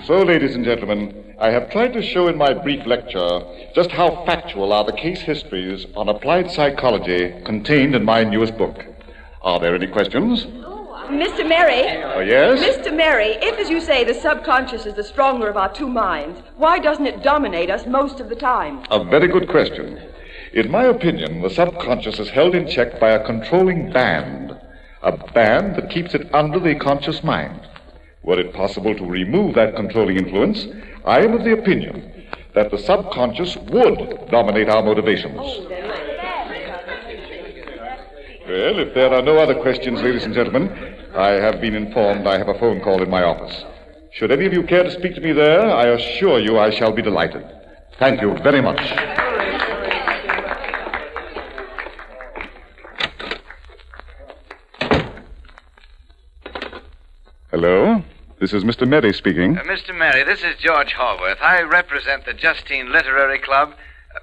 So, ladies and gentlemen, I have tried to show in my brief lecture just how factual are the case histories on applied psychology contained in my newest book. Are there any questions? Mr. Merry. Oh, yes? Mr. Merry, if, as you say, the subconscious is the stronger of our two minds, why doesn't it dominate us most of the time? A very good question. In my opinion, the subconscious is held in check by a controlling band. A band that keeps it under the conscious mind. Were it possible to remove that controlling influence, I am of the opinion that the subconscious would dominate our motivations. Well, if there are no other questions, ladies and gentlemen, I have been informed I have a phone call in my office. Should any of you care to speak to me there, I assure you I shall be delighted. Thank you very much. Hello? This is Mr. Merry speaking. Mr. Merry, this is George Haworth. I represent the Justine Literary Club.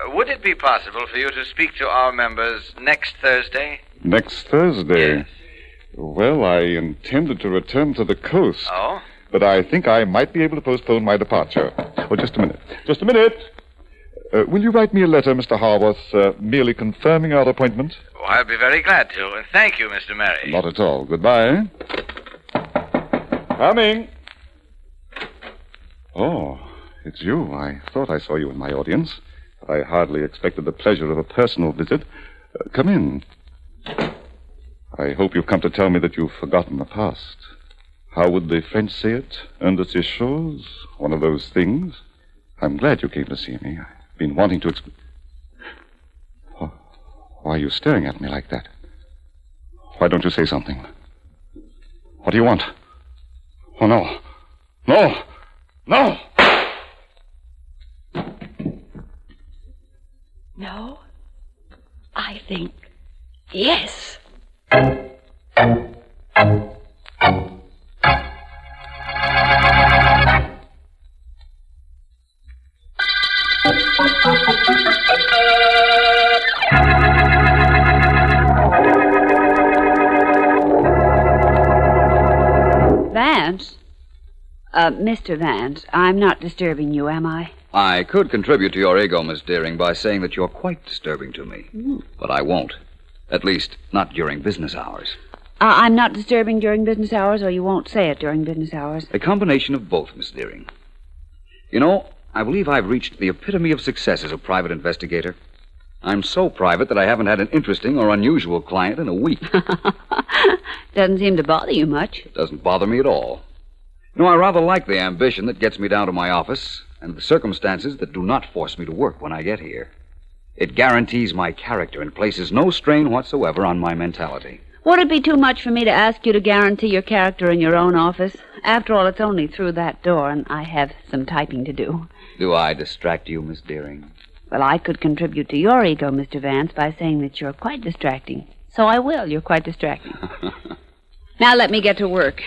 Would it be possible for you to speak to our members next Thursday? Next Thursday? Yes. Well, I intended to return to the coast. Oh? But I think I might be able to postpone my departure. Oh, just a minute. Just a minute. Will you write me a letter, Mr. Haworth, merely confirming our appointment? Oh, I'll be very glad to. Thank you, Mr. Merry. Not at all. Goodbye. Coming. Oh, it's you. I thought I saw you in my audience. I hardly expected the pleasure of a personal visit. Come in. I hope you've come to tell me that you've forgotten the past. How would the French say it? Un de ces choses? One of those things. I'm glad you came to see me. I've been wanting to Oh, why are you staring at me like that? Why don't you say something? What do you want? Oh, no. No! No! No. I think yes. Vance? Mr. Vance, I'm not disturbing you, am I? I could contribute to your ego, Miss Deering, by saying that you're quite disturbing to me. But I won't. At least, not during business hours. I'm not disturbing during business hours, or you won't say it during business hours. A combination of both, Miss Deering. You know, I believe I've reached the epitome of success as a private investigator. I'm so private that I haven't had an interesting or unusual client in a week. Doesn't seem to bother you much. It doesn't bother me at all. You know, I rather like the ambition that gets me down to my office and the circumstances that do not force me to work when I get here. It guarantees my character and places no strain whatsoever on my mentality. Would it be too much for me to ask you to guarantee your character in your own office? After all, it's only through that door, and I have some typing to do. Do I distract you, Miss Deering? Well, I could contribute to your ego, Mr. Vance, by saying that you're quite distracting. So I will. You're quite distracting. Now let me get to work.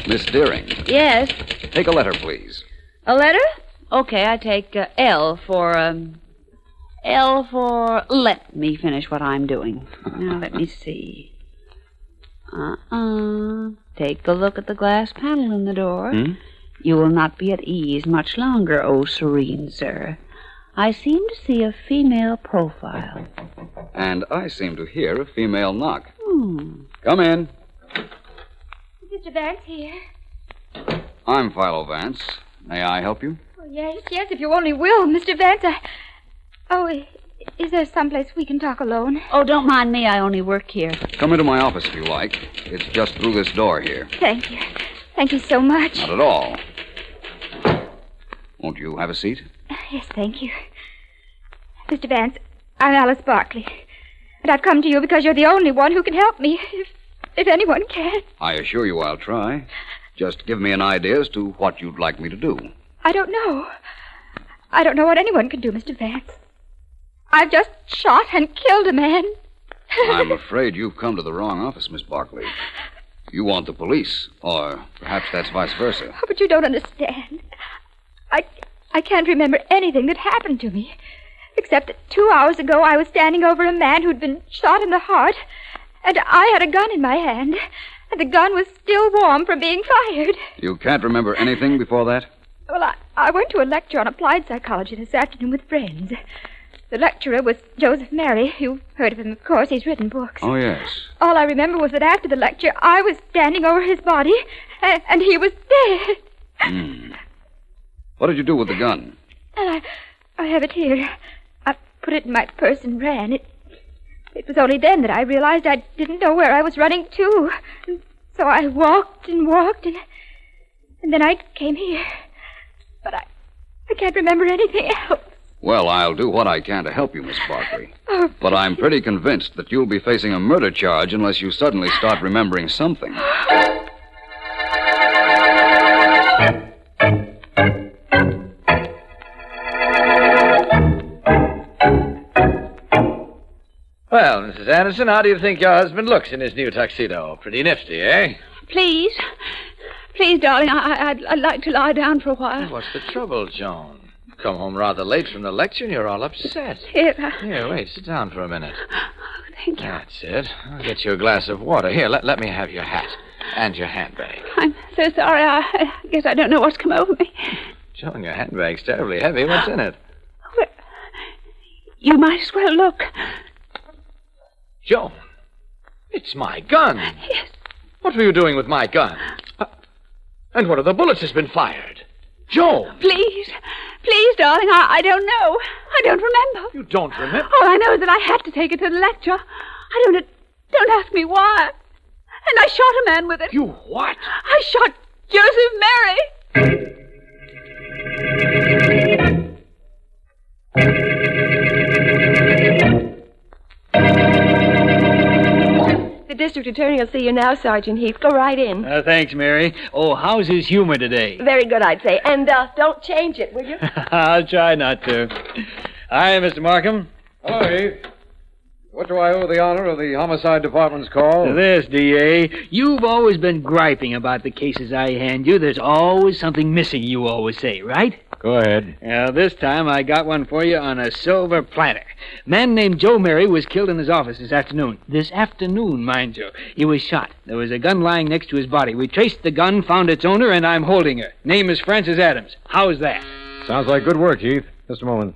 Miss Deering. Yes? Take a letter, please. A letter? Okay, I take L for let me finish what I'm doing. Now, let me see. Take a look at the glass panel in the door. You will not be at ease much longer, oh serene sir. I seem to see a female profile. And I seem to hear a female knock. Come in. Mr. Vance here. I'm Philo Vance. May I help you? Oh, yes, if you only will, Mr. Vance. Is there someplace we can talk alone? Oh, don't mind me. I only work here. Come into my office if you like. It's just through this door here. Thank you. Thank you so much. Not at all. Won't you have a seat? Yes, thank you. Mr. Vance, I'm Alice Barkley. And I've come to you because you're the only one who can help me, if anyone can. I assure you I'll try. Just give me an idea as to what you'd like me to do. I don't know. I don't know what anyone can do, Mr. Vance. I've just shot and killed a man. I'm afraid you've come to the wrong office, Miss Barkley. You want the police, or perhaps that's vice versa. Oh, but you don't understand. I can't remember anything that happened to me, except that 2 hours ago I was standing over a man who'd been shot in the heart, and I had a gun in my hand, and the gun was still warm from being fired. You can't remember anything before that? Well, I went to a lecture on applied psychology this afternoon with friends. The lecturer was Joseph Mary. You've heard of him, of course. He's written books. Oh, yes. All I remember was that after the lecture, I was standing over his body, and he was dead. What did you do with the gun? And I have it here. I put it in my purse and ran. It was only then that I realized I didn't know where I was running to. And so I walked and walked, and then I came here. But I can't remember anything else. Well, I'll do what I can to help you, Miss Barkley. But I'm pretty convinced that you'll be facing a murder charge unless you suddenly start remembering something. Well, Mrs. Anderson, how do you think your husband looks in his new tuxedo? Pretty nifty, eh? Please, darling, I'd like to lie down for a while. What's the trouble, Joan? You've come home rather late from the lecture and you're all upset. Here, wait, sit down for a minute. thank you. That's it. I'll get you a glass of water. Here, let me have your hat and your handbag. I'm so sorry. I guess I don't know what's come over me. Joan, your handbag's terribly heavy. What's in it? Well, you might as well look. Joan, it's my gun. Yes. What were you doing with my gun? And one of the bullets has been fired. Joan! Please, darling, I don't know. I don't remember. You don't remember? All I know is that I had to take it to the lecture. Don't ask me why. And I shot a man with it. You what? I shot Joseph Mary. The district attorney will see you now, Sergeant Heath. Go right in. Thanks, Mary. Oh, how's his humor today? Very good, I'd say. And don't change it, will you? I'll try not to. Hi, Mr. Markham. Hello, Heath. What do I owe the honor of the homicide department's call? This, D.A. You've always been griping about the cases I hand you. There's always something missing, you always say, right? Go ahead. This time I got one for you on a silver platter. Man named Joe Mary was killed in his office this afternoon. This afternoon, mind you. He was shot. There was a gun lying next to his body. We traced the gun, found its owner, and I'm holding her. Name is Frances Adams. How's that? Sounds like good work, Heath. Just a moment.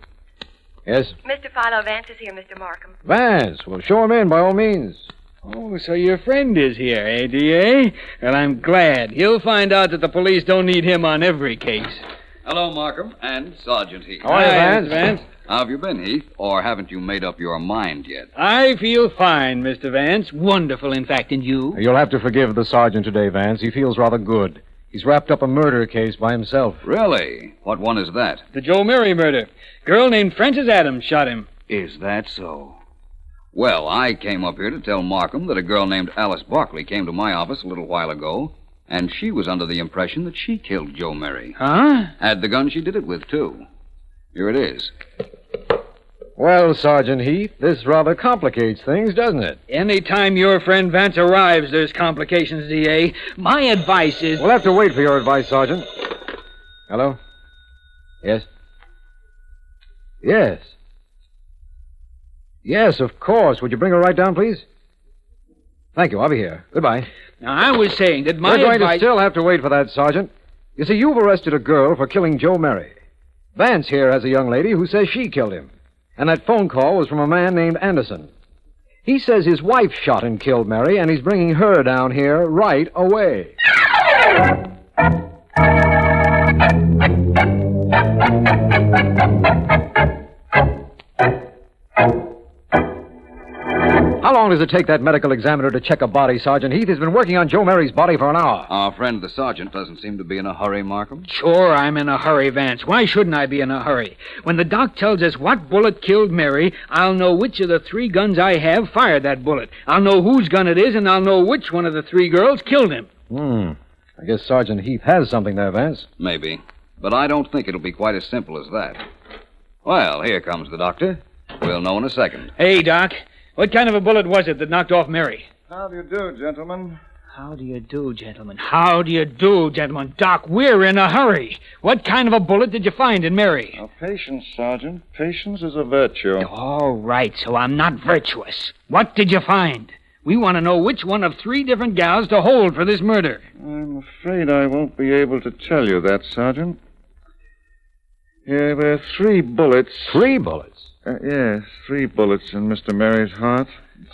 Yes? Mr. Philo Vance is here, Mr. Markham. Vance. Well, show him in, by all means. Oh, so your friend is here, eh, D.A.? Well, I'm glad. He'll find out that the police don't need him on every case. Hello, Markham, and Sergeant Heath. How are you, Vance? Mr. Vance. How have you been, Heath? Or haven't you made up your mind yet? I feel fine, Mr. Vance. Wonderful, in fact, and you? You'll have to forgive the sergeant today, Vance. He feels rather good. He's wrapped up a murder case by himself. Really? What one is that? The Joe Mary murder. Girl named Frances Adams shot him. Is that so? Well, I came up here to tell Markham that a girl named Alice Barkley came to my office a little while ago, and she was under the impression that she killed Joe Mary. Huh? Had the gun she did it with, too. Here it is. Well, Sergeant Heath, this rather complicates things, doesn't it? Any time your friend Vance arrives, there's complications, D.A. My advice is... We'll have to wait for your advice, Sergeant. Hello? Yes? Yes. Yes, of course. Would you bring her right down, please? Thank you. I'll be here. Goodbye. Now, I was saying that my We're going to advice... still have to wait for that, Sergeant. You see, you've arrested a girl for killing Joe Mary. Vance here has a young lady who says she killed him. And that phone call was from a man named Anderson. He says his wife shot and killed Mary, and he's bringing her down here right away. How long does it take that medical examiner to check a body, Sergeant Heath? He's been working on Joe Mary's body for an hour. Our friend the sergeant doesn't seem to be in a hurry, Markham. Sure, I'm in a hurry, Vance. Why shouldn't I be in a hurry? When the doc tells us what bullet killed Mary, I'll know which of the three guns I have fired that bullet. I'll know whose gun it is, and I'll know which one of the three girls killed him. I guess Sergeant Heath has something there, Vance. Maybe. But I don't think it'll be quite as simple as that. Well, here comes the doctor. We'll know in a second. Hey, Doc. What kind of a bullet was it that knocked off Mary? How do you do, gentlemen? How do you do, gentlemen? How do you do, gentlemen? Doc, we're in a hurry. What kind of a bullet did you find in Mary? Now, patience, Sergeant. Patience is a virtue. All right, so I'm not virtuous. What did you find? We want to know which one of 3 different gals to hold for this murder. I'm afraid I won't be able to tell you that, Sergeant. Yeah, there are 3 bullets. 3 bullets? Yes, 3 bullets in Mr. Mary's heart.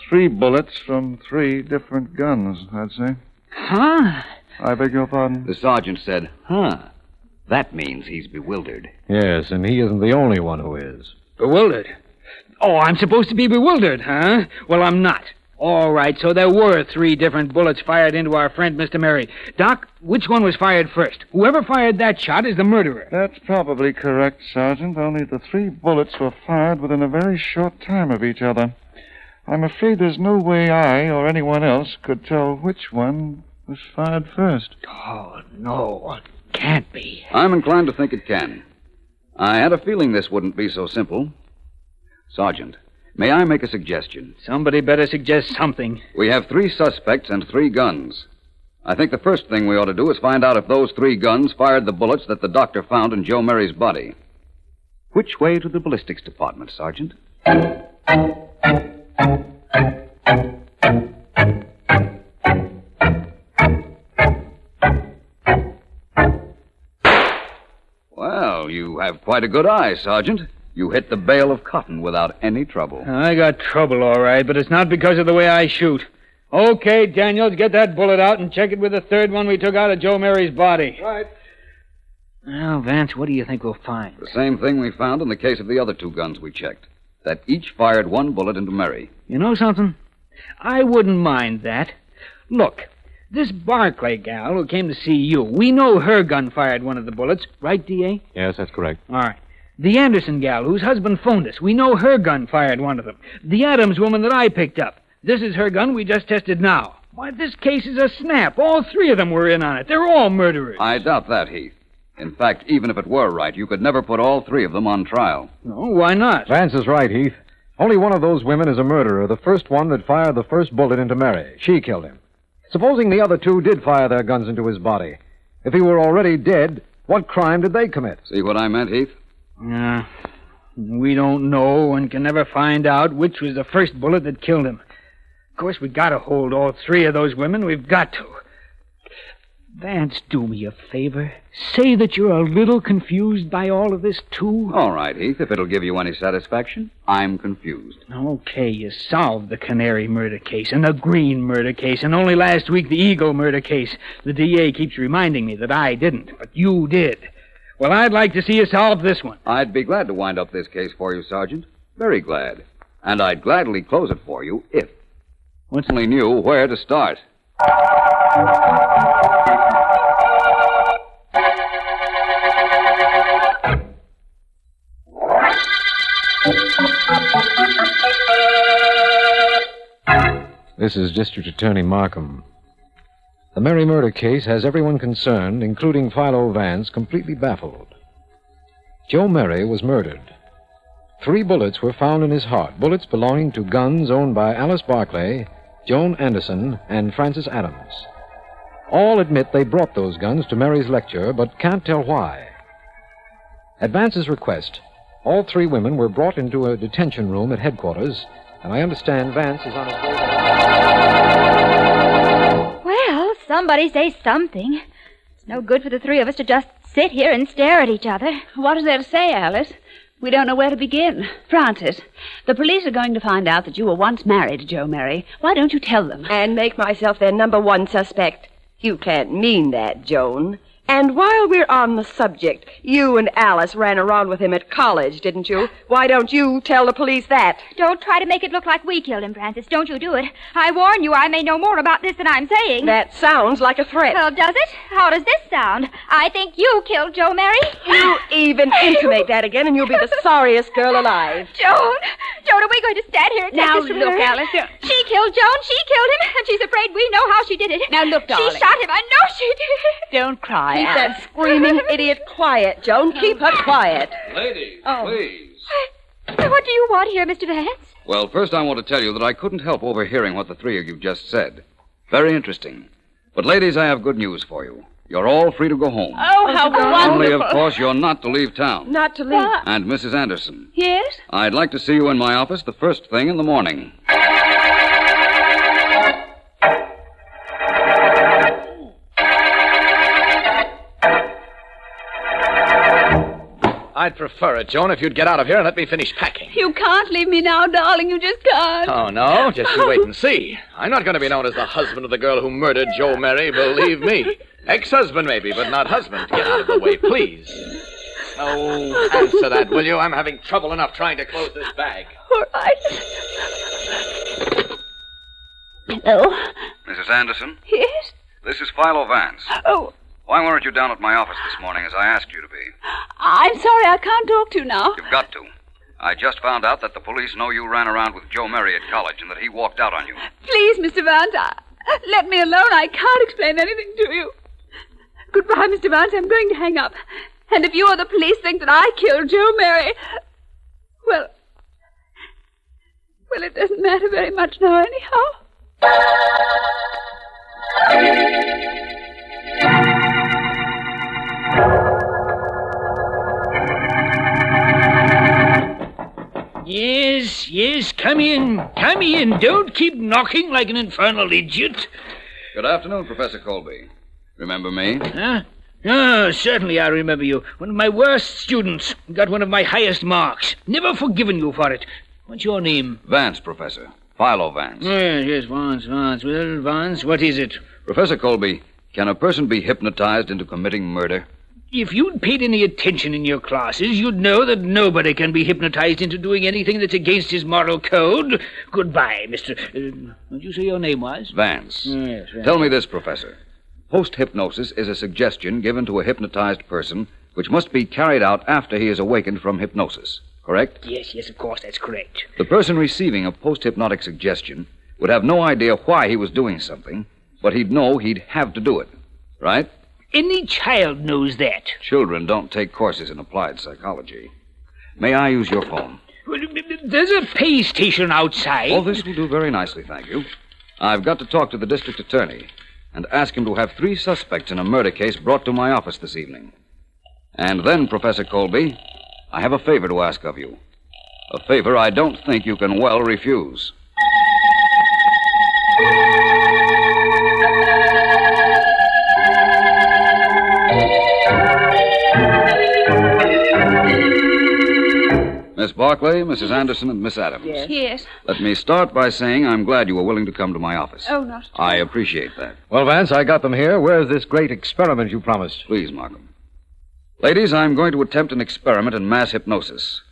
3 bullets from 3 different guns, I'd say. Huh? I beg your pardon? The sergeant said, huh. That means he's bewildered. Yes, and he isn't the only one who is. Bewildered? Oh, I'm supposed to be bewildered, huh? Well, I'm not. All right, so there were 3 different bullets fired into our friend, Mr. Mary. Doc, which one was fired first? Whoever fired that shot is the murderer. That's probably correct, Sergeant, only the 3 bullets were fired within a very short time of each other. I'm afraid there's no way I or anyone else could tell which one was fired first. Oh, no, it can't be. I'm inclined to think it can. I had a feeling this wouldn't be so simple. Sergeant, may I make a suggestion? Somebody better suggest something. We have 3 suspects and 3 guns. I think the first thing we ought to do is find out if those 3 guns fired the bullets that the doctor found in Joe Mary's body. Which way to the ballistics department, Sergeant? Well, you have quite a good eye, Sergeant. You hit the bale of cotton without any trouble. I got trouble, all right, but it's not because of the way I shoot. Okay, Daniels, get that bullet out and check it with the 3rd one we took out of Joe Mary's body. Right. Now, Vance, what do you think we'll find? The same thing we found in the case of the other 2 guns we checked. That each fired 1 bullet into Mary. You know something? I wouldn't mind that. Look, this Barclay gal who came to see you, we know her gun fired one of the bullets, right, D.A.? Yes, that's correct. All right. The Anderson gal whose husband phoned us, we know her gun fired one of them. The Adams woman that I picked up, this is her gun we just tested now. Why, this case is a snap. All 3 of them were in on it. They're all murderers. I doubt that, Heath. In fact, even if it were right, you could never put all 3 of them on trial. No, why not? Vance is right, Heath. Only one of those women is a murderer, the first one that fired the first bullet into Mary. She killed him. Supposing the other 2 did fire their guns into his body. If he were already dead, what crime did they commit? See what I meant, Heath? We don't know and can never find out which was the first bullet that killed him. Of course, we've got to hold all 3 of those women. We've got to. Vance, do me a favor. Say that you're a little confused by all of this, too. All right, Heath, if it'll give you any satisfaction. I'm confused. Okay, you solved the Canary murder case and the Green murder case, and only last week the Eagle murder case. The DA keeps reminding me that I didn't, but you did. Well, I'd like to see you solve this one. I'd be glad to wind up this case for you, Sergeant. Very glad. And I'd gladly close it for you if only knew where to start. This is District Attorney Markham. The Mary murder case has everyone concerned, including Philo Vance, completely baffled. Joe Mary was murdered. 3 bullets were found in his heart, bullets belonging to guns owned by Alice Barclay, Joan Anderson, and Frances Adams. All admit they brought those guns to Mary's lecture, but can't tell why. At Vance's request, all 3 women were brought into a detention room at headquarters, and I understand Vance is on his way. Well, somebody say something. It's no good for the 3 of us to just sit here and stare at each other. What is there to say, Alice? We don't know where to begin. Francis, the police are going to find out that you were once married to Joe Mary. Why don't you tell them? And make myself their number 1 suspect. You can't mean that, Joan. And while we're on the subject, you and Alice ran around with him at college, didn't you? Why don't you tell the police that? Don't try to make it look like we killed him, Francis. Don't you do it. I warn you, I may know more about this than I'm saying. That sounds like a threat. Well, does it? How does this sound? I think you killed Joe Mary. You even intimate that again, and you'll be the sorriest girl alive. Joan, are we going to stand here and take Now, this from look, her? Alice. She killed Joan. She killed him, and she's afraid we know how she did it. Now, look, darling. She shot him. I know she did. Don't cry, Keep Alice. that screaming idiot quiet, Joan. Keep her quiet. Ladies, please. What do you want here, Mr. Vance? Well, first I want to tell you that I couldn't help overhearing what the 3 of you just said. Very interesting. But, ladies, I have good news for you. You're all free to go home. Oh, how wonderful. Only, of course, you're not to leave town. Not to leave. And Mrs. Anderson, Yes? I'd like to see you in my office the first thing in the morning. I'd prefer it, Joan, if you'd get out of here and let me finish packing. You can't leave me now, darling. You just can't. Oh, no? Just you wait and see. I'm not going to be known as the husband of the girl who murdered Joe Mary, believe me. Ex-husband, maybe, but not husband. Get out of the way, please. Oh, answer that, will you? I'm having trouble enough trying to close this bag. All right. Hello? Mrs. Anderson? Yes? This is Philo Vance. Oh, Why weren't you down at my office this morning as I asked you to be? I'm sorry. I can't talk to you now. You've got to. I just found out that the police know you ran around with Joe Mary at college and that he walked out on you. Please, Mr. Vance, let me alone. I can't explain anything to you. Goodbye, Mr. Vance. I'm going to hang up. And if you or the police think that I killed Joe Mary, well, it doesn't matter very much now anyhow. Yes, come in. Come in. Don't keep knocking like an infernal idiot. Good afternoon, Professor Colby. Remember me? Huh? Oh, certainly I remember you. One of my worst students. Got one of my highest marks. Never forgiven you for it. What's your name? Vance, Professor. Philo Vance. Yes, Vance. Well, Vance, what is it? Professor Colby, can a person be hypnotized into committing murder? If you'd paid any attention in your classes, you'd know that nobody can be hypnotized into doing anything that's against his moral code. Goodbye, Mr. What did you say your name was? Vance. Yes, Vance. Tell me this, Professor. Post-hypnosis is a suggestion given to a hypnotized person which must be carried out after he is awakened from hypnosis, correct? Yes, of course, that's correct. The person receiving a post-hypnotic suggestion would have no idea why he was doing something, but he'd know he'd have to do it, right? Any child knows that. Children don't take courses in applied psychology. May I use your phone? Well, there's a pay station outside. Oh, this will do very nicely, thank you. I've got to talk to the district attorney and ask him to have 3 suspects in a murder case brought to my office this evening. And then, Professor Colby, I have a favor to ask of you. A favor I don't think you can well refuse. Miss Barclay, Mrs. Anderson, and Miss Adams. Yes. Let me start by saying I'm glad you were willing to come to my office. Oh, not at all. I appreciate that. Well, Vance, I got them here. Where's this great experiment you promised? Please, Markham. Ladies, I'm going to attempt an experiment in mass hypnosis.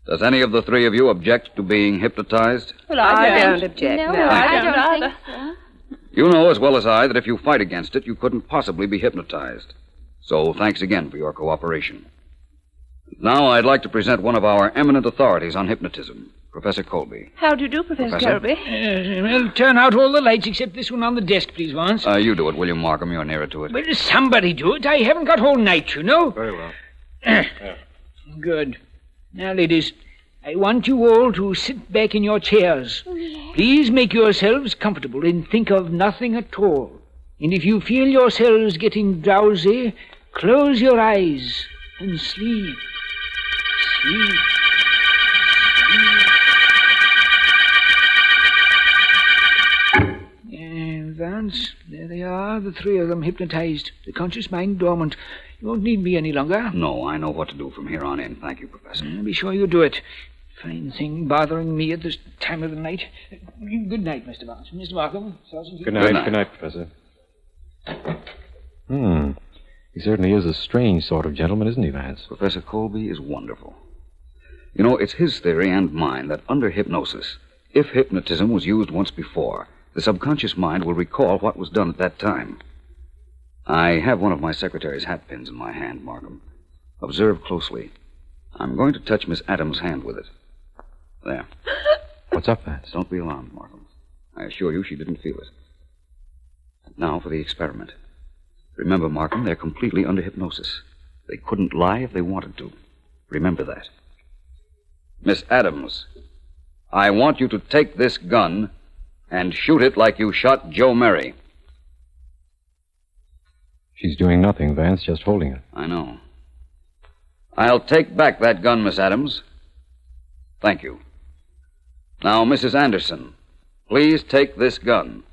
Does any of the 3 of you object to being hypnotized? Well, I don't object. No, I don't think so. You know as well as I that if you fight against it, you couldn't possibly be hypnotized. So thanks again for your cooperation. Now I'd like to present one of our eminent authorities on hypnotism, Professor Colby. How do you do, Professor Colby? Well, turn out all the lights except this one on the desk, please, Vance. You do it, William Markham. You're nearer to it. Well, somebody do it. I haven't got all night, you know. Very well. Good. Now, ladies, I want you all to sit back in your chairs. Please make yourselves comfortable and think of nothing at all. And if you feel yourselves getting drowsy, close your eyes and sleep. Sleep. Vance, there they are, the 3 of them hypnotized. The conscious mind dormant. You won't need me any longer. No, I know what to do from here on in. Thank you, Professor. Be sure you do it. Fine thing bothering me at this time of the night. Good night, Mr. Vance. Mr. Markham, Sergeant. Good night, Professor. He certainly is a strange sort of gentleman, isn't he, Vance? Professor Colby is wonderful. You know, it's his theory and mine that under hypnosis, if hypnotism was used once before, the subconscious mind will recall what was done at that time. I have one of my secretary's hat pins in my hand, Markham. Observe closely. I'm going to touch Miss Adams' hand with it. There. What's up, Vance? Don't be alarmed, Markham. I assure you she didn't feel it. And now for the experiment. Remember, Markham, they're completely under hypnosis. They couldn't lie if they wanted to. Remember that. Miss Adams, I want you to take this gun and shoot it like you shot Joe Mary. She's doing nothing, Vance, just holding it. I know. I'll take back that gun, Miss Adams. Thank you. Now, Mrs. Anderson, please take this gun.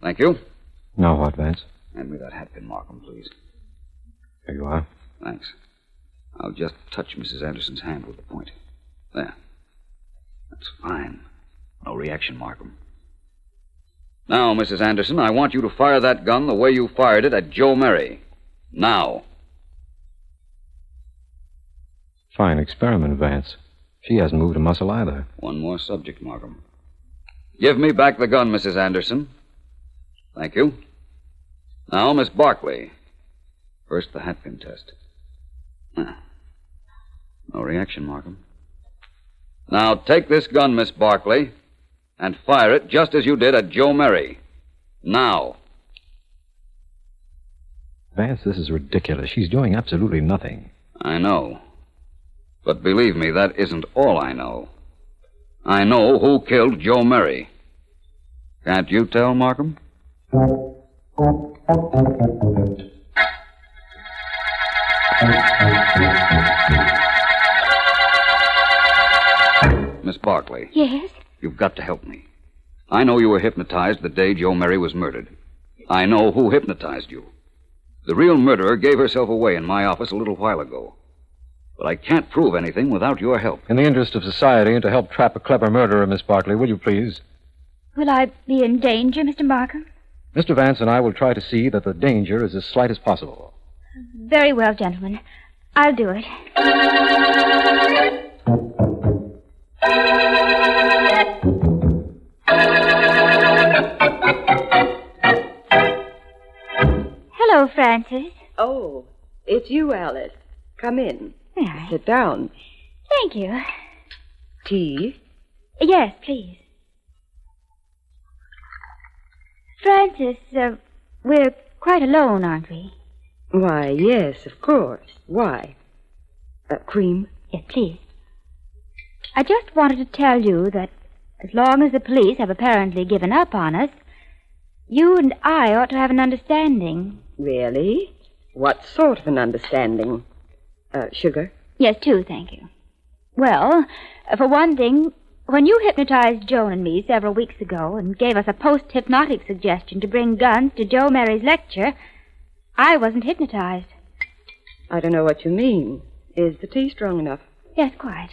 Thank you. Now what, Vance? Hand me that hat pin, Markham, please. Here you are. Thanks. I'll just touch Mrs. Anderson's hand with the point. There. That's fine. No reaction, Markham. Now, Mrs. Anderson, I want you to fire that gun the way you fired it at Joe Merry. Now. Fine experiment, Vance. She hasn't moved a muscle either. One more subject, Markham. Give me back the gun, Mrs. Anderson. Thank you. Now, Miss Barkley. First, the hatpin test. No reaction, Markham. Now, take this gun, Miss Barkley, and fire it just as you did at Joe Merry. Now. Vance, this is ridiculous. She's doing absolutely nothing. I know. But believe me, that isn't all I know. I know who killed Joe Merry. Can't you tell, Markham? Miss Barkley. Yes? You've got to help me. I know you were hypnotized the day Joe Merry was murdered. I know who hypnotized you. The real murderer gave herself away in my office a little while ago. But I can't prove anything without your help. In the interest of society and to help trap a clever murderer, Miss Barkley, will you please? Will I be in danger, Mr. Markham? Mr. Vance and I will try to see that the danger is as slight as possible. Very well, gentlemen. I'll do it. Hello, Francis. Oh, it's you, Alice. Come in. Yeah. Sit down. Thank you. Tea? Yes, please. Francis, we're quite alone, aren't we? Why, yes, of course. Why? Cream? Yes, please. I just wanted to tell you that as long as the police have apparently given up on us, you and I ought to have an understanding. Really? What sort of an understanding? Sugar? Yes, two, thank you. Well, for one thing, when you hypnotized Joan and me several weeks ago and gave us a post-hypnotic suggestion to bring guns to Joe Merry's lecture, I wasn't hypnotized. I don't know what you mean. Is the tea strong enough? Yes, quite.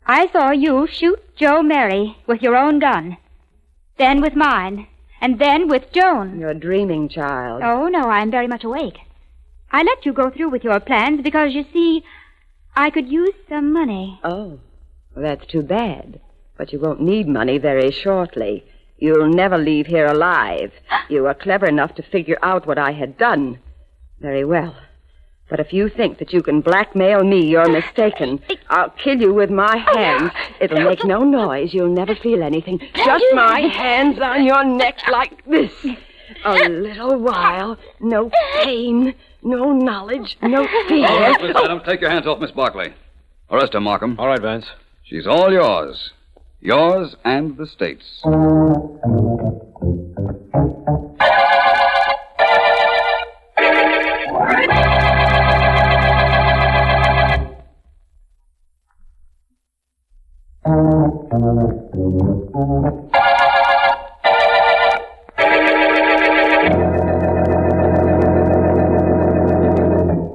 I saw you shoot Joe Merry with your own gun, then with mine, and then with Joan. You're dreaming, child. Oh, no, I'm very much awake. I let you go through with your plans because, you see, I could use some money. Oh, well, that's too bad. But you won't need money very shortly. You'll never leave here alive. You were clever enough to figure out what I had done. Very well. But if you think that you can blackmail me, you're mistaken. I'll kill you with my hands. It'll make no noise. You'll never feel anything. Just my hands on your neck like this. A little while. No pain. No knowledge. No fear. All right, Miss Adams, take your hands off Miss Barkley. Arrest her, Markham. All right, Vance. She's all yours. Yours and the state's.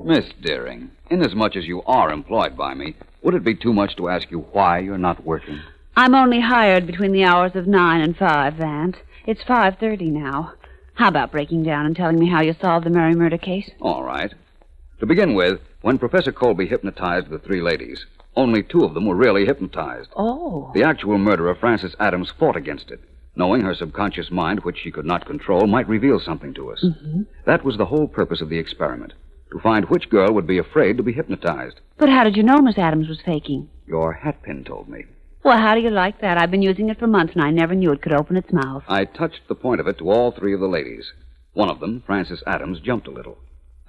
Miss Deering, inasmuch as you are employed by me, would it be too much to ask you why you're not working? I'm only hired between the hours of 9 and 5, Vance. It's 5:30 now. How about breaking down and telling me how you solved the Merry murder case? All right. To begin with, when Professor Colby hypnotized the three ladies, only two of them were really hypnotized. Oh. The actual murderer, Frances Adams, fought against it, knowing her subconscious mind, which she could not control, might reveal something to us. Mm-hmm. That was the whole purpose of the experiment, to find which girl would be afraid to be hypnotized. But how did you know Miss Adams was faking? Your hatpin told me. Well, how do you like that? I've been using it for months, and I never knew it could open its mouth. I touched the point of it to all three of the ladies. One of them, Frances Adams, jumped a little.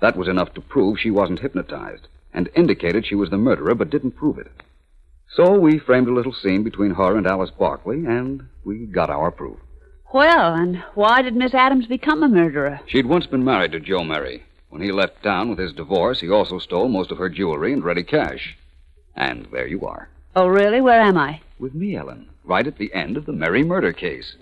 That was enough to prove she wasn't hypnotized, and indicated she was the murderer, but didn't prove it. So we framed a little scene between her and Alice Barkley, and we got our proof. Well, and why did Miss Adams become a murderer? She'd once been married to Joe Merry. When he left town with his divorce, he also stole most of her jewelry and ready cash. And there you are. Oh, really? Where am I? With me, Ellen. Right at the end of the Merry murder case.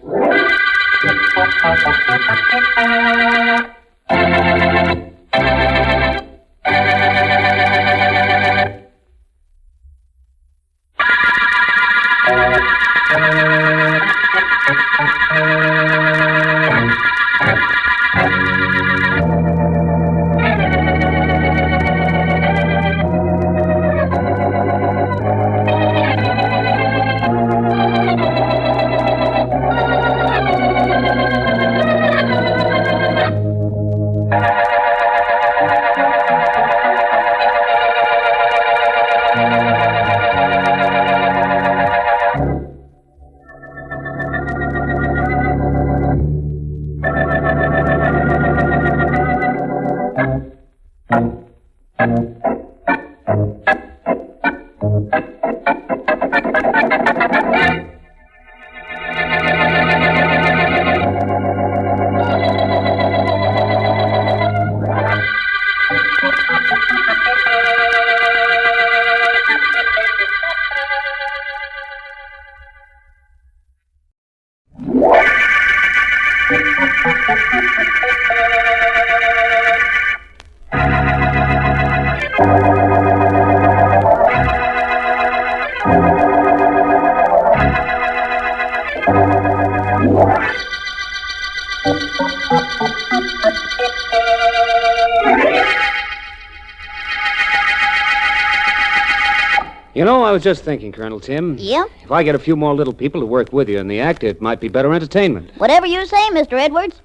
You know, I was just thinking, Colonel Tim. Yeah? If I get a few more little people to work with you in the act, it might be better entertainment. Whatever you say, Mr. Edwards.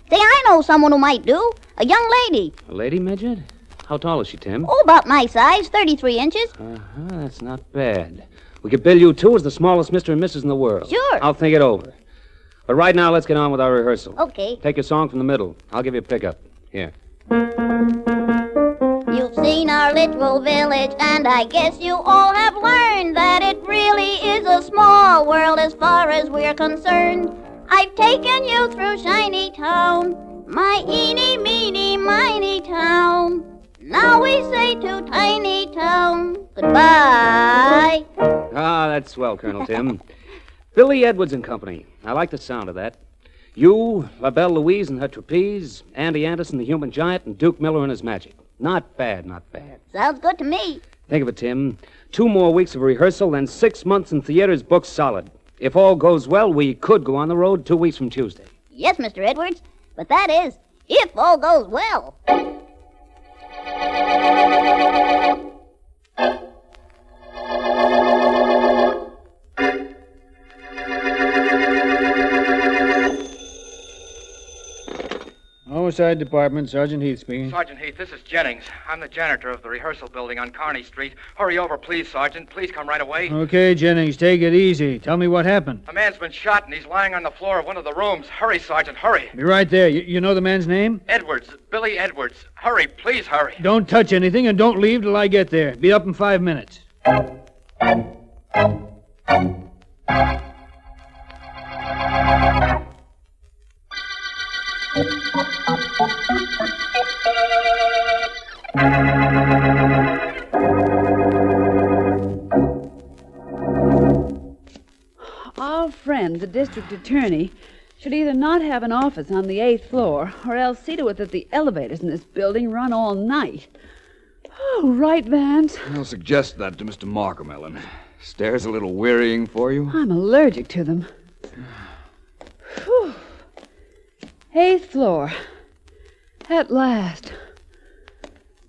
Say, I know someone who might do. A young lady. A lady midget? How tall is she, Tim? Oh, about my size, 33 inches. That's not bad. We could bill you two as the smallest Mr. and Mrs. in the world. Sure. I'll think it over. But right now, let's get on with our rehearsal. Okay. Take your song from the middle. I'll give you a pickup. Here. You've seen our little village, and I guess you all have learned that it really is a small world as far as we're concerned. I've taken you through Shiny Town, my eeny, meeny, miny town. Now we say to Tiny Town, goodbye. That's swell, Colonel Tim. Billy Edwards and Company. I like the sound of that. You, La Belle Louise and her trapeze, Andy Anderson, the human giant, and Duke Miller and his magic. Not bad, not bad. Sounds good to me. Think of it, Tim. 2 more weeks of rehearsal, then 6 months in theaters booked solid. If all goes well, we could go on the road 2 weeks from Tuesday. Yes, Mr. Edwards, but that is, if all goes well. Homicide Department, Sergeant Heath speaking. Sergeant Heath, this is Jennings. I'm the janitor of the rehearsal building on Kearney Street. Hurry over, please, Sergeant. Please come right away. Okay, Jennings, take it easy. Tell me what happened. A man's been shot, and he's lying on the floor of one of the rooms. Hurry, Sergeant, hurry. Be right there. You know the man's name? Edwards, Billy Edwards. Hurry, please hurry. Don't touch anything and don't leave till I get there. Be up in 5 minutes. Our friend, the district attorney, should either not have an office on the 8th floor or else see to it that the elevators in this building run all night. Oh, right, Vance. I'll suggest that to Mr. Markham, Ellen. Stairs a little wearying for you? I'm allergic to them. Whew. 8th floor. At last.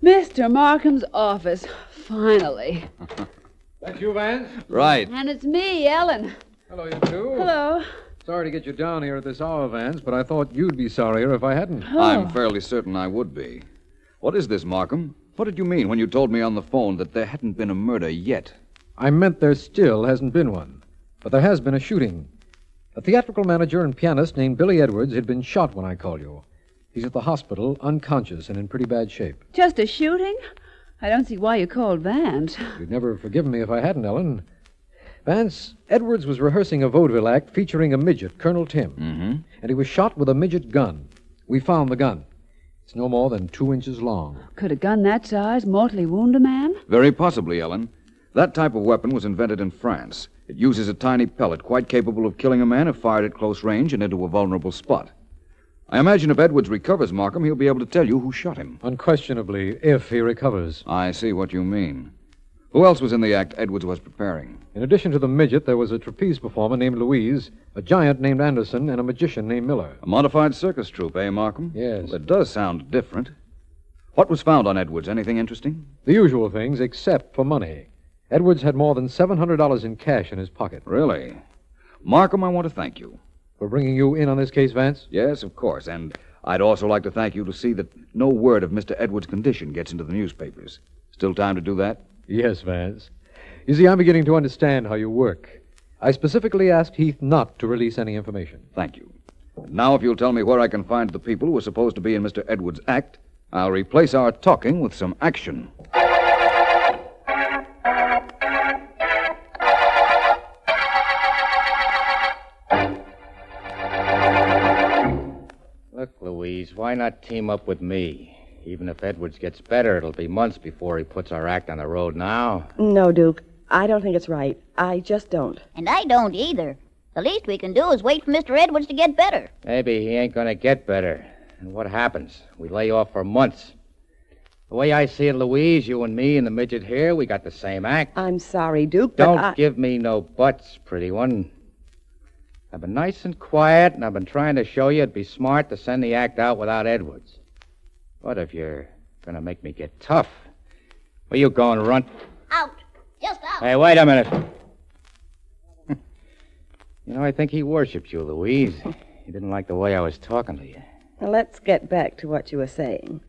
Mr. Markham's office. Finally. That's you, Vance? Right. And it's me, Ellen. Hello, you two. Hello. Sorry to get you down here at this hour, Vance, but I thought you'd be sorrier if I hadn't. Oh. I'm fairly certain I would be. What is this, Markham? What did you mean when you told me on the phone that there hadn't been a murder yet? I meant there still hasn't been one. But there has been a shooting. A theatrical manager and pianist named Billy Edwards had been shot when I called you. He's at the hospital, unconscious and in pretty bad shape. Just a shooting? I don't see why you called Vance. You'd never have forgiven me if I hadn't, Ellen. Vance, Edwards was rehearsing a vaudeville act featuring a midget, Colonel Tim. Mm-hmm. And he was shot with a midget gun. We found the gun. It's no more than 2 inches long. Could a gun that size mortally wound a man? Very possibly, Ellen. That type of weapon was invented in France. It uses a tiny pellet quite capable of killing a man if fired at close range and into a vulnerable spot. I imagine if Edwards recovers, Markham, he'll be able to tell you who shot him. Unquestionably, if he recovers. I see what you mean. Who else was in the act Edwards was preparing? In addition to the midget, there was a trapeze performer named Louise, a giant named Anderson, and a magician named Miller. A modified circus troupe, eh, Markham? Yes. Well, it does sound different. What was found on Edwards? Anything interesting? The usual things, except for money. Edwards had more than $700 in cash in his pocket. Really? Markham, I want to thank you. For bringing you in on this case, Vance? Yes, of course. And I'd also like to thank you to see that no word of Mr. Edwards' condition gets into the newspapers. Still time to do that? Yes, Vance. You see, I'm beginning to understand how you work. I specifically asked Heath not to release any information. Thank you. Now, if you'll tell me where I can find the people who are supposed to be in Mr. Edwards' act, I'll replace our talking with some action. Look, Louise, why not team up with me? Even if Edwards gets better, it'll be months before he puts our act on the road now. No, Duke. I don't think it's right. I just don't. And I don't either. The least we can do is wait for Mr. Edwards to get better. Maybe he ain't gonna get better. And what happens? We lay off for months. The way I see it, Louise, you and me and the midget here, we got the same act. I'm sorry, Duke, but Don't give me no buts, pretty one. I've been nice and quiet, and I've been trying to show you it'd be smart to send the act out without Edwards. But if you're gonna make me get tough, where you going, runt? Out. Just out. Hey, wait a minute. You know, I think he worshipped you, Louise. He didn't like the way I was talking to you. Now, let's get back to what you were saying.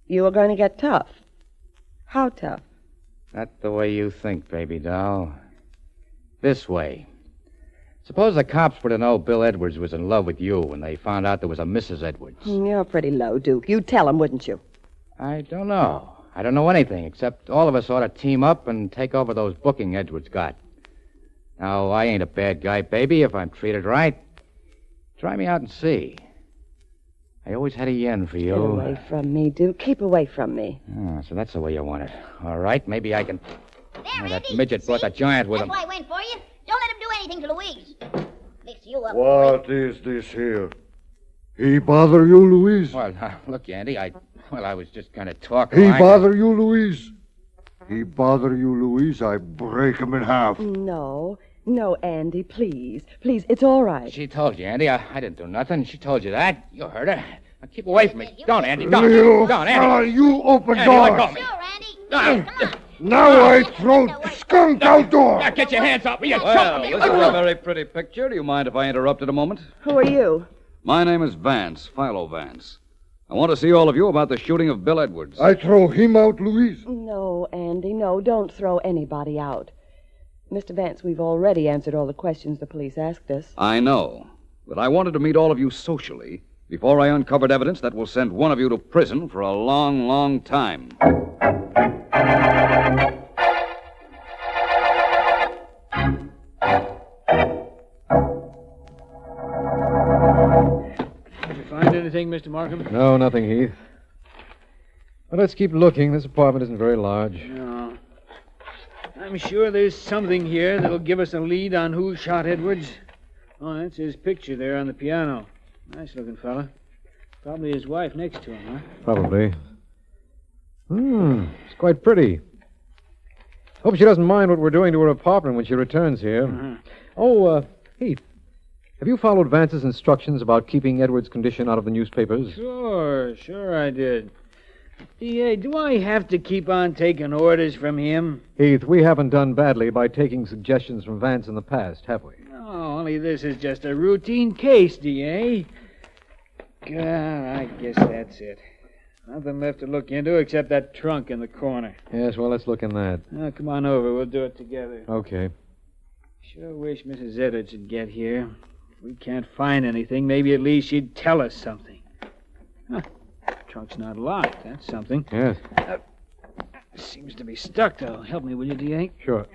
You were going to get tough. How tough? Not the way you think, baby doll. This way. Suppose the cops were to know Bill Edwards was in love with you when they found out there was a Mrs. Edwards. You're pretty low, Duke. You'd tell him, wouldn't you? I don't know. I don't know anything, except all of us ought to team up and take over those booking Edwards got. Now, I ain't a bad guy, baby, if I'm treated right. Try me out and see. I always had a yen for you. Get away from me, Duke. Keep away from me. Oh, so that's the way you want it. All right, maybe I can... There, that Andy. midget brought the giant with That's him. why I went for you. Don't let him do anything to Louise. Mix you up. What is this here? He bother you, Louise? Well, look, Andy, I was just kind of talking. He bother you, Louise? He bother you, Louise? I break him in half. No, Andy, please. Please, it's all right. She told you, Andy. I didn't do nothing. She told you that. You heard her. Now keep away from me. Don't, Andy. Don't. You Don't, fella, Andy. you open Andy, door. let go of me. Now I throw skunk outdoor. Now get your hands off me. You're Well, choking me. this is a very pretty picture. Do you mind if I interrupted a moment? Who are you? My name is Vance, Philo Vance. I want to see all of you about the shooting of Bill Edwards. I throw him out, Louise. No, Andy, no. Don't throw anybody out. Mr. Vance, we've already answered all the questions the police asked us. I know, but I wanted to meet all of you socially before I uncovered evidence that will send one of you to prison for a long, long time. Did you find anything, Mr. Markham? No, nothing, Heath. But let's keep looking. This apartment isn't very large. No. I'm sure there's something here that'll give us a lead on who shot Edwards. Oh, that's his picture there on the piano. Nice-looking fella. Probably his wife next to him, huh? Probably. It's quite pretty. Hope she doesn't mind what we're doing to her apartment when she returns here. Uh-huh. Oh, Heath, have you followed Vance's instructions about keeping Edwards' condition out of the newspapers? Sure I did. DA, do I have to keep on taking orders from him? Heath, we haven't done badly by taking suggestions from Vance in the past, have we? No, only this is just a routine case, DA. God, I guess that's it. Nothing left to look into except that trunk in the corner. Yes, well, let's look in that. Now, come on over. We'll do it together. Okay. Sure wish Mrs. Edwards would get here. If we can't find anything, maybe at least she'd tell us something. Huh. Trunk's not locked. That's something. Yes. Seems to be stuck, though. Help me, will you, D.A.? Sure.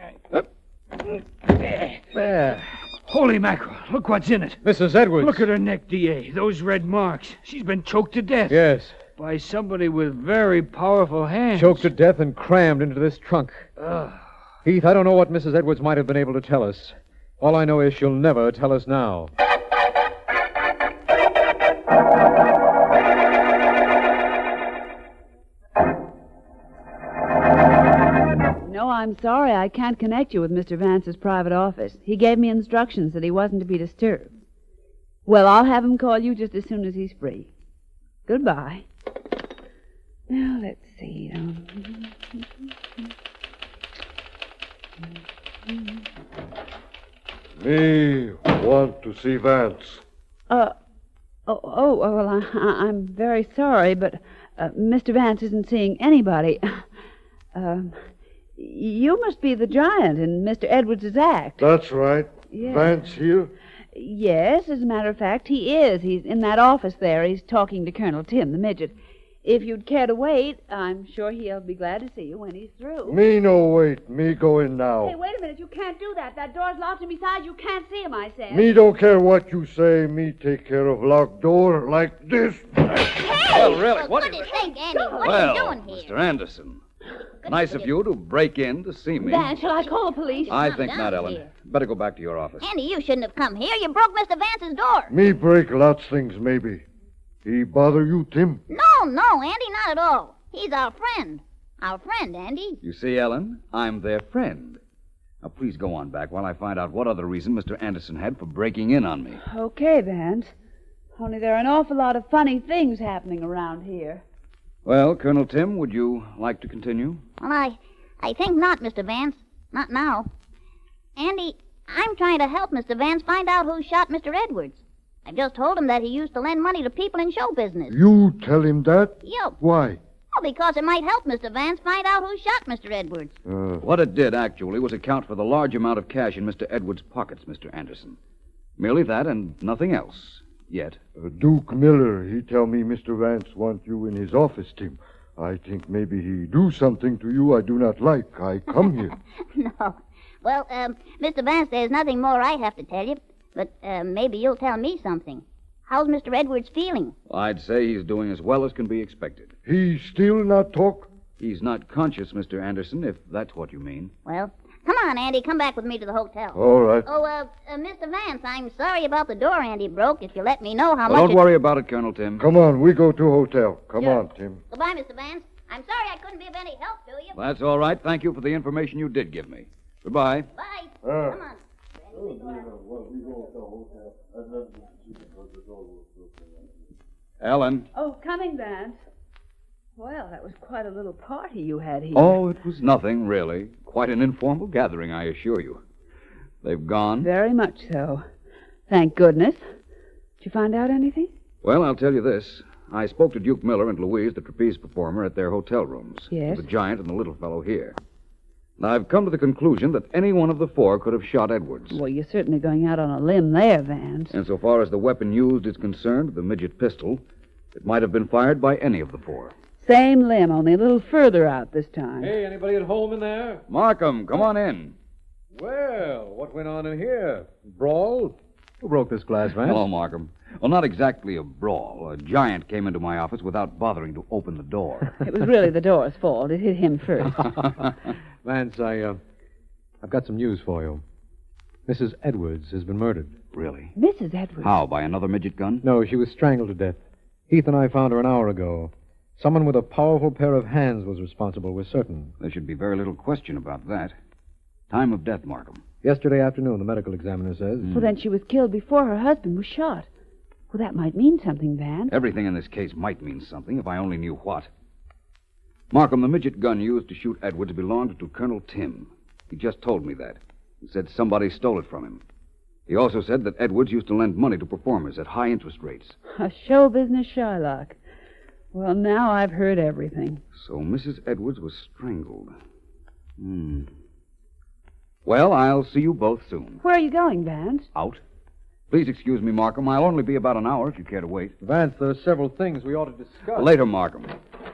There. Holy mackerel. Look what's in it. Mrs. Edwards. Look at her neck, D.A. Those red marks. She's been choked to death. Yes. By somebody with very powerful hands. Choked to death and crammed into this trunk. Heath, I don't know what Mrs. Edwards might have been able to tell us. All I know is she'll never tell us now. No, I'm sorry. I can't connect you with Mr. Vance's private office. He gave me instructions that he wasn't to be disturbed. Well, I'll have him call you just as soon as he's free. Goodbye. Now, let's see. Me want to see Vance. Well, I'm very sorry, but Mr. Vance isn't seeing anybody. You must be the giant in Mr. Edwards' act. That's right. Yes. Vance here? Yes, as a matter of fact, he is. He's in that office there. He's talking to Colonel Tim, the midget. If you'd care to wait, I'm sure he'll be glad to see you when he's through. Me no wait. Me go in now. Hey, wait a minute. You can't do that. That door's locked, and besides, you can't see him, I said. Me don't care what you say. Me take care of locked door like this. Well, really, what do you think, Andy? What well, are you doing here? Mr. Anderson, nice of you to break in to see me. Van, shall I call the police? I Come think down not, Ellen. here. Better go back to your office. Andy, you shouldn't have come here. You broke Mr. Vance's door. Me break lots things, maybe. He bother you, Tim? No, Andy, not at all. He's our friend. Our friend, Andy. You see, Ellen, I'm their friend. Now, please go on back while I find out what other reason Mr. Anderson had for breaking in on me. Okay, Vance. Only there are an awful lot of funny things happening around here. Well, Colonel Tim, would you like to continue? Well, I think not, Mr. Vance. Not now. Andy, I'm trying to help Mr. Vance find out who shot Mr. Edwards. I've just told him that he used to lend money to people in show business. You tell him that? Yep. Why? Well, because it might help Mr. Vance find out who shot Mr. Edwards. What it did, actually, was account for the large amount of cash in Mr. Edwards' pockets, Mr. Anderson. Merely that and nothing else. Yet. Duke Miller, he tell me Mr. Vance want you in his office, Tim. I think maybe he do something to you I do not like. I come here. No. Well, Mr. Vance, there's nothing more I have to tell you. But maybe you'll tell me something. How's Mr. Edwards feeling? I'd say he's doing as well as can be expected. He still not talk? He's not conscious, Mr. Anderson, if that's what you mean. Well, come on, Andy. Come back with me to the hotel. All right. Oh, Mr. Vance, I'm sorry about the door Andy broke. If you let me know how much... Don't worry about it, Colonel Tim. Come on, we go to hotel. Come on, Tim. Goodbye, Mr. Vance. I'm sorry I couldn't be of any help to you. That's all right. Thank you for the information you did give me. Goodbye. Bye. Come on. Ellen. Oh, coming, Vance. Well, that was quite a little party you had here. Oh, it was nothing, really. Quite an informal gathering, I assure you. They've gone? Very much so. Thank goodness. Did you find out anything? Well, I'll tell you this. I spoke to Duke Miller and Louise, the trapeze performer, at their hotel rooms. Yes? The giant and the little fellow here. And I've come to the conclusion that any one of the four could have shot Edwards. Well, you're certainly going out on a limb there, Vance. And so far as the weapon used is concerned, the midget pistol, it might have been fired by any of the four. Same limb, only a little further out this time. Hey, anybody at home in there? Markham, come on in. Well, what went on in here? Brawl? Who broke this glass, Vance? Hello, Markham. Well, not exactly a brawl. A giant came into my office without bothering to open the door. It was really the door's fault. It hit him first. Vance, I've got some news for you. Mrs. Edwards has been murdered. Really? Mrs. Edwards? How, by another midget gun? No, she was strangled to death. Heath and I found her an hour ago. Someone with a powerful pair of hands was responsible, we're certain. There should be very little question about that. Time of death, Markham. Yesterday afternoon, the medical examiner says. Well, then she was killed before her husband was shot. Well, that might mean something, Vance. Everything in this case might mean something if I only knew what. Markham, the midget gun used to shoot Edwards belonged to Colonel Tim. He just told me that. He said somebody stole it from him. He also said that Edwards used to lend money to performers at high interest rates. A show business Shylock. Well, now I've heard everything. So Mrs. Edwards was strangled. Well, I'll see you both soon. Where are you going, Vance? Out. Please excuse me, Markham. I'll only be about an hour if you care to wait. Vance, there are several things we ought to discuss. Later, Markham.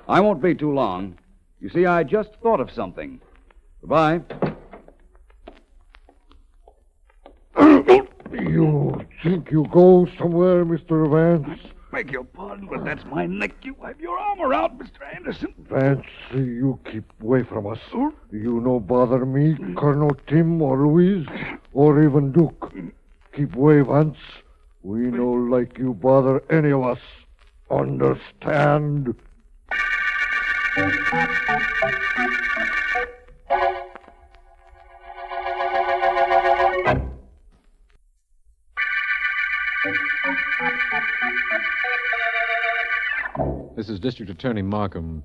I won't be too long. You see, I just thought of something. Goodbye. You think you go somewhere, Mr. Vance? Beg your pardon, but that's my neck. You have your arm around, Mr. Anderson. Vance, you keep away from us. You no bother me, Colonel Tim or Louise, or even Duke. Keep away, Vance. We no like you bother any of us. Understand? This is District Attorney Markham.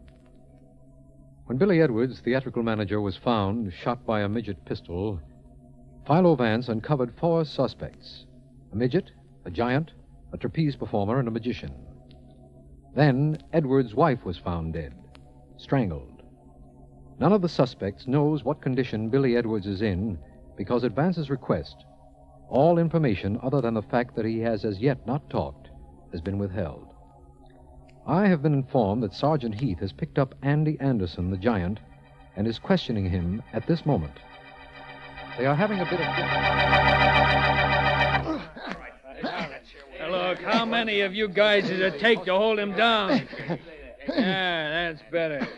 When Billy Edwards, theatrical manager, was found shot by a midget pistol, Philo Vance uncovered 4 suspects: a midget, a giant, a trapeze performer, and a magician. Then Edwards' wife was found dead, strangled. None of the suspects knows what condition Billy Edwards is in because, at Vance's request, all information other than the fact that he has as yet not talked has been withheld. I have been informed that Sergeant Heath has picked up Andy Anderson, the giant, and is questioning him at this moment. They are having a bit of... Look, how many of you guys does it take to hold him down? Yeah, that's better.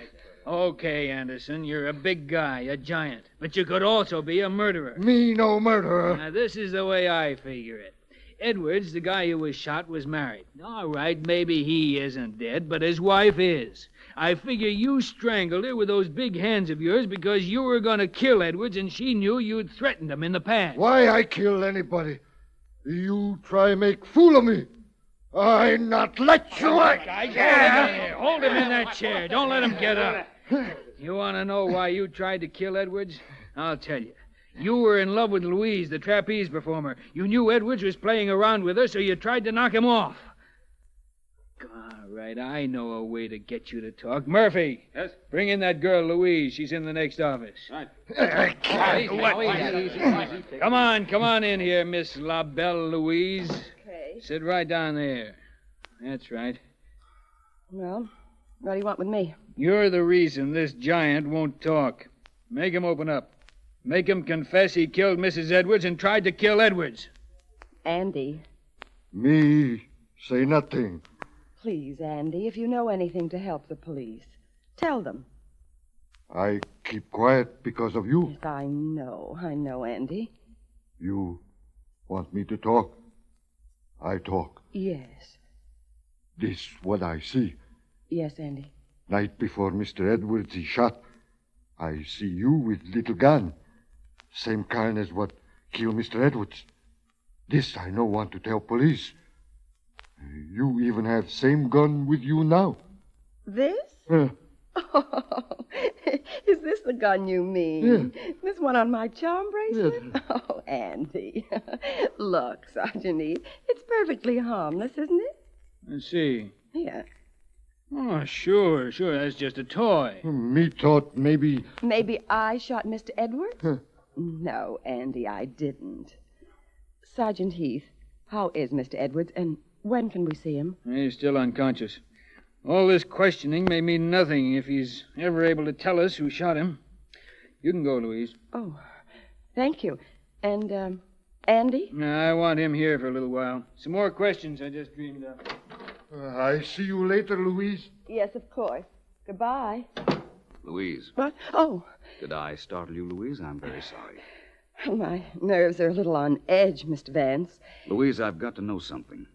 Okay, Anderson, you're a big guy, a giant. But you could also be a murderer. Me no murderer. Now, this is the way I figure it. Edwards, the guy who was shot, was married. All right, maybe he isn't dead, but his wife is. I figure you strangled her with those big hands of yours because you were going to kill Edwards and she knew you'd threatened him in the past. Why I kill anybody? You try make fool of me. I not let you. Hold him in that chair. Don't let him get up. You want to know why you tried to kill Edwards? I'll tell you. You were in love with Louise, the trapeze performer. You knew Edwards was playing around with her, so you tried to knock him off. All right, I know a way to get you to talk. Murphy. Yes? Bring in that girl, Louise. She's in the next office. Right. Come on in here, Miss La Belle Louise. Okay. Sit right down there. That's right. Well, what do you want with me? You're the reason this giant won't talk. Make him open up. Make him confess he killed Mrs. Edwards and tried to kill Edwards. Andy. Me say nothing. Please, Andy, if you know anything to help the police, tell them. I keep quiet because of you. Yes, I know, Andy. You want me to talk? I talk. Yes. This what I see. Yes, Andy. Night before Mr. Edwards is shot, I see you with little gun. Same kind as what killed Mr. Edwards. This I no want to tell police. You even have same gun with you now. This? Oh, is this the gun you mean? Yeah. This one on my charm bracelet? Yeah. Oh, Andy. Look, Sergeant Heath, it's perfectly harmless, isn't it? Let's see. Yeah. Oh, sure. That's just a toy. Me thought maybe... Maybe I shot Mr. Edwards? No, Andy, I didn't. Sergeant Heath, how is Mr. Edwards, and when can we see him? He's still unconscious. All this questioning may mean nothing if he's ever able to tell us who shot him. You can go, Louise. Oh, thank you. And, Andy? I want him here for a little while. Some more questions I just dreamed up. I see you later, Louise. Yes, of course. Goodbye. Louise. What? Oh. Did I startle you, Louise? I'm very sorry. My nerves are a little on edge, Mr. Vance. Louise, I've got to know something.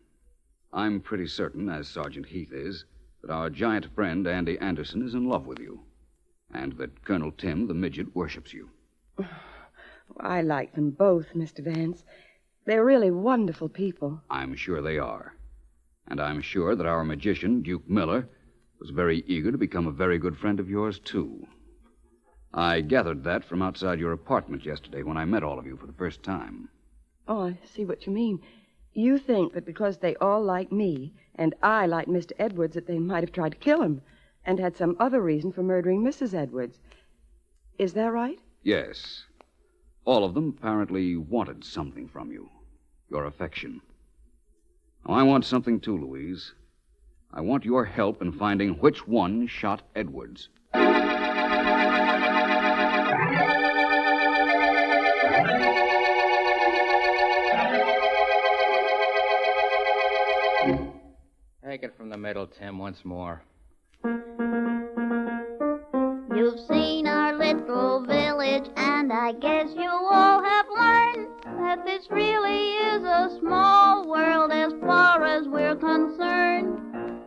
I'm pretty certain, as Sergeant Heath is, that our giant friend, Andy Anderson, is in love with you. And that Colonel Tim, the midget, worships you. I like them both, Mr. Vance. They're really wonderful people. I'm sure they are. And I'm sure that our magician, Duke Miller, was very eager to become a very good friend of yours, too. I gathered that from outside your apartment yesterday when I met all of you for the first time. Oh, I see what you mean. You think that because they all like me, and I like Mr. Edwards, that they might have tried to kill him, and had some other reason for murdering Mrs. Edwards. Is that right? Yes. All of them apparently wanted something from you. Your affection. Now, I want something too, Louise. I want your help in finding which one shot Edwards. Take it from the middle, Tim, once more. You've seen our little village, and I guess you all have learned that this really is a small world as far as we're concerned.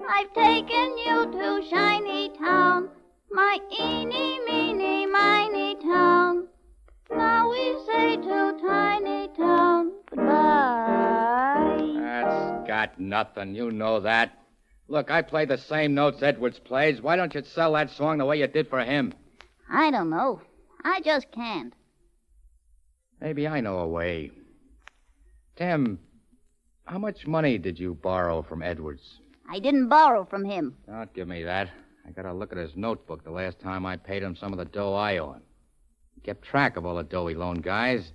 I've taken you to Shiny Town, my eeny, meeny, miny town. Now we say to Tiny Town goodbye. That's got nothing. You know that. Look, I play the same notes Edwards plays. Why don't you sell that song the way you did for him? I don't know. I just can't. Maybe I know a way. Tim, how much money did you borrow from Edwards? I didn't borrow from him. Don't give me that. I got to look at his notebook the last time I paid him some of the dough I owe him. He kept track of all the dough he loaned guys.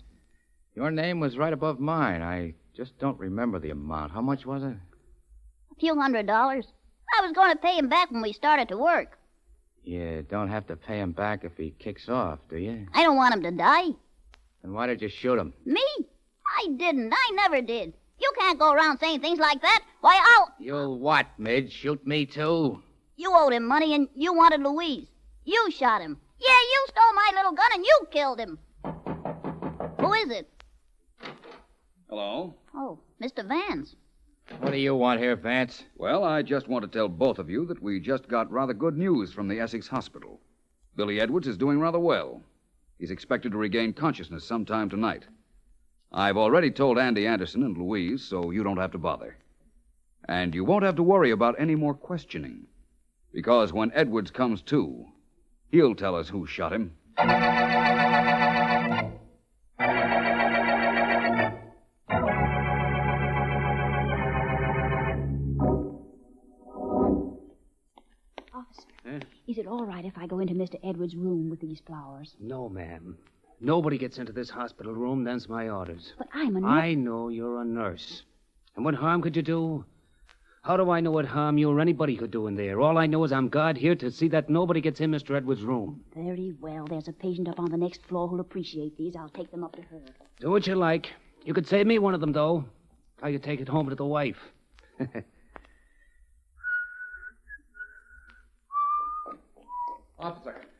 Your name was right above mine. I just don't remember the amount. How much was it? A few $100. I was going to pay him back when we started to work. You don't have to pay him back if he kicks off, do you? I don't want him to die. Then why did you shoot him? Me? I didn't. I never did. You can't go around saying things like that. Why, You'll what, Midge? Shoot me, too? You owed him money and you wanted Louise. You shot him. Yeah, you stole my little gun and you killed him. Who is it? Hello? Oh, Mr. Vance. What do you want here, Vance? Well, I just want to tell both of you that we just got rather good news from the Essex Hospital. Billy Edwards is doing rather well. He's expected to regain consciousness sometime tonight. I've already told Andy Anderson and Louise, so you don't have to bother. And you won't have to worry about any more questioning. Because when Edwards comes to, he'll tell us who shot him. Officer, is it all right if I go into Mr. Edwards' room with these flowers? No, ma'am. Nobody gets into this hospital room. Them's my orders. But I'm a nurse. I know you're a nurse. And what harm could you do? How do I know what harm you or anybody could do in there? All I know is I'm God here to see that nobody gets in Mr. Edwards' room. Very well. There's a patient up on the next floor who'll appreciate these. I'll take them up to her. Do what you like. You could save me one of them, though. I could take it home to the wife.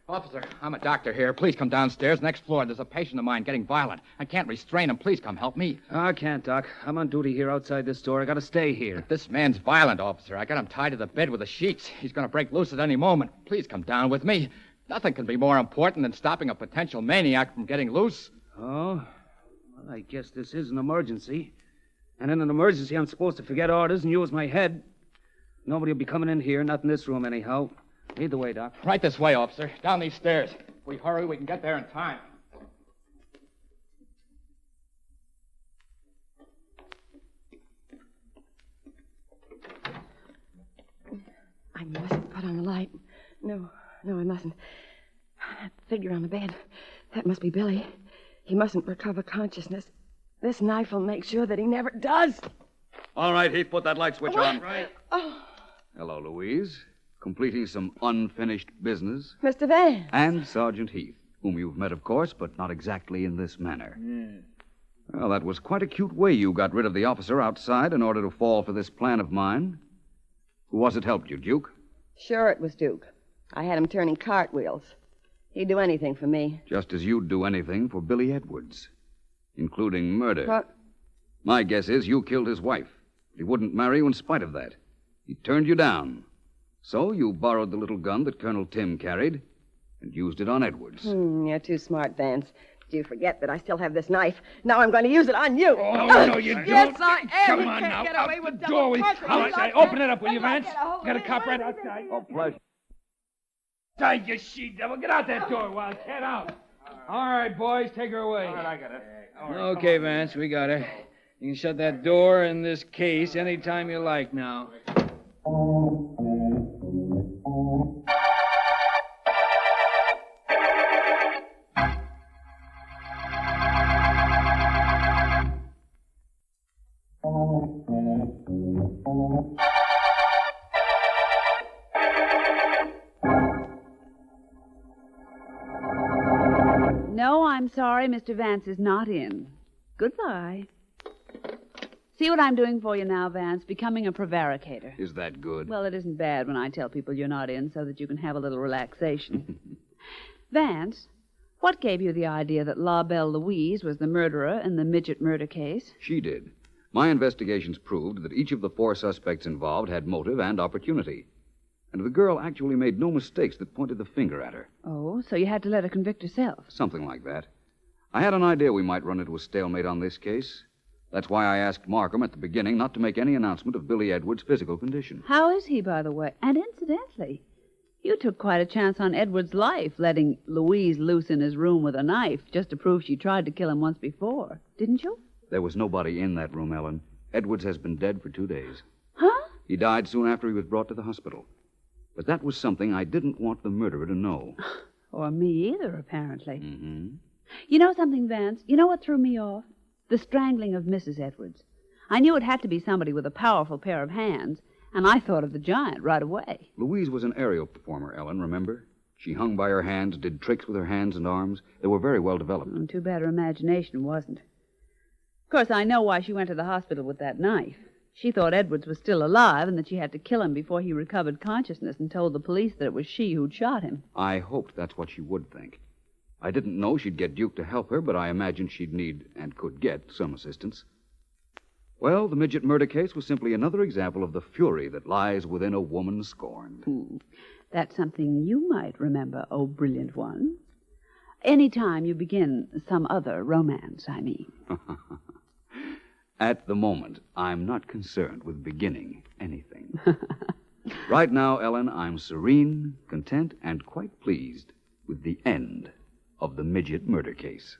Officer, I'm a doctor here. Please come downstairs. Next floor, there's a patient of mine getting violent. I can't restrain him. Please come help me. I can't, Doc. I'm on duty here outside this door. I gotta stay here. But this man's violent, officer. I got him tied to the bed with the sheets. He's gonna break loose at any moment. Please come down with me. Nothing can be more important than stopping a potential maniac from getting loose. Oh? Well, I guess this is an emergency. And in an emergency, I'm supposed to forget orders and use my head. Nobody will be coming in here, not in this room anyhow. Lead the way, Doc. Right this way, officer. Down these stairs. If we hurry, we can get there in time. I mustn't put on the light. No, I mustn't. That figure on the bed. That must be Billy. He mustn't recover consciousness. This knife will make sure that he never does. All right, Heath, put that light switch on. Right. Oh, Hello, Louise. Completing some unfinished business. Mr. Vance. And Sergeant Heath, whom you've met, of course, but not exactly in this manner. Well, that was quite a cute way you got rid of the officer outside in order to fall for this plan of mine. Who was it helped you, Duke? Sure it was Duke. I had him turning cartwheels. He'd do anything for me. Just as you'd do anything for Billy Edwards, including murder. What? My guess is you killed his wife. He wouldn't marry you in spite of that. He turned you down. So you borrowed the little gun that Colonel Tim carried and used it on Edwards. You're too smart, Vance. Do you forget that I still have this knife? Now I'm going to use it on you. Oh, no, you don't. Yes, I am. Come You on can't now. get away with double Door. murder. Outside. Open it up, will you, Vance? Got a cop right outside. Oh, pleasure. Die, you she-devil. Get out that door, Wildcat, out. All right, boys, take her away. All right, I got it. Okay, Vance, we got her. You can shut that door in this case any time you like now. No, I'm sorry, Mr. Vance is not in. Goodbye. See what I'm doing for you now, Vance? Becoming a prevaricator. Is that good? Well, it isn't bad when I tell people you're not in so that you can have a little relaxation. Vance, what gave you the idea that La Belle Louise was the murderer in the midget murder case? She did. My investigations proved that each of the 4 suspects involved had motive and opportunity. And the girl actually made no mistakes that pointed the finger at her. Oh, so you had to let her convict herself. Something like that. I had an idea we might run into a stalemate on this case. That's why I asked Markham at the beginning not to make any announcement of Billy Edwards' physical condition. How is he, by the way? And incidentally, you took quite a chance on Edward's life, letting Louise loose in his room with a knife just to prove she tried to kill him once before, didn't you? There was nobody in that room, Ellen. Edwards has been dead for 2 days. Huh? He died soon after he was brought to the hospital. But that was something I didn't want the murderer to know. Or me either, apparently. Mm-hmm. You know something, Vance? You know what threw me off? The strangling of Mrs. Edwards. I knew it had to be somebody with a powerful pair of hands, And I thought of the giant right away. Louise was an aerial performer, Ellen, remember? She hung by her hands, did tricks with her hands and arms. They were very well developed. Too bad her imagination wasn't. Of course, I know why she went to the hospital with that knife. She thought Edwards was still alive and that she had to kill him before he recovered consciousness and told the police that it was she who'd shot him. I hoped that's what she would think. I didn't know she'd get Duke to help her, but I imagined she'd need and could get some assistance. Well, the midget murder case was simply another example of the fury that lies within a woman scorned. That's something you might remember, oh brilliant one. Any time you begin some other romance, I mean. At the moment, I'm not concerned with beginning anything. Right now, Ellen, I'm serene, content, and quite pleased with the end of the midget murder case.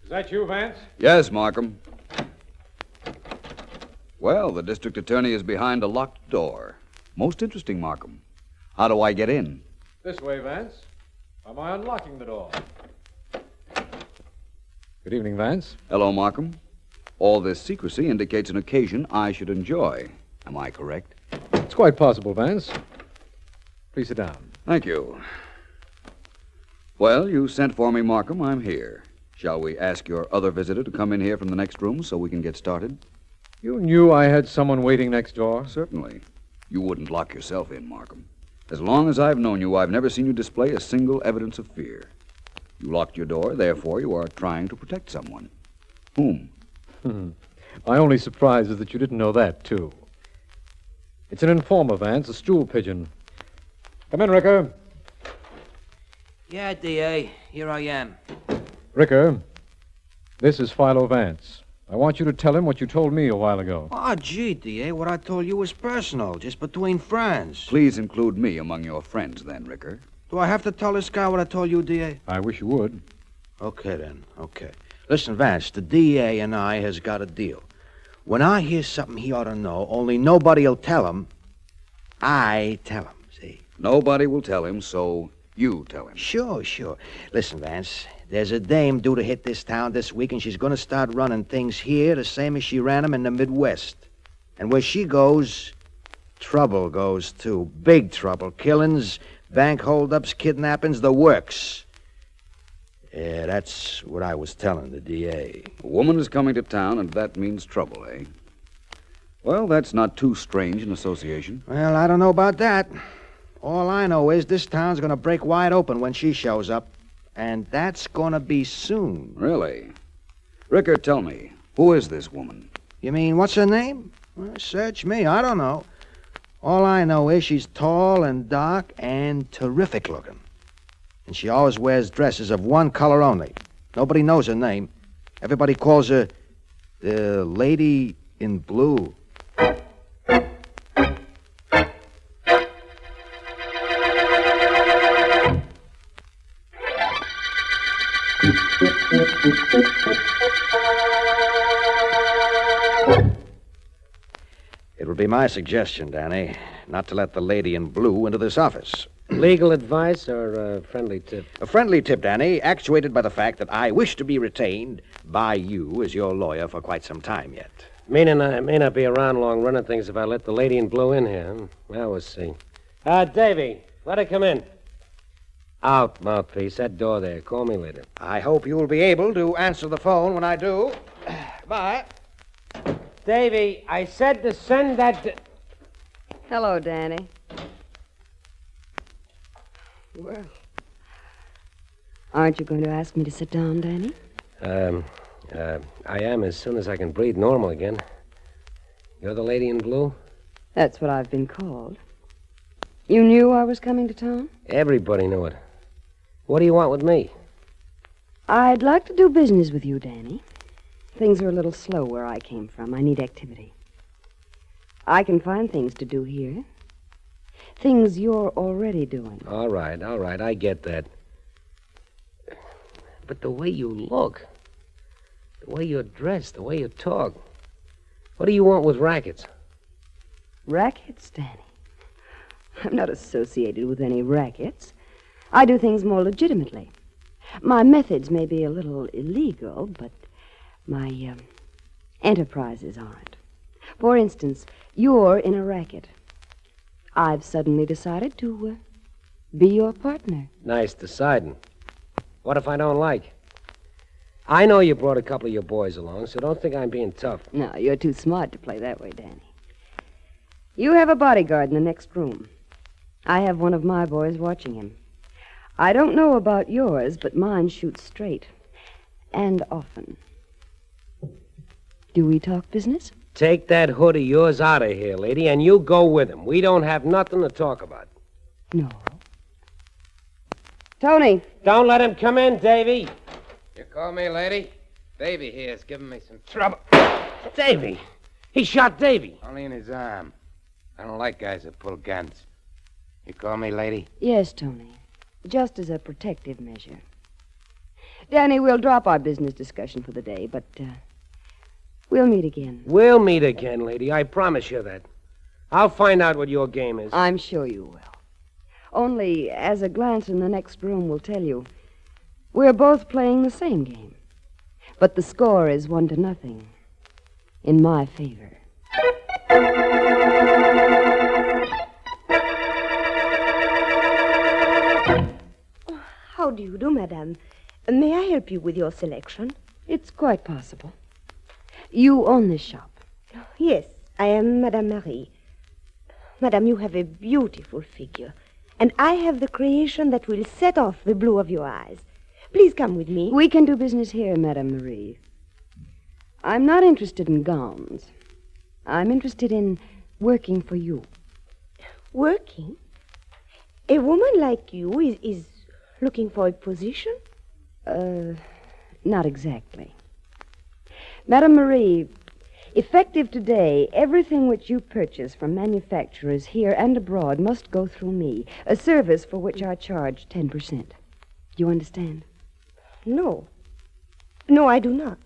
Is that you, Vance? Yes, Markham. Well, the district attorney is behind a locked door. Most interesting, Markham. How do I get in? This way, Vance. Am I unlocking the door? Good evening, Vance. Hello, Markham. All this secrecy indicates an occasion I should enjoy. Am I correct? It's quite possible, Vance. Please sit down. Thank you. Well, you sent for me, Markham. I'm here. Shall we ask your other visitor to come in here from the next room so we can get started? You knew I had someone waiting next door? Certainly. You wouldn't lock yourself in, Markham. As long as I've known you, I've never seen you display a single evidence of fear. You locked your door, therefore you are trying to protect someone. Whom? My only surprise is that you didn't know that, too. It's an informer, Vance, a stool pigeon. Come in, Ricker. Yeah, D.A., here I am. Ricker, this is Philo Vance. I want you to tell him what you told me a while ago. Oh, gee, D.A., what I told you was personal, just between friends. Please include me among your friends, then, Ricker. Do I have to tell this guy what I told you, D.A.? I wish you would. Okay, then. Okay. Listen, Vance, the D.A. and I has got a deal. When I hear something he ought to know, only nobody'll tell him, I tell him, see? Nobody will tell him, so you tell him. Sure. Listen, Vance, there's a dame due to hit this town this week, and she's going to start running things here the same as she ran them in the Midwest. And where she goes, trouble goes, too. Big trouble. Killings, bank holdups, kidnappings, the works. Yeah, that's what I was telling the D.A. A woman is coming to town, and that means trouble, eh? Well, that's not too strange an association. Well, I don't know about that. All I know is this town's going to break wide open when she shows up. And that's going to be soon. Really? Ricker, tell me, who is this woman? You mean, what's her name? Well, search me. I don't know. All I know is she's tall and dark and terrific looking. And she always wears dresses of one color only. Nobody knows her name. Everybody calls her the Lady in Blue. It would be my suggestion, Danny, not to let the lady in blue into this office. Legal advice or a friendly tip? A friendly tip, Danny, actuated by the fact that I wish to be retained by you as your lawyer for quite some time yet. Meaning I may not be around long running things if I let the lady in blue in here. Well, we'll see. Davy, let her come in. Out, mouthpiece. That door there. Call me later. I hope you will be able to answer the phone when I do. Bye. Davy, I said to send that... Hello, Danny. Well, aren't you going to ask me to sit down, Danny? I am as soon as I can breathe normal again. You're the lady in blue? That's what I've been called. You knew I was coming to town? Everybody knew it. What do you want with me? I'd like to do business with you, Danny. Things are a little slow where I came from. I need activity. I can find things to do here. Things you're already doing. All right, I get that. But the way you look, the way you're dressed, the way you talk, what do you want with rackets? Rackets, Danny? I'm not associated with any rackets. I do things more legitimately. My methods may be a little illegal, but my enterprises aren't. For instance, you're in a racket. I've suddenly decided to be your partner. Nice deciding. What if I don't like? I know you brought a couple of your boys along, so don't think I'm being tough. No, you're too smart to play that way, Danny. You have a bodyguard in the next room. I have one of my boys watching him. I don't know about yours, but mine shoots straight. And often. Do we talk business? Take that hood of yours out of here, lady, and you go with him. We don't have nothing to talk about. No. Tony! Don't let him come in, Davy. You call me, lady? Davy here is giving me some trouble. Davy! He shot Davy. Only in his arm. I don't like guys that pull guns. You call me, lady? Yes, Tony. Just as a protective measure. Danny, we'll drop our business discussion for the day, but we'll meet again. We'll meet again, lady. I promise you that. I'll find out what your game is. I'm sure you will. Only, as a glance in the next room will tell you, we're both playing the same game. But the score is 1-0. In my favor. How do you do, madame? May I help you with your selection? It's quite possible. You own this shop. Yes, I am Madame Marie. Madame, you have a beautiful figure, and I have the creation that will set off the blue of your eyes. Please come with me. We can do business here, Madame Marie. I'm not interested in gowns. I'm interested in working for you. Working? A woman like you is looking for a position? Not exactly. Madame Marie, effective today, everything which you purchase from manufacturers here and abroad must go through me, a service for which I charge 10%. Do you understand? No. No, I do not.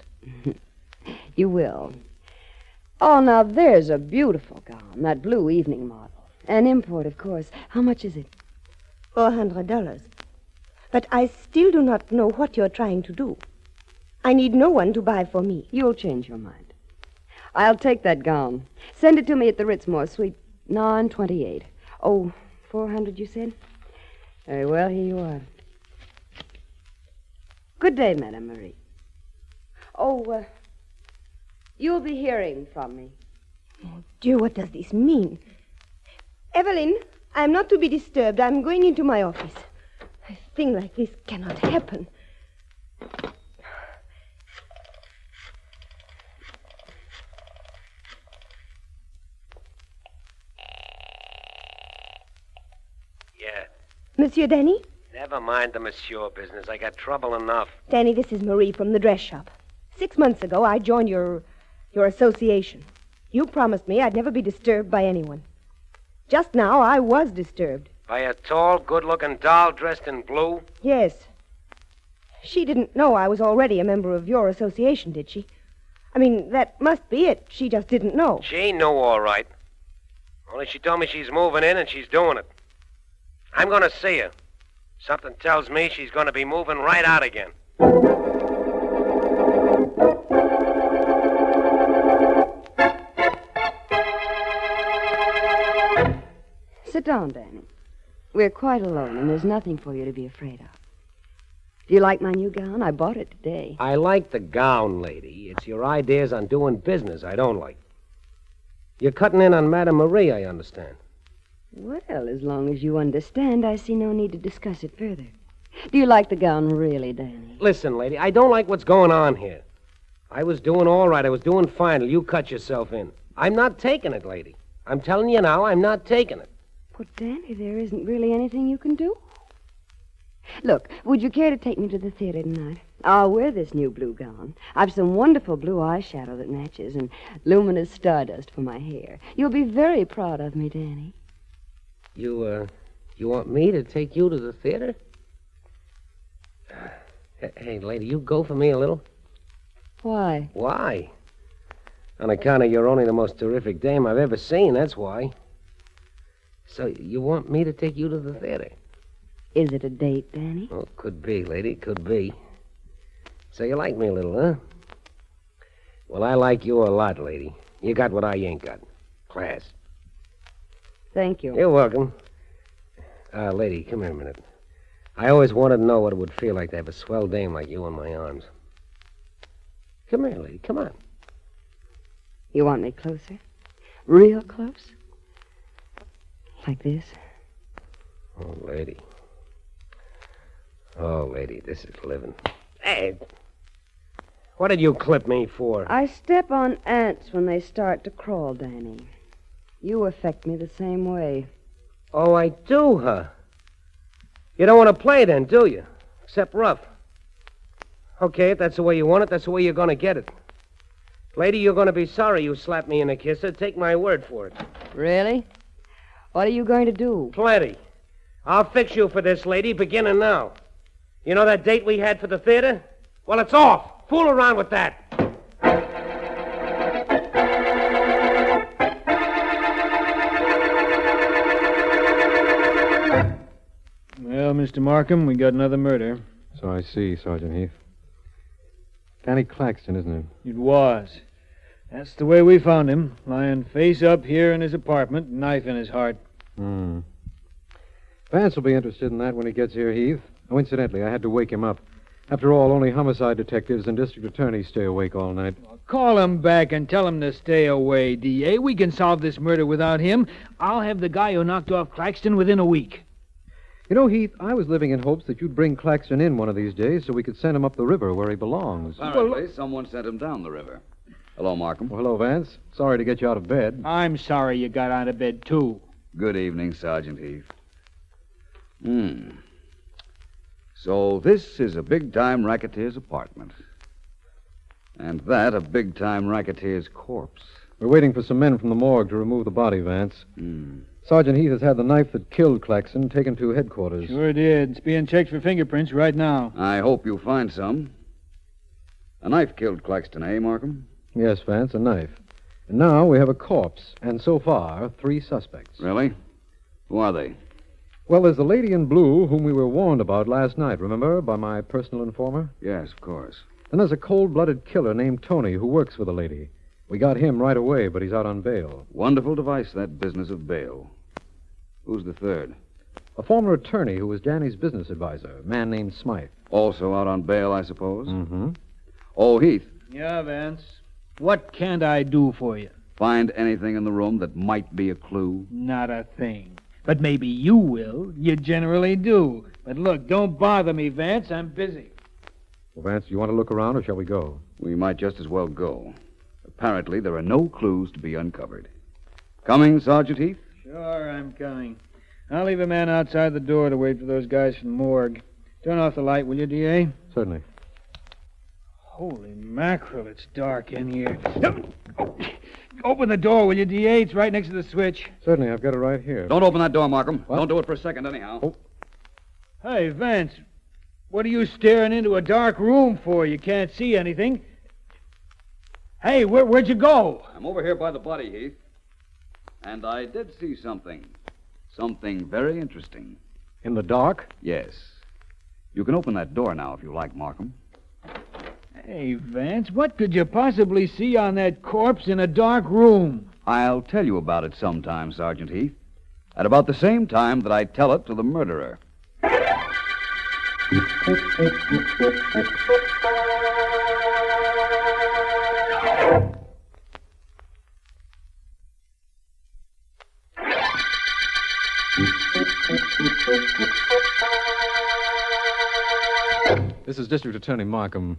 You will. Oh, now there's a beautiful gown, that blue evening model. An import, of course. How much is it? $400. But I still do not know what you're trying to do. I need no one to buy for me. You'll change your mind. I'll take that gown. Send it to me at the Ritzmore, Suite 928. Oh, 400, you said? Very well, here you are. Good day, Madame Marie. Oh, you'll be hearing from me. Oh, dear, what does this mean? Evelyn, I'm not to be disturbed. I'm going into my office. A thing like this cannot happen. Yeah. Monsieur Danny? Never mind the monsieur business. I got trouble enough. Danny, this is Marie from the dress shop. 6 months ago, I joined your association. You promised me I'd never be disturbed by anyone. Just now, I was disturbed. By a tall, good-looking doll dressed in blue? Yes. She didn't know I was already a member of your association, did she? I mean, that must be it. She just didn't know. She knew all right. Only she told me she's moving in and she's doing it. I'm going to see her. Something tells me she's going to be moving right out again. Sit down, Danny. We're quite alone, and there's nothing for you to be afraid of. Do you like my new gown? I bought it today. I like the gown, lady. It's your ideas on doing business I don't like. You're cutting in on Madame Marie, I understand. Well, as long as you understand, I see no need to discuss it further. Do you like the gown really, Danny? Listen, lady, I don't like what's going on here. I was doing all right. I was doing fine till you cut yourself in. I'm not taking it, lady. I'm telling you now, I'm not taking it. But, Danny, there isn't really anything you can do. Look, would you care to take me to the theater tonight? I'll wear this new blue gown. I've some wonderful blue eyeshadow that matches and luminous stardust for my hair. You'll be very proud of me, Danny. You want me to take you to the theater? Hey, lady, you go for me a little? Why? Why? On account of you're only the most terrific dame I've ever seen, that's why. So you want me to take you to the theater? Is it a date, Danny? Oh, could be, lady, could be. So you like me a little, huh? Well, I like you a lot, lady. You got what I ain't got. Class. Thank you. You're welcome. Lady, come here a minute. I always wanted to know what it would feel like to have a swell dame like you in my arms. Come here, lady, come on. You want me closer? Real close? Like this? Oh, lady. Oh, lady, this is living. Hey, what did you clip me for? I step on ants when they start to crawl, Danny. You affect me the same way. Oh, I do, huh? You don't want to play then, do you? Except rough. Okay, if that's the way you want it, that's the way you're going to get it. Lady, you're going to be sorry you slapped me in a kisser. Take my word for it. Really? What are you going to do? Plenty. I'll fix you for this, lady, beginning now. You know that date we had for the theater? Well, it's off. Fool around with that. Well, Mr. Markham, we got another murder. So I see, Sergeant Heath. Danny Claxton, isn't it? It was. That's the way we found him, lying face up here in his apartment, knife in his heart. Vance will be interested in that when he gets here, Heath. Oh, incidentally, I had to wake him up. After all, only homicide detectives and district attorneys stay awake all night. Call him back and tell him to stay away, D.A. We can solve this murder without him. I'll have the guy who knocked off Claxton within a week. You know, Heath, I was living in hopes that you'd bring Claxton in one of these days so we could send him up the river where he belongs. Apparently, someone sent him down the river. Hello, Markham. Well, hello, Vance. Sorry to get you out of bed. I'm sorry you got out of bed, too. Good evening, Sergeant Heath. So this is a big-time racketeer's apartment. And that a big-time racketeer's corpse. We're waiting for some men from the morgue to remove the body, Vance. Sergeant Heath has had the knife that killed Claxton taken to headquarters. Sure did. It's being checked for fingerprints right now. I hope you find some. A knife killed Claxton, eh, Markham? Yes, Vance, a knife. And now we have a corpse, and so far, 3 suspects. Really? Who are they? Well, there's the lady in blue whom we were warned about last night, remember, by my personal informer? Yes, of course. Then there's a cold-blooded killer named Tony who works for the lady. We got him right away, but he's out on bail. Wonderful device, that business of bail. Who's the third? A former attorney who was Danny's business advisor, a man named Smythe. Also out on bail, I suppose? Mm-hmm. Oh, Heath. Yeah, Vance. What can't I do for you? Find anything in the room that might be a clue? Not a thing. But maybe you will. You generally do. But look, don't bother me, Vance. I'm busy. Well, Vance, do you want to look around, or shall we go? We might just as well go. Apparently, there are no clues to be uncovered. Coming, Sergeant Heath? Sure, I'm coming. I'll leave a man outside the door to wait for those guys from the morgue. Turn off the light, will you, D.A.? Certainly. Holy mackerel, it's dark in here. Open the door, will you, D.A.? It's right next to the switch. Certainly, I've got it right here. Don't open that door, Markham. What? Don't do it for a second, anyhow. Oh. Hey, Vance, What are you staring into a dark room for? You can't see anything. Hey, where'd you go? I'm over here by the body, Heath. And I did see something. Something very interesting. In the dark? Yes. You can open that door now if you like, Markham. Hey, Vance, what could you possibly see on that corpse in a dark room? I'll tell you about it sometime, Sergeant Heath. At about the same time that I tell it to the murderer. This is District Attorney Markham.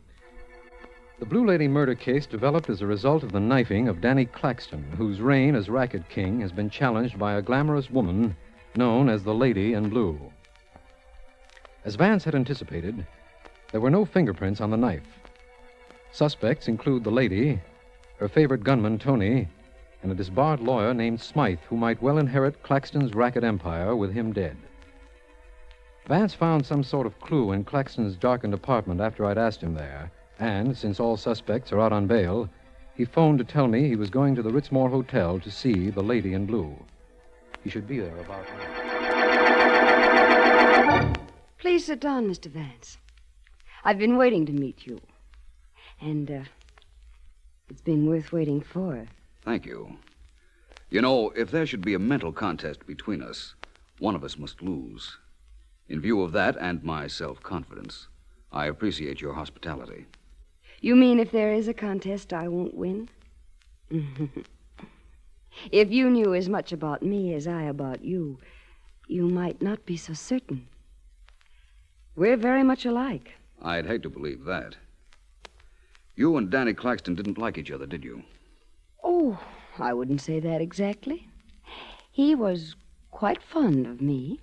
The Blue Lady murder case developed as a result of the knifing of Danny Claxton, whose reign as Racket King has been challenged by a glamorous woman known as the Lady in Blue. As Vance had anticipated, there were no fingerprints on the knife. Suspects include the lady, her favorite gunman, Tony, and a disbarred lawyer named Smythe, who might well inherit Claxton's racket empire with him dead. Vance found some sort of clue in Claxton's darkened apartment after I'd asked him there, and, since all suspects are out on bail, he phoned to tell me he was going to the Ritzmore Hotel to see the Lady in Blue. He should be there about now. Please sit down, Mr. Vance. I've been waiting to meet you. And, it's been worth waiting for. Thank you. You know, if there should be a mental contest between us, one of us must lose. In view of that and my self-confidence, I appreciate your hospitality. You mean if there is a contest, I won't win? If you knew as much about me as I about you, you might not be so certain. We're very much alike. I'd hate to believe that. You and Danny Claxton didn't like each other, did you? Oh, I wouldn't say that exactly. He was quite fond of me.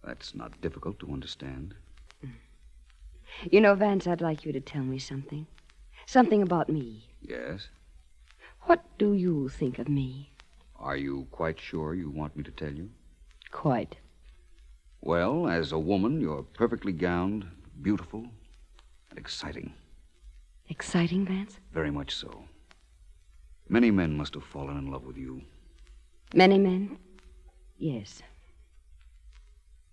That's not difficult to understand. You know, Vance, I'd like you to tell me something. Something about me. Yes? What do you think of me? Are you quite sure you want me to tell you? Quite. Well, as a woman, you're perfectly gowned, beautiful, and exciting. Exciting, Vance? Very much so. Many men must have fallen in love with you. Many men? Yes.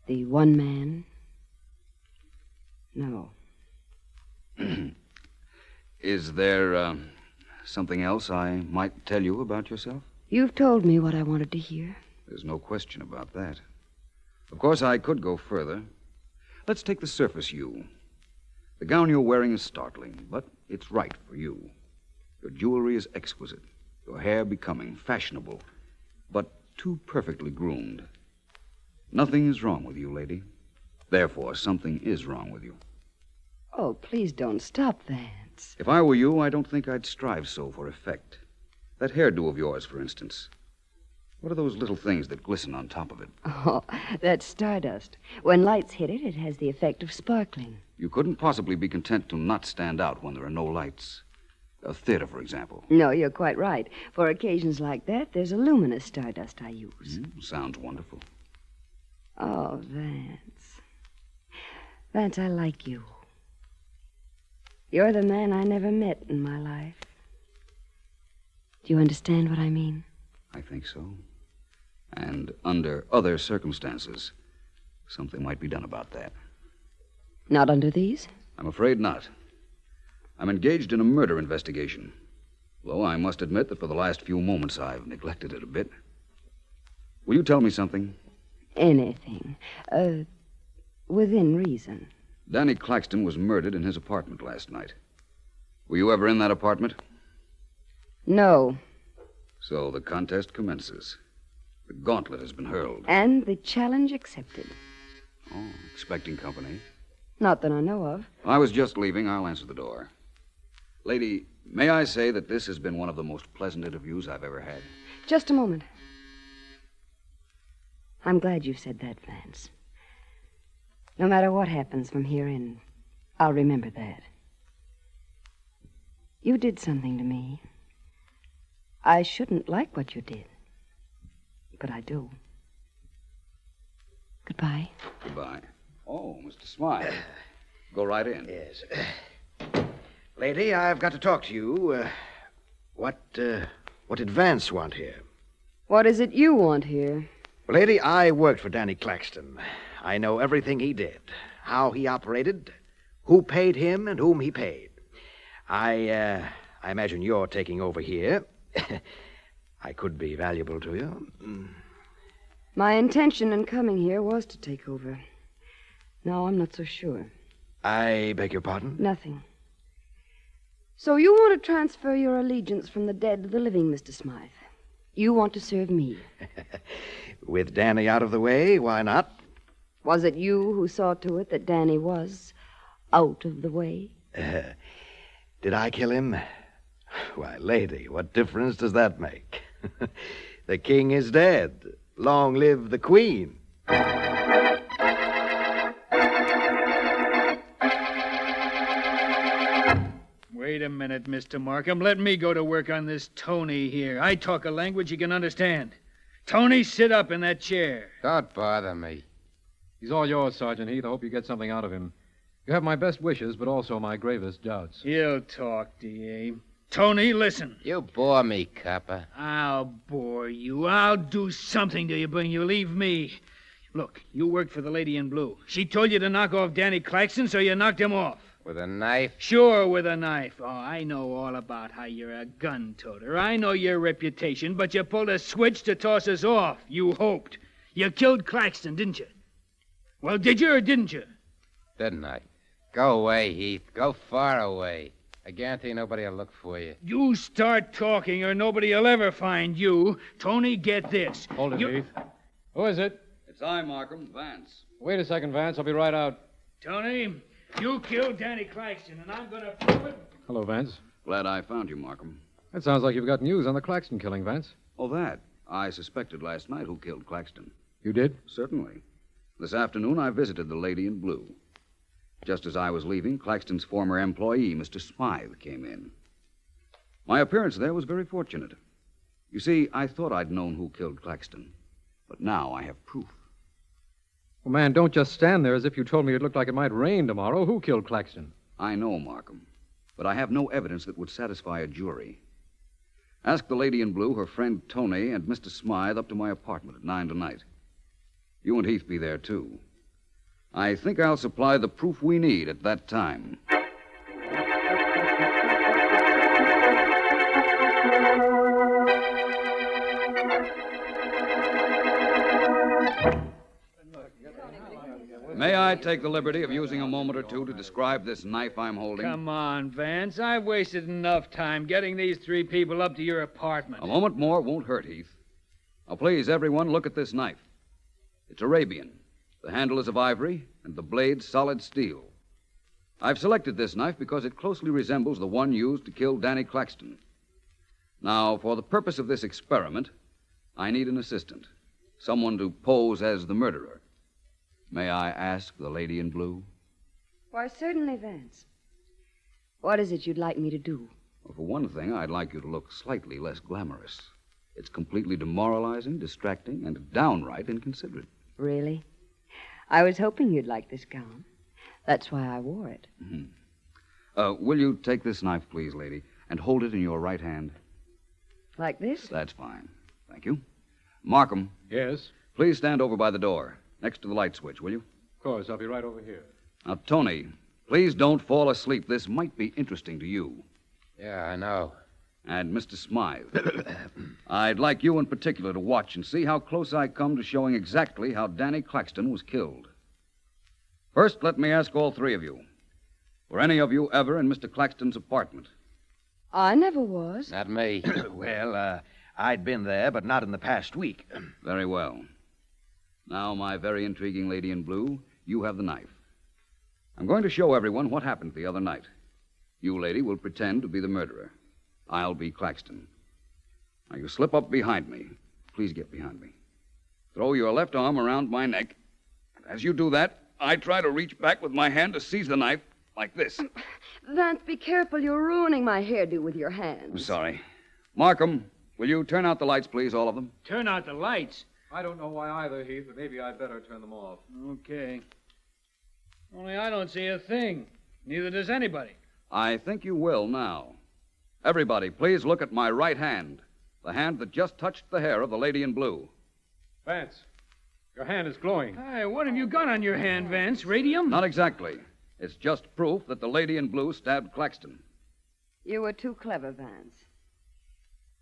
The one man? No. Is there something else I might tell you about yourself? You've told me what I wanted to hear. There's no question about that. Of course, I could go further. Let's take the surface you. The gown you're wearing is startling, but it's right for you. Your jewelry is exquisite, your hair becoming, fashionable, but too perfectly groomed. Nothing is wrong with you, lady. Therefore, something is wrong with you. Oh, please don't stop, Vance. If I were you, I don't think I'd strive so for effect. That hairdo of yours, for instance. What are those little things that glisten on top of it? Oh, that's stardust. When lights hit it, it has the effect of sparkling. You couldn't possibly be content to not stand out when there are no lights. A theater, for example. No, you're quite right. For occasions like that, there's a luminous stardust I use. Sounds wonderful. Oh, Vance. Vance, I like you. You're the man I never met in my life. Do you understand what I mean? I think so. And under other circumstances, something might be done about that. Not under these? I'm afraid not. I'm engaged in a murder investigation. Though I must admit that for the last few moments I've neglected it a bit. Will you tell me something? Anything. Within reason. Danny Claxton was murdered in his apartment last night. Were you ever in that apartment? No. So the contest commences. The gauntlet has been hurled. And the challenge accepted. Oh, expecting company? Not that I know of. I was just leaving. I'll answer the door. Lady, may I say that this has been one of the most pleasant interviews I've ever had? Just a moment. I'm glad you said that, Vance. No matter what happens from here in, I'll remember that. You did something to me. I shouldn't like what you did, but I do. Goodbye. Goodbye. Oh, Mr. Smythe. Go right in. Yes. Lady, I've got to talk to you. What did Vance want here? What is it you want here? Well, lady, I worked for Danny Claxton. I know everything he did, how he operated, who paid him, and whom he paid. I imagine you're taking over here. I could be valuable to you. My intention in coming here was to take over. Now I'm not so sure. I beg your pardon? Nothing. So you want to transfer your allegiance from the dead to the living, Mr. Smythe. You want to serve me. With Danny out of the way, why not? Was it you who saw to it that Danny was out of the way? Did I kill him? Why, lady, what difference does that make? The king is dead. Long live the queen. Wait a minute, Mr. Markham. Let me go to work on this Tony here. I talk a language you can understand. Tony, sit up in that chair. Don't bother me. He's all yours, Sergeant Heath. I hope you get something out of him. You have my best wishes, but also my gravest doubts. He'll talk, D.A. Tony, listen. You bore me, copper. I'll bore you. I'll do something to you, but you leave me. Look, you worked for the lady in blue. She told you to knock off Danny Claxton, so you knocked him off. With a knife? Sure, with a knife. Oh, I know all about how you're a gun-toter. I know your reputation, but you pulled a switch to toss us off. You hoped. You killed Claxton, didn't you? Well, did you or didn't you? Didn't I? Go away, Heath. Go far away. I guarantee nobody will look for you. You start talking or nobody will ever find you. Tony, get this. Hold it, Heath. Who is it? It's I, Markham. Vance. Wait a second, Vance. I'll be right out. Tony, you killed Danny Claxton, and I'm going to prove it. Hello, Vance. Glad I found you, Markham. That sounds like you've got news on the Claxton killing, Vance. Oh, that. I suspected last night who killed Claxton. You did? Certainly. This afternoon, I visited the lady in blue. Just as I was leaving, Claxton's former employee, Mr. Smythe, came in. My appearance there was very fortunate. You see, I thought I'd known who killed Claxton, but now I have proof. Well, man, don't just stand there as if you told me it looked like it might rain tomorrow. Who killed Claxton? I know, Markham, but I have no evidence that would satisfy a jury. Ask the lady in blue, her friend Tony, and Mr. Smythe up to my apartment at 9 tonight. You and Heath be there, too. I think I'll supply the proof we need at that time. May I take the liberty of using a moment or two to describe this knife I'm holding? Come on, Vance. I've wasted enough time getting these three people up to your apartment. A moment more won't hurt, Heath. Now, please, everyone, look at this knife. It's Arabian. The handle is of ivory, and the blade solid steel. I've selected this knife because it closely resembles the one used to kill Danny Claxton. Now, for the purpose of this experiment, I need an assistant. Someone to pose as the murderer. May I ask the lady in blue? Why, certainly, Vance. What is it you'd like me to do? Well, for one thing, I'd like you to look slightly less glamorous. It's completely demoralizing, distracting, and downright inconsiderate. Really? I was hoping you'd like this gown. That's why I wore it. Mm-hmm. Will you take this knife, please, lady, and hold it in your right hand? Like this? That's fine. Thank you. Markham. Yes? Please stand over by the door, next to the light switch, will you? Of course, I'll be right over here. Now, Tony, please don't fall asleep. This might be interesting to you. Yeah, I know. And Mr. Smythe. I'd like you in particular to watch and see how close I come to showing exactly how Danny Claxton was killed. First, let me ask all three of you. Were any of you ever in Mr. Claxton's apartment? I never was. Not me. Well, I'd been there, but not in the past week. Very well. Now, my very intriguing lady in blue, you have the knife. I'm going to show everyone what happened the other night. You, lady, will pretend to be the murderer. I'll be Claxton. Now, you slip up behind me. Please get behind me. Throw your left arm around my neck. As you do that, I try to reach back with my hand to seize the knife, like this. Vance, be careful. You're ruining my hairdo with your hands. I'm sorry. Markham, will you turn out the lights, please, all of them? Turn out the lights? I don't know why either, Heath, but maybe I'd better turn them off. Okay. Only I don't see a thing. Neither does anybody. I think you will now. Everybody, please look at my right hand. The hand that just touched the hair of the lady in blue. Vance, your hand is glowing. Hey, what have you got on your hand, Vance? Radium? Not exactly. It's just proof that the lady in blue stabbed Claxton. You were too clever, Vance.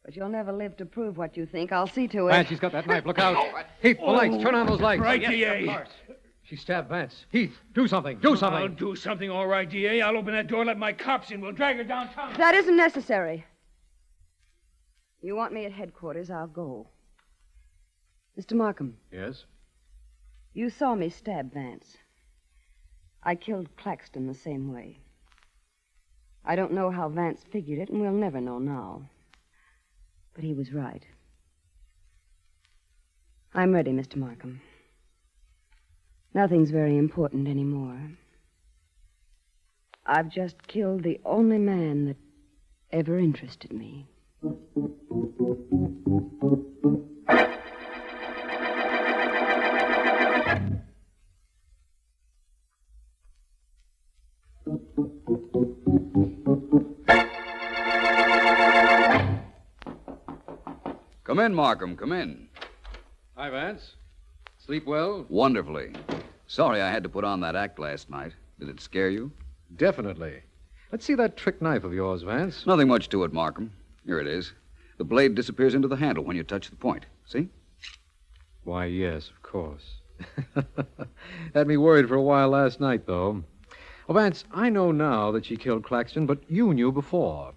But you'll never live to prove what you think. I'll see to it. Vance, he's got that knife. Look out. Heath, the lights. Turn on those lights. Right, Yes, DA. of course. She stabbed Vance. Heath, do something. Do something. I'll do something, all right, DA. I'll open that door, let my cops in. We'll drag her downtown. That isn't necessary. You want me at headquarters, I'll go. Mr. Markham, Yes? you saw me stab Vance. I killed Claxton the same way. I don't know how Vance figured it, and we'll never know now. But he was right. I'm ready, Mr. Markham. Nothing's very important anymore. I've just killed the only man that ever interested me. Come in, Markham. Come in. Hi, Vance. Sleep well? Wonderfully. Sorry I had to put on that act last night. Did it scare you? Definitely. Let's see that trick knife of yours, Vance. Nothing much to it, Markham. Here it is. The blade disappears into the handle when you touch the point. See? Why, yes, of course. Had me worried for a while last night, though. Well, Vance, I know now that she killed Claxton, but you knew before.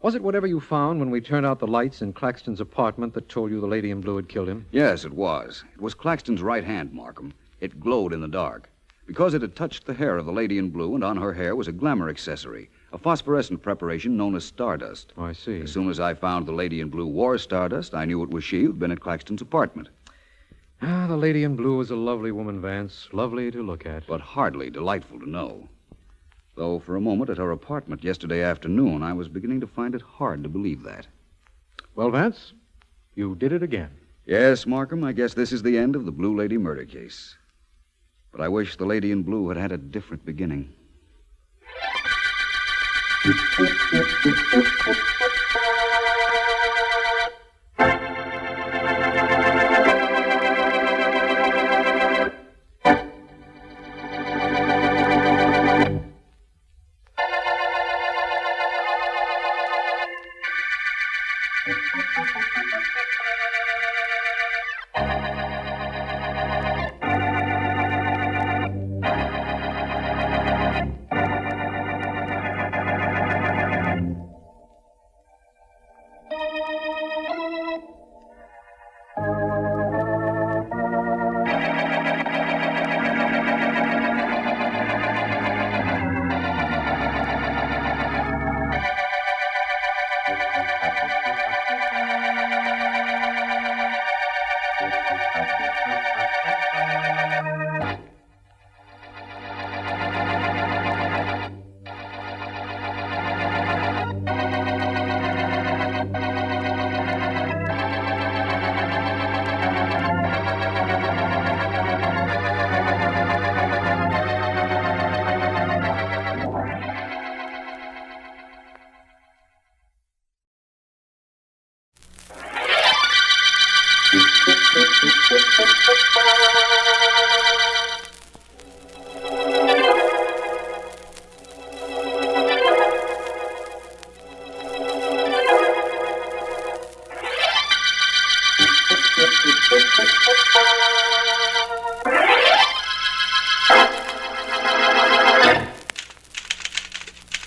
Was it whatever you found when we turned out the lights in Claxton's apartment that told you the lady in blue had killed him? Yes, it was. It was Claxton's right hand, Markham. It glowed in the dark. Because it had touched the hair of the lady in blue, and on her hair was a glamour accessory, a phosphorescent preparation known as stardust. Oh, I see. As soon as I found the lady in blue wore stardust, I knew it was she who'd been at Claxton's apartment. Ah, the lady in blue was a lovely woman, Vance. Lovely to look at. But hardly delightful to know. Though for a moment at her apartment yesterday afternoon, I was beginning to find it hard to believe that. Well, Vance, you did it again. Yes, Markham, I guess this is the end of the Blue Lady murder case. But I wish the lady in blue had had a different beginning.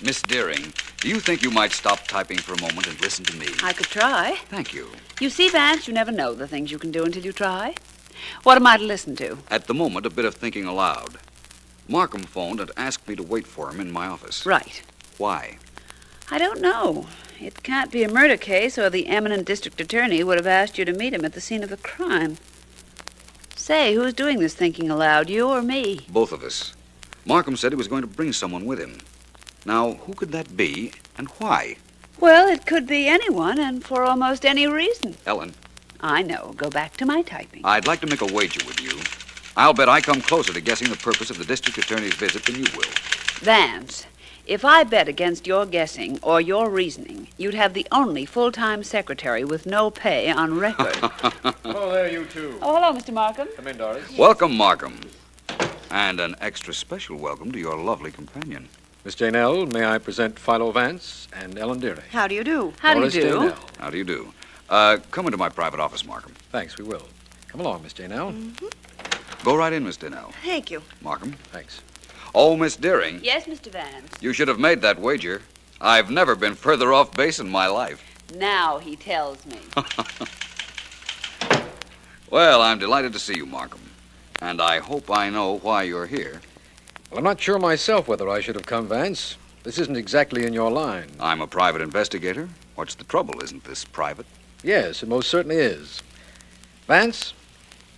Miss Deering, do you think you might stop typing for a moment and listen to me? I could try. Thank you. You see, Vance, you never know the things you can do until you try. What am I to listen to? At the moment, a bit of thinking aloud. Markham phoned and asked me to wait for him in my office. Right. Why? I don't know. It can't be a murder case, or the eminent district attorney would have asked you to meet him at the scene of the crime. Say, who's doing this thinking aloud, you or me? Both of us. Markham said he was going to bring someone with him. Now, who could that be, and why? Well, it could be anyone, and for almost any reason. Ellen, I know. Go back to my typing. I'd like to make a wager with you. I'll bet I come closer to guessing the purpose of the district attorney's visit than you will. Vance, if I bet against your guessing or your reasoning, you'd have the only full-time secretary with no pay on record. Oh, there, you two. Oh, hello, Mr. Markham. Come in, Doris. Welcome, Markham. And an extra special welcome to your lovely companion. Miss Jane L., may I present Philo Vance and Ellen Deering. How do you do? Doris Jane L. How do you do? Come into my private office, Markham. Thanks, we will. Come along, Miss Jane L. Go right in, Miss Donnell. Thank you. Markham. Thanks. Oh, Miss Deering. Yes, Mr. Vance. You should have made that wager. I've never been further off base in my life. Now he tells me. Well, I'm delighted to see you, Markham. And I hope I know why you're here. Well, I'm not sure myself whether I should have come, Vance. This isn't exactly in your line. I'm a private investigator. What's the trouble? Isn't this private? Yes, it most certainly is. Vance,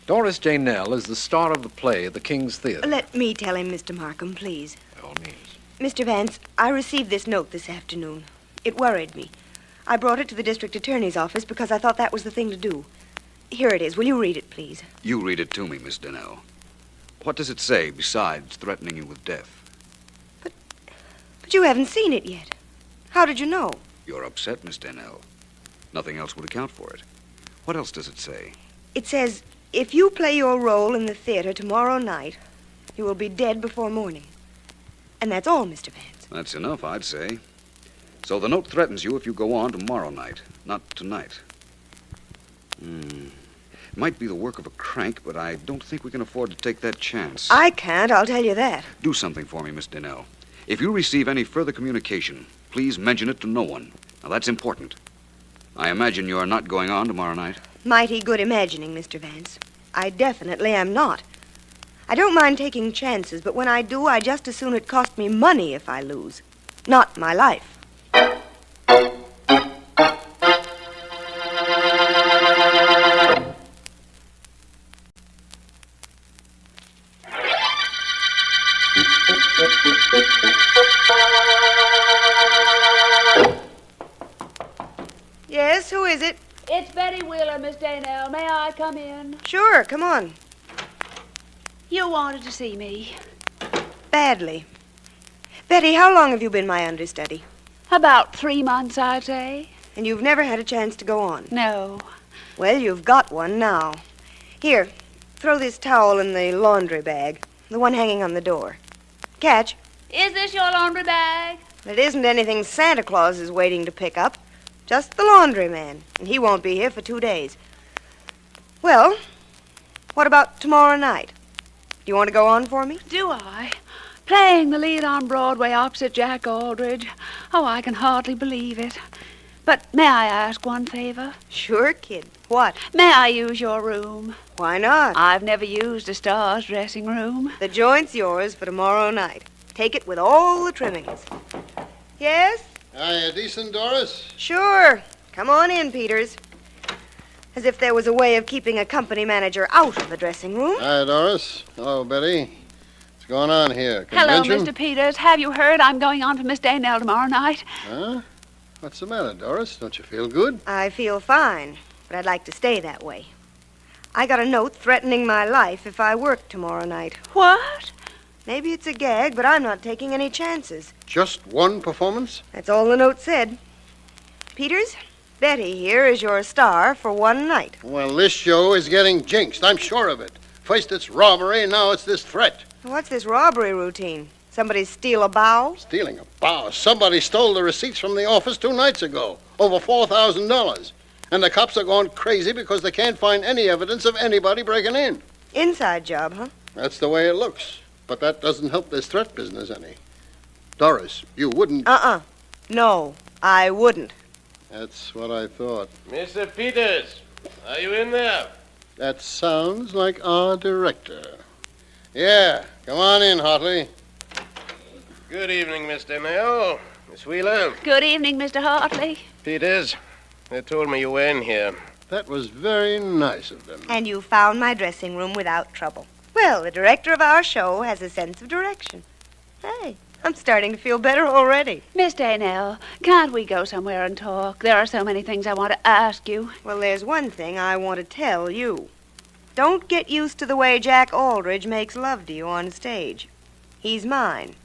Doris Jane Nell is the star of the play at the King's Theater. Let me tell him, Mr. Markham, please. By all means. Mr. Vance, I received this note this afternoon. It worried me. I brought it to the district attorney's office because I thought that was the thing to do. Here it is. Will you read it, please? You read it to me, Miss Donnell. What does it say besides threatening you with death? But you haven't seen it yet. How did you know? You're upset, Miss Donnell. Nothing else would account for it. What else does it say? It says, if you play your role in the theater tomorrow night, you will be dead before morning. And that's all, Mr. Vance. That's enough, I'd say. So the note threatens you if you go on tomorrow night, not tonight. It might be the work of a crank, but I don't think we can afford to take that chance. I can't, I'll tell you that. Do something for me, Miss Donnell. If you receive any further communication, please mention it to no one. Now, that's important. I imagine you're not going on tomorrow night. Mighty good imagining, Mr. Vance. I definitely am not. I don't mind taking chances, but when I do, I just as soon it cost me money if I lose. Not my life. Yes, who is it? It's Betty Wheeler, Miss Danell. May I come in? Sure, come on. You wanted to see me. Badly. Betty, how long have you been my understudy? About 3 months, I'd say. And you've never had a chance to go on? No. Well, you've got one now. Here, throw this towel in the laundry bag, the one hanging on the door. Catch. Is this your laundry bag? It isn't anything Santa Claus is waiting to pick up. Just the laundry man, and he won't be here for 2 days. Well, what about tomorrow night? Do you want to go on for me? Do I? Playing the lead on Broadway opposite Jack Aldridge. Oh, I can hardly believe it. But may I ask one favor? Sure, kid. What? May I use your room? Why not? I've never used a star's dressing room. The joint's yours for tomorrow night. Take it with all the trimmings. Yes? Are you decent, Doris? Sure. Come on in, Peters. As if there was a way of keeping a company manager out of the dressing room. Hi, Doris. Hello, Betty. What's going on here? Hello, Convention? Mr. Peters. Have you heard I'm going on to Miss Danell tomorrow night? Huh? What's the matter, Doris? Don't you feel good? I feel fine, but I'd like to stay that way. I got a note threatening my life if I work tomorrow night. What? Maybe it's a gag, but I'm not taking any chances. Just one performance? That's all the note said. Peters, Betty here is your star for one night. Well, this show is getting jinxed. I'm sure of it. First it's robbery, now it's this threat. What's this robbery routine? Somebody steal a bow? Stealing a bow. Somebody stole the receipts from the office 2 nights ago. Over $4,000. And the cops are going crazy because they can't find any evidence of anybody breaking in. Inside job, huh? That's the way it looks. But that doesn't help this threat business any. Doris, you wouldn't... No, I wouldn't. That's what I thought. Mr. Peters, are you in there? That sounds like our director. Yeah, come on in, Hartley. Good evening, Mr. Nail. Miss Wheeler. Good evening, Mr. Hartley. Peters, they told me you were in here. That was very nice of them. And you found my dressing room without trouble. Well, the director of our show has a sense of direction. Hey, I'm starting to feel better already. Miss Danell, can't we go somewhere and talk? There are so many things I want to ask you. Well, there's one thing I want to tell you. Don't get used to the way Jack Aldridge makes love to you on stage. He's mine.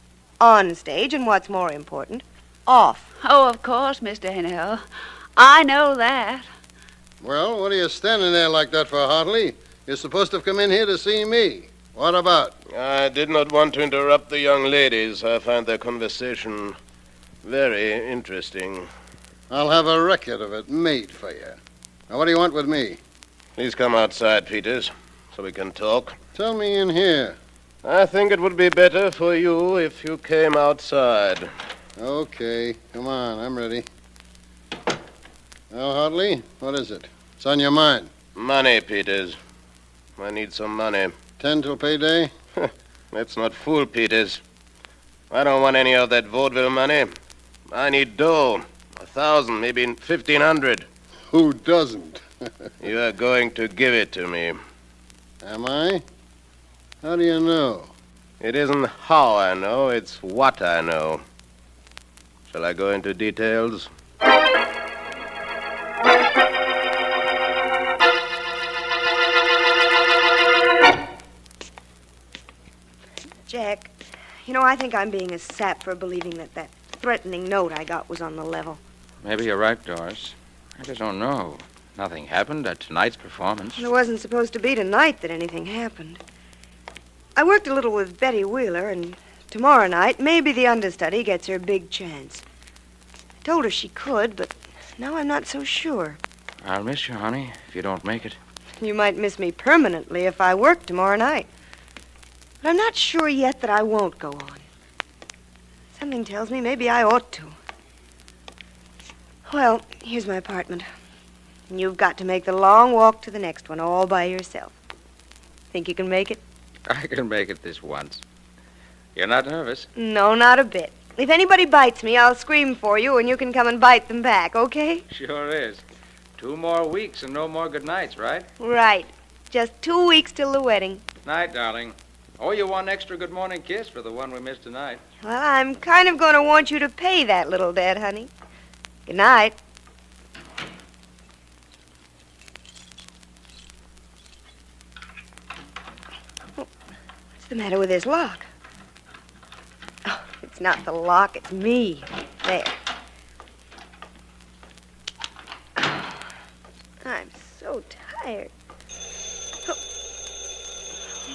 On stage, and what's more important, off. Oh, of course, Mr. Hennell. I know that. Well, what are you standing there like that for, Hartley? You're supposed to have come in here to see me. What about? I did not want to interrupt the young ladies. I find their conversation very interesting. I'll have a record of it made for you. Now, what do you want with me? Please come outside, Peters, so we can talk. Tell me in here. I think it would be better for you if you came outside. Okay, come on, I'm ready. Well, Hartley, what is it? What's on your mind? Money, Peters. I need some money. 10 till payday? Let's not fool Peters. I don't want any of that vaudeville money. I need dough. 1,000, maybe 1,500. Who doesn't? You are going to give it to me. Am I? How do you know? It isn't how I know, it's what I know. Shall I go into details? Jack, you know, I think I'm being a sap for believing that threatening note I got was on the level. Maybe you're right, Doris. I just don't know. Nothing happened at tonight's performance. It wasn't supposed to be tonight that anything happened. I worked a little with Betty Wheeler, and tomorrow night, maybe the understudy gets her big chance. I told her she could, but now I'm not so sure. I'll miss you, honey, if you don't make it. You might miss me permanently if I work tomorrow night. But I'm not sure yet that I won't go on. Something tells me maybe I ought to. Well, here's my apartment. And you've got to make the long walk to the next one all by yourself. Think you can make it? I can make it this once. You're not nervous? No, not a bit. If anybody bites me, I'll scream for you, and you can come and bite them back, okay? Sure is. 2 more weeks and no more good nights, right? Right. Just 2 weeks till the wedding. Night, darling. Oh, you one extra good morning kiss for the one we missed tonight. Well, I'm kind of going to want you to pay that little debt, honey. Good night. What's the matter with this lock? Oh, it's not the lock, it's me. There. Oh, I'm so tired.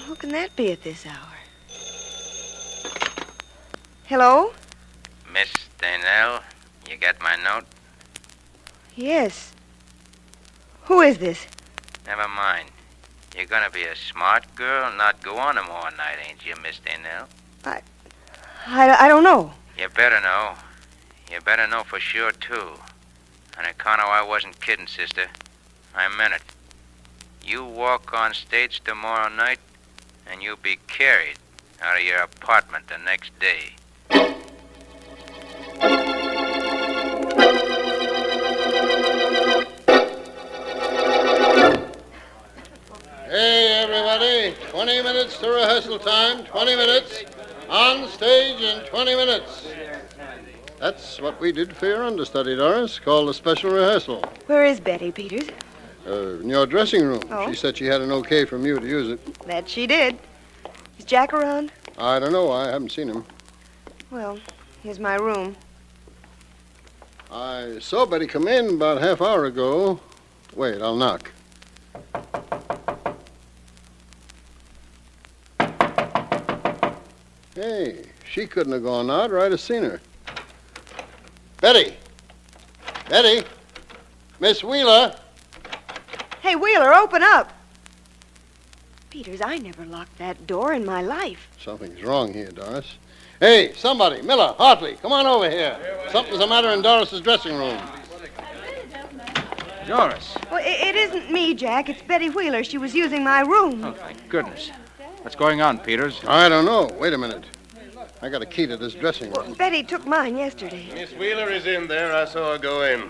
Who can that be at this hour? Hello? Miss Daynell, you got my note? Yes. Who is this? Never mind. You're gonna be a smart girl and not go on tomorrow night, ain't you, Miss Daynell? I don't know. You better know. You better know for sure, too. On account of I wasn't kidding, sister. I meant it. You walk on stage tomorrow night, and you'll be carried out of your apartment the next day. Hey, everybody. 20 minutes to rehearsal time. 20 minutes. On stage in 20 minutes. That's what we did for your understudy, Doris, called a special rehearsal. Where is Betty, Peters? In your dressing room. Oh? She said she had an okay from you to use it. That she did. Is Jack around? I don't know. I haven't seen him. Well, here's my room. I saw Betty come in about half hour ago. Wait, I'll knock. Hey, she couldn't have gone out, or I'd have seen her. Betty! Betty! Miss Wheeler! Hey, Wheeler, open up! Peters, I never locked that door in my life. Something's wrong here, Doris. Hey, somebody! Miller, Hartley, come on over here. Something's the matter in Doris's dressing room. Doris. Well, it isn't me, Jack. It's Betty Wheeler. She was using my room. Oh, thank goodness. What's going on, Peters? I don't know. Wait a minute. I got a key to this dressing room. Betty took mine yesterday. Miss Wheeler is in there. I saw her go in.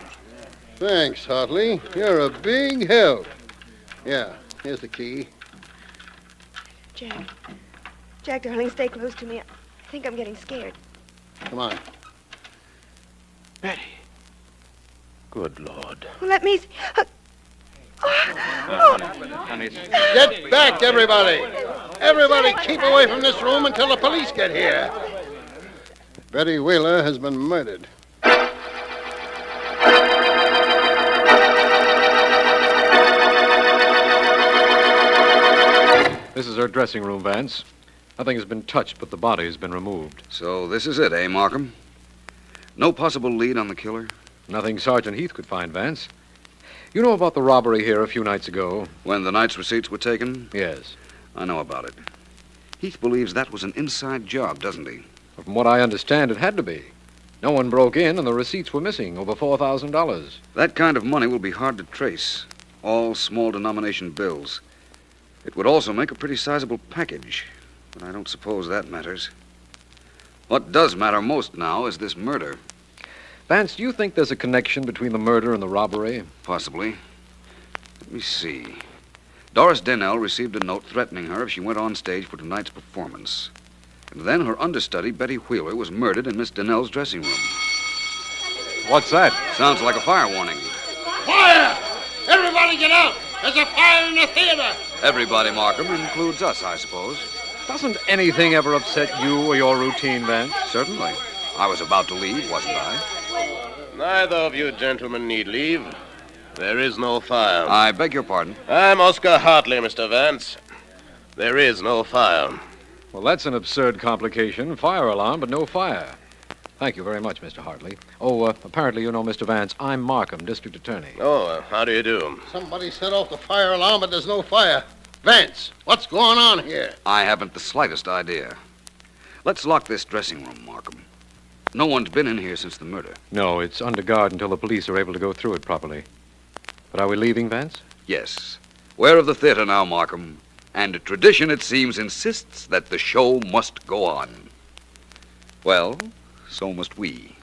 Thanks, Hartley. You're a big help. Yeah, here's the key. Jack, darling, stay close to me. I think I'm getting scared. Come on. Betty. Good Lord. Well, let me see. Get back, everybody! Everybody keep away from this room until the police get here. Betty Wheeler has been murdered. This is her dressing room, Vance. Nothing has been touched, but the body has been removed. So this is it, eh, Markham? No possible lead on the killer? Nothing Sergeant Heath could find, Vance. You know about the robbery here a few nights ago? When the night's receipts were taken? Yes. I know about it. Heath believes that was an inside job, doesn't he? From what I understand, it had to be. No one broke in, and the receipts were missing, over $4,000. That kind of money will be hard to trace. All small denomination bills. It would also make a pretty sizable package, but I don't suppose that matters. What does matter most now is this murder. Vance, do you think there's a connection between the murder and the robbery? Possibly. Let me see. Doris Dennell received a note threatening her if she went on stage for tonight's performance. And then her understudy, Betty Wheeler, was murdered in Miss Dennell's dressing room. What's that? Sounds like a fire warning. Fire! Everybody get out! There's a fire in the theater! Everybody, Markham, includes us, I suppose. Doesn't anything ever upset you or your routine, Vance? Certainly. I was about to leave, wasn't I? Neither of you gentlemen need leave. There is no fire. I beg your pardon. I'm Oscar Hartley, Mr. Vance. There is no fire. Well, that's an absurd complication. Fire alarm, but no fire. Thank you very much, Mr. Hartley. Oh, apparently you know Mr. Vance. I'm Markham, District Attorney. Oh, how do you do? Somebody set off the fire alarm, but there's no fire. Vance, what's going on here? I haven't the slightest idea. Let's lock this dressing room, Markham. No one's been in here since the murder. No, it's under guard until the police are able to go through it properly. But are we leaving, Vance? Yes. We're of the theater now, Markham. And tradition, it seems, insists that the show must go on. Well, so must we.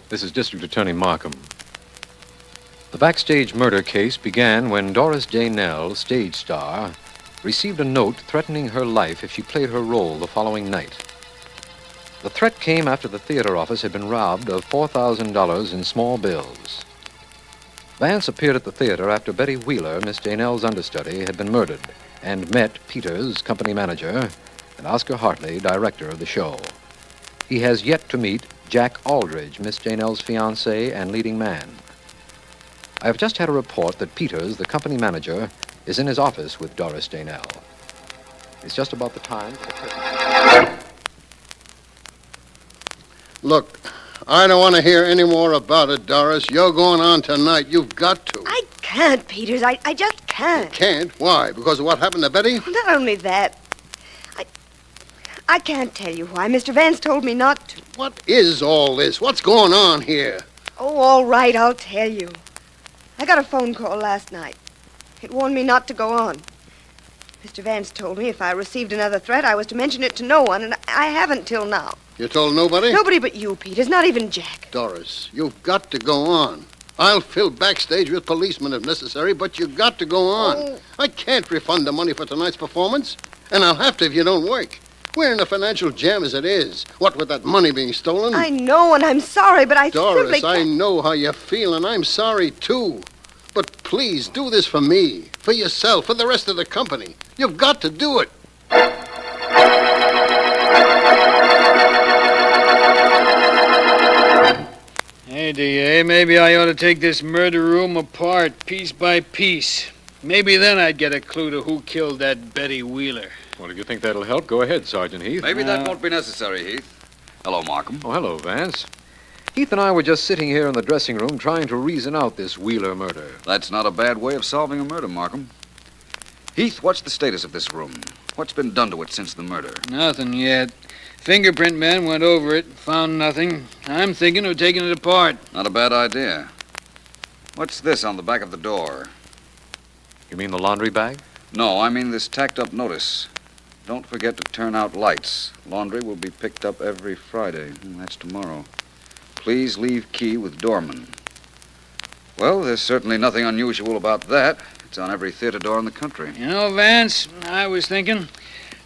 This is District Attorney Markham. The backstage murder case began when Doris J. Nell, stage star, received a note threatening her life if she played her role the following night. The threat came after the theater office had been robbed of $4,000 in small bills. Vance appeared at the theater after Betty Wheeler, Miss J. Nell's understudy, had been murdered, and met Peters, company manager, and Oscar Hartley, director of the show. He has yet to meet Jack Aldridge, Miss J. Nell's fiancé and leading man. I have just had a report that Peters, the company manager, is in his office with Doris J. Nell. It's just about the time for the curtain. Look, I don't want to hear any more about it, Doris. You're going on tonight. You've got to. I can't, Peters. I just can't. Can't? Why? Because of what happened to Betty? Not only that. I can't tell you why. Mr. Vance told me not to. What is all this? What's going on here? Oh, all right, I'll tell you. I got a phone call last night. It warned me not to go on. Mr. Vance told me if I received another threat, I was to mention it to no one, and I haven't till now. You told nobody? Nobody but you, Peters, not even Jack. Doris, you've got to go on. I'll fill backstage with policemen if necessary, but you've got to go on. Oh. I can't refund the money for tonight's performance, and I'll have to if you don't work. We're in a financial jam as it is. What with that money being stolen? I know, and I'm sorry, but I Doris, simply can't. I know how you feel, and I'm sorry, too. But please, do this for me, for yourself, for the rest of the company. You've got to do it. Hey, D.A., maybe I ought to take this murder room apart, piece by piece. Maybe then I'd get a clue to who killed that Betty Wheeler. Well, if you think that'll help, go ahead, Sergeant Heath. Maybe that won't be necessary, Heath. Hello, Markham. Oh, hello, Vance. Heath and I were just sitting here in the dressing room trying to reason out this Wheeler murder. That's not a bad way of solving a murder, Markham. Heath, what's the status of this room? What's been done to it since the murder? Nothing yet. Fingerprint men went over it, found nothing. I'm thinking of taking it apart. Not a bad idea. What's this on the back of the door? You mean the laundry bag? No, I mean this tacked-up notice. Don't forget to turn out lights. Laundry will be picked up every Friday. That's tomorrow. Please leave key with doorman. Well, there's certainly nothing unusual about that. It's on every theater door in the country. You know, Vance, I was thinking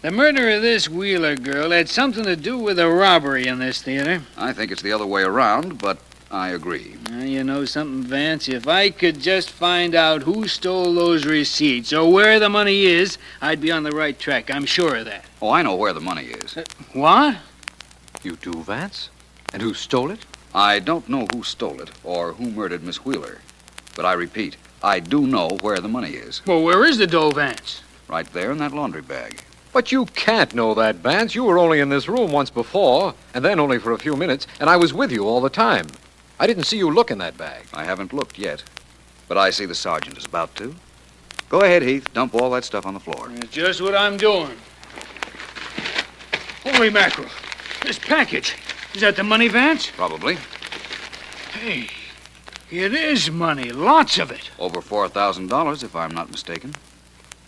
the murder of this Wheeler girl had something to do with a robbery in this theater. I think it's the other way around, but I agree. You know something, Vance? If I could just find out who stole those receipts or where the money is, I'd be on the right track. I'm sure of that. Oh, I know where the money is. What? You do, Vance? And who stole it? I don't know who stole it or who murdered Miss Wheeler. But I repeat, I do know where the money is. Well, where is the dough, Vance? Right there in that laundry bag. But you can't know that, Vance. You were only in this room once before, and then only for a few minutes, and I was with you all the time. I didn't see you look in that bag. I haven't looked yet, but I see the sergeant is about to. Go ahead, Heath. Dump all that stuff on the floor. That's just what I'm doing. Holy mackerel. This package. Is that the money, Vance? Probably. Hey, it is money. Lots of it. Over $4,000, if I'm not mistaken.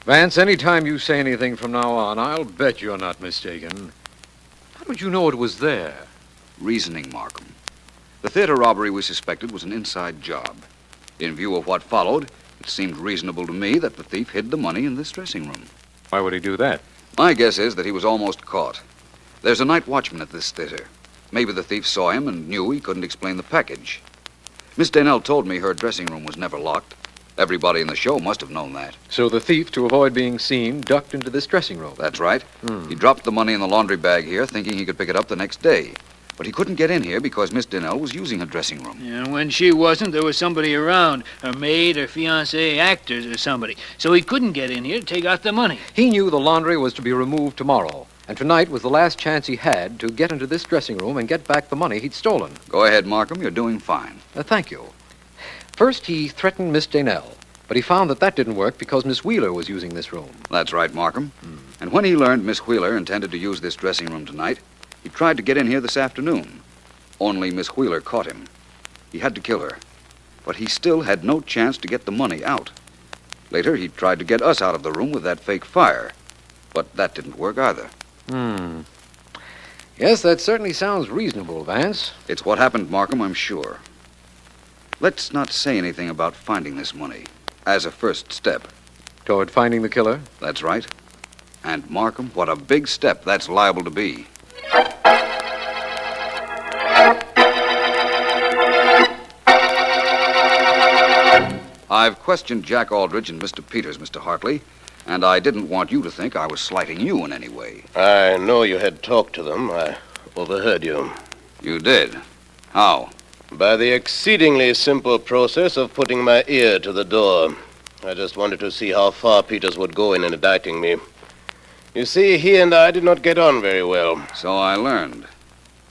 Vance, any time you say anything from now on, I'll bet you're not mistaken. How did you know it was there? Reasoning, Markham. The theater robbery we suspected was an inside job. In view of what followed, it seemed reasonable to me that the thief hid the money in this dressing room. Why would he do that? My guess is that he was almost caught. There's a night watchman at this theater. Maybe the thief saw him and knew he couldn't explain the package. Miss Danell told me her dressing room was never locked. Everybody in the show must have known that. So the thief, to avoid being seen, ducked into this dressing room. That's right. He dropped the money in the laundry bag here, thinking he could pick it up the next day. But he couldn't get in here because Miss Danell was using her dressing room. And when she wasn't, there was somebody around. Her maid, her fiancé, actors, or somebody. So he couldn't get in here to take out the money. He knew the laundry was to be removed tomorrow. And tonight was the last chance he had to get into this dressing room and get back the money he'd stolen. Go ahead, Markham. You're doing fine. Thank you. First, he threatened Miss Danell. But he found that didn't work because Miss Wheeler was using this room. That's right, Markham. And when he learned Miss Wheeler intended to use this dressing room tonight, he tried to get in here this afternoon. Only Miss Wheeler caught him. He had to kill her. But he still had no chance to get the money out. Later, he tried to get us out of the room with that fake fire. But that didn't work either. Yes, that certainly sounds reasonable, Vance. It's what happened, Markham, I'm sure. Let's not say anything about finding this money. As a first step. Toward finding the killer? That's right. And, Markham, what a big step that's liable to be. I've questioned Jack Aldrich and Mr. Peters, Mr. Hartley, and I didn't want you to think I was slighting you in any way. I know you had talked to them. I overheard you. You did? How? By the exceedingly simple process of putting my ear to the door. I just wanted to see how far Peters would go in indicting me. You see, he and I did not get on very well. So I learned.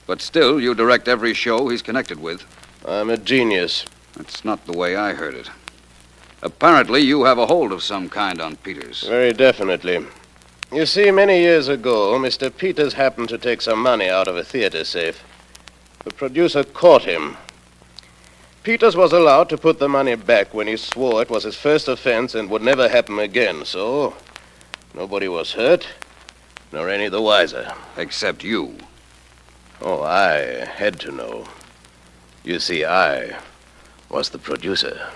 But still, you direct every show he's connected with. I'm a genius. That's not the way I heard it. Apparently, you have a hold of some kind on Peters. Very definitely. You see, many years ago, Mr. Peters happened to take some money out of a theater safe. The producer caught him. Peters was allowed to put the money back when he swore it was his first offense and would never happen again, so nobody was hurt, nor any the wiser. Except you. Oh, I had to know. You see, I was the producer.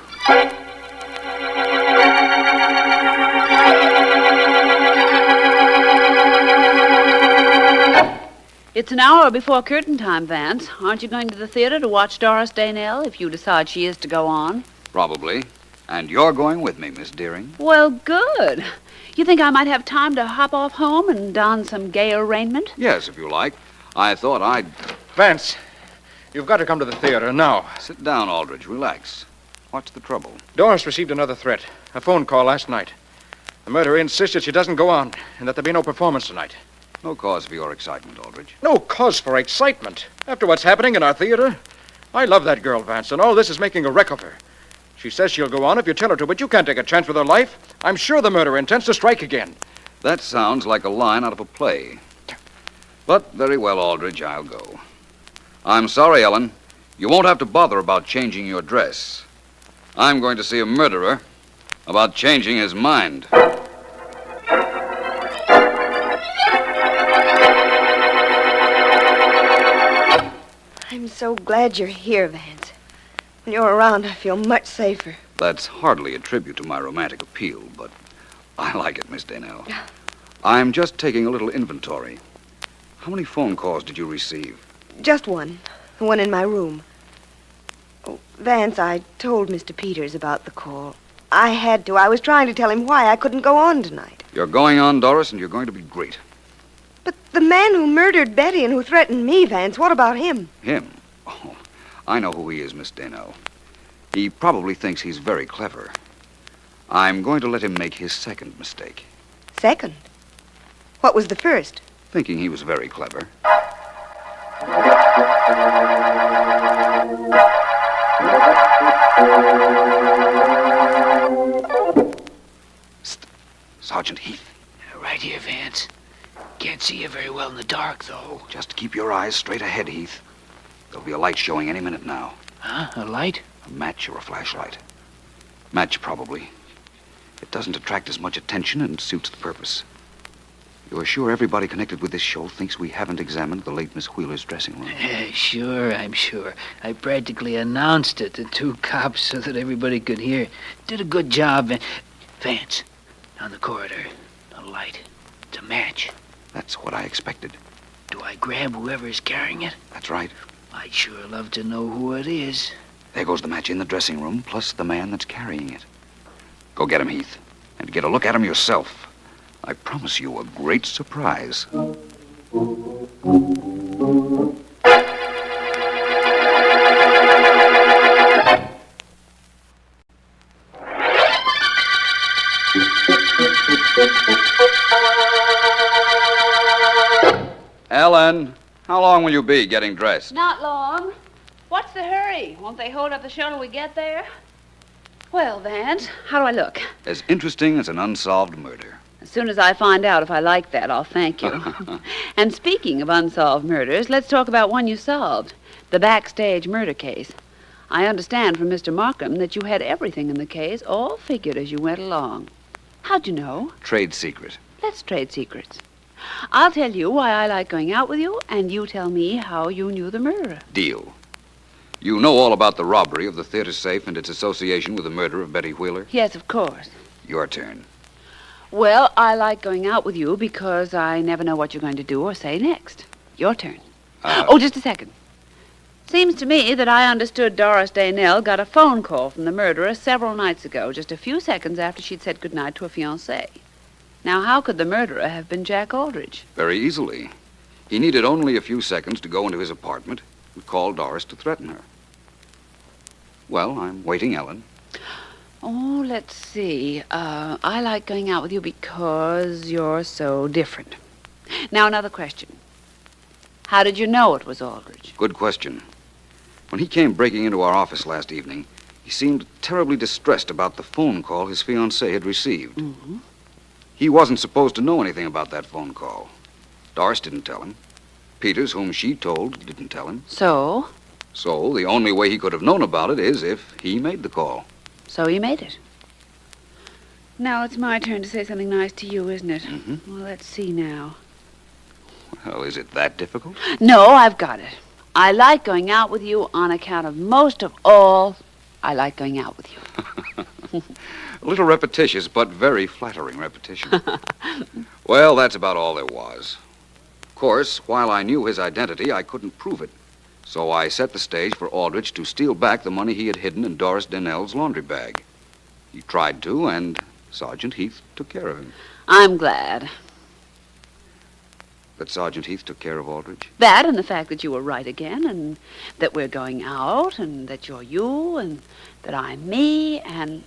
It's an hour before curtain time, Vance. Aren't you going to the theater to watch Doris Danell if you decide she is to go on? Probably. And you're going with me, Miss Deering. Well, good. You think I might have time to hop off home and don some gayer raiment? Yes, if you like. I thought I'd... Vance, you've got to come to the theater now. Sit down, Aldrich. Relax. What's the trouble? Doris received another threat. A phone call last night. The murderer insists that she doesn't go on and that there be no performance tonight. No cause for your excitement, Aldrich. No cause for excitement. After what's happening in our theater, I love that girl, Vance, and all this is making a wreck of her. She says she'll go on if you tell her to, but you can't take a chance with her life. I'm sure the murderer intends to strike again. That sounds like a line out of a play. But very well, Aldrich, I'll go. I'm sorry, Ellen. You won't have to bother about changing your dress. I'm going to see a murderer about changing his mind. I'm so glad you're here, Vance. When you're around, I feel much safer. That's hardly a tribute to my romantic appeal, but I like it, Miss Danell. I'm just taking a little inventory. How many phone calls did you receive? Just one. The one in my room. Oh, Vance, I told Mr. Peters about the call. I had to. I was trying to tell him why I couldn't go on tonight. You're going on, Doris, and you're going to be great. But the man who murdered Betty and who threatened me, Vance, what about him? Him? Oh, I know who he is, Miss Danell. He probably thinks he's very clever. I'm going to let him make his second mistake. Second? What was the first? Thinking he was very clever. Sergeant Heath. Right here, Vance. Can't see you very well in the dark, though. Just keep your eyes straight ahead, Heath. There'll be a light showing any minute now. Huh? A light? A match or a flashlight. Match, probably. It doesn't attract as much attention and suits the purpose. You're sure everybody connected with this show thinks we haven't examined the late Miss Wheeler's dressing room? Sure, I'm sure. I practically announced it to 2 cops so that everybody could hear. Did a good job. Vance, on the corridor. A light. It's a match. That's what I expected. Do I grab whoever's carrying it? That's right. I'd sure love to know who it is. There goes the match in the dressing room, plus the man that's carrying it. Go get him, Heath. And get a look at him yourself. I promise you a great surprise. Ellen, how long will you be getting dressed? Not long. What's the hurry? Won't they hold up the show till we get there? Well, Vance, how do I look? As interesting as an unsolved murder. As soon as I find out if I like that, I'll thank you. And speaking of unsolved murders, let's talk about one you solved. The backstage murder case. I understand from Mr. Markham that you had everything in the case all figured as you went along. How'd you know? Trade secret. Let's trade secrets. I'll tell you why I like going out with you, and you tell me how you knew the murderer. Deal. You know all about the robbery of the theater safe and its association with the murder of Betty Wheeler? Yes, of course. Your turn. Well, I like going out with you because I never know what you're going to do or say next. Your turn. Oh, just a second. Seems to me that I understood Doris Daynell got a phone call from the murderer several nights ago, just a few seconds after she'd said goodnight to a fiancé. Now, how could the murderer have been Jack Aldrich? Very easily. He needed only a few seconds to go into his apartment and call Doris to threaten her. Well, I'm waiting, Ellen. Oh, let's see. I like going out with you because you're so different. Now, another question. How did you know it was Aldrich? Good question. When he came breaking into our office last evening, he seemed terribly distressed about the phone call his fiancée had received. Mm-hmm. He wasn't supposed to know anything about that phone call. Doris didn't tell him. Peters, whom she told, didn't tell him. So? So the only way he could have known about it is if he made the call. So he made it. Now it's my turn to say something nice to you, isn't it? Mm-hmm. Well, let's see now. Well, is it that difficult? No, I've got it. I like going out with you on account of most of all, I like going out with you. A little repetitious, but very flattering repetition. Well, that's about all there was. Of course, while I knew his identity, I couldn't prove it. So I set the stage for Aldrich to steal back the money he had hidden in Doris Daynell's laundry bag. He tried to, and Sergeant Heath took care of him. I'm glad. That Sergeant Heath took care of Aldrich? That and the fact that you were right again, and that we're going out, and that you're you, and that I'm me, and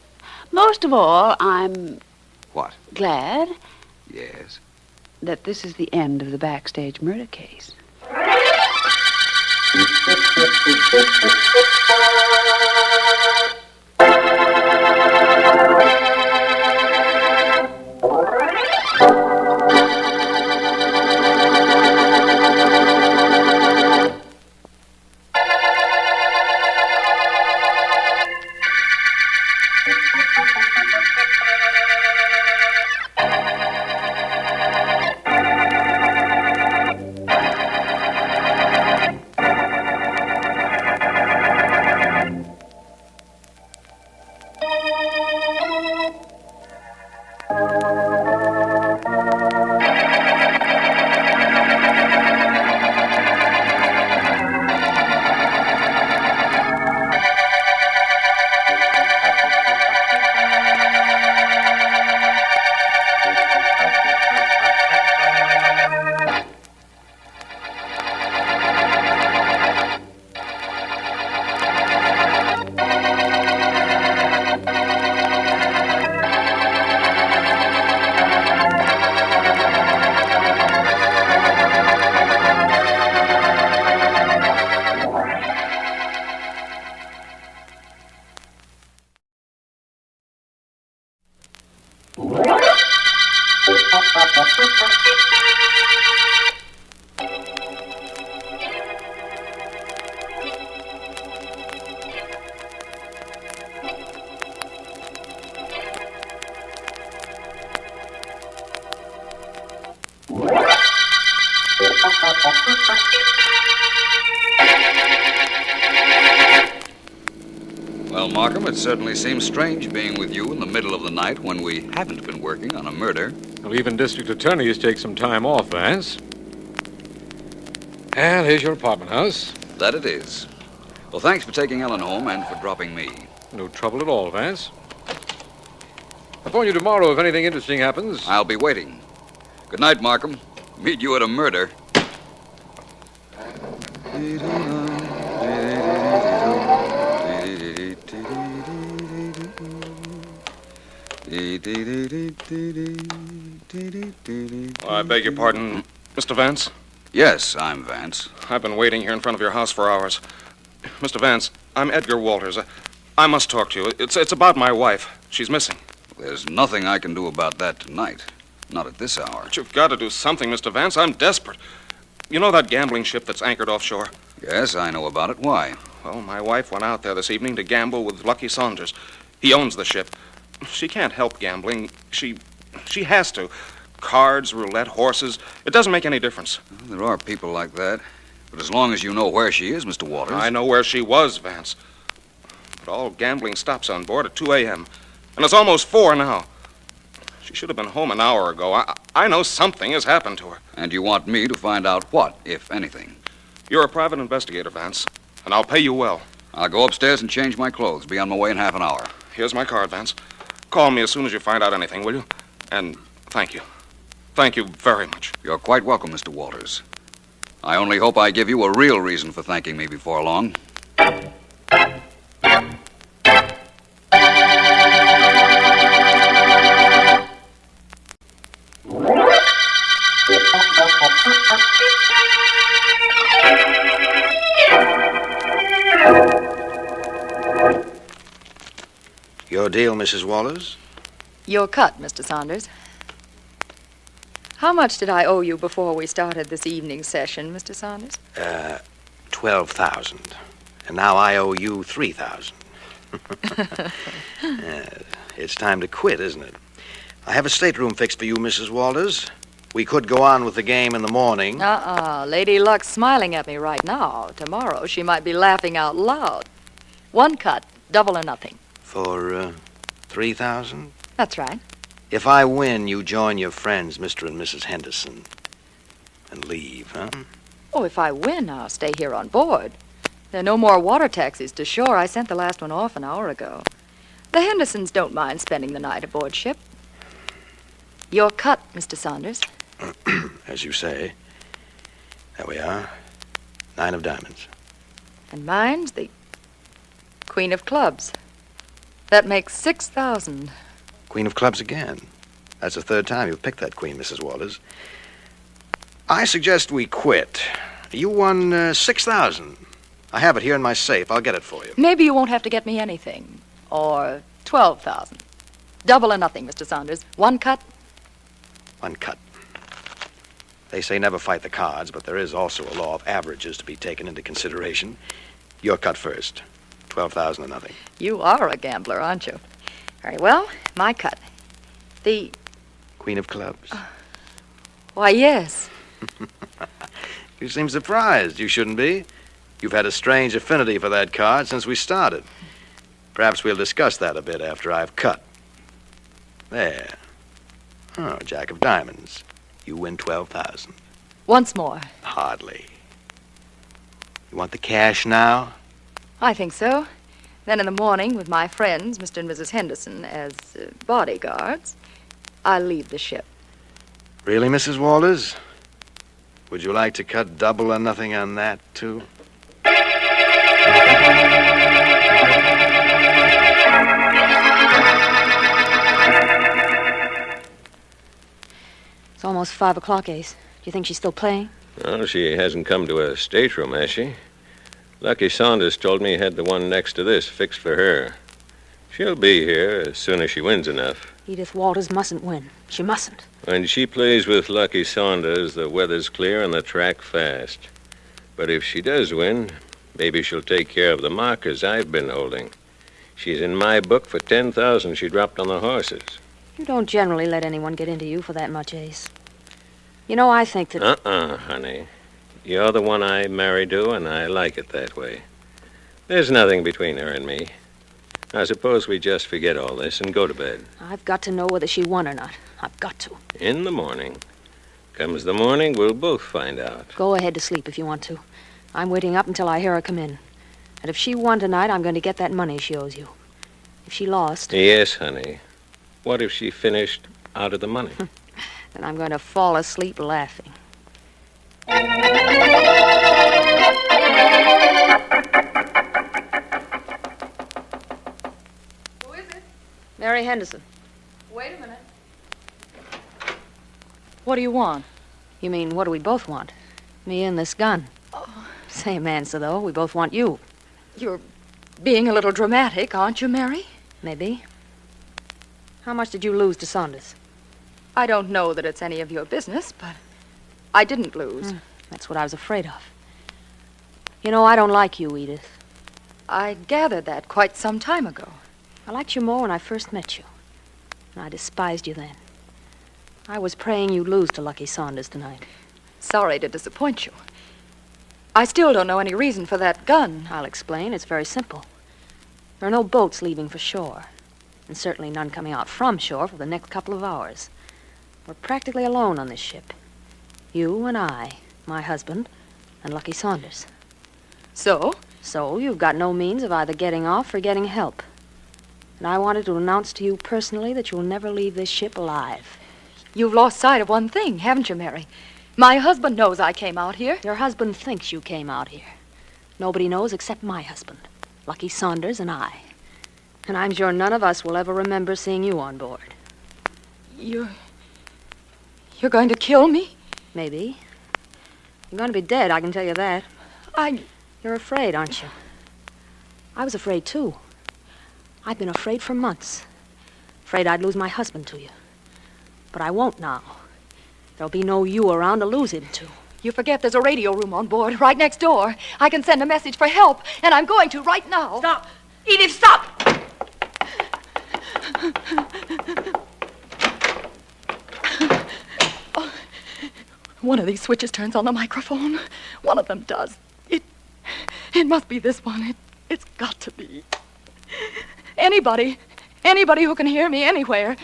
most of all, I'm... What? Glad. Yes? That this is the end of the backstage murder case. Well, Markham, it certainly seems strange being with you in the middle of the night when we haven't been working on a murder. Well, even district attorneys take some time off, Vance. And here's your apartment house. That it is. Well, thanks for taking Ellen home and for dropping me. No trouble at all, Vance. I'll phone you tomorrow if anything interesting happens. I'll be waiting. Good night, Markham. Meet you at a murder. I beg your pardon, Mr. Vance? Yes, I'm Vance. I've been waiting here in front of your house for hours. Mr. Vance, I'm Edgar Walters. I must talk to you. It's about my wife. She's missing. There's nothing I can do about that tonight. Not at this hour. But you've got to do something, Mr. Vance. I'm desperate. You know that gambling ship that's anchored offshore? Yes, I know about it. Why? Well, my wife went out there this evening to gamble with Lucky Saunders. He owns the ship. She can't help gambling. She has to. Cards, roulette, horses. It doesn't make any difference. Well, there are people like that. But as long as you know where she is, Mr. Walters... I know where she was, Vance. But all gambling stops on board at 2 a.m. And it's almost 4 now. She should have been home an hour ago. I know something has happened to her. And you want me to find out what, if anything? You're a private investigator, Vance. And I'll pay you well. I'll go upstairs and change my clothes. Be on my way in half an hour. Here's my card, Vance. Call me as soon as you find out anything, will you? And thank you. Thank you very much. You're quite welcome, Mr. Walters. I only hope I give you a real reason for thanking me before long. Your deal, Mrs. Walters? Your cut, Mr. Saunders. How much did I owe you before we started this evening's session, Mr. Saunders? 12,000. And now I owe you 3,000. It's time to quit, isn't it? I have a stateroom fixed for you, Mrs. Walters. We could go on with the game in the morning. Lady Luck's smiling at me right now. Tomorrow she might be laughing out loud. One cut, double or nothing. For 3,000? That's right. If I win, you join your friends, Mr. and Mrs. Henderson, and leave, huh? Oh, if I win, I'll stay here on board. There are no more water taxis to shore. I sent the last one off an hour ago. The Hendersons don't mind spending the night aboard ship. Your cut, Mr. Saunders. As you say. There we are. 9 of diamonds. And mine's the Queen of Clubs. That makes 6,000. Queen of Clubs again. That's the third time you've picked that queen, Mrs. Walters. I suggest we quit. You won 6,000. I have it here in my safe. I'll get it for you. Maybe you won't have to get me anything. Or 12,000. Double or nothing, Mr. Saunders. One cut. One cut. They say never fight the cards, but there is also a law of averages to be taken into consideration. Your cut first. 12,000 or nothing. You are a gambler, aren't you? Very well. My cut. The... Queen of Clubs. Why, yes. You seem surprised. You shouldn't be. You've had a strange affinity for that card since we started. Perhaps we'll discuss that a bit after I've cut. There. Oh, Jack of Diamonds. You win 12,000. Once more. Hardly. You want the cash now? I think so. Then in the morning, with my friends, Mr. and Mrs. Henderson, as bodyguards, I'll leave the ship. Really, Mrs. Walters? Would you like to cut double or nothing on that, too? It's almost 5 o'clock, Ace. Do you think she's still playing? Well, she hasn't come to a stateroom, has she? Lucky Saunders told me he had the one next to this fixed for her. She'll be here as soon as she wins enough. Edith Walters mustn't win. She mustn't. When she plays with Lucky Saunders, the weather's clear and the track fast. But if she does win, maybe she'll take care of the markers I've been holding. She's in my book for 10,000 she dropped on the horses. You don't generally let anyone get into you for that much, Ace. You know, I think that... honey. You're the one I married to, and I like it that way. There's nothing between her and me. I suppose we just forget all this and go to bed. I've got to know whether she won or not. I've got to. In the morning. Comes the morning, we'll both find out. Go ahead to sleep if you want to. I'm waiting up until I hear her come in. And if she won tonight, I'm going to get that money she owes you. If she lost... Yes, honey. What if she finished out of the money? Then I'm going to fall asleep laughing. Who is it? Mary Henderson. Wait a minute. What do you want? You mean, what do we both want? Me and this gun. Same answer, though. We both want you. You're being a little dramatic, aren't you, Mary? Maybe. How much did you lose to Saunders? I don't know that it's any of your business, but I didn't lose. That's what I was afraid of. You know, I don't like you, Edith. I gathered that quite some time ago. I liked you more when I first met you. And I despised you then. I was praying you'd lose to Lucky Saunders tonight. Sorry to disappoint you. I still don't know any reason for that gun. I'll explain. It's very simple. There are no boats leaving for shore. And certainly none coming out from shore for the next couple of hours. We're practically alone on this ship. You and I, my husband, and Lucky Saunders. So? So you've got no means of either getting off or getting help. And I wanted to announce to you personally that you'll never leave this ship alive. You've lost sight of one thing, haven't you, Mary? My husband knows I came out here. Your husband thinks you came out here. Nobody knows except my husband, Lucky Saunders, and I. And I'm sure none of us will ever remember seeing you on board. You're going to kill me? Maybe. You're going to be dead, I can tell you that. You're afraid, aren't you? I was afraid, too. I've been afraid for months. Afraid I'd lose my husband to you. But I won't now. There'll be no you around to lose him to. You forget there's a radio room on board right next door. I can send a message for help, and I'm going to right now. Stop! Edith, stop! One of these switches turns on the microphone. One of them does. It must be this one. It's got to be. Anybody who can hear me anywhere,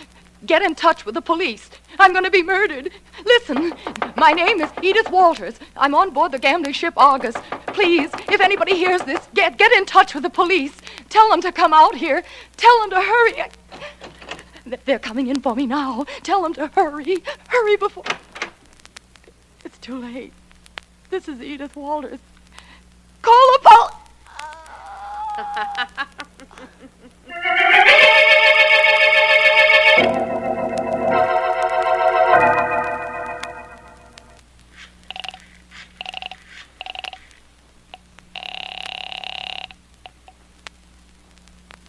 get in touch with the police. I'm going to be murdered. Listen, my name is Edith Walters. I'm on board the gambling ship Argus. Please, if anybody hears this, get in touch with the police. Tell them to come out here. Tell them to hurry. They're coming in for me now. Tell them to hurry. Hurry before... It's too late. This is Edith Walters. Call the police!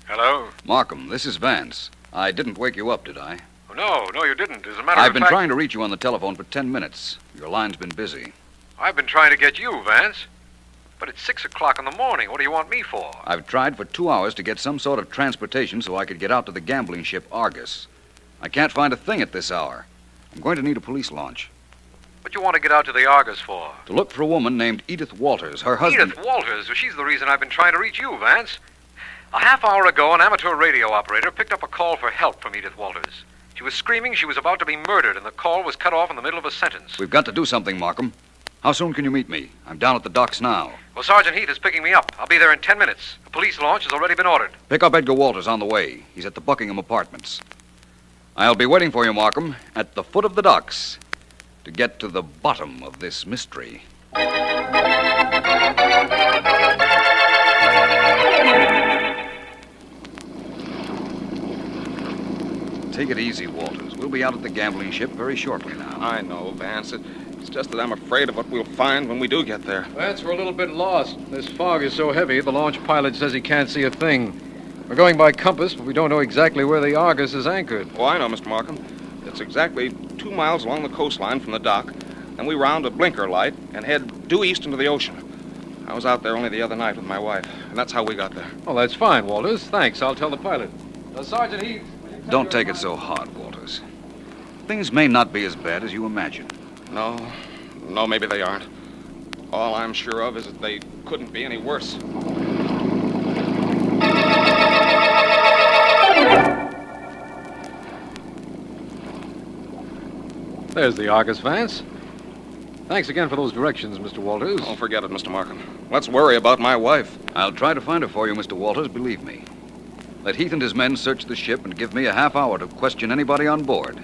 Hello? Markham, this is Vance. I didn't wake you up, did I? Oh, no, you didn't. As a matter of fact... I've been trying to reach you on the telephone for 10 minutes. Your line's been busy. I've been trying to get you, Vance. But it's 6 o'clock in the morning. What do you want me for? I've tried for 2 hours to get some sort of transportation so I could get out to the gambling ship Argus. I can't find a thing at this hour. I'm going to need a police launch. What do you want to get out to the Argus for? To look for a woman named Edith Walters. Her husband... Edith Walters? Well, she's the reason I've been trying to reach you, Vance. A half hour ago, an amateur radio operator picked up a call for help from Edith Walters. She was screaming she was about to be murdered, and the call was cut off in the middle of a sentence. We've got to do something, Markham. How soon can you meet me? I'm down at the docks now. Well, Sergeant Heath is picking me up. I'll be there in 10 minutes. A police launch has already been ordered. Pick up Edgar Walters on the way. He's at the Buckingham Apartments. I'll be waiting for you, Markham, at the foot of the docks to get to the bottom of this mystery. Take it easy, Walters. We'll be out at the gambling ship very shortly now. I know, Vance. It's just that I'm afraid of what we'll find when we do get there. Vance, we're a little bit lost. This fog is so heavy, the launch pilot says he can't see a thing. We're going by compass, but we don't know exactly where the Argus is anchored. Oh, I know, Mr. Markham. It's exactly 2 miles along the coastline from the dock. Then we round a blinker light and head due east into the ocean. I was out there only the other night with my wife, and that's how we got there. Oh, that's fine, Walters. Thanks. I'll tell the pilot. Sergeant Heath. Don't take it so hard, Walters. Things may not be as bad as you imagine. No, maybe they aren't. All I'm sure of is that they couldn't be any worse. There's the Argus, Vance. Thanks again for those directions, Mr. Walters. Don't forget it, Mr. Markham. Let's worry about my wife. I'll try to find her for you, Mr. Walters, believe me. Let Heath and his men search the ship and give me a half hour to question anybody on board.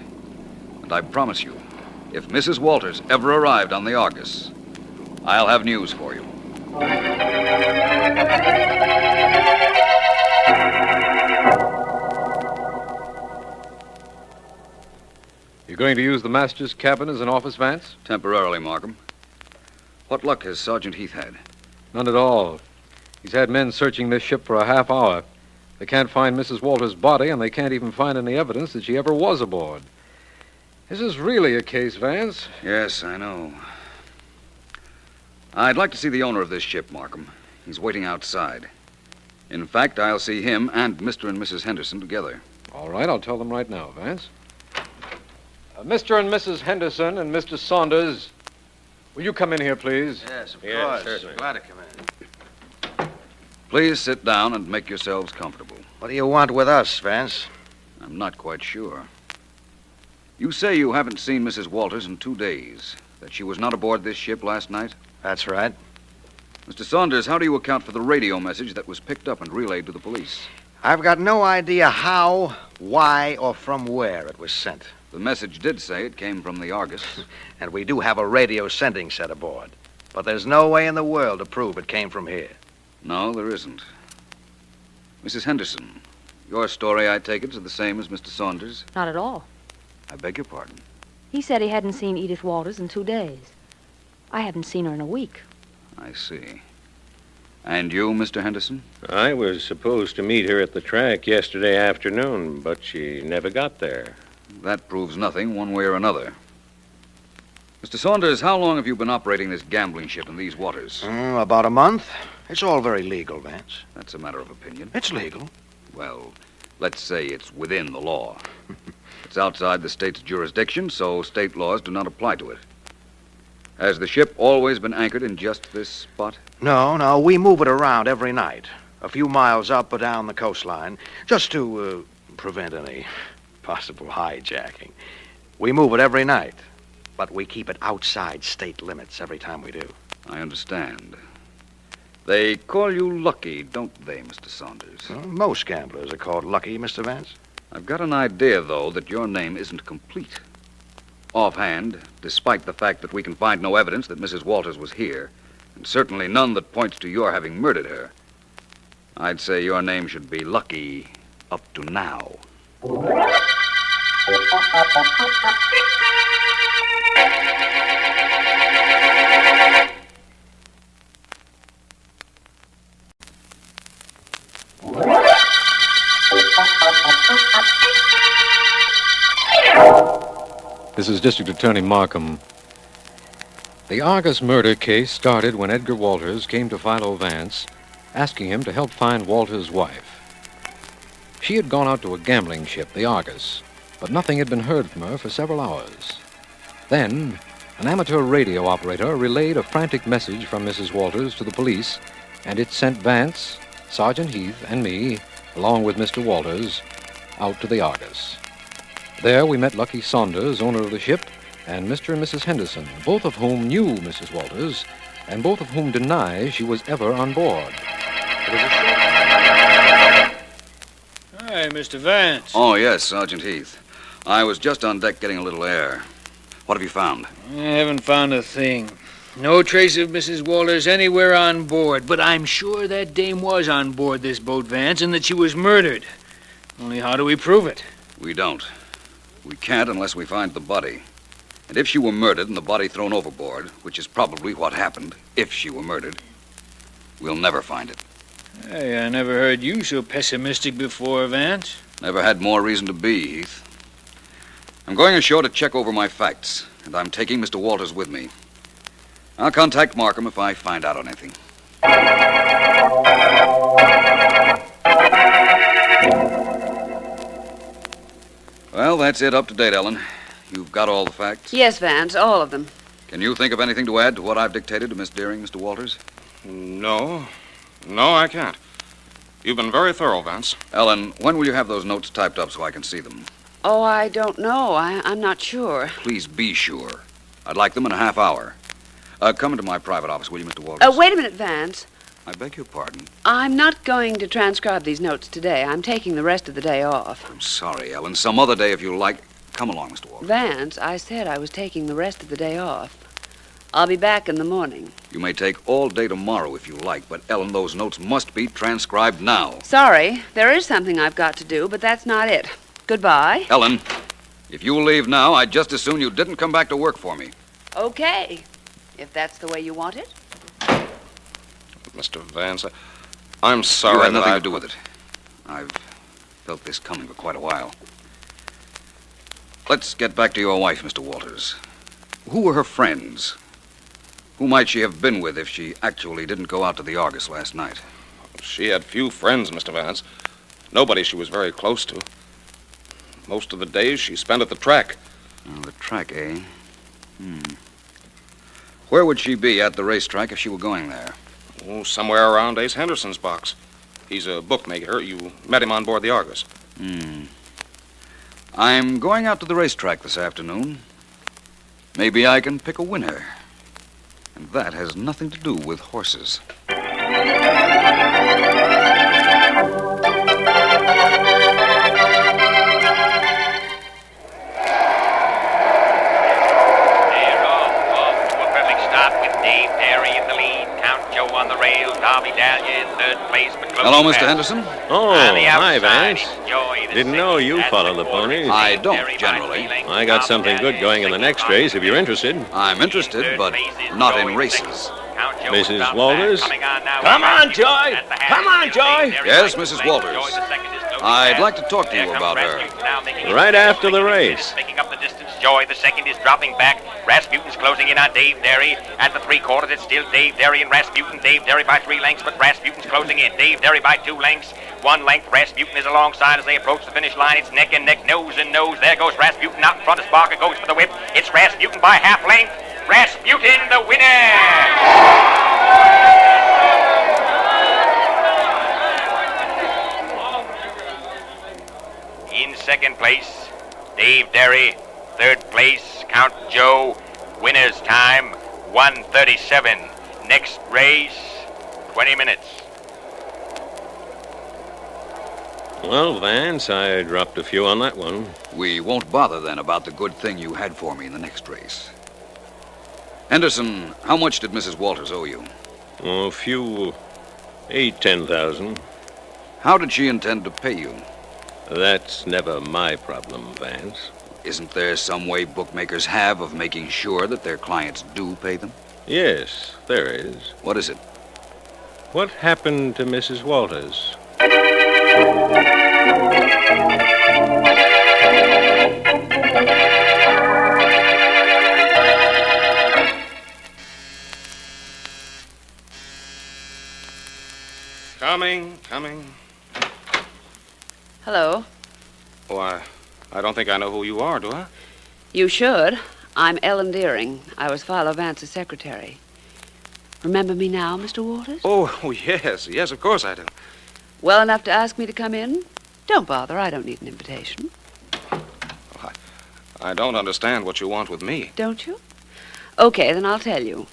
And I promise you, if Mrs. Walters ever arrived on the Argus, I'll have news for you. You're going to use the master's cabin as an office, Vance? Temporarily, Markham. What luck has Sergeant Heath had? None at all. He's had men searching this ship for a half hour. They can't find Mrs. Walters' body, and they can't even find any evidence that she ever was aboard. This is really a case, Vance. Yes, I know. I'd like to see the owner of this ship, Markham. He's waiting outside. In fact, I'll see him and Mr. and Mrs. Henderson together. All right, I'll tell them right now, Vance. Mr. and Mrs. Henderson and Mr. Saunders, will you come in here, please? Yes, of Yes, course. certainly. Glad to come in. Please sit down and make yourselves comfortable. What do you want with us, Vance? I'm not quite sure. You say you haven't seen Mrs. Walters in 2 days, that she was not aboard this ship last night? That's right. Mr. Saunders, how do you account for the radio message that was picked up and relayed to the police? I've got no idea how, why, or from where it was sent. The message did say it came from the Argus. And we do have a radio sending set aboard. But there's no way in the world to prove it came from here. No, there isn't. Mrs. Henderson, your story, I take it, is the same as Mr. Saunders? Not at all. I beg your pardon. He said he hadn't seen Edith Walters in 2 days. I haven't seen her in a week. I see. And you, Mr. Henderson? I was supposed to meet her at the track yesterday afternoon, but she never got there. That proves nothing one way or another. Mr. Saunders, how long have you been operating this gambling ship in these waters? About a month. It's all very legal, Vance. That's a matter of opinion. It's legal. Well, let's say it's within the law. It's outside the state's jurisdiction, so state laws do not apply to it. Has the ship always been anchored in just this spot? No, we move it around every night. A few miles up or down the coastline, just to prevent any possible hijacking. We move it every night, but we keep it outside state limits every time we do. I understand. They call you lucky, don't they, Mr. Saunders? Well, most gamblers are called lucky, Mr. Vance. I've got an idea, though, that your name isn't complete. Offhand, despite the fact that we can find no evidence that Mrs. Walters was here, and certainly none that points to your having murdered her, I'd say your name should be Lucky up to now. This is District Attorney Markham. The Argus murder case started when Edgar Walters came to Philo Vance, asking him to help find Walters' wife. She had gone out to a gambling ship, the Argus, but nothing had been heard from her for several hours. Then, an amateur radio operator relayed a frantic message from Mrs. Walters to the police, and it sent Vance, Sergeant Heath, and me, along with Mr. Walters, out to the Argus. There we met Lucky Saunders, owner of the ship, and Mr. and Mrs. Henderson, both of whom knew Mrs. Walters, and both of whom deny she was ever on board. Hi, Mr. Vance. Oh, yes, Sergeant Heath. I was just on deck getting a little air. What have you found? I haven't found a thing. No trace of Mrs. Walters anywhere on board, but I'm sure that dame was on board this boat, Vance, and that she was murdered. Only how do we prove it? We don't. We can't unless we find the body. And if she were murdered and the body thrown overboard, which is probably what happened, if she were murdered, we'll never find it. Hey, I never heard you so pessimistic before, Vance. Never had more reason to be, Heath. I'm going ashore to check over my facts, and I'm taking Mr. Walters with me. I'll contact Markham if I find out anything. Well, that's it up to date, Ellen. You've got all the facts? Yes, Vance, all of them. Can you think of anything to add to what I've dictated to Miss Deering, Mr. Walters? No, I can't. You've been very thorough, Vance. Ellen, when will you have those notes typed up so I can see them? Oh, I don't know. I'm not sure. Please be sure. I'd like them in a half hour. Come into my private office, will you, Mr. Walters? Wait a minute, Vance. I beg your pardon. I'm not going to transcribe these notes today. I'm taking the rest of the day off. I'm sorry, Ellen. Some other day, if you like. Come along, Mr. Walters. Vance, I said I was taking the rest of the day off. I'll be back in the morning. You may take all day tomorrow if you like, but Ellen, those notes must be transcribed now. Sorry, there is something I've got to do, but that's not it. Goodbye. Ellen, if you leave now, I'd just as soon you didn't come back to work for me. Okay, if that's the way you want it. Mr. Vance, I'm sorry. You had nothing to do with it. I've felt this coming for quite a while. Let's get back to your wife, Mr. Walters. Who were her friends? Who might she have been with if she actually didn't go out to the Argus last night? She had few friends, Mr. Vance. Nobody she was very close to. Most of the days she spent at the track. Oh, the track, eh? Where would she be at the racetrack if she were going there? Oh, somewhere around Ace Henderson's box. He's a bookmaker. You met him on board the Argus. I'm going out to the racetrack this afternoon. Maybe I can pick a winner. And that has nothing to do with horses. Hello, Mr. Henderson. Oh, hi, Vance. Didn't know you follow the ponies. I don't, generally. I got something good going in the next race, if you're interested. I'm interested, but not in races. Mrs. Walters? Come on, Joy! Come on, Joy! Yes, Mrs. Walters. I'd like to talk to you about her. Right after the race. Making up the distance, Joy. The second is dropping back. Rasputin's closing in on Dave Derry. At the 3/4, it's still Dave Derry and Rasputin. Dave Derry by 3 lengths, but Rasputin's closing in. Dave Derry by 2 lengths. 1 length. Rasputin is alongside as they approach the finish line. It's neck and neck, nose and nose. There goes Rasputin out in front as Barker goes for the whip. It's Rasputin by half length. Rasputin, the winner! In second place, Dave Derry. Third place, Count Joe. Winner's time, 1:37. Next race, 20 minutes. Well, Vance, I dropped a few on that one. We won't bother then about the good thing you had for me in the next race. Henderson, how much did Mrs. Walters owe you? Oh, a few, 10,000. How did she intend to pay you? That's never my problem, Vance. Isn't there some way bookmakers have of making sure that their clients do pay them? Yes, there is. What is it? What happened to Mrs. Walters? Coming. Hello. Oh, I don't think I know who you are, do I? You should. I'm Ellen Deering. I was Philo Vance's secretary. Remember me now, Mr. Walters? Oh, yes. Yes, of course I do. Well enough to ask me to come in? Don't bother. I don't need an invitation. I don't understand what you want with me. Don't you? Okay, then I'll tell you.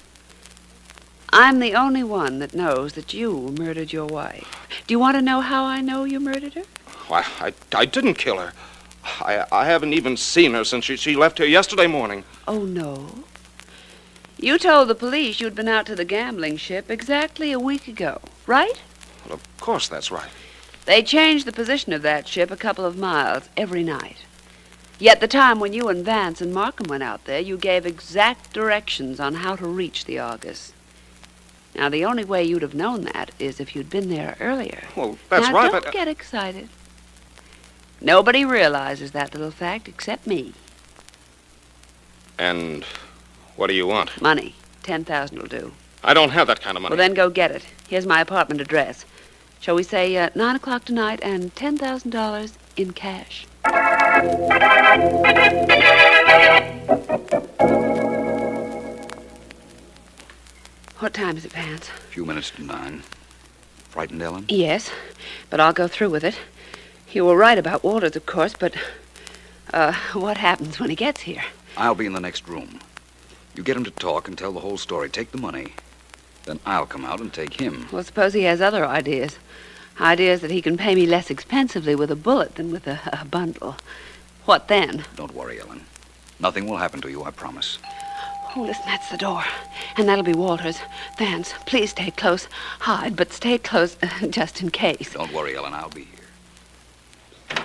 I'm the only one that knows that you murdered your wife. Do you want to know how I know you murdered her? I didn't kill her. I haven't even seen her since she left here yesterday morning. Oh, no? You told the police you'd been out to the gambling ship exactly a week ago, right? Well, of course that's right. They changed the position of that ship a couple of miles every night. Yet the time when you and Vance and Markham went out there, you gave exact directions on how to reach the Argus. Now, the only way you'd have known that is if you'd been there earlier. Well, that's now, right, don't get excited. Nobody realizes that little fact except me. And what do you want? Money. 10,000 will do. I don't have that kind of money. Well, then go get it. Here's my apartment address. Shall we say 9 o'clock tonight and $10,000 in cash? What time is it, Vance? A few minutes to 9. Frightened, Ellen? Yes, but I'll go through with it. You were right about Walters, of course, but What happens when he gets here? I'll be in the next room. You get him to talk and tell the whole story. Take the money. Then I'll come out and take him. Well, suppose he has other ideas. Ideas that he can pay me less expensively with a bullet than with a bundle. What then? Don't worry, Ellen. Nothing will happen to you, I promise. Oh, listen, that's the door. And that'll be Walters. Vance, please stay close. Hide, but stay close just in case. Don't worry, Ellen. I'll be here.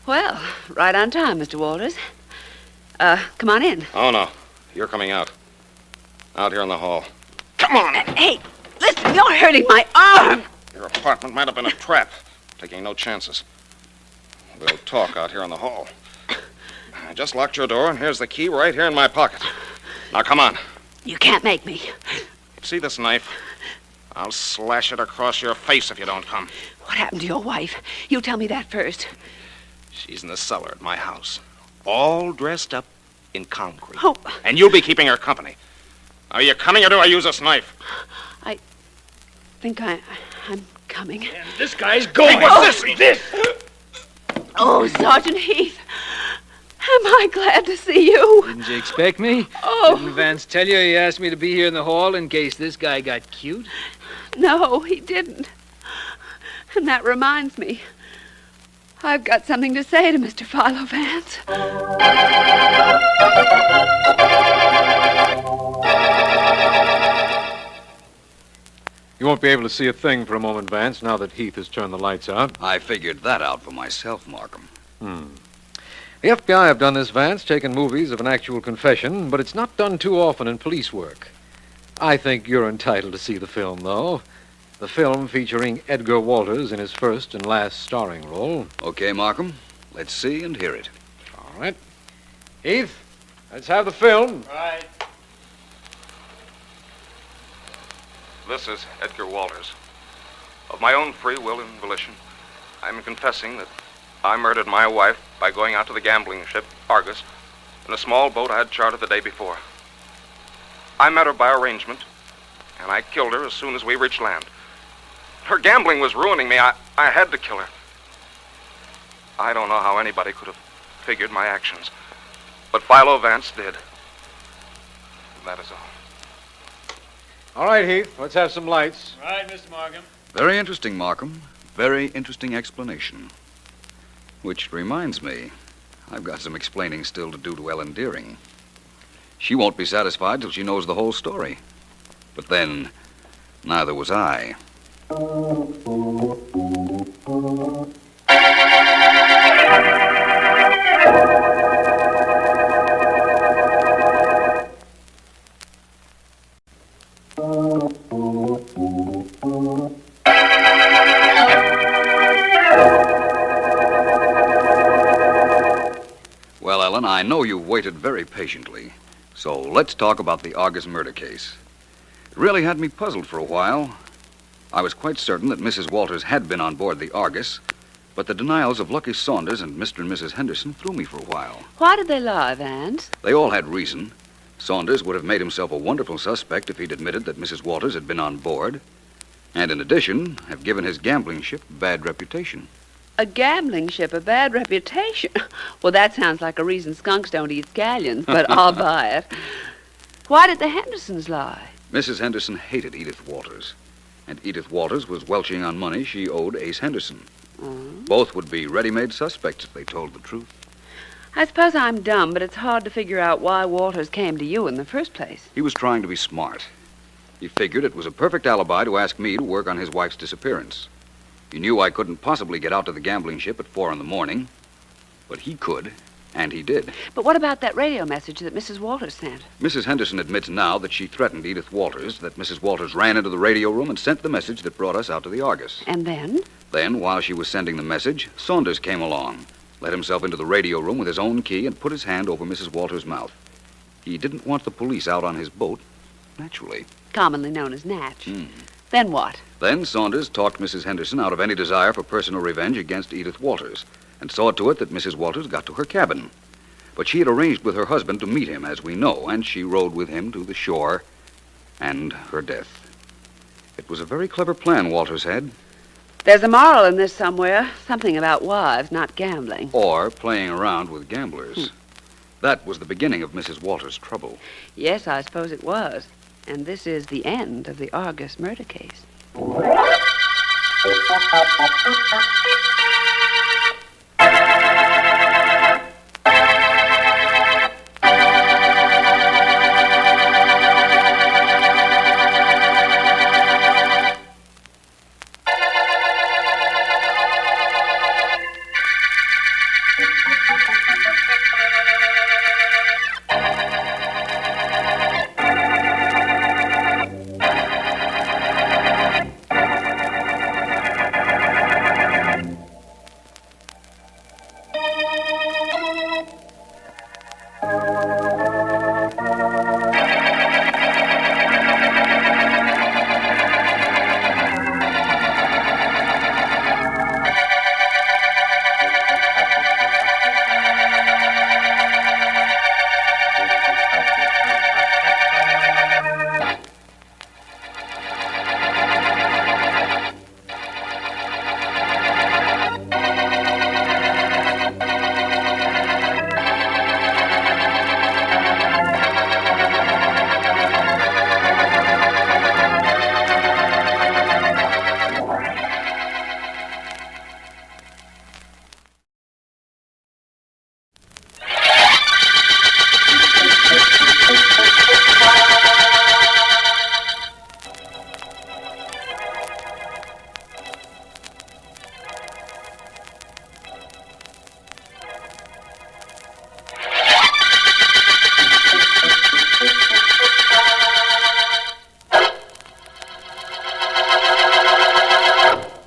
Well, right on time, Mr. Walters. Come on in. Oh, no. You're coming out. Out here in the hall. Come on! Hey, listen, you're hurting my arm! Your apartment might have been a trap. Taking no chances. We'll talk out here in the hall. I just locked your door, and here's the key right here in my pocket. Now, come on. You can't make me. See this knife? I'll slash it across your face if you don't come. What happened to your wife? You tell me that first. She's in the cellar at my house. All dressed up in concrete. Oh. And you'll be keeping her company. Are you coming, or do I use this knife? I think I'm coming. And this guy's going. Hey, what's this? Oh, Sergeant Heath. Am I glad to see you? Didn't you expect me? Oh. Didn't Vance tell you he asked me to be here in the hall in case this guy got cute? No, he didn't. And that reminds me. I've got something to say to Mr. Philo Vance. You won't be able to see a thing for a moment, Vance, now that Heath has turned the lights out. I figured that out for myself, Markham. The FBI have done this, Vance, taken movies of an actual confession, but it's not done too often in police work. I think you're entitled to see the film, though. The film featuring Edgar Walters in his first and last starring role. Okay, Markham. Let's see and hear it. All right. Heath, let's have the film. Right. This is Edgar Walters. Of my own free will and volition, I'm confessing that I murdered my wife by going out to the gambling ship, Argus, in a small boat I had chartered the day before. I met her by arrangement, and I killed her as soon as we reached land. Her gambling was ruining me. I had to kill her. I don't know how anybody could have figured my actions, but Philo Vance did. That is all. All right, Heath, let's have some lights. Right, Mr. Markham. Very interesting, Markham. Very interesting explanation. Which reminds me, I've got some explaining still to do to Ellen Deering. She won't be satisfied till she knows the whole story. But then, neither was I. Well, Ellen, I know you've waited very patiently, so let's talk about the Argus murder case. It really had me puzzled for a while. I was quite certain that Mrs. Walters had been on board the Argus, but the denials of Lucky Saunders and Mr. and Mrs. Henderson threw me for a while. Why did they lie, Vance? They all had reason. Saunders would have made himself a wonderful suspect if he'd admitted that Mrs. Walters had been on board, and in addition, have given his gambling ship a bad reputation. A gambling ship, a bad reputation. Well, that sounds like a reason skunks don't eat scallions, but I'll buy it. Why did the Hendersons lie? Mrs. Henderson hated Edith Walters, and Edith Walters was welching on money she owed Ace Henderson. Both would be ready-made suspects if they told the truth. I suppose I'm dumb, but it's hard to figure out why Walters came to you in the first place. He was trying to be smart. He figured it was a perfect alibi to ask me to work on his wife's disappearance. He knew I couldn't possibly get out to the gambling ship at 4 a.m, but he could, and he did. But what about that radio message that Mrs. Walters sent? Mrs. Henderson admits now that she threatened Edith Walters, that Mrs. Walters ran into the radio room and sent the message that brought us out to the Argus. And then? Then, while she was sending the message, Saunders came along, let himself into the radio room with his own key, and put his hand over Mrs. Walters' mouth. He didn't want the police out on his boat, naturally. Commonly known as Natch. Then what? Then Saunders talked Mrs. Henderson out of any desire for personal revenge against Edith Walters, and saw to it that Mrs. Walters got to her cabin. But she had arranged with her husband to meet him, as we know, and she rode with him to the shore and her death. It was a very clever plan Walters had. There's a moral in this somewhere. Something about wives not gambling. Or playing around with gamblers. That was the beginning of Mrs. Walters' trouble. Yes, I suppose it was. And this is the end of the Argus murder case.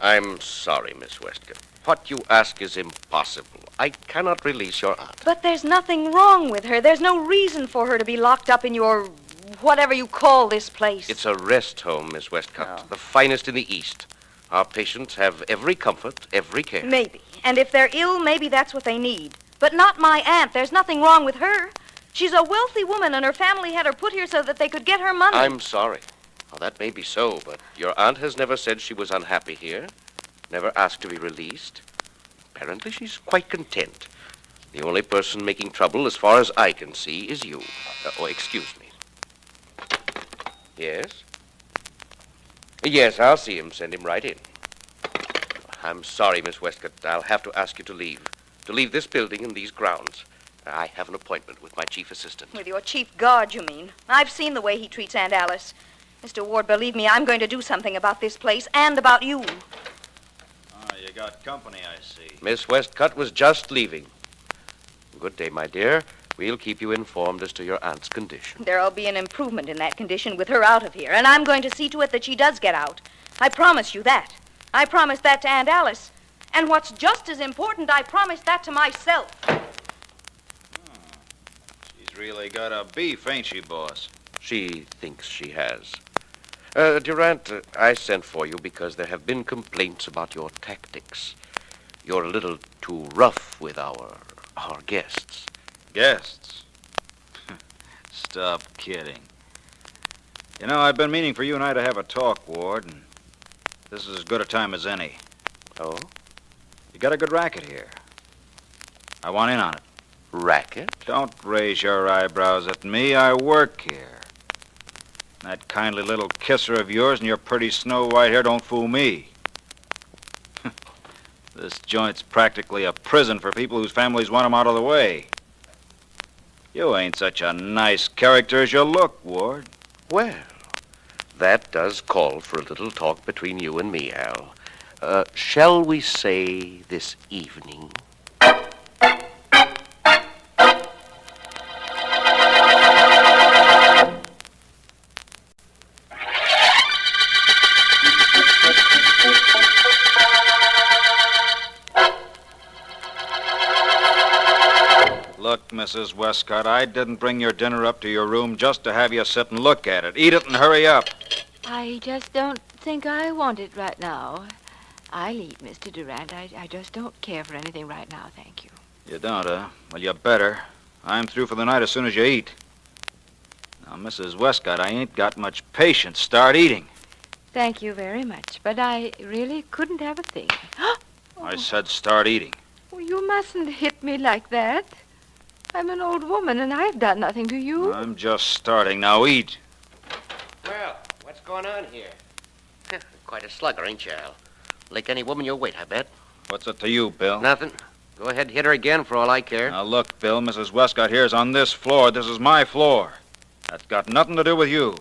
I'm sorry, Miss Westcott. What you ask is impossible. I cannot release your aunt. But there's nothing wrong with her. There's no reason for her to be locked up in your whatever you call this place. It's a rest home, Miss Westcott. The finest in the East. Our patients have every comfort, every care. Maybe. And if they're ill, maybe that's what they need. But not my aunt. There's nothing wrong with her. She's a wealthy woman, and her family had her put here so that they could get her money. I'm sorry. Well, that may be so, but your aunt has never said she was unhappy here. Never asked to be released. Apparently she's quite content. The only person making trouble, as far as I can see, is you. Excuse me. Yes? Yes, I'll see him. Send him right in. I'm sorry, Miss Westcott. I'll have to ask you to leave. To leave this building and these grounds. I have an appointment with my chief assistant. With your chief guard, you mean? I've seen the way he treats Aunt Alice. Mr. Ward, believe me, I'm going to do something about this place and about you. You got company, I see. Miss Westcott was just leaving. Good day, my dear. We'll keep you informed as to your aunt's condition. There'll be an improvement in that condition with her out of here, and I'm going to see to it that she does get out. I promise you that. I promised that to Aunt Alice. And what's just as important, I promised that to myself. She's really got a beef, ain't she, boss? She thinks she has. Durant, I sent for you because there have been complaints about your tactics. You're a little too rough with our guests. Guests? Stop kidding. You know, I've been meaning for you and I to have a talk, Ward, and this is as good a time as any. Oh? You got a good racket here. I want in on it. Racket? Don't raise your eyebrows at me. I work here. That kindly little kisser of yours and your pretty snow-white hair don't fool me. This joint's practically a prison for people whose families want 'em out of the way. You ain't such a nice character as you look, Ward. Well, that does call for a little talk between you and me, Al. Shall we say this evening? Look, Mrs. Westcott, I didn't bring your dinner up to your room just to have you sit and look at it. Eat it and hurry up. I just don't think I want it right now. I'll eat, Mr. Durant. I just don't care for anything right now, thank you. You don't, huh? Well, you better. I'm through for the night as soon as you eat. Now, Mrs. Westcott, I ain't got much patience. Start eating. Thank you very much, but I really couldn't have a thing. I said start eating. Oh, you mustn't hit me like that. I'm an old woman, and I've done nothing to you. I'm just starting. Now eat. Well, what's going on here? Quite a slugger, ain't you, Al? Like any woman your weight, I bet. What's it to you, Bill? Nothing. Go ahead and hit her again for all I care. Now look, Bill, Mrs. Westcott here's on this floor. This is my floor. That's got nothing to do with you.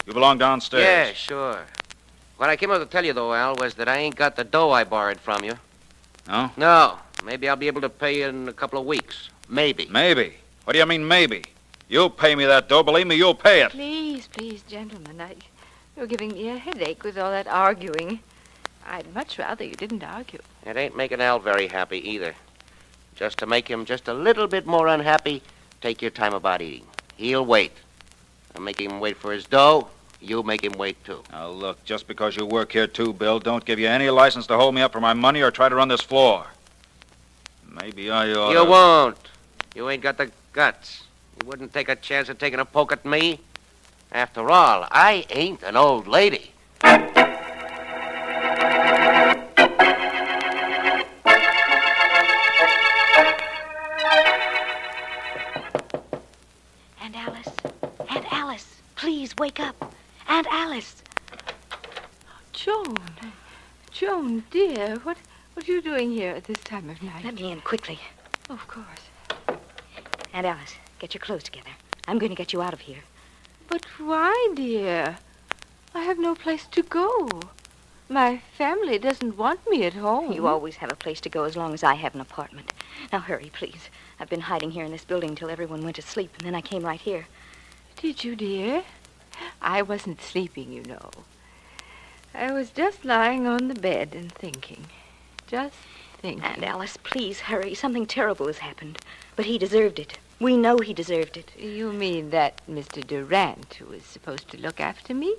You belong downstairs. Yeah, sure. What I came out to tell you, though, Al, was that I ain't got the dough I borrowed from you. No? No. Maybe I'll be able to pay you in a couple of weeks. Maybe. Maybe? What do you mean, maybe? You'll pay me that dough. Believe me, you'll pay it. Please, gentlemen. You're giving me a headache with all that arguing. I'd much rather you didn't argue. It ain't making Al very happy either. Just to make him just a little bit more unhappy, take your time about eating. He'll wait. I'm making him wait for his dough. You make him wait, too. Now, look, just because you work here, too, Bill, don't give you any license to hold me up for my money or try to run this floor. Maybe I ought You won't. You ain't got the guts. You wouldn't take a chance of taking a poke at me. After all, I ain't an old lady. Aunt Alice, please wake up. Aunt Alice. Joan, dear, what are you doing here at this time of night? Let me in quickly. Of course. Aunt Alice, get your clothes together. I'm going to get you out of here. But why, dear? I have no place to go. My family doesn't want me at home. You always have a place to go as long as I have an apartment. Now hurry, please. I've been hiding here in this building till everyone went to sleep, and then I came right here. Did you, dear? I wasn't sleeping, you know. I was just lying on the bed and thinking. Just thinking. Aunt Alice, please hurry. Something terrible has happened. But he deserved it. We know he deserved it. You mean that Mr. Durant, who is supposed to look after me?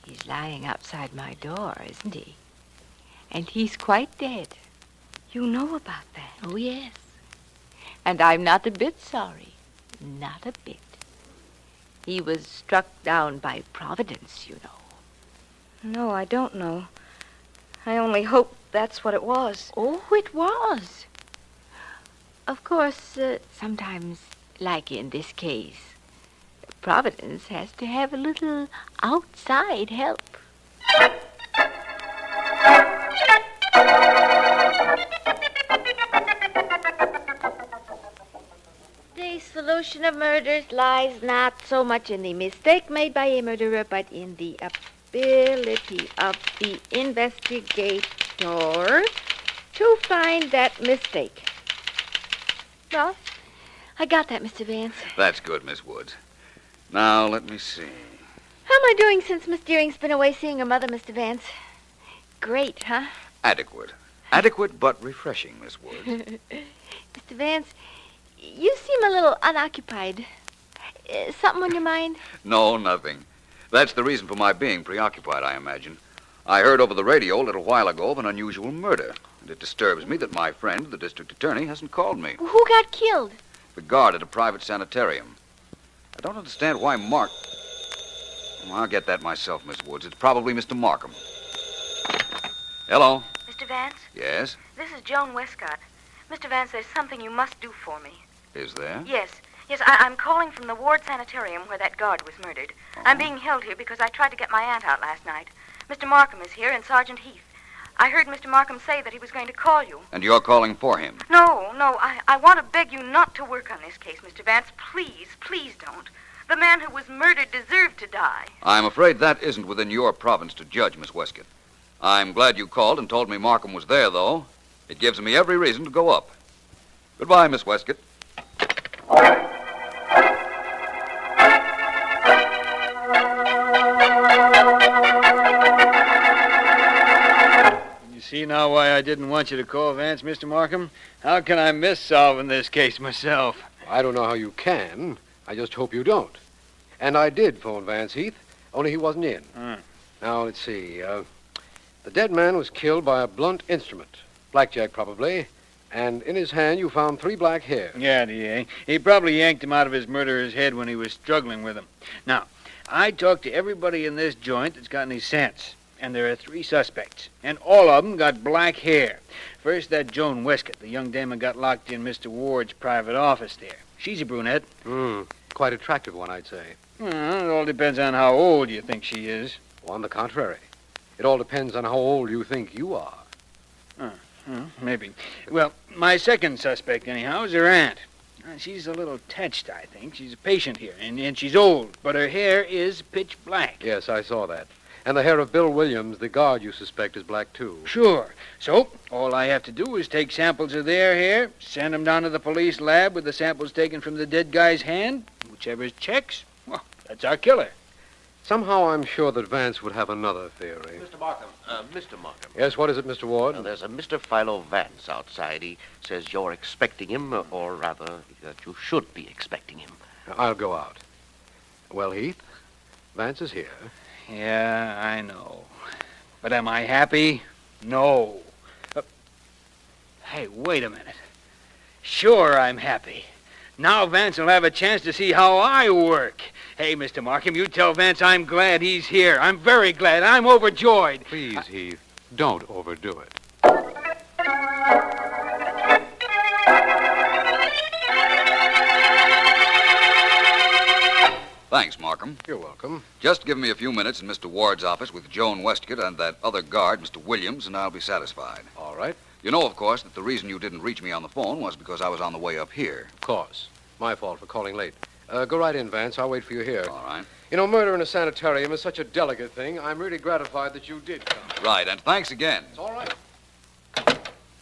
He's lying outside my door, isn't he? And he's quite dead. You know about that? Oh, yes. And I'm not a bit sorry. Not a bit. He was struck down by Providence, you know. No, I don't know. I only hope that's what it was. Oh, it was. Of course, sometimes, like in this case, Providence has to have a little outside help. The solution of murders lies not so much in the mistake made by a murderer, but in the ability of the investigator to find that mistake. Well, I got that, Mr. Vance. That's good, Miss Woods. Now, let me see. How am I doing since Miss Deering's been away seeing her mother, Mr. Vance? Great, huh? Adequate. Adequate but refreshing, Miss Woods. Mr. Vance, you seem a little unoccupied. Something on your mind? No, nothing. That's the reason for my being preoccupied, I imagine. I heard over the radio a little while ago of an unusual murder, and it disturbs me that my friend, the district attorney, hasn't called me. Who got killed? The guard at a private sanitarium. I don't understand why Mark... Well, I'll get that myself, Miss Woods. It's probably Mr. Markham. Hello? Mr. Vance? Yes? This is Joan Westcott. Mr. Vance, there's something you must do for me. Is there? Yes, I'm calling from the Ward Sanitarium where that guard was murdered. I'm being held here because I tried to get my aunt out last night. Mr. Markham is here and Sergeant Heath. I heard Mr. Markham say that he was going to call you. And you're calling for him? No, I want to beg you not to work on this case, Mr. Vance. Please don't. The man who was murdered deserved to die. I'm afraid that isn't within your province to judge, Miss Westcott. I'm glad you called and told me Markham was there, though. It gives me every reason to go up. Goodbye, Miss Westcott. See now why I didn't want you to call Vance, Mr. Markham? How can I miss solving this case myself? I don't know how you can. I just hope you don't. And I did phone Vance Heath, only he wasn't in. Now, let's see. The dead man was killed by a blunt instrument. Blackjack, probably. And in his hand, you found 3 black hairs. Yeah, D.A. He probably yanked him out of his murderer's head when he was struggling with him. Now, I talked to everybody in this joint that's got any sense, and there are 3 suspects, and all of them got black hair. First, that Joan Westcott, the young dame who got locked in Mr. Ward's private office there. She's a brunette. Quite attractive one, I'd say. Well, it all depends on how old you think she is. On the contrary. It all depends on how old you think you are. Maybe. Well, my second suspect, anyhow, is her aunt. She's a little touched, I think. She's a patient here, and she's old, but her hair is pitch black. Yes, I saw that. And the hair of Bill Williams, the guard you suspect, is black, too. Sure. So, all I have to do is take samples of their hair, send them down to the police lab with the samples taken from the dead guy's hand. Whichever checks, well, that's our killer. Somehow I'm sure that Vance would have another theory. Mr. Markham. Mr. Markham. Yes, what is it, Mr. Ward? There's a Mr. Philo Vance outside. He says you're expecting him, or rather, that you should be expecting him. I'll go out. Well, Heath, Vance is here. Yeah, I know. But am I happy? No. Hey, wait a minute. Sure, I'm happy. Now Vance will have a chance to see how I work. Hey, Mr. Markham, you tell Vance I'm glad he's here. I'm very glad. I'm overjoyed. Please, Heath, don't overdo it. Thanks, Markham. You're welcome. Just give me a few minutes in Mr. Ward's office with Joan Westcott and that other guard, Mr. Williams, and I'll be satisfied. All right. You know, of course, that the reason you didn't reach me on the phone was because I was on the way up here. Of course. My fault for calling late. Go right in, Vance. I'll wait for you here. All right. You know, murder in a sanitarium is such a delicate thing. I'm really gratified that you did come. Right, and thanks again. It's all right.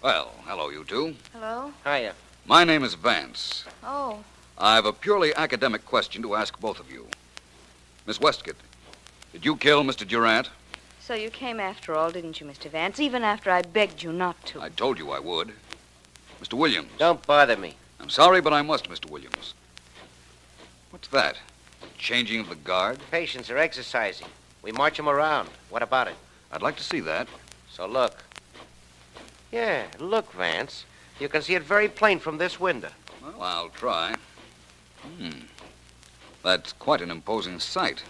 Well, hello, you two. Hello? Hiya. My name is Vance. Oh. I've a purely academic question to ask both of you. Miss Westcott, did you kill Mr. Durant? So you came after all, didn't you, Mr. Vance? Even after I begged you not to. I told you I would. Mr. Williams. Don't bother me. I'm sorry, but I must, Mr. Williams. What's that? Changing of the guard? Patients are exercising. We march them around. What about it? I'd like to see that. So look. Yeah, look, Vance. You can see it very plain from this window. Well, I'll try. That's quite an imposing sight.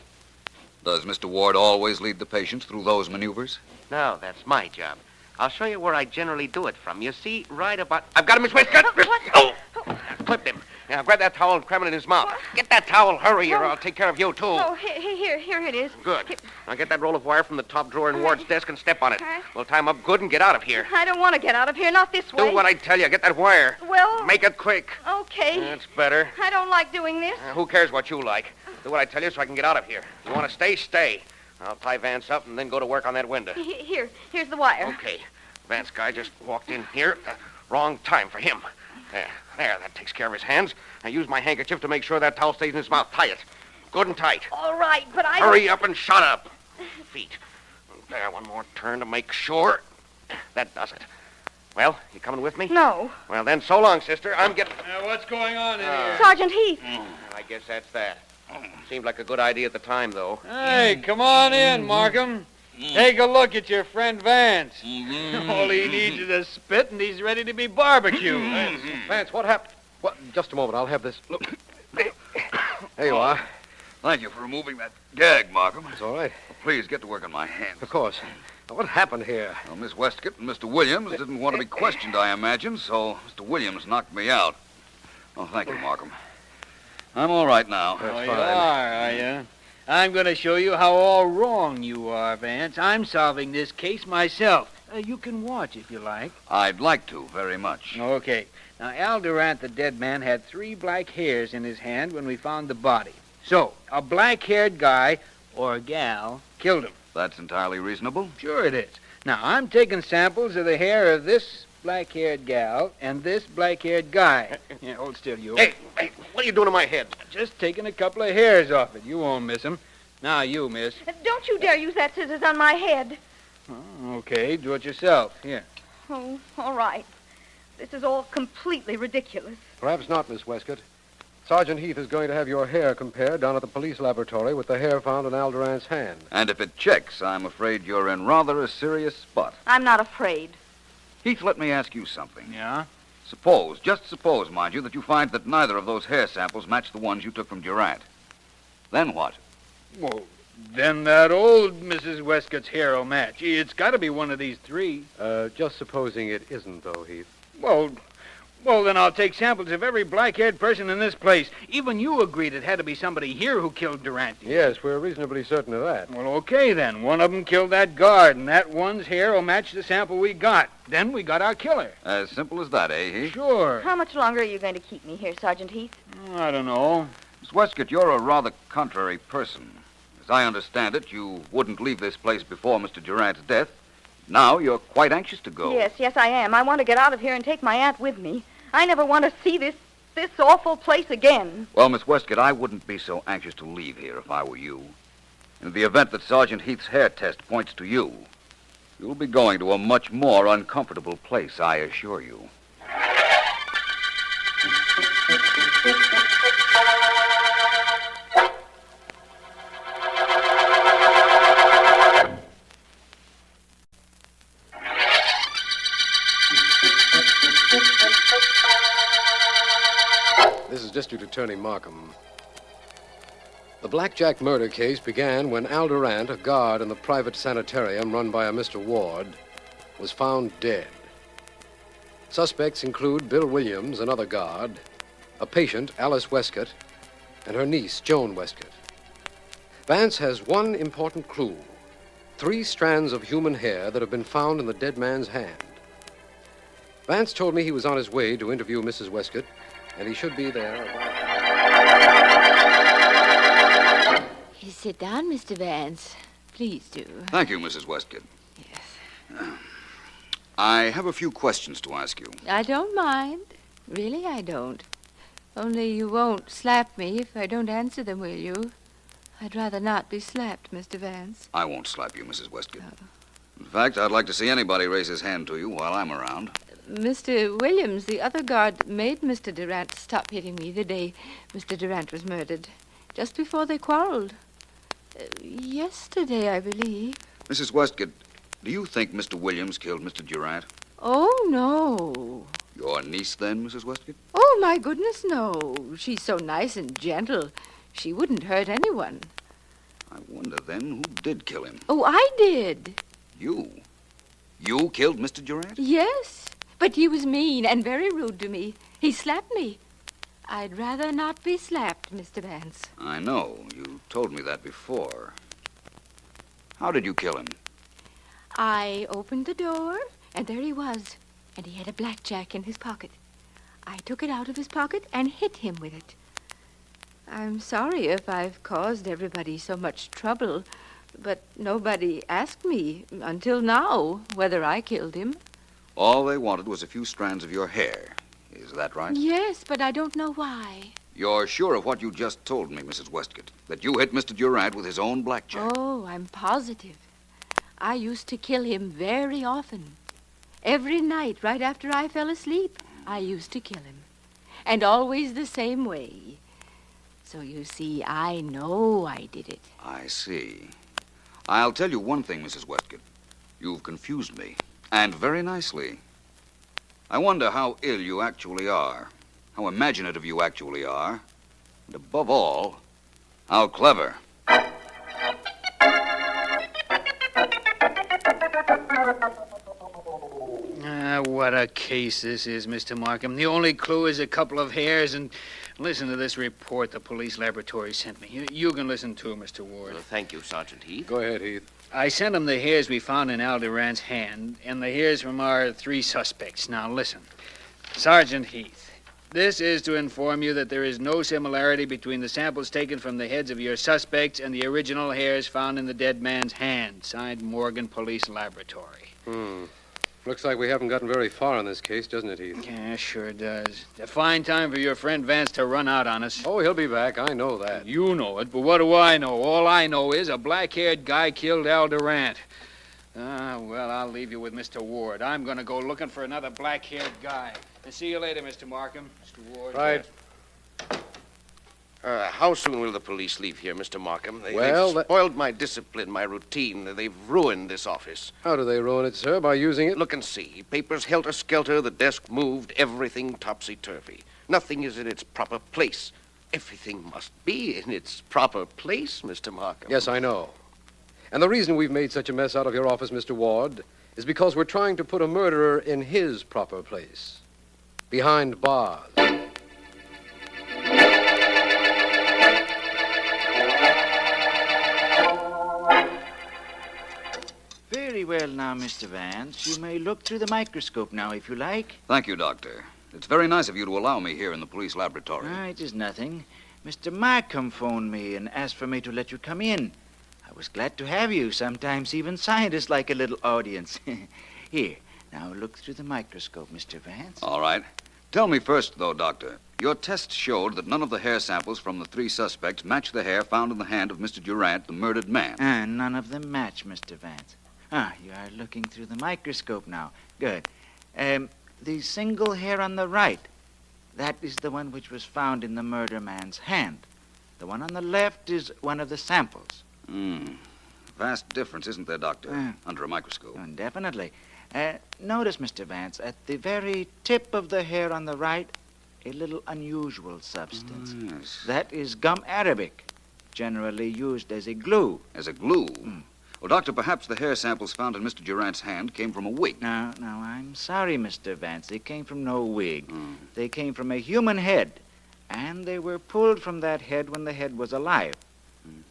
Does Mr. Ward always lead the patients through those maneuvers? No, that's my job. I'll show you where I generally do it from. You see, right about... I've got him, Miss Westcott! Oh! I clipped him. Now, grab that towel and cram it in his mouth. What? Get that towel, hurry, or I'll take care of you, too. Oh, here it is. Good. Now get that roll of wire from the top drawer in Ward's desk and step on it. We'll tie him up good and get out of here. I don't want to get out of here, not this way. Do what I tell you. Get that wire. Well... Make it quick. Okay. That's better. I don't like doing this. Who cares what you like? Do what I tell you so I can get out of here. You want to stay, stay. I'll tie Vance up and then go to work on that window. Here's the wire. Okay. Vance guy just walked in here. Wrong time for him. There, that takes care of his hands. I use my handkerchief to make sure that towel stays in his mouth. Tie it. Good and tight. All right, but I... Hurry up and shut up. Feet. There, one more turn to make sure. That does it. Well, you coming with me? No. Well, then, so long, sister. I'm getting... What's going on in here? Sergeant Heath. I guess that's that. Seemed like a good idea at the time, though. Hey, come on in, Markham. Take a look at your friend Vance. All he needs is a spit, and he's ready to be barbecued. Vance, what happened? What? Just a moment. I'll have this. Look. There you are. Thank you for removing that gag, Markham. It's all right. Please get to work on my hands. Of course. Now, what happened here? Well, Miss Westcott and Mr. Williams didn't want to be questioned, I imagine, so Mr. Williams knocked me out. Oh, thank you, Markham. I'm all right now. Oh, you are you? I'm going to show you how all wrong you are, Vance. I'm solving this case myself. You can watch if you like. I'd like to, very much. Okay. Now, Al Durant, the dead man, had 3 black hairs in his hand when we found the body. So, a black-haired guy, or gal, killed him. That's entirely reasonable. Sure it is. Now, I'm taking samples of the hair of this black-haired gal and this black-haired guy. Yeah, hold still, you. Hey, what are you doing to my head? Just taking a couple of hairs off it. You won't miss them. Now, you, miss. Don't you dare use that scissors on my head. Oh, okay, do it yourself. Here. Oh, all right. This is all completely ridiculous. Perhaps not, Miss Westcott. Sergeant Heath is going to have your hair compared down at the police laboratory with the hair found in Al Durant's hand. And if it checks, I'm afraid you're in rather a serious spot. I'm not afraid. Heath, let me ask you something. Yeah? Suppose, just suppose, mind you, that you find that neither of those hair samples match the ones you took from Durant. Then what? Well, then that old Mrs. Westcott's hair will match. It's got to be one of these three. Just supposing it isn't, though, Heath. Well, then I'll take samples of every black-haired person in this place. Even you agreed it had to be somebody here who killed Durante. Yes, we're reasonably certain of that. Well, okay, then. One of them killed that guard, and that one's hair will match the sample we got. Then we got our killer. As simple as that, eh, Heath? Sure. How much longer are you going to keep me here, Sergeant Heath? I don't know. Miss Westcott, you're a rather contrary person. As I understand it, you wouldn't leave this place before Mr. Durant's death. Now you're quite anxious to go. Yes, I am. I want to get out of here and take my aunt with me. I never want to see this awful place again. Well, Miss Westcott, I wouldn't be so anxious to leave here if I were you. In the event that Sergeant Heath's hair test points to you, you'll be going to a much more uncomfortable place, I assure you. This is District Attorney Markham. The Blackjack murder case began when Al Durant, a guard in the private sanitarium run by a Mr. Ward, was found dead. Suspects include Bill Williams, another guard, a patient, Alice Westcott, and her niece, Joan Westcott. Vance has one important clue: 3 strands of human hair that have been found in the dead man's hand. Vance told me he was on his way to interview Mrs. Westcott, and he should be there. Sit down, Mr. Vance. Please do. Thank you, Mrs. Westcott. Yes. I have a few questions to ask you. I don't mind. Really, I don't. Only you won't slap me if I don't answer them, will you? I'd rather not be slapped, Mr. Vance. I won't slap you, Mrs. Westcott. In fact, I'd like to see anybody raise his hand to you while I'm around. Mr. Williams, the other guard, made Mr. Durant stop hitting me the day Mr. Durant was murdered. Just before they quarreled. Yesterday, I believe. Mrs. Westcott, do you think Mr. Williams killed Mr. Durant? Oh, no. Your niece, then, Mrs. Westcott? Oh, my goodness, no. She's so nice and gentle. She wouldn't hurt anyone. I wonder, then, who did kill him? Oh, I did. You? You killed Mr. Durant? Yes, but he was mean and very rude to me. He slapped me. I'd rather not be slapped, Mr. Vance. I know. You told me that before. How did you kill him? I opened the door, and there he was. And he had a blackjack in his pocket. I took it out of his pocket and hit him with it. I'm sorry if I've caused everybody so much trouble, but nobody asked me until now whether I killed him. All they wanted was a few strands of your hair. Is that right? Yes, but I don't know why. You're sure of what you just told me, Mrs. Westcott, that you hit Mr. Durant with his own blackjack? Oh, I'm positive. I used to kill him very often. Every night, right after I fell asleep, I used to kill him. And always the same way. So you see, I know I did it. I see. I'll tell you one thing, Mrs. Westcott. You've confused me, and very nicely. I wonder how ill you actually are, how imaginative you actually are, and above all, how clever. What a case this is, Mr. Markham. The only clue is a couple of hairs, and listen to this report the police laboratory sent me. You can listen too, Mr. Ward. Thank you, Sergeant Heath. Go ahead, Heath. I sent him the hairs we found in Al Durant's hand, and the hairs from our 3 suspects. Now, listen. Sergeant Heath, this is to inform you that there is no similarity between the samples taken from the heads of your suspects and the original hairs found in the dead man's hand. Signed, Morgan Police Laboratory. Looks like we haven't gotten very far in this case, doesn't it, Heath? Yeah, sure does. A fine time for your friend Vance to run out on us. Oh, he'll be back. I know that. You know it, but what do I know? All I know is a black-haired guy killed Al Durant. Well, I'll leave you with Mr. Ward. I'm going to go looking for another black-haired guy. And see you later, Mr. Markham. Mr. Ward. Right. How soon will the police leave here, Mr. Markham? They've spoiled my discipline, my routine. They've ruined this office. How do they ruin it, sir? By using it? Look and see. Papers helter-skelter, the desk moved, everything topsy-turvy. Nothing is in its proper place. everything must be in its proper place, Mr. Markham. Yes, I know. And the reason we've made such a mess out of your office, Mr. Ward, is because we're trying to put a murderer in his proper place. Behind bars. Very well now, Mr. Vance. You may look through the microscope now, if you like. Thank you, Doctor. It's very nice of you to allow me here in the police laboratory. It is nothing. Mr. Markham phoned me and asked for me to let you come in. I was glad to have you. Sometimes even scientists like a little audience. Here, now look through the microscope, Mr. Vance. All right. Tell me first, though, Doctor. Your test showed that none of the hair samples from the 3 suspects matched the hair found in the hand of Mr. Durant, the murdered man. None of them match, Mr. Vance. You are looking through the microscope now. Good. The single hair on the right, that is the one which was found in the murder man's hand. The one on the left is one of the samples. Vast difference, isn't there, Doctor, under a microscope? Definitely. Notice, Mr. Vance, at the very tip of the hair on the right, a little unusual substance. Yes. That is gum arabic, generally used as a glue. As a glue? Well, Doctor, perhaps the hair samples found in Mr. Durant's hand came from a wig. No, I'm sorry, Mr. Vance. They came from no wig. They came from a human head, and they were pulled from that head when the head was alive.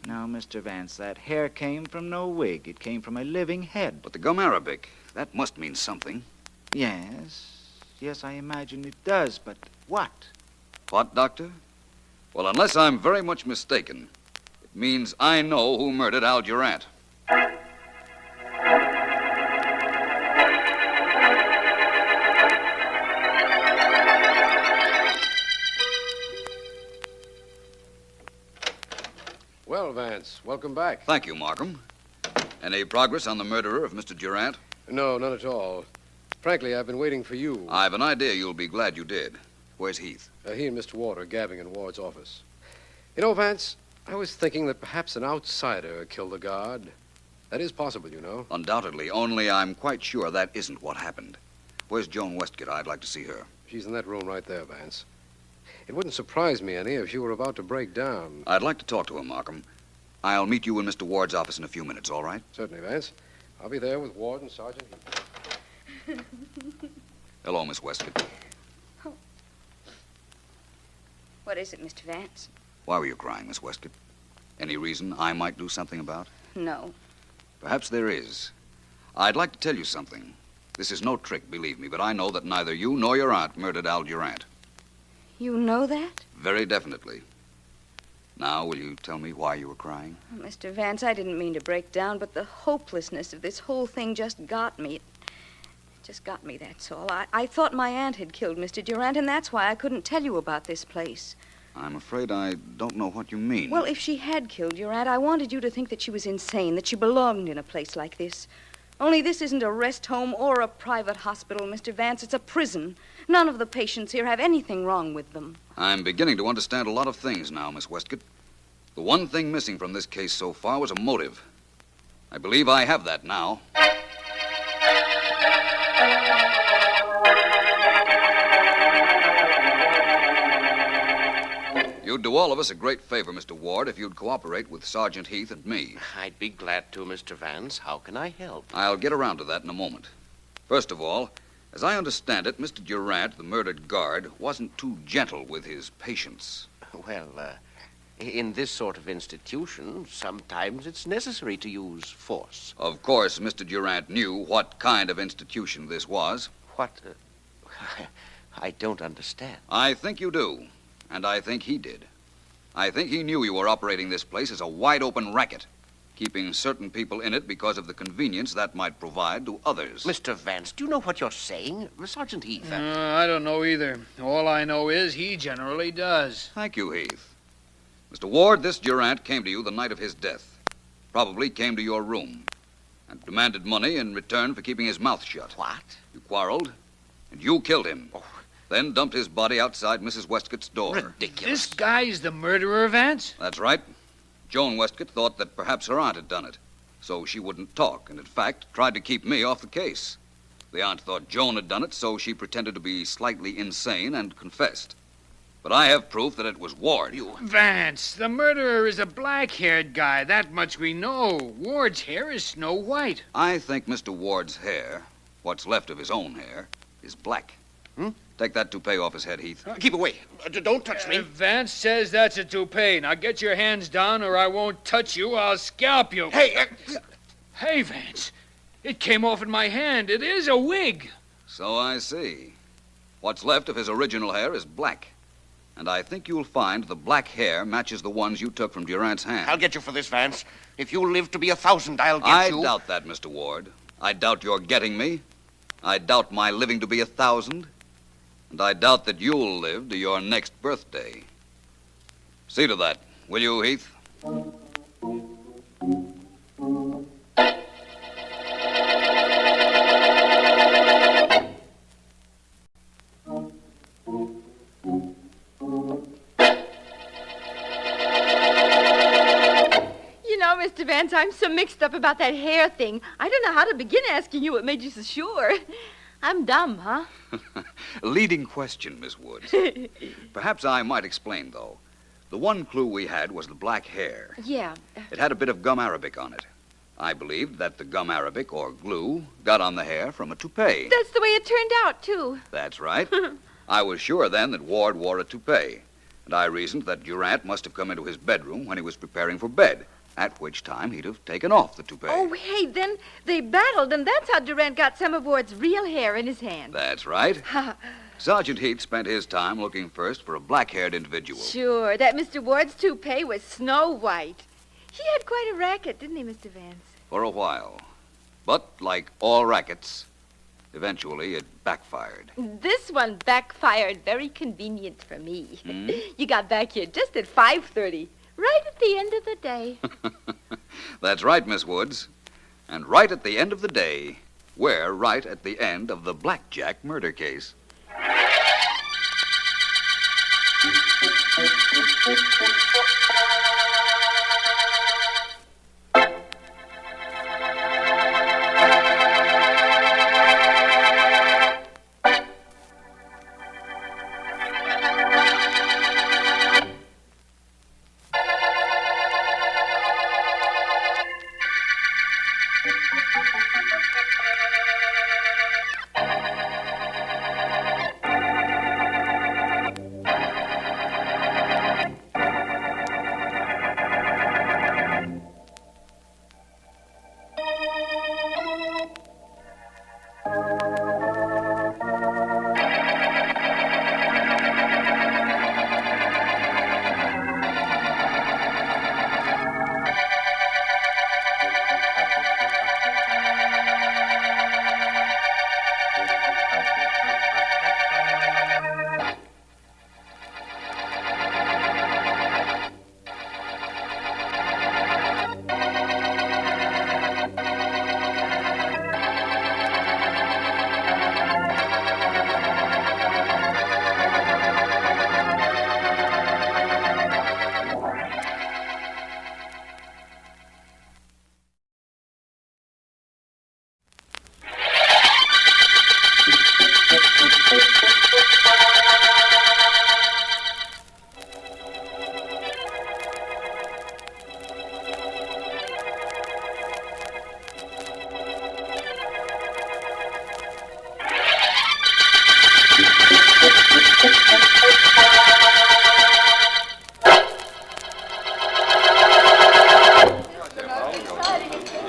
Now, Mr. Vance, that hair came from no wig. It came from a living head. But the gum arabic, that must mean something. Yes, I imagine it does, but what? What, Doctor? Well, unless I'm very much mistaken, it means I know who murdered Al Durant. Well, Vance, welcome back. Thank you, Markham. Any progress on the murderer of Mr. Durant? No, none at all. Frankly, I've been waiting for you. I've an idea you'll be glad you did. Where's Heath? He and Mr. Ward are gabbing in Ward's office. You know, Vance, I was thinking that perhaps an outsider killed the guard. That is possible, you know. Undoubtedly, only I'm quite sure that isn't what happened. Where's Joan Westcott? I'd like to see her. She's in that room right there, Vance. It wouldn't surprise me any if she were about to break down. I'd like to talk to her, Markham. I'll meet you in Mr. Ward's office in a few minutes, all right? Certainly, Vance. I'll be there with Ward and Sergeant Heath. Hello, Miss Westcott. What is it, Mr. Vance? Why were you crying, Miss Westcott? Any reason I might do something about? No. Perhaps there is. I'd like to tell you something. This is no trick, believe me, but I know that neither you nor your aunt murdered Al Durant. You know that? Very definitely. Now, will you tell me why you were crying? Oh, Mr. Vance, I didn't mean to break down, but the hopelessness of this whole thing just got me. It just got me, that's all. I thought my aunt had killed Mr. Durant, and that's why I couldn't tell you about this place. I'm afraid I don't know what you mean. Well, if she had killed Durant, I wanted you to think that she was insane, that she belonged in a place like this. Only this isn't a rest home or a private hospital, Mr. Vance. It's a prison. None of the patients here have anything wrong with them. I'm beginning to understand a lot of things now, Miss Westcott. The one thing missing from this case so far was a motive. I believe I have that now. You'd do all of us a great favor, Mr. Ward, if you'd cooperate with Sergeant Heath and me. I'd be glad to, Mr. Vance. How can I help? I'll get around to that in a moment. First of all, as I understand it, Mr. Durant, the murdered guard, wasn't too gentle with his patients. Well, in this sort of institution, sometimes it's necessary to use force. Of course, Mr. Durant knew what kind of institution this was. What? I don't understand. I think you do. And I think he did. I think he knew you were operating this place as a wide-open racket, keeping certain people in it because of the convenience that might provide to others. Mr. Vance, do you know what you're saying? Sergeant Heath. I don't know either. All I know is he generally does. Thank you, Heath. Mr. Ward, this Durant came to you the night of his death. Probably came to your room and demanded money in return for keeping his mouth shut. What? You quarreled, and you killed him. Then dumped his body outside Mrs. Westcott's door. Ridiculous. This guy's the murderer, Vance? That's right. Joan Westcott thought that perhaps her aunt had done it, so she wouldn't talk, and in fact tried to keep me off the case. The aunt thought Joan had done it, so she pretended to be slightly insane and confessed. But I have proof that it was Ward. Vance, the murderer is a black-haired guy. That much we know. Ward's hair is snow white. I think Mr. Ward's hair, what's left of his own hair, is black. Take that toupee off his head, Heath. Keep away. Don't touch me. Vance says that's a toupee. Now get your hands down or I won't touch you. I'll scalp you. Hey! Hey, Vance. It came off in my hand. It is a wig. So I see. What's left of his original hair is black. And I think you'll find the black hair matches the ones you took from Durant's hand. I'll get you for this, Vance. If you live to be 1,000, I'll get you. I doubt that, Mr. Ward. I doubt your getting me. I doubt my living to be 1,000. And I doubt that you'll live to your next birthday. See to that, will you, Heath? Mr. Vance, I'm so mixed up about that hair thing. I don't know how to begin asking you what made you so sure. I'm dumb, huh? Leading question, Miss Woods. Perhaps I might explain, though. The one clue we had was the black hair. Yeah. It had a bit of gum arabic on it. I believed that the gum arabic, or glue, got on the hair from a toupee. That's the way it turned out, too. That's right. I was sure then that Ward wore a toupee, and I reasoned that Durant must have come into his bedroom when he was preparing for bed, at which time he'd have taken off the toupee. Oh, hey, then they battled, and that's how Durant got some of Ward's real hair in his hand. That's right. Sergeant Heath spent his time looking first for a black-haired individual. Sure, that Mr. Ward's toupee was snow white. He had quite a racket, didn't he, Mr. Vance? For a while. But, like all rackets, eventually it backfired. This one backfired very convenient for me. You got back here just at 5:30. Right at the end of the day. That's right, Miss Woods. And right at the end of the day, we're right at the end of the Blackjack murder case.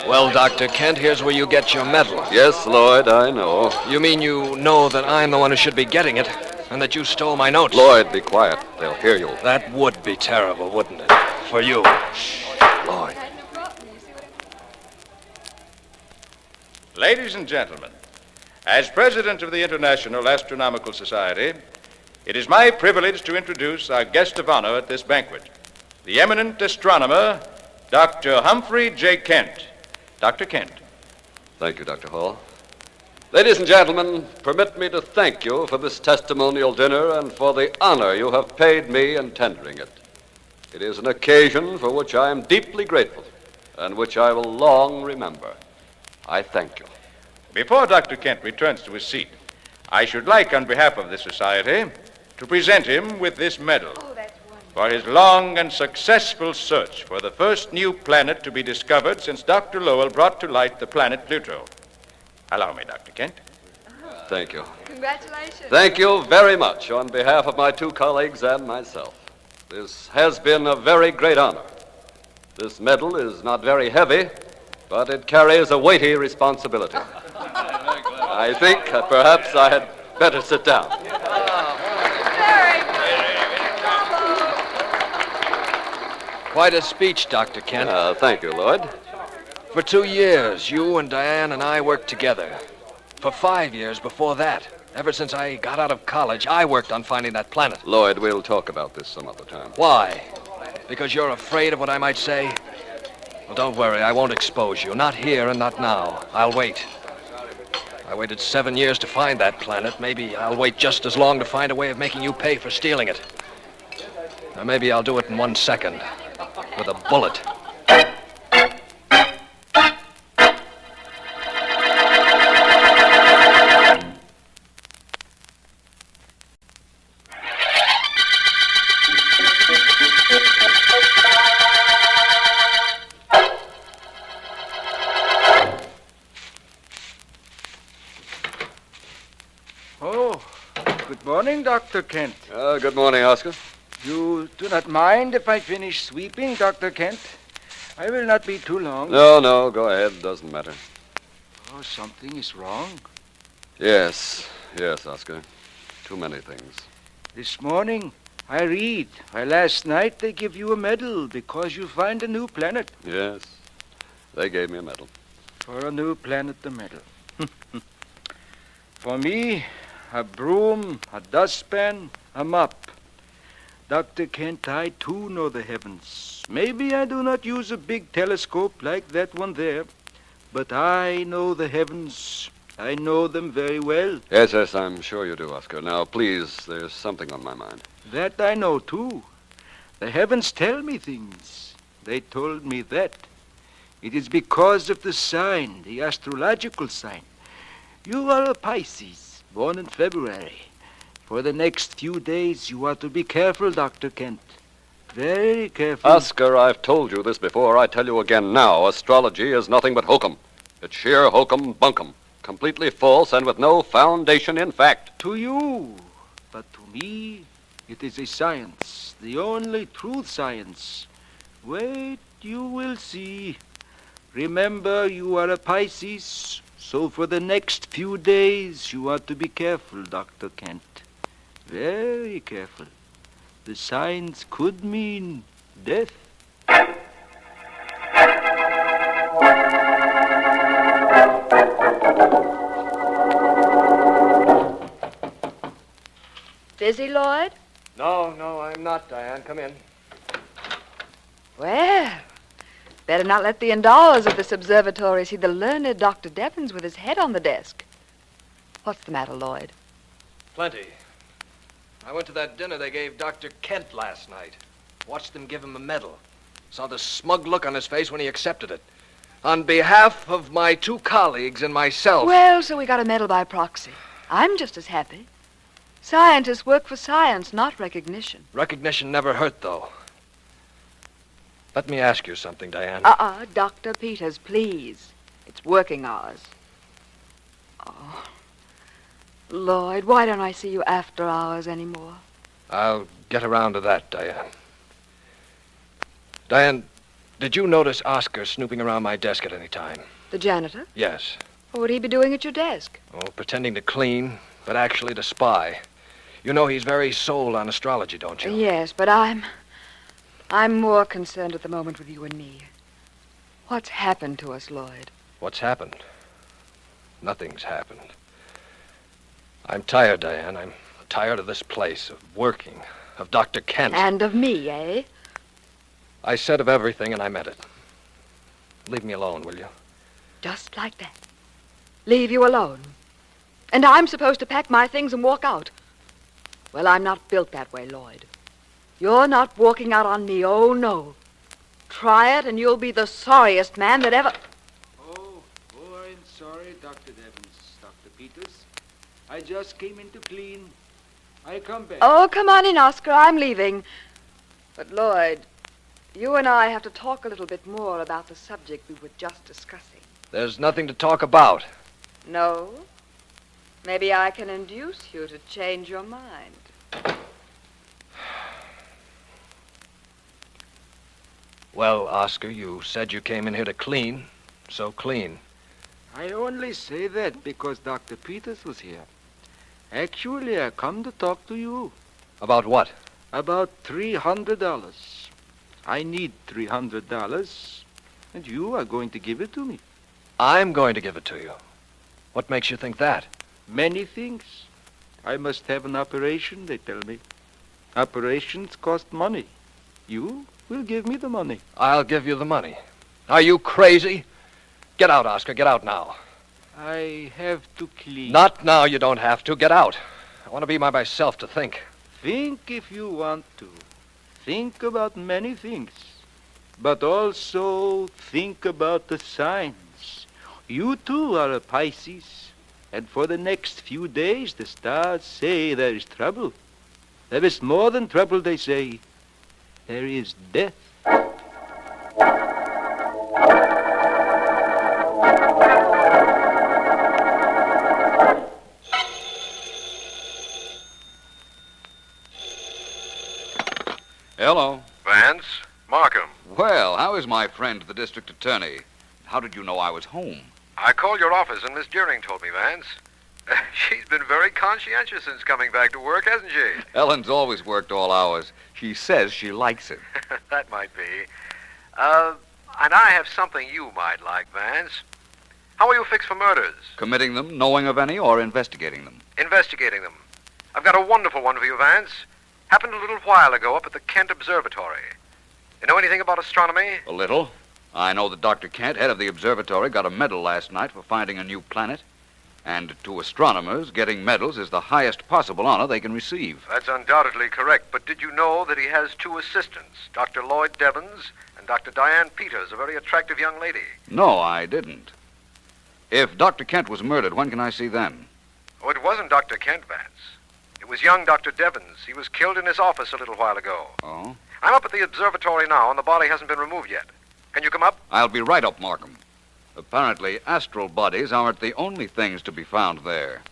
Well, Dr. Kent, here's where you get your medal. Yes, Lloyd, I know. You mean you know that I'm the one who should be getting it, and that you stole my notes? Lloyd, be quiet. They'll hear you. That would be terrible, wouldn't it? For you. Lloyd. Ladies and gentlemen, as president of the International Astronomical Society, it is my privilege to introduce our guest of honor at this banquet, the eminent astronomer, Dr. Humphrey J. Kent. Dr. Kent. Thank you, Dr. Hall. Ladies and gentlemen, permit me to thank you for this testimonial dinner and for the honor you have paid me in tendering it. It is an occasion for which I am deeply grateful and which I will long remember. I thank you. Before Dr. Kent returns to his seat, I should like, on behalf of the Society, to present him with this medal for his long and successful search for the first new planet to be discovered since Dr. Lowell brought to light the planet Pluto. Allow me, Dr. Kent. Thank you. Congratulations. Thank you very much on behalf of my two colleagues and myself. This has been a very great honor. This medal is not very heavy, but it carries a weighty responsibility. I think perhaps I had better sit down. Quite a speech, Dr. Kent. Thank you, Lloyd. For 2 years, you and Diane and I worked together. For 5 years before that, ever since I got out of college, I worked on finding that planet. Lloyd, we'll talk about this some other time. Why? Because you're afraid of what I might say? Well, don't worry, I won't expose you. Not here and not now. I'll wait. I waited 7 years to find that planet. Maybe I'll wait just as long to find a way of making you pay for stealing it. Or maybe I'll do it in 1 second. With a bullet. Oh, good morning, Dr. Kent. Good morning, Oscar. You do not mind if I finish sweeping, Dr. Kent? I will not be too long. No, go ahead. Doesn't matter. Oh, something is wrong. Yes, Oscar. Too many things. This morning, I read why last night they give you a medal because you find a new planet. Yes, they gave me a medal. For a new planet, a medal. For me, a broom, a dustpan, a mop. Dr. Kent, I too know the heavens. Maybe I do not use a big telescope like that one there, but I know the heavens. I know them very well. Yes, I'm sure you do, Oscar. Now, please, there's something on my mind. That I know too. The heavens tell me things. They told me that. It is because of the sign, the astrological sign. You are a Pisces, born in February. For the next few days, you are to be careful, Dr. Kent. Very careful. Oscar, I've told you this before. I tell you again now. Astrology is nothing but hokum. It's sheer hokum bunkum. Completely false and with no foundation in fact. To you. But to me, it is a science. The only true science. Wait, you will see. Remember, you are a Pisces. So for the next few days, you are to be careful, Dr. Kent. Very careful. The signs could mean death. Busy, Lloyd? No, I'm not, Diane. Come in. Well, better not let the endowers of this observatory see the learned Dr. Devons with his head on the desk. What's the matter, Lloyd? Plenty. I went to that dinner they gave Dr. Kent last night. Watched them give him a medal. Saw the smug look on his face when he accepted it. On behalf of my two colleagues and myself. Well, so we got a medal by proxy. I'm just as happy. Scientists work for science, not recognition. Recognition never hurt, though. Let me ask you something, Diane. Dr. Peters, please. It's working hours. Oh. Lloyd, why don't I see you after hours anymore? I'll get around to that, Diane. Diane, did you notice Oscar snooping around my desk at any time? The janitor? Yes. What would he be doing at your desk? Oh, pretending to clean, but actually to spy. You know he's very sold on astrology, don't you? Yes, but I'm more concerned at the moment with you and me. What's happened to us, Lloyd? What's happened? Nothing's happened. I'm tired, Diane. I'm tired of this place, of working, of Dr. Kent. And of me, eh? I said of everything, and I meant it. Leave me alone, will you? Just like that. Leave you alone. And I'm supposed to pack my things and walk out. Well, I'm not built that way, Lloyd. You're not walking out on me, oh, no. Try it, and you'll be the sorriest man that ever... Oh, I'm sorry, Dr. Devons, Dr. Peters. I just came in to clean. I come back. Oh, come on in, Oscar. I'm leaving. But, Lloyd, you and I have to talk a little bit more about the subject we were just discussing. There's nothing to talk about. No? Maybe I can induce you to change your mind. Well, Oscar, you said you came in here to clean. So clean. I only say that because Dr. Peters was here. Actually, I come to talk to you. About what? About $300. I need $300, and you are going to give it to me. I'm going to give it to you. What makes you think that? Many things. I must have an operation, they tell me. Operations cost money. You will give me the money. I'll give you the money. Are you crazy? Get out, Oscar. Get out now. I have to clean. Not now. You don't have to. Get out. I want to be by myself to think. Think if you want to. Think about many things. But also think about the signs. You too are a Pisces. And for the next few days, the stars say there is trouble. There is more than trouble, they say. There is death. Hello. Vance, Markham. Well, how is my friend, the district attorney? How did you know I was home? I called your office and Miss Deering told me, Vance. She's been very conscientious since coming back to work, hasn't she? Ellen's always worked all hours. She says she likes it. That might be. And I have something you might like, Vance. How are you fixed for murders? Committing them, knowing of any, or investigating them? Investigating them. I've got a wonderful one for you, Vance. Happened a little while ago up at the Kent Observatory. You know anything about astronomy? A little. I know that Dr. Kent, head of the observatory, got a medal last night for finding a new planet. And to astronomers, getting medals is the highest possible honor they can receive. That's undoubtedly correct, but did you know that he has two assistants, Dr. Lloyd Devons and Dr. Diane Peters, a very attractive young lady? No, I didn't. If Dr. Kent was murdered, when can I see them? Oh, it wasn't Dr. Kent, Vance. It was young Dr. Devons. He was killed in his office a little while ago. Oh? I'm up at the observatory now, and the body hasn't been removed yet. Can you come up? I'll be right up, Markham. Apparently, astral bodies aren't the only things to be found there.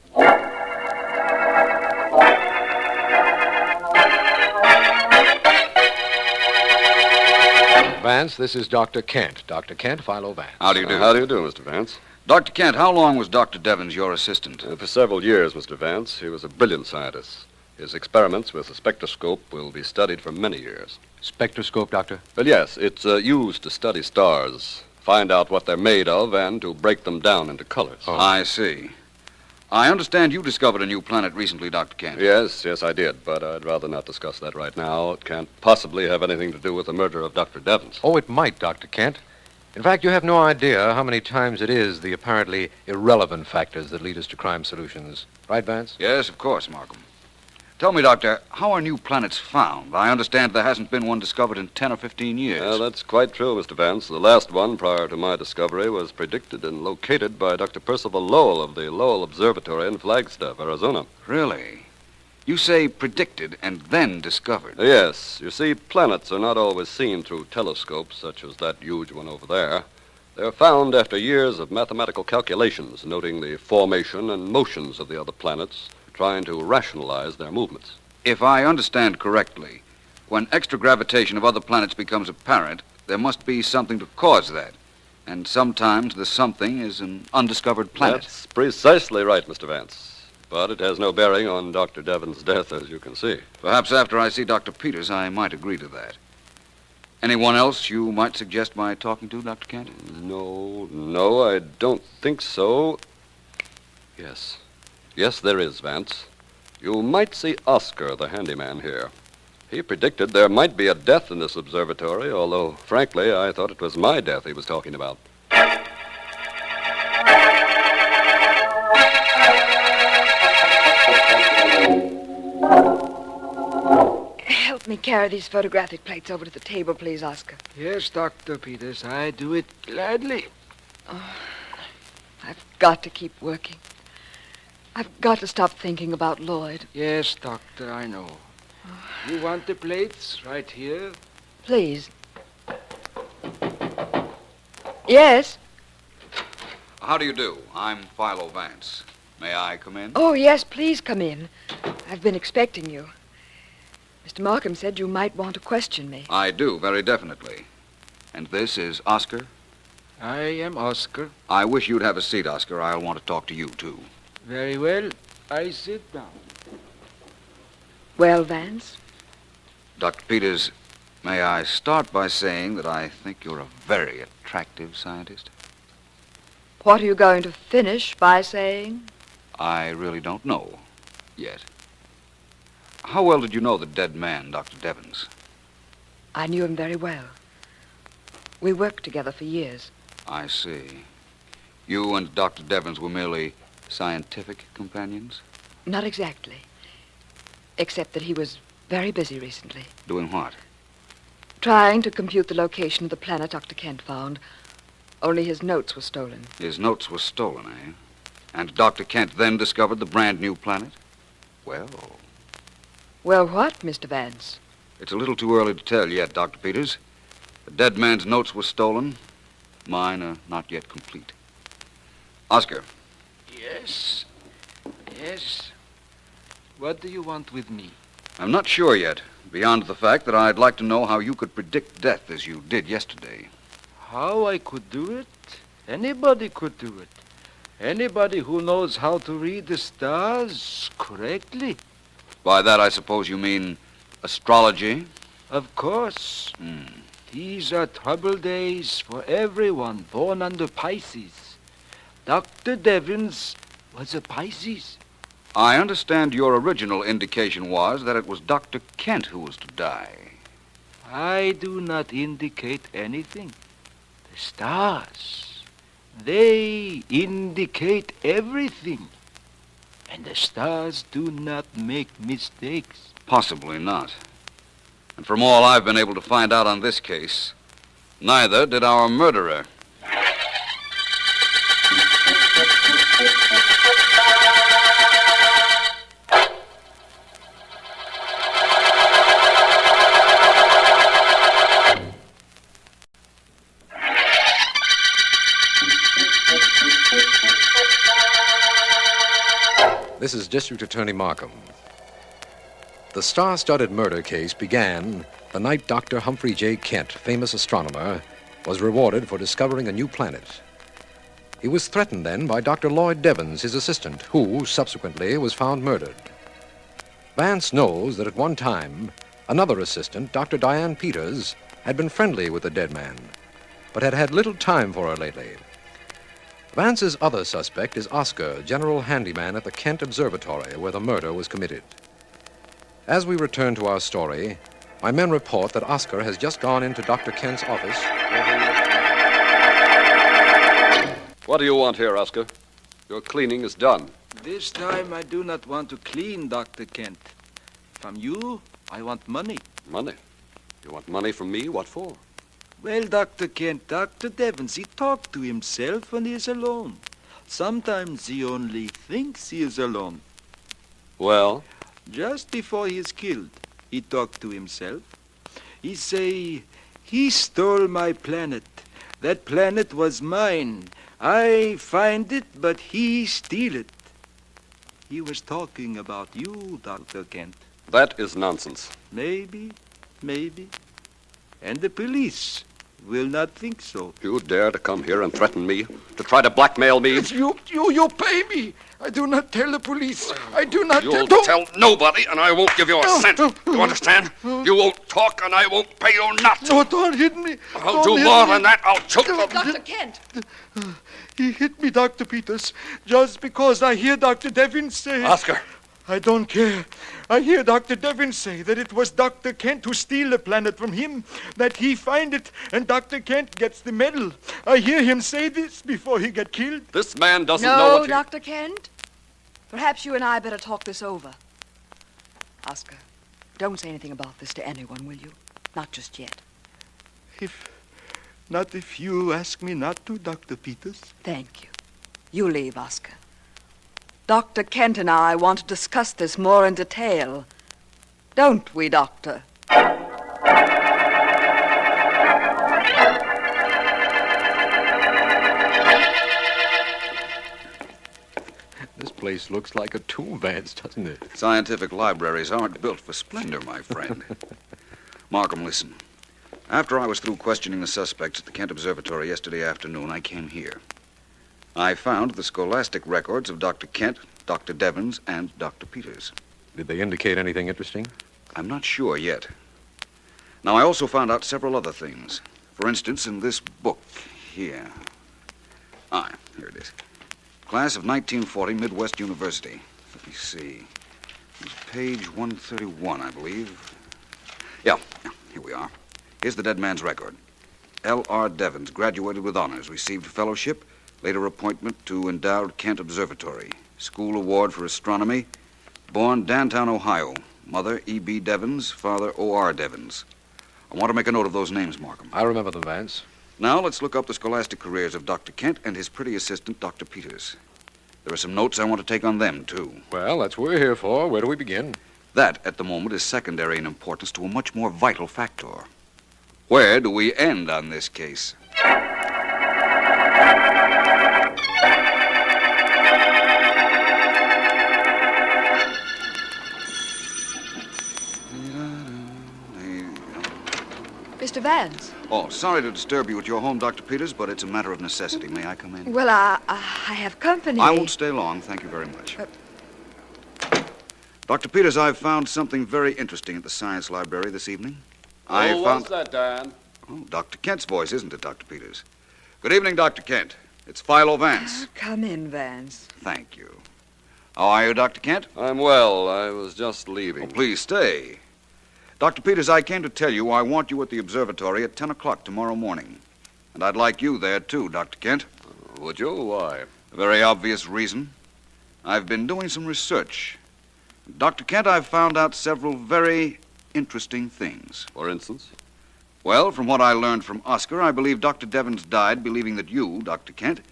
Vance, this is Dr. Kent. Dr. Kent, Philo Vance. How do you do? How do you do, Mr. Vance? Dr. Kent, how long was Dr. Devons your assistant? For several years, Mr. Vance. He was a brilliant scientist. His experiments with the spectroscope will be studied for many years. Spectroscope, Doctor? Well, yes, it's used to study stars, find out what they're made of, and to break them down into colors. Oh. I see. I understand you discovered a new planet recently, Dr. Kent. Yes, I did, but I'd rather not discuss that right now. It can't possibly have anything to do with the murder of Dr. Devons. Oh, it might, Dr. Kent. In fact, you have no idea how many times it is the apparently irrelevant factors that lead us to crime solutions. Right, Vance? Yes, of course, Markham. Tell me, Doctor, how are new planets found? I understand there hasn't been one discovered in 10 or 15 years. Well, that's quite true, Mr. Vance. The last one, prior to my discovery, was predicted and located by Dr. Percival Lowell of the Lowell Observatory in Flagstaff, Arizona. Really? You say predicted and then discovered? Yes. You see, planets are not always seen through telescopes, such as that huge one over there. They're found after years of mathematical calculations, noting the formation and motions of the other planets, trying to rationalize their movements. If I understand correctly, when extra gravitation of other planets becomes apparent, there must be something to cause that. And sometimes the something is an undiscovered planet. That's precisely right, Mr. Vance. But it has no bearing on Dr. Devon's death, as you can see. Perhaps after I see Dr. Peters, I might agree to that. Anyone else you might suggest my talking to, Dr. Kent? No, I don't think so. Yes, there is, Vance. You might see Oscar, the handyman here. He predicted there might be a death in this observatory, although, frankly, I thought it was my death he was talking about. Help me carry these photographic plates over to the table, please, Oscar. Yes, Dr. Peters, I do it gladly. Oh, I've got to keep working. I've got to stop thinking about Lloyd. Yes, Doctor, I know. You want the plates right here? Please. Yes? How do you do? I'm Philo Vance. May I come in? Oh, yes, please come in. I've been expecting you. Mr. Markham said you might want to question me. I do, very definitely. And this is Oscar? I am Oscar. I wish you'd have a seat, Oscar. I'll want to talk to you, too. Very well. I sit down. Well, Vance? Dr. Peters, may I start by saying that I think you're a very attractive scientist? What are you going to finish by saying? I really don't know yet. How well did you know the dead man, Dr. Devons? I knew him very well. We worked together for years. I see. You and Dr. Devons were merely scientific companions? Not exactly. Except that he was very busy recently. Doing what? Trying to compute the location of the planet Dr. Kent found. Only his notes were stolen. His notes were stolen, eh? And Dr. Kent then discovered the brand new planet? Well... Well, what, Mr. Vance? It's a little too early to tell yet, Dr. Peters. The dead man's notes were stolen. Mine are not yet complete. Oscar. Yes. Yes. What do you want with me? I'm not sure yet, beyond the fact that I'd like to know how you could predict death as you did yesterday. How I could do it? Anybody could do it. Anybody who knows how to read the stars correctly. By that, I suppose you mean astrology? Of course. These are troubled days for everyone born under Pisces. Dr. Devons was a Pisces. I understand your original indication was that it was Dr. Kent who was to die. I do not indicate anything. The stars, they indicate everything. And the stars do not make mistakes. Possibly not. And from all I've been able to find out on this case, neither did our murderer. This is District Attorney Markham. The star-studded murder case began the night Dr. Humphrey J. Kent, famous astronomer, was rewarded for discovering a new planet. He was threatened then by Dr. Lloyd Devons, his assistant, who subsequently was found murdered. Vance knows that at one time, another assistant, Dr. Diane Peters, had been friendly with the dead man, but had had little time for her lately. Vance's other suspect is Oscar, general handyman at the Kent Observatory, where the murder was committed. As we return to our story, my men report that Oscar has just gone into Dr. Kent's office. What do you want here, Oscar? Your cleaning is done. This time I do not want to clean, Dr. Kent. From you, I want money. Money? You want money from me? What for? Well, Dr. Kent, Dr. Devons, he talked to himself when he is alone. Sometimes he only thinks he is alone. Well? Just before he is killed, he talked to himself. He say, he stole my planet. That planet was mine. I find it, but he steal it. He was talking about you, Dr. Kent. That is nonsense. Maybe. And the police will not think so. You dare to come here and threaten me? To try to blackmail me? You pay me. I do not tell the police. I do not You'll tell nobody, and I won't give you a cent. You understand? You won't talk, and I won't pay you nothing. No, don't hit me. I'll do more than that. I'll choke you. Dr. Kent! He hit me, Dr. Peters, just because I hear Dr. Devins say... Oscar! I don't care. I hear Dr. Devins say that it was Dr. Kent who steal the planet from him, that he find it, and Dr. Kent gets the medal. I hear him say this before he get killed. This man doesn't know what No, Dr. Kent. Perhaps you and I better talk this over. Oscar, don't say anything about this to anyone, will you? Not just yet. Not if you ask me not to, Dr. Peters. Thank you. You leave, Oscar. Dr. Kent and I want to discuss this more in detail. Don't we, Doctor? This place looks like a tomb, Vance, doesn't it? Scientific libraries aren't built for splendor, my friend. Markham, listen. After I was through questioning the suspects at the Kent Observatory yesterday afternoon, I came here. I found the scholastic records of Dr. Kent, Dr. Devons, and Dr. Peters. Did they indicate anything interesting? I'm not sure yet. Now, I also found out several other things. For instance, in this book here. Here it is. Class of 1940, Midwest University. Let me see. It's page 131, I believe. Yeah, here we are. Here's the dead man's record. L.R. Devons, graduated with honors, received fellowship, later appointment to endowed Kent Observatory, school award for astronomy, born Dantown, Ohio, mother E.B. Devons, father O.R. Devons. I want to make a note of those names, Markham. I remember them, Vance. Now, let's look up the scholastic careers of Dr. Kent and his pretty assistant, Dr. Peters. There are some notes I want to take on them, too. Well, that's what we're here for. Where do we begin? That, at the moment, is secondary in importance to a much more vital factor. Where do we end on this case? Mr. Vance. Oh, sorry to disturb you at your home, Dr. Peters, but it's a matter of necessity. May I come in? Well, I have company. I won't stay long. Thank you very much. Dr. Peters, I've found something very interesting at the science library this evening. What's that, Dan? Oh, Dr. Kent's voice, isn't it, Dr. Peters? Good evening, Dr. Kent. It's Philo Vance. Come in, Vance. Thank you. How are you, Dr. Kent? I'm well. I was just leaving. Oh, please stay. Dr. Peters, I came to tell you I want you at the observatory at 10 o'clock tomorrow morning. And I'd like you there, too, Dr. Kent. Would you? Why? A very obvious reason. I've been doing some research. Dr. Kent, I've found out several very interesting things. For instance? Well, from what I learned from Oscar, I believe Dr. Devons died believing that you, Dr. Kent,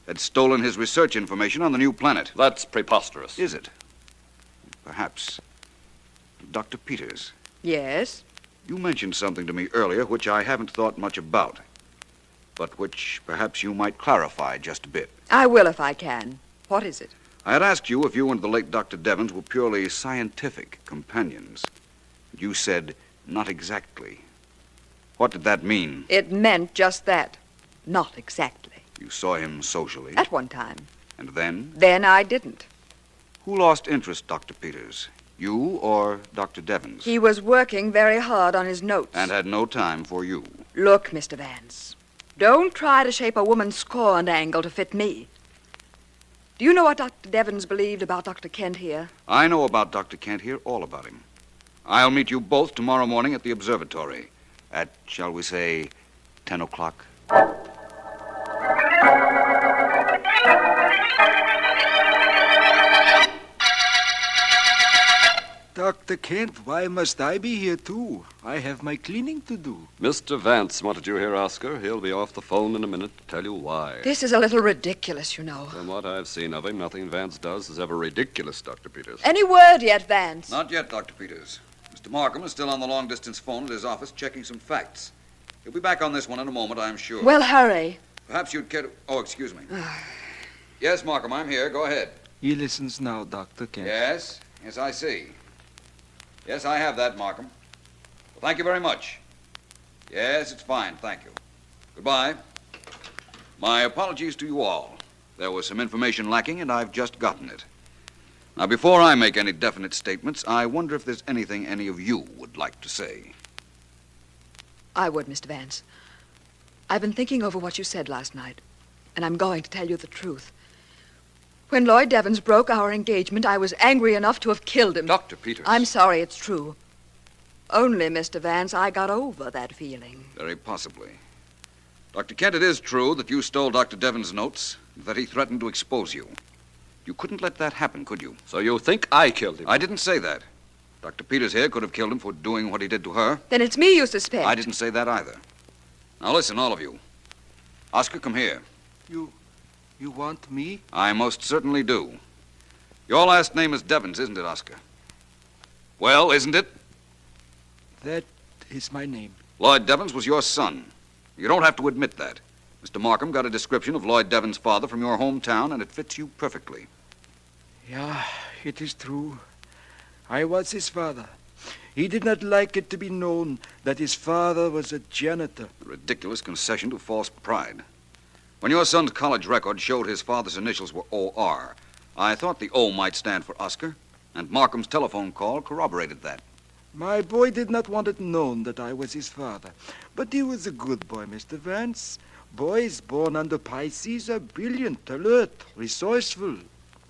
had stolen his research information on the new planet. That's preposterous. Is it? Perhaps. Dr. Peters. Yes? You mentioned something to me earlier which I haven't thought much about, but which perhaps you might clarify just a bit. I will if I can. What is it? I had asked you if you and the late Dr. Devons were purely scientific companions. You said, not exactly. What did that mean? It meant just that. Not exactly. You saw him socially? At one time. And then? Then I didn't. Who lost interest, Dr. Peters? You or Dr. Devons? He was working very hard on his notes. And had no time for you. Look, Mr. Vance, don't try to shape a woman's scorned angle to fit me. Do you know what Dr. Devons believed about Dr. Kent here? I know about Dr. Kent here, all about him. I'll meet you both tomorrow morning at the observatory at, shall we say, 10 o'clock. Dr. Kent, why must I be here, too? I have my cleaning to do. Mr. Vance wanted you here, Oscar. He'll be off the phone in a minute to tell you why. This is a little ridiculous, you know. From what I've seen of him, nothing Vance does is ever ridiculous, Dr. Peters. Any word yet, Vance? Not yet, Dr. Peters. Mr. Markham is still on the long-distance phone at his office checking some facts. He'll be back on this one in a moment, I'm sure. Well, hurry. Perhaps you'd care to... Oh, excuse me. Yes, Markham, I'm here. Go ahead. He listens now, Dr. Kent. Yes? Yes, I see. Yes, I have that, Markham. Well, thank you very much. Yes, it's fine, thank you. Goodbye. My apologies to you all. There was some information lacking, and I've just gotten it. Now, before I make any definite statements, I wonder if there's anything any of you would like to say. I would, Mr. Vance. I've been thinking over what you said last night, and I'm going to tell you the truth. When Lloyd Devons broke our engagement, I was angry enough to have killed him. Dr. Peters. I'm sorry, it's true. Only, Mr. Vance, I got over that feeling. Very possibly. Dr. Kent, it is true that you stole Dr. Devons' notes, that he threatened to expose you. You couldn't let that happen, could you? So you think I killed him? I didn't say that. Dr. Peters here could have killed him for doing what he did to her. Then it's me you suspect. I didn't say that either. Now listen, all of you. Oscar, come here. You want me? I most certainly do. Your last name is Devens, isn't it, Oscar? Well, isn't it? That is my name. Lloyd Devens was your son. You don't have to admit that. Mr. Markham got a description of Lloyd Devens' father from your hometown, and it fits you perfectly. Yeah, it is true. I was his father. He did not like it to be known that his father was a janitor. A ridiculous concession to false pride. When your son's college record showed his father's initials were O.R., I thought the O might stand for Oscar, and Markham's telephone call corroborated that. My boy did not want it known that I was his father. But he was a good boy, Mr. Vance. Boys born under Pisces are brilliant, alert, resourceful,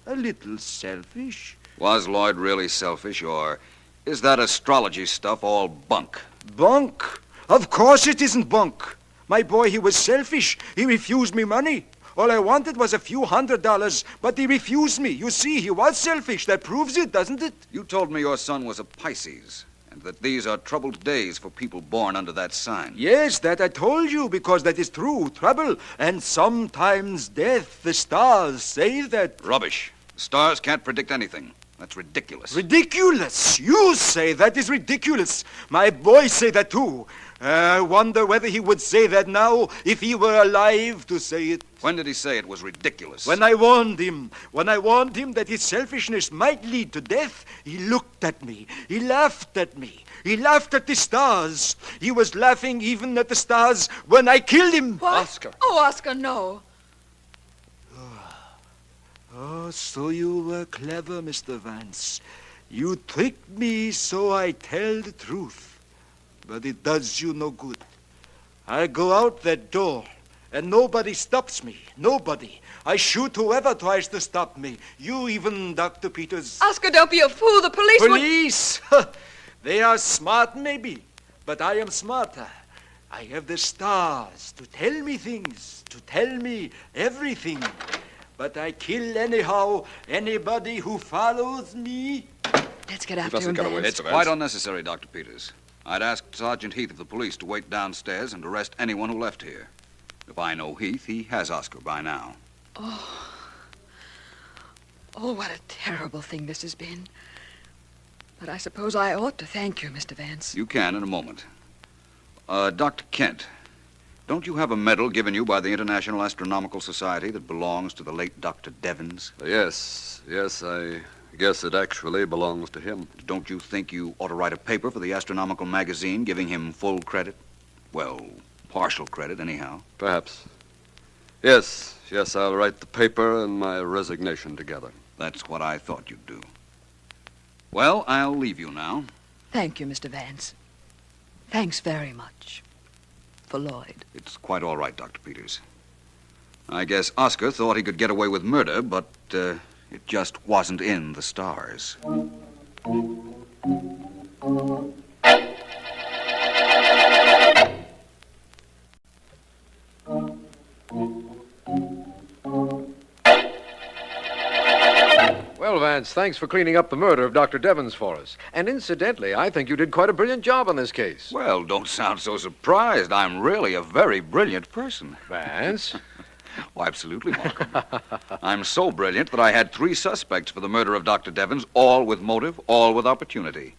a little selfish. Was Lloyd really selfish, or is that astrology stuff all bunk? Bunk? Of course it isn't bunk. My boy, he was selfish. He refused me money. All I wanted was a few $100, but he refused me. You see, he was selfish. That proves it, doesn't it? You told me your son was a Pisces, and that these are troubled days for people born under that sign. Yes, that I told you, because that is true. Trouble, and sometimes death. The stars say that. Rubbish. The stars can't predict anything. That's ridiculous. Ridiculous? You say that is ridiculous. My boys say that too. I wonder whether he would say that now if he were alive to say it. When did he say it was ridiculous? When I warned him. When I warned him that his selfishness might lead to death, he looked at me. He laughed at me. He laughed at the stars. He was laughing even at the stars when I killed him. What? Oscar. Oh, Oscar, no. Oh, so you were clever, Mr. Vance. You tricked me so I tell the truth. But it does you no good. I go out that door, and nobody stops me. Nobody. I shoot whoever tries to stop me. You even, Dr. Peters. Oscar, don't be a fool. The police would... Police? They are smart, maybe. But I am smarter. I have the stars to tell me things, to tell me everything. But I kill anyhow anybody who follows me. Let's get after him, Vance. It's quite unnecessary, Dr. Peters. I'd ask Sergeant Heath of the police to wait downstairs and arrest anyone who left here. If I know Heath, he has Oscar by now. Oh, what a terrible thing this has been. But I suppose I ought to thank you, Mr. Vance. You can in a moment. Dr. Kent, don't you have a medal given you by the International Astronomical Society that belongs to the late Dr. Devens? Yes, I guess it actually belongs to him. Don't you think you ought to write a paper for the astronomical magazine giving him full credit? Well, partial credit, anyhow. Perhaps. Yes, I'll write the paper and my resignation together. That's what I thought you'd do. Well, I'll leave you now. Thank you, Mr. Vance. Thanks very much. For Lloyd. It's quite all right, Dr. Peters. I guess Oscar thought he could get away with murder, but it just wasn't in the stars. Well, Vance, thanks for cleaning up the murder of Dr. Devens for us. And incidentally, I think you did quite a brilliant job on this case. Well, don't sound so surprised. I'm really a very brilliant person. Vance? Why, absolutely, Markham. I'm so brilliant that I had 3 suspects for the murder of Dr. Devens, all with motive, all with opportunity.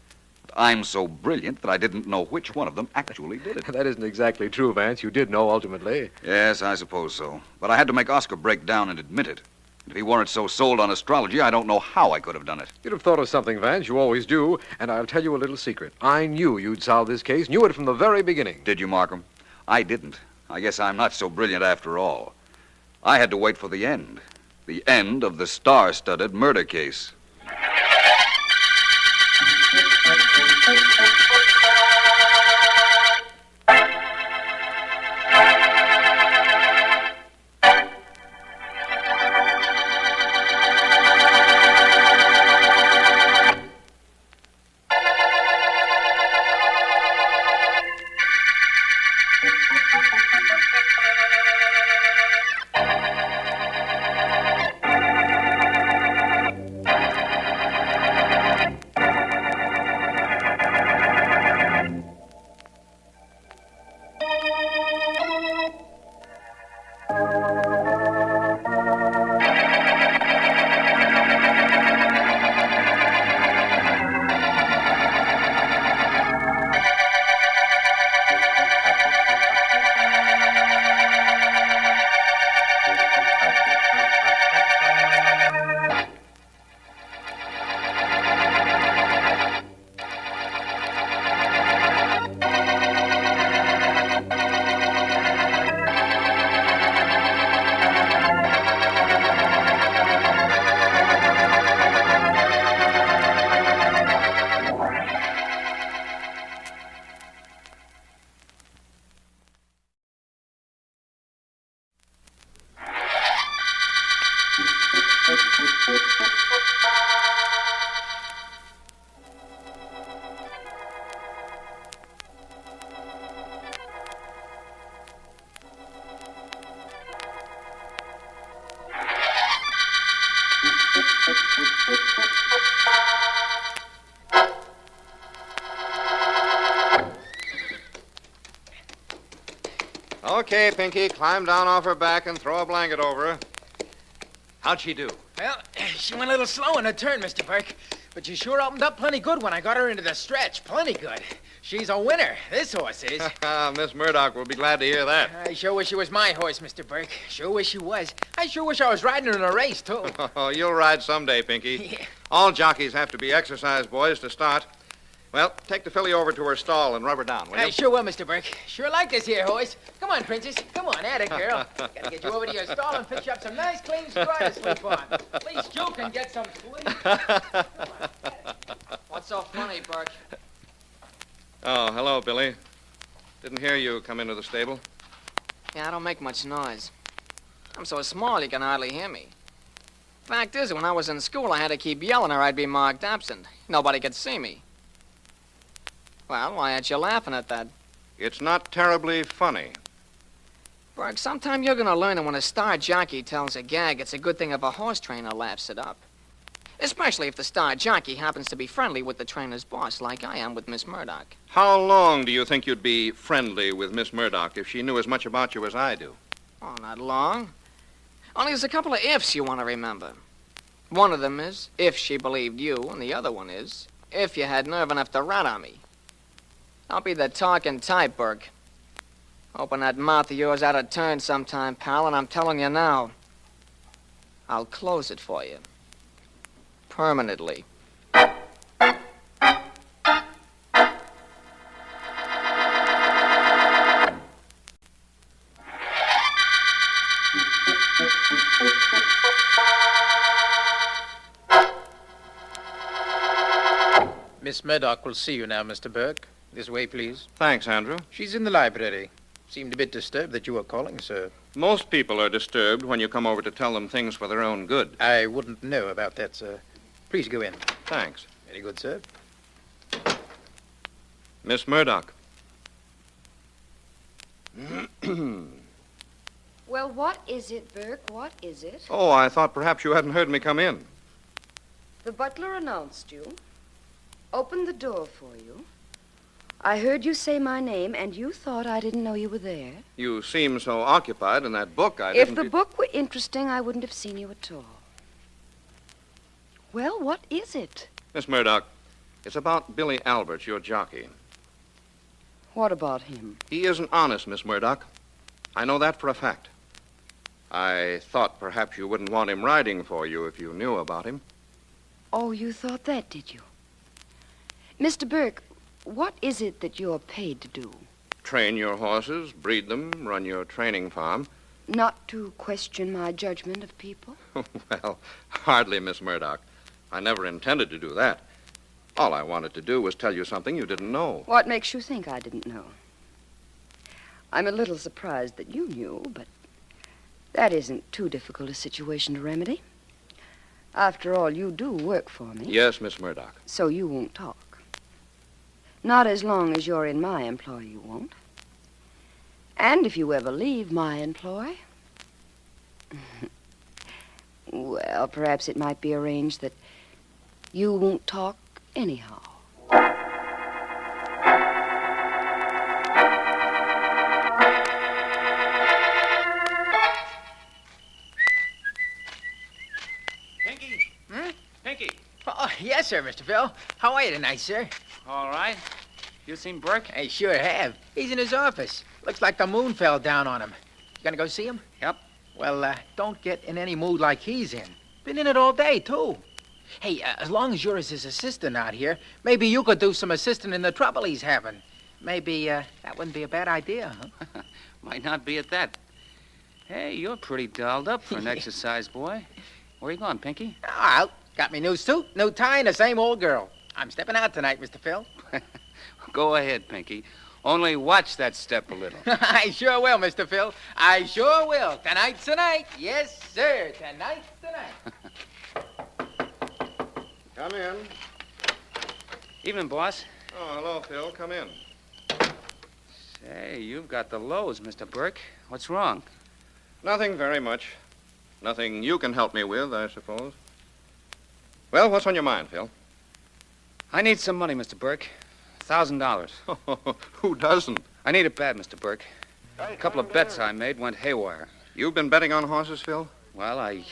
I'm so brilliant that I didn't know which one of them actually did it. That isn't exactly true, Vance. You did know ultimately. Yes, I suppose so. But I had to make Oscar break down and admit it. If he weren't so sold on astrology, I don't know how I could have done it. You'd have thought of something, Vance. You always do. And I'll tell you a little secret. I knew you'd solve this case. Knew it from the very beginning. Did you, Markham? I didn't. I guess I'm not so brilliant after all. I had to wait for the end. The end of the star-studded murder case. Okay, Pinky, climb down off her back and throw a blanket over her. How'd she do? Well, she went a little slow in her turn, Mr. Burke. But she sure opened up plenty good when I got her into the stretch. Plenty good. She's a winner, this horse is. Miss Murdoch will be glad to hear that. I sure wish she was my horse, Mr. Burke. Sure wish she was. I sure wish I was riding her in a race, too. Oh, you'll ride someday, Pinky. All jockeys have to be exercise boys to start. Well, take the filly over to her stall and rub her down, will you? I sure will, Mr. Burke. Sure like this here horse. Come on, Princess. Come on, at it, girl. Gotta get you over to your stall and pitch up some nice, clean straw to sleep on. At least you can get some sleep. What's so funny, Burke? Oh, hello, Billy. Didn't hear you come into the stable. Yeah, I don't make much noise. I'm so small you can hardly hear me. Fact is, when I was in school, I had to keep yelling or I'd be marked absent. Nobody could see me. Well, why aren't you laughing at that? It's not terribly funny. Burke, sometime you're gonna learn that when a star jockey tells a gag, it's a good thing if a horse trainer laughs it up. Especially if the star jockey happens to be friendly with the trainer's boss, like I am with Miss Murdoch. How long do you think you'd be friendly with Miss Murdoch if she knew as much about you as I do? Oh, not long. Only there's a couple of ifs you want to remember. One of them is if she believed you, and the other one is if you had nerve enough to rat on me. I'll be the talking type, Burke. Open that mouth of yours out of turn sometime, pal, and I'm telling you now, I'll close it for you. Permanently. Miss Murdoch will see you now, Mr. Burke. This way, please. Thanks, Andrew. She's in the library. Seemed a bit disturbed that you were calling, sir. Most people are disturbed when you come over to tell them things for their own good. I wouldn't know about that, sir. Please go in. Thanks. Very good, sir. Miss Murdoch. Well, what is it, Burke? What is it? Oh, I thought perhaps you hadn't heard me come in. The butler announced you, opened the door for you. I heard you say my name, and you thought I didn't know you were there. You seem so occupied in that book, I If didn't... the book were interesting, I wouldn't have seen you at all. Well, what is it? Miss Murdoch, it's about Billy Albert, your jockey. What about him? He isn't honest, Miss Murdoch. I know that for a fact. I thought perhaps you wouldn't want him riding for you if you knew about him. Oh, you thought that, did you? Mr. Burke, what is it that you're paid to do? Train your horses, breed them, run your training farm. Not to question my judgment of people? Well, hardly, Miss Murdoch. I never intended to do that. All I wanted to do was tell you something you didn't know. What makes you think I didn't know? I'm a little surprised that you knew, but that isn't too difficult a situation to remedy. After all, you do work for me. Yes, Miss Murdoch. So you won't talk. Not as long as you're in my employ, you won't. And if you ever leave my employ, well, perhaps it might be arranged that you won't talk anyhow. Pinky? Pinky? Oh, yes, sir, Mr. Phil. How are you tonight, sir? All right. You seen Burke? I sure have. He's in his office. Looks like the moon fell down on him. You gonna go see him? Yep. Well, don't get in any mood like he's in. Been in it all day, too. Hey, as long as you're his assistant out here, maybe you could do some assisting in the trouble he's having. Maybe that wouldn't be a bad idea, huh? Might not be at that. Hey, you're pretty dolled up for an exercise boy. Where you going, Pinky? Out. Got me new suit, new tie, and the same old girl. I'm stepping out tonight, Mr. Phil. Go ahead, Pinky. Only watch that step a little. I sure will, Mr. Phil. I sure will. Tonight's the night. Yes, sir. Tonight's the night. Come in. Evening, boss. Oh, hello, Phil. Come in. Say, you've got the lows, Mr. Burke. What's wrong? Nothing very much. Nothing you can help me with, I suppose. Well, what's on your mind, Phil? I need some money, Mr. Burke. $1,000. Who doesn't? I need it bad, Mr. Burke. A couple of bets I made went haywire. You've been betting on horses, Phil? Well, I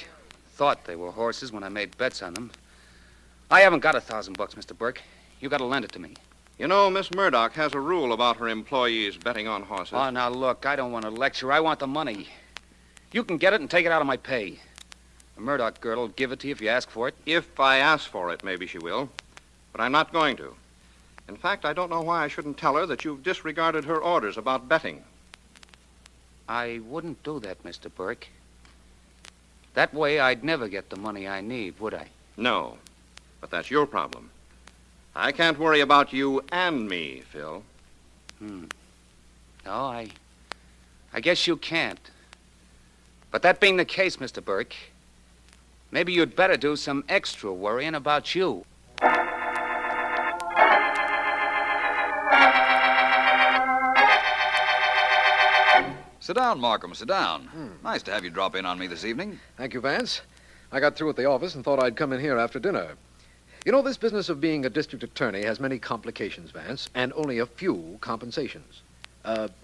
thought they were horses when I made bets on them. I haven't got $1,000, Mr. Burke. You got to lend it to me. You know, Miss Murdoch has a rule about her employees betting on horses. Oh, now look, I don't want to lecture. I want the money. You can get it and take it out of my pay. The Murdoch girl will give it to you if you ask for it. If I ask for it, maybe she will. But I'm not going to. In fact, I don't know why I shouldn't tell her that you've disregarded her orders about betting. I wouldn't do that, Mr. Burke. That way I'd never get the money I need, would I? No, but that's your problem. I can't worry about you and me, Phil. No, I guess you can't. But that being the case, Mr. Burke, maybe you'd better do some extra worrying about you. Sit down, Markham, sit down. Nice to have you drop in on me this evening. Thank you, Vance. I got through at the office and thought I'd come in here after dinner. You know, this business of being a district attorney has many complications, Vance, and only a few compensations.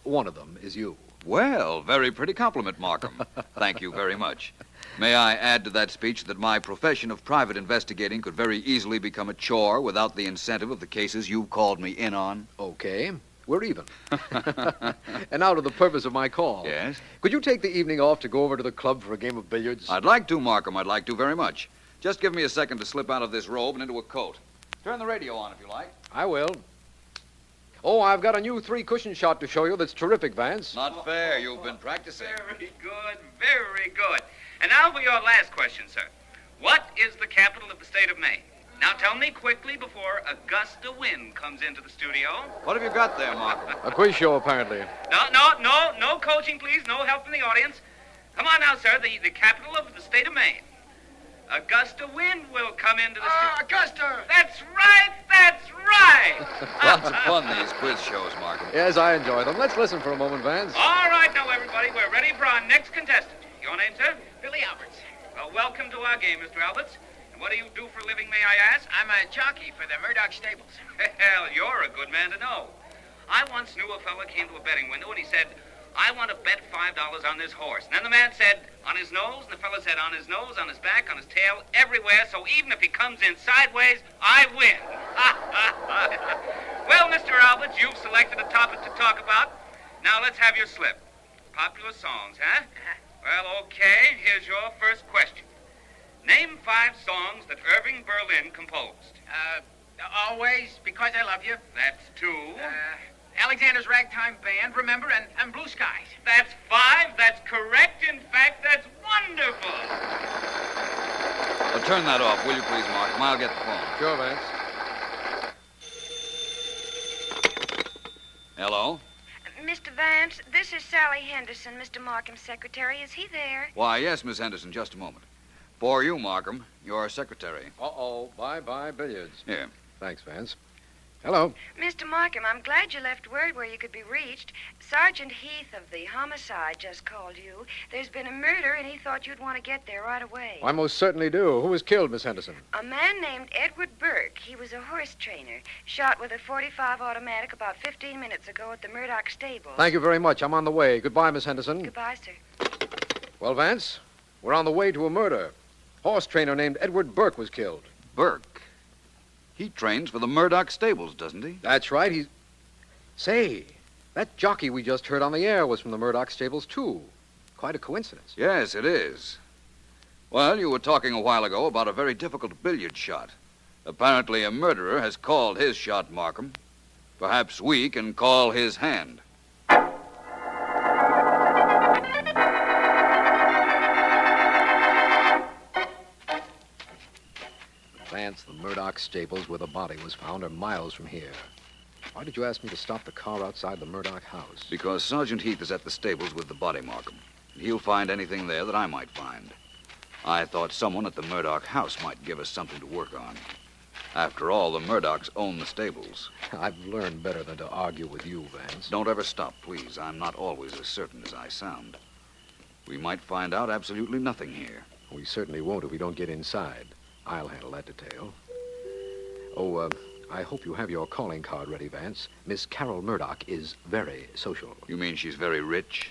One of them is you. Well, very pretty compliment, Markham. Thank you very much. May I add to that speech that my profession of private investigating could very easily become a chore without the incentive of the cases you've called me in on? Okay. We're even. And now to the purpose of my call. Yes? Could you take the evening off to go over to the club for a game of billiards? I'd like to, Markham. I'd like to very much. Just give me a second to slip out of this robe and into a coat. Turn the radio on if you like. I will. Oh, I've got a new 3-cushion shot to show you that's terrific, Vance. Not fair. You've been practicing. Very good, very good. And now for your last question, sir. What is the capital of the state of Maine? Now tell me quickly before a gust of wind comes into the studio. What have you got there, Markham? A quiz show, apparently. No coaching, please. No help from the audience. Come on now, sir. The capital of the state of Maine. A gust of wind will come into the studio. Augusta! That's right, that's right. Lots of fun, these quiz shows, Markham. Yes, I enjoy them. Let's listen for a moment, Vance. All right, now, everybody, we're ready for our next contestant. Your name, sir? Billy Alberts. Well, welcome to our game, Mr. Alberts. And what do you do for a living, may I ask? I'm a jockey for the Murdoch stables. Hell, you're a good man to know. I once knew a fella came to a betting window and he said, I want to bet $5 on this horse. And then the man said, on his nose, and the fella said, on his nose, on his back, on his tail, everywhere, so even if he comes in sideways, I win. Well, Mr. Alberts, you've selected a topic to talk about. Now let's have your slip. Popular songs, huh? Well, okay, here's your first question. Name 5 songs that Irving Berlin composed. Always, Because I Love You. That's 2. Alexander's Ragtime Band, Remember, and Blue Skies. That's 5. That's correct. In fact, that's wonderful. Well, turn that off, will you please, Markham? I'll get the phone. Sure, Vance. Hello? Mr. Vance, this is Sally Henderson, Mr. Markham's secretary. Is he there? Why, yes, Miss Henderson, just a moment. For you, Markham, your secretary. Uh-oh. Bye-bye billiards. Here. Thanks, Vance. Hello. Mr. Markham, I'm glad you left word where you could be reached. Sergeant Heath of the homicide just called you. There's been a murder, and he thought you'd want to get there right away. I most certainly do. Who was killed, Miss Henderson? A man named Edward Burke. He was a horse trainer. Shot with a .45 automatic about 15 minutes ago at the Murdoch stables. Thank you very much. I'm on the way. Goodbye, Miss Henderson. Goodbye, sir. Well, Vance, we're on the way to a murder. Horse trainer named Edward Burke was killed. Burke? He trains for the Murdoch stables, doesn't he? That's right. Say, that jockey we just heard on the air was from the Murdoch stables, too. Quite a coincidence. Yes, it is. Well, you were talking a while ago about a very difficult billiard shot. Apparently a murderer has called his shot, Markham. Perhaps we can call his hand. Vance, the Murdoch stables where the body was found are miles from here. Why did you ask me to stop the car outside the Murdoch house? Because Sergeant Heath is at the stables with the body, Markham. He'll find anything there that I might find. I thought someone at the Murdoch house might give us something to work on. After all, the Murdochs own the stables. I've learned better than to argue with you, Vance. Don't ever stop, please. I'm not always as certain as I sound. We might find out absolutely nothing here. We certainly won't if we don't get inside. I'll handle that detail. Oh, I hope you have your calling card ready, Vance. Miss Carol Murdoch is very social. You mean she's very rich?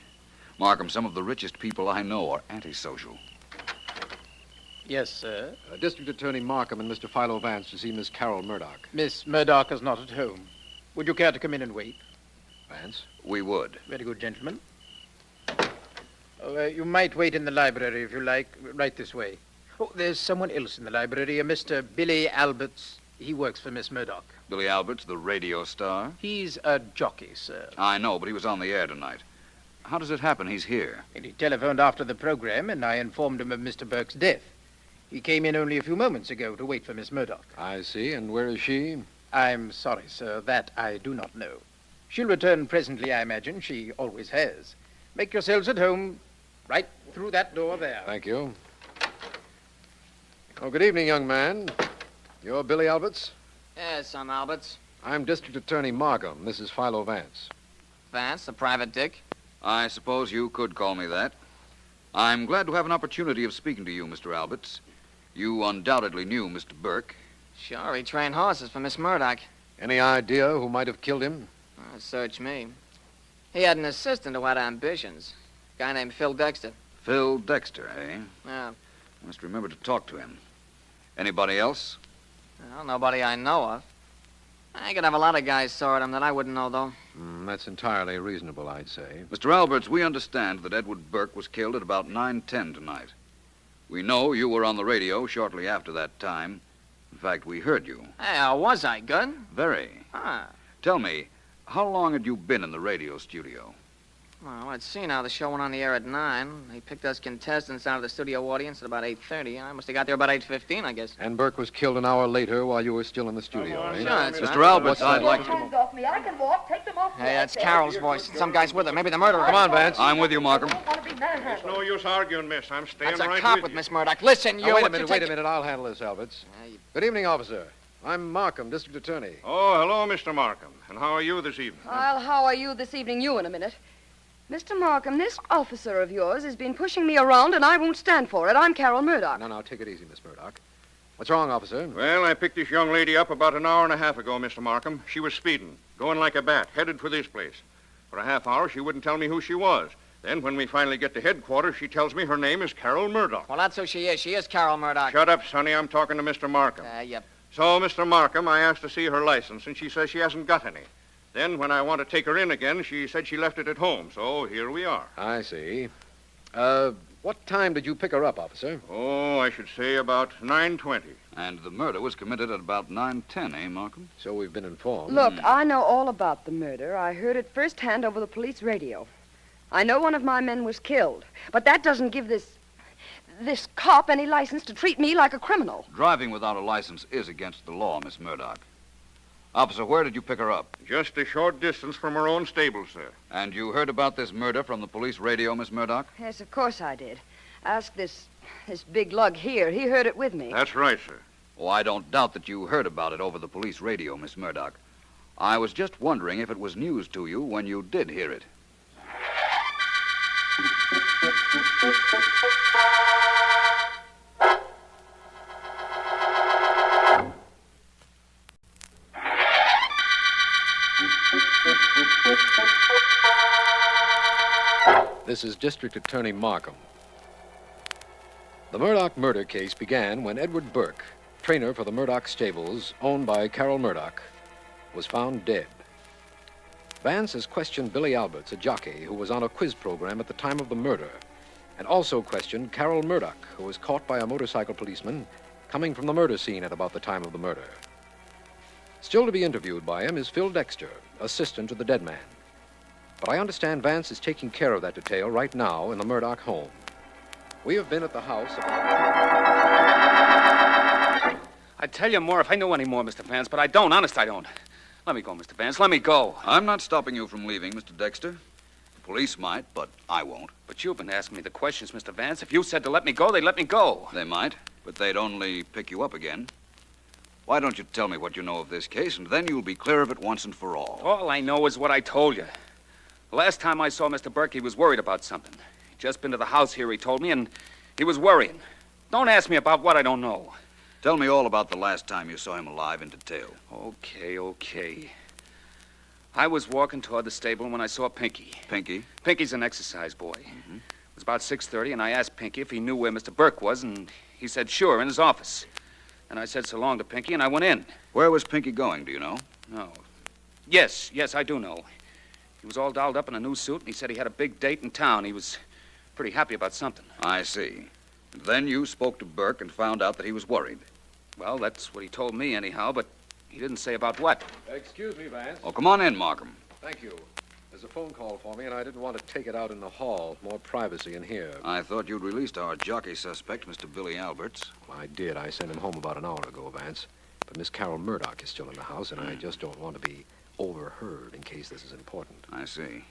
Markham, some of the richest people I know are antisocial. Yes, sir. District Attorney Markham and Mr. Philo Vance to see Miss Carol Murdoch. Miss Murdoch is not at home. Would you care to come in and wait? Vance? We would. Very good, gentlemen. Oh, you might wait in the library if you like, right this way. Oh, there's someone else in the library, a Mr. Billy Alberts. He works for Miss Murdoch. Billy Alberts, the radio star? He's a jockey, sir. I know, but he was on the air tonight. How does it happen he's here? And he telephoned after the program, and I informed him of Mr. Burke's death. He came in only a few moments ago to wait for Miss Murdoch. I see. And where is she? I'm sorry, sir. That I do not know. She'll return presently, I imagine. She always has. Make yourselves at home right through that door there. Thank you. Oh, good evening, young man. You're Billy Alberts? Yes, I'm Alberts. I'm District Attorney Markham. This is Philo Vance. Vance, the private dick. I suppose you could call me that. I'm glad to have an opportunity of speaking to you, Mr. Alberts. You undoubtedly knew Mr. Burke. Sure, he trained horses for Miss Murdoch. Any idea who might have killed him? Search me. He had an assistant who had ambitions. A guy named Phil Dexter. Phil Dexter, eh? Yeah. Must remember to talk to him. Anybody else? Well, nobody I know of. I could have a lot of guys sort him that I wouldn't know, though. That's entirely reasonable, I'd say. Mr. Alberts, we understand that Edward Burke was killed at about 9:10 tonight. We know you were on the radio shortly after that time. In fact, we heard you. Hey, was I good? Very. Huh. Tell me, how long had you been in the radio studio? Well, let's see now. The show went on the air at 9. They picked us contestants out of the studio audience at about 8:30. I must have got there about 8:15, I guess. And Burke was killed an hour later while you were still in the studio, eh? Sure, that's Mr. right. Alberts, I'd like to... Hands off me. I can walk. Take them off. Hey, that's Carol's voice. Some guy's with her. Maybe the murderer. Come on, Vance. I'm with you, Markham. There's no use arguing, miss. I'm staying That's a right cop with with you. Miss Murdoch. Listen, you... Now, wait a what minute, you wait take a minute. I'll handle this, Alberts. Good evening, officer. I'm Markham, District Attorney. Oh, hello, Mr. Markham. And how are you this evening? Well, how are you this evening? You in a minute. Mr. Markham, this officer of yours has been pushing me around, and I won't stand for it. I'm Carol Murdoch. No, take it easy, Miss Murdoch. What's wrong, officer? Well, I picked this young lady up about an hour and a half ago, Mr. Markham. She was speeding, going like a bat, headed for this place. For a half hour, she wouldn't tell me who she was. Then, when we finally get to headquarters, she tells me her name is Carol Murdoch. Well, that's who she is. She is Carol Murdoch. Shut up, Sonny. I'm talking to Mr. Markham. Yep. So, Mr. Markham, I asked to see her license, and she says she hasn't got any. Then, when I want to take her in again, she said she left it at home. So, here we are. I see. What time did you pick her up, officer? Oh, I should say about 9:20. And the murder was committed at about 9:10, eh, Markham? So we've been informed. Look, I know all about the murder. I heard it firsthand over the police radio. I know one of my men was killed, but that doesn't give this cop any license to treat me like a criminal. Driving without a license is against the law, Miss Murdoch. Officer, where did you pick her up? Just a short distance from her own stable, sir. And you heard about this murder from the police radio, Miss Murdoch? Yes, of course I did. Ask this big lug here. He heard it with me. That's right, sir. Oh, I don't doubt that you heard about it over the police radio, Miss Murdoch. I was just wondering if it was news to you when you did hear it. This is District Attorney Markham. The Murdoch murder case began when Edward Burke, trainer for the Murdoch stables, owned by Carol Murdoch, was found dead. Vance has questioned Billy Alberts, a jockey who was on a quiz program at the time of the murder, and also questioned Carol Murdoch, who was caught by a motorcycle policeman coming from the murder scene at about the time of the murder. Still to be interviewed by him is Phil Dexter, assistant to the dead man. But I understand Vance is taking care of that detail right now in the Murdoch home. We have been at the house of... I'd tell you more if I knew any more, Mr. Vance, but I don't. Honest, I don't. Let me go, Mr. Vance. Let me go. I'm not stopping you from leaving, Mr. Dexter. The police might, but I won't. But you've been asking me the questions, Mr. Vance. If you said to let me go, they'd let me go. They might, but they'd only pick you up again. Why don't you tell me what you know of this case, and then you'll be clear of it once and for all. All I know is what I told you. The last time I saw Mr. Burke, he was worried about something. He'd just been to the house here, he told me, and he was worrying. Don't ask me about what I don't know. Tell me all about the last time you saw him alive in detail. Okay. I was walking toward the stable when I saw Pinky. Pinky? Pinky's an exercise boy. It was about 6:30, and I asked Pinky if he knew where Mr. Burke was, and he said sure, in his office. And I said so long to Pinky, and I went in. Where was Pinky going, do you know? No. Yes, I do know. He was all dolled up in a new suit, and he said he had a big date in town. He was pretty happy about something. I see. And then you spoke to Burke and found out that he was worried. Well, that's what he told me, anyhow, but he didn't say about what. Excuse me, Vance. Oh, come on in, Markham. Thank you. There's a phone call for me, and I didn't want to take it out in the hall. More privacy in here. I thought you'd released our jockey suspect, Mr. Billy Alberts. Well, I did. I sent him home about an hour ago, Vance. But Miss Carol Murdoch is still in the house, and I just don't want to be overheard in case this is important. I see.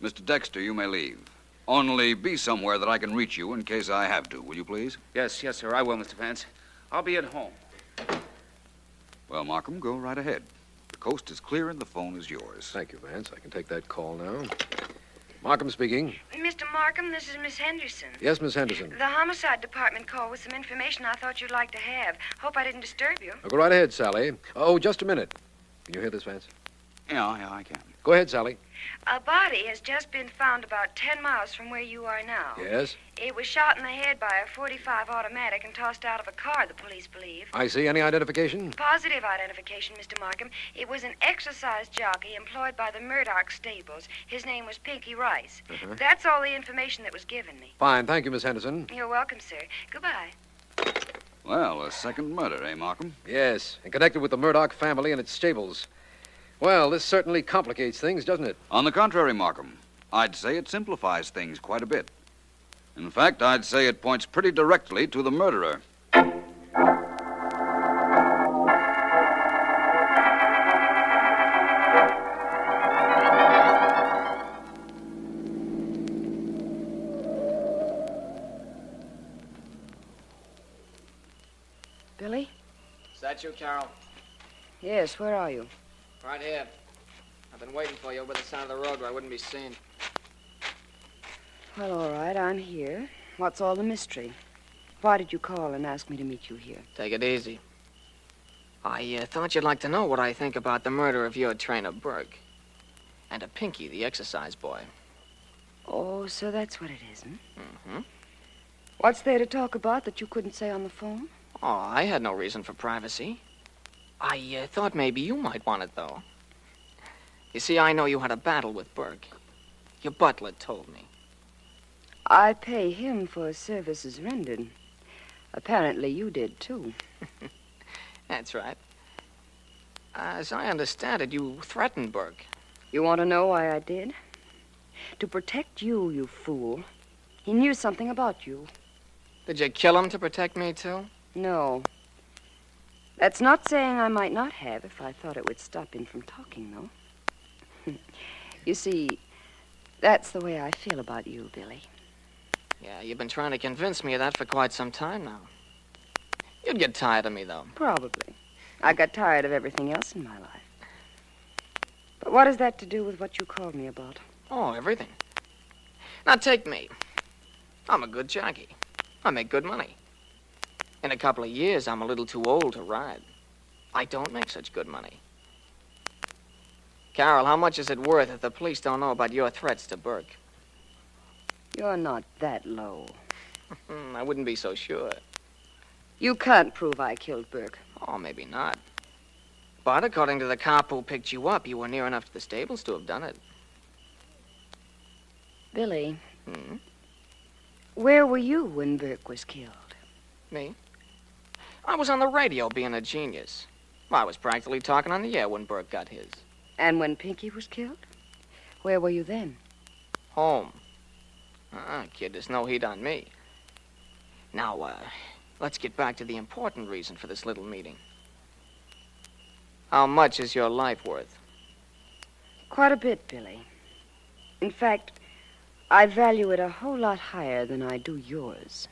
Mr. Dexter, you may leave. Only be somewhere that I can reach you in case I have to, will you please? Yes, sir, I will, Mr. Vance. I'll be at home. Well, Markham, go right ahead. The coast is clear and the phone is yours. Thank you, Vance. I can take that call now. Markham speaking. Mr. Markham, this is Miss Henderson. Yes, Miss Henderson. The homicide department called with some information I thought you'd like to have. Hope I didn't disturb you. Go right ahead, Sally. Oh, just a minute. Can you hear this, Vance? Yeah, I can. Go ahead, Sally. A body has just been found about 10 miles from where you are now. Yes? It was shot in the head by a .45 automatic and tossed out of a car, the police believe. I see. Any identification? Positive identification, Mr. Markham. It was an exercise jockey employed by the Murdoch stables. His name was Pinky Rice. That's all the information that was given me. Fine. Thank you, Miss Henderson. You're welcome, sir. Goodbye. Well, a second murder, eh, Markham? Yes, and connected with the Murdoch family and its stables. Well, this certainly complicates things, doesn't it? On the contrary, Markham, I'd say it simplifies things quite a bit. In fact, I'd say it points pretty directly to the murderer. Billy? Is that you, Carol? Yes, where are you? Right here. I've been waiting for you over the side of the road where I wouldn't be seen. Well, all right, I'm here. What's all the mystery? Why did you call and ask me to meet you here? Take it easy. I thought you'd like to know what I think about the murder of your trainer, Burke. And of Pinky, the exercise boy. Oh, so that's what it is, hmm? Mm-hmm. What's there to talk about that you couldn't say on the phone? Oh, I had no reason for privacy. I thought maybe you might want it, though. You see, I know you had a battle with Burke. Your butler told me. I pay him for services rendered. Apparently you did, too. That's right. As I understand it, you threatened Burke. You want to know why I did? To protect you, you fool. He knew something about you. Did you kill him to protect me, too? No. That's not saying I might not have if I thought it would stop him from talking, though. You see, that's the way I feel about you, Billy. Yeah, you've been trying to convince me of that for quite some time now. You'd get tired of me, though. Probably. I got tired of everything else in my life. But what has that to do with what you called me about? Oh, everything. Now, take me. I'm a good jockey. I make good money. In a couple of years, I'm a little too old to ride. I don't make such good money. Carol, how much is it worth if the police don't know about your threats to Burke? You're not that low. I wouldn't be so sure. You can't prove I killed Burke. Oh, maybe not. But according to the cop who picked you up, you were near enough to the stables to have done it. Billy, where were you when Burke was killed? Me? I was on the radio being a genius. I was practically talking on the air when Burke got his. And when Pinky was killed? Where were you then? Home. Kid, there's no heat on me. Now, let's get back to the important reason for this little meeting. How much is your life worth? Quite a bit, Billy. In fact, I value it a whole lot higher than I do yours.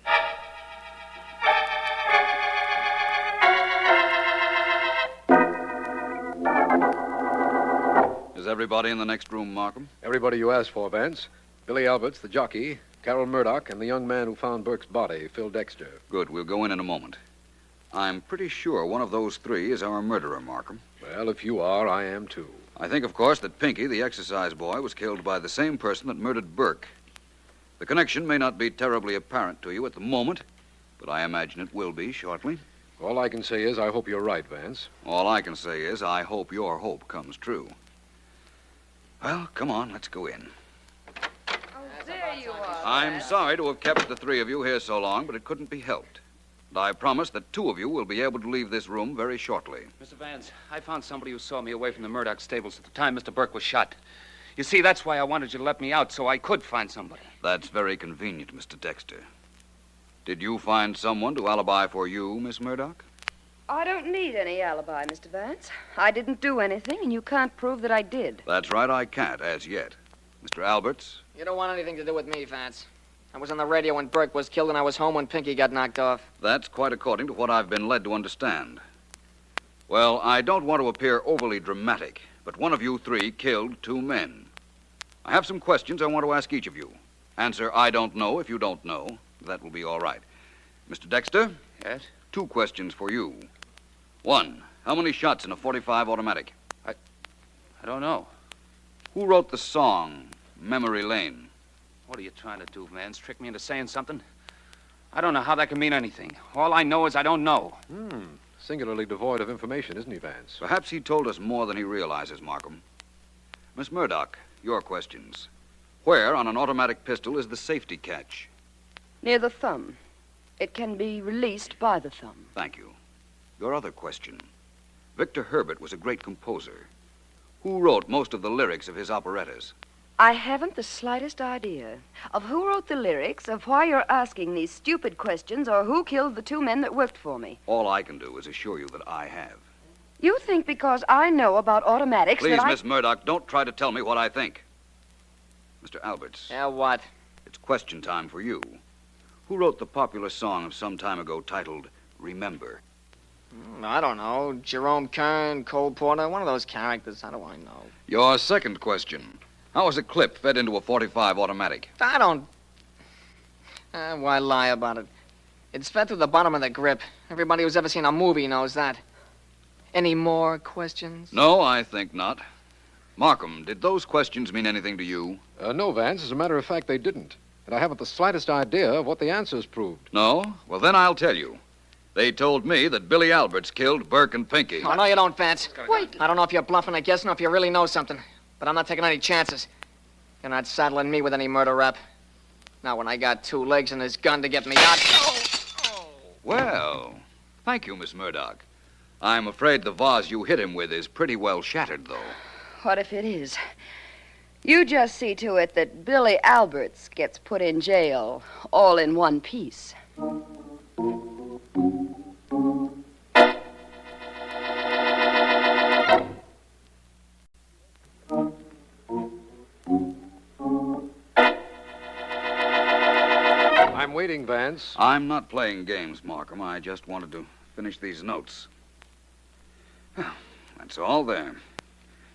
Is everybody in the next room, Markham? Everybody you asked for, Vance. Billy Alberts, the jockey, Carol Murdoch, and the young man who found Burke's body, Phil Dexter. Good. We'll go in a moment. I'm pretty sure one of those three is our murderer, Markham. Well, if you are, I am too. I think, of course, that Pinky, the exercise boy, was killed by the same person that murdered Burke. The connection may not be terribly apparent to you at the moment, but I imagine it will be shortly. All I can say is I hope you're right, Vance. All I can say is I hope your hope comes true. Well, come on, let's go in. There you are. I'm sorry to have kept the three of you here so long, but it couldn't be helped. And I promise that two of you will be able to leave this room very shortly. Mr. Vance, I found somebody who saw me away from the Murdoch stables at the time Mr. Burke was shot. You see, that's why I wanted you to let me out, so I could find somebody. That's very convenient, Mr. Dexter. Did you find someone to alibi for you, Miss Murdoch? I don't need any alibi, Mr. Vance. I didn't do anything, and you can't prove that I did. That's right, I can't, as yet. Mr. Alberts? You don't want anything to do with me, Vance. I was on the radio when Burke was killed, and I was home when Pinky got knocked off. That's quite according to what I've been led to understand. Well, I don't want to appear overly dramatic, but one of you three killed two men. I have some questions I want to ask each of you. Answer, I don't know, if you don't know. That will be all right. Mr. Dexter? Yes? 2 questions for you. 1, how many shots in a .45 automatic? I don't know. Who wrote the song, Memory Lane? What are you trying to do, Vance? Trick me into saying something? I don't know how that can mean anything. All I know is I don't know. Singularly devoid of information, isn't he, Vance? Perhaps he told us more than he realizes, Markham. Miss Murdoch, your questions. Where on an automatic pistol is the safety catch? Near the thumb. It can be released by the thumb. Thank you. Your other question. Victor Herbert was a great composer. Who wrote most of the lyrics of his operettas? I haven't the slightest idea of who wrote the lyrics, of why you're asking these stupid questions, or who killed the 2 men that worked for me. All I can do is assure you that I have. You think because I know about automatics Please, that Miss Murdoch, don't try to tell me what I think. Mr. Alberts. Yeah, what? It's question time for you. Who wrote the popular song of some time ago titled Remember? I don't know. Jerome Kern, Cole Porter, one of those characters. How do I know? Your second question. How is a clip fed into a .45 automatic? I don't... why lie about it? It's fed through the bottom of the grip. Everybody who's ever seen a movie knows that. Any more questions? No, I think not. Markham, did those questions mean anything to you? No, Vance. As a matter of fact, they didn't. And I haven't the slightest idea of what the answers proved. No? Well, then I'll tell you. They told me that Billy Alberts killed Burke and Pinky. Oh, no, you don't, Vance. Wait. I don't know if you're bluffing or guessing or if you really know something. But I'm not taking any chances. You're not saddling me with any murder rap. Not when I got 2 legs and this gun to get me out. Well, thank you, Miss Murdoch. I'm afraid the vase you hit him with is pretty well shattered, though. What if it is? You just see to it that Billy Alberts gets put in jail, all in one piece. I'm waiting, Vance. I'm not playing games, Markham. I just wanted to finish these notes. That's all there.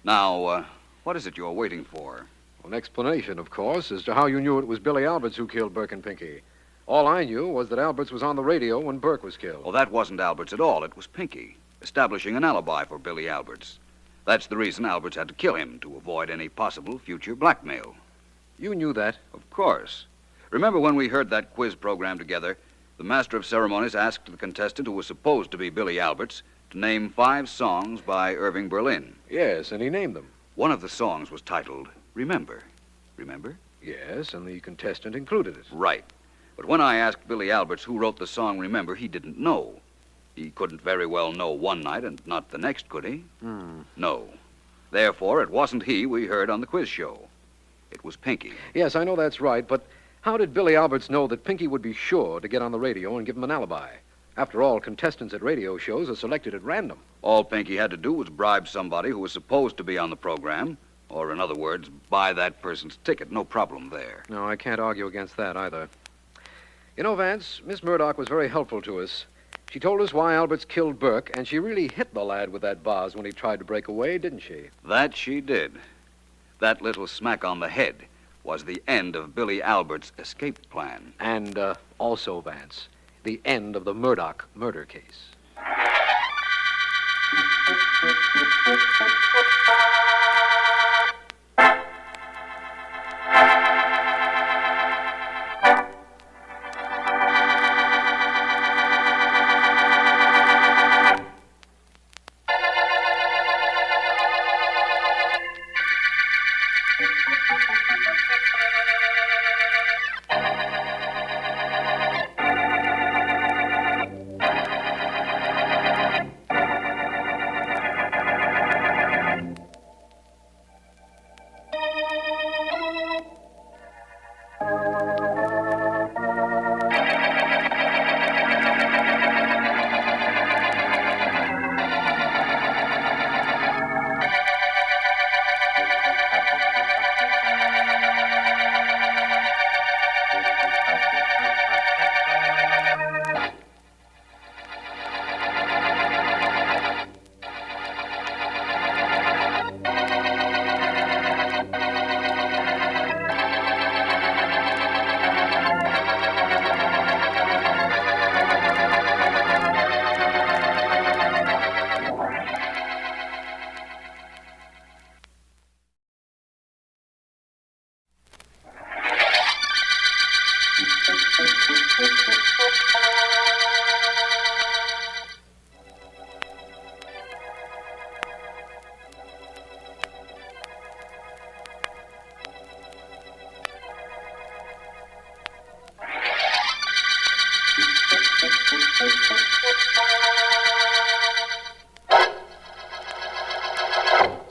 Now, what is it you're waiting for? An explanation, of course, as to how you knew it was Billy Alberts who killed Burke and Pinky. All I knew was that Alberts was on the radio when Burke was killed. Well, that wasn't Alberts at all. It was Pinky, establishing an alibi for Billy Alberts. That's the reason Alberts had to kill him, to avoid any possible future blackmail. You knew that? Of course. Remember when we heard that quiz program together, the master of ceremonies asked the contestant who was supposed to be Billy Alberts to name 5 songs by Irving Berlin. Yes, and he named them. One of the songs was titled Remember. Remember? Yes, and the contestant included it. Right. But when I asked Billy Alberts who wrote the song Remember, he didn't know. He couldn't very well know one night and not the next, could he? No. Therefore, it wasn't he we heard on the quiz show. It was Pinky. Yes, I know that's right, but how did Billy Alberts know that Pinky would be sure to get on the radio and give him an alibi? After all, contestants at radio shows are selected at random. All Pinky had to do was bribe somebody who was supposed to be on the program, or in other words, buy that person's ticket. No problem there. No, I can't argue against that either. You know, Vance, Miss Murdoch was very helpful to us. She told us why Alberts killed Burke, and she really hit the lad with that vase when he tried to break away, didn't she? That she did. That little smack on the head was the end of Billy Alberts' escape plan. And also, Vance, the end of the Murdoch murder case.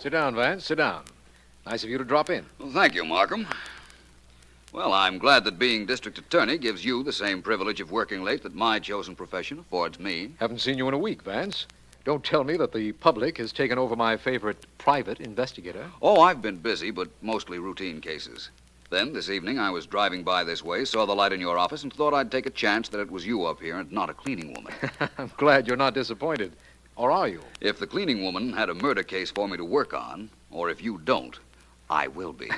Sit down, Vance. Sit down. Nice of you to drop in. Well, thank you, Markham. Well, I'm glad that being district attorney gives you the same privilege of working late that my chosen profession affords me. Haven't seen you in a week, Vance. Don't tell me that the public has taken over my favorite private investigator. Oh, I've been busy, but mostly routine cases. Then, this evening, I was driving by this way, saw the light in your office, and thought I'd take a chance that it was you up here and not a cleaning woman. I'm glad you're not disappointed. Or are you? If the cleaning woman had a murder case for me to work on, or if you don't, I will be.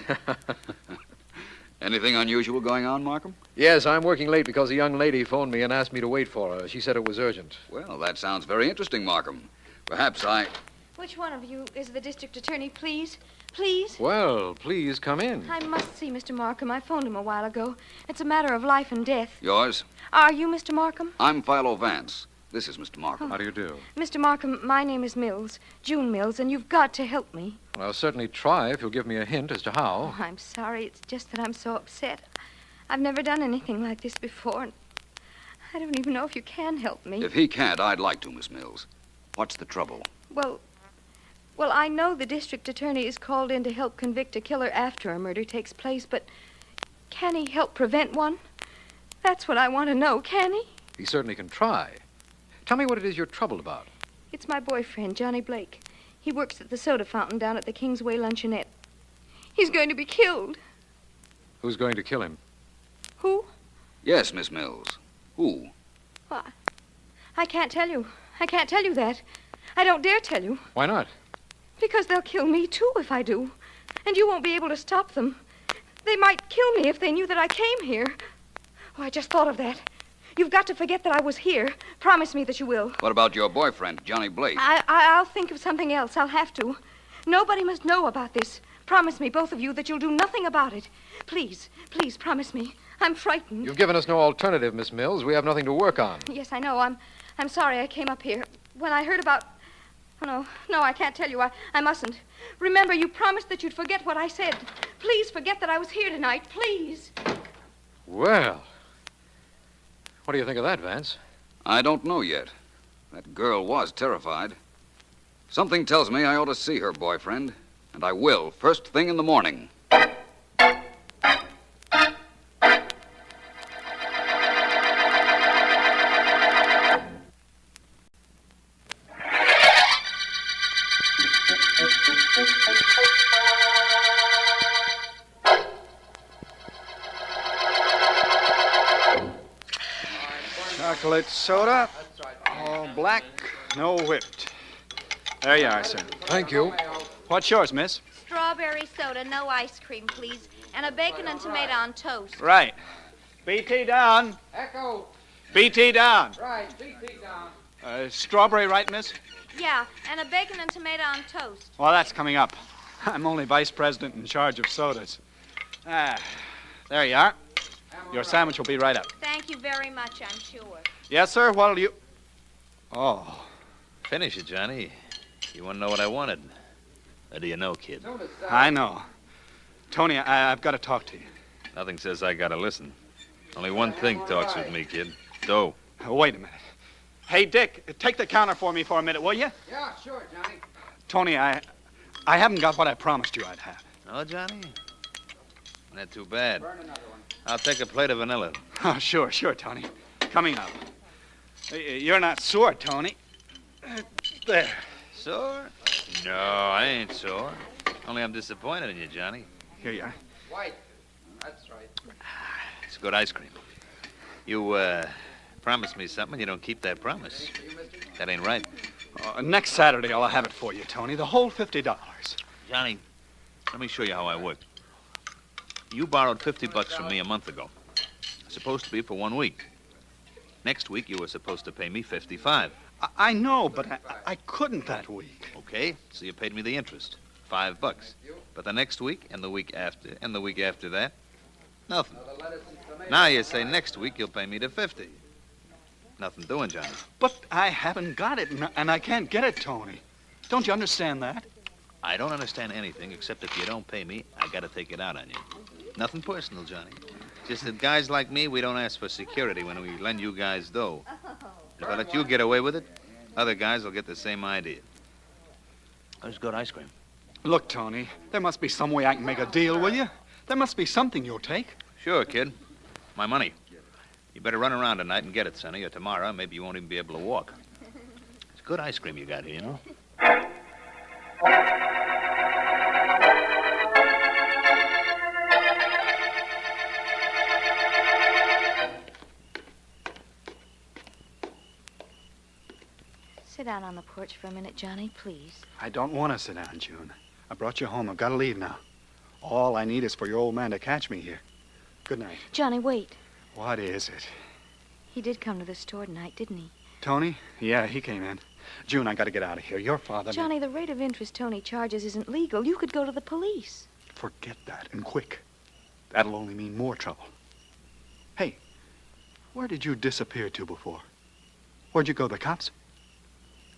Anything unusual going on, Markham? Yes, I'm working late because a young lady phoned me and asked me to wait for her. She said it was urgent. Well, that sounds very interesting, Markham. Perhaps I... Which one of you is the district attorney, please? Please? Well, please come in. I must see Mr. Markham. I phoned him a while ago. It's a matter of life and death. Yours? Are you Mr. Markham? I'm Philo Vance. This is Mr. Markham. How do you do? Mr. Markham, my name is Mills, June Mills, and you've got to help me. Well, I'll certainly try if you'll give me a hint as to how. Oh, I'm sorry. It's just that I'm so upset. I've never done anything like this before, and I don't even know if you can help me. If he can't, I'd like to, Miss Mills. What's the trouble? Well, I know the district attorney is called in to help convict a killer after a murder takes place, but can he help prevent one? That's what I want to know. Can he? He certainly can try. Tell me what it is you're troubled about. It's my boyfriend, Johnny Blake. He works at the soda fountain down at the Kingsway Luncheonette. He's going to be killed. Who's going to kill him? Who? Yes, Miss Mills. Who? Why, I can't tell you. I can't tell you that. I don't dare tell you. Why not? Because they'll kill me, too, if I do. And you won't be able to stop them. They might kill me if they knew that I came here. Oh, I just thought of that. You've got to forget that I was here. Promise me that you will. What about your boyfriend, Johnny Blake? I'll think of something else. I'll have to. Nobody must know about this. Promise me, both of you, that you'll do nothing about it. Please, please, promise me. I'm frightened. You've given us no alternative, Miss Mills. We have nothing to work on. Yes, I know. I'm sorry I came up here. When I heard about... Oh, no, I can't tell you. I mustn't. Remember, you promised that you'd forget what I said. Please forget that I was here tonight. Please. Well... What do you think of that, Vance? I don't know yet. That girl was terrified. Something tells me I ought to see her boyfriend, and I will, first thing in the morning. Chocolate soda, all black, no whipped. There you are, sir. Thank you. What's yours, miss? Strawberry soda, no ice cream, please. And a bacon and tomato on toast. Right. BT down. Echo. BT down. Right, BT down. Strawberry, right, miss? Yeah, and a bacon and tomato on toast. Well, that's coming up. I'm only vice president in charge of sodas. There you are. Your sandwich will be right up. Thank you very much, I'm sure. Yes, sir. What'll you... Oh. Finish it, Johnny. You want to know what I wanted? Or do you know, kid? I know. Tony, I've got to talk to you. Nothing says I gotta listen. Only one thing talks with me, kid. Dough. Wait a minute. Hey, Dick, take the counter for me for a minute, will you? Yeah, sure, Johnny. Tony, I haven't got what I promised you I'd have. No, Johnny? Not too bad. I'll take a plate of vanilla. Oh, sure, Tony. Coming up. You're not sore, Tony. There. Sore? No, I ain't sore. Only I'm disappointed in you, Johnny. Here you are. White. That's right. It's good ice cream. You, promised me something, you don't keep that promise. That ain't right. Next Saturday, I'll have it for you, Tony. The whole $50. Johnny, let me show you how I work. You borrowed $50 from me a month ago. Supposed to be for 1 week. Next week, you were supposed to pay me $55. I know, but I couldn't that week. Okay, so you paid me the interest, $5. But the next week, and the week after, and the week after that, nothing. Now you say next week you'll pay me the $50. Nothing doing, Johnny. But I haven't got it, and I can't get it, Tony. Don't you understand that? I don't understand anything except if you don't pay me, I gotta take it out on you. Nothing personal, Johnny. Just that guys like me, we don't ask for security when we lend you guys dough. If I let you get away with it, other guys will get the same idea. There's good ice cream. Look, Tony, there must be some way I can make a deal, will you? There must be something you'll take. Sure, kid. My money. You better run around tonight and get it, Sonny, or tomorrow maybe you won't even be able to walk. It's good ice cream you got here, you know? Sit down on the porch for a minute, Johnny, please. I don't want to sit down, June. I brought you home. I've got to leave now. All I need is for your old man to catch me here. Good night. Johnny, wait. What is it? He did come to the store tonight, didn't he? Tony? Yeah, he came in. June, I got to get out of here. Your father... Johnny, the rate of interest Tony charges isn't legal. You could go to the police. Forget that, and quick. That'll only mean more trouble. Hey, where did you disappear to before? Where'd you go, the cops?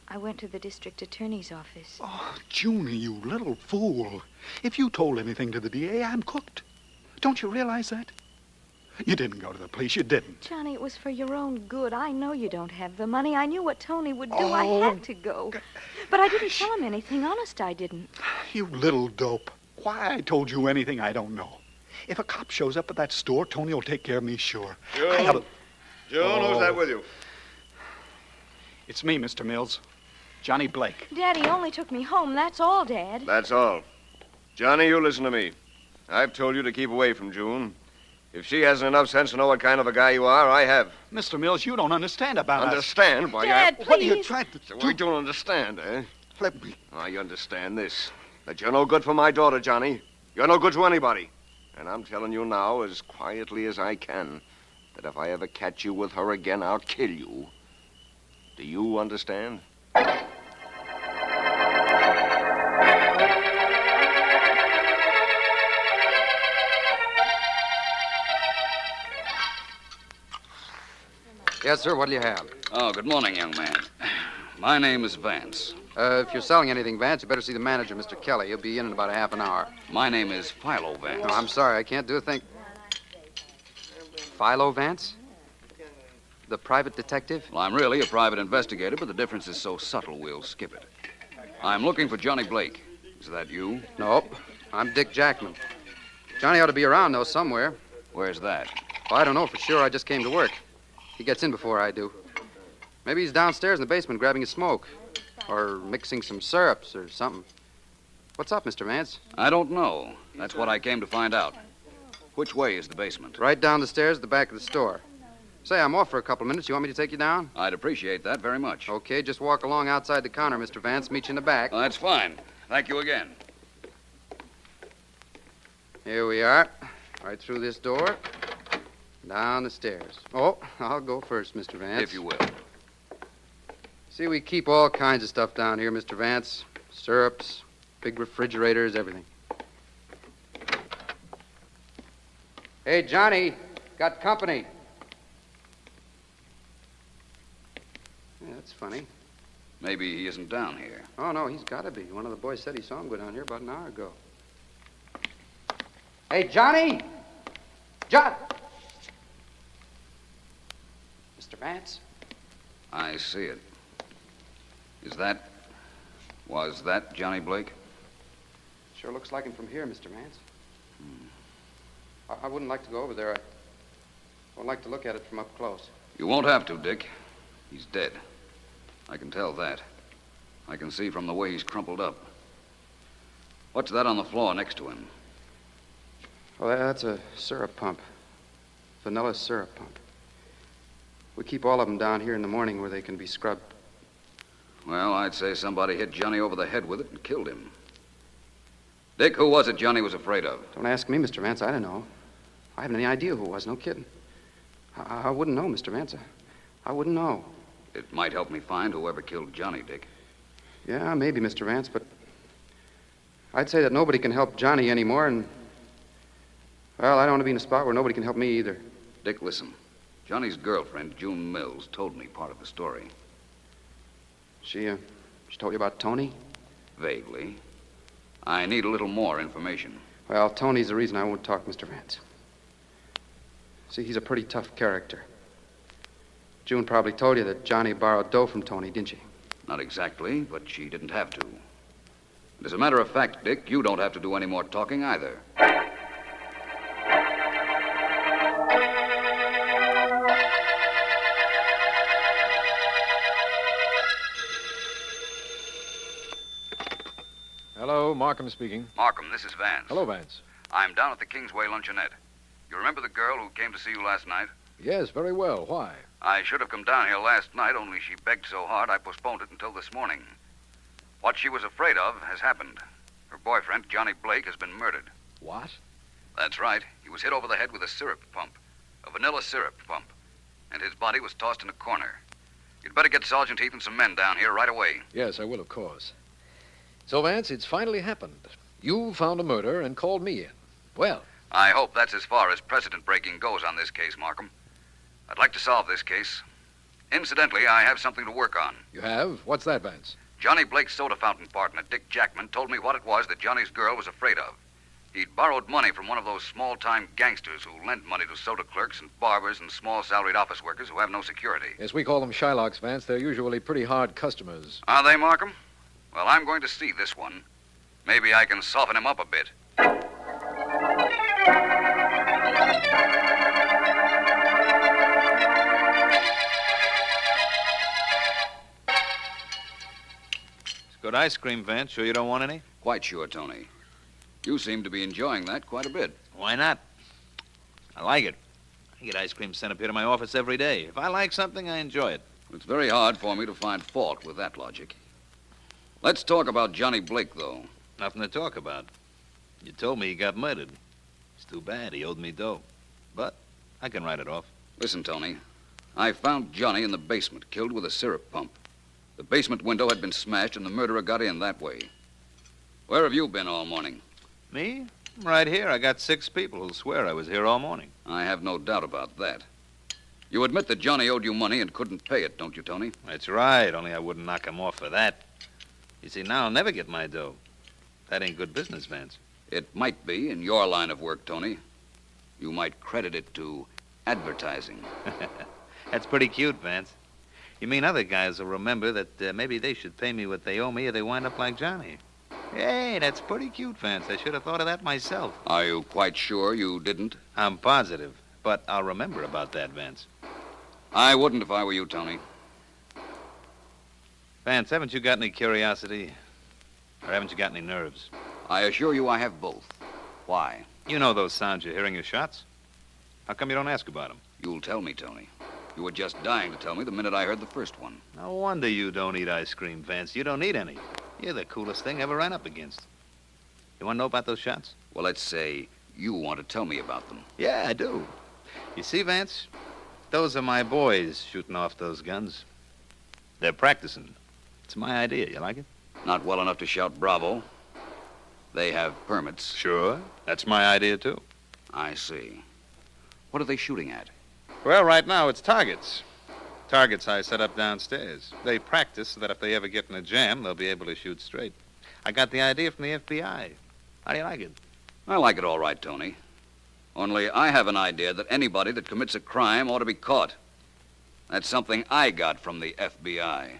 I went to the district attorney's office. Oh, Junie, you little fool. If you told anything to the DA, I'm cooked. Don't you realize that? You didn't go to the police. You didn't. Johnny, it was for your own good. I know you don't have the money. I knew what Tony would do. I had to go. But I didn't tell him anything. Honest, I didn't. You little dope. Why I told you anything, I don't know. If a cop shows up at that store, Tony will take care of me, sure. June, who's that with you? It's me, Mr. Mills. Johnny Blake. Daddy only took me home. That's all, Dad. That's all. Johnny, you listen to me. I've told you to keep away from June. If she hasn't enough sense to know what kind of a guy you are, I have. Mr. Mills, you don't understand about us. Understand? Why, Dad, What are you please. trying to So do? I don't understand, eh? Let me... I understand this. That you're no good for my daughter, Johnny. You're no good to anybody. And I'm telling you now, as quietly as I can, that if I ever catch you with her again, I'll kill you. Do you understand? Yes, sir. What do you have? Oh, good morning, young man. My name is Vance. If you're selling anything, Vance, you better see the manager, Mr. Kelly. He'll be in about a half an hour. My name is Philo Vance. No, I'm sorry. I can't do a thing. Philo Vance? The private detective? Well, I'm really a private investigator, but the difference is so subtle, we'll skip it. I'm looking for Johnny Blake. Is that you? Nope. I'm Dick Jackman. Johnny ought to be around, though, somewhere. Where's that? Well, I don't know for sure. I just came to work. He gets in before I do. Maybe he's downstairs in the basement grabbing a smoke. Or mixing some syrups or something. What's up, Mr. Vance? I don't know. That's what I came to find out. Which way is the basement? Right down the stairs at the back of the store. Say, I'm off for a couple of minutes. You want me to take you down? I'd appreciate that very much. Okay, just walk along outside the counter, Mr. Vance. Meet you in the back. Well, that's fine. Thank you again. Here we are. Right through this door. Down the stairs. Oh, I'll go first, Mr. Vance. If you will. See, we keep all kinds of stuff down here, Mr. Vance. Syrups, big refrigerators, everything. Hey, Johnny, got company. Yeah, that's funny. Maybe he isn't down here. Oh, no, he's got to be. One of the boys said he saw him go down here about an hour ago. Hey, Johnny! John! Mr. Vance? I see it. Was that Johnny Blake? Sure looks like him from here, Mr. Vance. I wouldn't like to go over there. I would like to look at it from up close. You won't have to, Dick. He's dead. I can tell that. I can see from the way he's crumpled up. What's that on the floor next to him? Well, that's a syrup pump. Vanilla syrup pump. We keep all of them down here in the morning where they can be scrubbed. Well, I'd say somebody hit Johnny over the head with it and killed him. Dick, who was it Johnny was afraid of? Don't ask me, Mr. Vance. I don't know. I haven't any idea who it was. No kidding. I wouldn't know, Mr. Vance. I wouldn't know. It might help me find whoever killed Johnny, Dick. Yeah, maybe, Mr. Vance, but I'd say that nobody can help Johnny anymore, and, well, I don't want to be in a spot where nobody can help me either. Dick, listen. Johnny's girlfriend, June Mills, told me part of the story. She told you about Tony? Vaguely. I need a little more information. Well, Tony's the reason I won't talk, Mr. Vance. See, he's a pretty tough character. June probably told you that Johnny borrowed dough from Tony, didn't she? Not exactly, but she didn't have to. And as a matter of fact, Dick, you don't have to do any more talking either. Hello, Markham speaking. Markham, this is Vance. Hello, Vance. I'm down at the Kingsway Luncheonette. You remember the girl who came to see you last night? Yes, very well. Why? I should have come down here last night, only she begged so hard I postponed it until this morning. What she was afraid of has happened. Her boyfriend, Johnny Blake, has been murdered. What? That's right. He was hit over the head with a syrup pump, a vanilla syrup pump, and his body was tossed in a corner. You'd better get Sergeant Heath and some men down here right away. Yes, I will, of course. So, Vance, it's finally happened. You found a murder and called me in. Well, I hope that's as far as precedent breaking goes on this case, Markham. I'd like to solve this case. Incidentally, I have something to work on. you have? What's that, Vance? Johnny Blake's soda fountain partner, Dick Jackman, told me what it was that Johnny's girl was afraid of. He'd borrowed money from one of those small-time gangsters who lend money to soda clerks and barbers and small salaried office workers who have no security. Yes, we call them Shylocks, Vance. They're usually pretty hard customers. Are they, Markham? Well, I'm going to see this one. Maybe I can soften him up a bit. It's good ice cream, Vance. Sure you don't want any? Quite sure, Tony. You seem to be enjoying that quite a bit. Why not? I like it. I get ice cream sent up here to my office every day. If I like something, I enjoy it. It's very hard for me to find fault with that logic. Let's talk about Johnny Blake, though. Nothing to talk about. You told me he got murdered. It's too bad. He owed me dough. But I can write it off. Listen, Tony. I found Johnny in the basement, killed with a syrup pump. The basement window had been smashed, and the murderer got in that way. Where have you been all morning? Me? I'm right here. I got 6 people who'll swear I was here all morning. I have no doubt about that. You admit that Johnny owed you money and couldn't pay it, don't you, Tony? That's right, only I wouldn't knock him off for that. You see, now I'll never get my dough. That ain't good business, Vance. It might be in your line of work, Tony. You might credit it to advertising. That's pretty cute, Vance. You mean other guys will remember that maybe they should pay me what they owe me or they wind up like Johnny. Hey, that's pretty cute, Vance. I should have thought of that myself. Are you quite sure you didn't? I'm positive, but I'll remember about that, Vance. I wouldn't if I were you, Tony. Vance, haven't you got any curiosity? Or haven't you got any nerves? I assure you I have both. Why? You know those sounds you're hearing, your shots. How come you don't ask about them? You'll tell me, Tony. You were just dying to tell me the minute I heard the first one. No wonder you don't eat ice cream, Vance. You don't need any. You're the coolest thing I ever ran up against. You want to know about those shots? Well, let's say you want to tell me about them. Yeah, I do. You see, Vance, those are my boys shooting off those guns. They're practicing. It's my idea. You like it? Not well enough to shout bravo. They have permits. Sure. That's my idea, too. I see. What are they shooting at? Well, right now it's targets. Targets I set up downstairs. They practice so that if they ever get in a jam, they'll be able to shoot straight. I got the idea from the FBI. How do you like it? I like it all right, Tony. Only I have an idea that anybody that commits a crime ought to be caught. That's something I got from the FBI.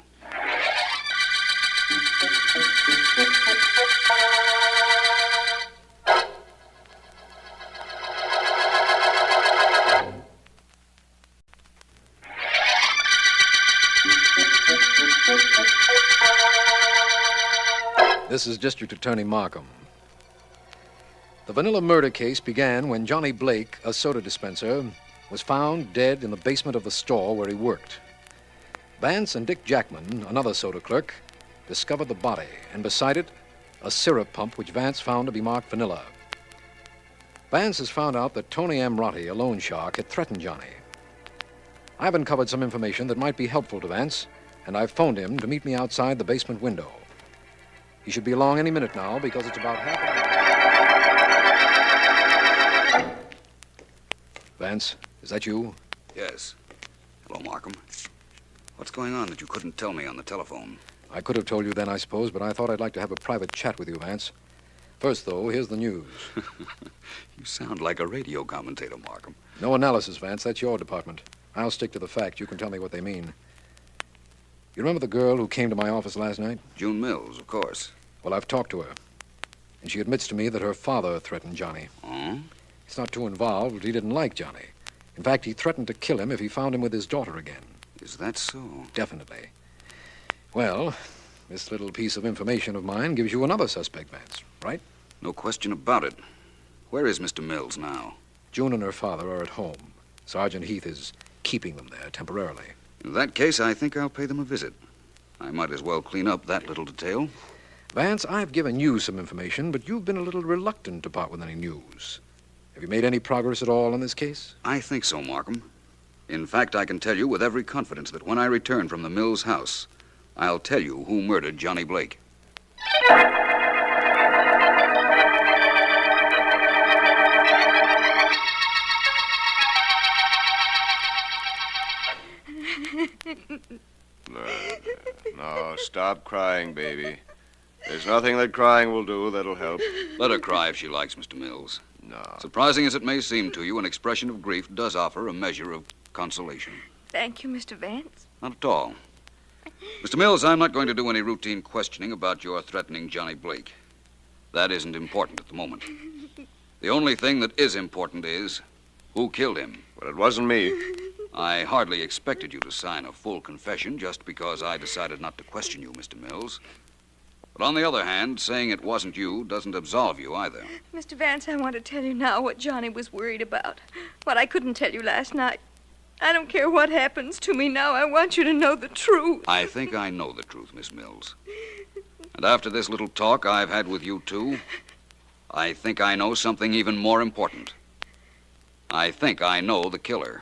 This is District Attorney Markham. The Vanilla murder case began when Johnny Blake, a soda dispenser, was found dead in the basement of the store where he worked. Vance and Dick Jackman, another soda clerk, discovered the body, and beside it, a syrup pump which Vance found to be marked Vanilla. Vance has found out that Tony Amrotti, a loan shark, had threatened Johnny. I've uncovered some information that might be helpful to Vance, and I've phoned him to meet me outside the basement window. He should be along any minute now because it's about half an hour. Vance, is that you? Yes. Hello, Markham. What's going on that you couldn't tell me on the telephone? I could have told you then, I suppose, but I thought I'd like to have a private chat with you, Vance. First, though, here's the news. You sound like a radio commentator, Markham. No analysis, Vance. That's your department. I'll stick to the facts. You can tell me what they mean. You remember the girl who came to my office last night? June Mills, of course. Well, I've talked to her. And she admits to me that her father threatened Johnny. Oh? He's not too involved, but he didn't like Johnny. In fact, he threatened to kill him if he found him with his daughter again. Is that so? Definitely. Well, this little piece of information of mine gives you another suspect, Vance, right? No question about it. Where is Mr. Mills now? June and her father are at home. Sergeant Heath is keeping them there temporarily. In that case, I think I'll pay them a visit. I might as well clean up that little detail. Vance, I've given you some information, but you've been a little reluctant to part with any news. Have you made any progress at all on this case? I think so, Markham. In fact, I can tell you with every confidence that when I return from the Mills house, I'll tell you who murdered Johnny Blake. No, stop crying, baby. There's nothing that crying will do that'll help. Let her cry if she likes, Mr. Mills. No. Surprising as it may seem to you, an expression of grief does offer a measure of consolation. Thank you, Mr. Vance. Not at all. Mr. Mills, I'm not going to do any routine questioning about your threatening Johnny Blake. That isn't important at the moment. The only thing that is important is who killed him. Well, it wasn't me. I hardly expected you to sign a full confession just because I decided not to question you, Mr. Mills. But on the other hand, saying it wasn't you doesn't absolve you either. Mr. Vance, I want to tell you now what Johnny was worried about. What I couldn't tell you last night. I don't care what happens to me now. I want you to know the truth. I think I know the truth, Miss Mills. And after this little talk I've had with you two, I think I know something even more important. I think I know the killer.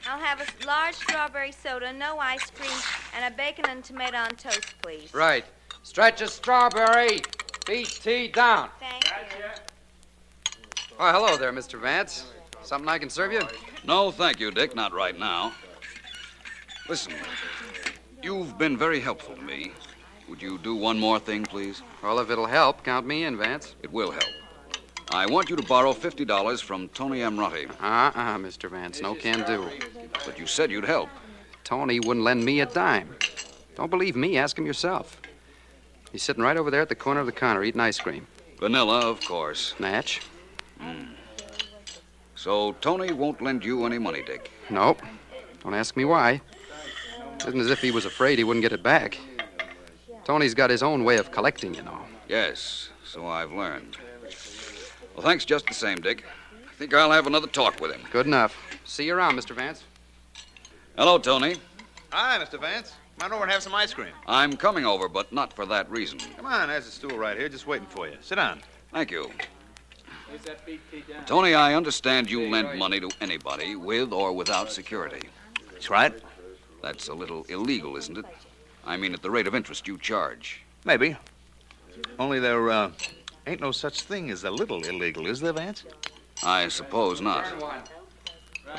I'll have a large strawberry soda, no ice cream, and a bacon and tomato on toast, please. Right. Stretch a strawberry. BT down. Thank you. Oh, hello there, Mr. Vance. Something I can serve you? No, thank you, Dick. Not right now. Listen, you've been very helpful to me. Would you do one more thing, please? Well, if it'll help, count me in, Vance. It will help. I want you to borrow $50 from Tony Amrotti. Mr. Vance. No can do. But you said you'd help. Tony wouldn't lend me a dime. Don't believe me, ask him yourself. He's sitting right over there at the corner of the counter eating ice cream. Vanilla, of course. Natch? So Tony won't lend you any money, Dick? Nope. Don't ask me why. It isn't as if he was afraid he wouldn't get it back. Tony's got his own way of collecting, you know. Yes, so I've learned. Well, thanks just the same, Dick. I think I'll have another talk with him. Good enough. See you around, Mr. Vance. Hello, Tony. Hi, Mr. Vance. Come on over and have some ice cream. I'm coming over, but not for that reason. Come on, there's a stool right here, just waiting for you. Sit down. Thank you. Tony, I understand you lend money to anybody with or without security. That's right. That's a little illegal, isn't it? I mean, at the rate of interest you charge. Maybe. Only there ain't no such thing as a little illegal, is there, Vance? I suppose not.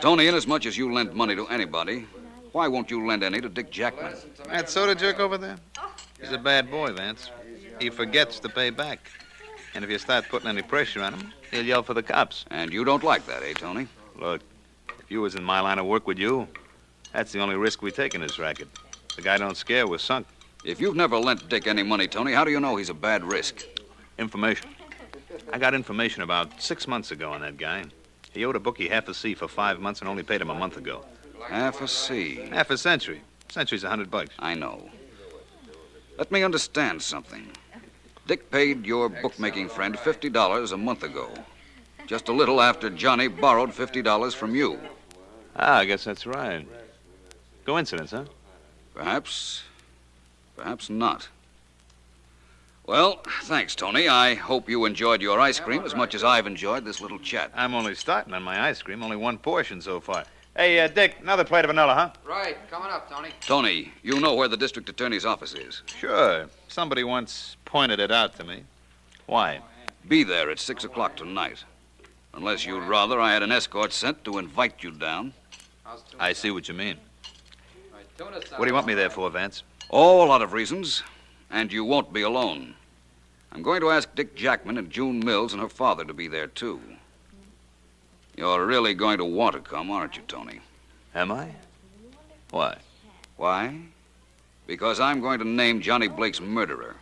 Tony, inasmuch as you lend money to anybody, why won't you lend any to Dick Jackman? That soda jerk over there? He's a bad boy, Vance. He forgets to pay back. And if you start putting any pressure on him, he'll yell for the cops. And you don't like that, eh, Tony? Look, if you was in my line of work with you, that's the only risk we take in this racket. The guy don't scare, we're sunk. If you've never lent Dick any money, Tony, how do you know he's a bad risk? Information. I got information about 6 months ago on that guy. He owed a bookie half a C for 5 months and only paid him a month ago. Half a C? Half a century. Century's $100. I know. Let me understand something. Dick paid your bookmaking friend $50 a month ago. Just a little after Johnny borrowed $50 from you. Ah, I guess that's right. Coincidence, huh? Perhaps not. Well, thanks, Tony. I hope you enjoyed your ice cream as much as I've enjoyed this little chat. I'm only starting on my ice cream. Only one portion so far. Hey, Dick, another plate of vanilla, huh? Right. Coming up, Tony. Tony, you know where the district attorney's office is. Sure. Somebody once pointed it out to me. Why? Be there at 6 o'clock tonight. Unless you'd rather I had an escort sent to invite you down. I see what you mean. What do you want me there for, Vance? Oh, a lot of reasons. And you won't be alone. I'm going to ask Dick Jackman and June Mills and her father to be there, too. You're really going to want to come, aren't you, Tony? Am I? Why? Why? Because I'm going to name Johnny Blake's murderer.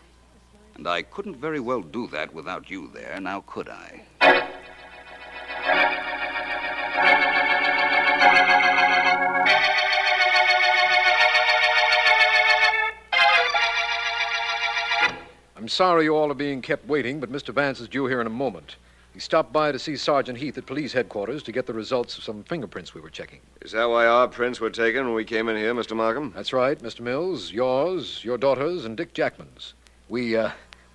And I couldn't very well do that without you there, now could I? I'm sorry you all are being kept waiting, but Mr. Vance is due here in a moment. He stopped by to see Sergeant Heath at police headquarters to get the results of some fingerprints we were checking. Is that why our prints were taken when we came in here, Mr. Markham? That's right, Mr. Mills. Yours, your daughter's, and Dick Jackman's. We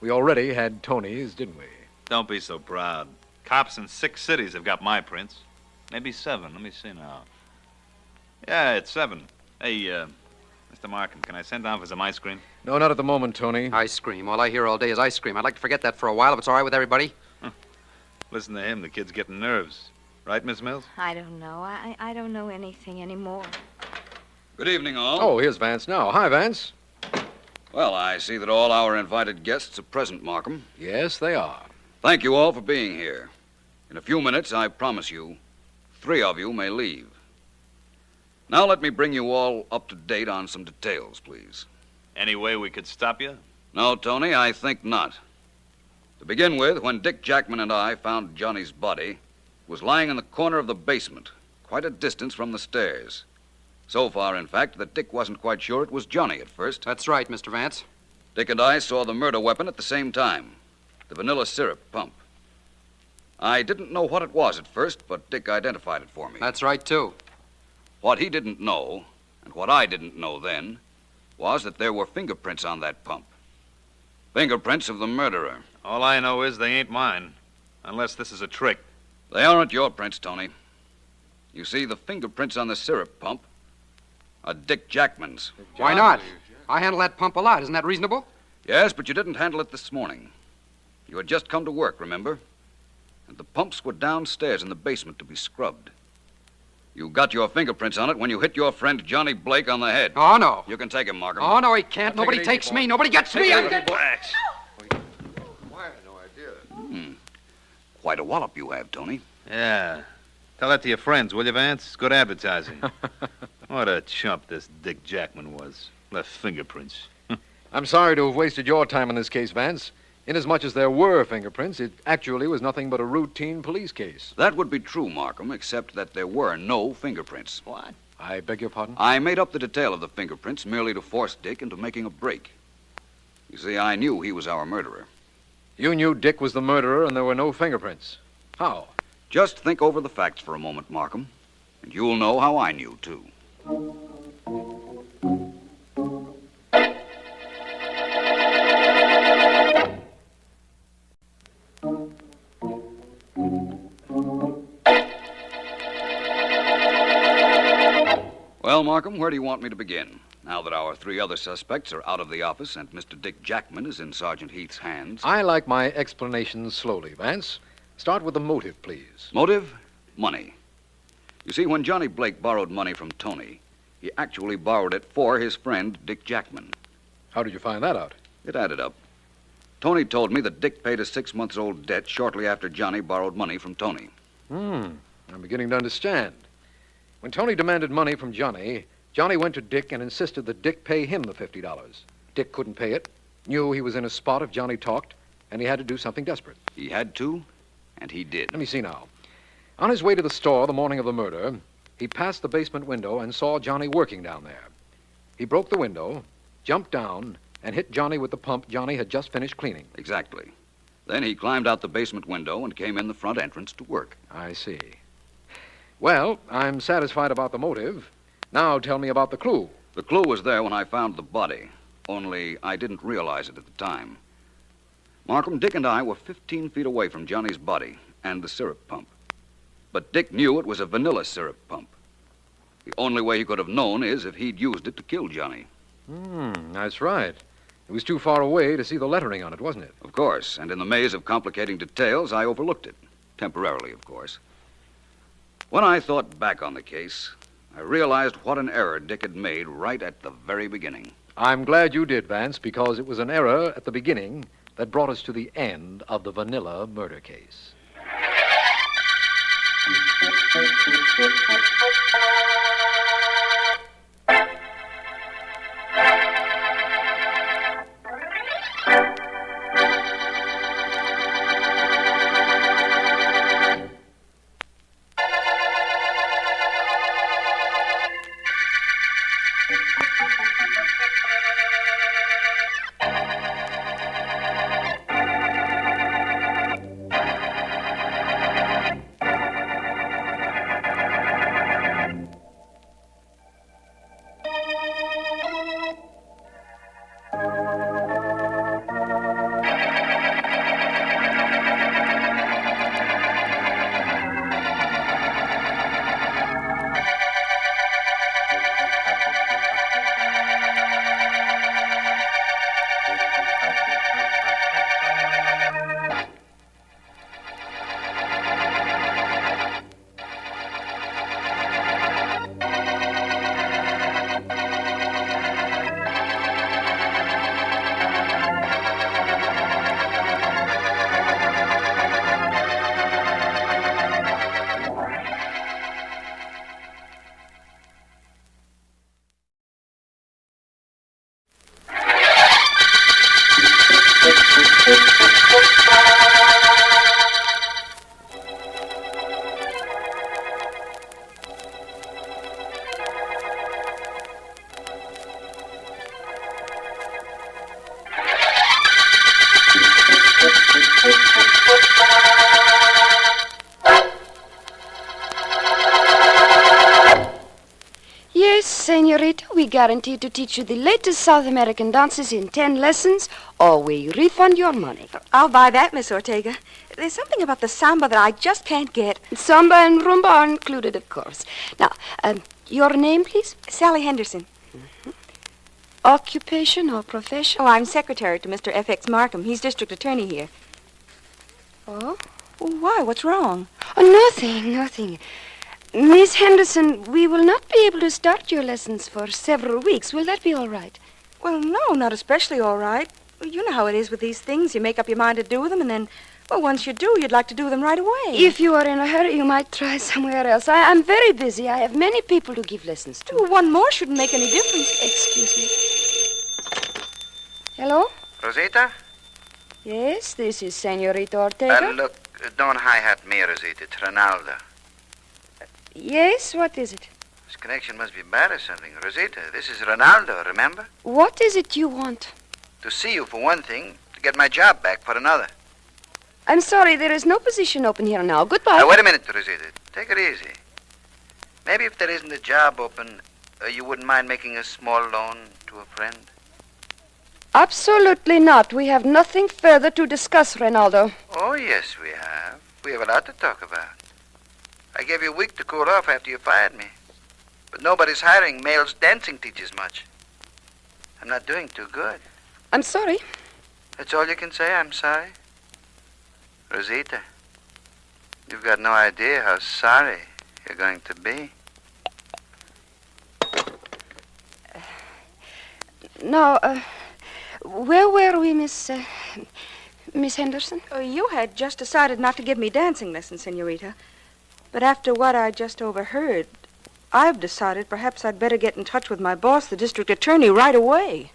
already had Tony's, didn't we? Don't be so proud. Cops in 6 cities have got my prints. Maybe 7. Let me see now. Yeah, it's 7. Hey, Mr. Markham, can I send down for some ice cream? No, not at the moment, Tony. Ice cream. All I hear all day is ice cream. I'd like to forget that for a while if it's all right with everybody. Listen to him. The kid's getting nerves. Right, Miss Mills? I don't know. I don't know anything anymore. Good evening, all. Oh, here's Vance now. Hi, Vance. Well, I see that all our invited guests are present, Markham. Yes, they are. Thank you all for being here. In a few minutes, I promise you, 3 of you may leave. Now let me bring you all up to date on some details, please. Any way we could stop you? No, Tony, I think not. To begin with, when Dick Jackman and I found Johnny's body, it was lying in the corner of the basement, quite a distance from the stairs. So far, in fact, that Dick wasn't quite sure it was Johnny at first. That's right, Mr. Vance. Dick and I saw the murder weapon at the same time, the vanilla syrup pump. I didn't know what it was at first, but Dick identified it for me. That's right, too. What he didn't know, and what I didn't know then, was that there were fingerprints on that pump. Fingerprints of the murderer. All I know is they ain't mine, unless this is a trick. They aren't your prints, Tony. You see, the fingerprints on the syrup pump are Dick Jackman's. Why not? I handle that pump a lot. Isn't that reasonable? Yes, but you didn't handle it this morning. You had just come to work, remember? And the pumps were downstairs in the basement to be scrubbed. You got your fingerprints on it when you hit your friend Johnny Blake on the head. Oh, no. You can take him, Markham. Oh, no, he can't. Nobody takes me. Nobody gets me. Relax. Quite a wallop you have, Tony. Yeah. Tell that to your friends, will you, Vance? Good advertising. What a chump this Dick Jackman was. Left fingerprints. I'm sorry to have wasted your time on this case, Vance. Inasmuch as there were fingerprints, it actually was nothing but a routine police case. That would be true, Markham, except that there were no fingerprints. What? I beg your pardon? I made up the detail of the fingerprints merely to force Dick into making a break. You see, I knew he was our murderer. You knew Dick was the murderer and there were no fingerprints. How? Just think over the facts for a moment, Markham, and you'll know how I knew, too. Well, Markham, where do you want me to begin? Now that our 3 other suspects are out of the office and Mr. Dick Jackman is in Sergeant Heath's hands. I like my explanations slowly, Vance. Start with the motive, please. Motive? Money. You see, when Johnny Blake borrowed money from Tony, he actually borrowed it for his friend, Dick Jackman. How did you find that out? It added up. Tony told me that Dick paid a 6-month-old debt shortly after Johnny borrowed money from Tony. I'm beginning to understand. When Tony demanded money from Johnny, Johnny went to Dick and insisted that Dick pay him the $50. Dick couldn't pay it, knew he was in a spot if Johnny talked, and he had to do something desperate. He had to, and he did. Let me see now. On his way to the store the morning of the murder, he passed the basement window and saw Johnny working down there. He broke the window, jumped down, and hit Johnny with the pump Johnny had just finished cleaning. Exactly. Then he climbed out the basement window and came in the front entrance to work. I see. Well, I'm satisfied about the motive. Now tell me about the clue. The clue was there when I found the body, only I didn't realize it at the time. Markham, Dick and I were 15 feet away from Johnny's body and the syrup pump. But Dick knew it was a vanilla syrup pump. The only way he could have known is if he'd used it to kill Johnny. That's right. It was too far away to see the lettering on it, wasn't it? Of course, and in the maze of complicating details, I overlooked it. Temporarily, of course. When I thought back on the case, I realized what an error Dick had made right at the very beginning. I'm glad you did, Vance, because it was an error at the beginning that brought us to the end of the vanilla murder case. Senorita, we guarantee to teach you the latest South American dances in 10 lessons, or we refund your money. I'll buy that, Miss Ortega. There's something about the samba that I just can't get. Samba and rumba are included, of course. Now, your name, please? Sally Henderson. Occupation or profession? Oh, I'm secretary to Mr. F.X. Markham. He's district attorney here. Oh? Why? What's wrong? Oh, nothing. Miss Henderson, we will not be able to start your lessons for several weeks. Will that be all right? Well, no, not especially all right. Well, you know how it is with these things. You make up your mind to do them, and then, well, once you do, you'd like to do them right away. If you are in a hurry, you might try somewhere else. I'm very busy. I have many people to give lessons to. Well, one more shouldn't make any difference. Excuse me. Hello? Rosita? Yes, this is Senorita Ortega. Look, don't hi-hat me, Rosita. It's Ronaldo. Yes, what is it? This connection must be bad or something. Rosita, this is Ronaldo, remember? What is it you want? To see you for one thing, to get my job back for another. I'm sorry, there is no position open here now. Goodbye. Wait a minute, Rosita. Take it easy. Maybe if there isn't a job open, you wouldn't mind making a small loan to a friend? Absolutely not. We have nothing further to discuss, Ronaldo. Oh, yes, we have. We have a lot to talk about. I gave you a week to cool off after you fired me. But nobody's hiring males dancing teachers much. I'm not doing too good. I'm sorry. That's all you can say, I'm sorry? Rosita, you've got no idea how sorry you're going to be. Now, where were we, Miss Henderson? Oh, you had just decided not to give me dancing lessons, Senorita. But after what I just overheard, I've decided perhaps I'd better get in touch with my boss, the district attorney, right away.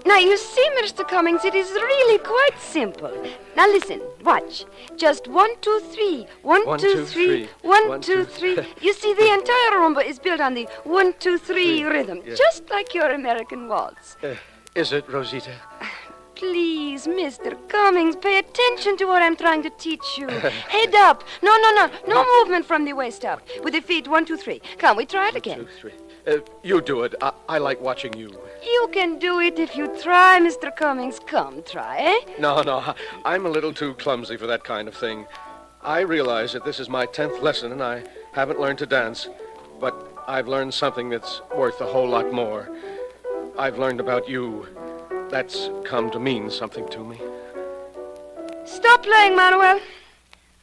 Now, you see, Mr. Cummings, it is really quite simple. Now, listen, watch. Just 1, 2, 3. 1, 2, 3. 1, 2, 3. You see, the entire rumba is built on the 1, 2, 3 rhythm, just like your American waltz. Is it, Rosita? Please, Mr. Cummings, pay attention to what I'm trying to teach you. Head up. No movement from the waist up. With the feet, 1, 2, 3. Come, we try it again. 1, 2, 3. You do it. I like watching you. You can do it if you try, Mr. Cummings. Come, try, eh? No. I'm a little too clumsy for that kind of thing. I realize that this is my 10th lesson and I haven't learned to dance. But I've learned something that's worth a whole lot more. I've learned about you. That's come to mean something to me. Stop playing, Manuel.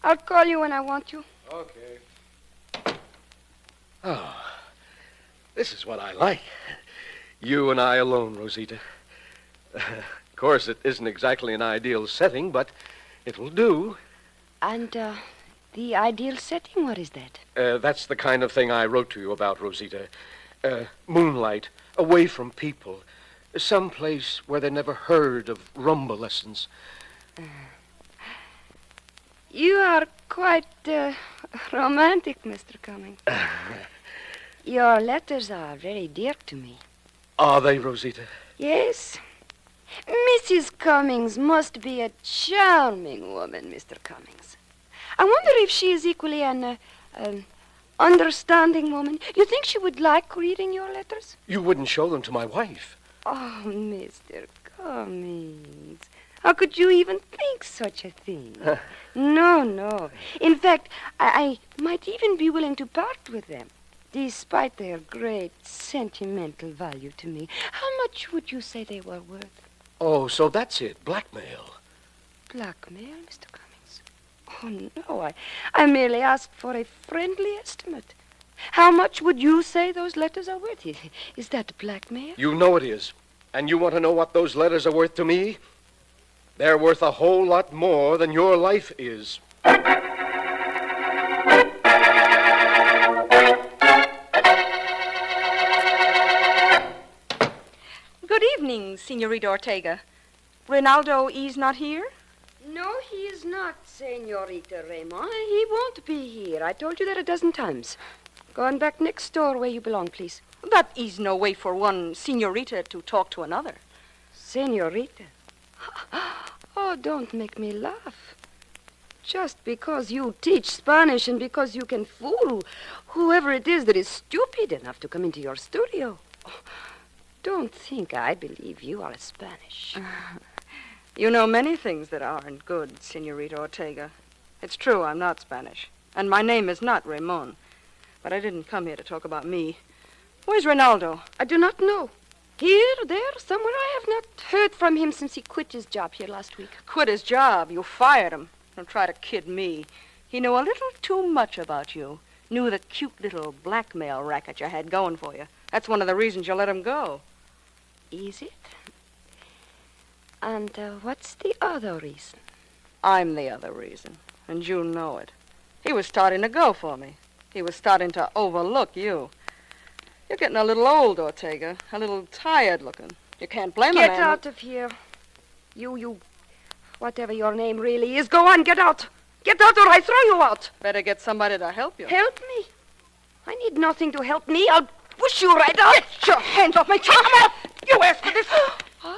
I'll call you when I want you. Okay. Oh, this is what I like. You and I alone, Rosita. Of course, it isn't exactly an ideal setting, but it will do. And, the ideal setting, what is that? That's the kind of thing I wrote to you about, Rosita. Moonlight, away from people. Someplace where they never heard of rumba lessons. You are quite romantic, Mr. Cummings. Your letters are very dear to me. Are they, Rosita? Yes. Mrs. Cummings must be a charming woman, Mr. Cummings. I wonder if she is equally an understanding woman. You think she would like reading your letters? You wouldn't show them to my wife. Oh, Mr. Cummings, how could you even think such a thing? No. In fact, I might even be willing to part with them, despite their great sentimental value to me. How much would you say they were worth? Oh, so that's it, blackmail. Blackmail, Mr. Cummings? Oh, no, I merely asked for a friendly estimate. How much would you say those letters are worth? Is that blackmail? You know it is. And you want to know what those letters are worth to me? They're worth a whole lot more than your life is. Good evening, Senorita Ortega. Rinaldo is not here? No, he is not, Senorita Raymond. He won't be here. I told you that a dozen times. Go on back next door where you belong, please. That is no way for one senorita to talk to another. Senorita? Oh, don't make me laugh. Just because you teach Spanish and because you can fool whoever it is that is stupid enough to come into your studio. Don't think I believe you are Spanish. You know many things that aren't good, Senorita Ortega. It's true, I'm not Spanish. And my name is not Ramon. But I didn't come here to talk about me. Where's Rinaldo? I do not know. Here, there, somewhere. I have not heard from him since he quit his job here last week. Quit his job? You fired him. Don't try to kid me. He knew a little too much about you. Knew the cute little blackmail racket you had going for you. That's one of the reasons you let him go. Is it? And what's the other reason? I'm the other reason, and you know it. He was starting to go for me. He was starting to overlook you. You're getting a little old, Ortega. A little tired looking. You can't blame a man. Get out of here. You, whatever your name really is. Go on, get out. Get out or I throw you out. Better get somebody to help you. Help me? I need nothing to help me. I'll push you right out. Get your hands off my chin. Come out. You asked for this. Huh?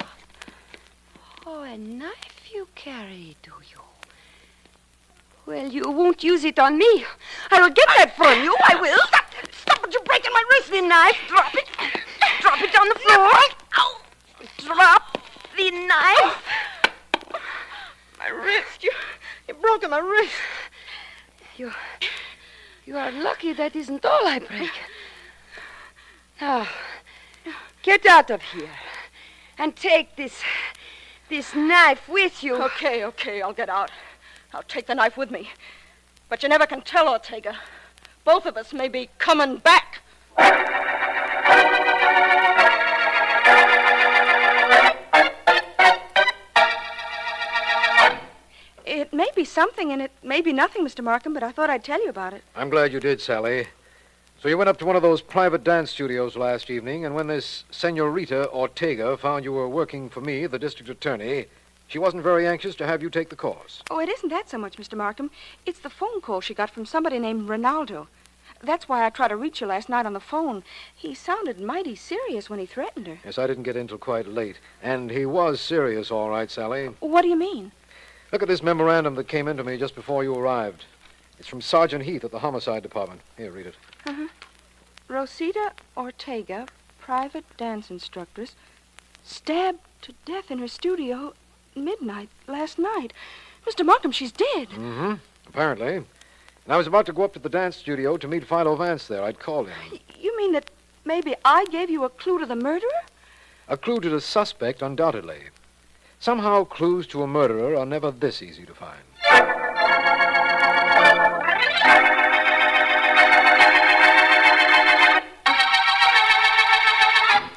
Oh, a knife you carry, do you? Well, you won't use it on me. I'll get that from you. I will. Stop it. You're breaking my wrist. The knife. Drop it. Drop it on the floor. Ow. Drop the knife. My wrist. You've broken my wrist. You are lucky that isn't all I break. Now, get out of here and take this knife with you. Okay, I'll get out. I'll take the knife with me. But you never can tell, Ortega. Both of us may be coming back. It may be something, and it may be nothing, Mr. Markham, but I thought I'd tell you about it. I'm glad you did, Sally. So you went up to one of those private dance studios last evening, and when this Senorita Ortega found you were working for me, the district attorney, she wasn't very anxious to have you take the course. Oh, it isn't that so much, Mr. Markham. It's the phone call she got from somebody named Ronaldo. That's why I tried to reach her last night on the phone. He sounded mighty serious when he threatened her. Yes, I didn't get in till quite late. And he was serious, all right, Sally. What do you mean? Look at this memorandum that came into me just before you arrived. It's from Sergeant Heath at the Homicide Department. Here, read it. Uh-huh. Rosita Ortega, private dance instructress, stabbed to death in her studio midnight last night. Mr. Markham, she's dead. Mm-hmm. Apparently. And I was about to go up to the dance studio to meet Philo Vance there. I'd called him. You mean that maybe I gave you a clue to the murderer? A clue to the suspect, undoubtedly. Somehow, clues to a murderer are never this easy to find.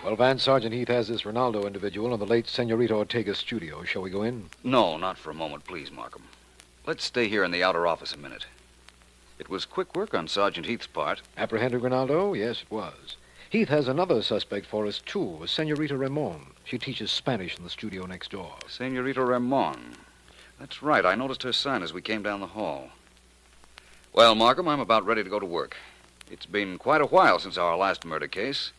Well, Vance, Sergeant Heath has this Ronaldo individual in the late Senorita Ortega's studio. Shall we go in? No, not for a moment, please, Markham. Let's stay here in the outer office a minute. It was quick work on Sergeant Heath's part. Apprehended Ronaldo? Yes, it was. Heath has another suspect for us, too, a Senorita Ramon. She teaches Spanish in the studio next door. Senorita Ramon. That's right. I noticed her sign as we came down the hall. Well, Markham, I'm about ready to go to work. It's been quite a while since our last murder case,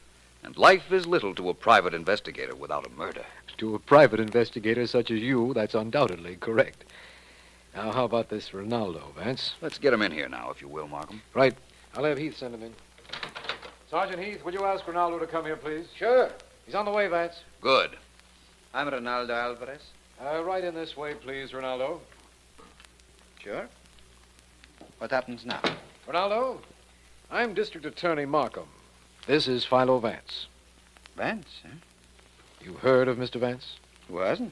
and life is little to a private investigator without a murder. To a private investigator such as you, that's undoubtedly correct. Now, how about this Ronaldo, Vance? Let's get him in here now, if you will, Markham. Right. I'll have Heath send him in. Sergeant Heath, would you ask Ronaldo to come here, please? Sure. He's on the way, Vance. Good. I'm Ronaldo Alvarez. Right in this way, please, Ronaldo. Sure. What happens now? Ronaldo, I'm District Attorney Markham. This is Philo Vance. Vance, huh? You heard of Mr. Vance? Who hasn't?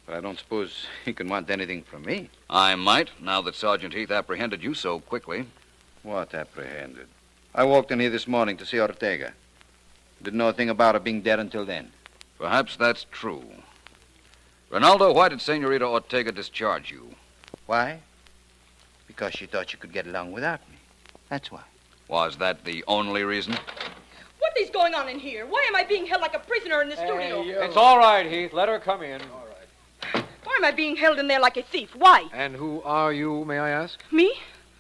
But I don't suppose he can want anything from me. I might, now that Sergeant Heath apprehended you so quickly. What apprehended? I walked in here this morning to see Ortega. Didn't know a thing about her being dead until then. Perhaps that's true. Ronaldo, why did Senorita Ortega discharge you? Why? Because she thought she could get along without me. That's why. Was that the only reason? What is going on in here? Why am I being held like a prisoner in the studio? It's all right, Heath. Let her come in. All right. Why am I being held in there like a thief? Why? And who are you, may I ask? Me?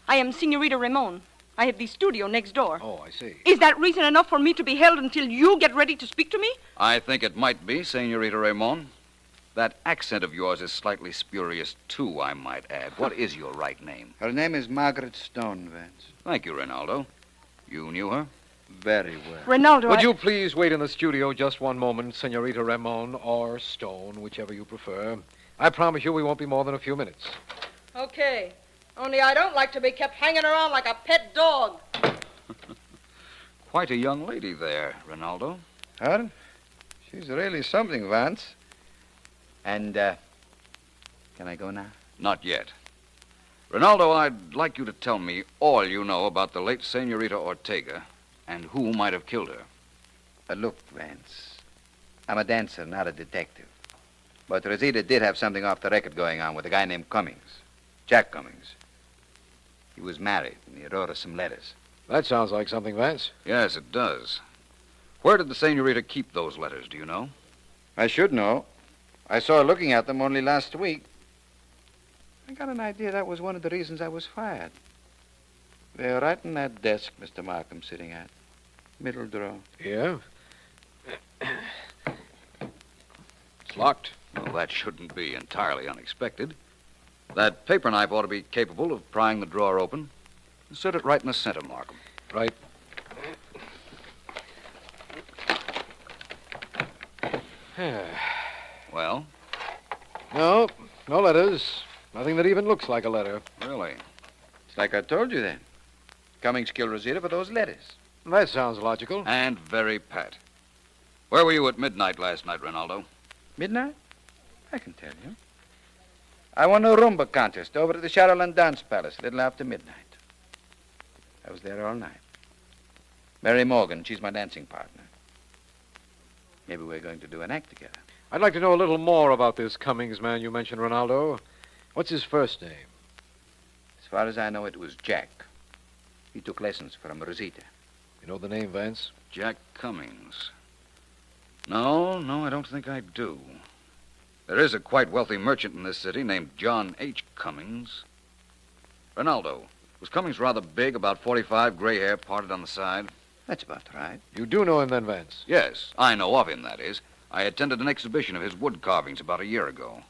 I am Senorita Ramon. I have the studio next door. Oh, I see. Is that reason enough for me to be held until you get ready to speak to me? I think it might be, Senorita Ramon. That accent of yours is slightly spurious, too, I might add. What is your right name? Her name is Margaret Stone, Vance. Thank you, Ronaldo. You knew her? Very well. Ronaldo, Would you please wait in the studio just one moment, Senorita Ramon, or Stone, whichever you prefer. I promise you we won't be more than a few minutes. Okay. Only I don't like to be kept hanging around like a pet dog. Quite a young lady there, Ronaldo. Her? She's really something, Vance. And, can I go now? Not yet. Ronaldo, I'd like you to tell me all you know about the late Senorita Ortega and who might have killed her. Look, Vance, I'm a dancer, not a detective. But Rosita did have something off the record going on with a guy named Cummings. Jack Cummings. He was married, and he wrote us some letters. That sounds like something, Vance. Yes, it does. Where did the Senorita keep those letters, do you know? I should know. I saw her looking at them only last week. I got an idea that was one of the reasons I was fired. They're right in that desk Mr. Markham's sitting at. Middle drawer. Yeah? It's locked. Well, that shouldn't be entirely unexpected. That paper knife ought to be capable of prying the drawer open. Insert it right in the center, Markham. Right. Well? No, no letters. Nothing that even looks like a letter. Really? It's like I told you then. Cummings killed Rosita for those letters. That sounds logical. And very pat. Where were you at midnight last night, Ronaldo? Midnight? I can tell you. I won a rumba contest over at the Shadowland Dance Palace a little after midnight. I was there all night. Mary Morgan, she's my dancing partner. Maybe we're going to do an act together. I'd like to know a little more about this Cummings man you mentioned, Ronaldo. What's his first name? As far as I know, it was Jack. He took lessons from Rosita. You know the name, Vance? Jack Cummings. No, I don't think I do. There is a quite wealthy merchant in this city named John H. Cummings. Ronaldo, was Cummings rather big, about 45, gray hair parted on the side? That's about right. You do know him then, Vance? Yes, I know of him, that is. I attended an exhibition of his wood carvings about a year ago.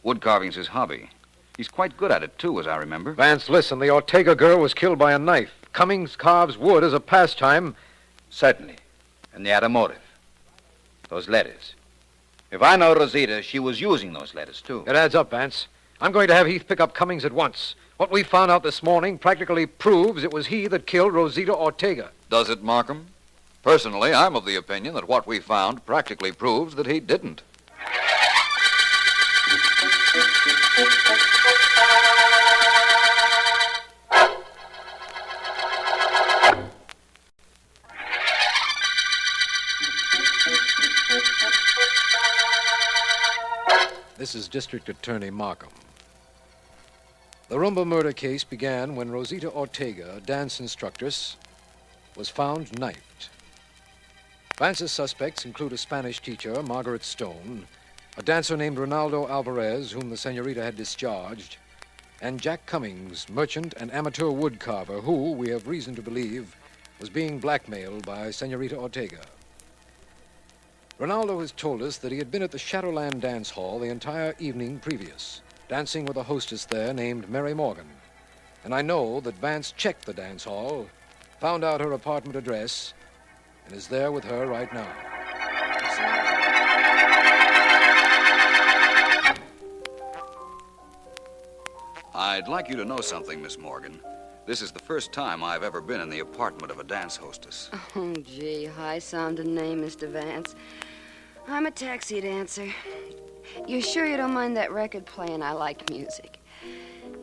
Wood carving's his hobby. He's quite good at it, too, as I remember. Vance, listen, the Ortega girl was killed by a knife. Cummings carves wood as a pastime. Certainly. And the other motive. Those letters. If I know Rosita, she was using those letters, too. It adds up, Vance. I'm going to have Heath pick up Cummings at once. What we found out this morning practically proves it was he that killed Rosita Ortega. Does it, Markham? Personally, I'm of the opinion that what we found practically proves that he didn't. This is District Attorney Markham. The Rumba murder case began when Rosita Ortega, a dance instructress, was found knifed. Vance's suspects include a Spanish teacher, Margaret Stone, a dancer named Ronaldo Alvarez, whom the senorita had discharged, and Jack Cummings, merchant and amateur wood carver, who, we have reason to believe, was being blackmailed by Senorita Ortega. Ronaldo has told us that he had been at the Shadowland Dance Hall the entire evening previous, dancing with a hostess there named Mary Morgan. And I know that Vance checked the dance hall, found out her apartment address, and is there with her right now. I'd like you to know something, Miss Morgan. This is the first time I've ever been in the apartment of a dance hostess. Oh, gee, high-sounding name, Mr. Vance. I'm a taxi dancer. You sure you don't mind that record playing? I like music.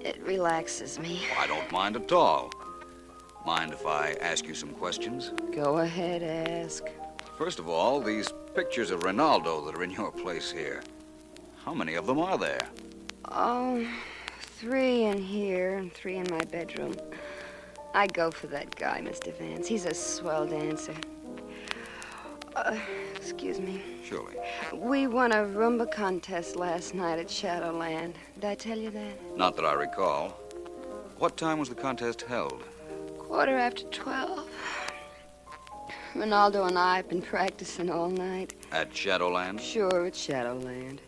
It relaxes me. I don't mind at all. Mind if I ask you some questions? Go ahead, ask. First of all, these pictures of Ronaldo that are in your place here. How many of them are there? Oh, 3 in here and 3 in my bedroom. I go for that guy, Mr. Vance. He's a swell dancer. Excuse me. Surely. We won a Rumba contest last night at Shadowland. Did I tell you that? Not that I recall. What time was the contest held? 12:15. Ronaldo and I have been practicing all night. At Shadowland? Sure, at Shadowland.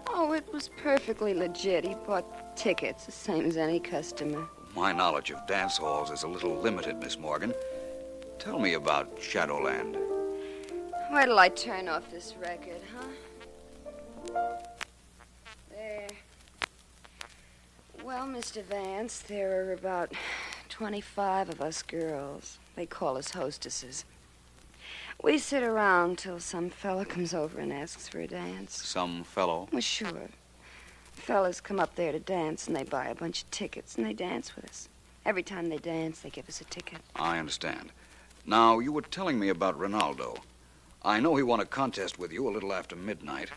Oh, it was perfectly legit. He bought tickets, the same as any customer. My knowledge of dance halls is a little limited, Miss Morgan. Tell me about Shadowland. Wait till I turn off this record, huh? There. Well, Mr. Vance, there are about 25 of us girls. They call us hostesses. We sit around till some fella comes over and asks for a dance. Some fellow? Well, sure. Fellas come up there to dance, and they buy a bunch of tickets, and they dance with us. Every time they dance, they give us a ticket. I understand. Now, you were telling me about Ronaldo. I know he won a contest with you a little after midnight,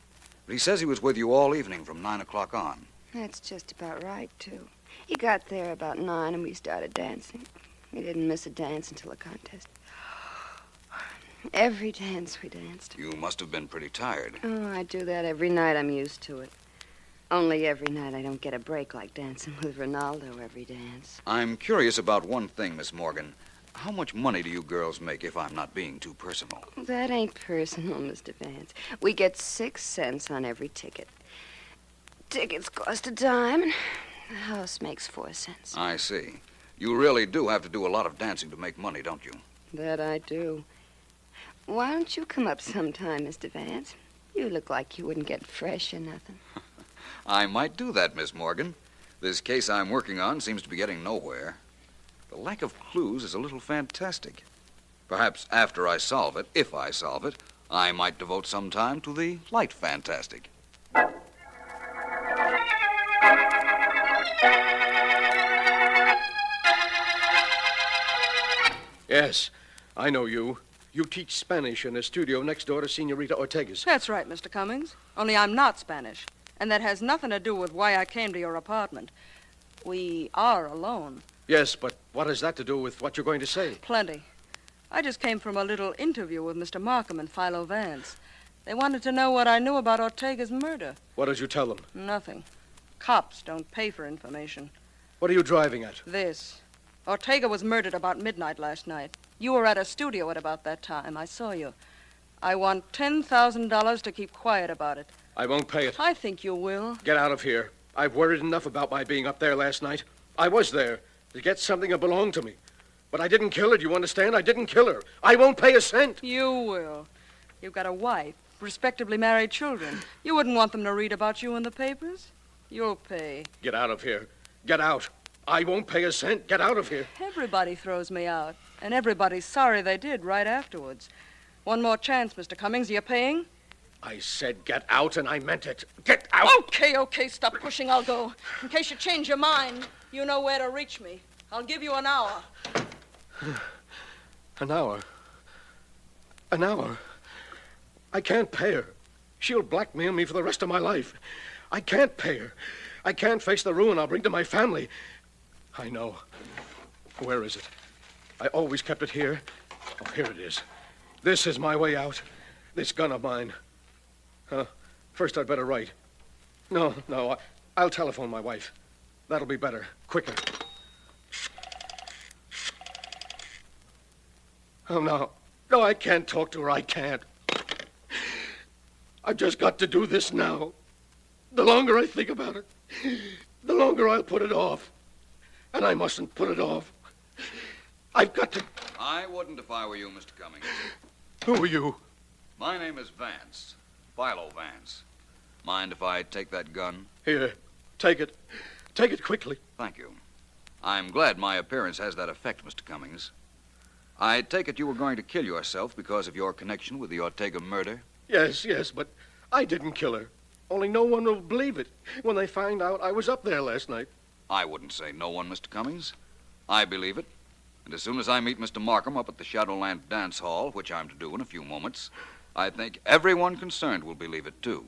but he says he was with you all evening from 9 o'clock on. That's just about right, too. He got there about 9, and we started dancing. We didn't miss a dance until the contest. Every dance we danced. You must have been pretty tired. Oh, I do that every night. I'm used to it. Only every night I don't get a break like dancing with Ronaldo every dance. I'm curious about one thing, Miss Morgan. How much money do you girls make, if I'm not being too personal? That ain't personal, Mr. Vance. We get 6 cents on every ticket. Tickets cost a dime, and The house makes 4 cents. I see. You really do have to do a lot of dancing to make money, don't you? That I do. Why don't you come up sometime, Mr. Vance? You look like you wouldn't get fresh or nothing. I might do that, Miss Morgan. This case I'm working on seems to be getting nowhere. The lack of clues is a little fantastic. Perhaps after I solve it, if I solve it, I might devote some time to the light fantastic. Yes, I know you. You teach Spanish in a studio next door to Senorita Ortega's. That's right, Mr. Cummings. Only I'm not Spanish. And that has nothing to do with why I came to your apartment. We are alone. Yes, but what has that to do with what you're going to say? Plenty. I just came from a little interview with Mr. Markham and Philo Vance. They wanted to know what I knew about Ortega's murder. What did you tell them? Nothing. Cops don't pay for information. What are you driving at? This. Ortega was murdered about midnight last night. You were at a studio at about that time. I saw you. I want $10,000 to keep quiet about it. I won't pay it. I think you will. Get out of here. I've worried enough about my being up there last night. I was there to get something that belonged to me. But I didn't kill her, do you understand? I didn't kill her. I won't pay a cent. You will. You've got a wife, respectably married children. You wouldn't want them to read about you in the papers? You'll pay. Get out of here. Get out. I won't pay a cent. Get out of here. Everybody throws me out, and everybody's sorry they did right afterwards. One more chance, Mr. Cummings. Are you paying? I said get out, and I meant it. Get out! Okay, stop pushing. I'll go. In case you change your mind, you know where to reach me. I'll give you an hour. An hour? An hour? I can't pay her. She'll blackmail me for the rest of my life. I can't pay her. I can't face the ruin I'll bring to my family. I know. Where is it? I always kept it here. Oh, here it is. This is my way out. This gun of mine. First, I'd better write. No, I'll telephone my wife. That'll be better. Quicker. Oh, no. No, I can't talk to her. I can't. I've just got to do this now. The longer I think about it, the longer I'll put it off. And I mustn't put it off. I've got to... I wouldn't if I were you, Mr. Cummings. Who are you? My name is Vance. Philo Vance. Mind if I take that gun? Here, take it. Take it quickly. Thank you. I'm glad my appearance has that effect, Mr. Cummings. I take it you were going to kill yourself because of your connection with the Ortega murder? Yes, but I didn't kill her. Only no one will believe it when they find out I was up there last night. I wouldn't say no one, Mr. Cummings. I believe it. And as soon as I meet Mr. Markham up at the Shadowland Dance Hall, which I'm to do in a few moments, I think everyone concerned will believe it, too.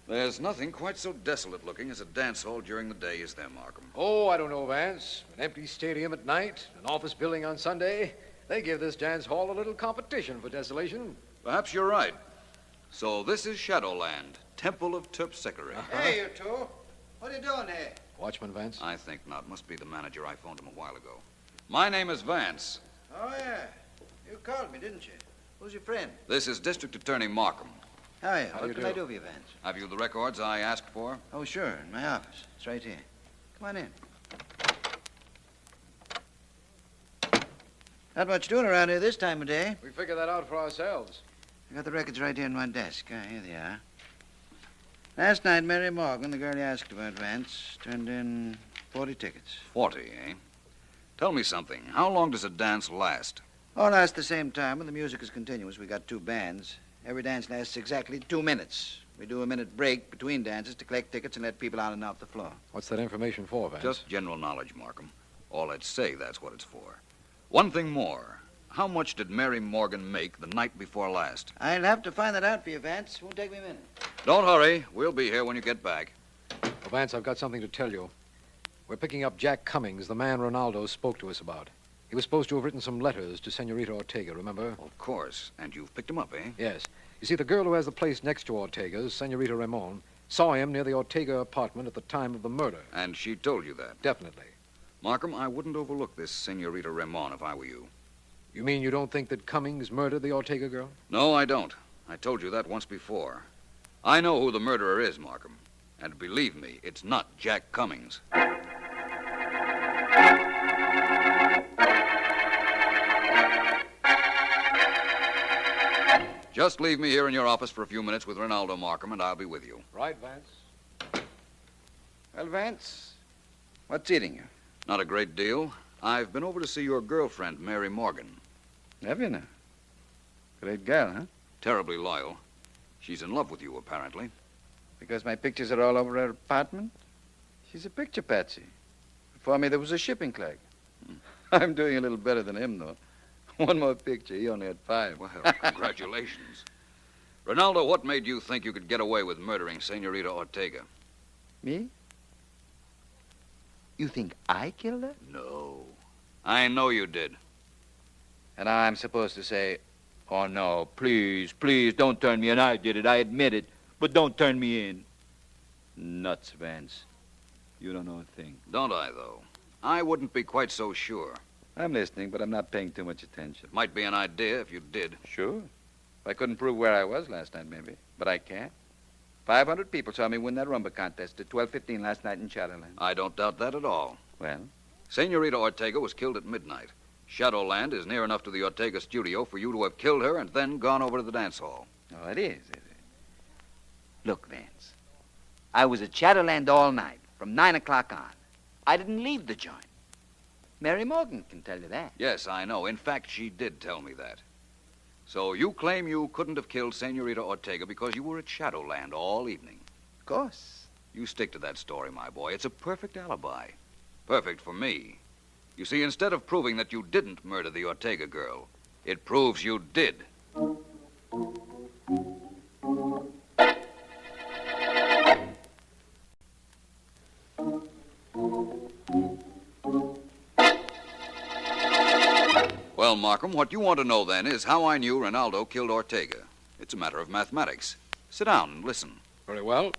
There's nothing quite so desolate looking as a dance hall during the day, is there, Markham? Oh, I don't know, Vance. An empty stadium at night, an office building on Sunday. They give this dance hall a little competition for desolation. Perhaps you're right. So this is Shadowland, Temple of Terpsichore. Hey, you two. What are you doing here? Watchman, Vance? I think not. Must be the manager. I phoned him a while ago. My name is Vance. Oh, yeah. You called me, didn't you? Who's your friend? This is District Attorney Markham. How are you? What can I do for you, Vance? Have you the records I asked for? Oh, sure. In my office. It's right here. Come on in. Not much doing around here this time of day. We figured that out for ourselves. I got the records right here on my desk. Here they are. Last night, Mary Morgan, the girl you asked about, Vance, turned in 40 tickets. 40, eh? Tell me something. How long does a dance last? All last the same time, and the music is continuous. We got 2 bands. Every dance lasts exactly 2 minutes. We do a minute break between dances to collect tickets and let people on and off the floor. What's that information for, Vance? Just general knowledge, Markham. All I'd say, that's what it's for. One thing more. How much did Mary Morgan make the night before last? I'll have to find that out for you, Vance. Won't take me a minute. Don't hurry. We'll be here when you get back. Well, Vance, I've got something to tell you. We're picking up Jack Cummings, the man Ronaldo spoke to us about. He was supposed to have written some letters to Senorita Ortega, remember? Of course. And you've picked him up, eh? Yes. You see, the girl who has the place next to Ortega's, Senorita Ramon, saw him near the Ortega apartment at the time of the murder. And she told you that? Definitely. Markham, I wouldn't overlook this Senorita Ramon if I were you. You mean you don't think that Cummings murdered the Ortega girl? No, I don't. I told you that once before. I know who the murderer is, Markham. And believe me, it's not Jack Cummings. Just leave me here in your office for a few minutes with Ronaldo, Markham, and I'll be with you. Right, Vance. Well, Vance, what's eating you? Not a great deal. I've been over to see your girlfriend, Mary Morgan. Have you now? Great girl, huh? Terribly loyal. She's in love with you, apparently. Because my pictures are all over her apartment? She's a picture patsy. Before me, there was a shipping clerk. I'm doing a little better than him, though. One more picture. He only had 5. Well, congratulations. Ronaldo, what made you think you could get away with murdering Senorita Ortega? Me? You think I killed her? No. I know you did. And I'm supposed to say, oh, no, please, don't turn me in. I did it. I admit it. But don't turn me in. Nuts, Vance. You don't know a thing. Don't I, though? I wouldn't be quite so sure. I'm listening, but I'm not paying too much attention. Might be an idea if you did. Sure. If I couldn't prove where I was last night, maybe. But I can't. 500 people saw me win that rumba contest at 12:15 last night in Shadowland. I don't doubt that at all. Well? Senorita Ortega was killed at midnight. Shadowland is near enough to the Ortega studio for you to have killed her and then gone over to the dance hall. Oh, it is it? Look, Vance. I was at Shadowland all night, from 9 o'clock on. I didn't leave the joint. Mary Morgan can tell you that. Yes, I know. In fact, she did tell me that. So you claim you couldn't have killed Senorita Ortega because you were at Shadowland all evening. Of course. You stick to that story, my boy. It's a perfect alibi. Perfect for me. You see, instead of proving that you didn't murder the Ortega girl, it proves you did. Well, Markham, what you want to know then is how I knew Ronaldo killed Ortega. It's a matter of mathematics. Sit down and listen. Very well.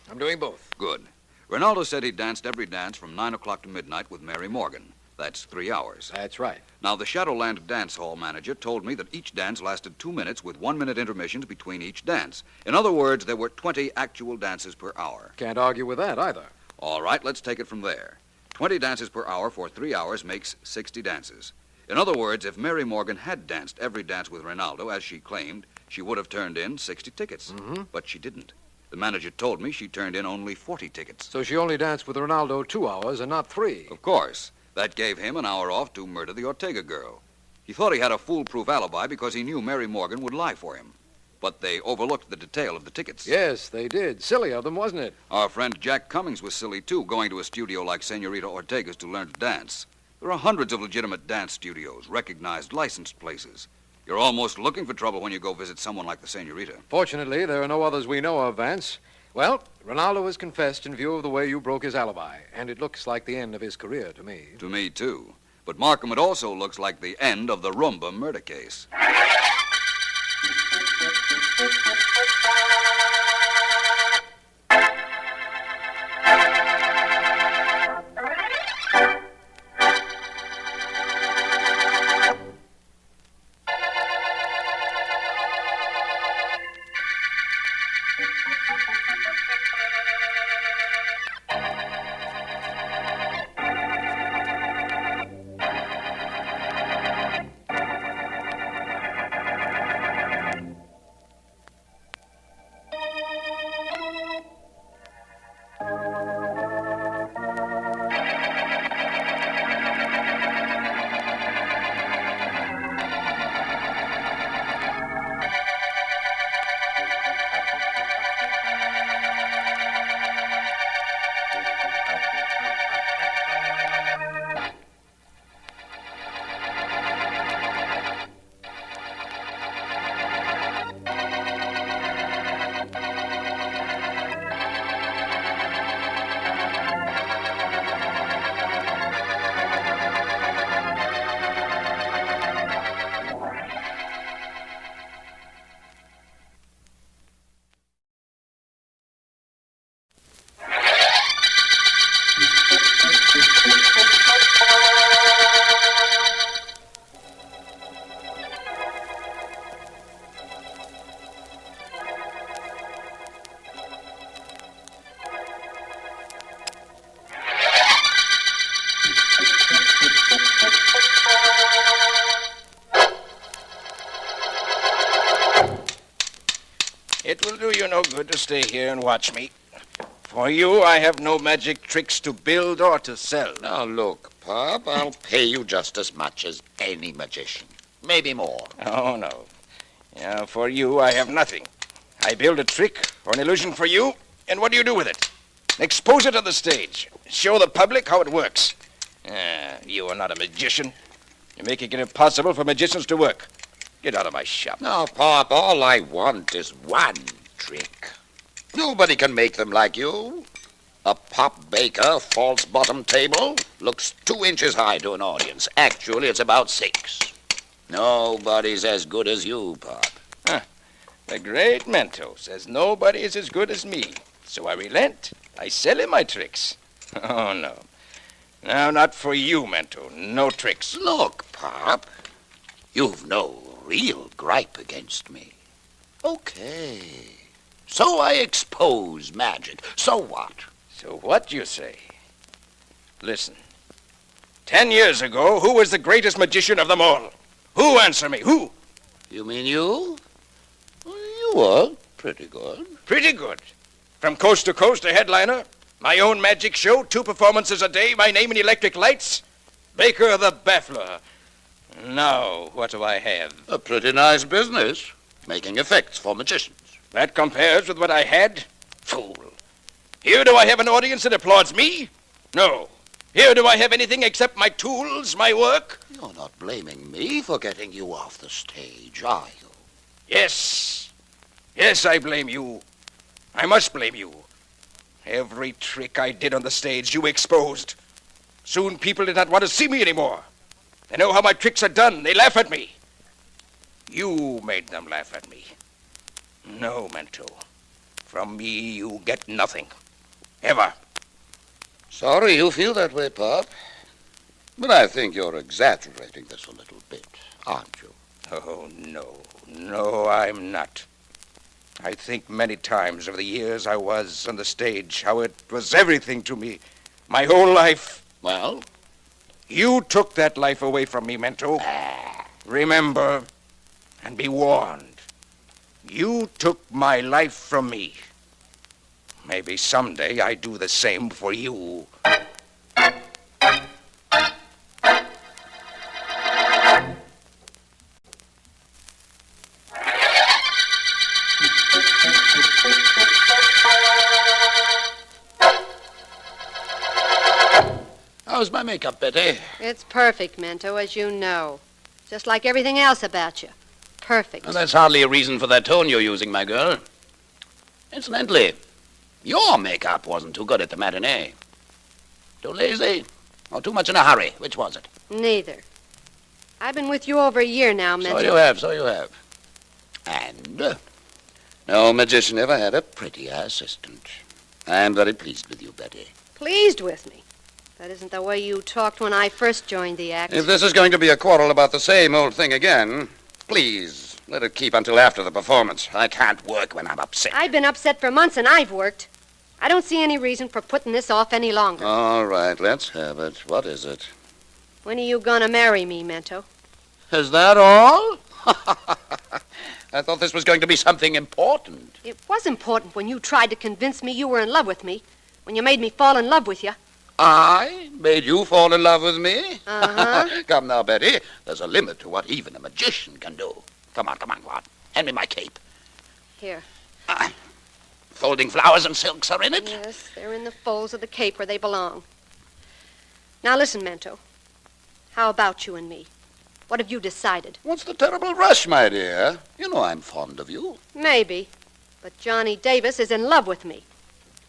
I'm doing both. Good. Ronaldo said he danced every dance from 9 o'clock to midnight with Mary Morgan. That's 3 hours. That's right. Now, the Shadowland dance hall manager told me that each dance lasted 2 minutes with 1-minute intermissions between each dance. In other words, there were 20 actual dances per hour. Can't argue with that either. All right, let's take it from there. 20 dances per hour for 3 hours makes 60 dances. In other words, if Mary Morgan had danced every dance with Ronaldo, as she claimed, she would have turned in 60 tickets. Mm-hmm. But she didn't. The manager told me she turned in only 40 tickets. So she only danced with Ronaldo 2 hours and not 3. Of course. That gave him an hour off to murder the Ortega girl. He thought he had a foolproof alibi because he knew Mary Morgan would lie for him. But they overlooked the detail of the tickets. Yes, they did. Silly of them, wasn't it? Our friend Jack Cummings was silly, too, going to a studio like Senorita Ortega's to learn to dance. There are hundreds of legitimate dance studios, recognized, licensed places. You're almost looking for trouble when you go visit someone like the Senorita. Fortunately, there are no others we know of, Vance. Well, Ronaldo has confessed in view of the way you broke his alibi, and it looks like the end of his career to me. To me, too. But, Markham, it also looks like the end of the Rumba murder case. It will do you no good to stay here and watch me. For you, I have no magic tricks to build or to sell. Now, look, Pop, I'll pay you just as much as any magician. Maybe more. Oh, no. Yeah, for you, I have nothing. I build a trick or an illusion for you, and what do you do with it? Expose it on the stage. Show the public how it works. You are not a magician. You're making it impossible for magicians to work. Get out of my shop. Now, Pop, all I want is one trick. Nobody can make them like you. A Pop Baker false bottom table looks 2 inches high to an audience. Actually, it's about 6. Nobody's as good as you, Pop. The great Mento says nobody is as good as me. So I relent. I sell him my tricks. Oh, no. No, not for you, Mento. No tricks. Look, Pop, you've no real gripe against me. Okay. So I expose magic. So what? So what, you say? Listen. 10 years ago, who was the greatest magician of them all? Who, answer me? Who? You mean you? You were pretty good. Pretty good. From coast to coast, a headliner. My own magic show, 2 performances a day, my name in electric lights. Baker the Baffler. Now, what do I have? A pretty nice business. Making effects for magicians. That compares with what I had? Fool. Here do I have an audience that applauds me? No. Here do I have anything except my tools, my work? You're not blaming me for getting you off the stage, are you? Yes. Yes, I blame you. I must blame you. Every trick I did on the stage, you exposed. Soon people did not want to see me anymore. They know how my tricks are done. They laugh at me. You made them laugh at me. No, Mento. From me, you get nothing. Ever. Sorry you feel that way, Pop. But I think you're exaggerating this a little bit, aren't you? Oh, no. No, I'm not. I think many times over the years I was on the stage, how it was everything to me. My whole life. Well? You took that life away from me, Mento. Remember, and be warned. You took my life from me. Maybe someday I do the same for you. How's my makeup, Betty? It's perfect, Mento, as you know. Just like everything else about you. Perfect. Well, that's hardly a reason for that tone you're using, my girl. Incidentally, your makeup wasn't too good at the matinee. Too lazy or too much in a hurry? Which was it? Neither. I've been with you over a year now, Mento. So you have. And no magician ever had a prettier assistant. I'm very pleased with you, Betty. Pleased with me? That isn't the way you talked when I first joined the act. If this is going to be a quarrel about the same old thing again, please let it keep until after the performance. I can't work when I'm upset. I've been upset for months, and I've worked. I don't see any reason for putting this off any longer. All right, let's have it. What is it? When are you gonna marry me, Mento? Is that all? I thought this was going to be something important. It was important when you tried to convince me you were in love with me. When you made me fall in love with you. I made you fall in love with me? Uh-huh. Come now, Betty. There's a limit to what even a magician can do. Come on, go on. Hand me my cape. Here. Folding flowers and silks are in it? Yes, they're in the folds of the cape where they belong. Now listen, Mento. How about you and me? What have you decided? What's the terrible rush, my dear? You know I'm fond of you. Maybe. But Johnny Davis is in love with me.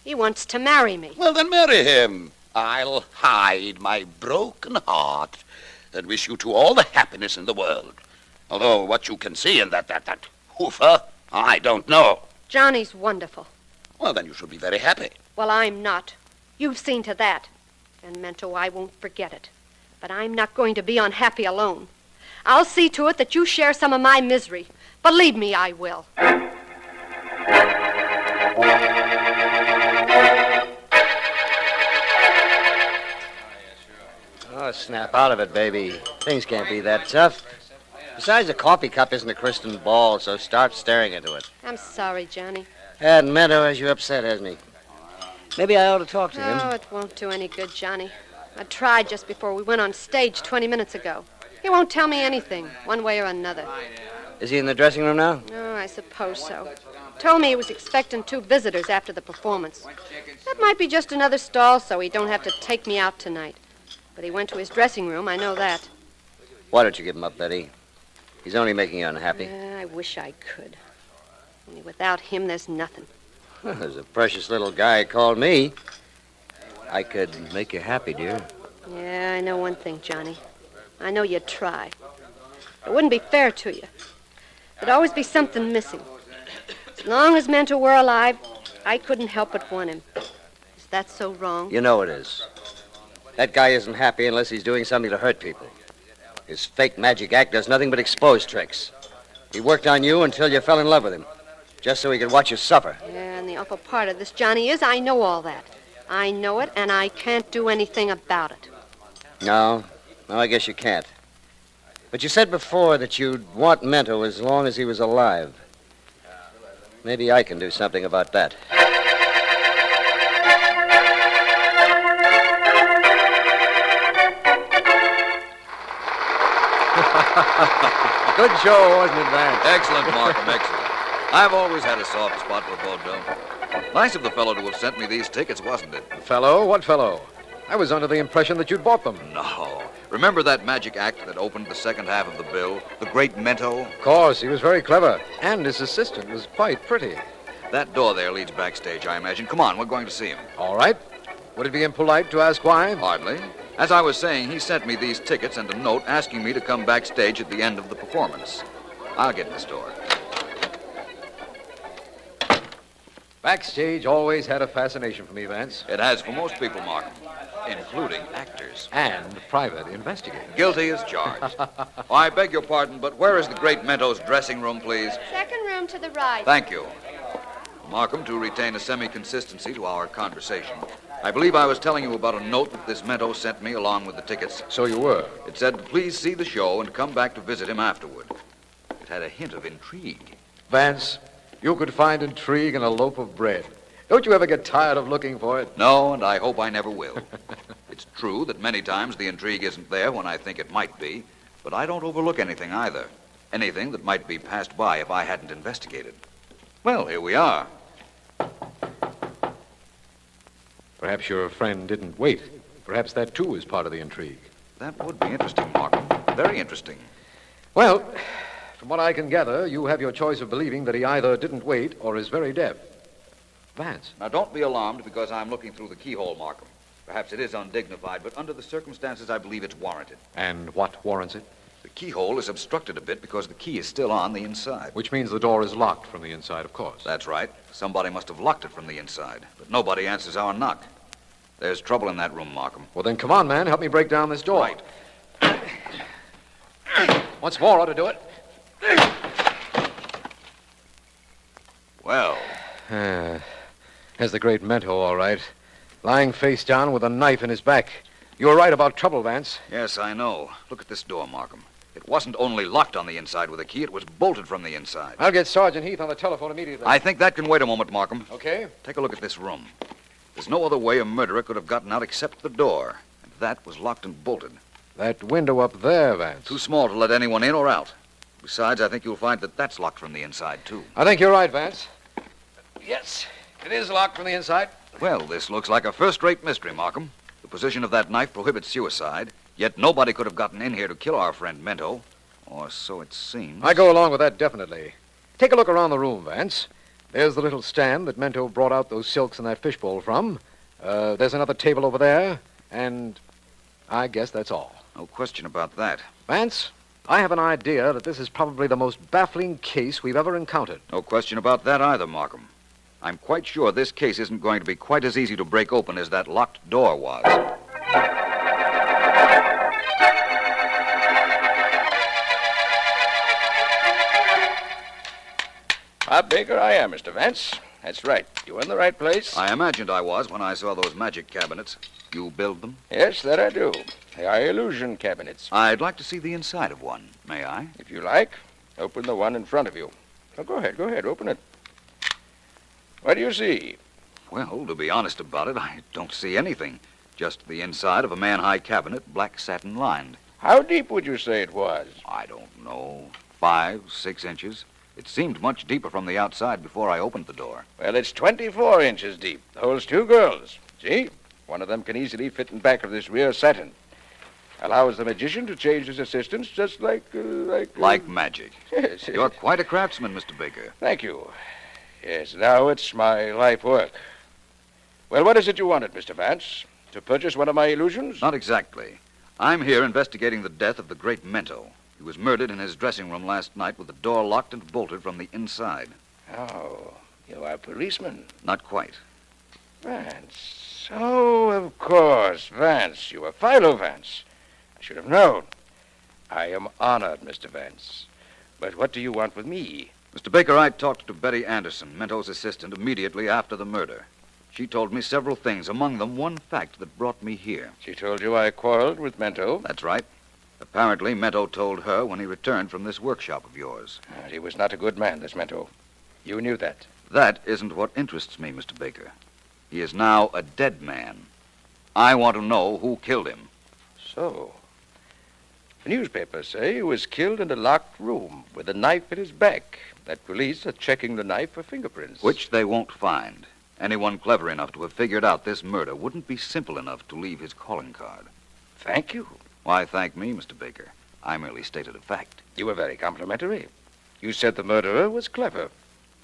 He wants to marry me. Well, then marry him. I'll hide my broken heart and wish you two all the happiness in the world. Although what you can see in that hoofer, I don't know. Johnny's wonderful. Well, then you should be very happy. Well, I'm not. You've seen to that. And, Mento, I won't forget it. But I'm not going to be unhappy alone. I'll see to it that you share some of my misery. Believe me, I will. Oh, snap out of it, baby. Things can't be that tough. Besides, a coffee cup isn't a crystal ball, so start staring into it. I'm sorry, Johnny. That Mento has you upset, hasn't he? Maybe I ought to talk to him. Oh, it won't do any good, Johnny. I tried just before we went on stage 20 minutes ago. He won't tell me anything, one way or another. Is he in the dressing room now? Oh, I suppose so. Told me he was expecting 2 visitors after the performance. That might be just another stall so he don't have to take me out tonight. But he went to his dressing room, I know that. Why don't you give him up, Betty? He's only making you unhappy. I wish I could. Only without him, there's nothing. Well, there's a precious little guy called me. I could make you happy, dear. Yeah, I know one thing, Johnny. I know you'd try. It wouldn't be fair to you. There'd always be something missing. As long as Mento were alive, I couldn't help but want him. Is that so wrong? You know it is. That guy isn't happy unless he's doing something to hurt people. His fake magic act does nothing but expose tricks. He worked on you until you fell in love with him, just so he could watch you suffer. Yeah, and the awful part of this, Johnny, is I know all that. I know it, and I can't do anything about it. No, I guess you can't. But you said before that you'd want Mento as long as he was alive. Maybe I can do something about that. Good show, wasn't it, Vance? Excellent, Markham, excellent. I've always had a soft spot for vaudeville. Nice of the fellow to have sent me these tickets, wasn't it? Fellow? What fellow? I was under the impression that you'd bought them. No. Remember that magic act that opened the second half of the bill? The great Mento? Of course, he was very clever. And his assistant was quite pretty. That door there leads backstage, I imagine. Come on, we're going to see him. All right. Would it be impolite to ask why? Hardly. As I was saying, he sent me these tickets and a note asking me to come backstage at the end of the performance. I'll get this door. Backstage always had a fascination for me, Vance. It has for most people, Markham, including actors. And private investigators. Guilty as charged. Oh, I beg your pardon, but where is the great Mento's dressing room, please? Second room to the right. Thank you. Markham, to retain a semi-consistency to our conversation, I believe I was telling you about a note that this Mento sent me along with the tickets. So you were. It said, please see the show and come back to visit him afterward. It had a hint of intrigue. Vance, you could find intrigue in a loaf of bread. Don't you ever get tired of looking for it? No, and I hope I never will. It's true that many times the intrigue isn't there when I think it might be, but I don't overlook anything either. Anything that might be passed by if I hadn't investigated. Well, here we are. Perhaps your friend didn't wait. Perhaps that, too, is part of the intrigue. That would be interesting, Markham. Very interesting. Well, from what I can gather, you have your choice of believing that he either didn't wait or is very deaf. Vance. Now, don't be alarmed because I'm looking through the keyhole, Markham. Perhaps it is undignified, but under the circumstances, I believe it's warranted. And what warrants it? The keyhole is obstructed a bit because the key is still on the inside. Which means the door is locked from the inside, of course. That's right. Somebody must have locked it from the inside, but nobody answers our knock. There's trouble in that room, Markham. Well, then come on, man. Help me break down this door. Right. Once more ought to do it. Well. There's the great Mento, all right. Lying face down with a knife in his back. You were right about trouble, Vance. Yes, I know. Look at this door, Markham. It wasn't only locked on the inside with a key, it was bolted from the inside. I'll get Sergeant Heath on the telephone immediately. I think that can wait a moment, Markham. Okay. Take a look at this room. There's no other way a murderer could have gotten out except the door. And that was locked and bolted. That window up there, Vance. Too small to let anyone in or out. Besides, I think you'll find that that's locked from the inside, too. I think you're right, Vance. Yes, it is locked from the inside. Well, this looks like a first-rate mystery, Markham. The position of that knife prohibits suicide, yet nobody could have gotten in here to kill our friend Mento. Or so it seems. I go along with that, definitely. Take a look around the room, Vance. There's the little stand that Mento brought out those silks in that fishbowl from. There's another table over there, and I guess that's all. No question about that. Vance, I have an idea that this is probably the most baffling case we've ever encountered. No question about that either, Markham. I'm quite sure this case isn't going to be quite as easy to break open as that locked door was. How bigger I am, Mr. Vance. That's right. You're in the right place. I imagined I was when I saw those magic cabinets. You build them? Yes, that I do. They are illusion cabinets. I'd like to see the inside of one. May I? If you like, open the one in front of you. Oh, go ahead, open it. What do you see? Well, to be honest about it, I don't see anything. Just the inside of a man-high cabinet, black satin lined. How deep would you say it was? I don't know. 5, 6 inches. It seemed much deeper from the outside before I opened the door. Well, it's 24 inches deep. Holds 2 girls. See? One of them can easily fit in back of this rear satin. Allows the magician to change his assistants just like... Like magic. Yes. You're quite a craftsman, Mr. Baker. Thank you. Yes, now it's my life work. Well, what is it you wanted, Mr. Vance? To purchase one of my illusions? Not exactly. I'm here investigating the death of the great Mento. He was murdered in his dressing room last night with the door locked and bolted from the inside. Oh, you are a policeman. Not quite. Vance. Oh, of course, Vance. You are Philo Vance. I should have known. I am honored, Mr. Vance. But what do you want with me? Mr. Baker, I talked to Betty Anderson, Mento's assistant, immediately after the murder. She told me several things, among them one fact that brought me here. She told you I quarreled with Mento? That's right. Apparently, Mento told her when he returned from this workshop of yours. He was not a good man, this Mento. You knew that. That isn't what interests me, Mr. Baker. He is now a dead man. I want to know who killed him. So, the newspapers say he was killed in a locked room with a knife in his back. That police are checking the knife for fingerprints. Which they won't find. Anyone clever enough to have figured out this murder wouldn't be simple enough to leave his calling card. Thank you. Why thank me, Mr. Baker? I merely stated a fact. You were very complimentary. You said the murderer was clever.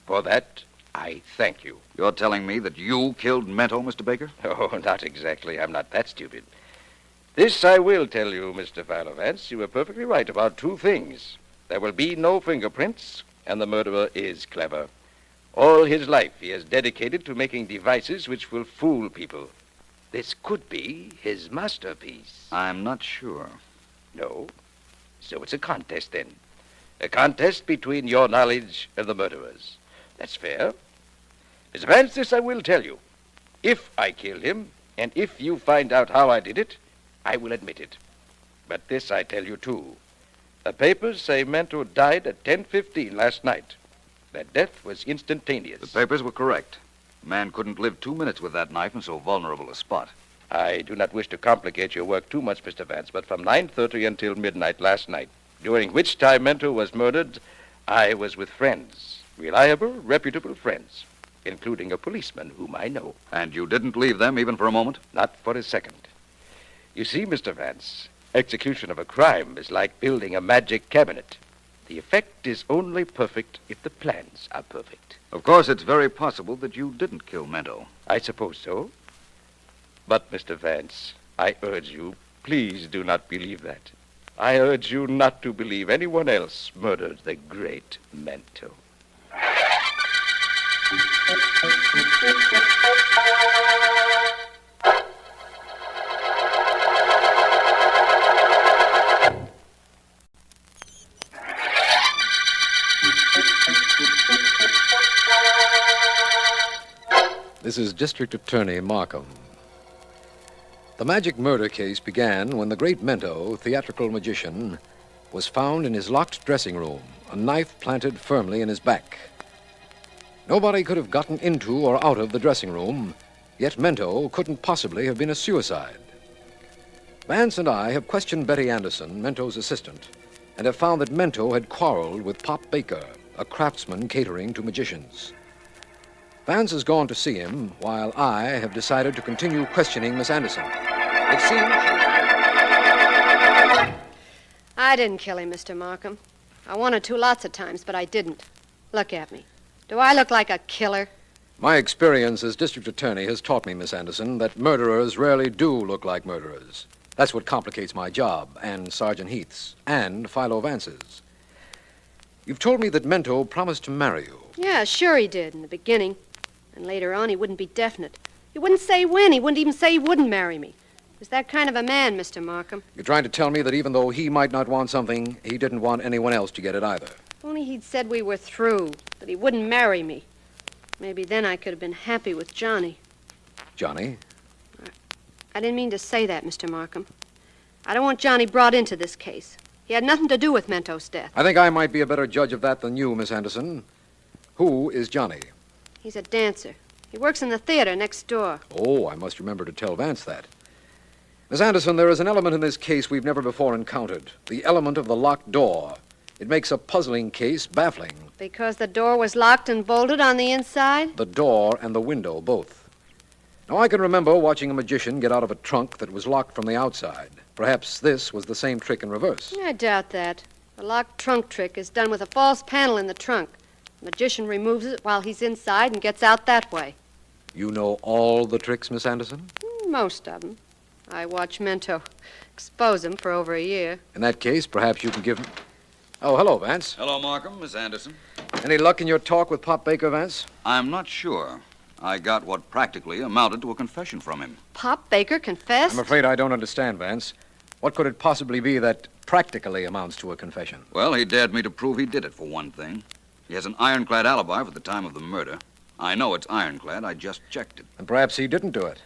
For that, I thank you. You're telling me that you killed Mento, Mr. Baker? Oh, not exactly. I'm not that stupid. This I will tell you, Mr. Philo Vance. You were perfectly right about 2 things. There will be no fingerprints, and the murderer is clever. All his life he has dedicated to making devices which will fool people. This could be his masterpiece. I'm not sure. No? So it's a contest, then. A contest between your knowledge and the murderer's. That's fair. Mr. Vance, this I will tell you. If I killed him, and if you find out how I did it, I will admit it. But this I tell you, too. The papers say Mento died at 10:15 last night. That death was instantaneous. The papers were correct. A man couldn't live 2 minutes with that knife in so vulnerable a spot. I do not wish to complicate your work too much, Mr. Vance, but from 9:30 until midnight last night, during which time Mento was murdered, I was with friends. Reliable, reputable friends, including a policeman whom I know. And you didn't leave them even for a moment? Not for a second. You see, Mr. Vance, execution of a crime is like building a magic cabinet. The effect is only perfect if the plans are perfect. Of course, it's very possible that you didn't kill Mento. I suppose so. But, Mr. Vance, I urge you, please do not believe that. I urge you not to believe anyone else murdered the great Mento. This is District Attorney Markham. The magic murder case began when the great Mento, theatrical magician, was found in his locked dressing room, a knife planted firmly in his back. Nobody could have gotten into or out of the dressing room, yet Mento couldn't possibly have been a suicide. Vance and I have questioned Betty Anderson, Mento's assistant, and have found that Mento had quarreled with Pop Baker, a craftsman catering to magicians. Vance has gone to see him, while I have decided to continue questioning Miss Anderson. It seems... I didn't kill him, Mr. Markham. I wanted to lots of times, but I didn't. Look at me. Do I look like a killer? My experience as district attorney has taught me, Miss Anderson, that murderers rarely do look like murderers. That's what complicates my job, and Sergeant Heath's, and Philo Vance's. You've told me that Mento promised to marry you. Yeah, sure he did in the beginning. And later on, he wouldn't be definite. He wouldn't say when. He wouldn't even say he wouldn't marry me. He was that kind of a man, Mr. Markham. You're trying to tell me that even though he might not want something, he didn't want anyone else to get it either. Only he'd said we were through, that he wouldn't marry me. Maybe then I could have been happy with Johnny. Johnny? I didn't mean to say that, Mr. Markham. I don't want Johnny brought into this case. He had nothing to do with Mento's death. I think I might be a better judge of that than you, Miss Anderson. Who is Johnny? He's a dancer. He works in the theater next door. Oh, I must remember to tell Vance that. Miss Anderson, there is an element in this case we've never before encountered. The element of the locked door. It makes a puzzling case baffling. Because the door was locked and bolted on the inside? The door and the window, both. Now, I can remember watching a magician get out of a trunk that was locked from the outside. Perhaps this was the same trick in reverse. I doubt that. The locked trunk trick is done with a false panel in the trunk. The magician removes it while he's inside and gets out that way. You know all the tricks, Miss Anderson? Most of them. I watched Mento expose them for over a year. In that case, perhaps you can give... Oh, hello, Vance. Hello, Markham, Miss Anderson. Any luck in your talk with Pop Baker, Vance? I'm not sure. I got what practically amounted to a confession from him. Pop Baker confessed? I'm afraid I don't understand, Vance. What could it possibly be that practically amounts to a confession? Well, he dared me to prove he did it, for one thing. He has an ironclad alibi for the time of the murder. I know it's ironclad. I just checked it. And perhaps he didn't do it.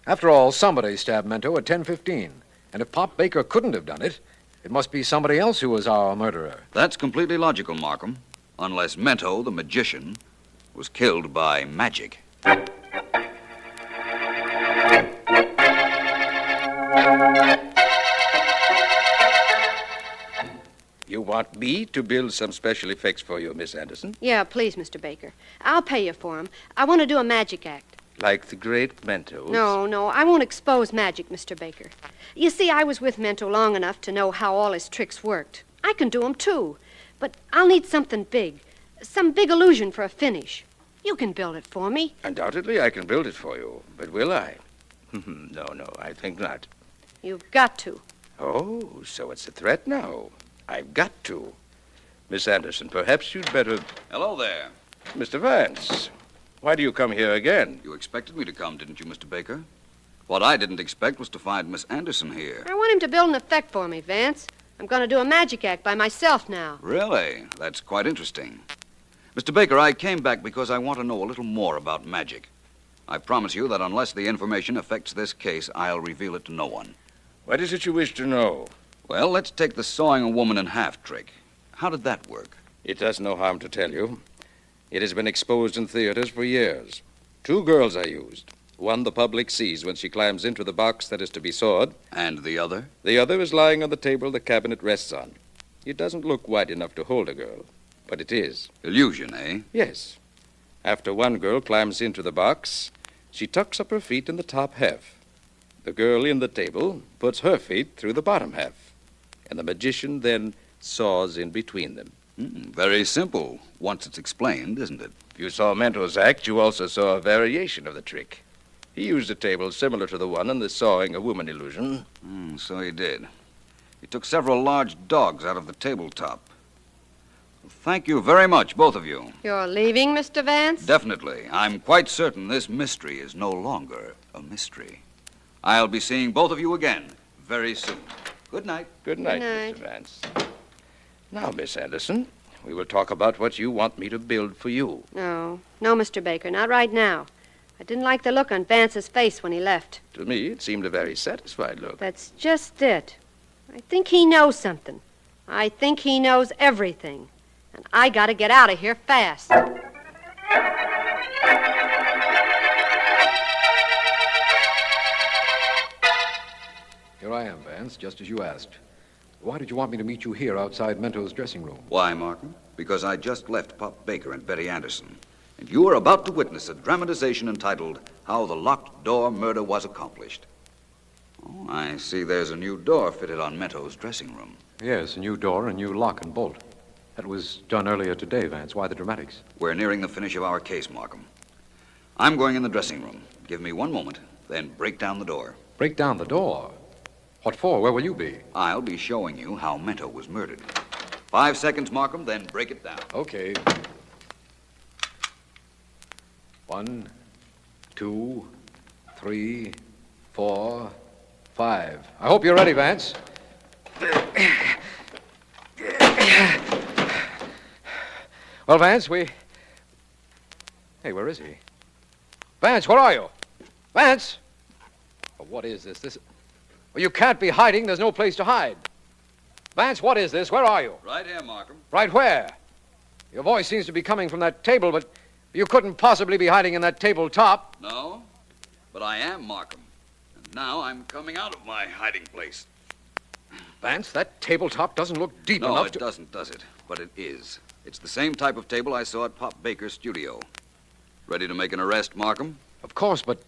After all, somebody stabbed Mento at 10:15. And if Pop Baker couldn't have done it, it must be somebody else who was our murderer. That's completely logical, Markham. Unless Mento, the magician, was killed by magic. You want me to build some special effects for you, Miss Anderson? Yeah, please, Mr. Baker. I'll pay you for 'em. I want to do a magic act. Like the great Mentos? No, I won't expose magic, Mr. Baker. You see, I was with Mento long enough to know how all his tricks worked. I can do 'em, too. But I'll need something big. Some big illusion for a finish. You can build it for me. Undoubtedly, I can build it for you. But will I? No, I think not. You've got to. Oh, so it's a threat now. I've got to. Miss Anderson, perhaps you'd better... Hello there. Mr. Vance, why do you come here again? You expected me to come, didn't you, Mr. Baker? What I didn't expect was to find Miss Anderson here. I want him to build an effect for me, Vance. I'm going to do a magic act by myself now. Really? That's quite interesting. Mr. Baker, I came back because I want to know a little more about magic. I promise you that unless the information affects this case, I'll reveal it to no one. What is it you wish to know? Well, let's take the sawing a woman in half trick. How did that work? It does no harm to tell you. It has been exposed in theaters for years. 2 girls I used. One the public sees when she climbs into the box that is to be sawed. And the other? The other is lying on the table the cabinet rests on. It doesn't look wide enough to hold a girl, but it is. Illusion, eh? Yes. After one girl climbs into the box, she tucks up her feet in the top half. The girl in the table puts her feet through the bottom half. And the magician then saws in between them. Very simple, once it's explained, isn't it? If you saw Mento's act, you also saw a variation of the trick. He used a table similar to the one in the sawing a woman illusion. So he did. He took several large dogs out of the tabletop. Thank you very much, both of you. You're leaving, Mr. Vance? Definitely. I'm quite certain this mystery is no longer a mystery. I'll be seeing both of you again very soon. Good night. Good night, Good night. Mr. Vance. Now, Miss Anderson, we will talk about what you want me to build for you. No, Mr. Baker, not right now. I didn't like the look on Vance's face when he left. To me, it seemed a very satisfied look. That's just it. I think he knows something. I think he knows everything. And I gotta get out of here fast. Here I am, Vance, just as you asked. Why did you want me to meet you here outside Mento's dressing room? Why, Markham? Because I just left Pop Baker and Betty Anderson. And you are about to witness a dramatization entitled How the Locked Door Murder Was Accomplished. Oh, I see there's a new door fitted on Mento's dressing room. Yes, a new door, a new lock and bolt. That was done earlier today, Vance. Why the dramatics? We're nearing the finish of our case, Markham. I'm going in the dressing room. Give me one moment, then break down the door. Break down the door? What for? Where will you be? I'll be showing you how Mento was murdered. 5 seconds, Markham, then break it down. Okay. 1, 2, 3, 4, 5. I hope you're ready, Vance. Well, Vance, Hey, where is he? Vance, where are you? Vance! Oh, what is this? Well, you can't be hiding. There's no place to hide. Vance, what is this? Where are you? Right here, Markham. Right where? Your voice seems to be coming from that table, but you couldn't possibly be hiding in that tabletop. No, but I am Markham. And now I'm coming out of my hiding place. Vance, that tabletop doesn't look deep enough No, it doesn't, does it? But it is. It's the same type of table I saw at Pop Baker's studio. Ready to make an arrest, Markham? Of course, but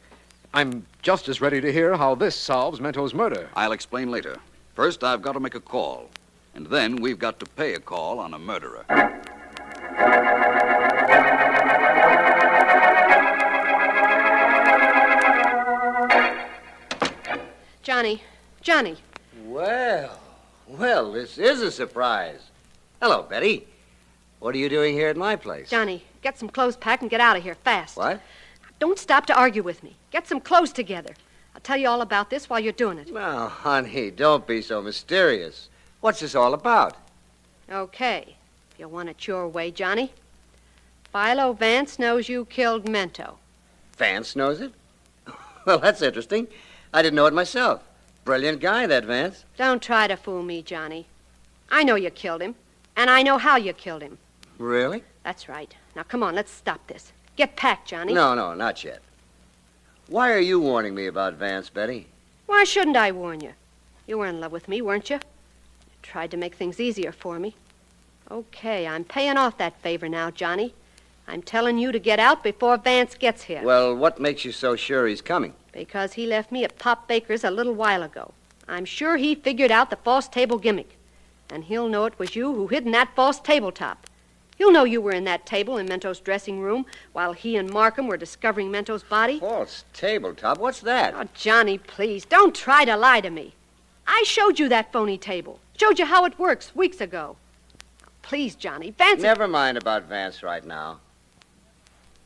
I'm just as ready to hear how this solves Mento's murder. I'll explain later. First, I've got to make a call. And then we've got to pay a call on a murderer. Johnny. Well, this is a surprise. Hello, Betty. What are you doing here at my place? Johnny, get some clothes packed and get out of here fast. What? Don't stop to argue with me. Get some clothes together. I'll tell you all about this while you're doing it. Now, honey, don't be so mysterious. What's this all about? Okay. If you want it your way, Johnny. Philo Vance knows you killed Mento. Vance knows it? Well, that's interesting. I didn't know it myself. Brilliant guy, that Vance. Don't try to fool me, Johnny. I know you killed him, and I know how you killed him. Really? That's right. Now, come on, let's stop this. Get packed, Johnny. No, not yet. Why are you warning me about Vance, Betty? Why shouldn't I warn you? You were in love with me, weren't you? You tried to make things easier for me. Okay, I'm paying off that favor now, Johnny. I'm telling you to get out before Vance gets here. Well, what makes you so sure he's coming? Because he left me at Pop Baker's a little while ago. I'm sure he figured out the false table gimmick. And he'll know it was you who hid in that false tabletop. He'll know you were in that table in Mento's dressing room while he and Markham were discovering Mento's body. False tabletop? What's that? Oh, Johnny, please, don't try to lie to me. I showed you that phony table. Showed you how it works weeks ago. Please, Johnny, Vance... Never mind about Vance right now.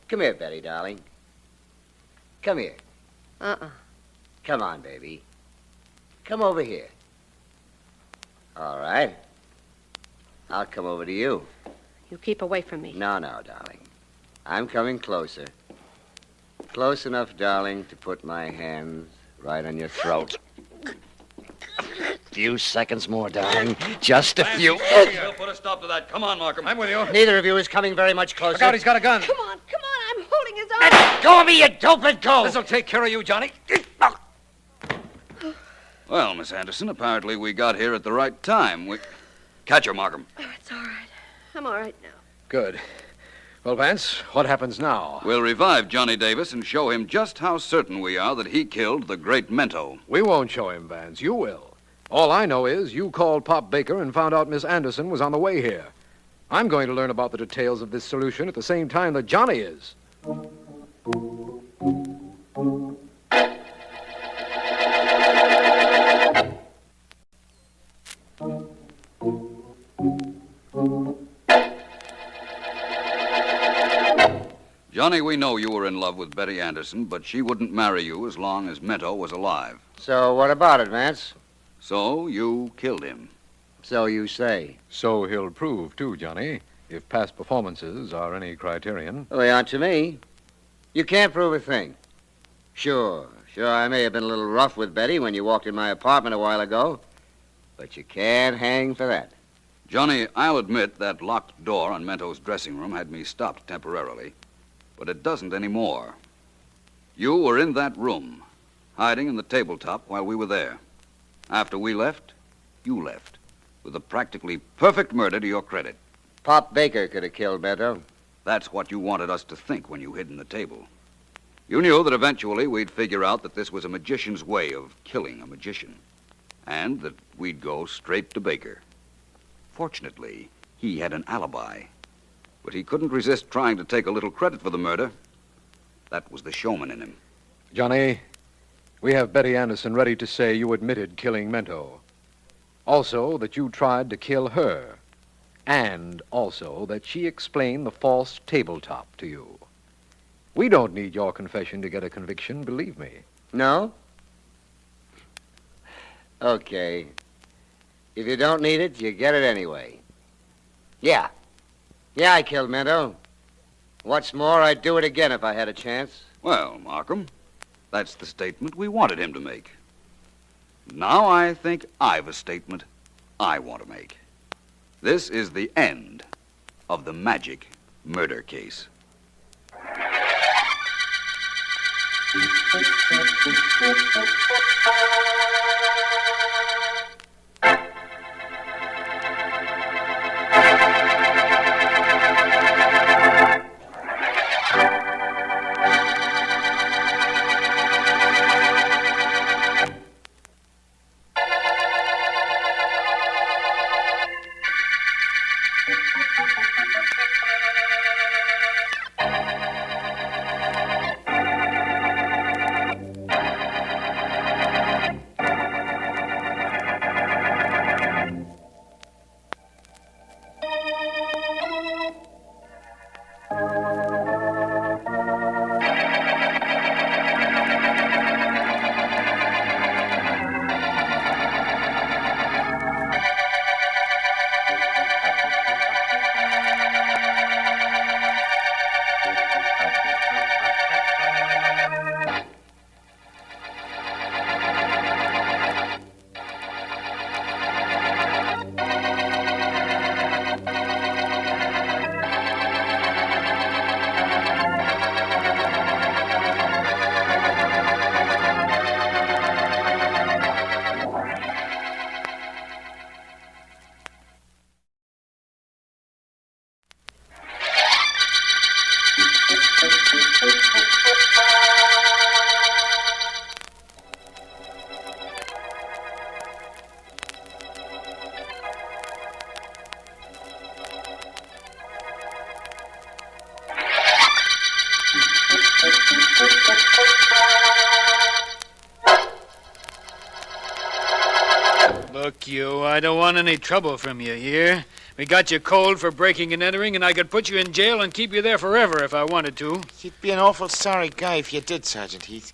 Come here, Betty, darling. Come here. Come on, baby. Come over here. All right. I'll come over to you. You keep away from me. No, darling. I'm coming closer. Close enough, darling, to put my hands right on your throat. Few seconds more, darling. Just a few. We'll put a stop to that. Come on, Markham. I'm with you. Neither of you is coming very much closer. Look out, he's got a gun. Come on, I'm holding his arm. Let go of me, you dope, go! This'll take care of you, Johnny. Well, Miss Anderson, apparently we got here at the right time. Catch her, Markham. Oh, it's all right. I'm all right now. Good. Well, Vance, what happens now? We'll revive Johnny Davis and show him just how certain we are that he killed the great Mento. We won't show him, Vance. You will. All I know is you called Pop Baker and found out Miss Anderson was on the way here. I'm going to learn about the details of this solution at the same time that Johnny is. Johnny, we know you were in love with Betty Anderson, but she wouldn't marry you as long as Mento was alive. So what about it, Vance? So you killed him. So you say. So he'll prove, too, Johnny, if past performances are any criterion. Well, they aren't to me. You can't prove a thing. Sure, I may have been a little rough with Betty when you walked in my apartment a while ago, but you can't hang for that. Johnny, I'll admit that locked door on Mento's dressing room had me stopped temporarily, but it doesn't anymore. You were in that room, hiding in the tabletop while we were there. After we left, you left, with a practically perfect murder to your credit. Pop Baker could have killed Mento. That's what you wanted us to think when you hid in the table. You knew that eventually we'd figure out that this was a magician's way of killing a magician, and that we'd go straight to Baker. Fortunately, he had an alibi, but he couldn't resist trying to take a little credit for the murder. That was the showman in him. Johnny, we have Betty Anderson ready to say you admitted killing Mento. Also, that you tried to kill her. And also that she explained the false tabletop to you. We don't need your confession to get a conviction, believe me. No? Okay. If you don't need it, you get it anyway. Yeah, I killed Mento. What's more, I'd do it again if I had a chance. Well, Markham, that's the statement we wanted him to make. Now I think I've a statement I want to make. This is the end of the magic murder case. Look, you, I don't want any trouble from you here. We got you cold for breaking and entering, and I could put you in jail and keep you there forever if I wanted to. You'd be an awful sorry guy if you did, Sergeant Heath.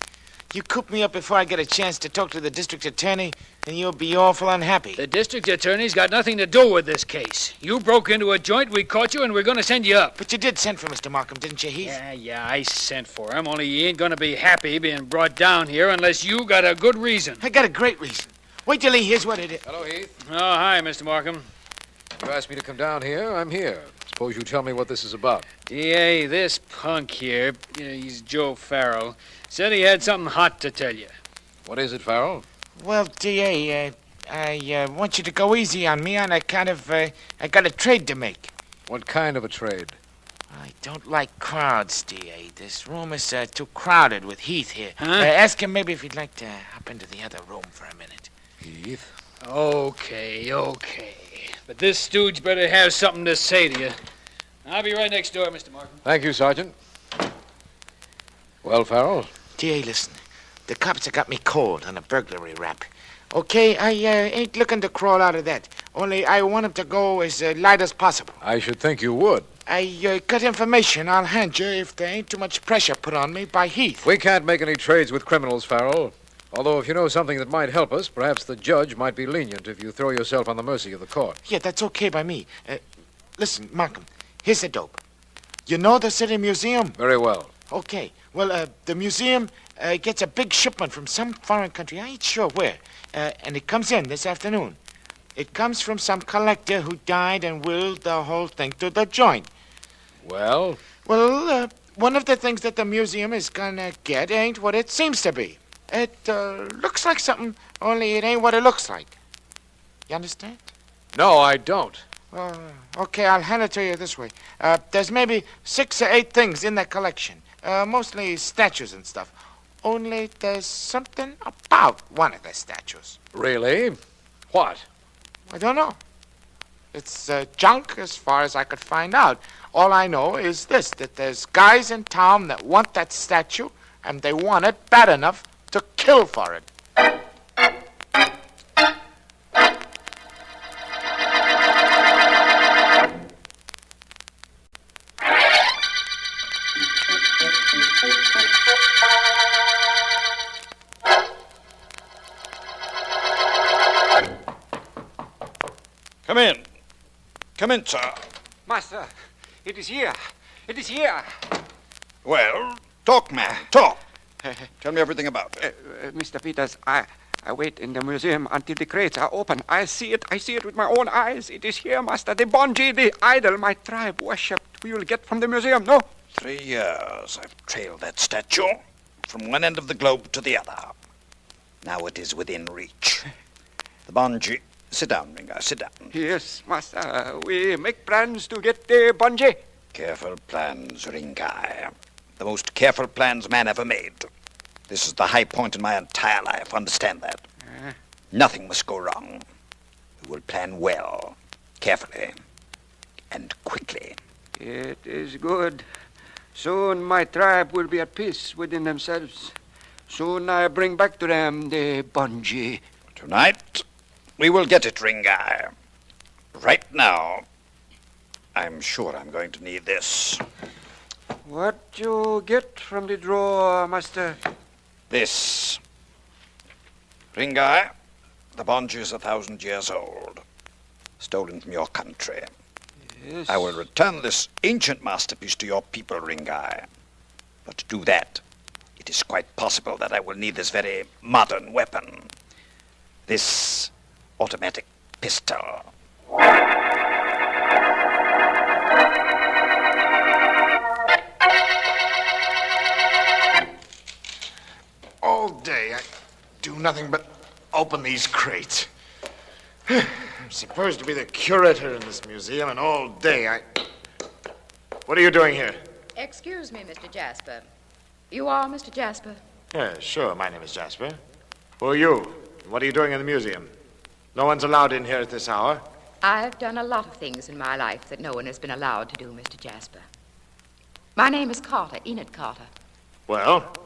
You coop me up before I get a chance to talk to the district attorney, and you'll be awful unhappy. The district attorney's got nothing to do with this case. You broke into a joint, we caught you, and we're going to send you up. But you did send for Mr. Markham, didn't you, Heath? Yeah, I sent for him, only he ain't going to be happy being brought down here unless you got a good reason. I got a great reason. Wait till he hears what it is. Hello, Heath. Oh, hi, Mr. Markham. You asked me to come down here. I'm here. Suppose you tell me what this is about. D.A., this punk here, he's Joe Farrell, said he had something hot to tell you. What is it, Farrell? Well, D.A., I want you to go easy on me on account of, I got a trade to make. What kind of a trade? I don't like crowds, D.A. This room is too crowded with Heath here. Huh? Ask him maybe if he'd like to hop into the other room for a minute. Heath? Okay. But this stooge better have something to say to you. I'll be right next door, Mr. Markham. Thank you, Sergeant. Well, Farrell? D.A., listen. The cops have got me cold on a burglary rap. Okay, I ain't looking to crawl out of that. Only I want him to go as light as possible. I should think you would. I got information I'll hand you if there ain't too much pressure put on me by Heath. We can't make any trades with criminals, Farrell. Although if you know something that might help us, perhaps the judge might be lenient if you throw yourself on the mercy of the court. Yeah, that's okay by me. Listen, Markham, here's the dope. You know the City Museum? Very well. Okay. Well, the museum gets a big shipment from some foreign country. I ain't sure where. And it comes in this afternoon. It comes from some collector who died and willed the whole thing to the joint. Well? Well, one of the things that the museum is gonna get ain't what it seems to be. It looks like something, only it ain't what it looks like. You understand? No, I don't. Okay, I'll hand it to you this way. There's maybe 6 or 8 things in that collection. Mostly statues and stuff. Only there's something about one of the statues. Really? What? I don't know. It's junk as far as I could find out. All I know is this, that there's guys in town that want that statue, and they want it bad enough to kill for it. Come in. Come in, sir. Master, it is here. It is here. Well, talk, man, talk. Tell me everything about it. Mr. Peters, I wait in the museum until the crates are open. I see it with my own eyes. It is here, master. The bungee, the idol my tribe worshipped. We will get from the museum, no? 3 years I've trailed that statue from one end of the globe to the other. Now it is within reach. The bungee. Sit down, Ringo, sit down. Yes, master. We make plans to get the bungee. Careful plans, Ringai. The most careful plans man ever made. This is the high point in my entire life. Understand that? Nothing must go wrong. We will plan well, carefully, and quickly. It is good. Soon my tribe will be at peace within themselves. Soon I bring back to them the bungee. Tonight, we will get it, Ringai. Right now, I'm sure I'm going to need this. What you get from the drawer, master? This. Ringai, the bungee is 1,000 years old. Stolen from your country. Yes. I will return this ancient masterpiece to your people, Ringai. But to do that, it is quite possible that I will need this very modern weapon. This automatic pistol. All day I do nothing but open these crates. I'm supposed to be the curator in this museum, and all day I... What are you doing here? Excuse me, Mr. Jasper. You are Mr. Jasper? Yeah, sure, my name is Jasper. Who are you? What are you doing in the museum? No one's allowed in here at this hour. I've done a lot of things in my life that no one has been allowed to do, Mr. Jasper. My name is Carter, Enid Carter. Well?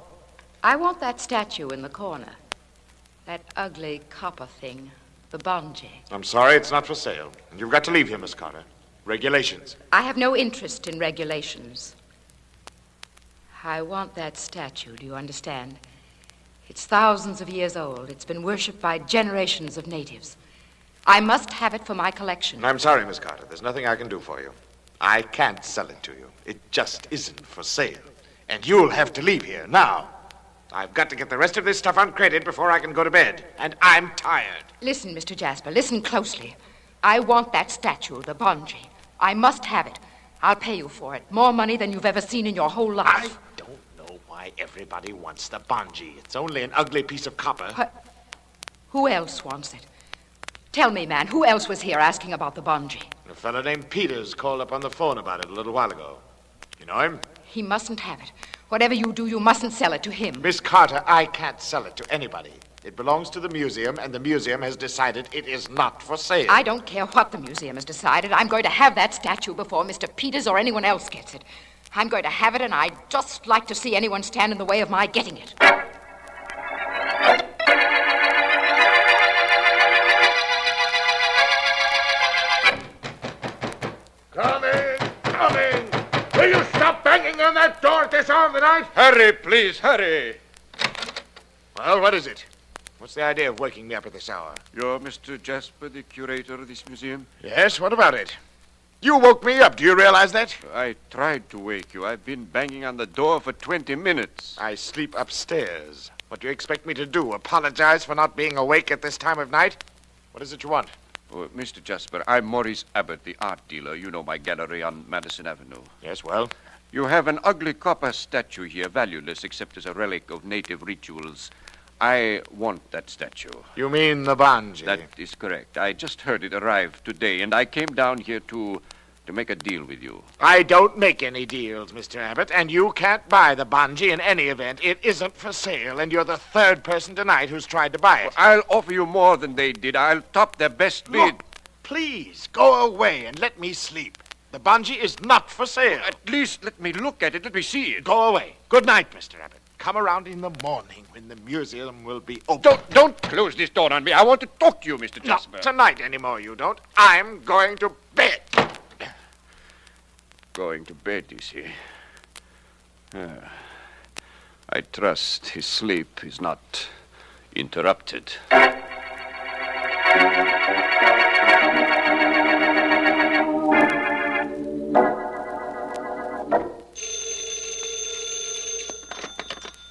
I want that statue in the corner. That ugly copper thing, the bungee. I'm sorry, it's not for sale. And you've got to leave here, Miss Carter. Regulations. I have no interest in regulations. I want that statue, do you understand? It's thousands of years old. It's been worshipped by generations of natives. I must have it for my collection. I'm sorry, Miss Carter. There's nothing I can do for you. I can't sell it to you. It just isn't for sale. And you'll have to leave here now. I've got to get the rest of this stuff uncrated before I can go to bed. And I'm tired. Listen, Mr. Jasper, listen closely. I want that statue, the bungee. I must have it. I'll pay you for it. More money than you've ever seen in your whole life. I don't know why everybody wants the bungee. It's only an ugly piece of copper. Who else wants it? Tell me, man, who else was here asking about the bungee? A fellow named Peters called up on the phone about it a little while ago. You know him? He mustn't have it. Whatever you do, you mustn't sell it to him. Miss Carter, I can't sell it to anybody. It belongs to the museum, and the museum has decided it is not for sale. I don't care what the museum has decided. I'm going to have that statue before Mr. Peters or anyone else gets it. I'm going to have it, and I'd just like to see anyone stand in the way of my getting it. Come in! Come in! Will you stop banging on that door at this hour of the night? Hurry, please, hurry. Well, what is it? What's the idea of waking me up at this hour? You're Mr. Jasper, the curator of this museum? Yes, what about it? You woke me up, do you realize that? I tried to wake you. I've been banging on the door for 20 minutes. I sleep upstairs. What do you expect me to do? Apologize for not being awake at this time of night? What is it you want? Oh, Mr. Jasper, I'm Maurice Abbott, the art dealer. You know my gallery on Madison Avenue. Yes, well? You have an ugly copper statue here, valueless except as a relic of native rituals. I want that statue. You mean the bungee? That is correct. I just heard it arrive today, and I came down here to make a deal with you. I don't make any deals, Mr. Abbott, and you can't buy the bungee in any event. It isn't for sale, and you're the third person tonight who's tried to buy it. Well, I'll offer you more than they did. I'll top their best bid. Look, please, go away and let me sleep. The bungee is not for sale. At least let me look at it. Let me see it. Go away. Good night, Mr. Abbott. Come around in the morning when the museum will be open. Don't close this door on me. I want to talk to you, Mr. Jasper. Not tonight anymore, you don't. I'm going to bed. Going to bed, is he? I trust his sleep is not interrupted.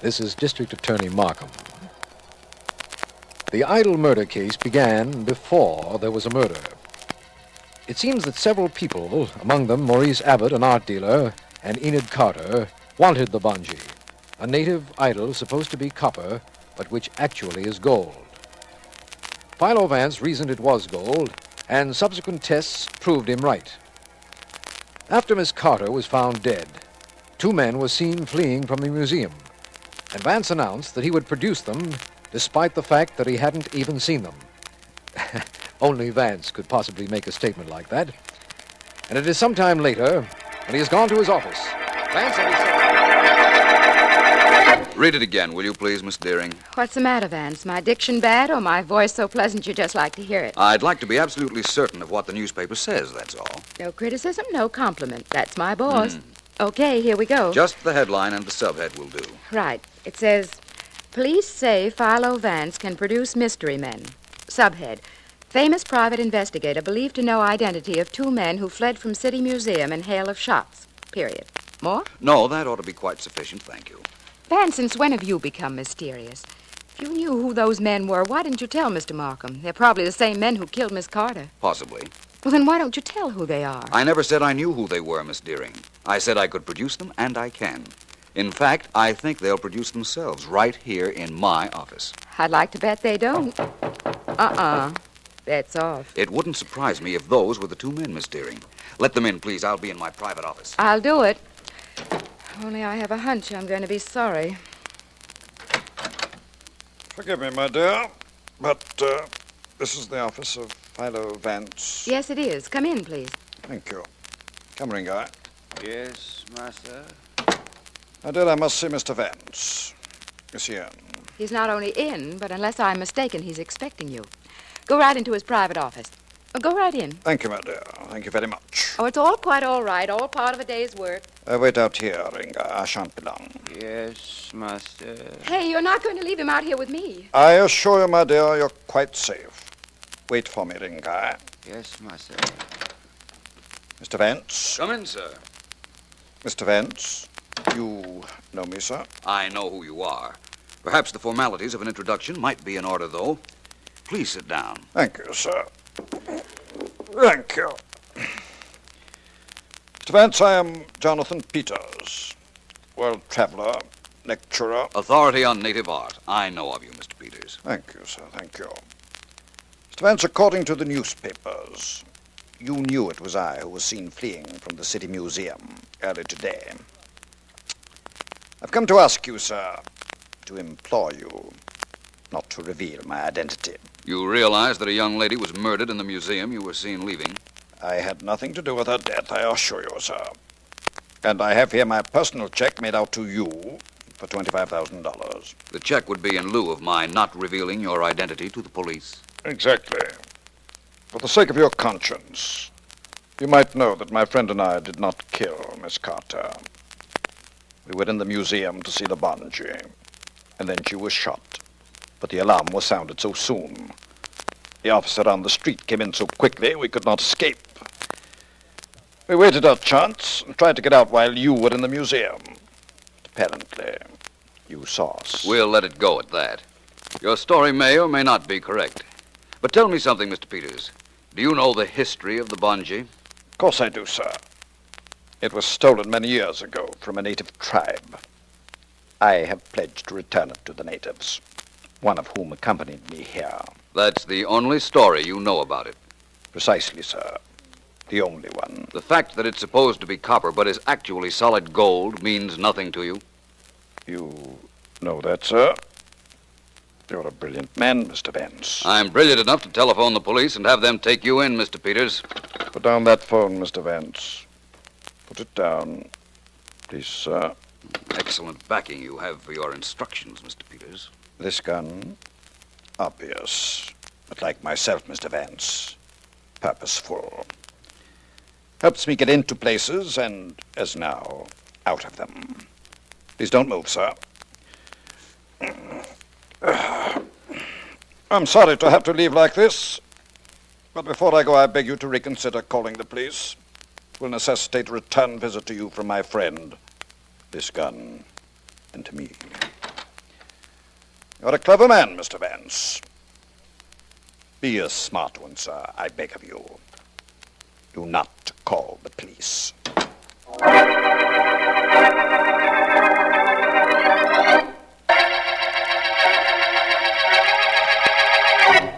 This is District Attorney Markham. The Idle murder case began before there was a murder. It seems that several people, among them Maurice Abbott, an art dealer, and Enid Carter, wanted the bungee, a native idol supposed to be copper, but which actually is gold. Philo Vance reasoned it was gold, and subsequent tests proved him right. After Miss Carter was found dead, 2 men were seen fleeing from the museum, and Vance announced that he would produce them despite the fact that he hadn't even seen them. Only Vance could possibly make a statement like that. And it is some time later, when he has gone to his office. Vance and his Read it again, will you please, Miss Deering? What's the matter, Vance? My diction bad or my voice so pleasant you just like to hear it? I'd like to be absolutely certain of what the newspaper says, that's all. No criticism, no compliment. That's my boss. Okay, here we go. Just the headline and the subhead will do. Right. It says, police say Philo Vance can produce mystery men. Subhead, famous private investigator believed to know identity of 2 men who fled from City Museum in hail of shots. Period. More? No, that ought to be quite sufficient, thank you. Vance, since when have you become mysterious? If you knew who those men were, why didn't you tell Mr. Markham? They're probably the same men who killed Miss Carter. Possibly. Well, then why don't you tell who they are? I never said I knew who they were, Miss Deering. I said I could produce them, and I can. In fact, I think they'll produce themselves right here in my office. I'd like to bet they don't. Bet's off. It wouldn't surprise me if those were the 2 men, Miss Deering. Let them in, please. I'll be in my private office. I'll do it. Only I have a hunch I'm going to be sorry. Forgive me, my dear, but this is the office of Philo Vance. Yes, it is. Come in, please. Thank you. Come, ring guy. Yes, master. My dear, I must see Mr. Vance. Is he in? He's not only in, but unless I'm mistaken, he's expecting you. Go right into his private office. Go right in. Thank you, my dear. Thank you very much. Oh, it's all quite all right. All part of a day's work. Wait out here, Ringa. I shan't be long. Yes, master. Hey, you're not going to leave him out here with me. I assure you, my dear, you're quite safe. Wait for me, Ringa. Yes, master. Mr. Vance? Come in, sir. Mr. Vance, you know me, sir? I know who you are. Perhaps the formalities of an introduction might be in order, though. Please sit down. Thank you, sir. Thank you. Mr. Vance, I am Jonathan Peters, world traveler, lecturer. Authority on native art. I know of you, Mr. Peters. Thank you, sir. Thank you. Mr. Vance, according to the newspapers, you knew it was I who was seen fleeing from the City Museum early today. I've come to ask you, sir, to implore you not to reveal my identity. You realize that a young lady was murdered in the museum you were seen leaving? I had nothing to do with her death, I assure you, sir. And I have here my personal check made out to you for $25,000. The check would be in lieu of my not revealing your identity to the police. Exactly. For the sake of your conscience, you might know that my friend and I did not kill Miss Carter. We were in the museum to see the bungee, and then she was shot. But the alarm was sounded so soon. The officer on the street came in so quickly we could not escape. We waited our chance and tried to get out while you were in the museum. Apparently, you saw us. We'll let it go at that. Your story may or may not be correct. But tell me something, Mr. Peters. Do you know the history of the bungee? Of course I do, sir. It was stolen many years ago from a native tribe. I have pledged to return it to the natives, one of whom accompanied me here. That's the only story you know about it. Precisely, sir. The only one. The fact that it's supposed to be copper but is actually solid gold means nothing to you? You know that, sir? You're a brilliant man, Mr. Vance. I'm brilliant enough to telephone the police and have them take you in, Mr. Peters. Put down that phone, Mr. Vance. Put it down, please, sir. Excellent backing you have for your instructions, Mr. Peters. This gun, obvious, but like myself, Mr. Vance, purposeful. Helps me get into places and, as now, out of them. Please don't move, sir. I'm sorry to have to leave like this, but before I go, I beg you to reconsider calling the police. It will necessitate a return visit to you from my friend, this gun, and to me. You're a clever man, Mr. Vance. Be a smart one, sir, I beg of you. Do not call the police.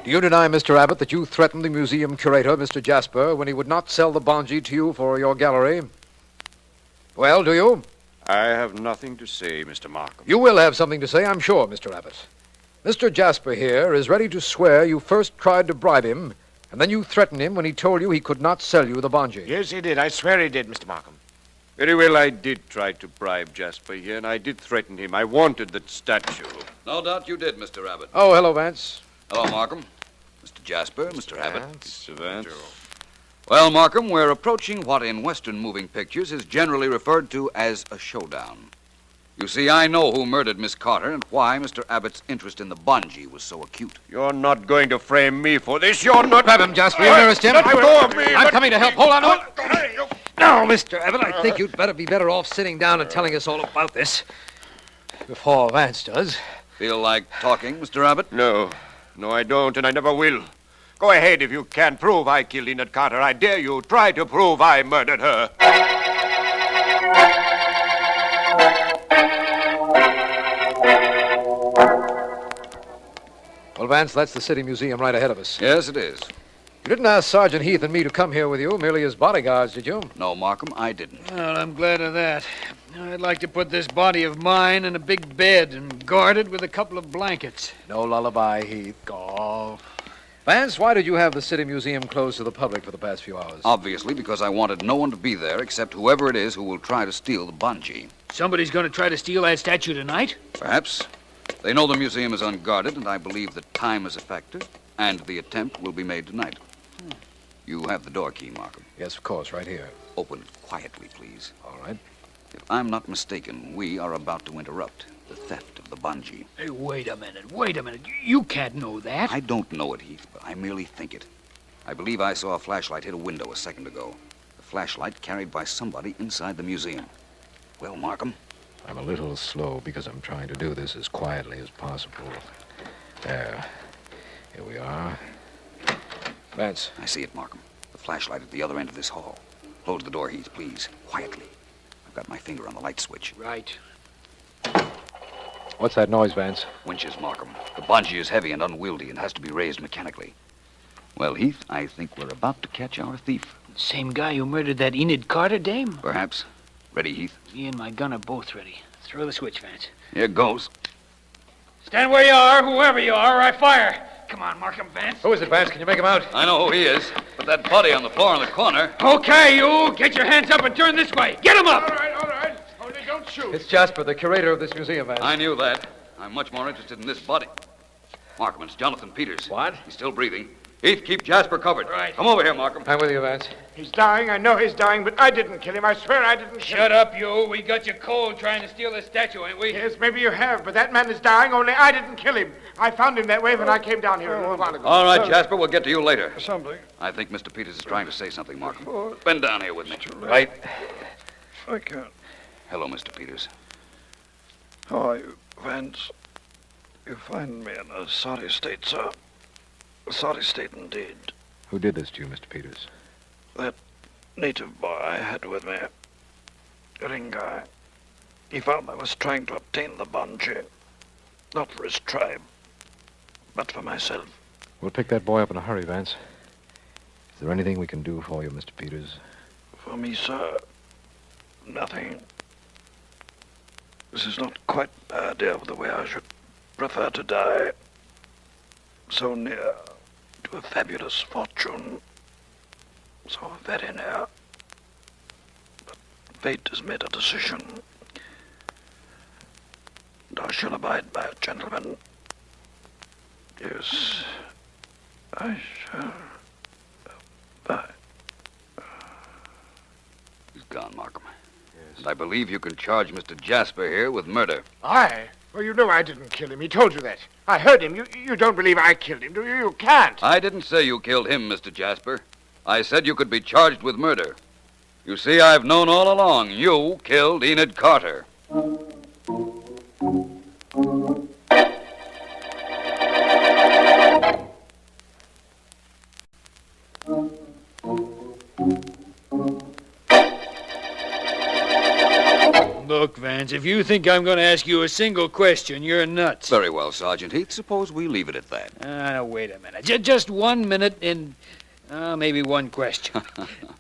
Do you deny, Mr. Abbott, that you threatened the museum curator, Mr. Jasper, when he would not sell the bongee to you for your gallery? Well, do you? I have nothing to say, Mr. Markham. You will have something to say, I'm sure, Mr. Abbott. Mr. Jasper here is ready to swear you first tried to bribe him, and then you threatened him when he told you he could not sell you the bongee. Yes, he did. I swear he did, Mr. Markham. Very well, I did try to bribe Jasper here, and I did threaten him. I wanted that statue. No doubt you did, Mr. Abbott. Oh, hello, Vance. Hello, Markham. Mr. Jasper, Mr. Abbott. Mr. Vance. Well, Markham, we're approaching what in Western moving pictures is generally referred to as a showdown. You see, I know who murdered Miss Carter and why Mr. Abbott's interest in the bungee was so acute. You're not going to frame me for this. You're not... Grab him, Jasper. You nearest him. Let go of me. I'm coming to help. Hold on to it. Now, Mr. Abbott, I think you'd better be better off sitting down and telling us all about this before Vance does. Feel like talking, Mr. Abbott? No. No, I don't, and I never will. Go ahead if you can prove I killed Enid Carter. I dare you. Try to prove I murdered her. Well, Vance, that's the City Museum right ahead of us. Yes, it is. You didn't ask Sergeant Heath and me to come here with you, merely as bodyguards, did you? No, Markham, I didn't. Well, I'm glad of that. I'd like to put this body of mine in a big bed and guard it with a couple of blankets. No lullaby, Heath. Golf. Vance, why did you have the City Museum closed to the public for the past few hours? Obviously, because I wanted no one to be there except whoever it is who will try to steal the bungee. Somebody's going to try to steal that statue tonight? Perhaps. They know the museum is unguarded, and I believe that time is a factor, and the attempt will be made tonight. You have the door key, Markham. Yes, of course, right here. Open it quietly, please. All right. If I'm not mistaken, we are about to interrupt the theft of the bungee. Hey, wait a minute. You can't know that. I don't know it, Heath, but I merely think it. I believe I saw a flashlight hit a window a second ago. A flashlight carried by somebody inside the museum. Well, Markham? I'm a little slow because I'm trying to do this as quietly as possible. There. Here we are. Vance. I see it, Markham. The flashlight at the other end of this hall. Close the door, Heath, please. Quietly. I've got my finger on the light switch. Right. What's that noise, Vance? Winches, Markham. The bungee is heavy and unwieldy and has to be raised mechanically. Well, Heath, I think we're about to catch our thief. Same guy who murdered that Enid Carter dame? Perhaps. Ready, Heath? Me and my gun are both ready. Throw the switch, Vance. Here goes. Stand where you are, whoever you are, or I fire. Come on, Markham, Vance. Who is it, Vance? Can you make him out? I know who he is. But that body on the floor in the corner. Okay, you. Get your hands up and turn this way. Get him up. All right. Only don't shoot. It's Jasper, the curator of this museum, Vance. I knew that. I'm much more interested in this body. Markham, it's Jonathan Peters. What? He's still breathing. Heath, keep Jasper covered. Right. Come over here, Markham. I'm with you, Vance. He's dying. I know he's dying, but I didn't kill him. I swear I didn't kill him. Shut up, you. We got you cold trying to steal this statue, ain't we? Yes, maybe you have, but that man is dying, only I didn't kill him. I found him that way when I came down here a little while ago. All right, Jasper, we'll get to you later. Something. I think Mr. Peters is trying to say something, Markham. Bend down here with me. Right. I can't. Hello, Mr. Peters. How are you, Vance? You find me in a sorry state, sir. A sorry state indeed. Who did this to you, Mr. Peters? That native boy I had with me, Ringai. He found I was trying to obtain the bungee, not for his tribe, but for myself. We'll pick that boy up in a hurry, Vance. Is there anything we can do for you, Mr. Peters? For me, sir, nothing. This is not quite the idea of the way I should prefer to die. So near to a fabulous fortune. So very near. But fate has made a decision. And I shall abide by it, gentlemen. Yes, I shall abide. He's gone, Markham. Yes. And I believe you can charge Mr. Jasper here with murder. I? Well, you know I didn't kill him. He told you that. I heard him. You don't believe I killed him, do you? You can't. I didn't say you killed him, Mr. Jasper. I said you could be charged with murder. You see, I've known all along you killed Enid Carter. Vance, if you think I'm going to ask you a single question, you're nuts. Very well, Sergeant Heath. Suppose we leave it at that. Now, wait a minute. Just 1 minute and maybe one question.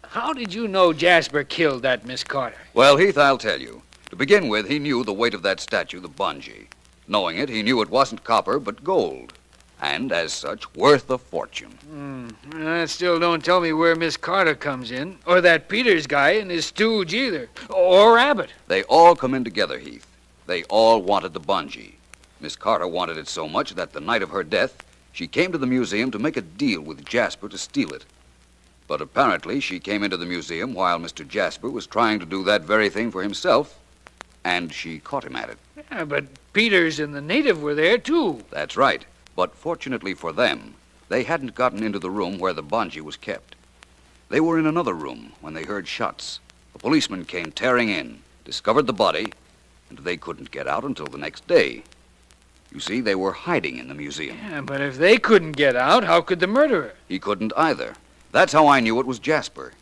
How did you know Jasper killed that Miss Carter? Well, Heath, I'll tell you. To begin with, he knew the weight of that statue, the bungee. Knowing it, he knew it wasn't copper, but gold. And, as such, worth a fortune. That still don't tell me where Miss Carter comes in, or that Peters guy and his stooge either, or Abbott. They all come in together, Heath. They all wanted the bungee. Miss Carter wanted it so much that the night of her death, she came to the museum to make a deal with Jasper to steal it. But apparently she came into the museum while Mr. Jasper was trying to do that very thing for himself, and she caught him at it. Yeah, but Peters and the native were there, too. That's right. But fortunately for them, they hadn't gotten into the room where the bungee was kept. They were in another room when they heard shots. A policeman came tearing in, discovered the body, and they couldn't get out until the next day. You see, they were hiding in the museum. Yeah, but if they couldn't get out, how could the murderer? He couldn't either. That's how I knew it was Jasper.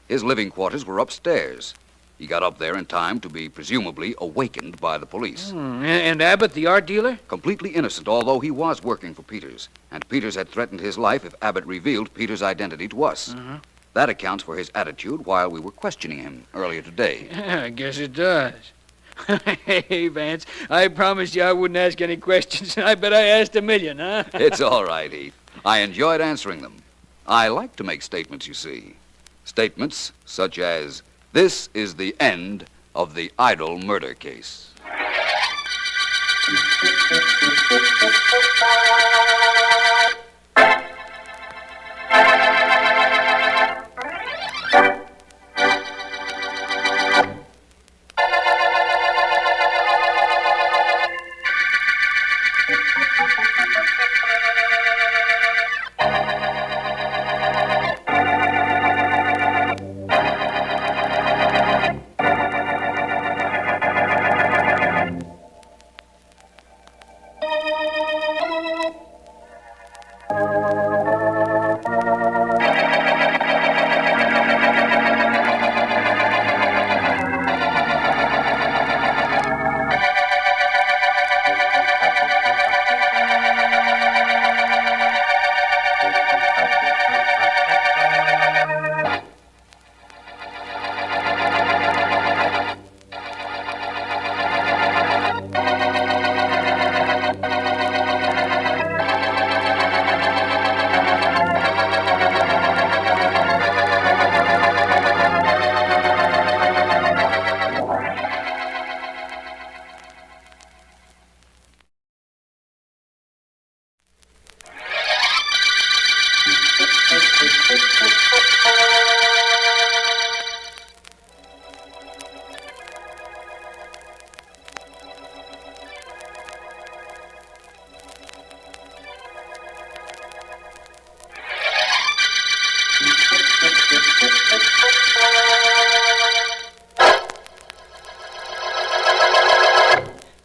His living quarters were upstairs. He got up there in time to be presumably awakened by the police. And Abbott, the art dealer? Completely innocent, although he was working for Peters. And Peters had threatened his life if Abbott revealed Peters' identity to us. That accounts for his attitude while we were questioning him earlier today. Yeah, I guess it does. Hey, Vance, I promised you I wouldn't ask any questions. I bet I asked a million, huh? It's all right, Heath. I enjoyed answering them. I like to make statements, you see. Statements such as, "This is the end of the Idol murder case."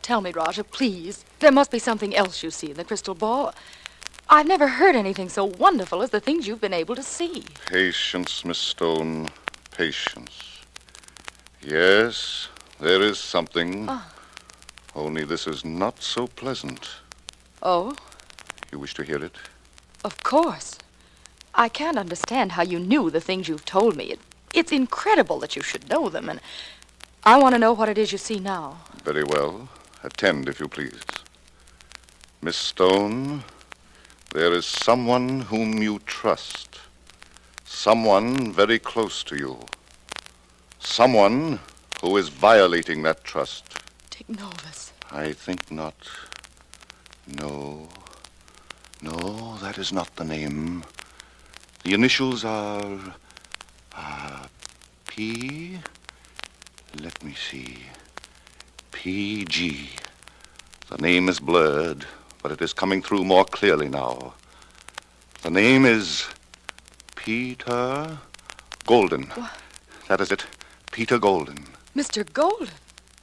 Tell me, Roger, please. There must be something else you see in the crystal ball. I've never heard anything so wonderful as the things you've been able to see. Patience, Miss Stone. Patience. Yes, there is something. Only this is not so pleasant. Oh? You wish to hear it? Of course. I can't understand how you knew the things you've told me. It's incredible that you should know them, and I want to know what it is you see now. Very well. Attend, if you please. Miss Stone, there is someone whom you trust. Someone very close to you. Someone who is violating that trust. Dick Novus. I think not. No, that is not the name. The initials are... P... Let me see... PG. The name is blurred, but it is coming through more clearly now. The name is Peter Golden. What? That is it. Peter Golden. Mr. Golden?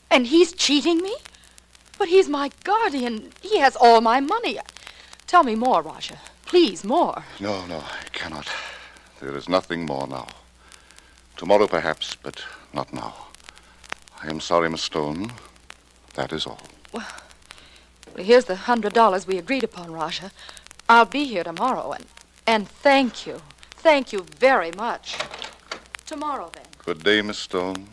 And he's cheating me? But he's my guardian. He has all my money. Tell me more, Roger. Please, more. No, I cannot. There is nothing more now. Tomorrow, perhaps, but not now. I am sorry, Miss Stone. That is all. Well, here's the $100 we agreed upon, Raja. I'll be here tomorrow, and thank you. Thank you very much. Tomorrow, then. Good day, Miss Stone.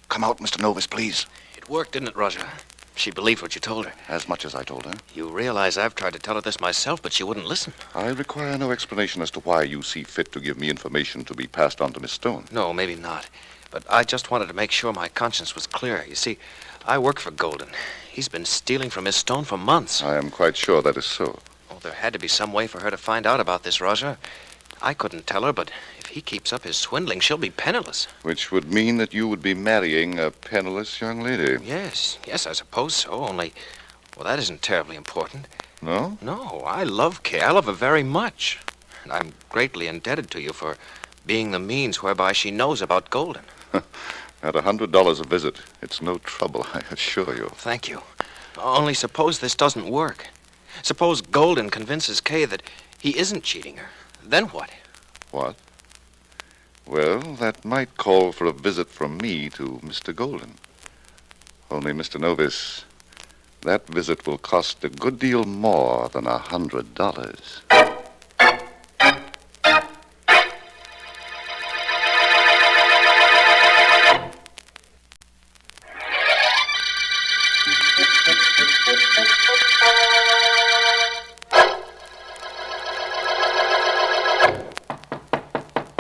Come out, Mr. Novus, please. It worked, didn't it, Roger? She believed what you told her. As much as I told her. You realize I've tried to tell her this myself, but she wouldn't listen. I require no explanation as to why you see fit to give me information to be passed on to Miss Stone. No, maybe not. But I just wanted to make sure my conscience was clear. You see, I work for Golden. He's been stealing from Miss Stone for months. I am quite sure that is so. Oh, there had to be some way for her to find out about this, Roger. I couldn't tell her, but if he keeps up his swindling, she'll be penniless. Which would mean that you would be marrying a penniless young lady. Yes, I suppose so, only, well, that isn't terribly important. No? No, I love Kay. I love her very much. And I'm greatly indebted to you for being the means whereby she knows about Golden. At $100 a visit, it's no trouble, I assure you. Thank you. Only suppose this doesn't work. Suppose Golden convinces Kay that he isn't cheating her. Then what? What? Well, that might call for a visit from me to Mr. Golden. Only, Mr. Novus, that visit will cost a good deal more than $100.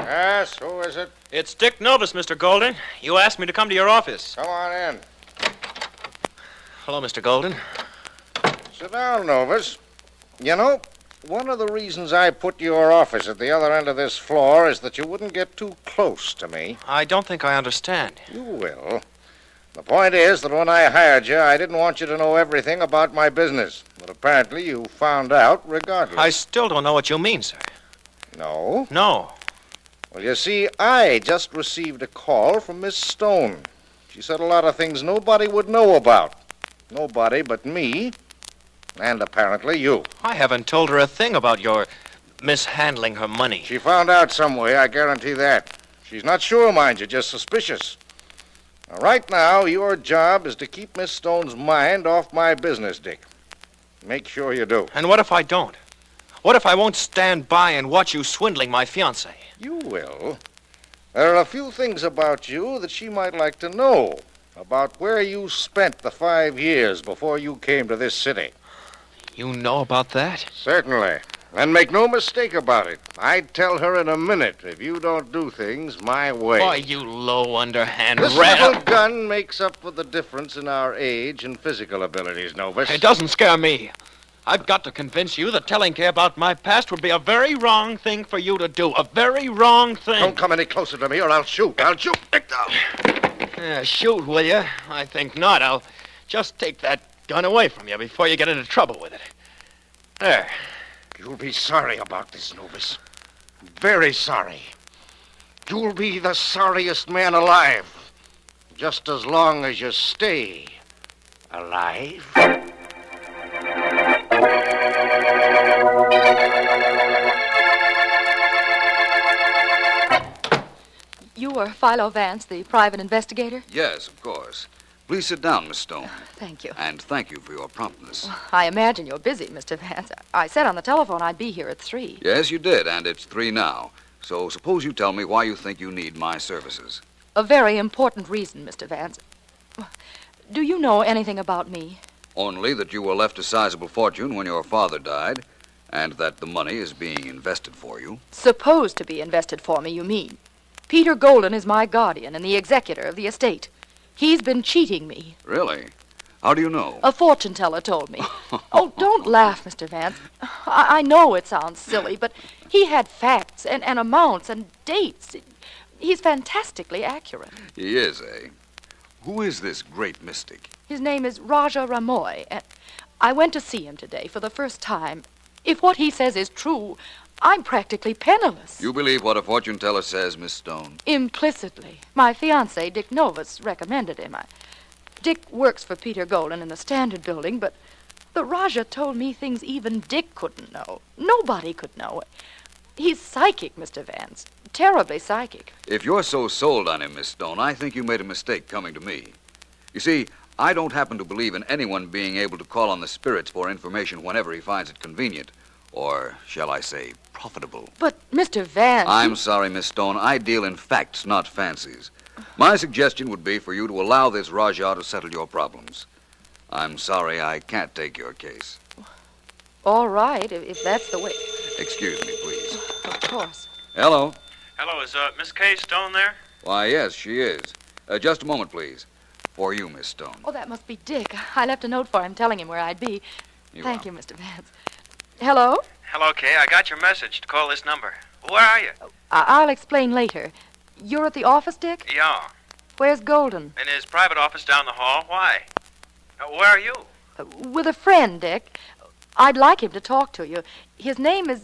Yes, who is it? It's Dick Novus, Mr. Golden. You asked me to come to your office. Come on in. Hello, Mr. Golden. Sit down, Novus. You know, one of the reasons I put your office at the other end of this floor is that you wouldn't get too close to me. I don't think I understand. You will. The point is that when I hired you, I didn't want you to know everything about my business. But apparently you found out regardless. I still don't know what you mean, sir. No? No. Well, you see, I just received a call from Miss Stone. She said a lot of things nobody would know about. Nobody but me, and apparently you. I haven't told her a thing about your mishandling her money. She found out some way, I guarantee that. She's not sure, mind you, just suspicious. Now, right now, your job is to keep Miss Stone's mind off my business, Dick. Make sure you do. And what if I don't? What if I won't stand by and watch you swindling my fiancée? You will. There are a few things about you that she might like to know. About where you spent the 5 years before you came to this city. You know about that? Certainly. And make no mistake about it. I'd tell her in a minute if you don't do things my way. Why, you low, underhand This rat. little gun makes up for the difference in our age and physical abilities, Novus. It doesn't scare me. I've got to convince you that telling Kay about my past would be a very wrong thing for you to do. A very wrong thing. Don't come any closer to me or I'll shoot. I'll shoot. Shoot, will you? I think not. I'll just take that gun away from you before you get into trouble with it. There. You'll be sorry about this, Novus. Very sorry. You'll be the sorriest man alive. Just as long as you stay alive. You are Philo Vance, the private investigator? Yes, of course. Please sit down, Miss Stone. Thank you. And thank you for your promptness. I imagine you're busy, Mr. Vance. I said on the telephone I'd be here at 3. Yes, you did, and it's 3 now. So suppose you tell me why you think you need my services. A very important reason, Mr. Vance. Do you know anything about me? Only that you were left a sizable fortune when your father died, and that the money is being invested for you. Supposed to be invested for me, you mean? Peter Golden is my guardian and the executor of the estate. He's been cheating me. Really? How do you know? A fortune teller told me. Oh, don't laugh, Mr. Vance. I know it sounds silly, but he had facts and amounts and dates. He's fantastically accurate. He is, eh? Who is this great mystic? His name is Raja Ramoy, and I went to see him today for the first time. If what he says is true, I'm practically penniless. You believe what a fortune teller says, Miss Stone? Implicitly. My fiancé, Dick Novus, recommended him. Dick works for Peter Golden in the Standard Building, but the Raja told me things even Dick couldn't know. Nobody could know. He's psychic, Mr. Vance. terribly psychic. If you're so sold on him, Miss Stone, I think you made a mistake coming to me. You see, I don't happen to believe in anyone being able to call on the spirits for information whenever he finds it convenient. Or, shall I say, profitable. But, Mr. Vance... I'm sorry, Miss Stone. I deal in facts, not fancies. My suggestion would be for you to allow this Rajah to settle your problems. I'm sorry I can't take your case. All right, if that's the way... Excuse me, please. Of course. Hello. Hello, is Miss Kay Stone there? Why, yes, she is. Just a moment, please. For you, Miss Stone. Oh, that must be Dick. I left a note for him telling him where I'd be. You Thank you, Mr. Vance. Hello? Hello, Kay. I got your message to call this number. Where are you? I'll explain later. You're at the office, Dick? Yeah. Where's Golden? In his private office down the hall. Why? Where are you? With a friend, Dick. I'd like him to talk to you. His name is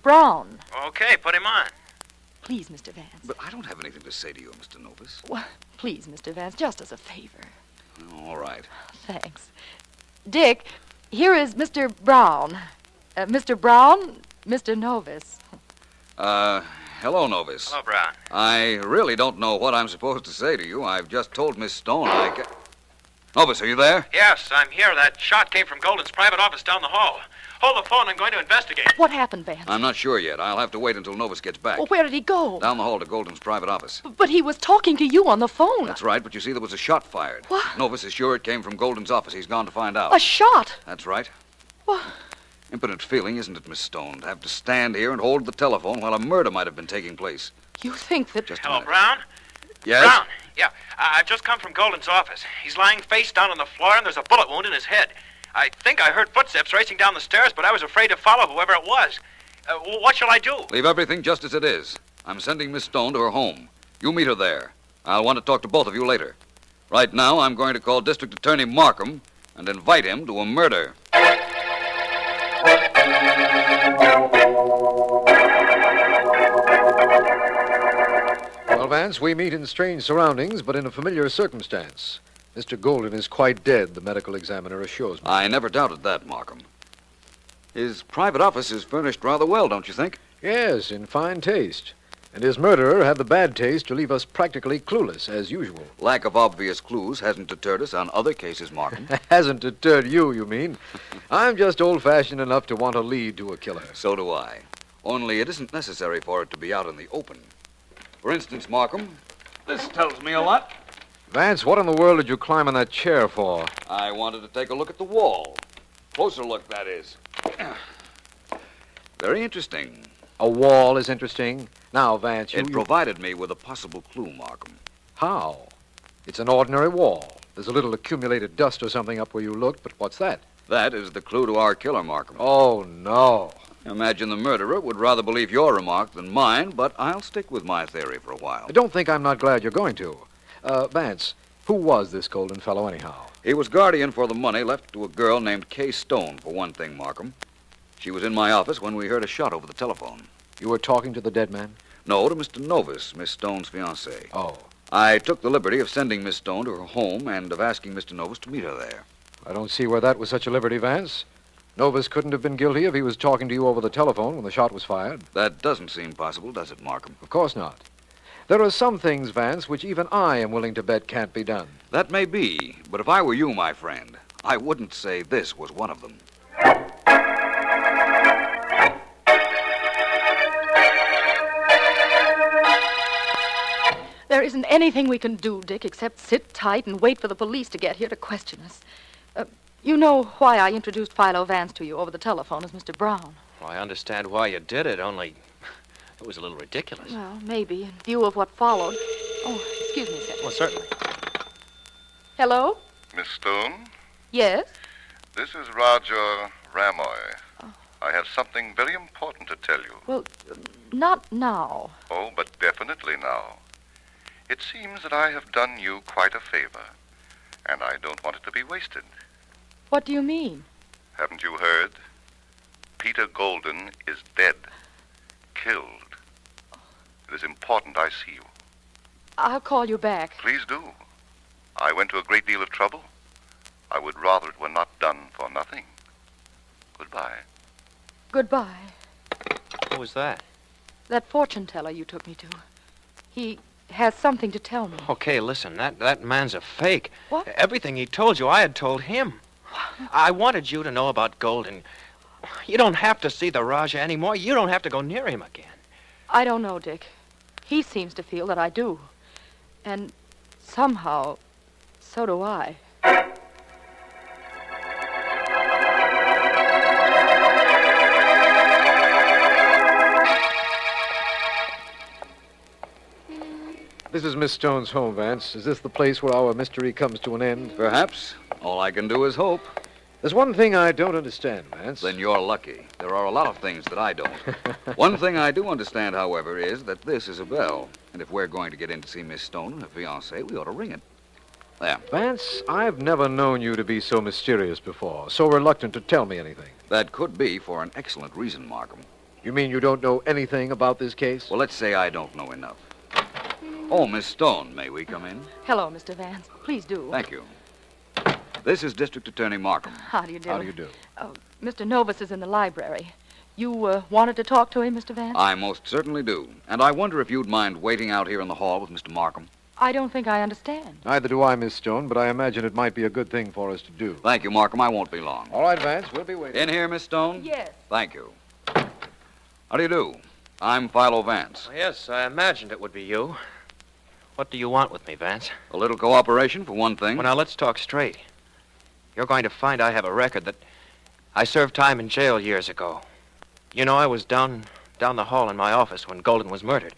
Brown. Okay, put him on. Please, Mr. Vance. But I don't have anything to say to you, Mr. Novus. Well, please, Mr. Vance, just as a favor. All right. Thanks. Dick, here is Mr. Brown. Mr. Brown, Mr. Novus. Hello, Novus. Hello, Brown. I really don't know what I'm supposed to say to you. I've just told Miss Stone I can... Novus, are you there? Yes, I'm here. That shot came from Golden's private office down the hall. Hold the phone. I'm going to investigate. What happened, Vance? I'm not sure yet. I'll have to wait until Novus gets back. Well, where did he go? Down the hall to Golden's private office. But he was talking to you on the phone. That's right, but you see, there was a shot fired. What? Novus is sure it came from Golden's office. He's gone to find out. A shot? That's right. What? Impotent feeling, isn't it, Miss Stone, to have to stand here and hold the telephone while a murder might have been taking place. You think that... Just a Hello, minute. Brown? Yes? Brown, yeah. I've just come from Golden's office. He's lying face down on the floor, and there's a bullet wound in his head. I think I heard footsteps racing down the stairs, but I was afraid to follow whoever it was. What shall I do? Leave everything just as it is. I'm sending Miss Stone to her home. You meet her there. I'll want to talk to both of you later. Right now, I'm going to call District Attorney Markham and invite him to a murder. Well, Vance, we meet in strange surroundings, but in a familiar circumstance. Mr. Golden is quite dead, the medical examiner assures me. I never doubted that, Markham. His private office is furnished rather well, don't you think? Yes, in fine taste. And his murderer had the bad taste to leave us practically clueless, as usual. Lack of obvious clues hasn't deterred us on other cases, Markham. Hasn't deterred you, you mean? I'm just old-fashioned enough to want a lead to a killer. So do I. Only it isn't necessary for it to be out in the open. For instance, Markham, this tells me a lot. Vance, what in the world did you climb on that chair for? I wanted to take a look at the wall. Closer look, that is. Very interesting. A wall is interesting. Now, Vance, It provided me with a possible clue, Markham. How? It's an ordinary wall. There's a little accumulated dust or something up where you looked, but what's that? That is the clue to our killer, Markham. Oh, no. Imagine the murderer would rather believe your remark than mine, but I'll stick with my theory for a while. I don't think I'm not glad you're going to. Vance, who was this Golden fellow anyhow? He was guardian for the money left to a girl named Kay Stone, for one thing, Markham. She was in my office when we heard a shot over the telephone. You were talking to the dead man? No, to Mr. Novus, Miss Stone's fiancé. Oh. I took the liberty of sending Miss Stone to her home and of asking Mr. Novus to meet her there. I don't see where that was such a liberty, Vance. Novus couldn't have been guilty if he was talking to you over the telephone when the shot was fired. That doesn't seem possible, does it, Markham? Of course not. There are some things, Vance, which even I am willing to bet can't be done. That may be, but if I were you, my friend, I wouldn't say this was one of them. There isn't anything we can do, Dick, except sit tight and wait for the police to get here to question us. You know why I introduced Philo Vance to you over the telephone as Mr. Brown. Well, I understand why you did it, only it was a little ridiculous. Well, maybe, in view of what followed. Oh, excuse me a second. Well, certainly. Hello? Miss Stone, Yes? this is Roger Ramoy. I have something very important to tell you. Well, not now. Oh, but definitely now. It seems that I have done you quite a favor, and I don't want it to be wasted. What do you mean? Haven't you heard? Peter Golden is dead. Killed. It is important I see you. I'll call you back. Please do. I went to a great deal of trouble. I would rather it were not done for nothing. Goodbye. Goodbye. What was that? That fortune teller you took me to. He has something to tell me. Okay, listen, that man's a fake. What? Everything he told you, I had told him. I wanted you to know about Golden. You don't have to see the Raja anymore. You don't have to go near him again. I don't know, Dick. He seems to feel that I do. And somehow, so do I. This is Miss Stone's home, Vance. Is this the place where our mystery comes to an end? Perhaps. All I can do is hope. There's one thing I don't understand, Vance. Then you're lucky. There are a lot of things that I don't. One thing I do understand, however, is that this is a bell. And if we're going to get in to see Miss Stone and her fiancé, we ought to ring it. There. Vance, I've never known you to be so mysterious before, so reluctant to tell me anything. That could be for an excellent reason, Markham. You mean you don't know anything about this case? Well, let's say I don't know enough. Oh, Miss Stone, may we come in? Hello, Mr. Vance. Please do. Thank you. This is District Attorney Markham. How do you do? How do you do? Mr. Novus is in the library. You wanted to talk to him, Mr. Vance? I most certainly do. And I wonder if you'd mind waiting out here in the hall with Mr. Markham. I don't think I understand. Neither do I, Miss Stone, but I imagine it might be a good thing for us to do. Thank you, Markham. I won't be long. All right, Vance. We'll be waiting. In here, Miss Stone? Yes. Thank you. How do you do? I'm Philo Vance. Yes, I imagined it would be you. What do you want with me, Vance? A little cooperation, for one thing. Well, now, let's talk straight. You're going to find I have a record that I served time in jail years ago. You know, I was down the hall in my office when Golden was murdered.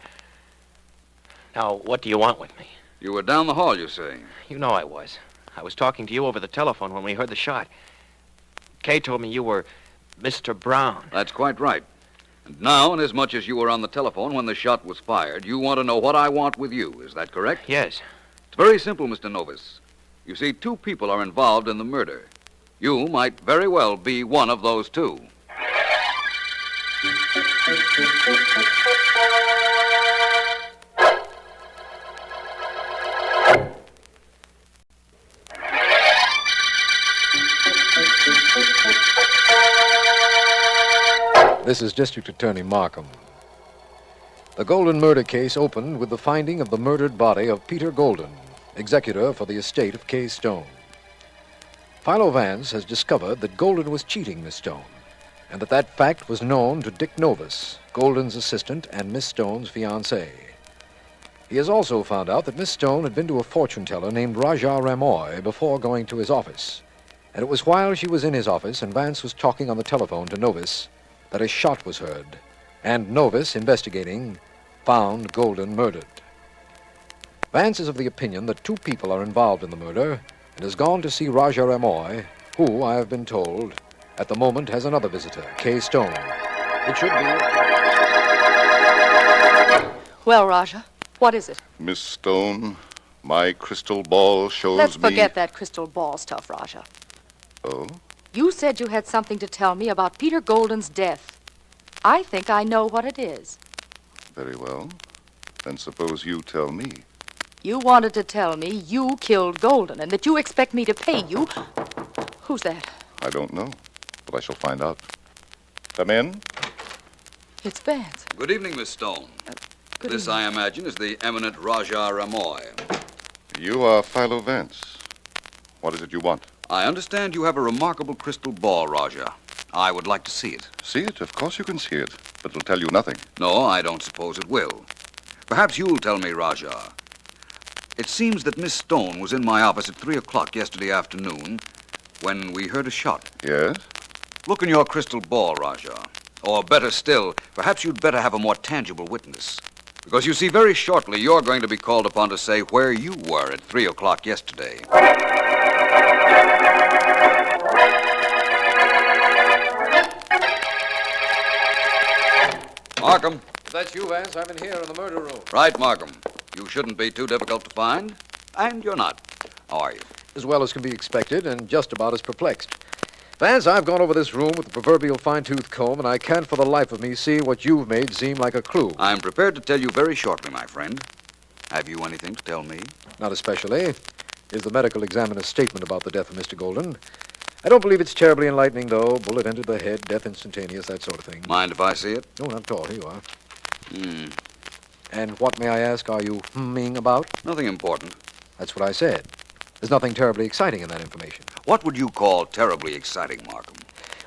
Now, what do you want with me? You were down the hall, you say? You know I was. I was talking to you over the telephone when we heard the shot. Kay told me you were Mr. Brown. That's quite right. And now, inasmuch as you were on the telephone when the shot was fired, you want to know what I want with you. Is that correct? Yes. It's very simple, Mr. Novus. You see, two people are involved in the murder. You might very well be one of those two. This is District Attorney Markham. The Golden murder case opened with the finding of the murdered body of Peter Golden, executor for the estate of Kay Stone. Philo Vance has discovered that Golden was cheating Miss Stone, and that fact was known to Dick Novus, Golden's assistant and Miss Stone's fiancé. He has also found out that Miss Stone had been to a fortune teller named Raja Ramoy before going to his office, and it was while she was in his office and Vance was talking on the telephone to Novus that a shot was heard, and Novus, investigating, found Golden murdered. Vance is of the opinion that two people are involved in the murder and has gone to see Raja Ramoy, who, I have been told, at the moment has another visitor, Kay Stone. It should be... Well, Raja, what is it? Miss Stone, my crystal ball shows Let's me... forget that crystal ball stuff, Raja. Oh? You said you had something to tell me about Peter Golden's death. I think I know what it is. Very well. Then suppose you tell me. You wanted to tell me you killed Golden and that you expect me to pay you. Who's that? I don't know, but I shall find out. Come in. It's Vance. Good evening, Miss Stone. Good This, evening. I imagine, is the eminent Raja Ramoy. You are Philo Vance. What is it you want? I understand you have a remarkable crystal ball, Raja. I would like to see it. See it? Of course you can see it, but it'll tell you nothing. No, I don't suppose it will. Perhaps you'll tell me, Raja. It seems that Miss Stone was in my office at 3 o'clock yesterday afternoon when we heard a shot. Yes? Look in your crystal ball, Raja. Or better still, perhaps you'd better have a more tangible witness. Because you see, very shortly, you're going to be called upon to say where you were at 3 o'clock yesterday. Markham. If that's you, Vance, I'm in here in the murder room. Right, Markham. You shouldn't be too difficult to find. And you're not. How are you? As well as can be expected, and just about as perplexed. Vance, I've gone over this room with the proverbial fine-tooth comb, and I can't for the life of me see what you've made seem like a clue. I'm prepared to tell you very shortly, my friend. Have you anything to tell me? Not especially. Is the medical examiner's statement about the death of Mr. Golden. I don't believe it's terribly enlightening, though. Bullet entered the head, death instantaneous, that sort of thing. Mind if I see it? No, not at all. Here you are. And what, may I ask, are you humming about? Nothing important. That's what I said. There's nothing terribly exciting in that information. What would you call terribly exciting, Markham?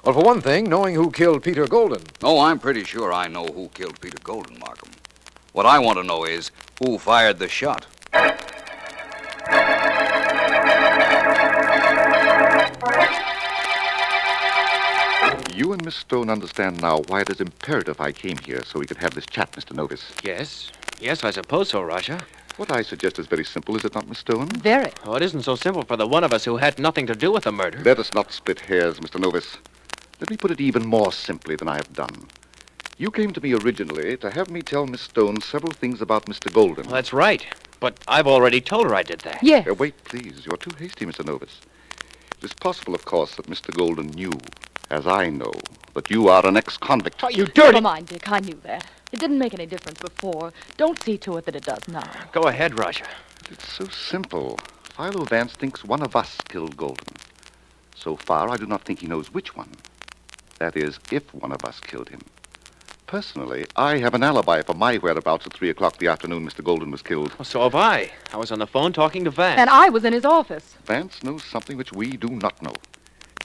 Well, for one thing, knowing who killed Peter Golden. Oh, I'm pretty sure I know who killed Peter Golden, Markham. What I want to know is who fired the shot. You and Miss Stone understand now why it is imperative I came here so we could have this chat, Mr. Novus. Yes. Yes, I suppose so, Raja. What I suggest is very simple, is it not, Miss Stone? Very. Oh, it isn't so simple for the one of us who had nothing to do with the murder. Let us not split hairs, Mr. Novus. Let me put it even more simply than I have done. You came to me originally to have me tell Miss Stone several things about Mr. Golden. Well, that's right. But I've already told her I did that. Yes. Wait, please. You're too hasty, Mr. Novus. It is possible, of course, that Mr. Golden knew, as I know, that you are an ex-convict. Oh, you dirty... Never mind, Dick. I knew that. It didn't make any difference before. Don't see to it that it does now. Go ahead, Raja. It's so simple. Philo Vance thinks one of us killed Golden. So far, I do not think he knows which one. That is, if one of us killed him. Personally, I have an alibi for my whereabouts at 3 o'clock the afternoon Mr. Golden was killed. Well, so have I. I was on the phone talking to Vance. And I was in his office. Vance knows something which we do not know.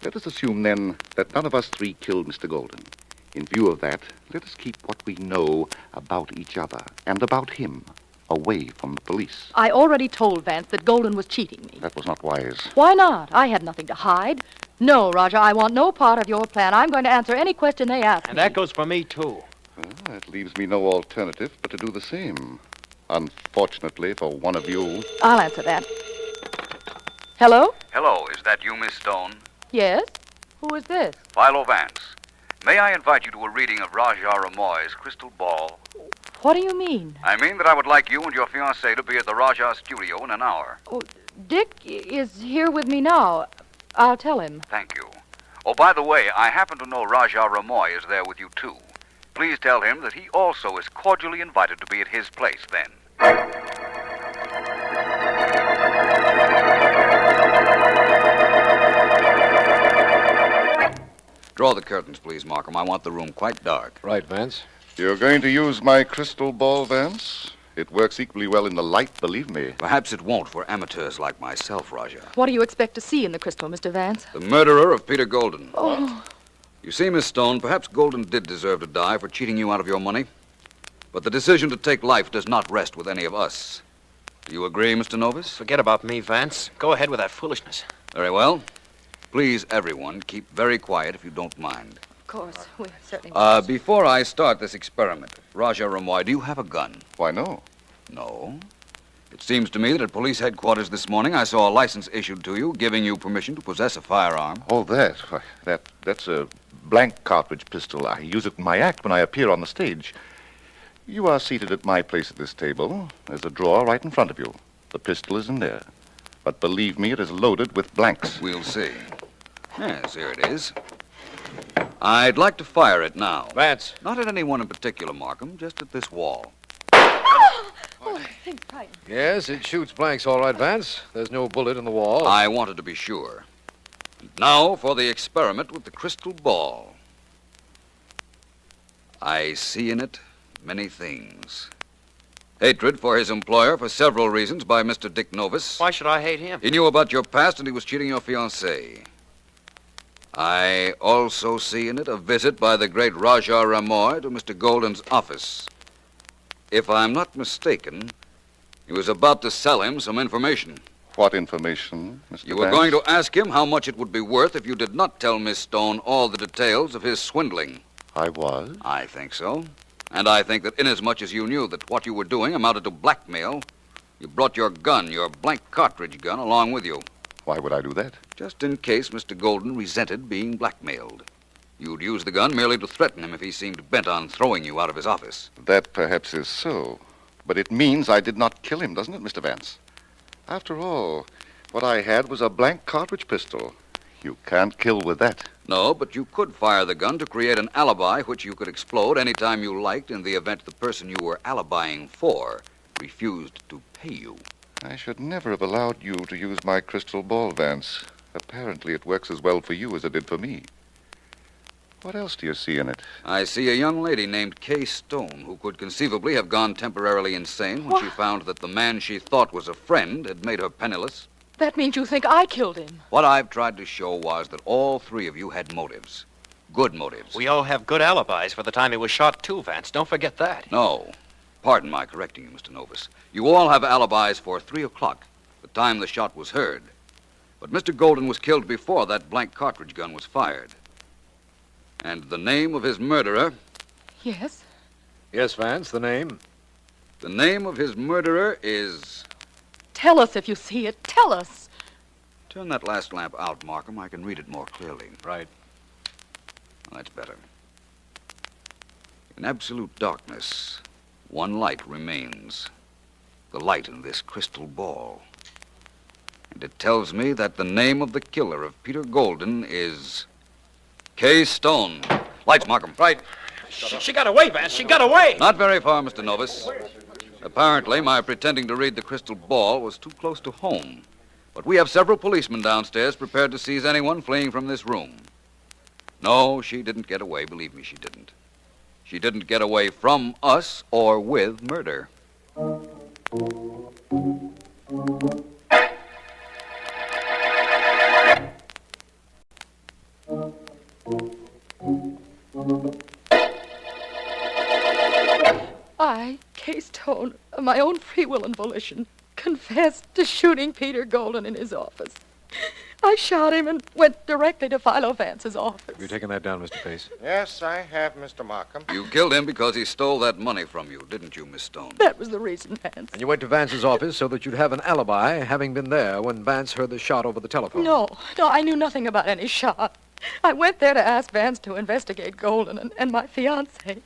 Let us assume, then, that none of us three killed Mr. Golden. In view of that, let us keep what we know about each other and about him away from the police. I already told Vance that Golden was cheating me. That was not wise. Why not? I had nothing to hide. No, Roger, I want no part of your plan. I'm going to answer any question they ask And me. that goes for me, too. Well, that leaves me no alternative but to do the same. Unfortunately for one of you. I'll answer that. Hello? Hello, is that you, Miss Stone? Yes? Who is this? Philo Vance. May I invite you to a reading of Raja Ramoy's Crystal Ball? What do you mean? I mean that I would like you and your fiancée to be at the Raja studio in an hour. Oh, Dick is here with me now. I'll tell him. Thank you. Oh, by the way, I happen to know Raja Ramoy is there with you, too. Please tell him that he also is cordially invited to be at his place then. Draw the curtains, please, Markham. I want the room quite dark. Right, Vance. You're going to use my crystal ball, Vance? It works equally well in the light, believe me. Perhaps it won't for amateurs like myself, Raja. What do you expect to see in the crystal, Mr. Vance? The murderer of Peter Golden. Oh. You see, Miss Stone, perhaps Golden did deserve to die for cheating you out of your money. But the decision to take life does not rest with any of us. Do you agree, Mr. Novus? Forget about me, Vance. Go ahead with that foolishness. Very well. Please, everyone, keep very quiet if you don't mind. Of course, we certainly Before I start this experiment, Raja Ramoy, do you have a gun? Why, no. No? It seems to me that at police headquarters this morning I saw a license issued to you giving you permission to possess a firearm. Oh, that. Why, that's a blank cartridge pistol. I use it in my act when I appear on the stage. You are seated at my place at this table. There's a drawer right in front of you. The pistol is in there. But believe me, it is loaded with blanks. We'll see. Yes, here it is. I'd like to fire it now. Vance. Not at anyone in particular, Markham, just at this wall. Oh, thing's tight. Yes, it shoots blanks all right, Vance. There's no bullet in the wall. I wanted to be sure. And now for the experiment with the crystal ball. I see in it many things. Hatred for his employer for several reasons by Mr. Dick Novus. Why should I hate him? He knew about your past and he was cheating your fiancée. I also see in it a visit by the great Raja Ramoy to Mr. Golden's office. If I'm not mistaken, he was about to sell him some information. What information, Mr. You were Vance? going to ask him how much it would be worth if you did not tell Miss Stone all the details of his swindling. I was? I think so. And I think that inasmuch as you knew that what you were doing amounted to blackmail, you brought your gun, your blank cartridge gun, along with you. Why would I do that? Just in case Mr. Golden resented being blackmailed. You'd use the gun merely to threaten him if he seemed bent on throwing you out of his office. That perhaps is so. But it means I did not kill him, doesn't it, Mr. Vance? After all, what I had was a blank cartridge pistol. You can't kill with that. No, but you could fire the gun to create an alibi which you could explode any time you liked in the event the person you were alibying for refused to pay you. I should never have allowed you to use my crystal ball, Vance. Apparently it works as well for you as it did for me. What else do you see in it? I see a young lady named Kay Stone who could conceivably have gone temporarily insane when she found that the man she thought was a friend had made her penniless. That means you think I killed him. What I've tried to show was that all three of you had motives. Good motives. We all have good alibis for the time he was shot, too, Vance. Don't forget that. No. Pardon my correcting you, Mr. Novus. You all have alibis for 3 o'clock, the time the shot was heard. But Mr. Golden was killed before that blank cartridge gun was fired. And the name of his murderer... Yes? Yes, Vance, the name? The name of his murderer is... Tell us if you see it. Tell us. Turn that last lamp out, Markham. I can read it more clearly. Right. Well, that's better. In absolute darkness, one light remains. The light in this crystal ball. And it tells me that the name of the killer of Peter Golden is... Kay Stone. Lights, Markham. Right. She got away, Vance. She got away. Not very far, Mr. Novus. Apparently, my pretending to read the crystal ball was too close to home. But we have several policemen downstairs prepared to seize anyone fleeing from this room. No, she didn't get away. Believe me, she didn't. She didn't get away from us or with murder. I, Kay Stone, of my own free will and volition, confessed to shooting Peter Golden in his office. I shot him and went directly to Philo Vance's office. Have you taken that down, Mr. Pace? Yes, I have, Mr. Markham. You killed him because he stole that money from you, didn't you, Miss Stone? That was the reason, Vance. And you went to Vance's office so that you'd have an alibi, having been there when Vance heard the shot over the telephone. No, I knew nothing about any shot. I went there to ask Vance to investigate Golden and my fiancé.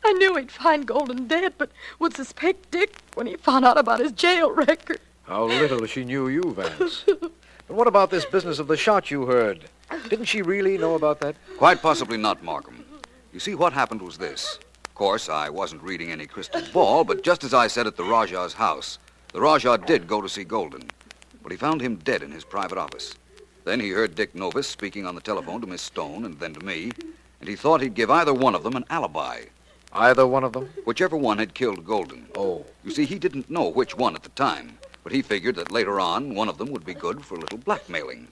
I knew he'd find Golden dead, but would suspect Dick when he found out about his jail record. How little she knew you, Vance. But what about this business of the shot you heard? Didn't she really know about that? Quite possibly not, Markham. You see, what happened was this. Of course, I wasn't reading any crystal ball, but just as I said at the Rajah's house, the Rajah did go to see Golden, but he found him dead in his private office. Then he heard Dick Novus speaking on the telephone to Miss Stone and then to me, and he thought he'd give either one of them an alibi. Either one of them? Whichever one had killed Golden. Oh. You see, he didn't know which one at the time, but he figured that later on, one of them would be good for a little blackmailing.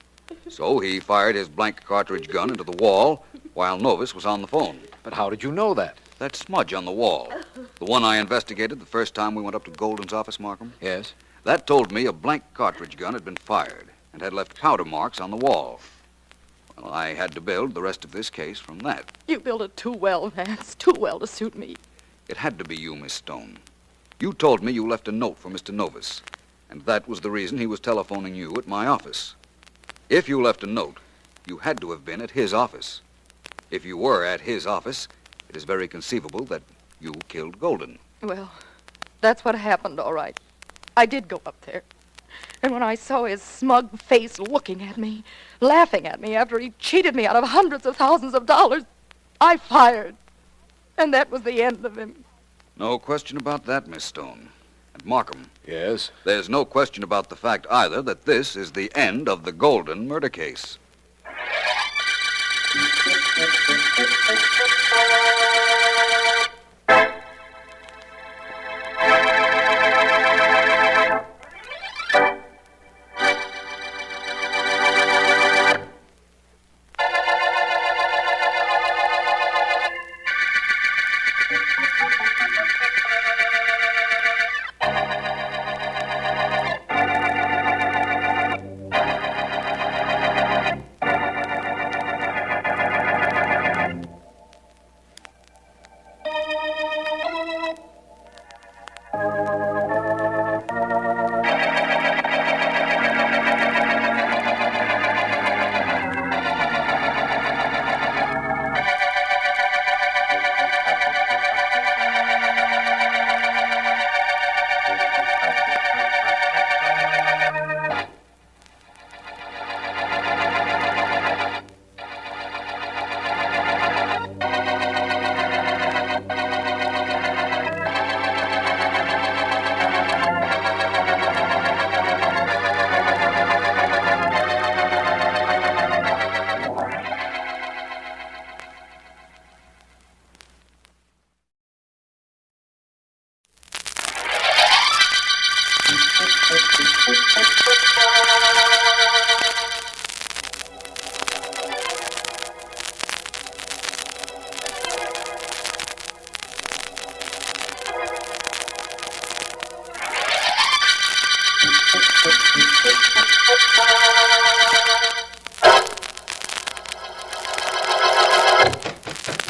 So he fired his blank cartridge gun into the wall while Novus was on the phone. But how did you know that? That smudge on the wall. The one I investigated the first time we went up to Golden's office, Markham? Yes. That told me a blank cartridge gun had been fired and had left powder marks on the wall. Well, I had to build the rest of this case from that. You built it too well, Vance. Too well to suit me. It had to be you, Miss Stone. You told me you left a note for Mr. Novus, and that was the reason he was telephoning you at my office. If you left a note, you had to have been at his office. If you were at his office, it is very conceivable that you killed Golden. Well, that's what happened, all right. I did go up there. And when I saw his smug face looking at me, laughing at me after he cheated me out of hundreds of thousands of dollars, I fired. And that was the end of him. No question about that, Miss Stone. And Markham. Yes? There's no question about the fact either that this is the end of the Golden murder case.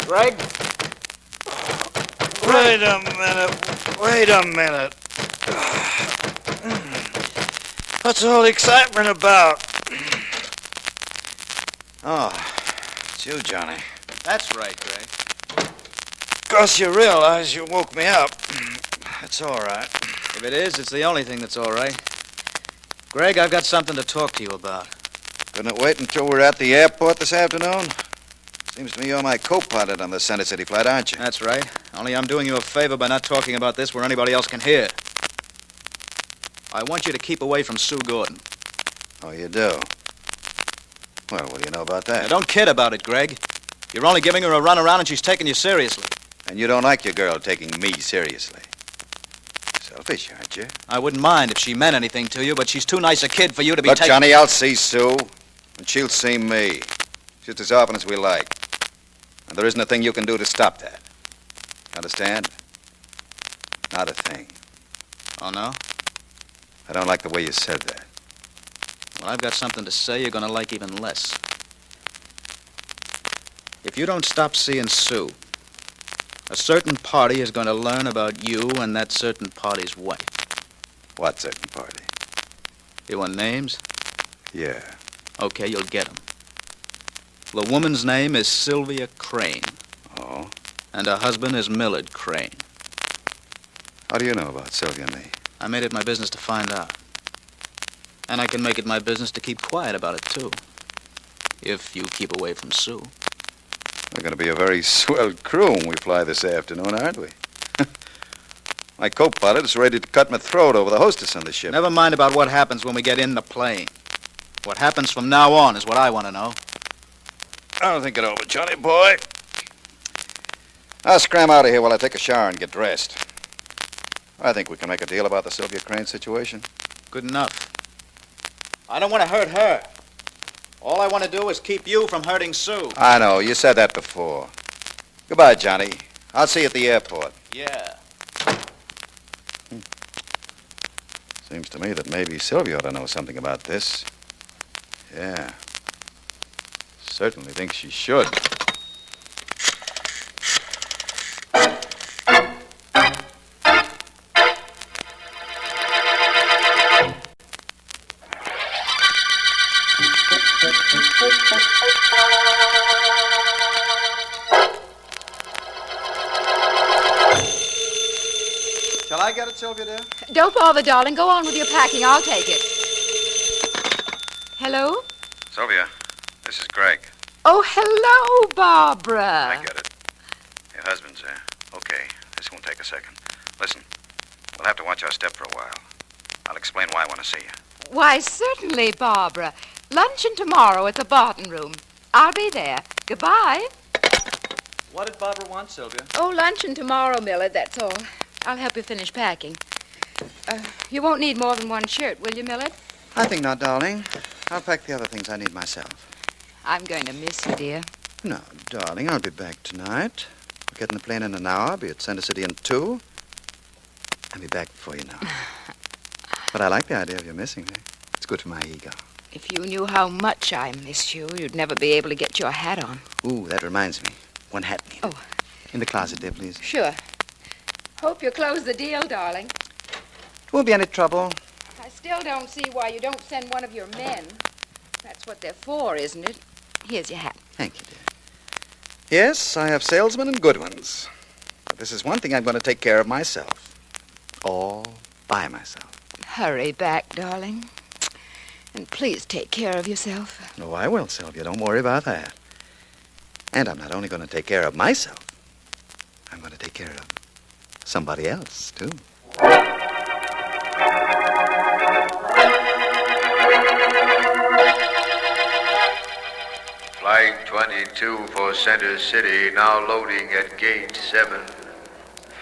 Greg? Wait a minute. Wait a minute. What's all the excitement about? Oh, it's you, Johnny. That's right, Greg. Of course, you realize you woke me up. It's all right. If it is, it's the only thing that's all right. Greg, I've got something to talk to you about. Couldn't it wait until we're at the airport this afternoon? Seems to me you're my co-pilot on the Center City flight, aren't you? That's right. Only I'm doing you a favor by not talking about this where anybody else can hear. I want you to keep away from Sue Gordon. Oh, you do? Well, what do you know about that? Now, don't kid about it, Greg. You're only giving her a runaround and she's taking you seriously. And you don't like your girl taking me seriously. Selfish, aren't you? I wouldn't mind if she meant anything to you, but she's too nice a kid for you to be Look, taking... Johnny, I'll see Sue, and she'll see me. Just as often as we like. And there isn't a thing you can do to stop that. Understand? Not a thing. Oh, no? I don't like the way you said that. Well, I've got something to say you're going to like even less. If you don't stop seeing Sue, a certain party is going to learn about you and that certain party's wife. What certain party? You want names? Yeah. Okay, you'll get them. The woman's name is Sylvia Crane. Oh? And her husband is Millard Crane. How do you know about Sylvia and me? I made it my business to find out. And I can make it my business to keep quiet about it, too. If you keep away from Sue. We're going to be a very swell crew when we fly this afternoon, aren't we? My co-pilot is ready to cut my throat over the hostess on the ship. Never mind about what happens when we get in the plane. What happens from now on is what I want to know. I'll think it over, Johnny boy. I'll scram out of here while I take a shower and get dressed. I think we can make a deal about the Sylvia Crane situation. Good enough. I don't want to hurt her. All I want to do is keep you from hurting Sue. I know. You said that before. Goodbye, Johnny. I'll see you at the airport. Yeah. Seems to me that maybe Sylvia ought to know something about this. Yeah. Certainly think she should. Shall I get it, Sylvia, dear? Don't bother, darling. Go on with your packing. I'll take it. Hello? Sylvia, this is Greg. Oh, hello, Barbara. I get it. Your husband's there. Okay, this won't take a second. Listen, we'll have to watch our step for a while. I'll explain why I want to see you. Why, certainly, Barbara. Luncheon tomorrow at the Barton Room. I'll be there. Goodbye. What did Barbara want, Sylvia? Oh, luncheon tomorrow, Millard, that's all. I'll help you finish packing. You won't need more than one shirt, will you, Millard? I think not, darling. I'll pack the other things I need myself. I'm going to miss you, dear. No, darling, I'll be back tonight. We'll get in the plane in an hour, be at Center City in 2. I'll be back before you know. But I like the idea of you missing me. It's good for my ego. If you knew how much I miss you, you'd never be able to get your hat on. Ooh, that reminds me. One hat needed. Oh. In the closet there, please. Sure. Hope you close the deal, darling. It won't be any trouble. I still don't see why you don't send one of your men. That's what they're for, isn't it? Here's your hat. Thank you, dear. Yes, I have salesmen and good ones. But this is one thing I'm going to take care of myself. All by myself. Hurry back, darling. And please take care of yourself. Oh, I will, Sylvia. Don't worry about that. And I'm not only going to take care of myself, I'm going to take care of somebody else, too. Flight 22 for Center City, now loading at gate 7.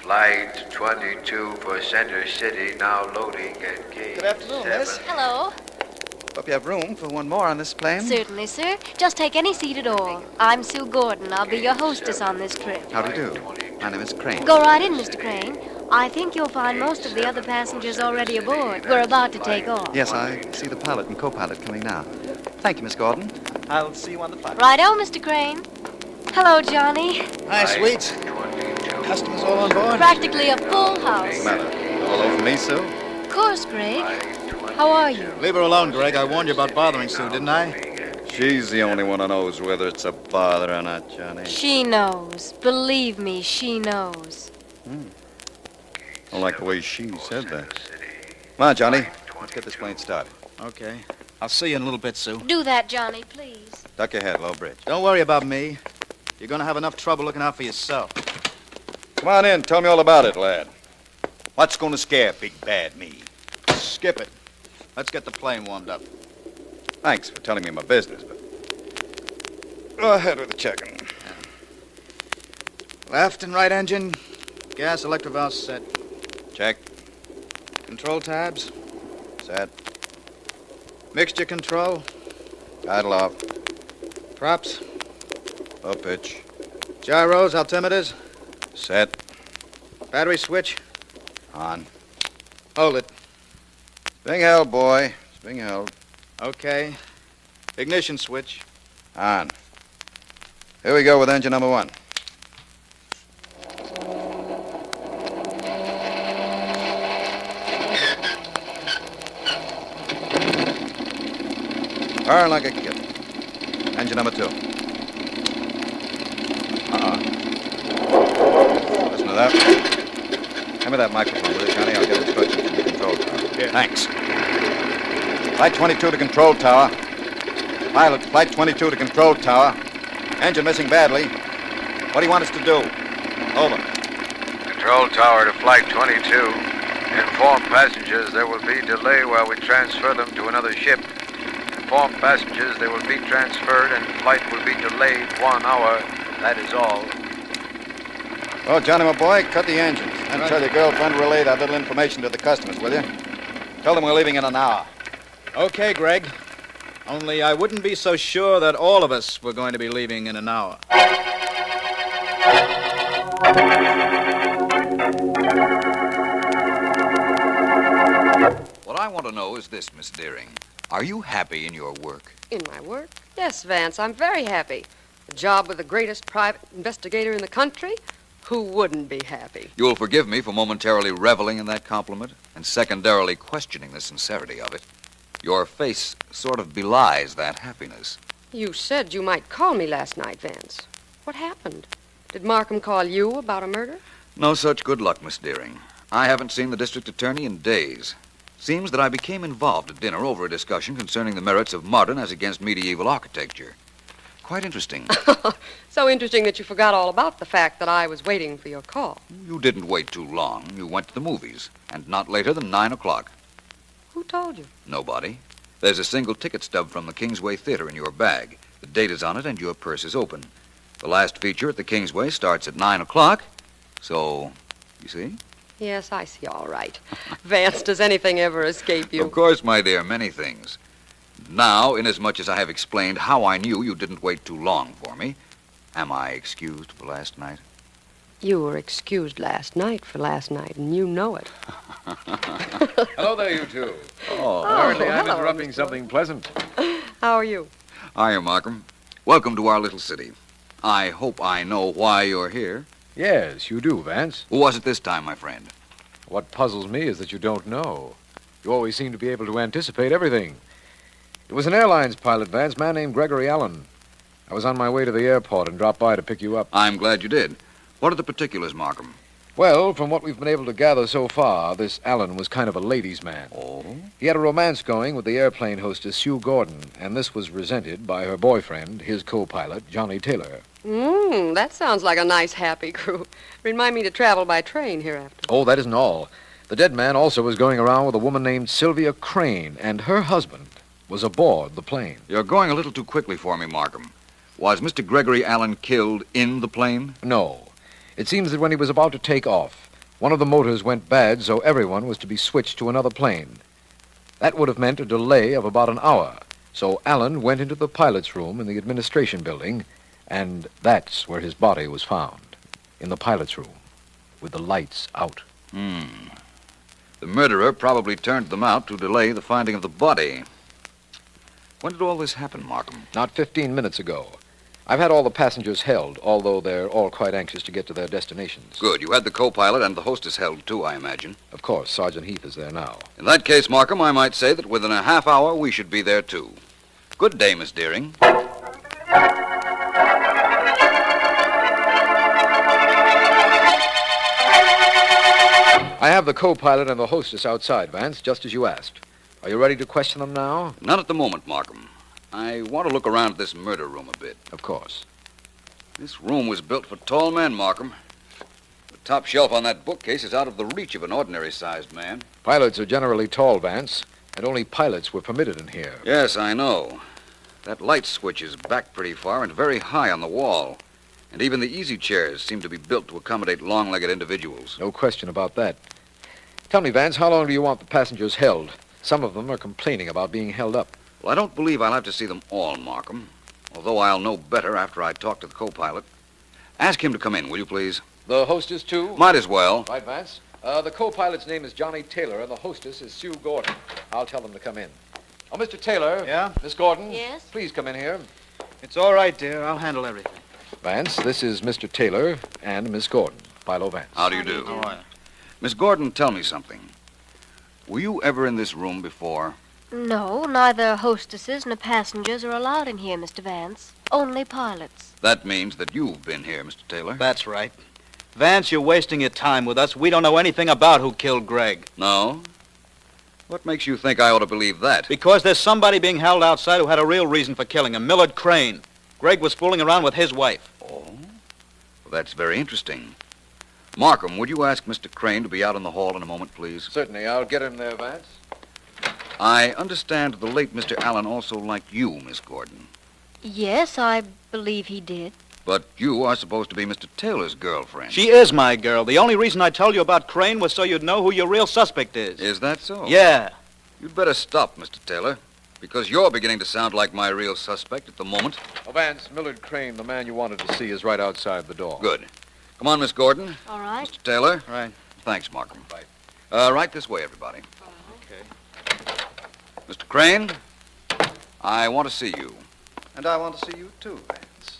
Flight 22 for Center City, now loading at gate 7. Good afternoon, miss. Hello. Hope you have room for one more on this plane. Certainly, sir. Just take any seat at all. I'm Sue Gordon. I'll be your hostess on this trip. How do you do? My name is Crane. Go right in, Mr. Crane. I think you'll find most of the other passengers already aboard. We're about to take off. Yes, I see the pilot and co-pilot coming now. Thank you, Miss Gordon. I'll see you on the flight. Righto, Mr. Crane. Hello, Johnny. Hi, sweets. Customers all on board? Practically a full house. Hello from me, Sue? Of course, Greg. How are you? Leave her alone, Greg. I warned you about bothering Sue, didn't I? She's the only one who knows whether it's a bother or not, Johnny. She knows. Believe me, she knows. I like the way she said that. Come on, Johnny. Let's get this plane started. Okay. I'll see you in a little bit, Sue. Do that, Johnny, please. Duck your head, low bridge. Don't worry about me. You're going to have enough trouble looking out for yourself. Come on in. Tell me all about it, lad. What's going to scare big bad me? Skip it. Let's get the plane warmed up. Thanks for telling me my business, but go ahead with the checking. Left and right engine. Gas electric valve set. Check. Control tabs. Set. Mixture control. Idle off. Props. Low pitch. Gyros, altimeters. Set. Battery switch. On. Hold it. Spring held, boy. Spring held. Okay. Ignition switch. On. Here we go with engine number 1. Burn like a kid. Engine number 2. Listen to that. Hand me that microphone, will you, Johnny? I'll get instructions from the control tower. Yeah. Thanks. Flight 22 to control tower. Pilot, Flight 22 to control tower. Engine missing badly. What do you want us to do? Over. Control tower to Flight 22. Inform passengers there will be delay while we transfer them to another ship. Inform passengers they will be transferred and flight will be delayed 1 hour. That is all. Well, Johnny, my boy, cut the engines. And tell your girlfriend to relay that little information to the customers, will you? Tell them we're leaving in an hour. Okay, Greg. Only I wouldn't be so sure that all of us were going to be leaving in an hour. What I want to know is this, Miss Deering. Are you happy in your work? In my work? Yes, Vance, I'm very happy. A job with the greatest private investigator in the country? Who wouldn't be happy? You'll forgive me for momentarily reveling in that compliment and secondarily questioning the sincerity of it. Your face sort of belies that happiness. You said you might call me last night, Vance. What happened? Did Markham call you about a murder? No such good luck, Miss Deering. I haven't seen the district attorney in days. Seems that I became involved at dinner over a discussion concerning the merits of modern as against medieval architecture. Quite interesting. So interesting that you forgot all about the fact that I was waiting for your call. You didn't wait too long. You went to the movies, and not later than 9 o'clock. Who told you? Nobody. There's a single ticket stub from the Kingsway Theater in your bag. The date is on it, and your purse is open. The last feature at the Kingsway starts at 9 o'clock, so, you see? Yes, I see all right. Vance, does anything ever escape you? Of course, my dear, many things. Now, inasmuch as I have explained how I knew you didn't wait too long for me, am I excused for last night? You were excused last night for last night, and you know it. Hello there, you two. Oh, apparently I'm hello, interrupting Mr. something pleasant. How are you? Hiya, Markham. Welcome to our little city. I hope I know why you're here. Yes, you do, Vance. Who was it this time, my friend? What puzzles me is that you don't know. You always seem to be able to anticipate everything. It was an airlines pilot, Vance, man named Gregory Allen. I was on my way to the airport and dropped by to pick you up. I'm glad you did. What are the particulars, Markham? Well, from what we've been able to gather so far, this Allen was kind of a ladies' man. Oh? He had a romance going with the airplane hostess, Sue Gordon, and this was resented by her boyfriend, his co-pilot, Johnny Taylor. That sounds like a nice, happy crew. Remind me to travel by train hereafter. Oh, that isn't all. The dead man also was going around with a woman named Sylvia Crane, and her husband was aboard the plane. You're going a little too quickly for me, Markham. Was Mr. Gregory Allen killed in the plane? No. It seems that when he was about to take off, one of the motors went bad, so everyone was to be switched to another plane. That would have meant a delay of about an hour, so Allen went into the pilot's room in the administration building, and that's where his body was found, in the pilot's room, with the lights out. The murderer probably turned them out to delay the finding of the body. When did all this happen, Markham? Not 15 minutes ago. I've had all the passengers held, although they're all quite anxious to get to their destinations. Good. You had the co-pilot and the hostess held, too, I imagine. Of course, Sergeant Heath is there now. In that case, Markham, I might say that within a half hour we should be there, too. Good day, Miss Deering. I have the co-pilot and the hostess outside, Vance, just as you asked. Are you ready to question them now? Not at the moment, Markham. I want to look around this murder room a bit. Of course. This room was built for tall men, Markham. The top shelf on that bookcase is out of the reach of an ordinary-sized man. Pilots are generally tall, Vance, and only pilots were permitted in here. Yes, I know. That light switch is back pretty far and very high on the wall. And even the easy chairs seem to be built to accommodate long-legged individuals. No question about that. Tell me, Vance, how long do you want the passengers held? Some of them are complaining about being held up. Well, I don't believe I'll have to see them all, Markham. Although I'll know better after I talk to the co-pilot. Ask him to come in, will you, please? The hostess, too? Might as well. Right, Vance. The co-pilot's name is Johnny Taylor, and the hostess is Sue Gordon. I'll tell them to come in. Oh, Mr. Taylor. Yeah? Miss Gordon. Yes? Please come in here. It's all right, dear. I'll handle everything. Vance, this is Mr. Taylor and Miss Gordon, Philo Vance. How do you do? How are you? Miss Gordon, tell me something. Were you ever in this room before? No, neither hostesses nor passengers are allowed in here, Mr. Vance. Only pilots. That means that you've been here, Mr. Taylor. That's right. Vance, you're wasting your time with us. We don't know anything about who killed Greg. No? What makes you think I ought to believe that? Because there's somebody being held outside who had a real reason for killing him, Millard Crane. Greg was fooling around with his wife. Oh? Well, that's very interesting. Markham, would you ask Mr. Crane to be out in the hall in a moment, please? Certainly. I'll get him there, Vance. I understand the late Mr. Allen also liked you, Miss Gordon. Yes, I believe he did. But you are supposed to be Mr. Taylor's girlfriend. She is my girl. The only reason I told you about Crane was so you'd know who your real suspect is. Is that so? Yeah. You'd better stop, Mr. Taylor, because you're beginning to sound like my real suspect at the moment. Oh, Vance, Millard Crane, the man you wanted to see, is right outside the door. Good. Come on, Miss Gordon. All right. Mr. Taylor. Right. Thanks, Markham. Right this way, everybody. Okay. Mr. Crane, I want to see you. And I want to see you too, Vance.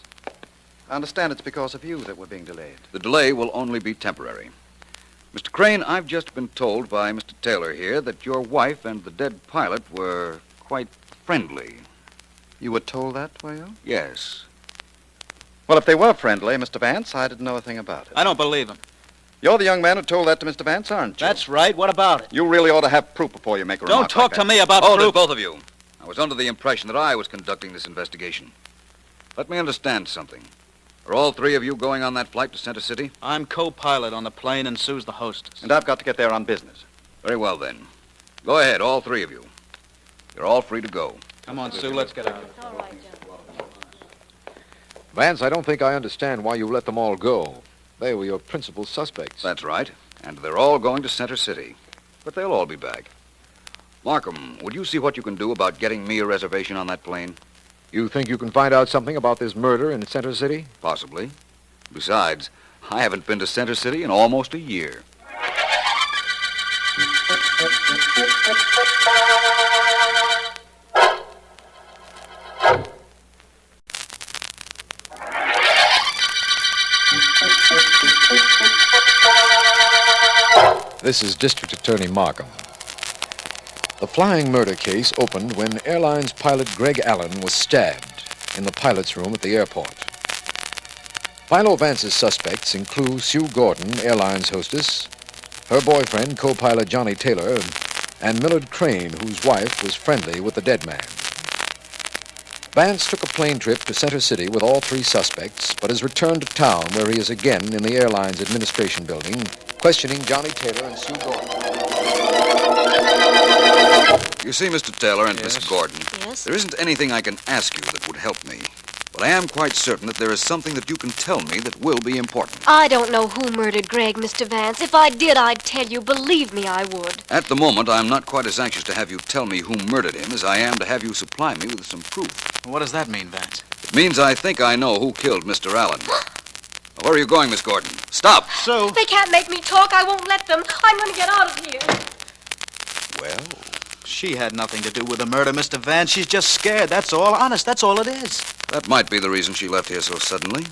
I understand it's because of you that we're being delayed. The delay will only be temporary. Mr. Crane, I've just been told by Mr. Taylor here that your wife and the dead pilot were quite friendly. You were told that, were you? Yes. Well, if they were friendly, Mr. Vance, I didn't know a thing about it. I don't believe him. You're the young man who told that to Mr. Vance, aren't you? That's right. What about it? You really ought to have proof before you make a remark Don't talk like to that. me about Hold proof. it, both of you. I was under the impression that I was conducting this investigation. Let me understand something. Are all three of you going on that flight to Center City? I'm co-pilot on the plane and Sue's the hostess. And I've got to get there on business. Very well, then. Go ahead, all three of you. You're all free to go. Come on, Sue, let's get out. All right, John. Vance, I don't think I understand why you let them all go. They were your principal suspects. That's right. And they're all going to Center City. But they'll all be back. Markham, would you see what you can do about getting me a reservation on that plane? You think you can find out something about this murder in Center City? Possibly. Besides, I haven't been to Center City in almost a year. This is District Attorney Markham. The flying murder case opened when airlines pilot Greg Allen was stabbed in the pilot's room at the airport. Philo Vance's suspects include Sue Gordon, airlines hostess, her boyfriend, co-pilot Johnny Taylor, and Millard Crane, whose wife was friendly with the dead man. Vance took a plane trip to Center City with all three suspects, but has returned to town where he is again in the airline's administration building, questioning Johnny Taylor and Sue Gordon. You see, Mr. Taylor and Miss Gordon, Yes? there isn't anything I can ask you that would help me. But I am quite certain that there is something that you can tell me that will be important. I don't know who murdered Greg, Mr. Vance. If I did, I'd tell you. Believe me, I would. At the moment, I'm not quite as anxious to have you tell me who murdered him as I am to have you supply me with some proof. What does that mean, Vance? It means I think I know who killed Mr. Allen. Where are you going, Miss Gordon? Stop! They can't make me talk. I won't let them. I'm going to get out of here. Well, She had nothing to do with the murder, Mr. Vance. She's just scared, that's all. Honest, that's all it is. That might be the reason she left here so suddenly.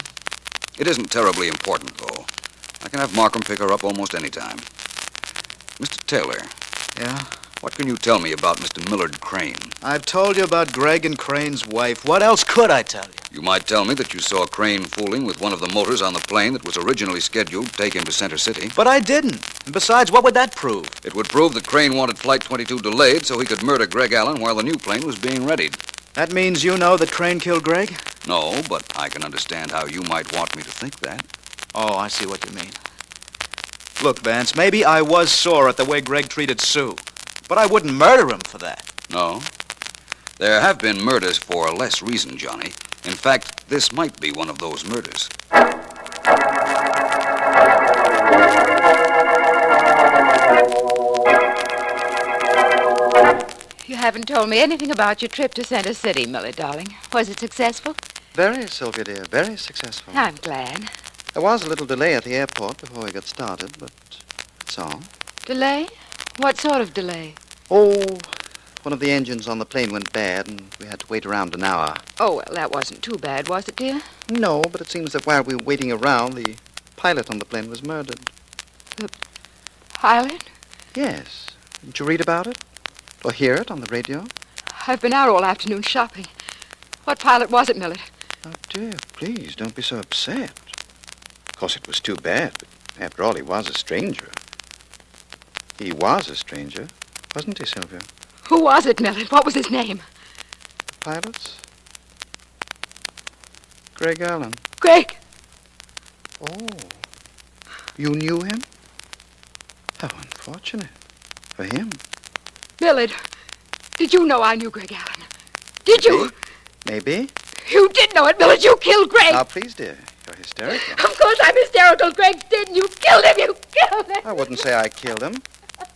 It isn't terribly important, though. I can have Markham pick her up almost any time. Mr. Taylor. Yeah? What can you tell me about Mr. Millard Crane? I've told you about Greg and Crane's wife. What else could I tell you? You might tell me that you saw Crane fooling with one of the motors on the plane that was originally scheduled to take him to Center City. But I didn't. And besides, what would that prove? It would prove that Crane wanted Flight 22 delayed so he could murder Greg Allen while the new plane was being readied. That means you know that Crane killed Greg? No, but I can understand how you might want me to think that. Oh, I see what you mean. Look, Vance, maybe I was sore at the way Greg treated Sue. But I wouldn't murder him for that. No. There have been murders for less reason, Johnny. In fact, this might be one of those murders. You haven't told me anything about your trip to Center City, Millard, darling. Was it successful? Very, Sylvia, dear. Very successful. I'm glad. There was a little delay at the airport before we got started, but that's all. Delay? What sort of delay? Oh, one of the engines on the plane went bad, and we had to wait around an hour. Oh, well, that wasn't too bad, was it, dear? No, but it seems that while we were waiting around, the pilot on the plane was murdered. The pilot? Yes. Didn't you read about it? Or hear it on the radio? I've been out all afternoon shopping. What pilot was it, Millard? Oh, dear, please, don't be so upset. Of course, it was too bad, but after all, he was a stranger. He was a stranger, wasn't he, Sylvia? Who was it, Millard? What was his name? The pilot's? Greg Allen. Greg! Oh. You knew him? How unfortunate. For him. Millard, did you know I knew Greg Allen? Did you? Maybe. You did know it, Millard. You killed Greg. Now, please, dear. You're hysterical. Of course I'm hysterical. Greg didn't. You killed him. You killed him. I wouldn't say I killed him.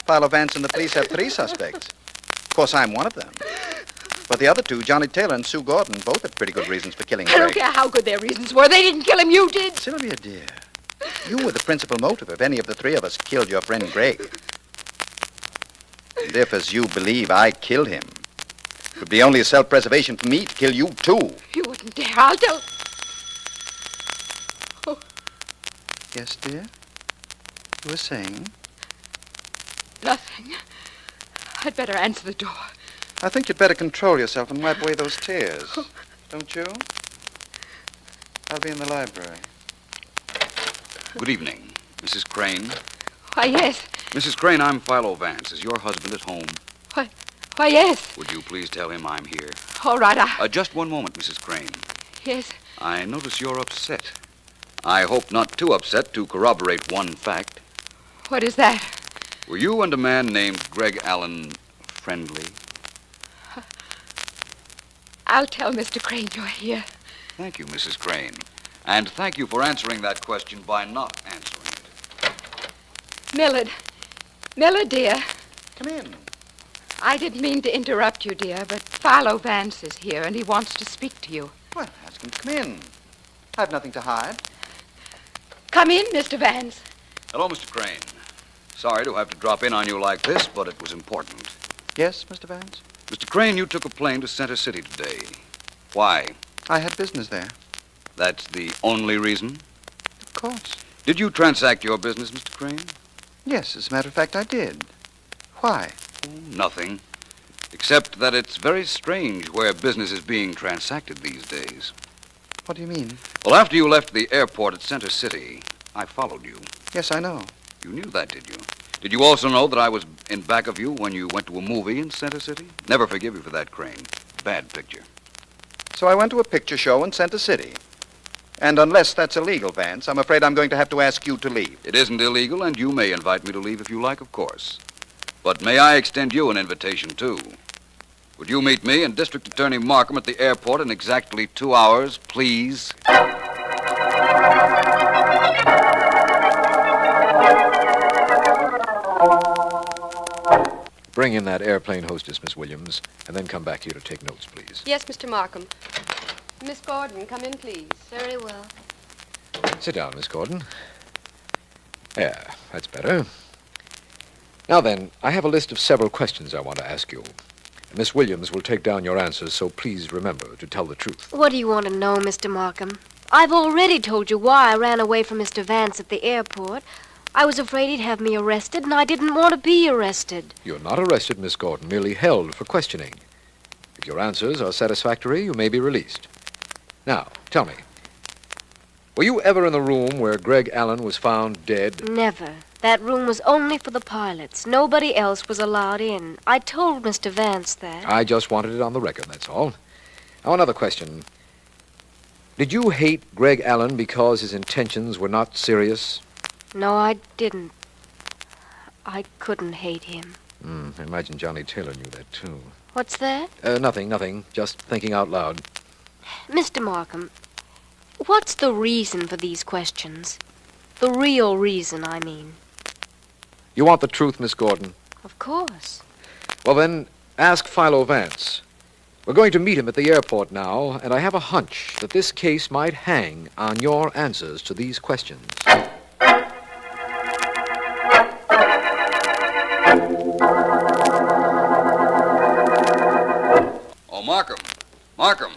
Philo Vance and the police have 3 suspects. Of course, I'm one of them. But the other 2, Johnny Taylor and Sue Gordon, both had pretty good reasons for killing Greg. I don't care how good their reasons were. They didn't kill him. You did. Sylvia, dear, you were the principal motive if any of the 3 of us killed your friend Greg. And if, as you believe, I killed him, it would be only a self-preservation for me to kill you, too. You wouldn't dare. I'll tell... Oh. Yes, dear? You were saying? Nothing. I'd better answer the door. I think you'd better control yourself and wipe away those tears. Don't you? I'll be in the library. Good evening, Mrs. Crane. Why, yes. Mrs. Crane, I'm Philo Vance. Is your husband at home? Why, yes. Would you please tell him I'm here? All right, Just one moment, Mrs. Crane. Yes. I notice you're upset. I hope not too upset to corroborate one fact. What is that? Were you and a man named Greg Allen friendly? I'll tell Mr. Crane you're here. Thank you, Mrs. Crane. And thank you for answering that question by not answering it. Millard. Millard, dear. Come in. I didn't mean to interrupt you, dear, but Philo Vance is here, and he wants to speak to you. Well, ask him to come in. I've nothing to hide. Come in, Mr. Vance. Hello, Mr. Crane. Sorry to have to drop in on you like this, but it was important. Yes, Mr. Vance? Mr. Crane, you took a plane to Center City today. Why? I had business there. That's the only reason? Of course. Did you transact your business, Mr. Crane? Yes, as a matter of fact, I did. Why? Nothing. Except that it's very strange where business is being transacted these days. What do you mean? Well, after you left the airport at Center City, I followed you. Yes, I know. You knew that, did you? Did you also know that I was in back of you when you went to a movie in Center City? Never forgive you for that, Crane. Bad picture. So I went to a picture show in Center City. And unless that's illegal, Vance, I'm afraid I'm going to have to ask you to leave. It isn't illegal, and you may invite me to leave if you like, of course. But may I extend you an invitation, too? Would you meet me and District Attorney Markham at the airport in exactly 2 hours, please? Bring in that airplane hostess, Miss Williams, and then come back here to take notes, please. Yes, Mr. Markham. Miss Gordon, come in, please. Very well. Sit down, Miss Gordon. Yeah, that's better. Now then, I have a list of several questions I want to ask you. Miss Williams will take down your answers, so please remember to tell the truth. What do you want to know, Mr. Markham? I've already told you why I ran away from Mr. Vance at the airport. I was afraid he'd have me arrested, and I didn't want to be arrested. You're not arrested, Miss Gordon, merely held for questioning. If your answers are satisfactory, you may be released. Now, tell me, were you ever in the room where Greg Allen was found dead? Never. That room was only for the pilots. Nobody else was allowed in. I told Mr. Vance that. I just wanted it on the record, that's all. Now, another question. Did you hate Greg Allen because his intentions were not serious? No, I didn't. I couldn't hate him. I imagine Johnny Taylor knew that, too. What's that? Nothing. Just thinking out loud. Mr. Markham, what's the reason for these questions? The real reason, I mean. You want the truth, Miss Gordon? Of course. Well, then, ask Philo Vance. We're going to meet him at the airport now, and I have a hunch that this case might hang on your answers to these questions. Oh, Markham.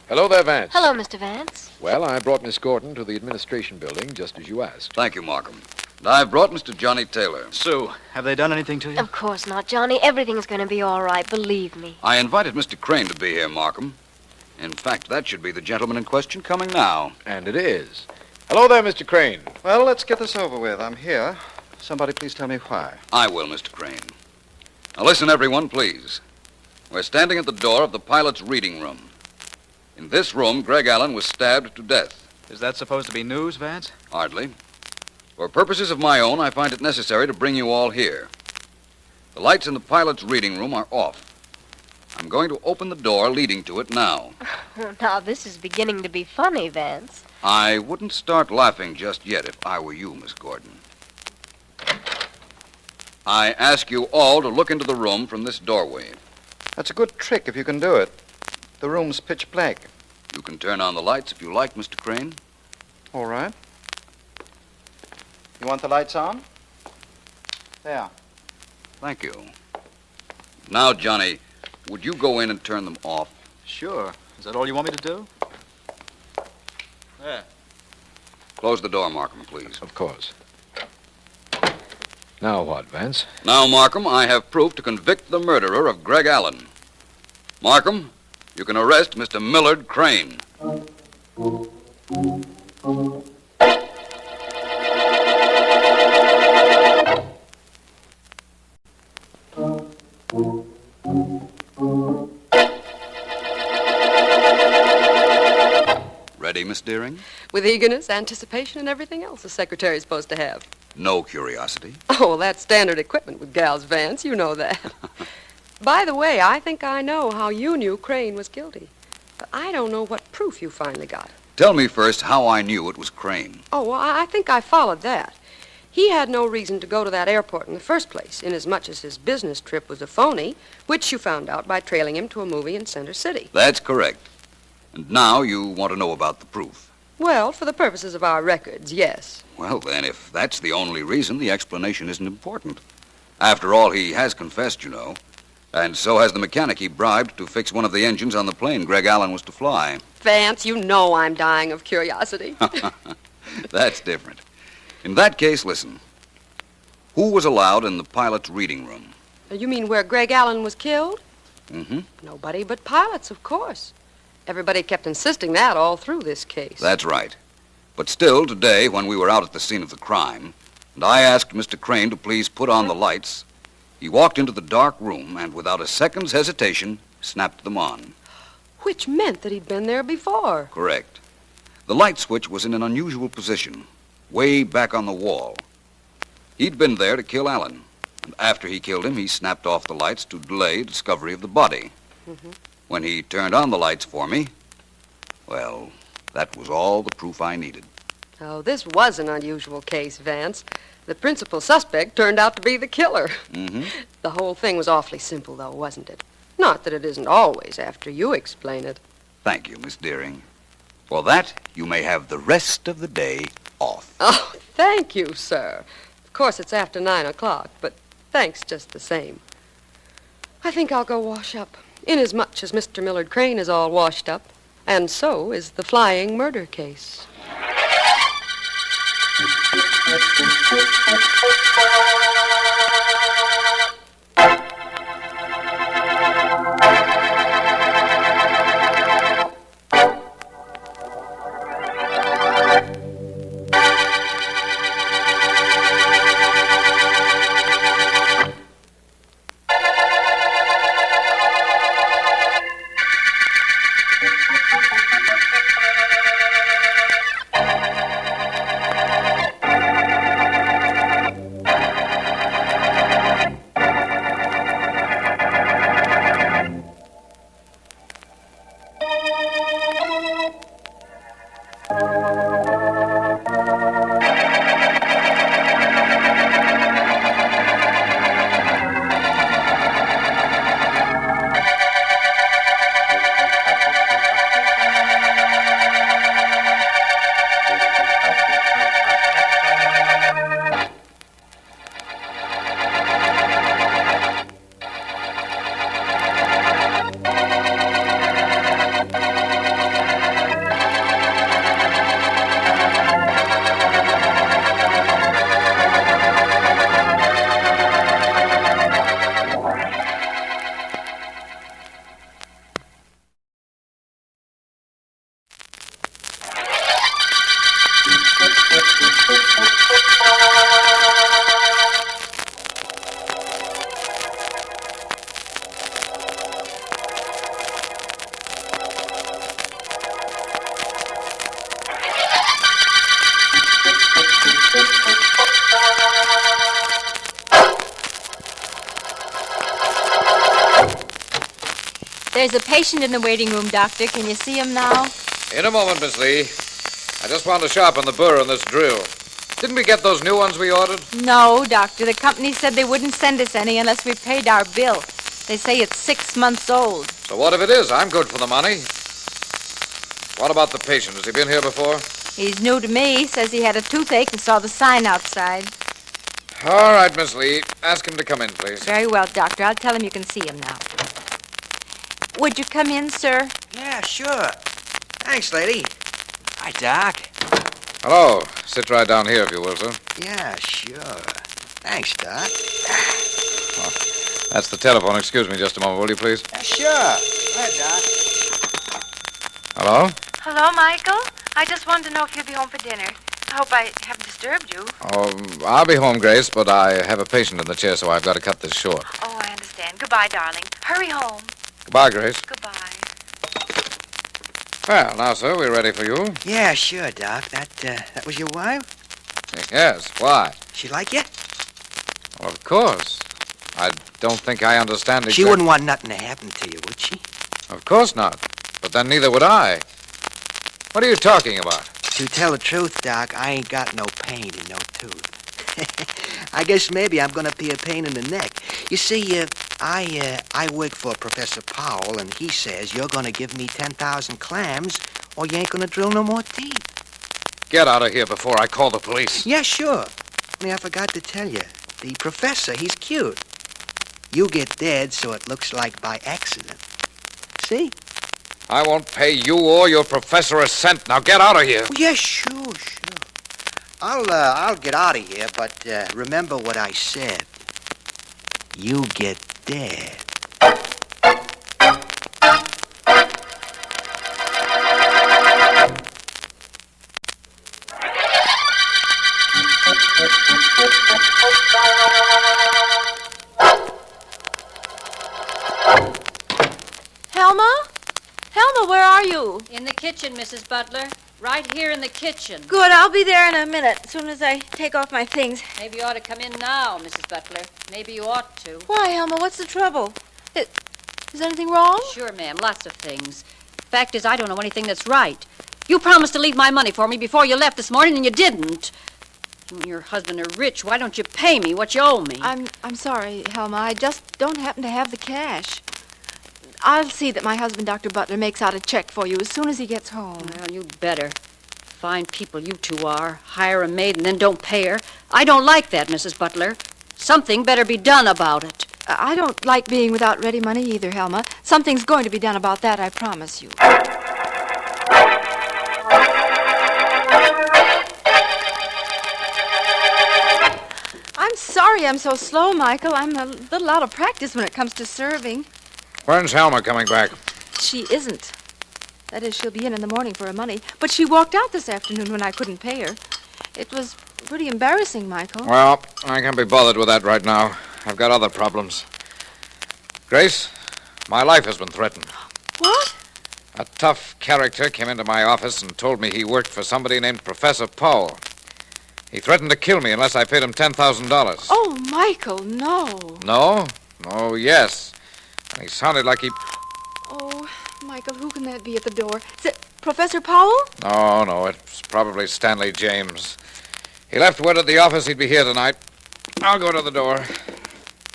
Hello there, Vance. Hello, Mr. Vance. Well, I brought Miss Gordon to the administration building, just as you asked. Thank you, Markham. And I've brought Mr. Johnny Taylor. Sue, have they done anything to you? Of course not, Johnny. Everything's going to be all right, believe me. I invited Mr. Crane to be here, Markham. In fact, that should be the gentleman in question coming now. And it is. Hello there, Mr. Crane. Well, let's get this over with. I'm here. Somebody please tell me why. I will, Mr. Crane. Now listen, everyone, please. We're standing at the door of the pilot's reading room. In this room, Greg Allen was stabbed to death. Is that supposed to be news, Vance? Hardly. For purposes of my own, I find it necessary to bring you all here. The lights in the pilot's reading room are off. I'm going to open the door leading to it now. Now, this is beginning to be funny, Vance. I wouldn't start laughing just yet if I were you, Miss Gordon. I ask you all to look into the room from this doorway. That's a good trick if you can do it. The room's pitch black. You can turn on the lights if you like, Mr. Crane. All right. You want the lights on? There. Thank you. Now, Johnny, would you go in and turn them off? Sure. Is that all you want me to do? There. Close the door, Markham, please. Of course. Now what, Vance? Now, Markham, I have proof to convict the murderer of Greg Allen. Markham, you can arrest Mr. Millard Crane. Ready, Miss Deering? With eagerness, anticipation, and everything else a secretary's supposed to have. No curiosity. Oh, that's standard equipment with gals, Vance. You know that. By the way, I think I know how you knew Crane was guilty. But I don't know what proof you finally got. Tell me first how I knew it was Crane. Oh, well, I think I followed that. He had no reason to go to that airport in the first place, inasmuch as his business trip was a phony, which you found out by trailing him to a movie in Center City. That's correct. And now you want to know about the proof. Well, for the purposes of our records, yes. Well, then, if that's the only reason, the explanation isn't important. After all, he has confessed, you know. And so has the mechanic he bribed to fix one of the engines on the plane Greg Allen was to fly. Vance, you know I'm dying of curiosity. That's different. In that case, listen. Who was allowed in the pilot's reading room? You mean where Greg Allen was killed? Mm-hmm. Nobody but pilots, of course. Everybody kept insisting that all through this case. That's right. But still, today, when we were out at the scene of the crime, and I asked Mr. Crane to please put on the lights, he walked into the dark room and, without a second's hesitation, snapped them on. Which meant that he'd been there before. Correct. The light switch was in an unusual position, way back on the wall. He'd been there to kill Allen, and after he killed him, he snapped off the lights to delay discovery of the body. Mm-hmm. When he turned on the lights for me, well, that was all the proof I needed. Oh, this was an unusual case, Vance. The principal suspect turned out to be the killer. Mm-hmm. The whole thing was awfully simple, though, wasn't it? Not that it isn't always after you explain it. Thank you, Miss Deering. For that, you may have the rest of the day off. Oh, thank you, sir. Of course, it's after 9 o'clock, but Thanks just the same. I think I'll go wash up, inasmuch as Mr. Millard Crane is all washed up, and so is the flying murder case. There's a patient in the waiting room, Doctor. Can you see him now? In a moment, Miss Lee. I just want to sharpen the burr on this drill. Didn't we get those new ones we ordered? No, Doctor. The company said they wouldn't send us any unless we paid our bill. They say it's 6 months old. So what if it is? I'm good for the money. What about the patient? Has he been here before? He's new to me. Says he had a toothache and saw the sign outside. All right, Miss Lee. Ask him to come in, please. Very well, Doctor. I'll tell him you can see him now. Would you come in, sir? Yeah, sure. Thanks, lady. Hi, Doc. Hello. Sit right down here, if you will, sir. Yeah, sure. Thanks, Doc. That's the telephone. Excuse me just a moment, will you, please? Sure. Hi, Doc. Hello? Hello, Michael. I just wanted to know if you'd be home for dinner. I hope I haven't disturbed you. I'll be home, Grace, but I have a patient in the chair, so I've got to cut this short. Oh, I understand. Goodbye, darling. Hurry home. Goodbye, Grace. Goodbye. Well, now, sir, we're ready for you. Yeah, sure, Doc. That was your wife? Yes. Why? She like you? Well, of course. I don't think I understand She wouldn't want nothing to happen to you, would she? Of course not. But then neither would I. What are you talking about? To tell the truth, Doc, I ain't got no pain in no tooth. I guess maybe I'm gonna be a pain in the neck. You see, I work for Professor Powell, and he says you're gonna give me 10,000 clams, or you ain't gonna drill no more teeth. Get out of here before I call the police. Yeah, sure. Only I forgot to tell you, the professor, he's cute. You get dead so it looks like by accident. See? I won't pay you or your professor a cent. Now get out of here. Yeah, sure. I'll get out of here, but remember what I said. You get dead. Helma? Helma, where are you? In the kitchen, Mrs. Butler. Right here in the kitchen. Good, I'll be there in a minute, as soon as I take off my things. Maybe you ought to come in now, Mrs. Butler. Maybe you ought to. Why, Helma, what's the trouble? Is anything wrong? Sure, ma'am, lots of things. Fact is, I don't know anything that's right. You promised to leave my money for me before you left this morning, and you didn't. You and your husband are rich. Why don't you pay me what you owe me? I'm sorry, Helma. I just don't happen to have the cash. I'll see that my husband, Dr. Butler, makes out a check for you as soon as he gets home. Well, you'd better. Fine people you two are. Hire a maid and then don't pay her. I don't like that, Mrs. Butler. Something better be done about it. I don't like being without ready money either, Helma. Something's going to be done about that, I promise you. I'm sorry I'm so slow, Michael. I'm a little out of practice when it comes to serving. When's Helma coming back? She isn't. That is, she'll be in the morning for her money. But she walked out this afternoon when I couldn't pay her. It was pretty embarrassing, Michael. Well, I can't be bothered with that right now. I've got other problems. Grace, my life has been threatened. What? A tough character came into my office and told me he worked for somebody named Professor Powell. He threatened to kill me unless I paid him $10,000. Oh, Michael, no. No? Oh, yes. And he sounded like he... Oh, Michael, who can that be at the door? Is it Professor Powell? No, it's probably Stanley James. He left word at the office he'd be here tonight. I'll go to the door.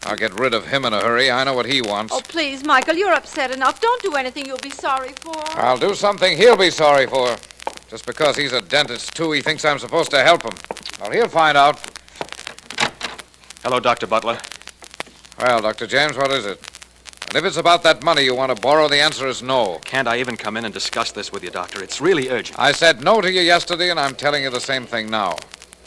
I'll get rid of him in a hurry. I know what he wants. Oh, please, Michael, you're upset enough. Don't do anything you'll be sorry for. I'll do something he'll be sorry for. Just because he's a dentist, too, he thinks I'm supposed to help him. Well, he'll find out. Hello, Dr. Butler. Well, Dr. James, what is it? And if it's about that money you want to borrow, the answer is no. Can't I even come in and discuss this with you, Doctor? It's really urgent. I said no to you yesterday, and I'm telling you the same thing now.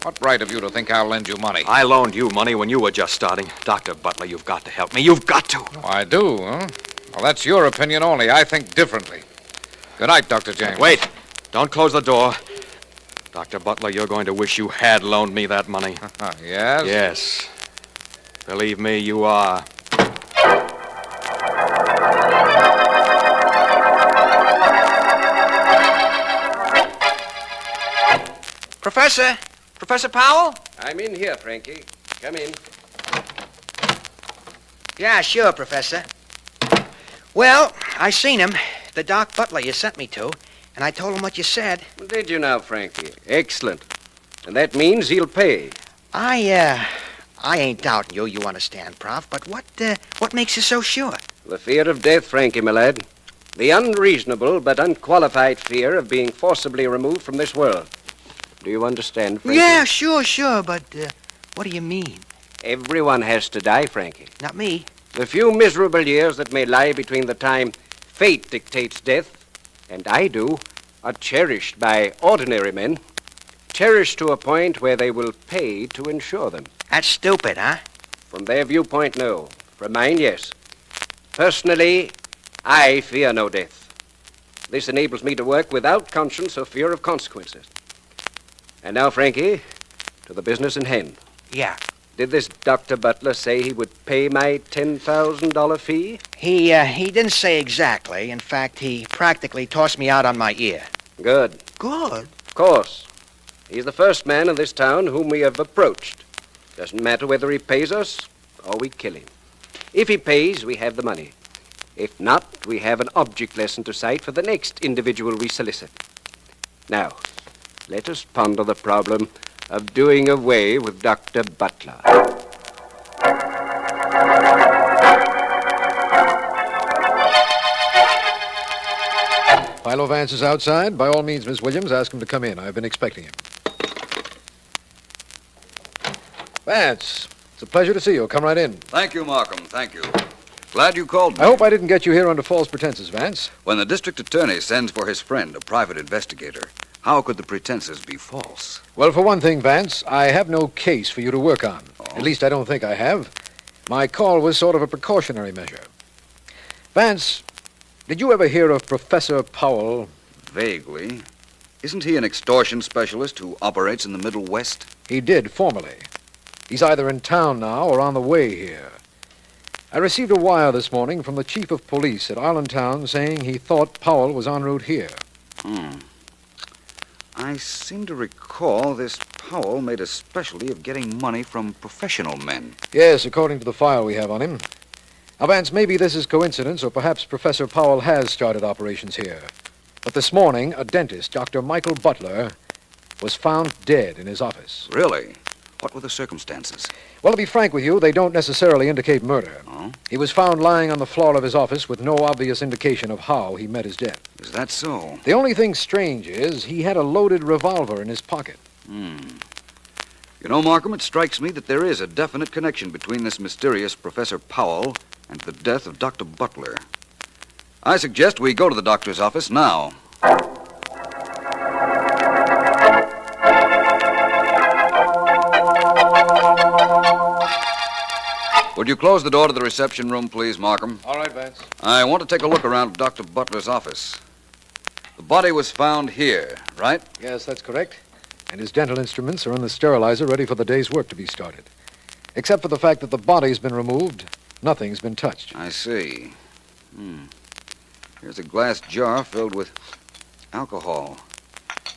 What right have you to think I'll lend you money? I loaned you money when you were just starting. Dr. Butler, you've got to help me. You've got to. Oh, I do, huh? Well, that's your opinion only. I think differently. Good night, Dr. James. Wait. Don't close the door. Dr. Butler, you're going to wish you had loaned me that money. Yes? Yes. Believe me, you are. Professor? Professor Powell? I'm in here, Frankie. Come in. Yeah, sure, Professor. Well, I seen him, the Doc Butler you sent me to, and I told him what you said. Did you now, Frankie? Excellent. And that means he'll pay. I ain't doubting you understand, Prof, but what makes you so sure? The fear of death, Frankie, my lad. The unreasonable but unqualified fear of being forcibly removed from this world. Do you understand, Frankie? Yeah, sure, but what do you mean? Everyone has to die, Frankie. Not me. The few miserable years that may lie between the time fate dictates death and I do are cherished by ordinary men. Cherished to a point where they will pay to ensure them. That's stupid, huh? From their viewpoint, no. From mine, yes. Personally, I fear no death. This enables me to work without conscience or fear of consequences. And now, Frankie, to the business in hand. Yeah. Did this Dr. Butler say he would pay my $10,000 fee? He didn't say exactly. In fact, he practically tossed me out on my ear. Good. Good? Of course. He's the first man in this town whom we have approached. Doesn't matter whether he pays us or we kill him. If he pays, we have the money. If not, we have an object lesson to cite for the next individual we solicit. Now, let us ponder the problem of doing away with Dr. Butler. Philo Vance is outside. By all means, Miss Williams, ask him to come in. I've been expecting him. Vance, it's a pleasure to see you. Come right in. Thank you, Markham. Thank you. Glad you called me. I hope I didn't get you here under false pretenses, Vance. When the district attorney sends for his friend, a private investigator, how could the pretenses be false? Well, for one thing, Vance, I have no case for you to work on. At least I don't think I have. My call was sort of a precautionary measure. Vance, did you ever hear of Professor Powell? Vaguely. Isn't he an extortion specialist who operates in the Middle West? He did, formerly. He's either in town now or on the way here. I received a wire this morning from the chief of police at Islandtown saying he thought Powell was en route here. I seem to recall this Powell made a specialty of getting money from professional men. Yes, according to the file we have on him. Now, Vance, maybe this is coincidence, or perhaps Professor Powell has started operations here. But this morning, a dentist, Dr. Michael Butler, was found dead in his office. Really? What were the circumstances? Well, to be frank with you, they don't necessarily indicate murder. Oh? He was found lying on the floor of his office with no obvious indication of how he met his death. Is that so? The only thing strange is he had a loaded revolver in his pocket. You know, Markham, it strikes me that there is a definite connection between this mysterious Professor Powell and the death of Dr. Butler. I suggest we go to the doctor's office now. Would you close the door to the reception room, please, Markham? All right, Vance. I want to take a look around Dr. Butler's office. The body was found here, right? Yes, that's correct. And his dental instruments are in the sterilizer ready for the day's work to be started. Except for the fact that the body's been removed, nothing's been touched. I see. Here's a glass jar filled with alcohol.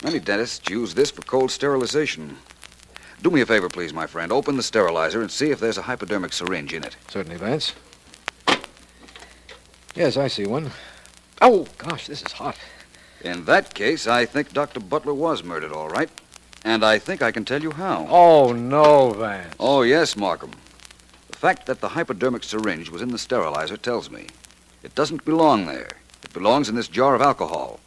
Many dentists use this for cold sterilization. Do me a favor, please, my friend. Open the sterilizer and see if there's a hypodermic syringe in it. Certainly, Vance. Yes, I see one. Oh, gosh, this is hot. In that case, I think Dr. Butler was murdered, all right. And I think I can tell you how. Oh, no, Vance. Oh, yes, Markham. The fact that the hypodermic syringe was in the sterilizer tells me it doesn't belong there. It belongs in this jar of alcohol.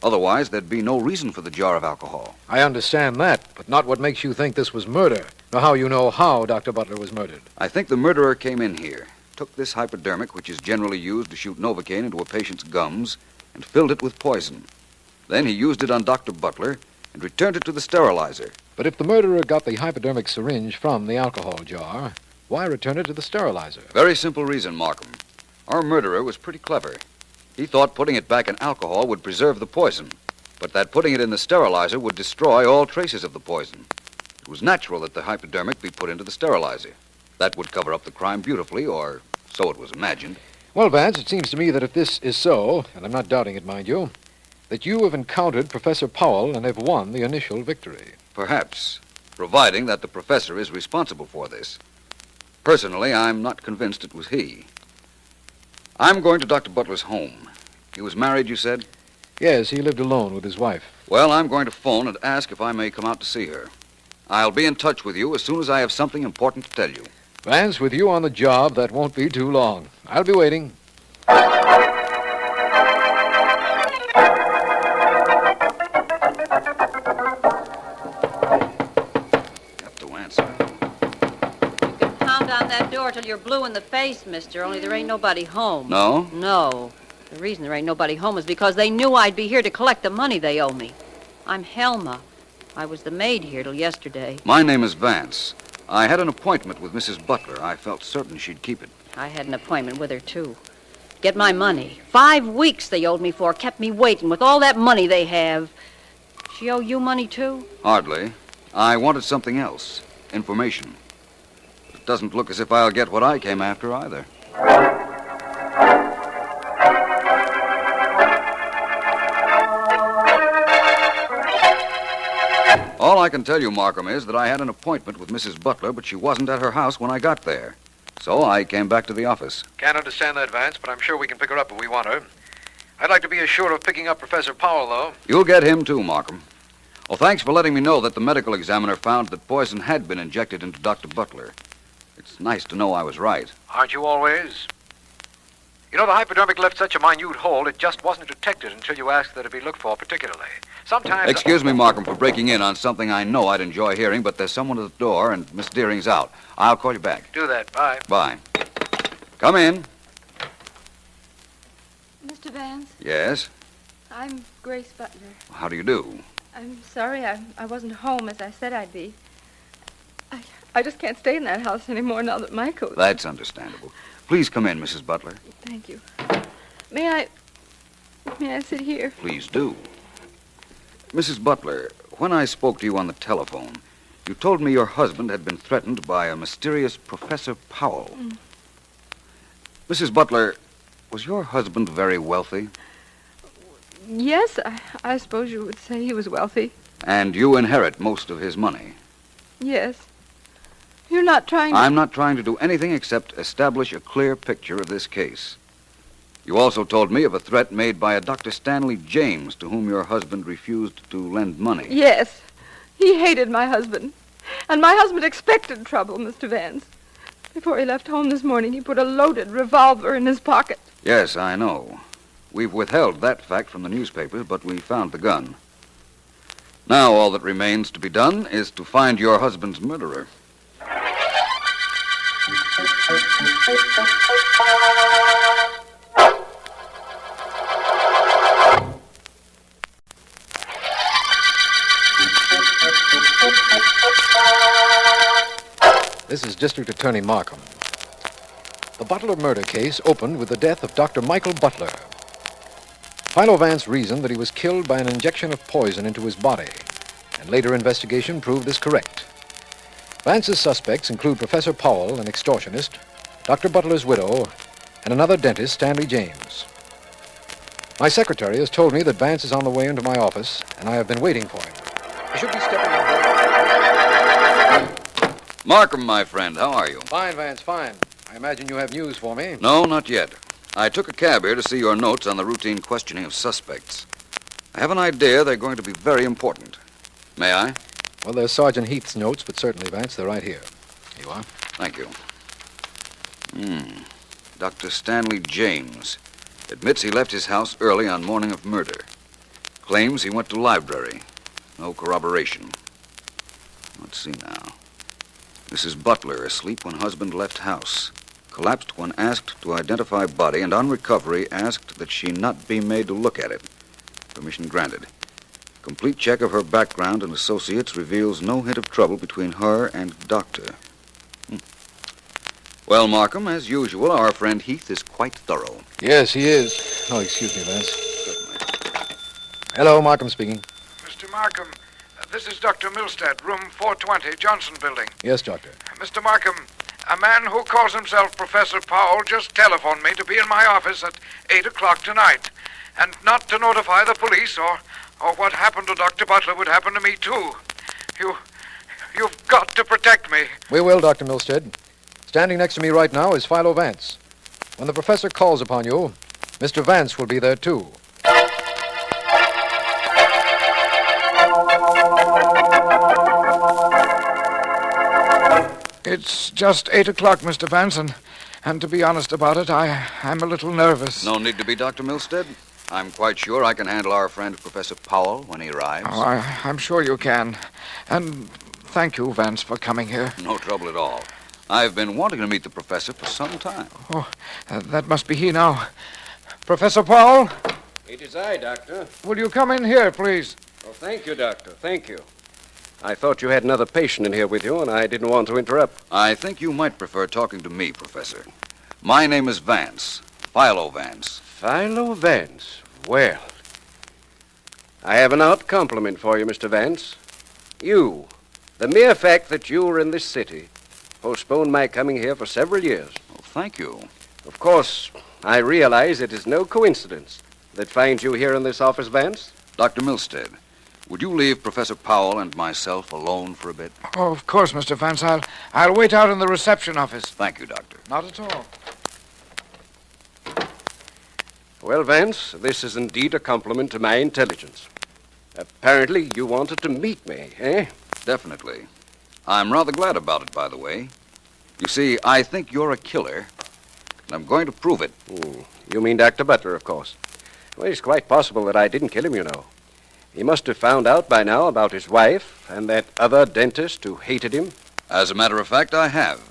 Otherwise, there'd be no reason for the jar of alcohol. I understand that, but not what makes you think this was murder, nor how you know how Dr. Butler was murdered. I think the murderer came in here, took this hypodermic, which is generally used to shoot Novocaine into a patient's gums, and filled it with poison. Then he used it on Dr. Butler and returned it to the sterilizer. But if the murderer got the hypodermic syringe from the alcohol jar, why return it to the sterilizer? Very simple reason, Markham. Our murderer was pretty clever. He thought putting it back in alcohol would preserve the poison, but that putting it in the sterilizer would destroy all traces of the poison. It was natural that the hypodermic be put into the sterilizer. That would cover up the crime beautifully, or so it was imagined. Well, Vance, it seems to me that if this is so, and I'm not doubting it, mind you, that you have encountered Professor Powell and have won the initial victory. Perhaps, providing that the professor is responsible for this. Personally, I'm not convinced it was he. I'm going to Dr. Butler's home. He was married, you said? Yes, he lived alone with his wife. Well, I'm going to phone and ask if I may come out to see her. I'll be in touch with you as soon as I have something important to tell you. Vance, with you on the job, that won't be too long. I'll be waiting. On that door till you're blue in the face, mister, only there ain't nobody home. No? No. The reason there ain't nobody home is because they knew I'd be here to collect the money they owe me. I'm Helma. I was the maid here till yesterday. My name is Vance. I had an appointment with Mrs. Butler. I felt certain she'd keep it. I had an appointment with her, too. Get my money. 5 weeks they owed me for, kept me waiting with all that money they have. She owe you money, too? Hardly. I wanted something else. Information. It doesn't look as if I'll get what I came after either. All I can tell you, Markham, is that I had an appointment with Mrs. Butler, but she wasn't at her house when I got there. So I came back to the office. Can't understand that, Vance, but I'm sure we can pick her up if we want her. I'd like to be assured of picking up Professor Powell, though. You'll get him, too, Markham. Well, thanks for letting me know that the medical examiner found that poison had been injected into Dr. Butler. It's nice to know I was right. Aren't you always? You know, the hypodermic left such a minute hole, it just wasn't detected until you asked that it be looked for particularly. Sometimes... Excuse me, Markham, for breaking in on something I know I'd enjoy hearing, but there's someone at the door, and Miss Deering's out. I'll call you back. Do that. Bye. Bye. Come in. Mr. Vance, Yes? I'm Grace Butler. How do you do? I'm sorry I wasn't home as I said I'd be. I just can't stay in that house anymore now that Michael's... That's understandable. Please come in, Mrs. Butler. Thank you. May I sit here? Please do. Mrs. Butler, when I spoke to you on the telephone, you told me your husband had been threatened by a mysterious Professor Powell. Mrs. Butler, was your husband very wealthy? Yes, I suppose you would say he was wealthy. And you inherit most of his money? Yes. You're not trying to... I'm not trying to do anything except establish a clear picture of this case. You also told me of a threat made by a Dr. Stanley James to whom your husband refused to lend money. Yes. He hated my husband. And my husband expected trouble, Mr. Vance. Before he left home this morning, he put a loaded revolver in his pocket. Yes, I know. We've withheld that fact from the newspapers, but we found the gun. Now all that remains to be done is to find your husband's murderer. This is District Attorney Markham. The Butler murder case opened with the death of Dr. Michael Butler. Philo Vance reasoned that he was killed by an injection of poison into his body, and later investigation proved this correct. Vance's suspects include Professor Powell, an extortionist, Dr. Butler's widow, and another dentist, Stanley James. My secretary has told me that Vance is on the way into my office, and I have been waiting for him. He should be stepping in. Markham, my friend, how are you? Fine, Vance, fine. I imagine you have news for me. No, not yet. I took a cab here to see your notes on the routine questioning of suspects. I have an idea they're going to be very important. May I? Well, there's Sergeant Heath's notes, but certainly, Vance, they're right here. Here you are. Thank you. Dr. Stanley James admits he left his house early on morning of murder. Claims he went to library. No corroboration. Let's see now. Mrs. Butler asleep when husband left house. Collapsed when asked to identify body, and on recovery asked that she not be made to look at it. Permission granted. Complete check of her background and associates reveals no hint of trouble between her and doctor. Well, Markham, as usual, our friend Heath is quite thorough. Yes, he is. Oh, excuse me, Vance. Hello, Markham speaking. Mr. Markham, this is Dr. Milstead, room 420, Johnson Building. Yes, Doctor. Mr. Markham, a man who calls himself Professor Powell just telephoned me to be in my office at 8 o'clock tonight, and not to notify the police, or what happened to Dr. Butler would happen to me, too. You've got to protect me. We will, Dr. Milstead. Standing next to me right now is Philo Vance. When the professor calls upon you, Mr. Vance will be there, too. It's just 8 o'clock, Mr. Vance, and to be honest about it, I'm a little nervous. No need to be, Dr. Milstead. I'm quite sure I can handle our friend Professor Powell when he arrives. Oh, I'm sure you can. And thank you, Vance, for coming here. No trouble at all. I've been wanting to meet the professor for some time. Oh, that must be he now. Professor Powell? It is I, Doctor. Will you come in here, please? Oh, thank you, Doctor. Thank you. I thought you had another patient in here with you, and I didn't want to interrupt. I think you might prefer talking to me, Professor. My name is Vance. Philo Vance. Philo Vance. Well, I have an odd compliment for you, Mr. Vance. You, the mere fact that you were in this city, postponed my coming here for several years. Oh, thank you. Of course, I realize it is no coincidence that finds you here in this office, Vance. Dr. Milstead, would you leave Professor Powell and myself alone for a bit? Oh, of course, Mr. Vance. I'll wait out in the reception office. Thank you, Doctor. Not at all. Well, Vance, this is indeed a compliment to my intelligence. Apparently, you wanted to meet me, eh? Definitely. I'm rather glad about it, by the way. You see, I think you're a killer, and I'm going to prove it. You mean Dr. Butler, of course. Well, it's quite possible that I didn't kill him, you know. He must have found out by now about his wife and that other dentist who hated him. As a matter of fact, I have.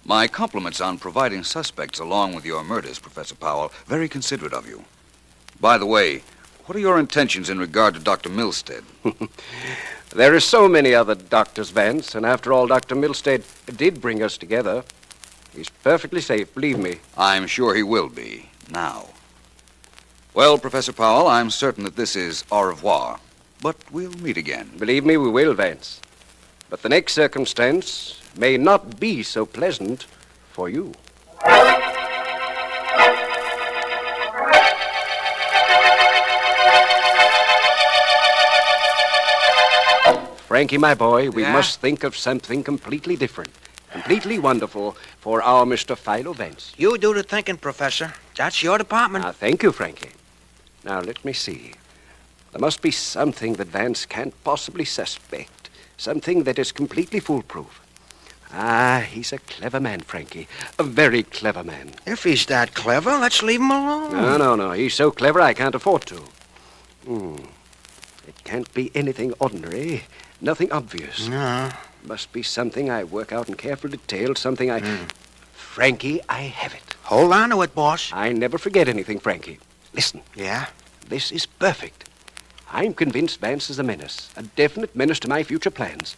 My compliments on providing suspects along with your murders, Professor Powell. Very considerate of you. By the way, what are your intentions in regard to Dr. Milstead? There are so many other doctors, Vance, and after all, Dr. Milstead did bring us together. He's perfectly safe, believe me. I'm sure he will be, now. Well, Professor Powell, I'm certain that this is au revoir, but we'll meet again. Believe me, we will, Vance. But the next circumstance may not be so pleasant for you. Frankie, my boy, we must think of something completely different, completely wonderful for our Mr. Philo Vance. You do the thinking, Professor. That's your department. Thank you, Frankie. Now, let me see. There must be something that Vance can't possibly suspect. Something that is completely foolproof. He's a clever man, Frankie. A very clever man. If he's that clever, let's leave him alone. No. He's so clever I can't afford to. It can't be anything ordinary, nothing obvious. No. Must be something I work out in careful detail, something I... Frankie, I have it. Hold on to it, boss. I never forget anything, Frankie. Listen. Yeah? This is perfect. I'm convinced Vance is a menace, a definite menace to my future plans.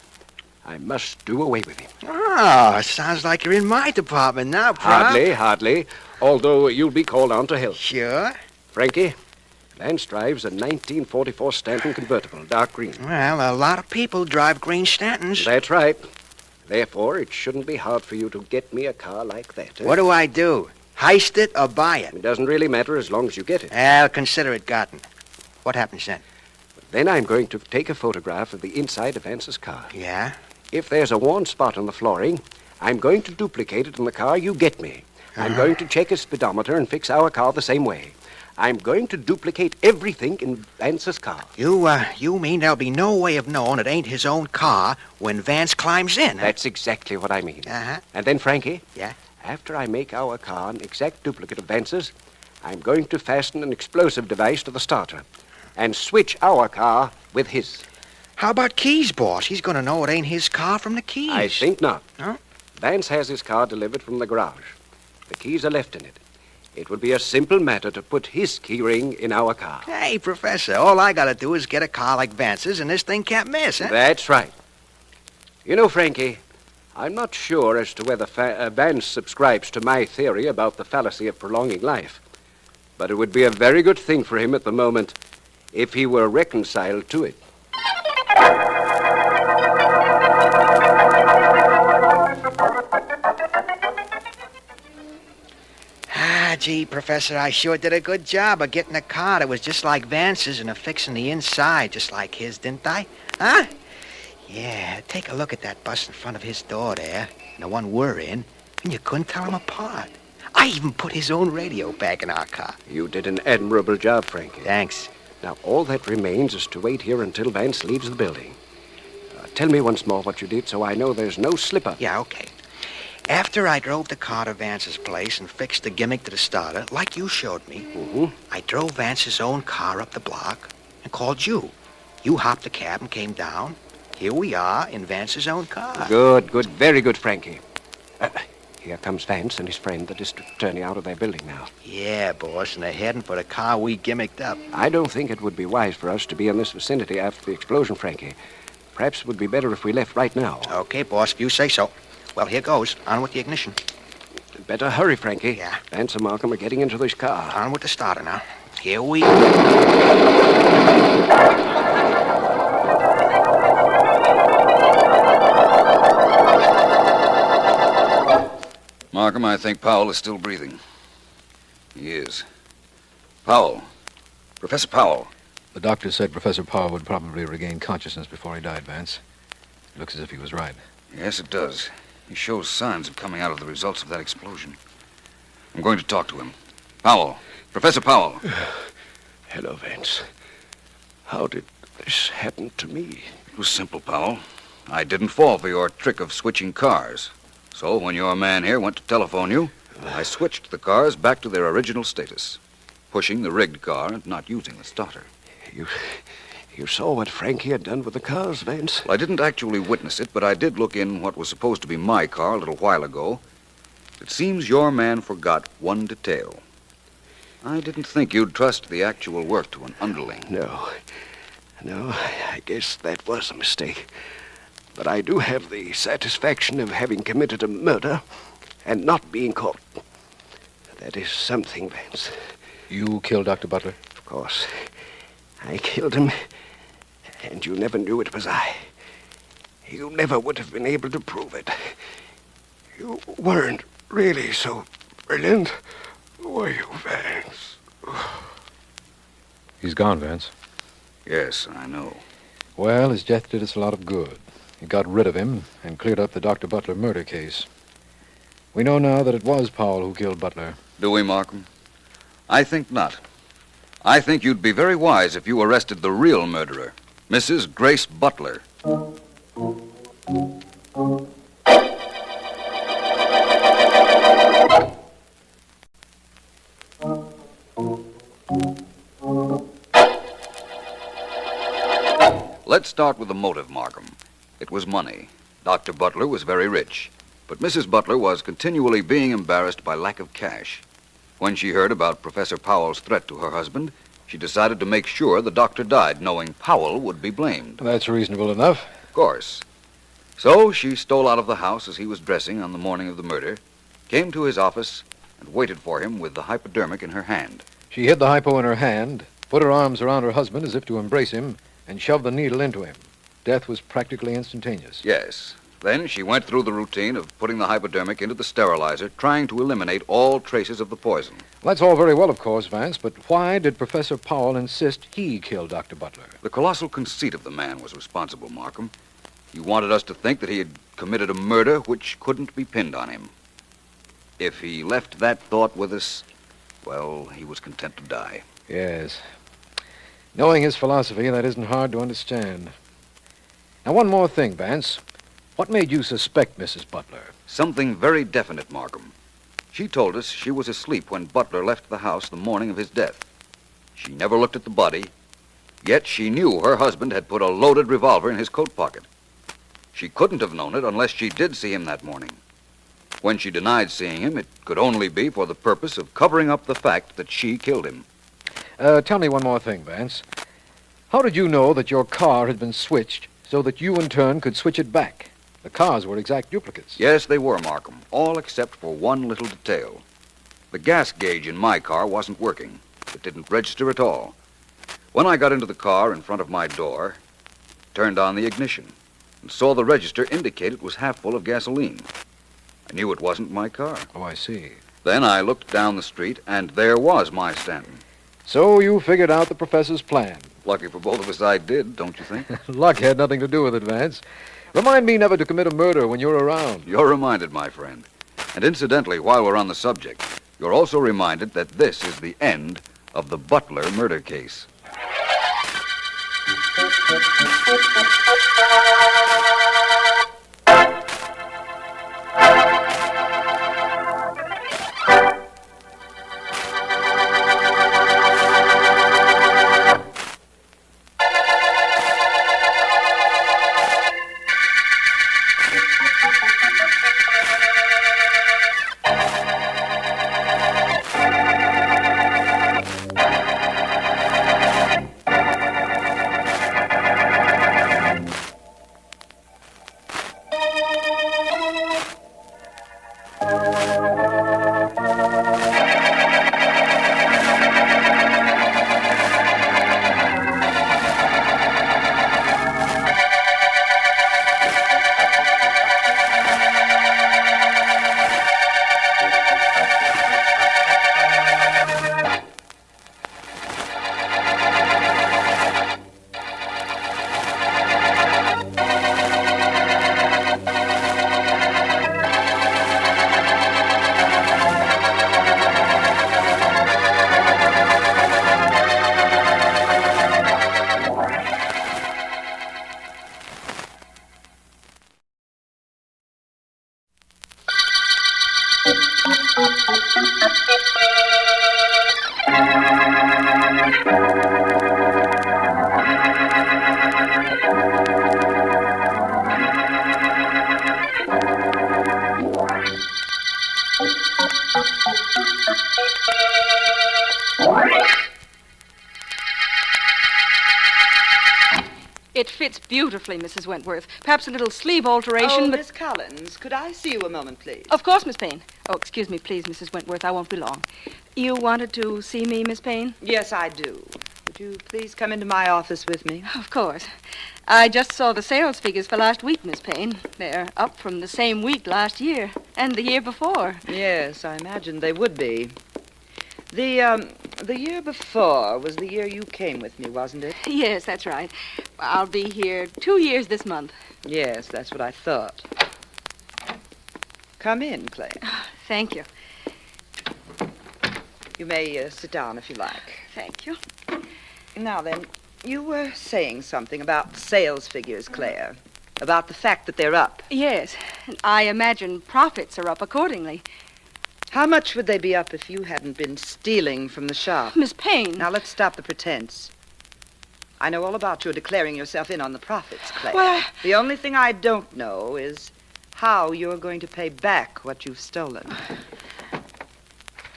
I must do away with him. Oh, sounds like you're in my department now, Prop. Hardly. Although you'll be called on to help. Sure. Frankie, Vance drives a 1944 Stanton convertible, dark green. Well, a lot of people drive green Stantons. That's right. Therefore, it shouldn't be hard for you to get me a car like that. What do I do? Heist it or buy it? It doesn't really matter as long as you get it. I'll consider it gotten. What happens then? Then I'm going to take a photograph of the inside of Vance's car. Yeah? If there's a worn spot on the flooring, I'm going to duplicate it in the car you get me. I'm going to check his speedometer and fix our car the same way. I'm going to duplicate everything in Vance's car. You mean there'll be no way of knowing it ain't his own car when Vance climbs in? Huh? That's exactly what I mean. Uh-huh. And then, Frankie? Yeah? After I make our car an exact duplicate of Vance's, I'm going to fasten an explosive device to the starter and switch our car with his. How about keys, boss? He's going to know it ain't his car from the keys. I think not. Huh? Vance has his car delivered from the garage. The keys are left in it. It would be a simple matter to put his key ring in our car. Hey, Professor, all I got to do is get a car like Vance's, and this thing can't miss, huh? That's right. You know, Frankie, I'm not sure as to whether Vance subscribes to my theory about the fallacy of prolonging life. But it would be a very good thing for him at the moment if he were reconciled to it. Gee, Professor, I sure did a good job of getting a car that was just like Vance's and of fixing the inside just like his, didn't I? Huh? Yeah, take a look at that bus in front of his door there, and the one we're in, and you couldn't tell them apart. I even put his own radio back in our car. You did an admirable job, Frankie. Thanks. Now, all that remains is to wait here until Vance leaves the building. Tell me once more what you did so I know there's no slip-up. Yeah, okay. After I drove the car to Vance's place and fixed the gimmick to the starter, like you showed me, I drove Vance's own car up the block and called you. You hopped the cab and came down. Here we are in Vance's own car. Good. Very good, Frankie. Here comes Vance and his friend, the district attorney, out of their building now. Yeah, boss, and they're heading for the car we gimmicked up. I don't think it would be wise for us to be in this vicinity after the explosion, Frankie. Perhaps it would be better if we left right now. Okay, boss, if you say so. Well, here goes. On with the ignition. Better hurry, Frankie. Yeah. Vance and Markham are getting into this car. On with the starter now. Here we Markham, I think Powell is still breathing. He is. Powell. Professor Powell. The doctor said Professor Powell would probably regain consciousness before he died, Vance. It looks as if he was right. Yes, it does. He shows signs of coming out of the results of that explosion. I'm going to talk to him. Powell. Professor Powell. Hello, Vance. How did this happen to me? It was simple, Powell. I didn't fall for your trick of switching cars. So when your man here went to telephone you, I switched the cars back to their original status, pushing the rigged car and not using the starter. You saw what Frankie had done with the cars, Vance? Well, I didn't actually witness it, but I did look in what was supposed to be my car a little while ago. It seems your man forgot one detail. I didn't think you'd trust the actual work to an underling. No, I guess that was a mistake. But I do have the satisfaction of having committed a murder and not being caught. That is something, Vance. You killed Dr. Butler? Of course. I killed him, and you never knew it was I. You never would have been able to prove it. You weren't really so brilliant, were you, Vance? He's gone, Vance. Yes, I know. Well, his death did us a lot of good. It got rid of him and cleared up the Dr. Butler murder case. We know now that it was Powell who killed Butler. Do we, Markham? I think not. I think you'd be very wise if you arrested the real murderer, Mrs. Grace Butler. start with the motive, Markham. It was money. Dr. Butler was very rich, but Mrs. Butler was continually being embarrassed by lack of cash. When she heard about Professor Powell's threat to her husband, she decided to make sure the doctor died, knowing Powell would be blamed. That's reasonable enough. Of course. So she stole out of the house as he was dressing on the morning of the murder, came to his office, and waited for him with the hypodermic in her hand. She hid the hypo in her hand, put her arms around her husband as if to embrace him, and shoved the needle into him. Death was practically instantaneous. Yes. Then she went through the routine of putting the hypodermic into the sterilizer, trying to eliminate all traces of the poison. Well, that's all very well, of course, Vance, but why did Professor Powell insist he kill Dr. Butler? The colossal conceit of the man was responsible, Markham. He wanted us to think that he had committed a murder which couldn't be pinned on him. If he left that thought with us, well, he was content to die. Yes. Knowing his philosophy, that isn't hard to understand. Now, one more thing, Vance. What made you suspect Mrs. Butler? Something very definite, Markham. She told us she was asleep when Butler left the house the morning of his death. She never looked at the body, yet she knew her husband had put a loaded revolver in his coat pocket. She couldn't have known it unless she did see him that morning. When she denied seeing him, it could only be for the purpose of covering up the fact that she killed him. Tell me one more thing, Vance. How did you know that your car had been switched so that you, in turn, could switch it back? The cars were exact duplicates. Yes, they were, Markham, all except for one little detail. The gas gauge in my car wasn't working. It didn't register at all. When I got into the car in front of my door, turned on the ignition, and saw the register indicate it was half full of gasoline. I knew it wasn't my car. Oh, I see. Then I looked down the street, and there was my Stanton. So you figured out the professor's plan. Lucky for both of us I did, don't you think? Luck had nothing to do with it, Vance. Remind me never to commit a murder when you're around. You're reminded, my friend. And incidentally, while we're on the subject, you're also reminded that this is the end of the Butler murder case. It fits beautifully, Mrs. Wentworth. Perhaps a little sleeve alteration, Oh, but... Miss Collins, could I see you a moment, please? Of course, Miss Payne. Oh, excuse me, please, Mrs. Wentworth. I won't be long. You wanted to see me, Miss Payne? Yes, I do. Would you please come into my office with me? Of course. I just saw the sales figures for last week, Miss Payne. They're up from the same week last year and the year before. Yes, I imagined they would be. The year before was the year you came with me, wasn't it? Yes, that's right. I'll be here 2 years this month. Yes, that's what I thought. Come in, Clay. Thank you. You may sit down if you like. Thank you. Now then, you were saying something about sales figures, Claire. About the fact that they're up. Yes, and I imagine profits are up accordingly. How much would they be up if you hadn't been stealing from the shop? Miss Payne. Now, let's stop the pretense. I know all about your declaring yourself in on the profits, Claire. Well, The only thing I don't know is how you're going to pay back what you've stolen.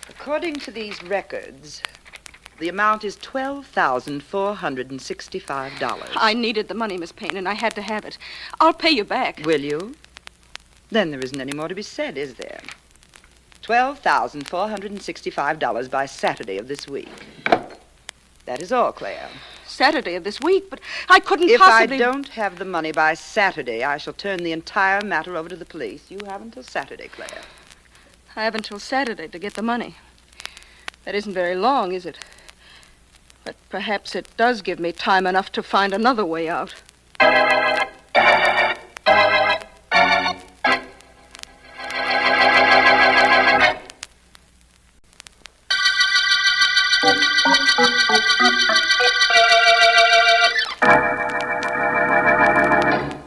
According to these records, the amount is $12,465. I needed the money, Miss Payne, and I had to have it. I'll pay you back. Will you? Then there isn't any more to be said, is there? $12,465 by Saturday of this week. That is all, Claire. Saturday of this week, but I couldn't If possibly... I don't have the money by Saturday, I shall turn the entire matter over to the police. You have until Saturday, Claire. I have until Saturday to get the money. That isn't very long, is it? But perhaps it does give me time enough to find another way out.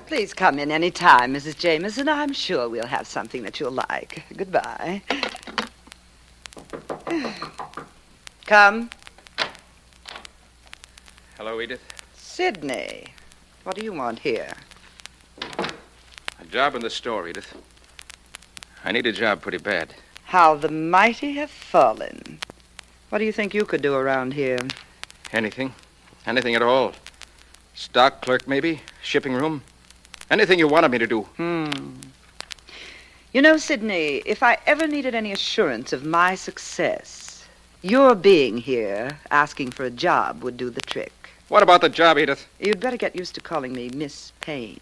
Please come in any time, Mrs. Jameson. I'm sure we'll have something that you'll like. Goodbye. Come. Hello, Edith. Sidney, what do you want here? A job in the store, Edith. I need a job pretty bad. How the mighty have fallen. What do you think you could do around here? Anything. Anything at all. Stock clerk, maybe? Shipping room? Anything you wanted me to do. You know, Sidney, if I ever needed any assurance of my success, your being here, asking for a job, would do the trick. What about the job, Edith? You'd better get used to calling me Miss Payne.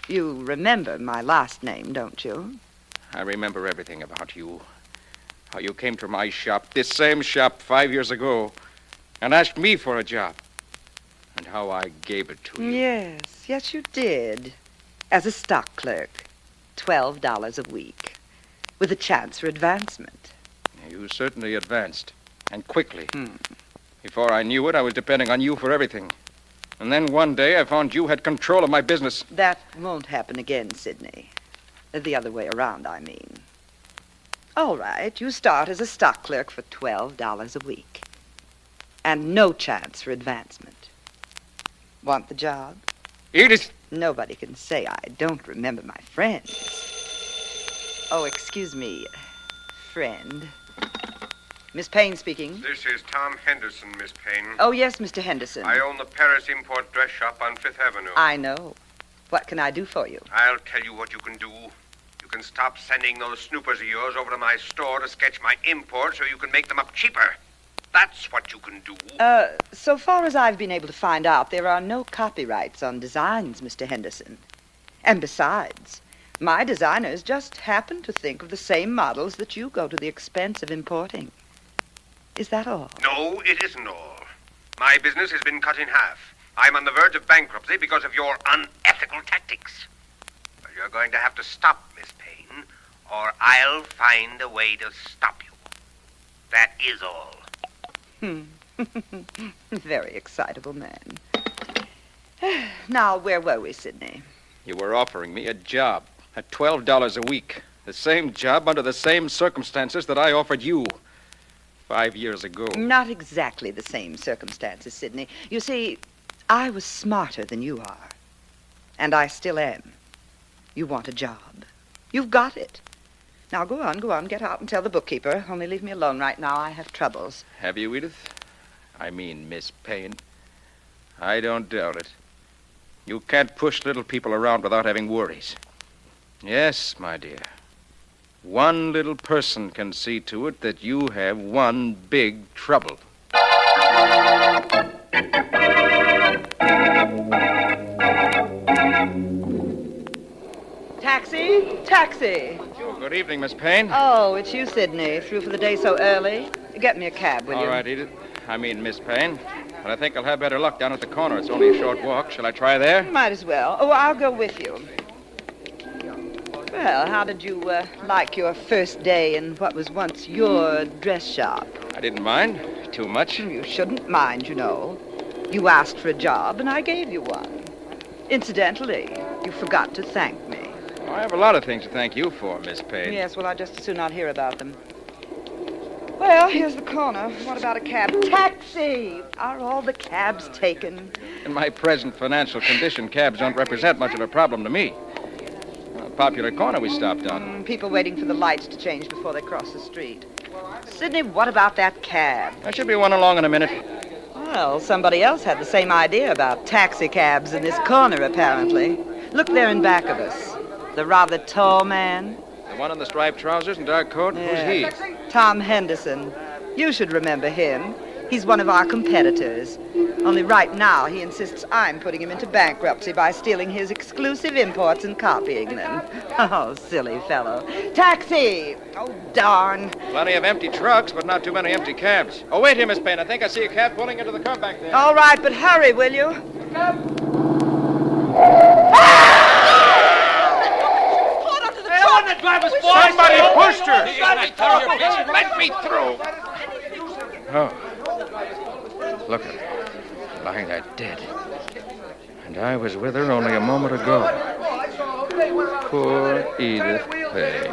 You remember my last name, don't you? I remember everything about you. How you came to my shop, this same shop, 5 years ago, and asked me for a job. And how I gave it to you. Yes, you did. As a stock clerk. $12 a week. With a chance for advancement. You certainly advanced. And quickly. Before I knew it, I was depending on you for everything. And then one day I found you had control of my business. That won't happen again, Sidney. The other way around, I mean. All right, you start as a stock clerk for $12 a week. And no chance for advancement. Want the job? Edith! Nobody can say I don't remember my friends. Oh, excuse me, friend. Miss Payne speaking. This is Tom Henderson, Miss Payne. Oh, yes, Mr. Henderson. I own the Paris Import Dress Shop on Fifth Avenue. I know. What can I do for you? I'll tell you what you can do. You can stop sending those snoopers of yours over to my store to sketch my imports so you can make them up cheaper. That's what you can do. So far as I've been able to find out, there are no copyrights on designs, Mr. Henderson. And besides, my designers just happen to think of the same models that you go to the expense of importing. Is that all? No, it isn't all. My business has been cut in half. I'm on the verge of bankruptcy because of your unethical tactics. But you're going to have to stop, Miss Payne, or I'll find a way to stop you. That is all. Very excitable man. Now, where were we, Sidney? You were offering me a job at $12 a week. The same job under the same circumstances that I offered you 5 years ago. Not exactly the same circumstances, Sidney. You see, I was smarter than you are. And I still am. You want a job. You've got it. Now, go on, get out and tell the bookkeeper. Only leave me alone right now. I have troubles. Have you, Edith? I mean, Miss Payne. I don't doubt it. You can't push little people around without having worries. Yes, my dear. One little person can see to it that you have one big trouble. Taxi? Taxi! Oh, good evening, Miss Payne. Oh, it's you, Sidney. Through for the day so early. Get me a cab, will you? All right, Edith. I mean, Miss Payne. But I think I'll have better luck down at the corner. It's only a short walk. Shall I try there? Might as well. Oh, I'll go with you. Well, how did you like your first day in what was once your dress shop? I didn't mind. Too much. You shouldn't mind, you know. You asked for a job, and I gave you one. Incidentally, you forgot to thank me. I have a lot of things to thank you for, Miss Payne. Yes, well, I'd just as soon not hear about them. Well, here's the corner. What about a cab? Taxi! Are all the cabs taken? In my present financial condition, cabs don't represent much of a problem to me. A popular corner we stopped on. People waiting for the lights to change before they cross the street. Sidney, what about that cab? There should be one along in a minute. Well, somebody else had the same idea about taxi cabs in this corner, apparently. Look there in back of us. The rather tall man. The one in the striped trousers and dark coat? Yeah. Who's he? Tom Henderson. You should remember him. He's one of our competitors. Only right now he insists I'm putting him into bankruptcy by stealing his exclusive imports and copying them. Oh, silly fellow. Taxi! Oh, darn. Plenty of empty trucks, but not too many empty cabs. Oh, wait here, Miss Payne. I think I see a cab pulling into the curb back there. All right, but hurry, will you? Somebody pushed her. Let me through. Oh. Look at her. Lying there dead. And I was with her only a moment ago. Poor Edith Payne.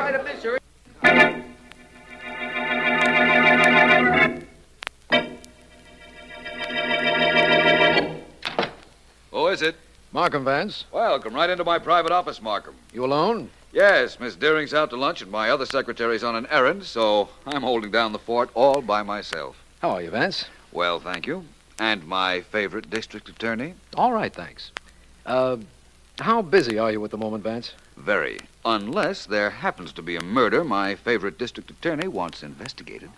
Who is it? Markham Vance. Well, come right into my private office, Markham. You alone? Yes, Miss Deering's out to lunch and my other secretary's on an errand, so I'm holding down the fort all by myself. How are you, Vance? Well, thank you. And my favorite district attorney? All right, thanks. How busy are you at the moment, Vance? Very. Unless there happens to be a murder my favorite district attorney wants investigated.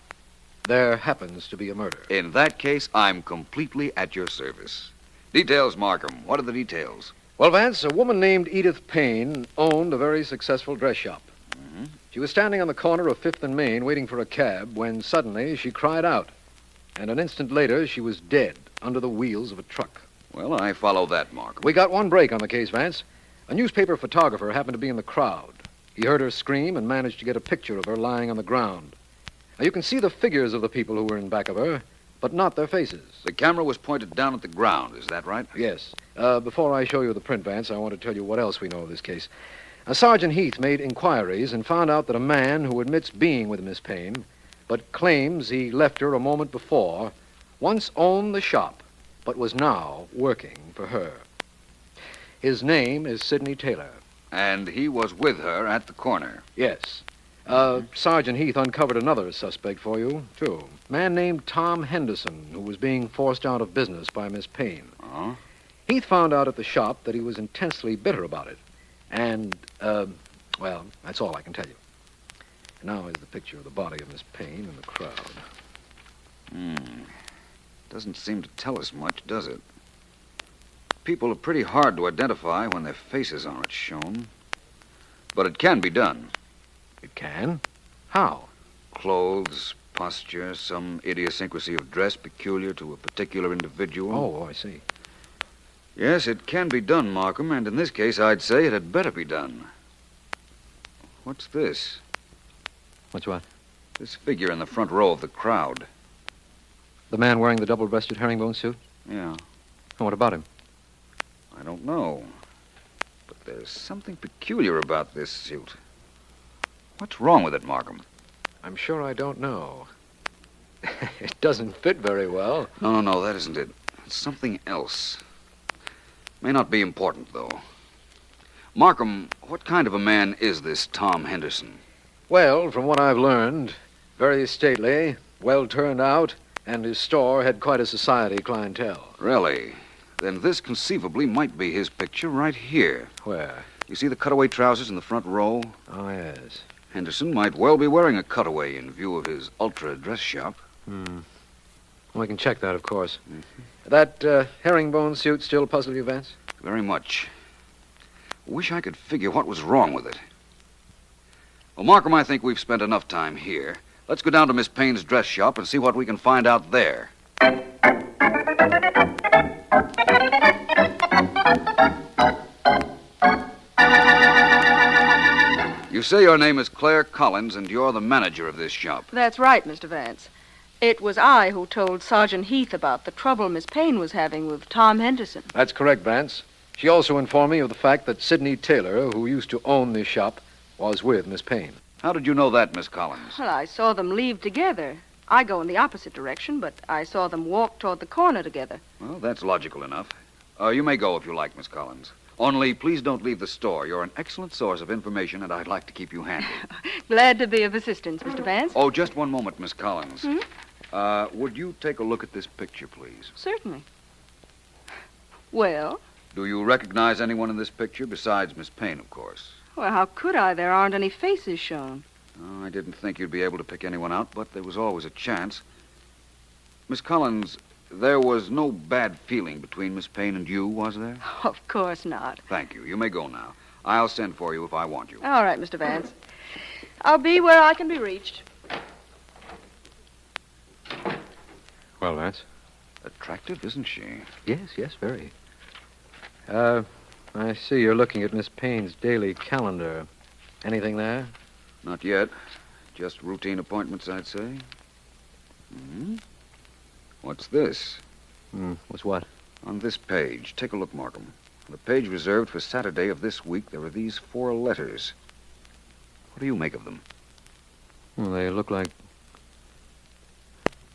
There happens to be a murder. In that case, I'm completely at your service. Details, Markham. What are the details? Well, Vance, a woman named Edith Payne owned a very successful dress shop. Mm-hmm. She was standing on the corner of 5th and Main waiting for a cab when suddenly she cried out. And an instant later, she was dead under the wheels of a truck. Well, I follow that, Markham. We got one break on the case, Vance. A newspaper photographer happened to be in the crowd. He heard her scream and managed to get a picture of her lying on the ground. Now, you can see the figures of the people who were in back of her, but not their faces. The camera was pointed down at the ground, is that right? Yes. Before I show you the print, Vance, I want to tell you what else we know of this case. Sergeant Heath made inquiries and found out that a man who admits being with Miss Payne, but claims he left her a moment before, once owned the shop, but was now working for her. His name is Sidney Taylor. And he was with her at the corner? Yes. Sergeant Heath uncovered another suspect for you, too. A man named Tom Henderson, who was being forced out of business by Miss Payne. Uh-huh. Heath found out at the shop that he was intensely bitter about it. And, well, that's all I can tell you. Now is the picture of the body of Miss Payne in the crowd. Doesn't seem to tell us much, does it? People are pretty hard to identify when their faces aren't shown. But it can be done. It can? How? Clothes, posture, some idiosyncrasy of dress peculiar to a particular individual. Oh, I see. Yes, it can be done, Markham, and in this case, I'd say it had better be done. What's this? What's what? This figure in the front row of the crowd. The man wearing the double-breasted herringbone suit? Yeah. And what about him? I don't know. But there's something peculiar about this suit. What's wrong with it, Markham? I'm sure I don't know. It doesn't fit very well. No, that isn't it. It's something else. May not be important, though. Markham, what kind of a man is this Tom Henderson? Well, from what I've learned, very stately, well turned out, and his store had quite a society clientele. Really? Then this conceivably might be his picture right here. Where? You see the cutaway trousers in the front row? Oh, yes. Henderson might well be wearing a cutaway in view of his ultra dress shop. Well, we can check that, of course. That herringbone suit still puzzle you, Vance? Very much. Wish I could figure what was wrong with it. Well, Markham, I think we've spent enough time here. Let's go down to Miss Payne's dress shop and see what we can find out there. You say your name is Claire Collins and you're the manager of this shop. That's right, Mr. Vance. It was I who told Sergeant Heath about the trouble Miss Payne was having with Tom Henderson. That's correct, Vance. She also informed me of the fact that Sidney Taylor, who used to own this shop, was with Miss Payne. How did you know that, Miss Collins? Well, I saw them leave together. I go in the opposite direction, but I saw them walk toward the corner together. Well, that's logical enough. You may go if you like, Miss Collins. Only, please don't leave the store. You're an excellent source of information, and I'd like to keep you handy. Glad to be of assistance, Mr. Vance. Oh, just one moment, Miss Collins. Hmm? Would you take a look at this picture, please? Certainly. Well? Do you recognize anyone in this picture besides Miss Payne, of course? Well, how could I? There aren't any faces shown. Oh, I didn't think you'd be able to pick anyone out, but there was always a chance. Miss Collins, there was no bad feeling between Miss Payne and you, was there? Of course not. Thank you. You may go now. I'll send for you if I want you. All right, Mr. Vance. I'll be where I can be reached. Well, Vance? Attractive, isn't she? Yes, very. I see you're looking at Miss Payne's daily calendar. Anything there? Not yet. Just routine appointments, I'd say. What's this? What's what? On this page. Take a look, Markham. On the page reserved for Saturday of this week, there are these 4 letters. What do you make of them? Well, they look like...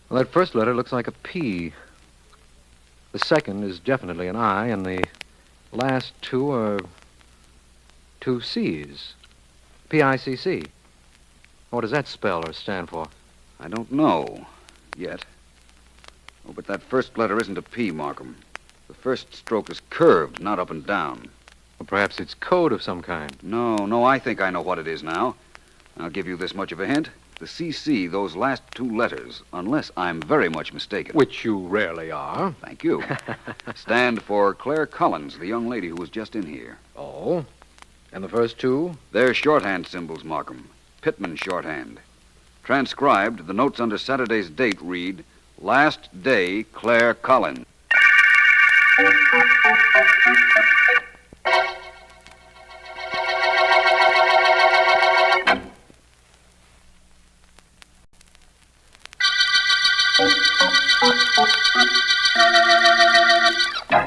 Well, that first letter looks like a P. The second is definitely an I, and the last 2 are 2 C's. P-I-C-C. What does that spell or stand for? I don't know. Yet. Oh, but that first letter isn't a P, Markham. The first stroke is curved, not up and down. Well, perhaps it's code of some kind. No, I think I know what it is now. I'll give you this much of a hint. The CC, those last 2 letters, unless I'm very much mistaken. Which you rarely are. Thank you. Stand for Claire Collins, the young lady who was just in here. Oh? And the first 2? They're shorthand symbols, Markham. Pittman shorthand. Transcribed, the notes under Saturday's date read, Last Day, Claire Collins.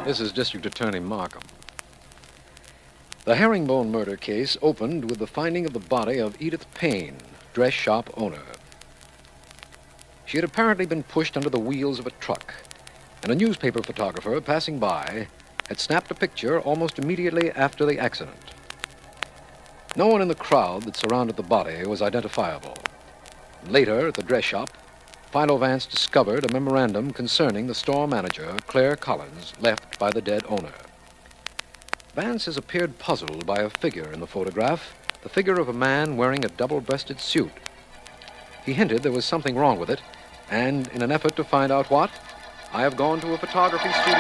This is District Attorney Markham. The Herringbone murder case opened with the finding of the body of Edith Payne, dress shop owner. She had apparently been pushed under the wheels of a truck, and a newspaper photographer passing by had snapped a picture almost immediately after the accident. No one in the crowd that surrounded the body was identifiable. Later, at the dress shop, Philo Vance discovered a memorandum concerning the store manager, Claire Collins, left by the dead owner. Vance has appeared puzzled by a figure in the photograph, the figure of a man wearing a double-breasted suit. He hinted there was something wrong with it, and in an effort to find out what, I have gone to a photography studio.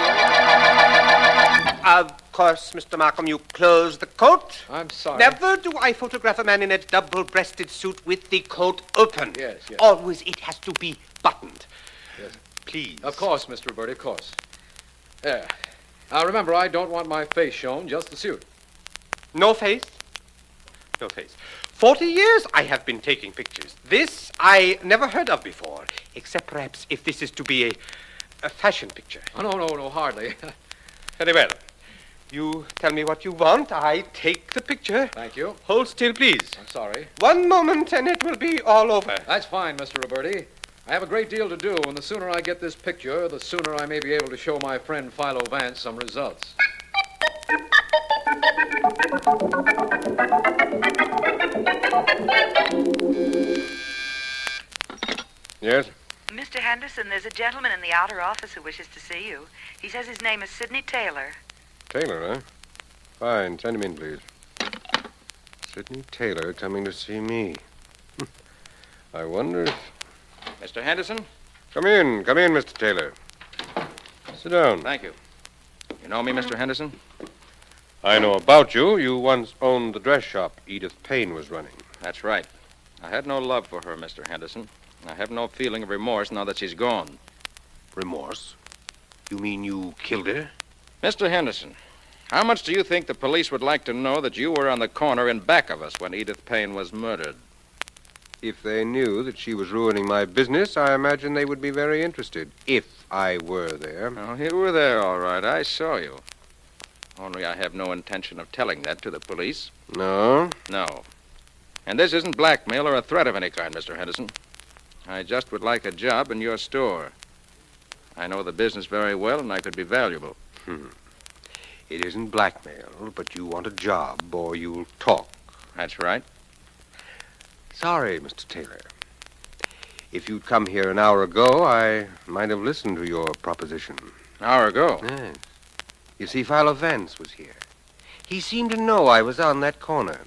Of course, Mr. Markham, you close the coat. I'm sorry. Never do I photograph a man in a double-breasted suit with the coat open. Yes. Always it has to be buttoned. Yes. Please. Of course, Mr. Roberti, of course. There. Now, remember, I don't want my face shown, just the suit. No face? No face. 40 years I have been taking pictures. This I never heard of before, except perhaps if this is to be a fashion picture. Oh, no, hardly. Very well. You tell me what you want. I take the picture. Thank you. Hold still, please. I'm sorry. One moment and it will be all over. That's fine, Mr. Roberti. I have a great deal to do, and the sooner I get this picture, the sooner I may be able to show my friend Philo Vance some results. Yes? Mr. Henderson, there's a gentleman in the outer office who wishes to see you. He says his name is Sidney Taylor. Taylor, huh? Fine. Send him in, please. Sidney Taylor coming to see me. I wonder if... Mr. Henderson? Come in, Mr. Taylor. Sit down. Thank you. You know me, Mr. Henderson? I know about you. You once owned the dress shop Edith Payne was running. That's right. I had no love for her, Mr. Henderson. I have no feeling of remorse now that she's gone. Remorse? You mean you killed her? Mr. Henderson, how much do you think the police would like to know that you were on the corner in back of us when Edith Payne was murdered? If they knew that she was ruining my business, I imagine they would be very interested, if I were there. Oh, you were there, all right. I saw you. Only I have no intention of telling that to the police. No? No. And this isn't blackmail or a threat of any kind, Mr. Henderson. I just would like a job in your store. I know the business very well, and I could be valuable. It isn't blackmail, but you want a job or you'll talk. That's right. Sorry, Mr. Taylor. If you'd come here an hour ago, I might have listened to your proposition. Hour ago? Yes. You see, Philo Vance was here. He seemed to know I was on that corner.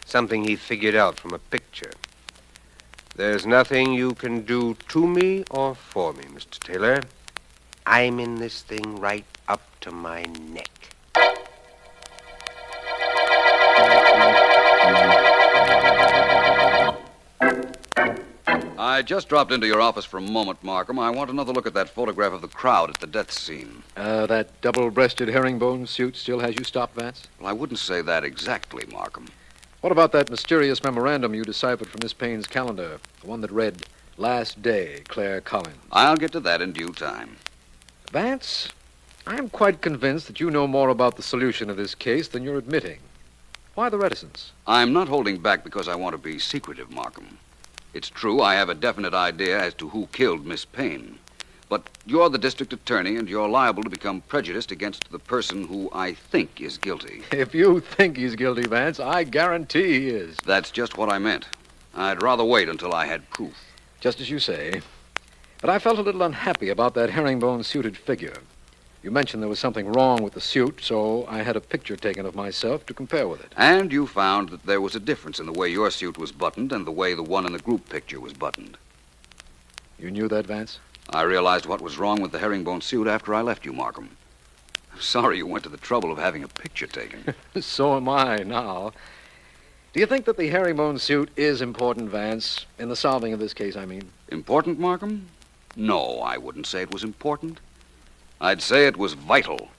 Something he figured out from a picture. There's nothing you can do to me or for me, Mr. Taylor. I'm in this thing right up to my neck. I just dropped into your office for a moment, Markham. I want another look at that photograph of the crowd at the death scene. That double-breasted herringbone suit still has you stopped, Vance? Well, I wouldn't say that exactly, Markham. What about that mysterious memorandum you deciphered from Miss Payne's calendar? The one that read, "Last day, Claire Collins." I'll get to that in due time. Vance, I'm quite convinced that you know more about the solution of this case than you're admitting. Why the reticence? I'm not holding back because I want to be secretive, Markham. It's true I have a definite idea as to who killed Miss Payne. But you're the district attorney, and you're liable to become prejudiced against the person who I think is guilty. If you think he's guilty, Vance, I guarantee he is. That's just what I meant. I'd rather wait until I had proof. Just as you say. But I felt a little unhappy about that herringbone-suited figure. You mentioned there was something wrong with the suit, so I had a picture taken of myself to compare with it. And you found that there was a difference in the way your suit was buttoned and the way the one in the group picture was buttoned. You knew that, Vance? I realized what was wrong with the herringbone suit after I left you, Markham. I'm sorry you went to the trouble of having a picture taken. So am I now. Do you think that the herringbone suit is important, Vance? In the solving of this case, I mean. Important, Markham? No, I wouldn't say it was important. I'd say it was vital.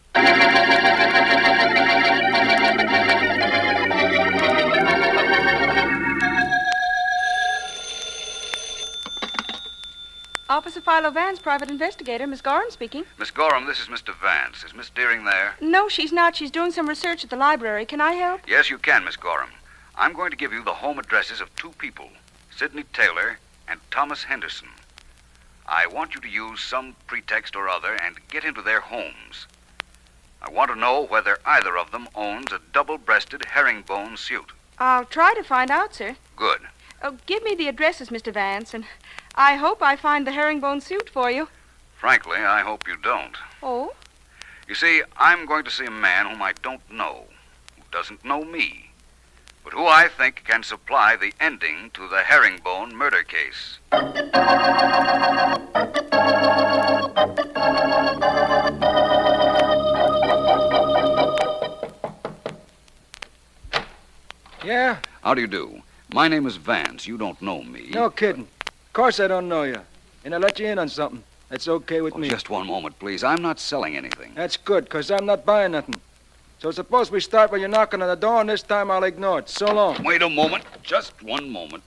Officer Philo Vance, private investigator. Miss Gorham speaking. Miss Gorham, this is Mr. Vance. Is Miss Deering there? No, she's not. She's doing some research at the library. Can I help? Yes, you can, Miss Gorham. I'm going to give you the home addresses of two people, Sidney Taylor and Thomas Henderson. I want you to use some pretext or other and get into their homes. I want to know whether either of them owns a double-breasted herringbone suit. I'll try to find out, sir. Good. Oh, give me the addresses, Mr. Vance, and I hope I find the herringbone suit for you. Frankly, I hope you don't. Oh? You see, I'm going to see a man whom I don't know, who doesn't know me, but who I think can supply the ending to the herringbone murder case. Yeah? How do you do? My name is Vance. You don't know me. No kidding. Of course I don't know you. And I let you in on something. That's okay with me. Just one moment, please. I'm not selling anything. That's good, because I'm not buying nothing. So suppose we start when you're knocking on the door, and this time I'll ignore it. So long. Wait a moment. Just one moment.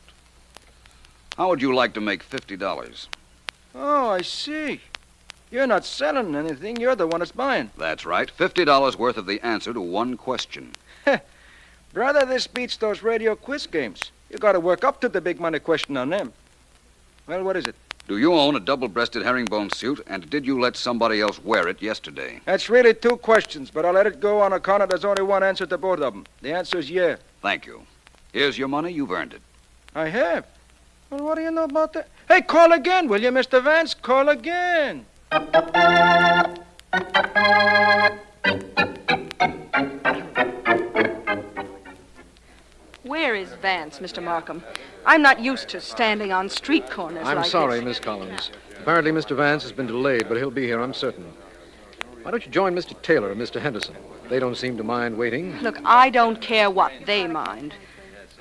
How would you like to make $50? Oh, I see. You're not selling anything. You're the one that's buying. That's right. $50 worth of the answer to one question. Brother, this beats those radio quiz games. You got to work up to the big money question on them. Well, what is it? Do you own a double-breasted herringbone suit, and did you let somebody else wear it yesterday? That's really two questions, but I'll let it go on account of there's only one answer to both of them. The answer is yeah. Thank you. Here's your money. You've earned it. I have. Well, what do you know about that? Hey, call again, will you, Mr. Vance? Call again. Where is Vance, Mr. Markham? I'm not used to standing on street corners I'm like sorry, this. Miss Collins. Apparently Mr. Vance has been delayed, but he'll be here, I'm certain. Why don't you join Mr. Taylor and Mr. Henderson? They don't seem to mind waiting. Look, I don't care what they mind.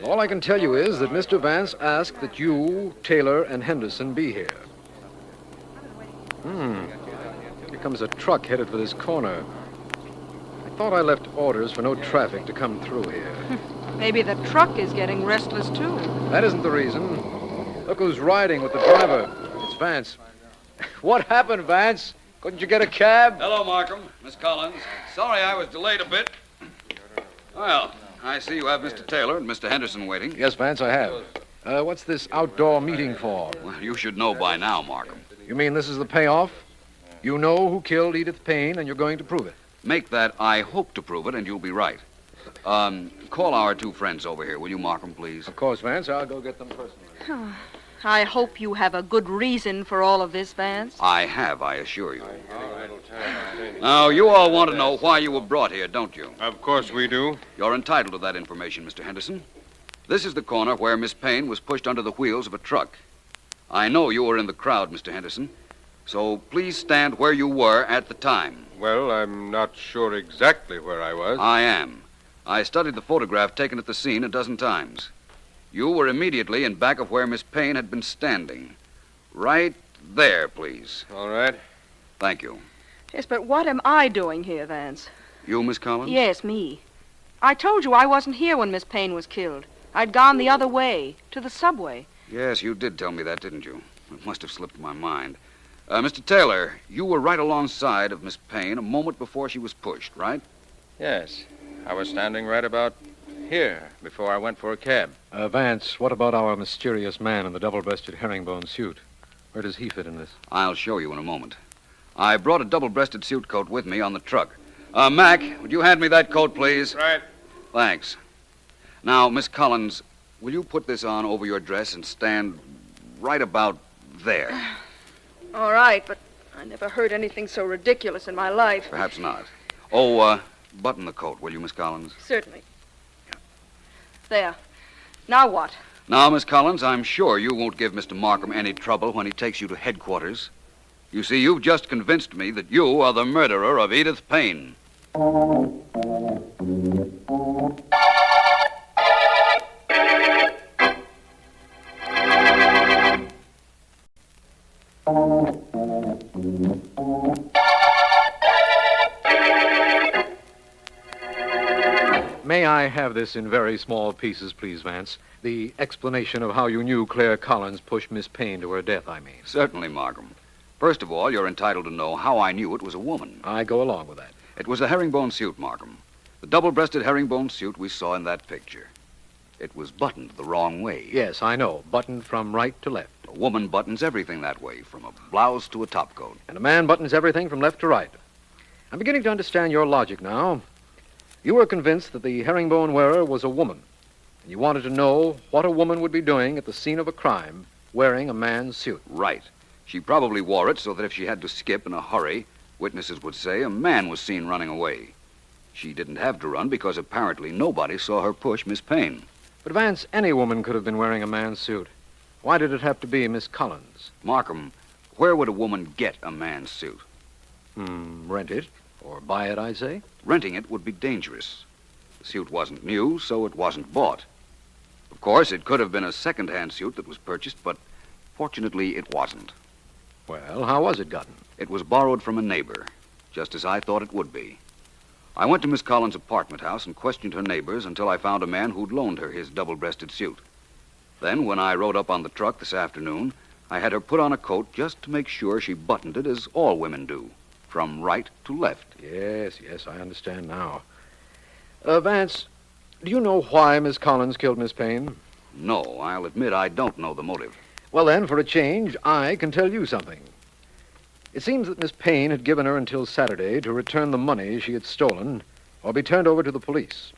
All I can tell you is that Mr. Vance asked that you, Taylor, and Henderson be here. Here comes a truck headed for this corner. I thought I left orders for no traffic to come through here. Maybe the truck is getting restless, too. That isn't the reason. Look who's riding with the driver. It's Vance. What happened, Vance? Couldn't you get a cab? Hello, Markham. Miss Collins. Sorry I was delayed a bit. Well, I see you have Mr. Taylor and Mr. Henderson waiting. Yes, Vance, I have. What's this outdoor meeting for? Well, you should know by now, Markham. You mean this is the payoff? You know who killed Edith Payne, and you're going to prove it. Make that I hope to prove it, and you'll be right. Call our two friends over here, will you, Markham, please? Of course, Vance. I'll go get them personally. I hope you have a good reason for all of this, Vance. I have, I assure you. Now, you all want to know why you were brought here, don't you? Of course we do. You're entitled to that information, Mr. Henderson. This is the corner where Miss Payne was pushed under the wheels of a truck. I know you were in the crowd, Mr. Henderson, so please stand where you were at the time. Well, I'm not sure exactly where I was. I am. I studied the photograph taken at the scene a dozen times. You were immediately in back of where Miss Payne had been standing. Right there, please. All right. Thank you. Yes, but what am I doing here, Vance? You, Miss Collins? Yes, me. I told you I wasn't here when Miss Payne was killed. I'd gone the other way, to the subway. Yes, you did tell me that, didn't you? It must have slipped my mind. Mr. Taylor, you were right alongside of Miss Payne a moment before she was pushed, right? Yes. I was standing right about here before I went for a cab. Vance, what about our mysterious man in the double-breasted herringbone suit? Where does he fit in this? I'll show you in a moment. I brought a double-breasted suit coat with me on the truck. Mac, would you hand me that coat, please? Right. Thanks. Now, Miss Collins, will you put this on over your dress and stand right about there? All right, but I never heard anything so ridiculous in my life. Perhaps not. Oh, button the coat, will you, Miss Collins? Certainly. There. Now what? Now, Miss Collins, I'm sure you won't give Mr. Markham any trouble when he takes you to headquarters. You see, you've just convinced me that you are the murderer of Edith Payne. May I have this in very small pieces, please, Vance? The explanation of how you knew Claire Collins pushed Miss Payne to her death, I mean. Certainly, Markham. First of all, you're entitled to know how I knew it was a woman. I go along with that. It was a herringbone suit, Markham. The double-breasted herringbone suit we saw in that picture. It was buttoned the wrong way. Yes, I know. Buttoned from right to left. A woman buttons everything that way, from a blouse to a topcoat. And a man buttons everything from left to right. I'm beginning to understand your logic now. You were convinced that the herringbone wearer was a woman, and you wanted to know what a woman would be doing at the scene of a crime wearing a man's suit. Right. She probably wore it so that if she had to skip in a hurry, witnesses would say a man was seen running away. She didn't have to run because apparently nobody saw her push Miss Payne. But, Vance, any woman could have been wearing a man's suit. Why did it have to be Miss Collins? Markham, where would a woman get a man's suit? Rent it. Or buy it, I say. Renting it would be dangerous. The suit wasn't new, so it wasn't bought. Of course, it could have been a second-hand suit that was purchased, but fortunately it wasn't. Well, how was it gotten? It was borrowed from a neighbor, just as I thought it would be. I went to Miss Collins' apartment house and questioned her neighbors until I found a man who'd loaned her his double-breasted suit. Then, when I rode up on the truck this afternoon, I had her put on a coat just to make sure she buttoned it as all women do, from right to left. Yes, I understand now. Vance, do you know why Miss Collins killed Miss Payne? No, I'll admit I don't know the motive. Well, then, for a change, I can tell you something. It seems that Miss Payne had given her until Saturday to return the money she had stolen or be turned over to the police.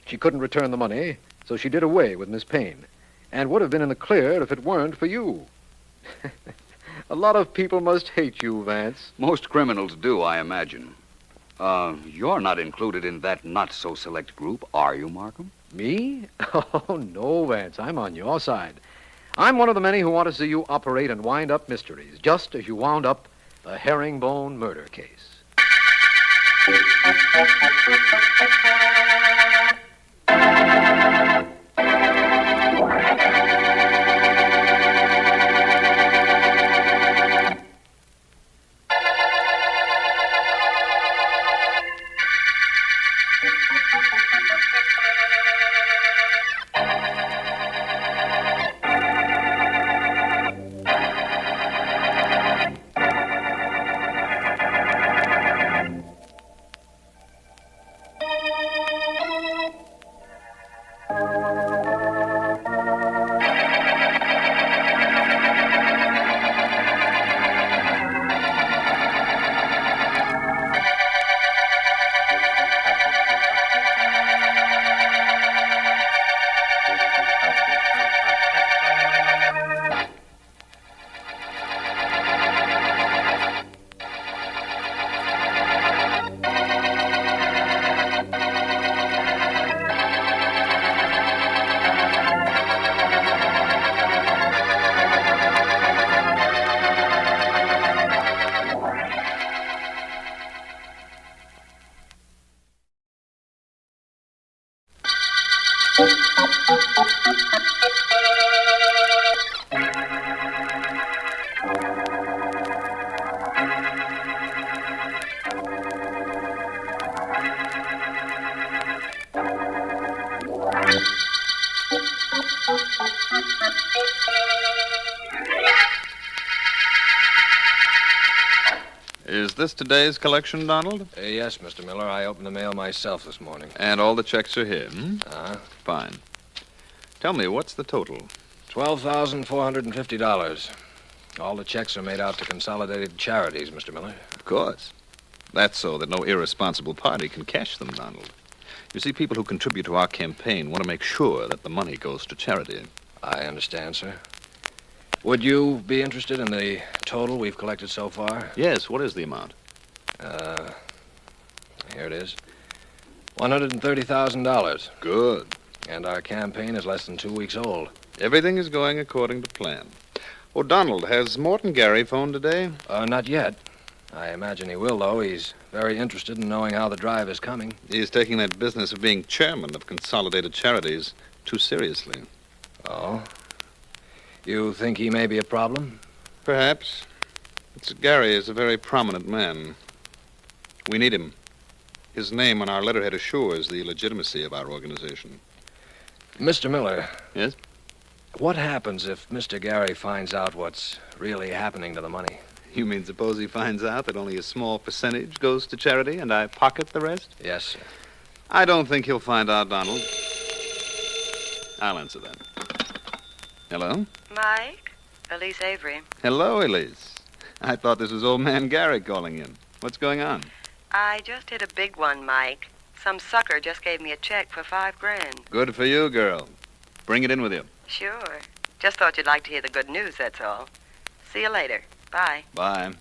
She couldn't return the money, so she did away with Miss Payne and would have been in the clear if it weren't for you. A lot of people must hate you, Vance. Most criminals do, I imagine. You're not included in that not-so-select group, are you, Markham? Me? Oh, no, Vance. I'm on your side. I'm one of the many who want to see you operate and wind up mysteries, just as you wound up the herringbone murder case. Is this today's collection, Donald? Yes, Mr. Miller. I opened the mail myself this morning. And all the checks are here, hmm? Fine. Tell me, what's the total? $12,450. All the checks are made out to consolidated charities, Mr. Miller. Of course. That's so that no irresponsible party can cash them, Donald. You see, people who contribute to our campaign want to make sure that the money goes to charity. I understand, sir. Would you be interested in the total we've collected so far? Yes, what is the amount? Here it is. $130,000. Good. And our campaign is less than 2 weeks old. Everything is going according to plan. Oh, Donald, has Morton Gary phoned today? Not yet. I imagine he will, though. He's very interested in knowing how the drive is coming. He's taking that business of being chairman of Consolidated Charities too seriously. Oh? You think he may be a problem? Perhaps. But Gary is a very prominent man. We need him. His name on our letterhead assures the legitimacy of our organization. Mr. Miller. Yes? What happens if Mr. Gary finds out what's really happening to the money? You mean suppose he finds out that only a small percentage goes to charity and I pocket the rest? Yes, sir. I don't think he'll find out, Donald. I'll answer that. Hello? Mike? Elise Avery. Hello, Elise. I thought this was old man Gary calling in. What's going on? I just hit a big one, Mike. Some sucker just gave me a check for $5,000. Good for you, girl. Bring it in with you. Sure. Just thought you'd like to hear the good news, that's all. See you later. Bye. Bye.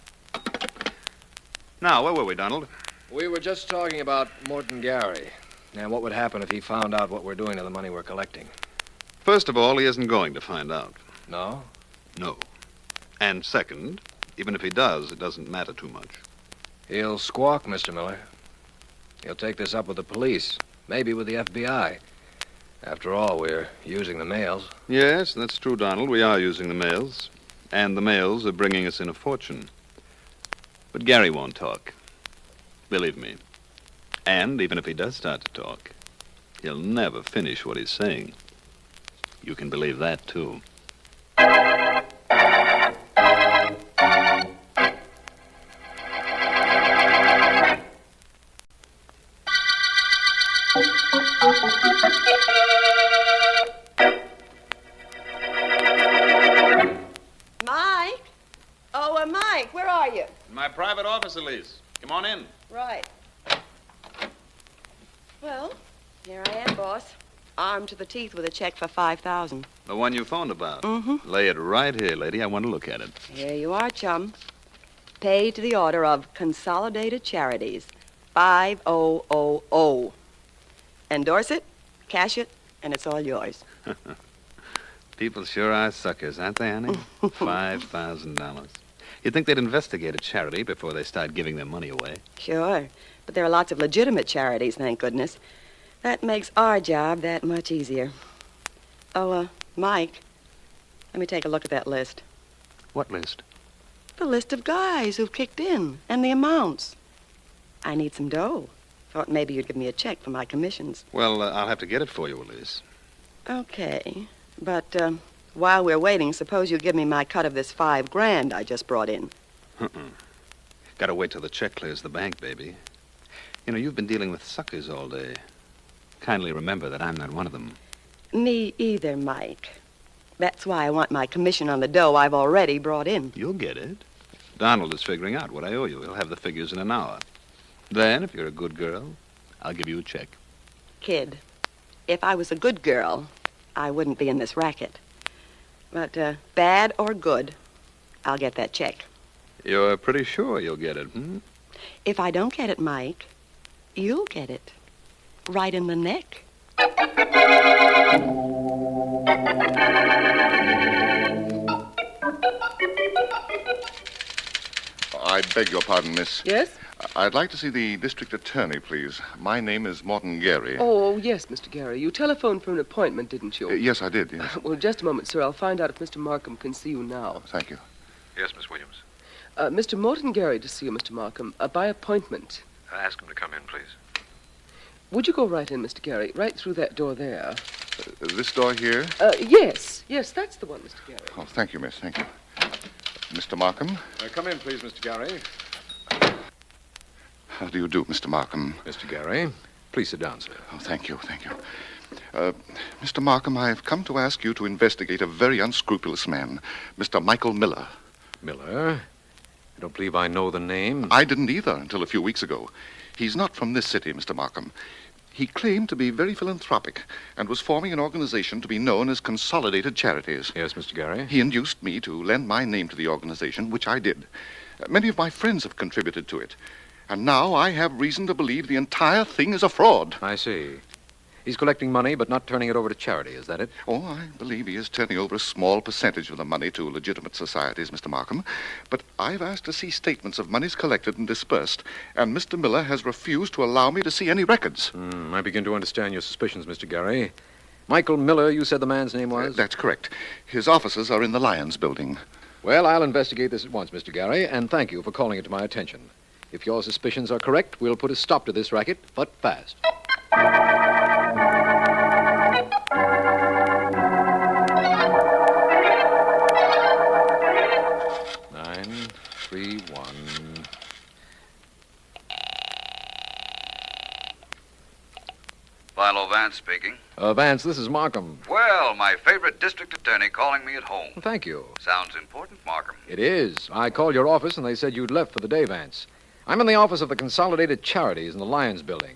Now, where were we, Donald? We were just talking about Morton Gary and what would happen if he found out what we're doing to the money we're collecting. First of all, he isn't going to find out. No? No. And second, even if he does, it doesn't matter too much. He'll squawk, Mr. Miller. He'll take this up with the police, maybe with the FBI. After all, we're using the mails. Yes, that's true, Donald. We are using the mails. And the mails are bringing us in a fortune. But Gary won't talk. Believe me. And even if he does start to talk, he'll never finish what he's saying. You can believe that, too. Mike? Oh, Mike, where are you? In my private office, Elise. Come on in. Right. Well, here I am, boss. Armed to the teeth with a check for $5,000. The one you phoned about? Mm-hmm. Lay it right here, lady. I want to look at it. Here you are, chum. Paid to the order of Consolidated Charities, 5000. Endorse it, cash it, and it's all yours. People sure are suckers, aren't they, honey? $5,000. You'd think they'd investigate a charity before they start giving their money away. Sure, but there are lots of legitimate charities, thank goodness. That makes our job that much easier. Oh, Mike, let me take a look at that list. What list? The list of guys who've kicked in and the amounts. I need some dough. Thought maybe you'd give me a check for my commissions. Well, I'll have to get it for you, Elise. Okay, but while we're waiting, suppose you give me my cut of this $5,000 I just brought in. Gotta wait till the check clears the bank, baby. You know, you've been dealing with suckers all day. Kindly remember that I'm not one of them. Me either, Mike. That's why I want my commission on the dough I've already brought in. You'll get it. Donald is figuring out what I owe you. He'll have the figures in an hour. Then, if you're a good girl, I'll give you a check. Kid, if I was a good girl, I wouldn't be in this racket. But bad or good, I'll get that check. You're pretty sure you'll get it, hmm? If I don't get it, Mike, you'll get it. Right in the neck. I beg your pardon, miss. Yes? I'd like to see the district attorney, please. My name is Morton Gary. Oh, yes, Mr. Gary. You telephoned for an appointment, didn't you? Yes, I did, yes. Well, just a moment, sir. I'll find out if Mr. Markham can see you now. Thank you. Yes, Miss Williams. Mr. Morton Gary to see you, Mr. Markham, by appointment. Ask him to come in, please. Would you go right in, Mr. Gary? Right through that door there. This door here? Yes. Yes, that's the one, Mr. Gary. Oh, thank you, miss. Thank you. Mr. Markham? Come in, please, Mr. Gary. How do you do, Mr. Markham? Mr. Gary, please sit down, sir. Oh, thank you, thank you. Mr. Markham, I've come to ask you to investigate a very unscrupulous man, Mr. Michael Miller. Miller? I don't believe I know the name. I didn't either until a few weeks ago. He's not from this city, Mr. Markham. He claimed to be very philanthropic and was forming an organization to be known as Consolidated Charities. Yes, Mr. Gary. He induced me to lend my name to the organization, which I did. Many of my friends have contributed to it. And now I have reason to believe the entire thing is a fraud. I see. He's collecting money but not turning it over to charity, is that it? Oh, I believe he is turning over a small percentage of the money to legitimate societies, Mr. Markham. But I've asked to see statements of monies collected and dispersed, and Mr. Miller has refused to allow me to see any records. I begin to understand your suspicions, Mr. Gary. Michael Miller, you said the man's name was? That's correct. His offices are in the Lions building. Well, I'll investigate this at once, Mr. Gary, and thank you for calling it to my attention. If your suspicions are correct, we'll put a stop to this racket, but fast. 931. Philo Vance speaking. Vance, this is Markham. Well, my favorite district attorney calling me at home. Thank you. Sounds important, Markham. It is. I called your office and they said you'd left for the day, Vance. I'm in the office of the Consolidated Charities in the Lions building.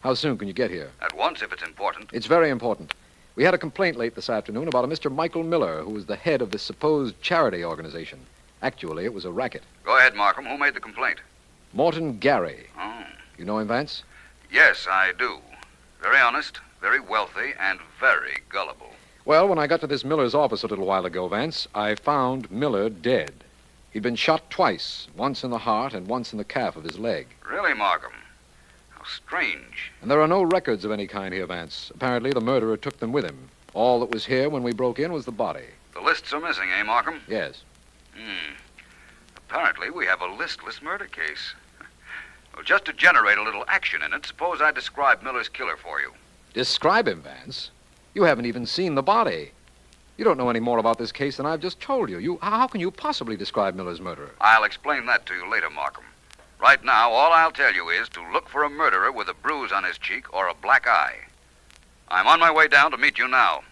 How soon can you get here? At once, if it's important. It's very important. We had a complaint late this afternoon about a Mr. Michael Miller, who was the head of this supposed charity organization. Actually, it was a racket. Go ahead, Markham. Who made the complaint? Morton Gary. Oh. You know him, Vance? Yes, I do. Very honest, very wealthy, and very gullible. Well, when I got to this Miller's office a little while ago, Vance, I found Miller dead. He'd been shot twice, once in the heart and once in the calf of his leg. Really, Markham? How strange. And there are no records of any kind here, Vance. Apparently, the murderer took them with him. All that was here when we broke in was the body. The lists are missing, eh, Markham? Yes. Apparently, we have a listless murder case. Well, just to generate a little action in it, suppose I describe Miller's killer for you. Describe him, Vance? You haven't even seen the body. You don't know any more about this case than I've just told you. How can you possibly describe Miller's murderer? I'll explain that to you later, Markham. Right now, all I'll tell you is to look for a murderer with a bruise on his cheek or a black eye. I'm on my way down to meet you now.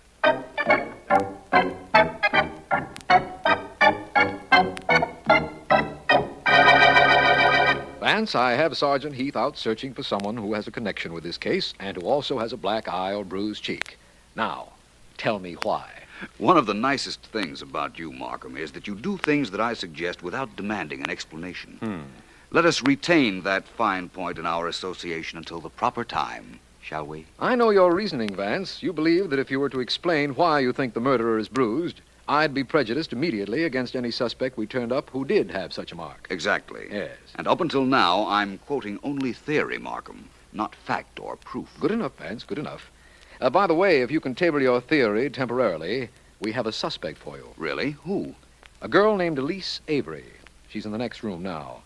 Vance, I have Sergeant Heath out searching for someone who has a connection with this case and who also has a black eye or bruised cheek. Now, tell me why. One of the nicest things about you, Markham, is that you do things that I suggest without demanding an explanation. Let us retain that fine point in our association until the proper time, shall we? I know your reasoning, Vance. You believe that if you were to explain why you think the murderer is bruised, I'd be prejudiced immediately against any suspect we turned up who did have such a mark. Exactly. Yes. And up until now, I'm quoting only theory, Markham, not fact or proof. Good enough, Vance, good enough. By the way, if you can table your theory temporarily, we have a suspect for you. Really? Who? A girl named Elise Avery. She's in the next room now.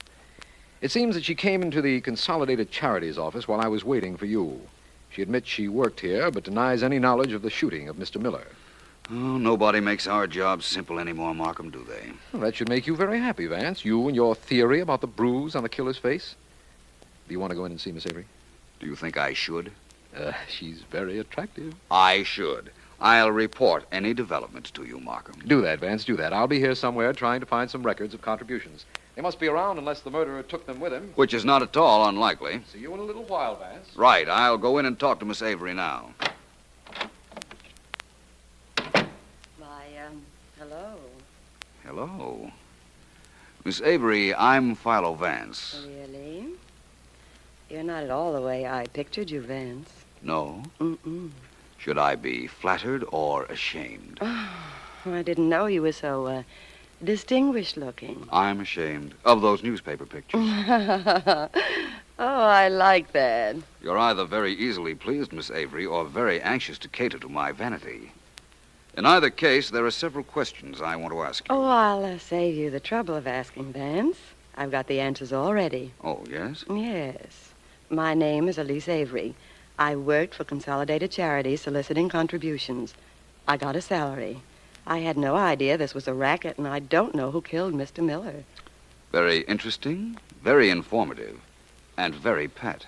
It seems that she came into the Consolidated Charities office while I was waiting for you. She admits she worked here, but denies any knowledge of the shooting of Mr. Miller. Oh, nobody makes our job simple anymore, Markham, do they? Well, that should make you very happy, Vance. You and your theory about the bruise on the killer's face. Do you want to go in and see Miss Avery? Do you think I should? She's very attractive. I should. I'll report any developments to you, Markham. Do that, Vance, do that. I'll be here somewhere trying to find some records of contributions. They must be around unless the murderer took them with him. Which is not at all unlikely. See you in a little while, Vance. Right. I'll go in and talk to Miss Avery now. Hello. Hello. Miss Avery, I'm Philo Vance. Really? You're not at all the way I pictured you, Vance. No? Mm-mm. Should I be flattered or ashamed? Oh, I didn't know you were so distinguished looking. I'm ashamed of those newspaper pictures. Oh, I like that. You're either very easily pleased, Miss Avery, or very anxious to cater to my vanity. In either case, there are several questions I want to ask you. Oh, I'll save you the trouble of asking, Vance. I've got the answers already. Oh, yes? Yes. My name is Elise Avery. I worked for Consolidated Charities soliciting contributions. I got a salary. I had no idea this was a racket, and I don't know who killed Mr. Miller. Very interesting, very informative, and very pat.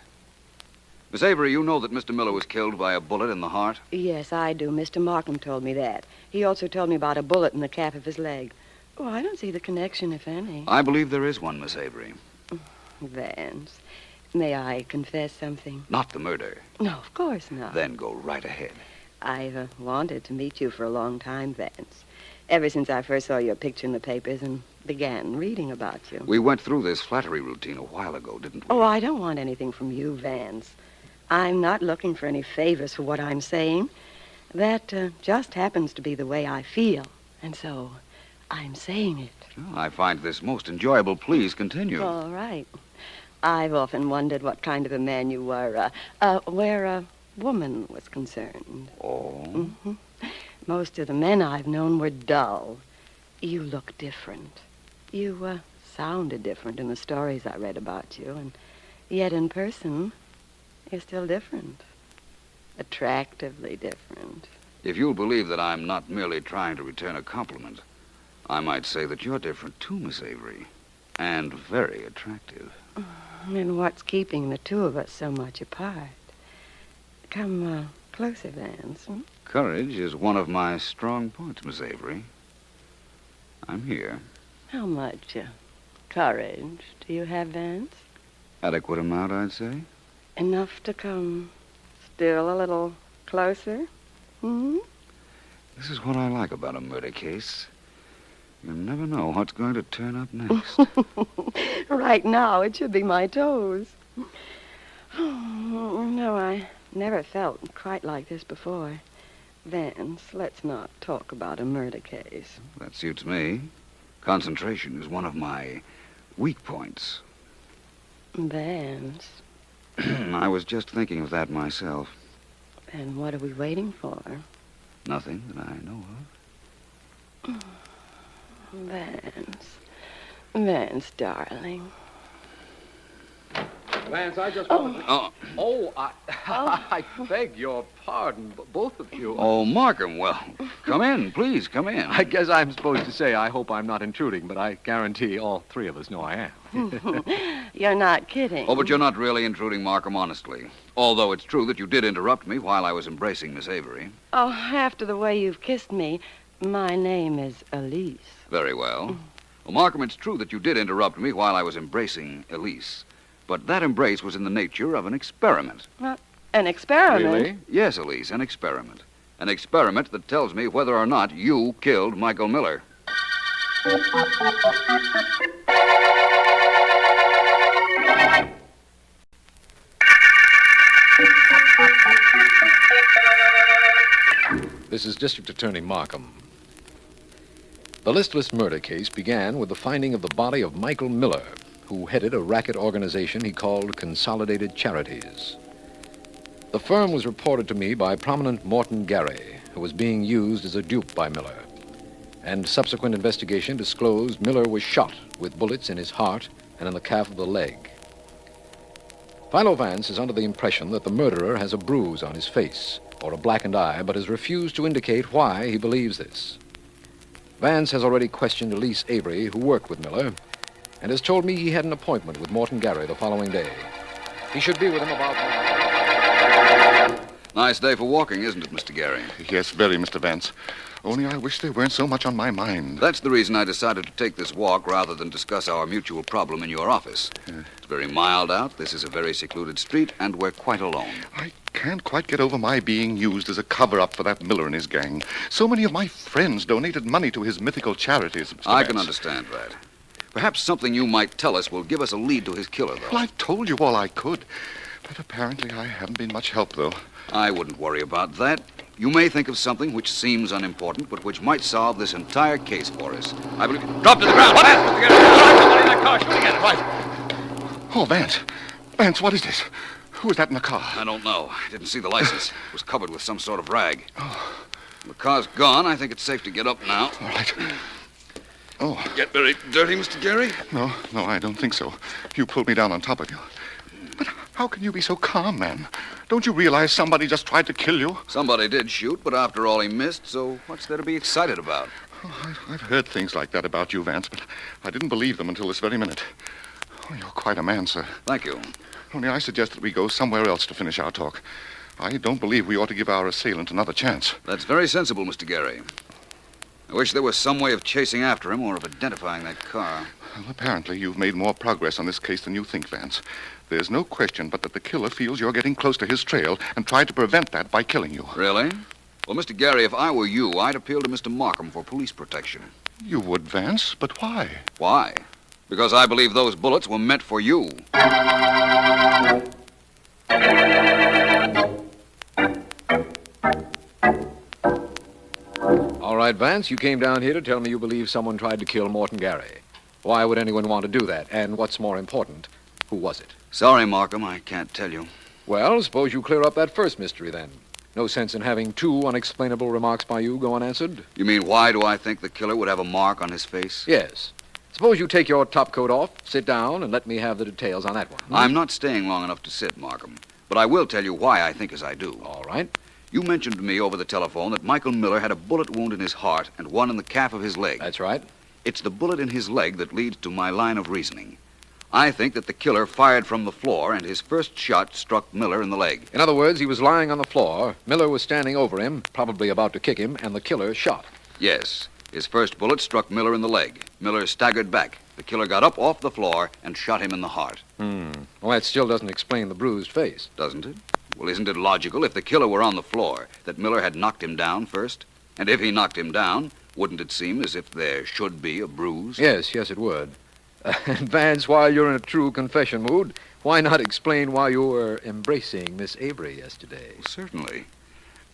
Miss Avery, you know that Mr. Miller was killed by a bullet in the heart? Yes, I do. Mr. Markham told me that. He also told me about a bullet in the calf of his leg. Oh, I don't see the connection, if any. I believe there is one, Miss Avery. Vance, may I confess something? Not the murder. No, of course not. Then go right ahead. I've wanted to meet you for a long time, Vance. Ever since I first saw your picture in the papers and began reading about you. We went through this flattery routine a while ago, didn't we? Oh, I don't want anything from you, Vance. I'm not looking for any favors for what I'm saying. That just happens to be the way I feel. And so I'm saying it. Well, I find this most enjoyable. Please continue. All right. I've often wondered what kind of a man you were, where a woman was concerned. Oh? Mm-hmm. Most of the men I've known were dull. You look different. You sounded different in the stories I read about you, and yet in person, you're still different. Attractively different. If you'll believe that I'm not merely trying to return a compliment, I might say that you're different too, Miss Avery, and very attractive. And what's keeping the two of us so much apart? Come closer, Vance. Hmm? Courage is one of my strong points, Miss Avery. I'm here. How much courage do you have, Vance? Adequate amount, I'd say. Enough to come still a little closer? Hmm? This is what I like about a murder case. You never know what's going to turn up next. Right now, it should be my toes. Oh, no, I never felt quite like this before. Vance, let's not talk about a murder case. That suits me. Concentration is one of my weak points. Vance. I was just thinking of that myself. And what are we waiting for? Nothing that I know of. Vance. Vance, darling. Vance, I just wanted to... I beg your pardon, both of you. Oh, Markham, well, come in, please, come in. I guess I'm supposed to say I hope I'm not intruding, but I guarantee all three of us know I am. You're not kidding. Oh, but you're not really intruding, Markham, honestly. Although it's true that you did interrupt me while I was embracing Miss Avery. Oh, after the way you've kissed me, my name is Elise. Very well. Well, Markham, it's true that you did interrupt me while I was embracing Elise. But that embrace was in the nature of an experiment. An experiment? Really? Yes, Elise, an experiment. An experiment that tells me whether or not you killed Michael Miller. This is District Attorney Markham. The listless murder case began with the finding of the body of Michael Miller, who headed a racket organization he called Consolidated Charities. The firm was reported to me by prominent Morton Gary, who was being used as a dupe by Miller. And subsequent investigation disclosed Miller was shot with bullets in his heart and in the calf of the leg. Philo Vance is under the impression that the murderer has a bruise on his face or a blackened eye, but has refused to indicate why he believes this. Vance has already questioned Elise Avery, who worked with Miller, and has told me he had an appointment with Morton Gary the following day. He should be with him about now. Nice day for walking, isn't it, Mr. Gary? Yes, very, Mr. Vance. Only I wish there weren't so much on my mind. That's the reason I decided to take this walk rather than discuss our mutual problem in your office. It's very mild out, this is a very secluded street, and we're quite alone. I can't quite get over my being used as a cover-up for that Miller and his gang. So many of my friends donated money to his mythical charities, Mr. Vance. I can understand that. Perhaps something you might tell us will give us a lead to his killer, though. Well, I've told you all I could. But apparently I haven't been much help, though. I wouldn't worry about that. You may think of something which seems unimportant, but which might solve this entire case for us. I believe... Drop to the ground. What? Somebody in that car shooting at us. Right. Oh, Vance. Vance, what is this? Who is that in the car? I don't know. I didn't see the license. It was covered with some sort of rag. The car's gone. I think it's safe to get up now. All right. Oh. Get very dirty, Mr. Gary? No, I don't think so. You pulled me down on top of you. But how can you be so calm, man? Don't you realize somebody just tried to kill you? Somebody did shoot, but after all he missed, so what's there to be excited about? Oh, I've heard things like that about you, Vance, but I didn't believe them until this very minute. Oh, you're quite a man, sir. Thank you. Only I suggest that we go somewhere else to finish our talk. I don't believe we ought to give our assailant another chance. That's very sensible, Mr. Gary. I wish there was some way of chasing after him or of identifying that car. Well, apparently you've made more progress on this case than you think, Vance. There's no question but that the killer feels you're getting close to his trail and tried to prevent that by killing you. Really? Well, Mr. Gary, if I were you, I'd appeal to Mr. Markham for police protection. You would, Vance, but why? Why? Because I believe those bullets were meant for you. All right, Vance, you came down here to tell me you believe someone tried to kill Morton Gary. Why would anyone want to do that? And what's more important, who was it? Sorry, Markham, I can't tell you. Well, suppose you clear up that first mystery, then. No sense in having two unexplainable remarks by you go unanswered? You mean, why do I think the killer would have a mark on his face? Yes. Suppose you take your top coat off, sit down, and let me have the details on that one. I'm not staying long enough to sit, Markham. But I will tell you why I think as I do. All right. You mentioned to me over the telephone that Michael Miller had a bullet wound in his heart and one in the calf of his leg. That's right. It's the bullet in his leg that leads to my line of reasoning. I think that the killer fired from the floor and his first shot struck Miller in the leg. In other words, he was lying on the floor, Miller was standing over him, probably about to kick him, and the killer shot. Yes. His first bullet struck Miller in the leg. Miller staggered back. The killer got up off the floor and shot him in the heart. Well, that still doesn't explain the bruised face. Doesn't it? Well, isn't it logical, if the killer were on the floor, that Miller had knocked him down first? And if he knocked him down, wouldn't it seem as if there should be a bruise? Yes, it would. And Vance, while you're in a true confession mood, why not explain why you were embracing Miss Avery yesterday? Certainly.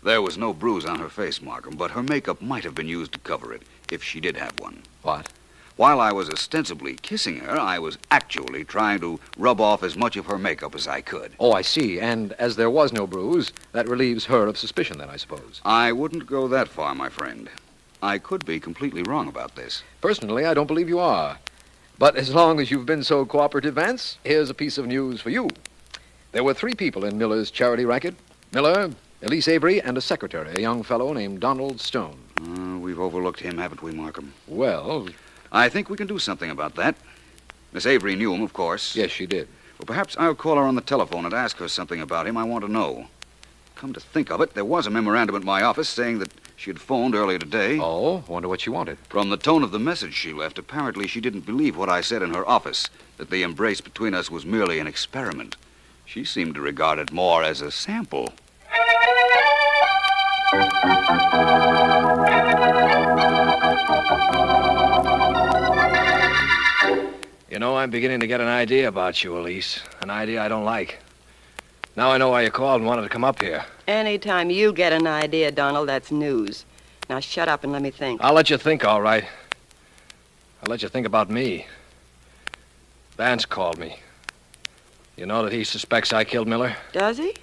There was no bruise on her face, Markham, but her makeup might have been used to cover it, if she did have one. What? While I was ostensibly kissing her, I was actually trying to rub off as much of her makeup as I could. Oh, I see. And as there was no bruise, that relieves her of suspicion, then, I suppose. I wouldn't go that far, my friend. I could be completely wrong about this. Personally, I don't believe you are. But as long as you've been so cooperative, Vance, here's a piece of news for you. There were 3 people in Miller's charity racket. Miller, Elise Avery, and a secretary, a young fellow named Donald Stone. We've overlooked him, haven't we, Markham? Well, I think we can do something about that. Miss Avery knew him, of course. Yes, she did. Well, perhaps I'll call her on the telephone and ask her something about him I want to know. Come to think of it, there was a memorandum at my office saying that she had phoned earlier today. Oh, wonder what she wanted. From the tone of the message she left, apparently she didn't believe what I said in her office, that the embrace between us was merely an experiment. She seemed to regard it more as a sample. You know, I'm beginning to get an idea about you, Elise. An idea I don't like. Now I know why you called and wanted to come up here. Anytime you get an idea, Donald, that's news. Now shut up and let me think. I'll let you think, all right. I'll let you think about me. Vance called me. You know that he suspects I killed Miller? Does he?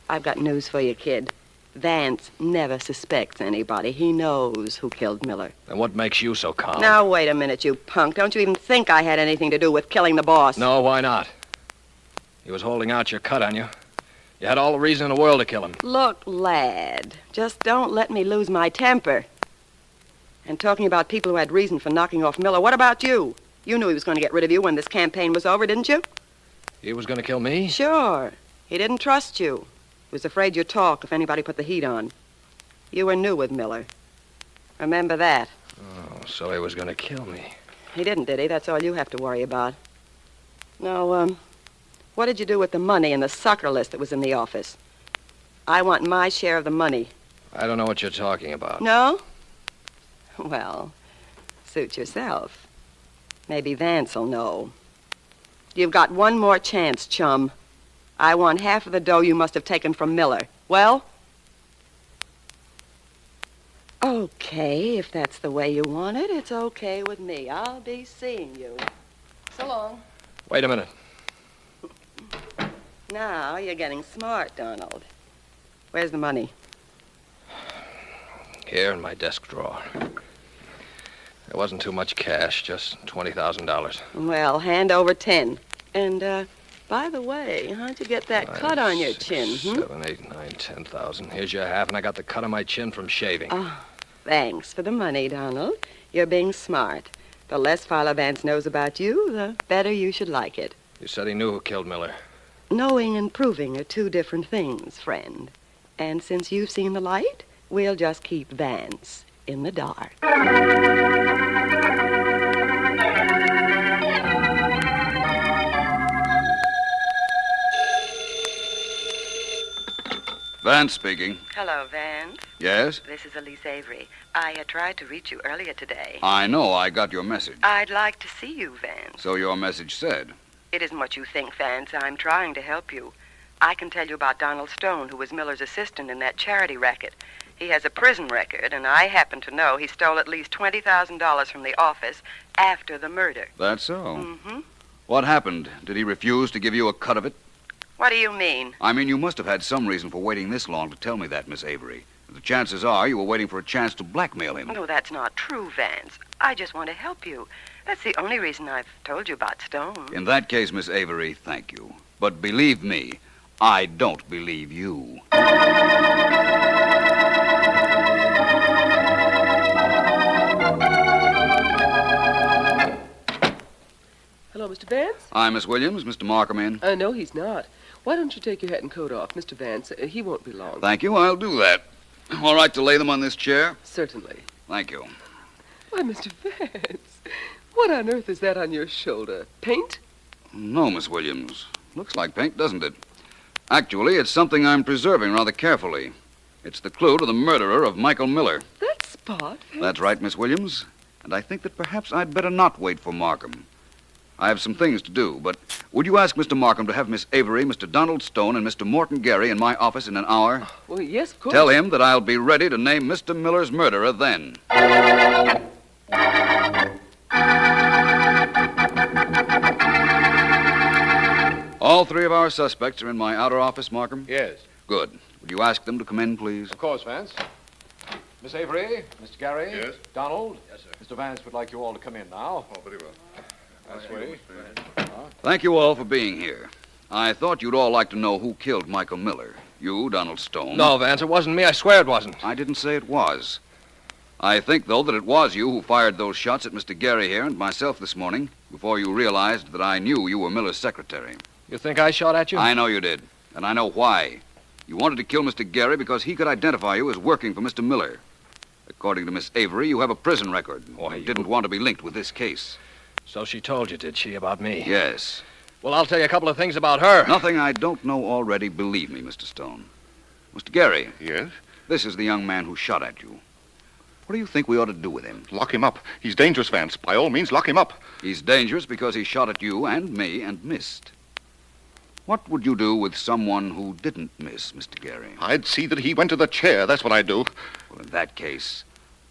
I've got news for you, kid. Vance never suspects anybody. He knows who killed Miller. Then what makes you so calm? Now, wait a minute, you punk. Don't you even think I had anything to do with killing the boss? No, why not? He was holding out your cut on you. You had all the reason in the world to kill him. Look, lad, just don't let me lose my temper. And talking about people who had reason for knocking off Miller, what about you? You knew he was going to get rid of you when this campaign was over, didn't you? He was going to kill me? Sure. He didn't trust you. He was afraid you'd talk if anybody put the heat on. You were new with Miller. Remember that. Oh, so he was going to kill me. He didn't, did he? That's all you have to worry about. Now, what did you do with the money and the sucker list that was in the office? I want my share of the money. I don't know what you're talking about. No? Well, suit yourself. Maybe Vance'll know. You've got one more chance, chum. I want half of the dough you must have taken from Miller. Well? Okay, if that's the way you want it, it's okay with me. I'll be seeing you. So long. Wait a minute. Now you're getting smart, Donald. Where's the money? Here in my desk drawer. There wasn't too much cash, just $20,000. Well, hand over 10. And, by the way, how'd you get that cut on your chin? 7, 8, 9, 10,000. Here's your half, and I got the cut on my chin from shaving. Oh, thanks for the money, Donald. You're being smart. The less Philo Vance knows about you, the better you should like it. You said he knew who killed Miller. Knowing and proving are two different things, friend. And since you've seen the light, we'll just keep Vance in the dark. Vance speaking. Hello, Vance. Yes? This is Elise Avery. I tried to reach you earlier today. I know. I got your message. I'd like to see you, Vance. So your message said. It isn't what you think, Vance. I'm trying to help you. I can tell you about Donald Stone, who was Miller's assistant in that charity racket. He has a prison record, and I happen to know he stole at least $20,000 from the office after the murder. That's so? Mm-hmm. What happened? Did he refuse to give you a cut of it? What do you mean? I mean, you must have had some reason for waiting this long to tell me that, Miss Avery. The chances are you were waiting for a chance to blackmail him. No, that's not true, Vance. I just want to help you. That's the only reason I've told you about Stone. In that case, Miss Avery, thank you. But believe me, I don't believe you. Hello, Mr. Vance? Hi, Miss Williams. Mr. Markham in? No, he's not. Why don't you take your hat and coat off, Mr. Vance? He won't be long. Thank you. I'll do that. All right to lay them on this chair? Certainly. Thank you. Why, Mr. Vance, what on earth is that on your shoulder? Paint? No, Miss Williams. Looks like paint, doesn't it? Actually, it's something I'm preserving rather carefully. It's the clue to the murderer of Michael Miller. That spot? That's right, Miss Williams. And I think that perhaps I'd better not wait for Markham. I have some things to do, but would you ask Mr. Markham to have Miss Avery, Mr. Donald Stone, and Mr. Morton Gary in my office in an hour? Well, yes, of course. Tell him that I'll be ready to name Mr. Miller's murderer then. All three of our suspects are in my outer office, Markham? Yes. Good. Would you ask them to come in, please? Of course, Vance. Miss Avery, Mr. Gary. Yes? Donald. Yes, sir. Mr. Vance would like you all to come in now. Oh, very well. This way. Thank you all for being here. I thought you'd all like to know who killed Michael Miller. You, Donald Stone. No, Vance, it wasn't me. I swear it wasn't. I didn't say it was. I think, though, that it was you who fired those shots at Mr. Gary here and myself this morning before you realized that I knew you were Miller's secretary. You think I shot at you? I know you did, and I know why. You wanted to kill Mr. Gary because he could identify you as working for Mr. Miller. According to Miss Avery, you have a prison record. Why, you didn't want to be linked with this case. So she told you, did she, about me? Yes. Well, I'll tell you a couple of things about her. Nothing I don't know already, believe me, Mr. Stone. Mr. Gary. Yes? This is the young man who shot at you. What do you think we ought to do with him? Lock him up. He's dangerous, Vance. By all means, lock him up. He's dangerous because he shot at you and me and missed. What would you do with someone who didn't miss, Mr. Gary? I'd see that he went to the chair. That's what I'd do. Well, in that case,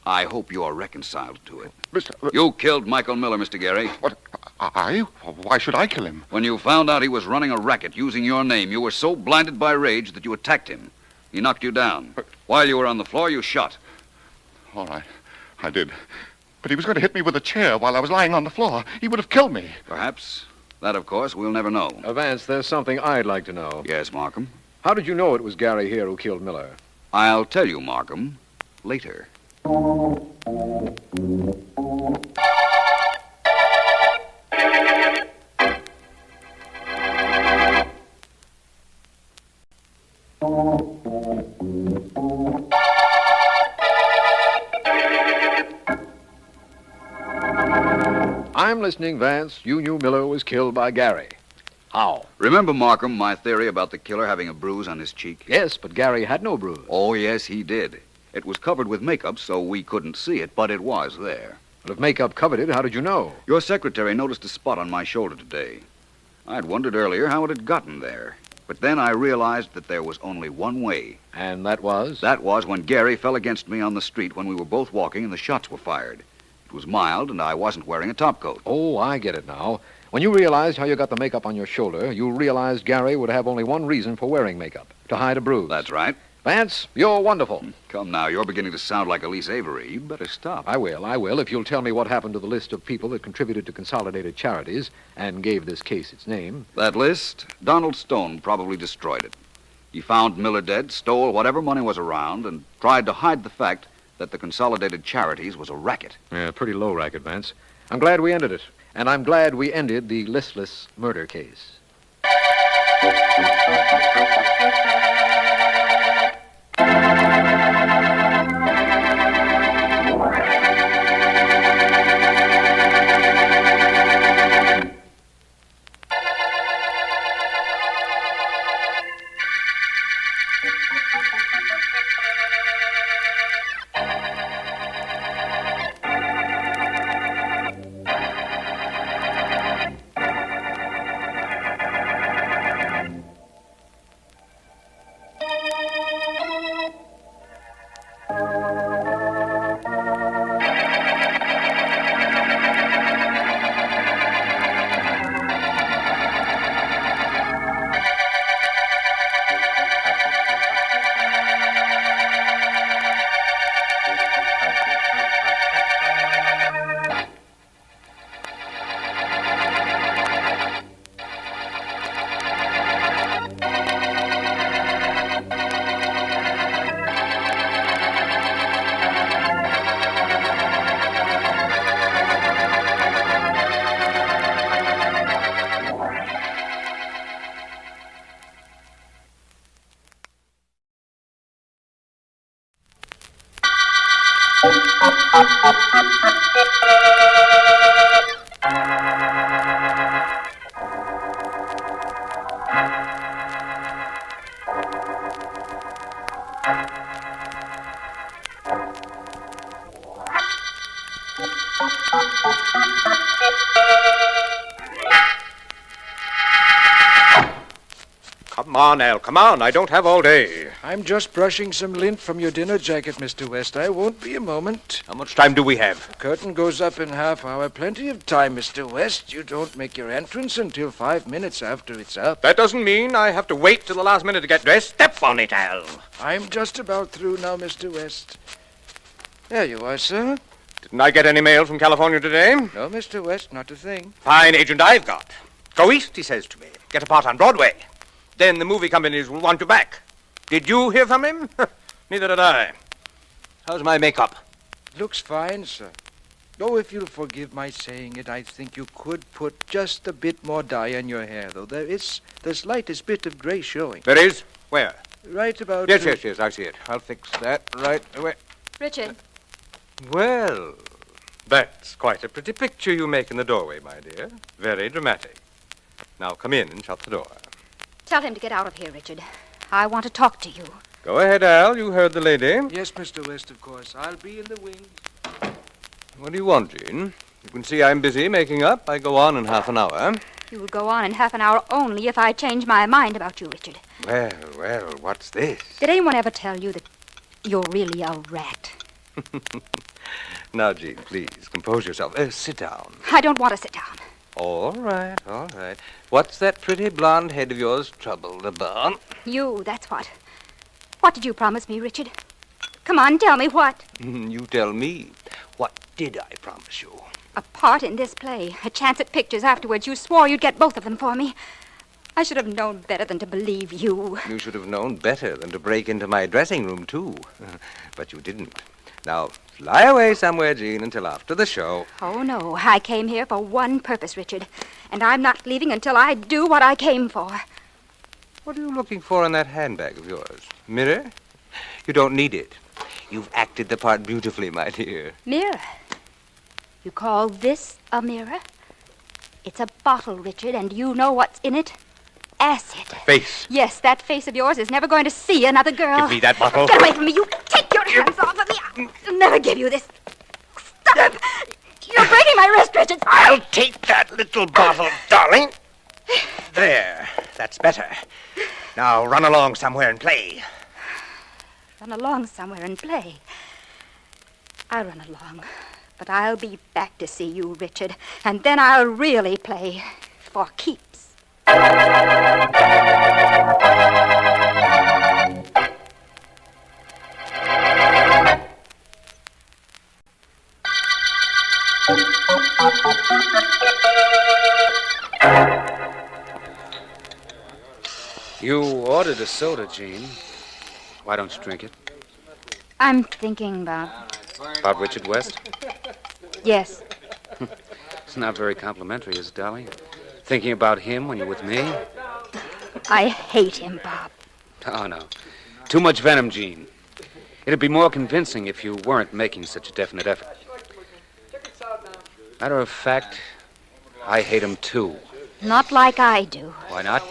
I hope you are reconciled to it. Mr. You killed Michael Miller, Mr. Gary. What? I? Why should I kill him? When you found out he was running a racket using your name, you were so blinded by rage that you attacked him. He knocked you down. While you were on the floor, you shot. All right. I did. But he was going to hit me with a chair while I was lying on the floor. He would have killed me. Perhaps. That, of course, we'll never know. Vance, there's something I'd like to know. Yes, Markham? How did you know it was Gary here who killed Miller? I'll tell you, Markham, later. I'm listening, Vance. You knew Miller was killed by Gary. How? Remember, Markham, my theory about the killer having a bruise on his cheek? Yes, but Gary had no bruise. Oh, yes, he did. It was covered with makeup, so we couldn't see it, but it was there. But if makeup covered it, how did you know? Your secretary noticed a spot on my shoulder today. I'd wondered earlier how it had gotten there. But then I realized that there was only one way. And that was? That was when Gary fell against me on the street when we were both walking and the shots were fired. It was mild, and I wasn't wearing a topcoat. Oh, I get it now. When you realized how you got the makeup on your shoulder, you realized Gary would have only one reason for wearing makeup, to hide a bruise. That's right. Vance, you're wonderful. Come now, you're beginning to sound like Elise Avery. You'd better stop. I will, if you'll tell me what happened to the list of people that contributed to Consolidated Charities and gave this case its name. That list? Donald Stone probably destroyed it. He found Miller dead, stole whatever money was around, and tried to hide the fact that the Consolidated Charities was a racket. Yeah, pretty low racket, Vance. I'm glad we ended it. And I'm glad we ended the listless murder case. Come on, Al, come on. I don't have all day. I'm just brushing some lint from your dinner jacket, Mr. West. I won't be a moment. How much time do we have? Curtain goes up in half hour. Plenty of time, Mr. West. You don't make your entrance until 5 minutes after it's up. That doesn't mean I have to wait till the last minute to get dressed. Step on it, Al. I'm just about through now, Mr. West. There you are, sir. Didn't I get any mail from California today? No, Mr. West, not a thing. Fine agent I've got. Go east, he says to me. Get a part on Broadway. Then the movie companies will want you back. Did you hear from him? Neither did I. How's my makeup? Looks fine, sir. Though if you'll forgive my saying it, I think you could put just a bit more dye on your hair, though. There is the slightest bit of gray showing. There is? Where? Right about... Yes, I see it. I'll fix that right away. Richard. Well, that's quite a pretty picture you make in the doorway, my dear. Very dramatic. Now come in and shut the door. Tell him to get out of here, Richard. I want to talk to you. Go ahead, Al. You heard the lady. Yes, Mr. West, of course. I'll be in the wings. What do you want, Jean? You can see I'm busy making up. I go on in half an hour. You will go on in half an hour only if I change my mind about you, Richard. Well, what's this? Did anyone ever tell you that you're really a rat? Now, Jean, please, compose yourself. Sit down. I don't want to sit down. All right. What's that pretty blonde head of yours troubled about? You, that's what. What did you promise me, Richard? Come on, tell me what. You tell me. What did I promise you? A part in this play, a chance at pictures afterwards. You swore you'd get both of them for me. I should have known better than to believe you. You should have known better than to break into my dressing room, too. But you didn't. Now, fly away somewhere, Jean, until after the show. Oh, no. I came here for one purpose, Richard. And I'm not leaving until I do what I came for. What are you looking for in that handbag of yours? Mirror? You don't need it. You've acted the part beautifully, my dear. Mirror? You call this a mirror? It's a bottle, Richard, and you know what's in it? Acid. Face. Yes, that face of yours is never going to see another girl. Give me that bottle. Get away from me. You take your hands off of me. I'll never give you this. Stop. You're breaking my wrist, Richard. I'll take that little bottle, darling. There. That's better. Now run along somewhere and play. Run along somewhere and play. I'll run along, but I'll be back to see you, Richard, and then I'll really play for keeps. You ordered a soda, Jean. Why don't you drink it? I'm thinking about... About Richard West? Yes. It's not very complimentary, is it, darling? Thinking about him when you're with me? I hate him, Bob. Oh, no. Too much venom, Jean. It'd be more convincing if you weren't making such a definite effort. Matter of fact, I hate him, too. Not like I do. Why not?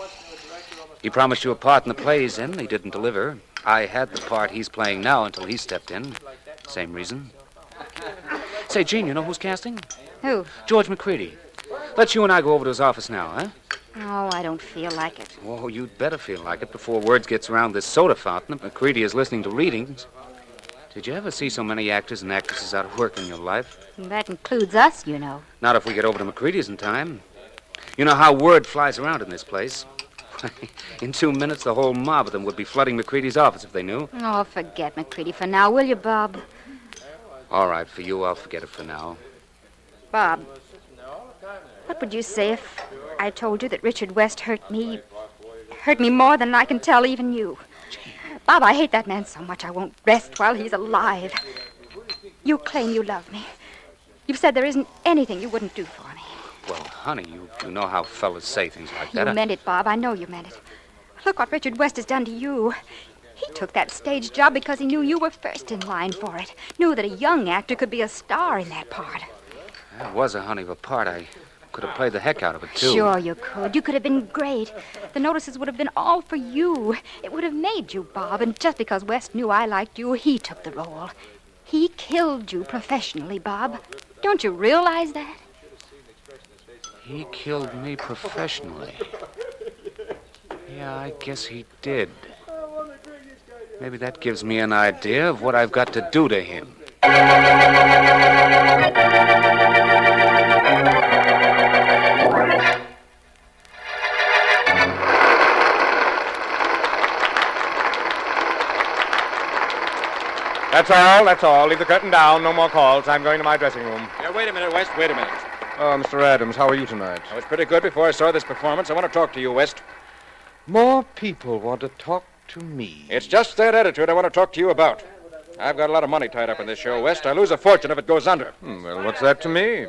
He promised you a part in the play he's in. He didn't deliver. I had the part he's playing now until he stepped in. Same reason. Say, Jean, you know who's casting? Who? George McCready. Let's you and I go over to his office now, huh? Oh, I don't feel like it. Oh, you'd better feel like it before word gets around this soda fountain that McCready is listening to readings. Did you ever see so many actors and actresses out of work in your life? That includes us, you know. Not if we get over to McCready's in time. You know how word flies around in this place. In 2 minutes, the whole mob of them would be flooding McCready's office if they knew. Oh, forget McCready for now, will you, Bob? All right, for you, I'll forget it for now. Bob, what would you say if I told you that Richard West hurt me more than I can tell even you? Bob, I hate that man so much I won't rest while he's alive. You claim you love me. You've said there isn't anything you wouldn't do for me. Well, honey, you know how fellas say things like that. You meant it, Bob. I know you meant it. Look what Richard West has done to you. He took that stage job because he knew you were first in line for it. Knew that a young actor could be a star in that part. That was a honey of a part. I could have played the heck out of it, too. Sure you could. You could have been great. The notices would have been all for you. It would have made you, Bob. And just because West knew I liked you, he took the role. He killed you professionally, Bob. Don't you realize that? He killed me professionally. Yeah, I guess he did. Maybe that gives me an idea of what I've got to do to him. That's all. Leave the curtain down. No more calls. I'm going to my dressing room. Yeah, wait a minute, West. Wait a minute. Oh, Mr. Adams, how are you tonight? I was pretty good before I saw this performance. I want to talk to you, West. More people want to talk to me. It's just that attitude I want to talk to you about. I've got a lot of money tied up in this show, West. I lose a fortune if it goes under. Well, what's that to me?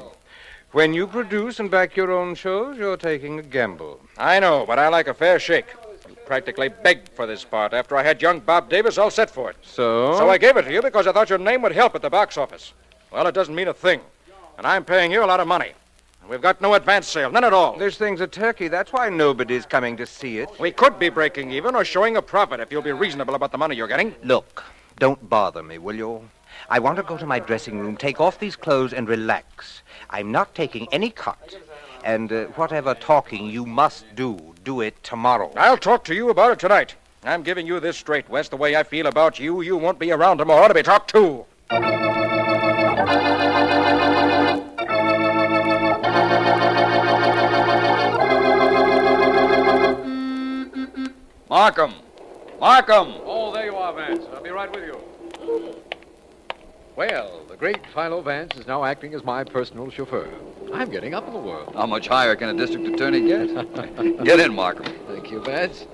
When you produce and back your own shows, you're taking a gamble. I know, but I like a fair shake. You practically begged for this part after I had young Bob Davis all set for it. So? So I gave it to you because I thought your name would help at the box office. Well, it doesn't mean a thing. And I'm paying you a lot of money. And we've got no advance sale, none at all. This thing's a turkey. That's why nobody's coming to see it. We could be breaking even or showing a profit if you'll be reasonable about the money you're getting. Look, don't bother me, will you? I want to go to my dressing room, take off these clothes, and relax. I'm not taking any cut. And whatever talking you must do it tomorrow. I'll talk to you about it tonight. I'm giving you this straight, West. The way I feel about you, you won't be around tomorrow to be talked to. Markham! Markham! Oh, there you are, Vance. I'll be right with you. Well, the great Philo Vance is now acting as my personal chauffeur. I'm getting up in the world. How much higher can a district attorney get? Get in, Markham. Thank you, Vance.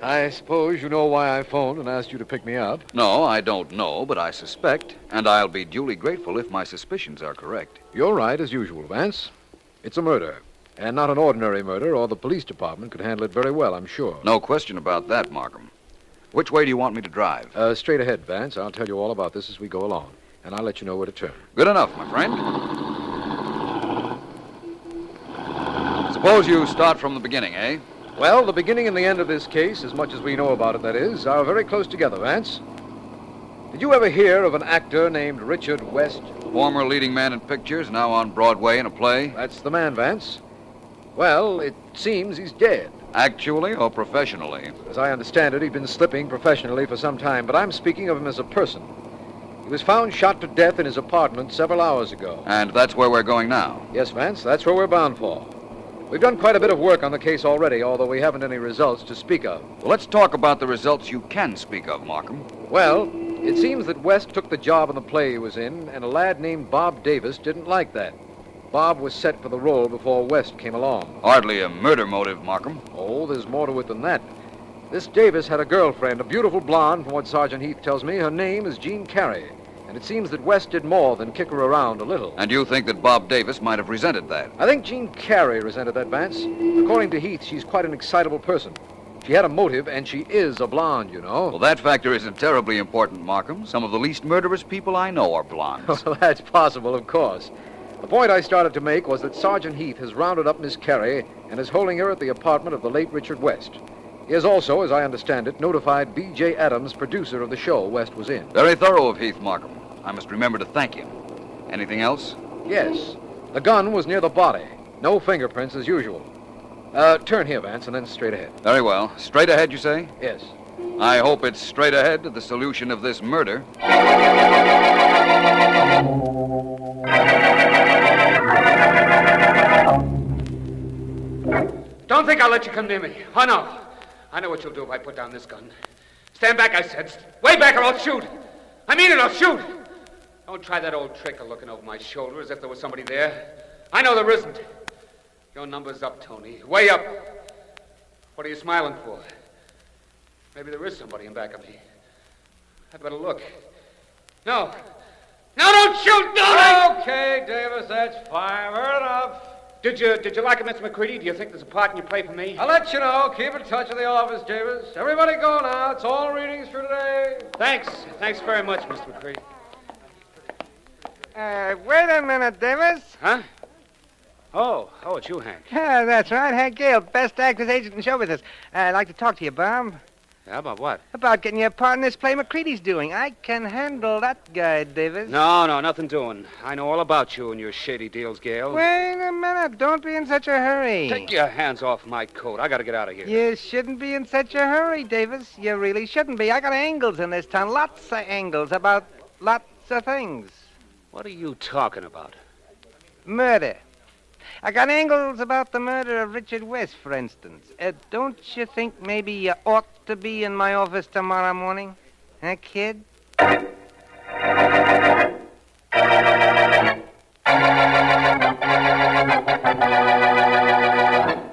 I suppose you know why I phoned and asked you to pick me up. No, I don't know, but I suspect, and I'll be duly grateful if my suspicions are correct. You're right, as usual, Vance. It's a murder, and not an ordinary murder, or the police department could handle it very well, I'm sure. No question about that, Markham. Which way do you want me to drive? Straight ahead, Vance. I'll tell you all about this as we go along, and I'll let you know where to turn. Good enough, my friend. Suppose you start from the beginning, eh? Well, the beginning and the end of this case, as much as we know about it, that is, are very close together, Vance. Did you ever hear of an actor named Richard West? Former leading man in pictures, now on Broadway in a play? That's the man, Vance. Well, it seems he's dead. Actually or professionally? As I understand it, he'd been slipping professionally for some time, but I'm speaking of him as a person. He was found shot to death in his apartment several hours ago. And that's where we're going now? Yes, Vance, that's where we're bound for. We've done quite a bit of work on the case already, although we haven't any results to speak of. Well, let's talk about the results you can speak of, Markham. Well, it seems that West took the job in the play he was in, and a lad named Bob Davis didn't like that. Bob was set for the role before West came along. Hardly a murder motive, Markham. Oh, there's more to it than that. This Davis had a girlfriend, a beautiful blonde, from what Sergeant Heath tells me. Her name is Jean Carey. And it seems that West did more than kick her around a little. And you think that Bob Davis might have resented that? I think Jean Carey resented that, Vance. According to Heath, she's quite an excitable person. She had a motive, and she is a blonde, you know. Well, that factor isn't terribly important, Markham. Some of the least murderous people I know are blondes. Well, that's possible, of course. The point I started to make was that Sergeant Heath has rounded up Miss Carey and is holding her at the apartment of the late Richard West. He has also, as I understand it, notified B.J. Adams, producer of the show West was in. Very thorough of Heath, Markham. I must remember to thank him. Anything else? Yes. The gun was near the body. No fingerprints as usual. Turn here, Vance, and then straight ahead. Very well. Straight ahead, you say? Yes. I hope it's straight ahead to the solution of this murder. Don't think I'll let you come near me. Oh, no. I know what you'll do if I put down this gun. Stand back, I said. Way back or I'll shoot. I mean it, I'll shoot. Don't try that old trick of looking over my shoulder as if there was somebody there. I know there isn't. Your number's up, Tony. Way up. What are you smiling for? Maybe there is somebody in back of me. I'd better look. No. No, don't shoot, don't! Okay, Davis, that's fine. Heard enough. Did you like it, Mr. McCready? Do you think there's a part in your play for me? I'll let you know. Keep in touch with the office, Davis. Everybody go now. It's all readings for today. Thanks. Thanks very much, Mr. McCready. Wait a minute, Davis. Huh? Oh, it's you, Hank. Yeah, that's right. Hank Gale, best actor's agent in show business. I'd like to talk to you, Bob. Yeah, about what? About getting you a part in this play McCready's doing. I can handle that guy, Davis. No, nothing doing. I know all about you and your shady deals, Gale. Wait a minute. Don't be in such a hurry. Take your hands off my coat. I gotta get out of here. You shouldn't be in such a hurry, Davis. You really shouldn't be. I got angles in this town. Lots of angles about lots of things. What are you talking about? Murder. I got angles about the murder of Richard West, for instance. Don't you think maybe you ought to be in my office tomorrow morning? Huh, kid?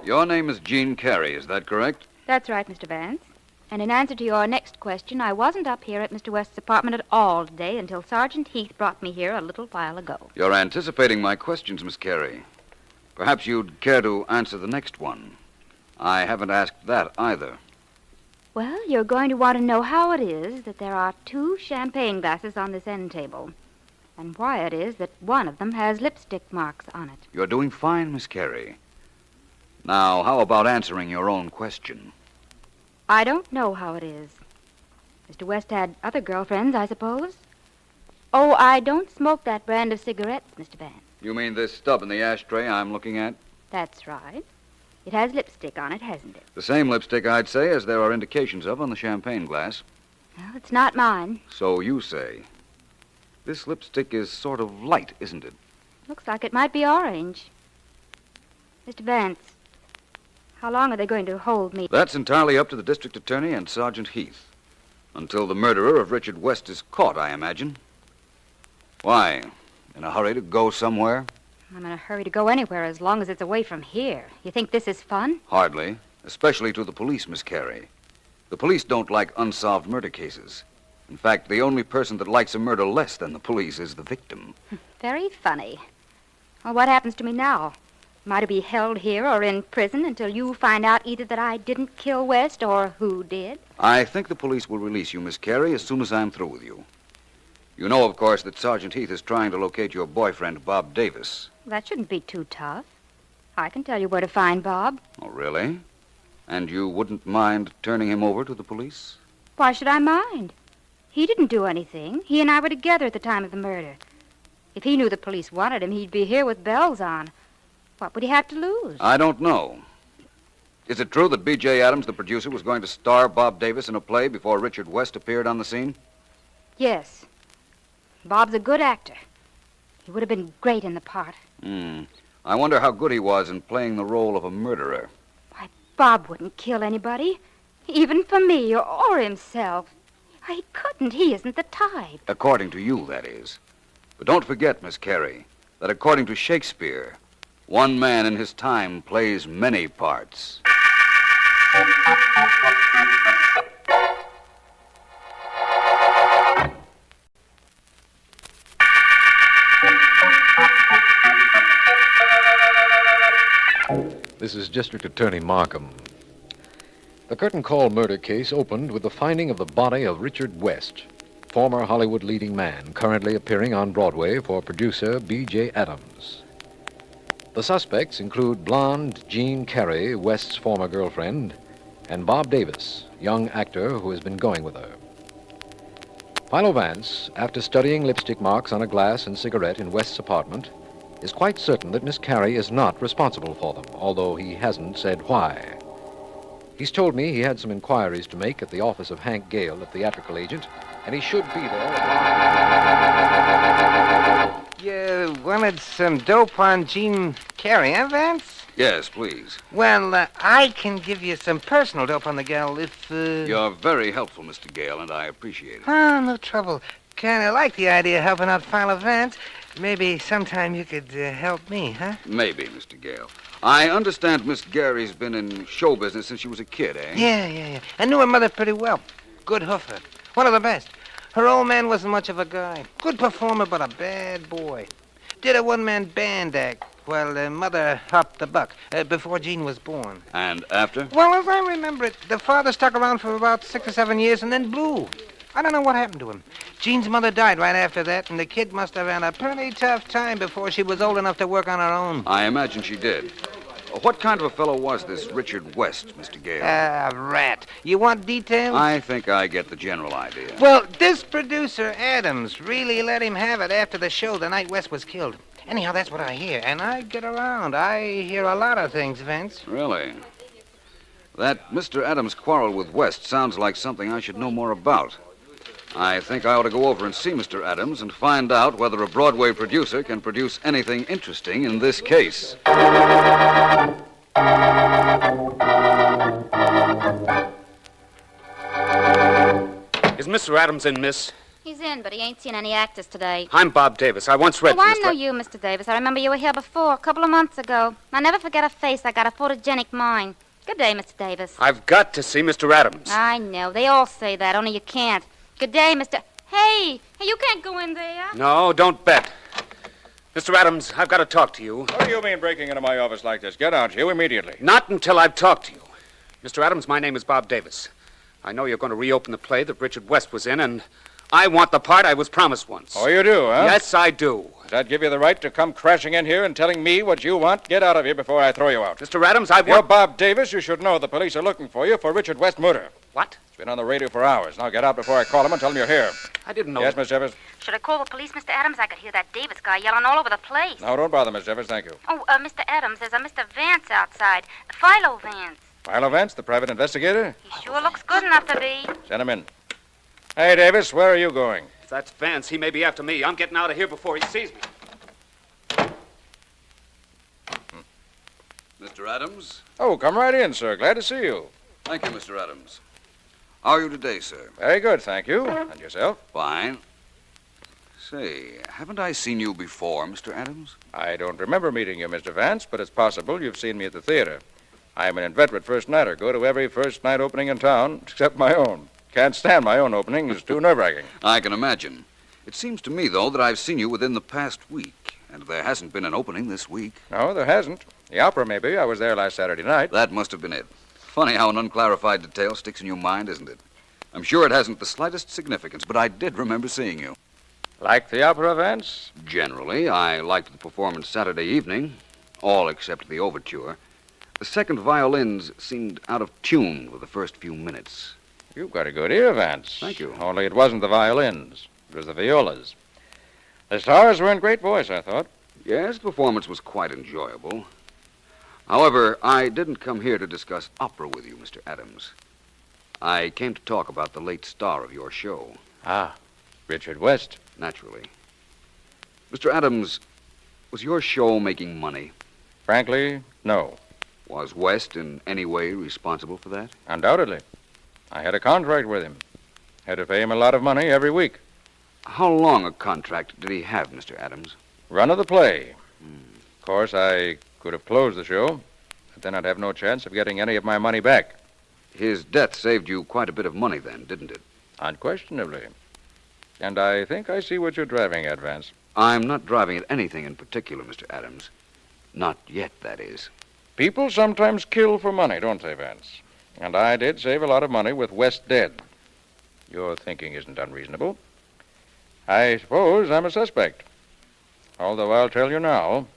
Your name is Jean Carey, is that correct? That's right, Mr. Vance. And in answer to your next question, I wasn't up here at Mr. West's apartment at all today until Sergeant Heath brought me here a little while ago. You're anticipating my questions, Miss Carey. Perhaps you'd care to answer the next one. I haven't asked that either. Well, you're going to want to know how it is that there are 2 champagne glasses on this end table, and why it is that one of them has lipstick marks on it. You're doing fine, Miss Carey. Now, how about answering your own question? I don't know how it is. Mr. West had other girlfriends, I suppose. Oh, I don't smoke that brand of cigarettes, Mr. Vance. You mean this stub in the ashtray I'm looking at? That's right. It has lipstick on it, hasn't it? The same lipstick, I'd say, as there are indications of on the champagne glass. Well, it's not mine. So you say. This lipstick is sort of light, isn't it? Looks like it might be orange. Mr. Vance, how long are they going to hold me? That's entirely up to the district attorney and Sergeant Heath. Until the murderer of Richard West is caught, I imagine. Why? In a hurry to go somewhere? I'm in a hurry to go anywhere as long as it's away from here. You think this is fun? Hardly. Especially to the police, Miss Carey. The police don't like unsolved murder cases. In fact, the only person that likes a murder less than the police is the victim. Very funny. Well, what happens to me now? Am I to be held here or in prison until you find out either that I didn't kill West or who did? I think the police will release you, Miss Carey, as soon as I'm through with you. You know, of course, that Sergeant Heath is trying to locate your boyfriend, Bob Davis. That shouldn't be too tough. I can tell you where to find Bob. Oh, really? And you wouldn't mind turning him over to the police? Why should I mind? He didn't do anything. He and I were together at the time of the murder. If he knew the police wanted him, he'd be here with bells on. What would he have to lose? I don't know. Is it true that B.J. Adams, the producer, was going to star Bob Davis in a play before Richard West appeared on the scene? Yes. Bob's a good actor. He would have been great in the part. I wonder how good he was in playing the role of a murderer. Bob wouldn't kill anybody, even for me or himself. He couldn't. He isn't the type. According to you, that is. But don't forget, Miss Carey, that according to Shakespeare, one man in his time plays many parts. This is District Attorney Markham. The curtain call murder case opened with the finding of the body of Richard West, former Hollywood leading man, currently appearing on Broadway for producer B.J. Adams. The suspects include blonde Jean Carey, West's former girlfriend, and Bob Davis, young actor who has been going with her. Philo Vance, after studying lipstick marks on a glass and cigarette in West's apartment, is quite certain that Miss Carey is not responsible for them, although he hasn't said why. He's told me he had some inquiries to make at the office of Hank Gale, the theatrical agent, and he should be there. You wanted some dope on Jean Carey, huh, Vance? Yes, please. Well, I can give you some personal dope on the gal if, You're very helpful, Mr. Gale, and I appreciate it. Oh, no trouble. Kind of like the idea of helping out Philo Vance. Maybe sometime you could help me, huh? Maybe, Mr. Gale. I understand Miss Gary's been in show business since she was a kid, eh? Yeah. I knew her mother pretty well. Good hoofer. One of the best. Her old man wasn't much of a guy. Good performer, but a bad boy. Did a one-man band act while her mother hopped the buck before Jean was born. And after? Well, as I remember it, the father stuck around for about 6 or 7 years and then blew. I don't know what happened to him. Jean's mother died right after that, and the kid must have had a pretty tough time before she was old enough to work on her own. I imagine she did. What kind of a fellow was this Richard West, Mr. Gale? A rat. You want details? I think I get the general idea. Well, this producer, Adams, really let him have it after the show the night West was killed. Anyhow, that's what I hear, and I get around. I hear a lot of things, Vince. Really? That Mr. Adams' quarrel with West sounds like something I should know more about. I think I ought to go over and see Mr. Adams and find out whether a Broadway producer can produce anything interesting in this case. Is Mr. Adams in, miss? He's in, but he ain't seen any actors today. I'm Bob Davis. I once read... Oh, I know you, Mr. Davis. I remember you were here before, a couple of months ago. I never forget a face. I got a photogenic mind. Good day, Mr. Davis. I've got to see Mr. Adams. I know. They all say that, only you can't. Good day, Mr... Hey, you can't go in there. No, don't bet. Mr. Adams, I've got to talk to you. What do you mean breaking into my office like this? Get out, you, immediately. Not until I've talked to you. Mr. Adams, my name is Bob Davis. I know you're going to reopen the play that Richard West was in, and I want the part I was promised once. Oh, you do, huh? Yes, I do. Does that give you the right to come crashing in here and telling me what you want? Get out of here before I throw you out. Mr. Adams, You're Bob Davis. You should know the police are looking for you for Richard West murder. What? It's been on the radio for hours. Now get out before I call him and tell him you're here. I didn't know. Yes, Miss Evers? Should I call the police, Mr. Adams? I could hear that Davis guy yelling all over the place. No, don't bother, Miss Evers. Thank you. Oh, Mr. Adams, there's a Mr. Vance outside. Philo Vance. Philo Vance, the private investigator? He sure looks good enough to be. Send him in. Hey, Davis, where are you going? If that's Vance, he may be after me. I'm getting out of here before he sees me. Mr. Adams? Oh, come right in, sir. Glad to see you. Thank you, Mr. Adams. How are you today, sir? Very good, thank you. And yourself? Fine. Say, haven't I seen you before, Mr. Adams? I don't remember meeting you, Mr. Vance, but it's possible you've seen me at the theater. I'm an inveterate first-nighter. Go to every first-night opening in town, except my own. Can't stand my own opening. It's too nerve-wracking. I can imagine. It seems to me, though, that I've seen you within the past week, and there hasn't been an opening this week. No, there hasn't. The opera, maybe. I was there last Saturday night. That must have been it. Funny how an unclarified detail sticks in your mind, isn't it? I'm sure it hasn't the slightest significance, but I did remember seeing you. Like the opera, Vance? Generally, I liked the performance Saturday evening, all except the overture. The second violins seemed out of tune with the first few minutes. You've got a good ear, Vance. Thank you. Only it wasn't the violins. It was the violas. The stars were in great voice, I thought. Yes, the performance was quite enjoyable. However, I didn't come here to discuss opera with you, Mr. Adams. I came to talk about the late star of your show. Ah, Richard West. Naturally. Mr. Adams, was your show making money? Frankly, no. Was West in any way responsible for that? Undoubtedly. I had a contract with him. Had to pay him a lot of money every week. How long a contract did he have, Mr. Adams? Run of the play. Of course, I could have closed the show, but then I'd have no chance of getting any of my money back. His death saved you quite a bit of money then, didn't it? Unquestionably. And I think I see what you're driving at, Vance. I'm not driving at anything in particular, Mr. Adams. Not yet, that is. People sometimes kill for money, don't they, Vance? And I did save a lot of money with West dead. Your thinking isn't unreasonable. I suppose I'm a suspect. Although I'll tell you now,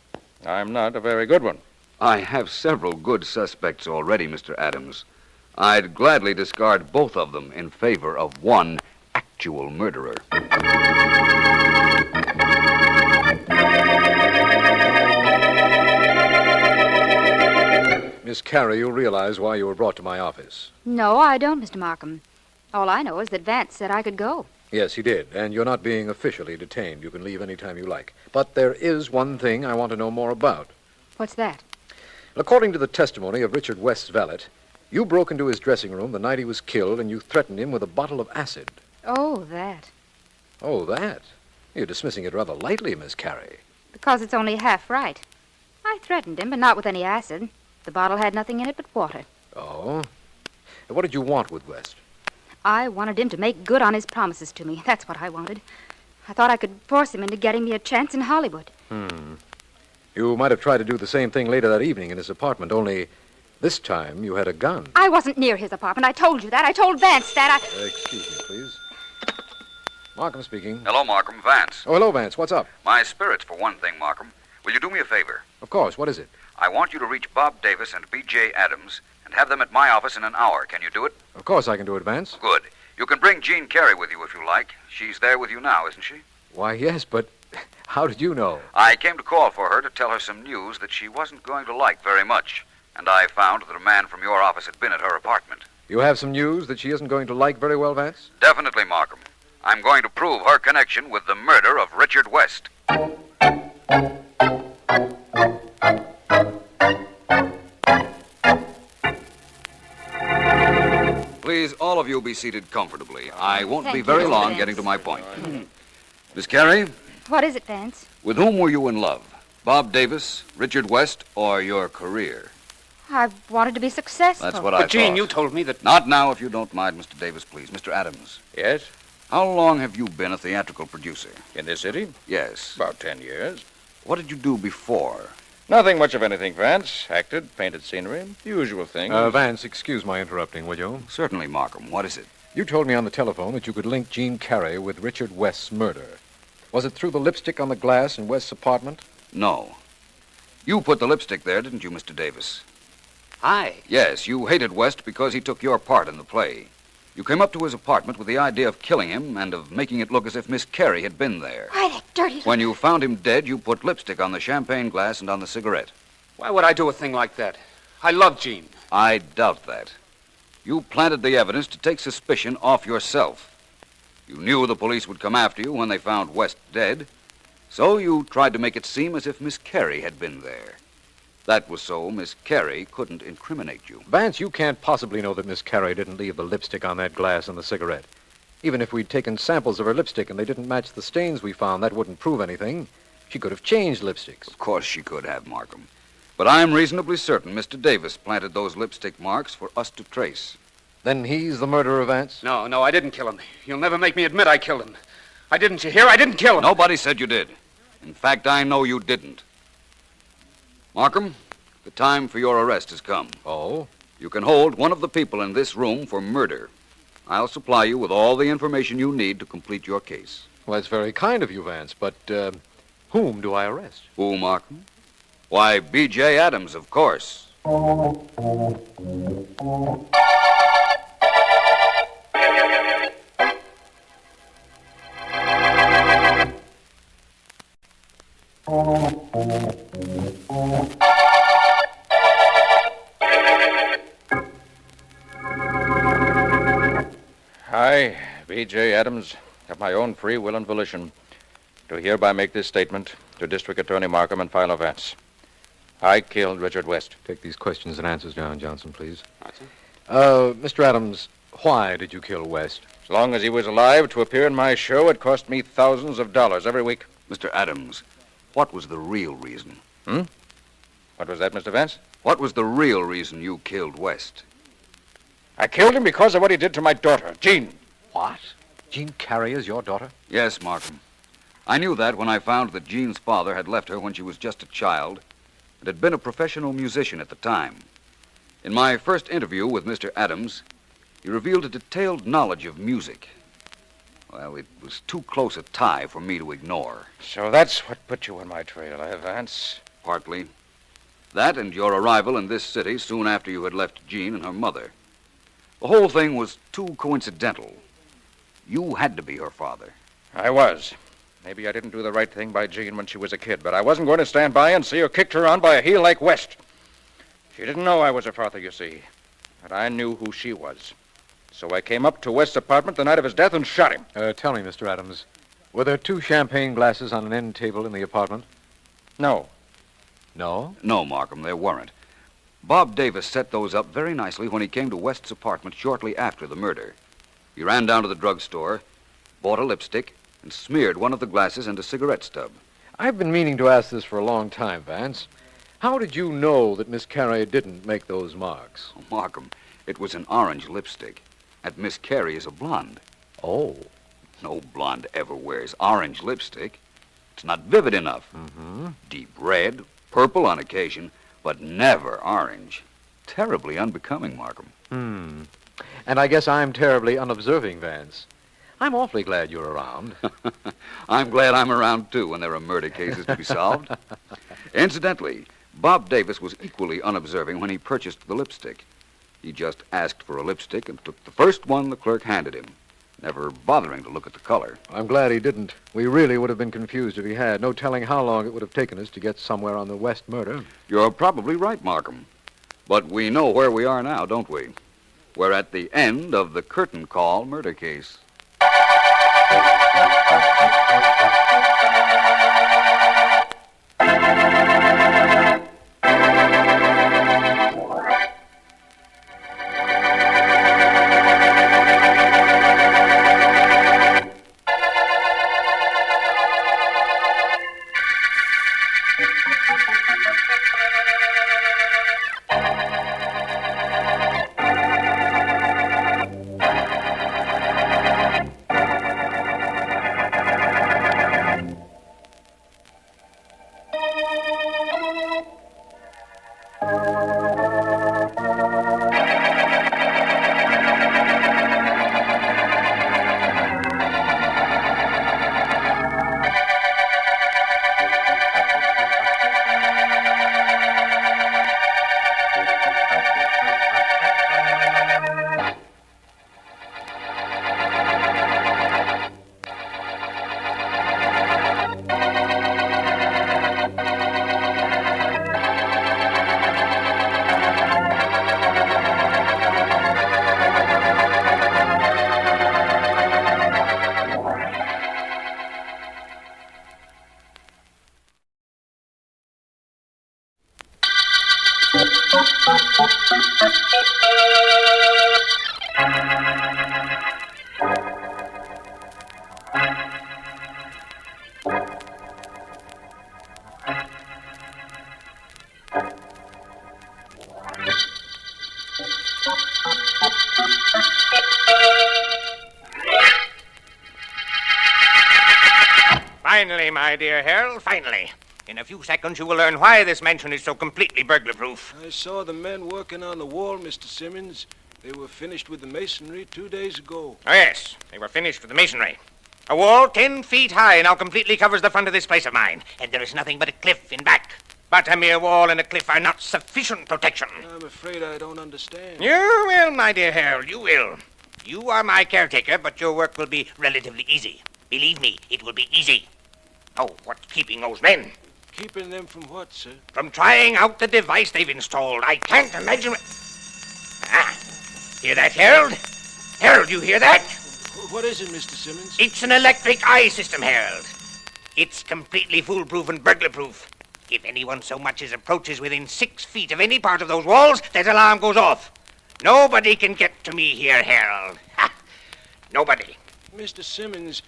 I'm not a very good one. I have several good suspects already, Mr. Adams. I'd gladly discard both of them in favor of one actual murderer. Miss Carey, you realize why you were brought to my office. No, I don't, Mr. Markham. All I know is that Vance said I could go. Yes, he did, and you're not being officially detained. You can leave any time you like. But there is one thing I want to know more about. What's that? According to the testimony of Richard West's valet, you broke into his dressing room the night he was killed, and you threatened him with a bottle of acid. Oh, that. Oh, that? You're dismissing it rather lightly, Miss Carey. Because it's only half right. I threatened him, but not with any acid. The bottle had nothing in it but water. Oh? And what did you want with West? I wanted him to make good on his promises to me. That's what I wanted. I thought I could force him into getting me a chance in Hollywood. You might have tried to do the same thing later that evening in his apartment, only this time you had a gun. I wasn't near his apartment. I told you that. I told Vance that. Excuse me, please. Markham speaking. Hello, Markham. Vance. Oh, hello, Vance. What's up? My spirits, for one thing, Markham. Will you do me a favor? Of course. What is it? I want you to reach Bob Davis and B.J. Adams and have them at my office in an hour. Can you do it? Of course I can do it, Vance. Good. You can bring Jean Carey with you if you like. She's there with you now, isn't she? Why, yes, but how did you know? I came to call for her to tell her some news that she wasn't going to like very much. And I found that a man from your office had been at her apartment. You have some news that she isn't going to like very well, Vance? Definitely, Markham. I'm going to prove her connection with the murder of Richard West. Please, all of you be seated comfortably. I won't Thank be you, very Mr. long Vance. getting to my point. Miss Carey, What is it, Vance? with whom were you in love? Bob Davis, Richard West, or your career? I wanted to be successful. That's what I thought. Jean, you told me that... Not now, if you don't mind, Mr. Davis, please. Mr. Adams. Yes? How long have you been a theatrical producer? In this city? Yes. About 10 years. What did you do before? Nothing much of anything, Vance. Acted, painted scenery, the usual thing. Vance, excuse my interrupting, will you? Certainly, Markham. What is it? You told me on the telephone that you could link Jean Carey with Richard West's murder. Was it through the lipstick on the glass in West's apartment? No. You put the lipstick there, didn't you, Mr. Davis? I? Yes, you hated West because he took your part in the play. You came up to his apartment with the idea of killing him and of making it look as if Miss Carey had been there. Why, that dirty... When you found him dead, you put lipstick on the champagne glass and on the cigarette. Why would I do a thing like that? I love Jean. I doubt that. You planted the evidence to take suspicion off yourself. You knew the police would come after you when they found West dead, so you tried to make it seem as if Miss Carey had been there. That was so Miss Carey couldn't incriminate you. Vance, you can't possibly know that Miss Carey didn't leave the lipstick on that glass and the cigarette. Even if we'd taken samples of her lipstick and they didn't match the stains we found, that wouldn't prove anything. She could have changed lipsticks. Of course she could have, Markham. But I'm reasonably certain Mr. Davis planted those lipstick marks for us to trace. Then he's the murderer, Vance? No, I didn't kill him. You'll never make me admit I killed him. I didn't, you hear? I didn't kill him. Nobody said you did. In fact, I know you didn't. Markham, the time for your arrest has come. Oh? You can hold one of the people in this room for murder. I'll supply you with all the information you need to complete your case. Well, that's very kind of you, Vance, but whom do I arrest? Who, Markham? Why, B.J. Adams, of course. J. Adams, of my own free will and volition, do hereby make this statement to District Attorney Markham and Philo Vance. I killed Richard West. Take these questions and answers down, Johnson, please. Right, sir. Mr. Adams, why did you kill West? As long as he was alive to appear in my show, it cost me thousands of dollars every week. Mr. Adams, what was the real reason? What was that, Mr. Vance? What was the real reason you killed West? I killed him because of what he did to my daughter, Jean. What? Jean Carrier's your daughter? Yes, Markham. I knew that when I found that Jean's father had left her when she was just a child and had been a professional musician at the time. In my first interview with Mr. Adams, he revealed a detailed knowledge of music. Well, it was too close a tie for me to ignore. So that's what put you on my trail, Vance? Partly. That and your arrival in this city soon after you had left Jean and her mother. The whole thing was too coincidental. You had to be her father. I was. Maybe I didn't do the right thing by Jean when she was a kid, but I wasn't going to stand by and see her kicked around by a heel like West. She didn't know I was her father, you see. But I knew who she was. So I came up to West's apartment the night of his death and shot him. Tell me, Mr. Adams, were there 2 champagne glasses on an end table in the apartment? No. No? No, Markham, there weren't. Bob Davis set those up very nicely when he came to West's apartment shortly after the murder. He ran down to the drugstore, bought a lipstick, and smeared one of the glasses into a cigarette stub. I've been meaning to ask this for a long time, Vance. How did you know that Miss Carey didn't make those marks? Oh, Markham, it was an orange lipstick, and Miss Carey is a blonde. Oh. No blonde ever wears orange lipstick. It's not vivid enough. Deep red, purple on occasion, but never orange. Terribly unbecoming, Markham. And I guess I'm terribly unobserving, Vance. I'm awfully glad you're around. I'm glad I'm around, too, when there are murder cases to be solved. Incidentally, Bob Davis was equally unobserving when he purchased the lipstick. He just asked for a lipstick and took the first one the clerk handed him, never bothering to look at the color. I'm glad he didn't. We really would have been confused if he had. No telling how long it would have taken us to get somewhere on the West murder. You're probably right, Markham. But we know where we are now, don't we? We're at the end of the curtain call murder case. Finally, my dear Harold, finally. In a few seconds, you will learn why this mansion is so completely burglar-proof. I saw the men working on the wall, Mr. Simmons. They were finished with the masonry 2 days ago. Oh, yes, they were finished with the masonry. A wall 10 feet high now completely covers the front of this place of mine, and there is nothing but a cliff in back. But a mere wall and a cliff are not sufficient protection. I'm afraid I don't understand. You will, my dear Harold, you will. You are my caretaker, but your work will be relatively easy. Believe me, it will be easy. Oh, what's keeping those men? Keeping them from what, sir? From trying out the device they've installed. I can't imagine... Ah, hear that, Harold? Harold, you hear that? What is it, Mr. Simmons? It's an electric eye system, Harold. It's completely foolproof and burglar-proof. If anyone so much as approaches within 6 feet of any part of those walls, that alarm goes off. Nobody can get to me here, Harold. Ha! Nobody. Mr. Simmons,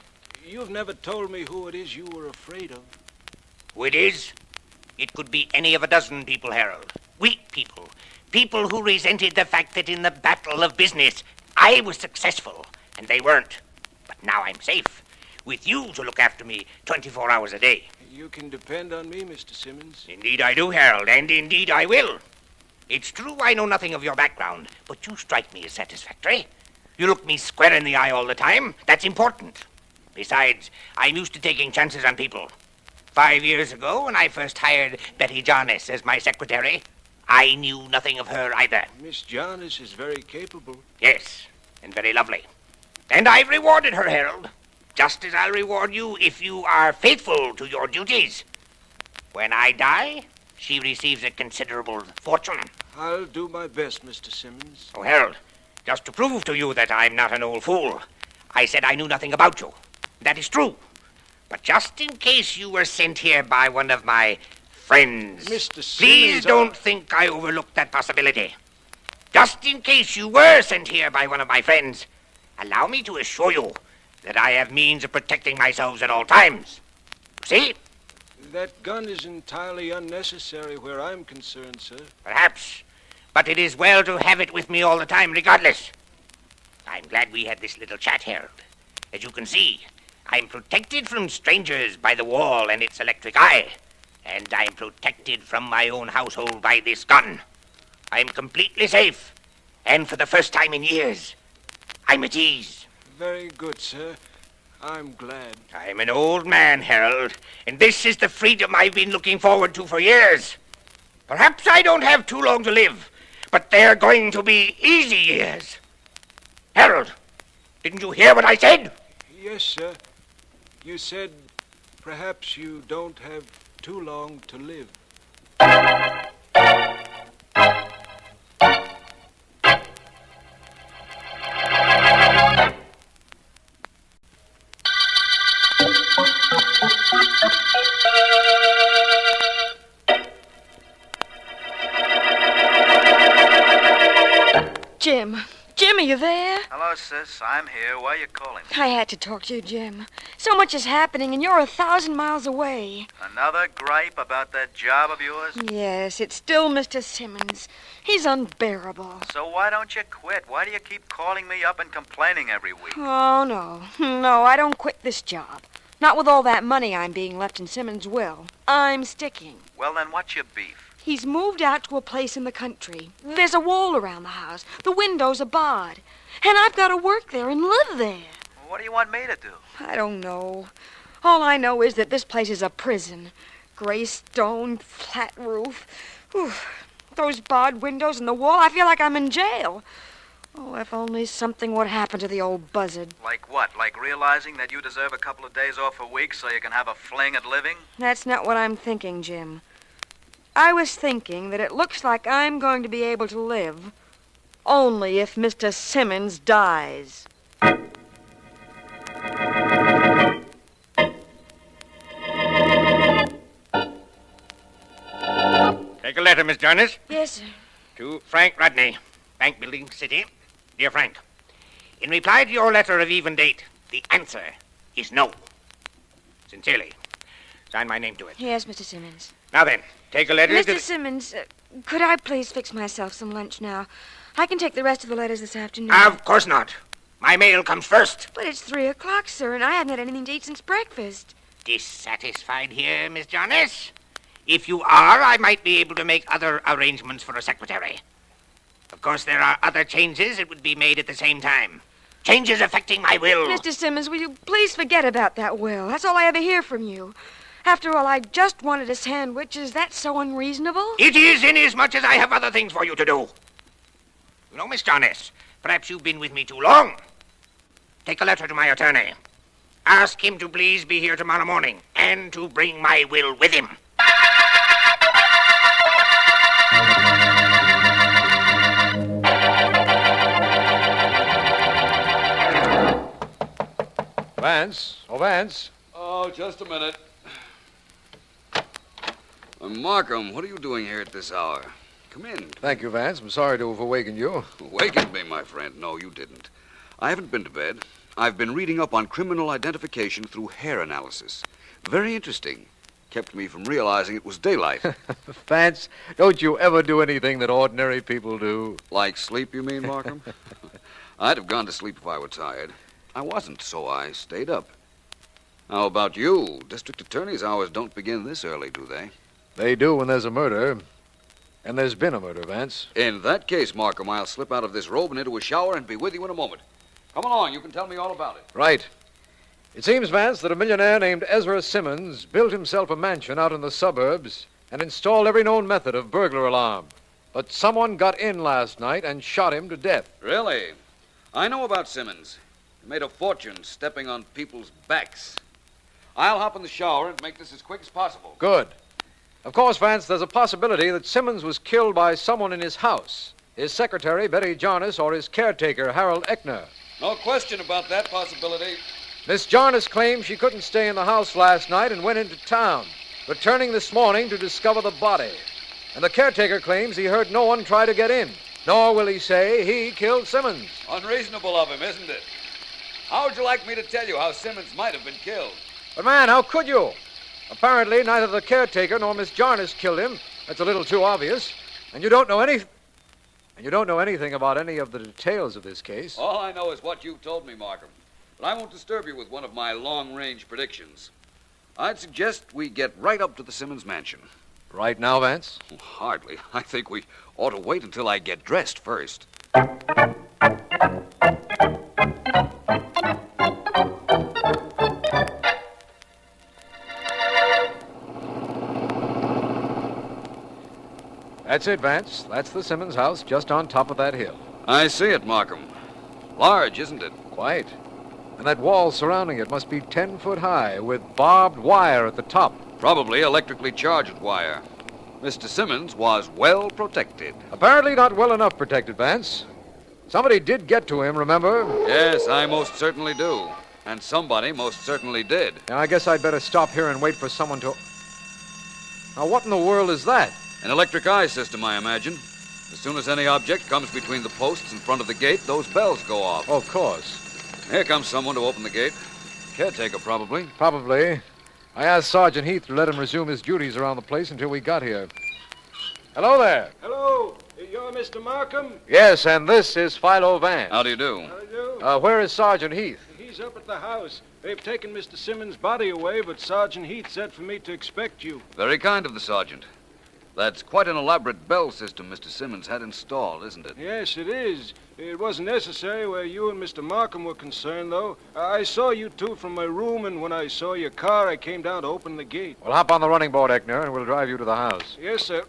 you've never told me who it is you were afraid of. Who it is? It could be any of a dozen people, Harold. Weak people. People who resented the fact that in the battle of business, I was successful, and they weren't. But now I'm safe, with you to look after me 24 hours a day. You can depend on me, Mr. Simmons. Indeed I do, Harold, and indeed I will. It's true I know nothing of your background, but you strike me as satisfactory. You look me square in the eye all the time. That's important. Besides, I'm used to taking chances on people. 5 years ago, when I first hired Betty Jarnes as my secretary, I knew nothing of her either. Miss Jarnes is very capable. Yes, and very lovely. And I've rewarded her, Harold, just as I'll reward you if you are faithful to your duties. When I die, she receives a considerable fortune. I'll do my best, Mr. Simmons. Oh, Harold, just to prove to you that I'm not an old fool, I said I knew nothing about you. That is true. But just in case you were sent here by one of my friends, Mr. Simmons, please don't think I overlooked that possibility. Just in case you were sent here by one of my friends, allow me to assure you that I have means of protecting myself at all times. See? That gun is entirely unnecessary where I'm concerned, sir. Perhaps. But it is well to have it with me all the time, regardless. I'm glad we had this little chat, Harold. As you can see, I'm protected from strangers by the wall and its electric eye. And I'm protected from my own household by this gun. I'm completely safe. And for the first time in years, I'm at ease. Very good, sir. I'm glad. I'm an old man, Harold, and this is the freedom I've been looking forward to for years. Perhaps I don't have too long to live, but they're going to be easy years. Harold, didn't you hear what I said? Yes, sir. You said perhaps you don't have too long to live. Jim, are you there? Hello, sis. I'm here. Why are you calling me? I had to talk to you, Jim. So much is happening, and you're 1,000 miles away. Another gripe about that job of yours? Yes, it's still Mr. Simmons. He's unbearable. So why don't you quit? Why do you keep calling me up and complaining every week? Oh, no. No, I don't quit this job. Not with all that money I'm being left in Simmons' will. I'm sticking. Well, then what's your beef? He's moved out to a place in the country. There's a wall around the house. The windows are barred. And I've got to work there and live there. Well, what do you want me to do? I don't know. All I know is that this place is a prison. Gray stone, flat roof. Whew. Those barred windows and the wall, I feel like I'm in jail. Oh, if only something would happen to the old buzzard. Like what? Like realizing that you deserve a couple of days off a week so you can have a fling at living? That's not what I'm thinking, Jim. I was thinking that it looks like I'm going to be able to live only if Mr. Simmons dies. Take a letter, Miss Jarnes. Yes, sir. To Frank Rodney, Bank Building City. Dear Frank, in reply to your letter of even date, the answer is no. Sincerely. Sign my name to it. Yes, Mr. Simmons. Now then, take a letter to Mr. Simmons, could I please fix myself some lunch now? I can take the rest of the letters this afternoon. Of course not. My mail comes first. But it's 3 o'clock, sir, and I haven't had anything to eat since breakfast. Dissatisfied here, Miss Jarnes? If you are, I might be able to make other arrangements for a secretary. Of course, there are other changes that would be made at the same time. Changes affecting my will. Mr. Simmons, will you please forget about that will? That's all I ever hear from you. After all, I just wanted a sandwich. Is that so unreasonable? It is, inasmuch as I have other things for you to do. You know, Miss Jarnes, perhaps you've been with me too long. Take a letter to my attorney. Ask him to please be here tomorrow morning and to bring my will with him. Vance. Oh, Vance. Oh, just a minute. Markham, what are you doing here at this hour? Come in. Thank you, Vance. I'm sorry to have awakened you. Awakened me, my friend. No, you didn't. I haven't been to bed. I've been reading up on criminal identification through hair analysis. Very interesting. Kept me from realizing it was daylight. Vance, don't you ever do anything that ordinary people do? Like sleep, you mean, Markham? I'd have gone to sleep if I were tired. I wasn't, so I stayed up. How about you? District attorney's hours don't begin this early, do they? They do when there's a murder. And there's been a murder, Vance. In that case, Markham, I'll slip out of this robe and into a shower and be with you in a moment. Come along, you can tell me all about it. Right. It seems, Vance, that a millionaire named Ezra Simmons built himself a mansion out in the suburbs and installed every known method of burglar alarm. But someone got in last night and shot him to death. Really? I know about Simmons. He made a fortune stepping on people's backs. I'll hop in the shower and make this as quick as possible. Good. Of course, Vance, there's a possibility that Simmons was killed by someone in his house. His secretary, Betty Jarnes, or his caretaker, Harold Eckner. No question about that possibility. Miss Jarnes claims she couldn't stay in the house last night and went into town, returning this morning to discover the body. And the caretaker claims he heard no one try to get in, nor will he say he killed Simmons. Unreasonable of him, isn't it? How would you like me to tell you how Simmons might have been killed? But, man, how could you? Apparently, neither the caretaker nor Miss Jarnes killed him. That's a little too obvious. And you don't know anything about any of the details of this case. All I know is what you've told me, Markham. But I won't disturb you with one of my long-range predictions. I'd suggest we get right up to the Simmons mansion. Right now, Vance? Hardly. I think we ought to wait until I get dressed first. That's it, Vance. That's the Simmons house just on top of that hill. I see it, Markham. Large, isn't it? Quite. And that wall surrounding it must be 10 foot high with barbed wire at the top. Probably electrically charged wire. Mr. Simmons was well protected. Apparently not well enough protected, Vance. Somebody did get to him, remember? Yes, I most certainly do. And somebody most certainly did. Now, I guess I'd better stop here and wait for someone to... Now, what in the world is that? An electric eye system, I imagine. As soon as any object comes between the posts in front of the gate, those bells go off. Oh, of course. Here comes someone to open the gate. Caretaker, probably. Probably. I asked Sergeant Heath to let him resume his duties around the place until we got here. Hello there. Hello. You're Mr. Markham? Yes, and this is Philo Vance. How do you do? How do you do? Where is Sergeant Heath? He's up at the house. They've taken Mr. Simmons' body away, but Sergeant Heath said for me to expect you. Very kind of the sergeant. That's quite an elaborate bell system Mr. Simmons had installed, isn't it? Yes, it is. It wasn't necessary where you and Mr. Markham were concerned, though. I saw you two from my room, and when I saw your car, I came down to open the gate. Well, hop on the running board, Eckner, and we'll drive you to the house. Yes, sir.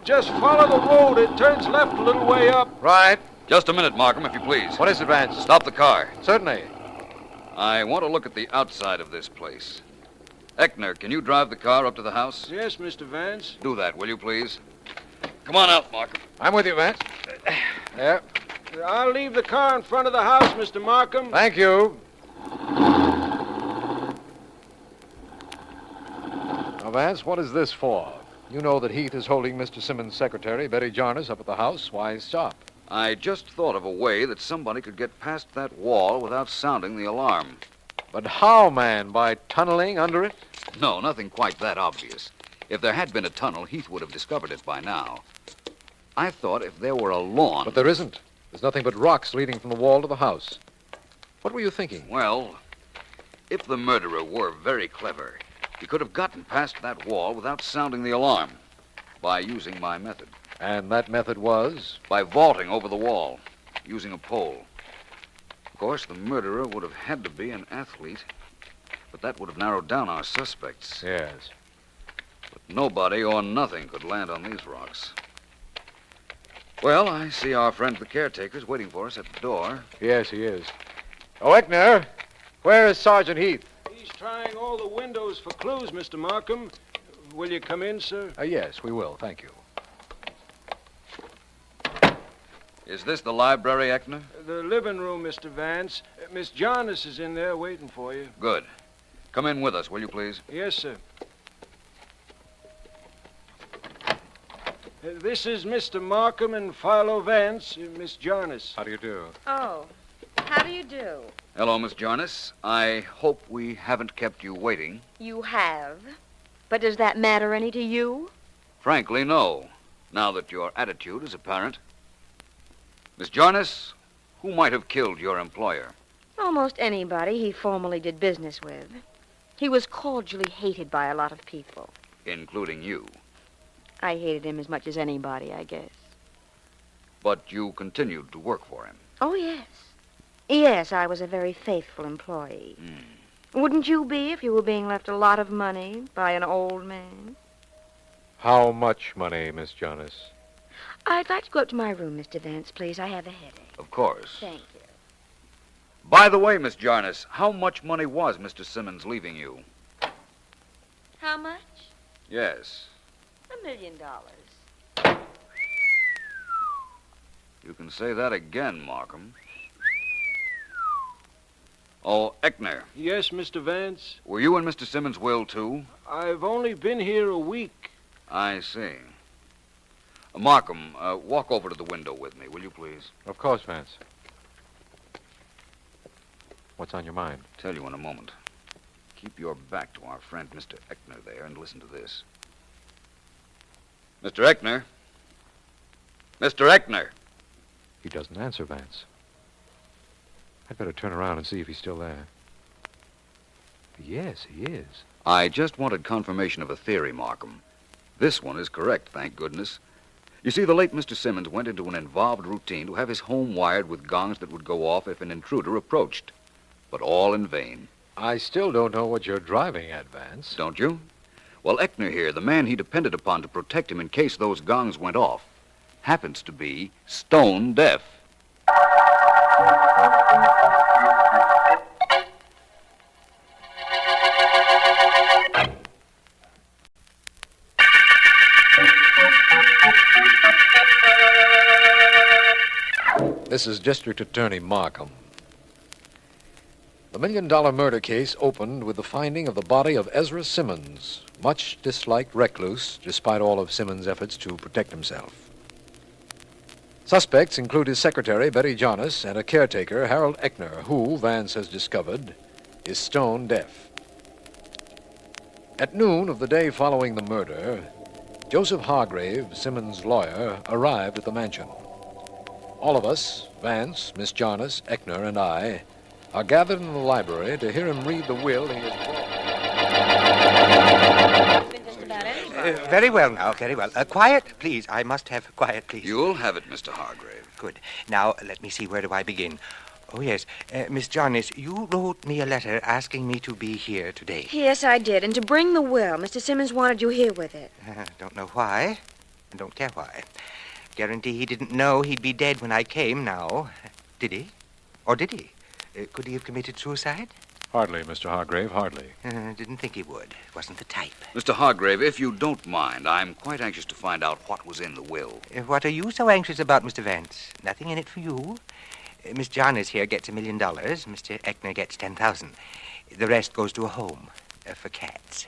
Just follow the road. It turns left a little way up. Right. Just a minute, Markham, if you please. What is it, Vance? Stop the car. Certainly. I want to look at the outside of this place. Eckner, can you drive the car up to the house? Yes, Mr. Vance. Do that, will you, please? Come on out, Markham. I'm with you, Vance. There. I'll leave the car in front of the house, Mr. Markham. Thank you. Now, Vance, what is this for? You know that Heath is holding Mr. Simmons' secretary, Betty Jarnes, up at the house. Why stop? I just thought of a way that somebody could get past that wall without sounding the alarm. But how, man? By tunneling under it? No, nothing quite that obvious. If there had been a tunnel, Heath would have discovered it by now. I thought if there were a lawn... But there isn't. There's nothing but rocks leading from the wall to the house. What were you thinking? Well, if the murderer were very clever, he could have gotten past that wall without sounding the alarm by using my method. And that method was? By vaulting over the wall, using a pole. Of course, the murderer would have had to be an athlete, but that would have narrowed down our suspects. Yes. But nobody or nothing could land on these rocks. Well, I see our friend the caretaker's waiting for us at the door. Yes, he is. Oh, Eckner, where is Sergeant Heath? He's trying all the windows for clues, Mr. Markham. Will you come in, sir? Yes, we will. Thank you. Is this the library, Eckner? The living room, Mr. Vance. Miss Jarnes is in there waiting for you. Good. Come in with us, will you, please? Yes, sir. This is Mr. Markham and Philo Vance, Miss Jarnes. How do you do? Oh, how do you do? Hello, Miss Jarnes. I hope we haven't kept you waiting. You have. But does that matter any to you? Frankly, no. Now that your attitude is apparent. Miss Jarnes, who might have killed your employer? Almost anybody he formerly did business with. He was cordially hated by a lot of people. Including you. I hated him as much as anybody, I guess. But you continued to work for him. Oh, yes. Yes, I was a very faithful employee. Wouldn't you be if you were being left a lot of money by an old man? How much money, Miss Jarnes? I'd like to go up to my room, Mr. Vance, please. I have a headache. Of course. Thank you. By the way, Miss Jarnes, how much money was Mr. Simmons leaving you? How much? Yes. $1 million. You can say that again, Markham. Oh, Eckner. Yes, Mr. Vance? Were you in Mr. Simmons' will, too? I've only been here a week. I see. Markham, walk over to the window with me, will you, please? Of course, Vance. What's on your mind? Tell you in a moment. Keep your back to our friend, Mr. Eckner, there, and listen to this. Mr. Eckner? Mr. Eckner! He doesn't answer, Vance. I'd better turn around and see if he's still there. Yes, he is. I just wanted confirmation of a theory, Markham. This one is correct, thank goodness. You see, the late Mr. Simmons went into an involved routine to have his home wired with gongs that would go off if an intruder approached. But all in vain. I still don't know what you're driving at, Vance. Don't you? Well, Eckner here, the man he depended upon to protect him in case those gongs went off, happens to be stone deaf. This is District Attorney Markham. The $1 million murder case opened with the finding of the body of Ezra Simmons, much disliked recluse, despite all of Simmons' efforts to protect himself. Suspects include his secretary, Betty Jarnes, and a caretaker, Harold Eckner, who, Vance has discovered, is stone deaf. At noon of the day following the murder, Joseph Hargrave, Simmons' lawyer, arrived at the mansion. All of us, Vance, Miss Jarnes, Eckner, and I, are gathered in the library to hear him read the will he has brought. Very well now, very well. Quiet, please. I must have quiet, please. You'll have it, Mr. Hargrave. Good. Now, let me see, where do I begin? Oh, yes. Miss Jarnes, you wrote me a letter asking me to be here today. Yes, I did. And to bring the will. Mr. Simmons wanted you here with it. Don't know why. And don't care why. Guarantee he didn't know he'd be dead when I came now. Did he? Or did he? Could he have committed suicide? Hardly, Mr. Hargrave, hardly. Didn't think he would. Wasn't the type. Mr. Hargrave, if you don't mind, I'm quite anxious to find out what was in the will. What are you so anxious about, Mr. Vance? Nothing in it for you. Miss Jarnes here gets $1 million. Mr. Eckner gets 10,000. The rest goes to a home for cats.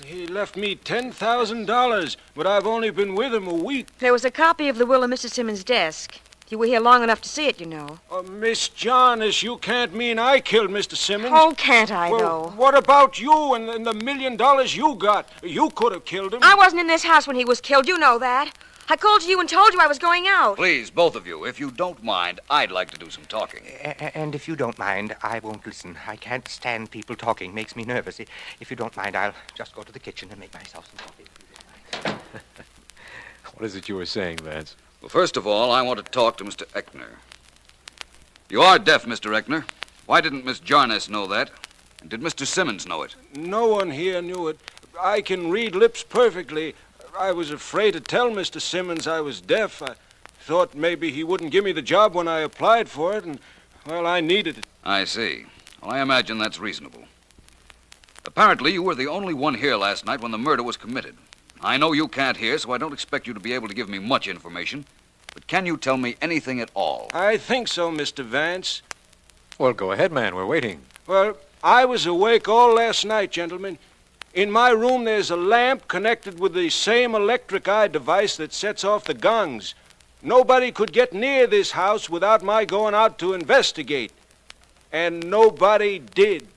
He left me $10,000, but I've only been with him a week. There was a copy of the will in Mr. Simmons' desk. You were here long enough to see it, you know. Miss Jarnes, you can't mean I killed Mr. Simmons. Oh, can't I, well, though? What about you and the $1 million you got? You could have killed him. I wasn't in this house when he was killed. You know that. I called to you and told you I was going out. Please, both of you, if you don't mind, I'd like to do some talking. And if you don't mind, I won't listen. I can't stand people talking. Makes me nervous. If you don't mind, I'll just go to the kitchen and make myself some coffee. What is it you were saying, Vance? Well, first of all, I want to talk to Mr. Eckner. You are deaf, Mr. Eckner. Why didn't Miss Jarnes know that? And did Mr. Simmons know it? No one here knew it. I can read lips perfectly. I was afraid to tell Mr. Simmons I was deaf. I thought maybe he wouldn't give me the job when I applied for it, and, well, I needed it. I see. Well, I imagine that's reasonable. Apparently, you were the only one here last night when the murder was committed. I know you can't hear, so I don't expect you to be able to give me much information. But can you tell me anything at all? I think so, Mr. Vance. Well, go ahead, man. We're waiting. Well, I was awake all last night, gentlemen. In my room, there's a lamp connected with the same electric eye device that sets off the gongs. Nobody could get near this house without my going out to investigate. And nobody did.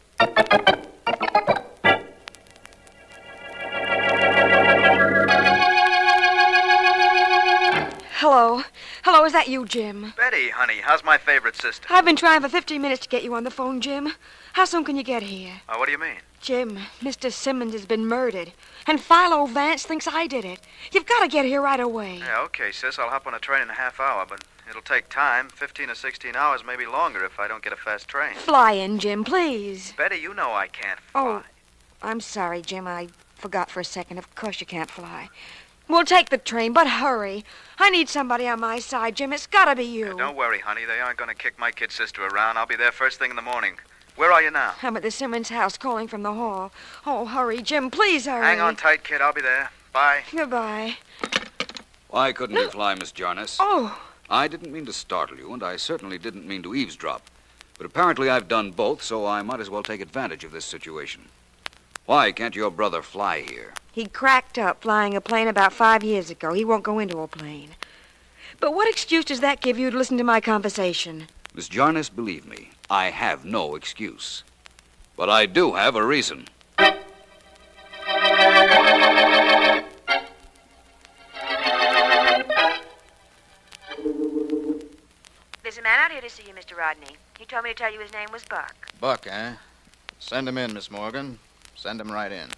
Hello. Hello, is that you, Jim? Betty, honey, how's my favorite sister? I've been trying for 15 minutes to get you on the phone, Jim. How soon can you get here? What do you mean? Jim, Mr. Simmons has been murdered, and Philo Vance thinks I did it. You've got to get here right away. Yeah, okay, sis. I'll hop on a train in a half hour, but it'll take time, 15 or 16 hours, maybe longer if I don't get a fast train. Fly in, Jim, please. Betty, you know I can't fly. Oh, I'm sorry, Jim. I forgot for a second. Of course you can't fly. We'll take the train, but hurry. I need somebody on my side, Jim. It's got to be you. Don't worry, honey. They aren't going to kick my kid sister around. I'll be there first thing in the morning. Where are you now? I'm at the Simmons house calling from the hall. Oh, hurry, Jim. Please hurry. Hang on tight, kid. I'll be there. Bye. Goodbye. Why couldn't you fly, Miss Jarnes? Oh. I didn't mean to startle you, and I certainly didn't mean to eavesdrop. But apparently I've done both, so I might as well take advantage of this situation. Why can't your brother fly here? He cracked up flying a plane about 5 years ago. He won't go into a plane. But what excuse does that give you to listen to my conversation? Miss Jarnes, believe me, I have no excuse. But I do have a reason. There's a man out here to see you, Mr. Rodney. He told me to tell you his name was Buck. Buck, eh? Send him in, Miss Morgan. Send him right in.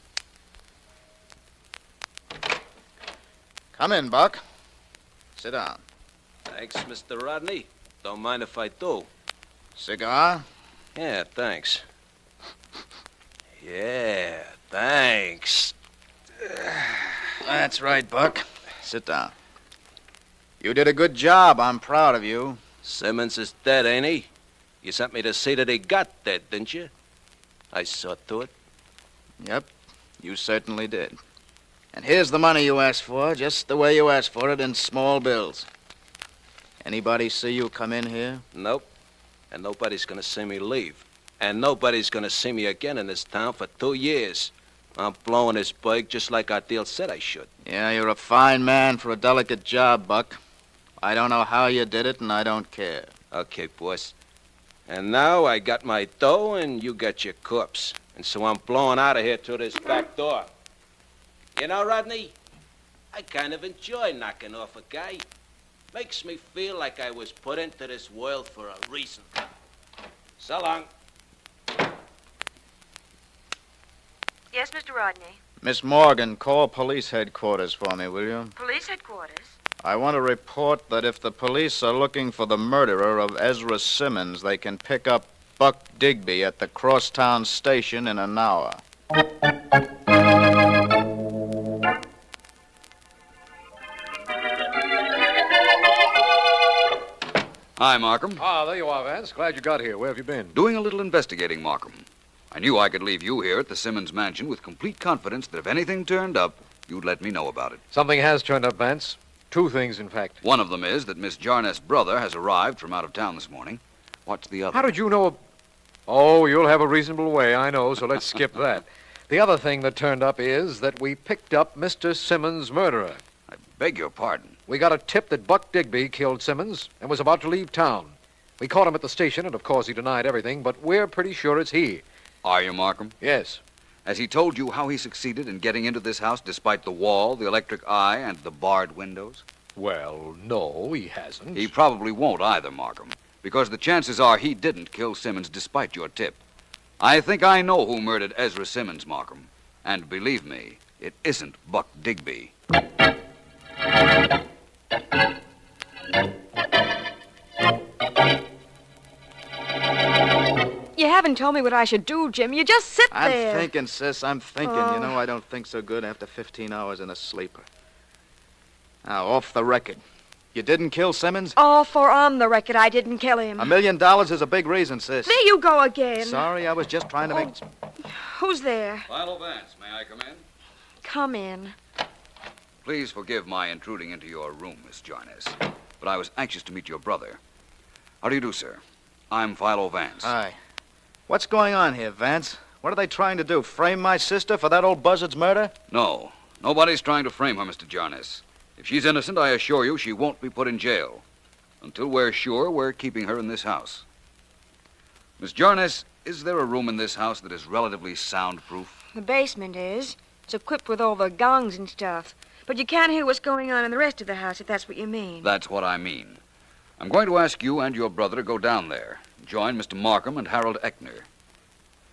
Come in, Buck. Sit down. Thanks, Mr. Rodney. Don't mind if I do. Cigar? Yeah, thanks. Yeah, thanks. That's right, Buck. Sit down. You did a good job. I'm proud of you. Simmons is dead, ain't he? You sent me to see that he got dead, didn't you? I saw to it. Yep, you certainly did. And here's the money you asked for, just the way you asked for it, in small bills. Anybody see you come in here? Nope. And nobody's gonna see me leave. And nobody's gonna see me again in this town for 2 years. I'm blowing this bug just like our deal said I should. Yeah, you're a fine man for a delicate job, Buck. I don't know how you did it, and I don't care. Okay, boss. And now I got my dough, and you got your corpse. And so I'm blowing out of here through this back door. You know, Rodney, I kind of enjoy knocking off a guy. Makes me feel like I was put into this world for a reason. So long. Yes, Mr. Rodney. Miss Morgan, call police headquarters for me, will you? Police headquarters? I want to report that if the police are looking for the murderer of Ezra Simmons, they can pick up Buck Digby at the Crosstown station in an hour. Hi, Markham. Ah, there you are, Vance. Glad you got here. Where have you been? Doing a little investigating, Markham. I knew I could leave you here at the Simmons mansion with complete confidence that if anything turned up, you'd let me know about it. Something has turned up, Vance. 2 things, in fact. One of them is that Miss Jarnes' brother has arrived from out of town this morning. What's the other? How did you know? Oh, you'll have a reasonable way, I know, so let's skip that. The other thing that turned up is that we picked up Mr. Simmons' murderer. I beg your pardon. We got a tip that Buck Digby killed Simmons and was about to leave town. We caught him at the station, and of course he denied everything, but we're pretty sure it's he. Are you, Markham? Yes. Has he told you how he succeeded in getting into this house despite the wall, the electric eye, and the barred windows? Well, no, he hasn't. He probably won't either, Markham, because the chances are he didn't kill Simmons despite your tip. I think I know who murdered Ezra Simmons, Markham. And believe me, it isn't Buck Digby. You haven't told me what I should do, Jim. You just sit there. I'm thinking, sis, I'm thinking. Oh. You know, I don't think so good after 15 hours in a sleeper. Now, off the record. You didn't kill Simmons? All for on the record, I didn't kill him. $1 million is a big reason, sis. There you go again. Sorry, I was just trying to make... Who's there? Philo Vance, may I come in? Come in. Please forgive my intruding into your room, Miss Jarnes, but I was anxious to meet your brother. How do you do, sir? I'm Philo Vance. Hi. What's going on here, Vance? What are they trying to do? Frame my sister for that old buzzard's murder? No. Nobody's trying to frame her, Mr. Jarnes. If she's innocent, I assure you she won't be put in jail. Until we're sure we're keeping her in this house. Miss Jarnes, is there a room in this house that is relatively soundproof? The basement is. It's equipped with all the gongs and stuff. But you can't hear what's going on in the rest of the house, if that's what you mean. That's what I mean. I'm going to ask you and your brother to go down there. Join Mr. Markham and Harold Eckner.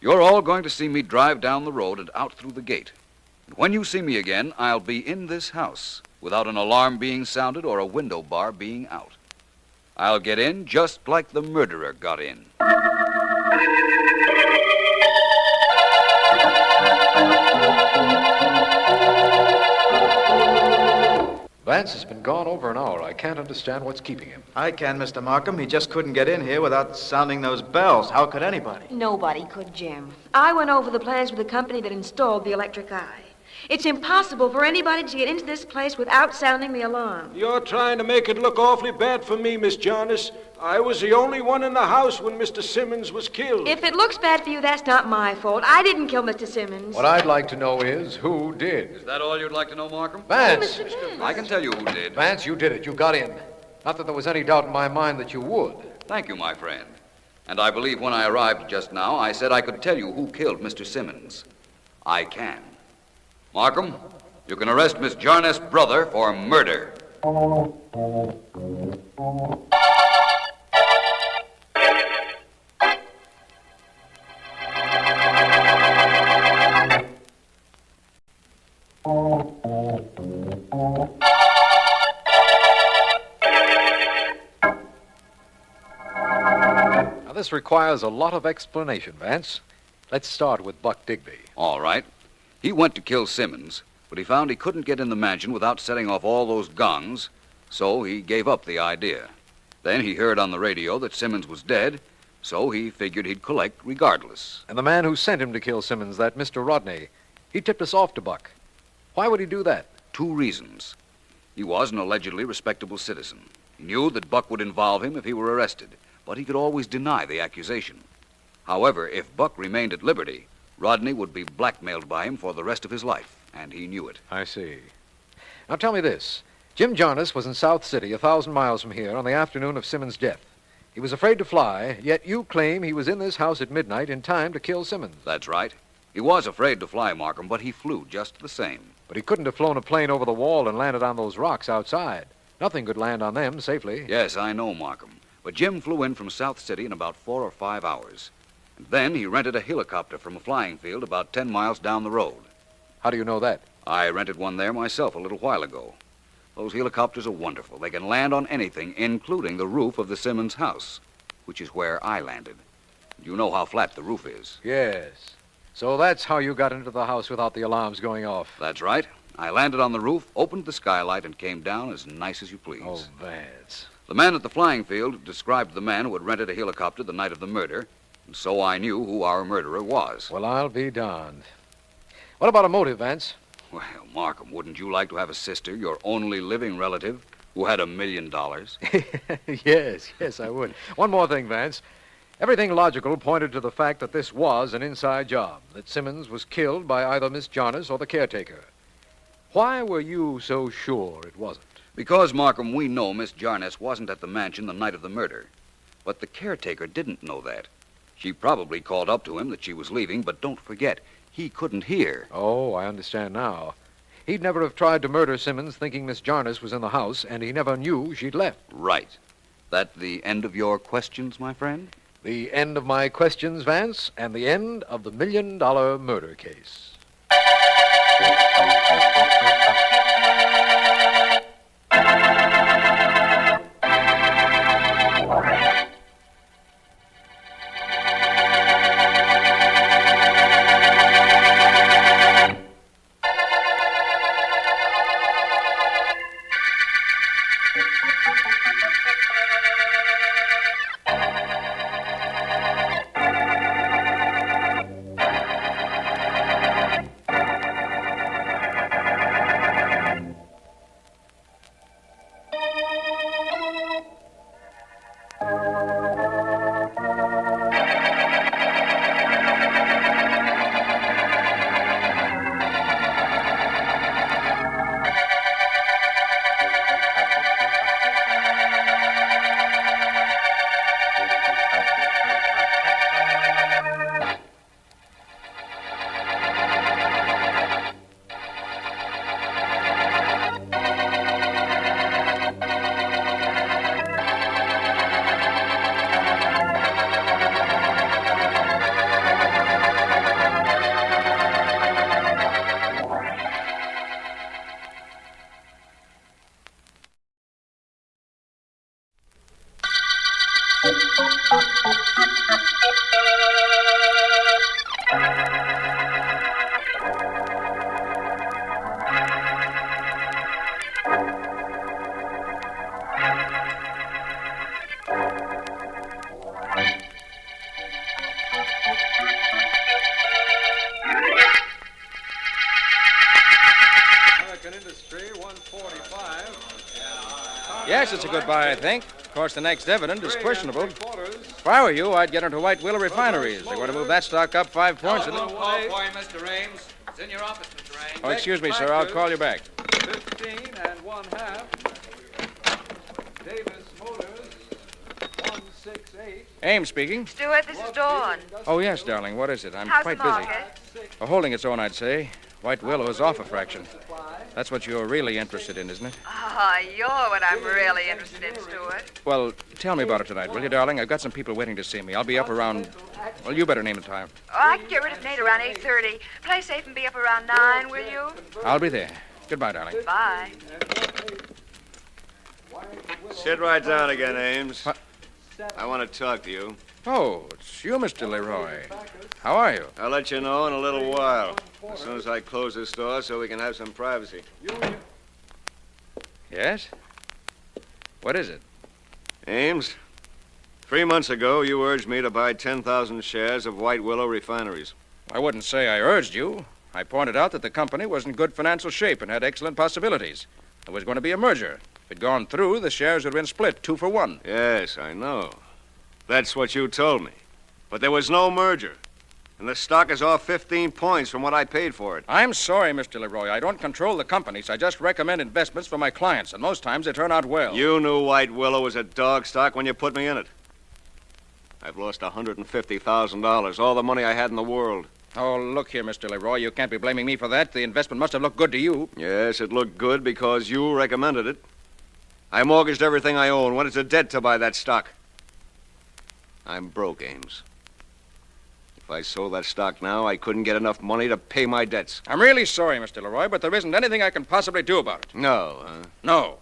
You're all going to see me drive down the road and out through the gate. And when you see me again, I'll be in this house without an alarm being sounded or a window bar being out. I'll get in just like the murderer got in. Vance has been gone over an hour. I can't understand what's keeping him. I can, Mr. Markham. He just couldn't get in here without sounding those bells. How could anybody? Nobody could, Jim. I went over the plans with the company that installed the electric eye. It's impossible for anybody to get into this place without sounding the alarm. You're trying to make it look awfully bad for me, Miss Jarnes. I was the only one in the house when Mr. Simmons was killed. If it looks bad for you, that's not my fault. I didn't kill Mr. Simmons. What I'd like to know is who did. Is that all you'd like to know, Markham? Vance! I can tell you who did. Vance, you did it. You got in. Not that there was any doubt in my mind that you would. Thank you, my friend. And I believe when I arrived just now, I said I could tell you who killed Mr. Simmons. I can. Markham, you can arrest Miss Jarnes' brother for murder. Now, this requires a lot of explanation, Vance. Let's start with Buck Digby. All right. He went to kill Simmons, but he found he couldn't get in the mansion without setting off all those gongs, so he gave up the idea. Then he heard on the radio that Simmons was dead, so he figured he'd collect regardless. And the man who sent him to kill Simmons, that Mr. Rodney, he tipped us off to Buck. Why would he do that? 2 reasons. He was an allegedly respectable citizen. He knew that Buck would involve him if he were arrested, but he could always deny the accusation. However, if Buck remained at liberty, Rodney would be blackmailed by him for the rest of his life, and he knew it. I see. Now tell me this. Jim Jarnes was in South City, 1,000 miles from here, on the afternoon of Simmons' death. He was afraid to fly, yet you claim he was in this house at midnight in time to kill Simmons. That's right. He was afraid to fly, Markham, but he flew just the same. But he couldn't have flown a plane over the wall and landed on those rocks outside. Nothing could land on them safely. Yes, I know, Markham. But Jim flew in from South City in about 4 or 5 hours. And then he rented a helicopter from a flying field about 10 miles down the road. How do you know that? I rented one there myself a little while ago. Those helicopters are wonderful. They can land on anything, including the roof of the Simmons house, which is where I landed. You know how flat the roof is. Yes. So that's how you got into the house without the alarms going off. That's right. I landed on the roof, opened the skylight, and came down as nice as you please. Oh, Vance. The man at the flying field described the man who had rented a helicopter the night of the murder, and so I knew who our murderer was. Well, I'll be darned. What about a motive, Vance? Well, Markham, wouldn't you like to have a sister, your only living relative, who had $1 million? Yes, I would. One more thing, Vance. Everything logical pointed to the fact that this was an inside job, that Simmons was killed by either Miss Jarnes or the caretaker. Why were you so sure it wasn't? Because, Markham, we know Miss Jarnes wasn't at the mansion the night of the murder. But the caretaker didn't know that. She probably called up to him that she was leaving, but don't forget, he couldn't hear. Oh, I understand now. He'd never have tried to murder Simmons thinking Miss Jarnes was in the house, and he never knew she'd left. Right. That the end of your questions, my friend? The end of my questions, Vance, and the end of the $1 million murder case. History, 145. Yes, it's a good buy, I think. Of course, the next dividend is questionable. If I were you, I'd get into White Willow Refineries. They're going to move that stock up 5 points. Call for you, Mr. Ames. It's in your office, Mr. Ames. Oh, excuse me, sir. I'll call you back. 15 1/2. Davis Motors, 168. Ames speaking. Stuart, this is Dawn. Oh, yes, darling. What is it? I'm How's quite the busy. market? Holding its own, I'd say. White Willow is off a fraction. That's what you're really interested in, isn't it? Ah, you're what I'm really interested in, Stuart. Well, tell me about it tonight, will you, darling? I've got some people waiting to see me. I'll be up around... Well, you better name the time. Oh, I can get rid of Nate around 8:30. Play safe and be up around 9, will you? I'll be there. Goodbye, darling. Bye. Sit right down again, Ames. I want to talk to you. Oh, it's you, Mr. Leroy. How are you? I'll let you know in a little while, as soon as I close the store so we can have some privacy. Yes? What is it? Ames, 3 months ago, you urged me to buy 10,000 shares of White Willow Refineries. I wouldn't say I urged you. I pointed out that the company was in good financial shape and had excellent possibilities. There was going to be a merger. If it had gone through, the shares would have been split 2 for 1. Yes, I know. That's what you told me. But there was no merger. And the stock is off 15 points from what I paid for it. I'm sorry, Mr. Leroy. I don't control the companies. I just recommend investments for my clients, and most times they turn out well. You knew White Willow was a dog stock when you put me in it. I've lost $150,000, all the money I had in the world. Oh, look here, Mr. Leroy. You can't be blaming me for that. The investment must have looked good to you. Yes, it looked good because you recommended it. I mortgaged everything I own, went into debt to buy that stock. I'm broke, Ames. If I sold that stock now, I couldn't get enough money to pay my debts. I'm really sorry, Mr. Leroy, but there isn't anything I can possibly do about it. No, huh? No.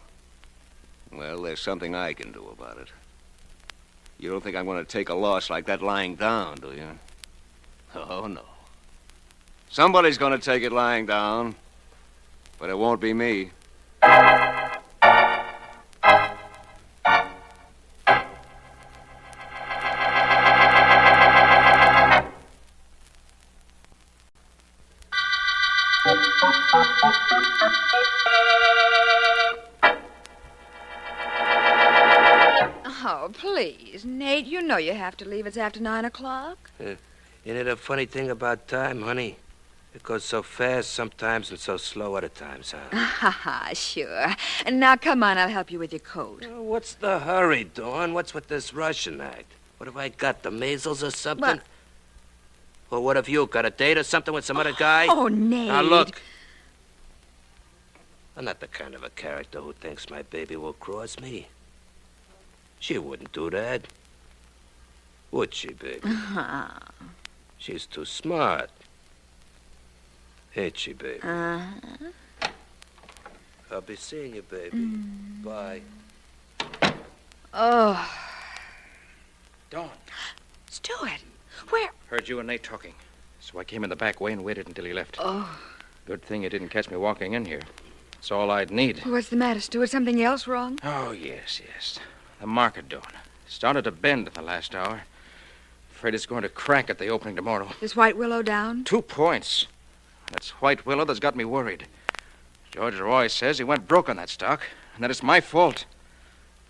Well, there's something I can do about it. You don't think I'm going to take a loss like that lying down, do you? Oh, no. Somebody's going to take it lying down, but it won't be me. Oh, please, Nate, you know you have to leave. It's after 9 o'clock. Isn't it a funny thing about time, honey? It goes so fast sometimes and so slow other times, huh? Ha ha, sure. And now, come on, I'll help you with your coat. What's the hurry, Dawn? What's with this Russian act? What have I got, the measles or something? Well, what have you got, a date or something with some other guy? Oh, Nate. Now, look. I'm not the kind of a character who thinks my baby will cross me. She wouldn't do that. Would she, baby? Uh-huh. She's too smart. Ain't she, baby? Uh-huh. I'll be seeing you, baby. Bye. Oh. Dawn. Stuart, where? Heard you and Nate talking, so I came in the back way and waited until he left. Oh. Good thing you didn't catch me walking in here. That's all I'd need. What's the matter, Stuart? Something else wrong? Oh, yes. The market, Dawn. Started to bend at the last hour. Afraid it's going to crack at the opening tomorrow. Is White Willow down? 2 points. That's White Willow that's got me worried. George Roy says he went broke on that stock, and that it's my fault.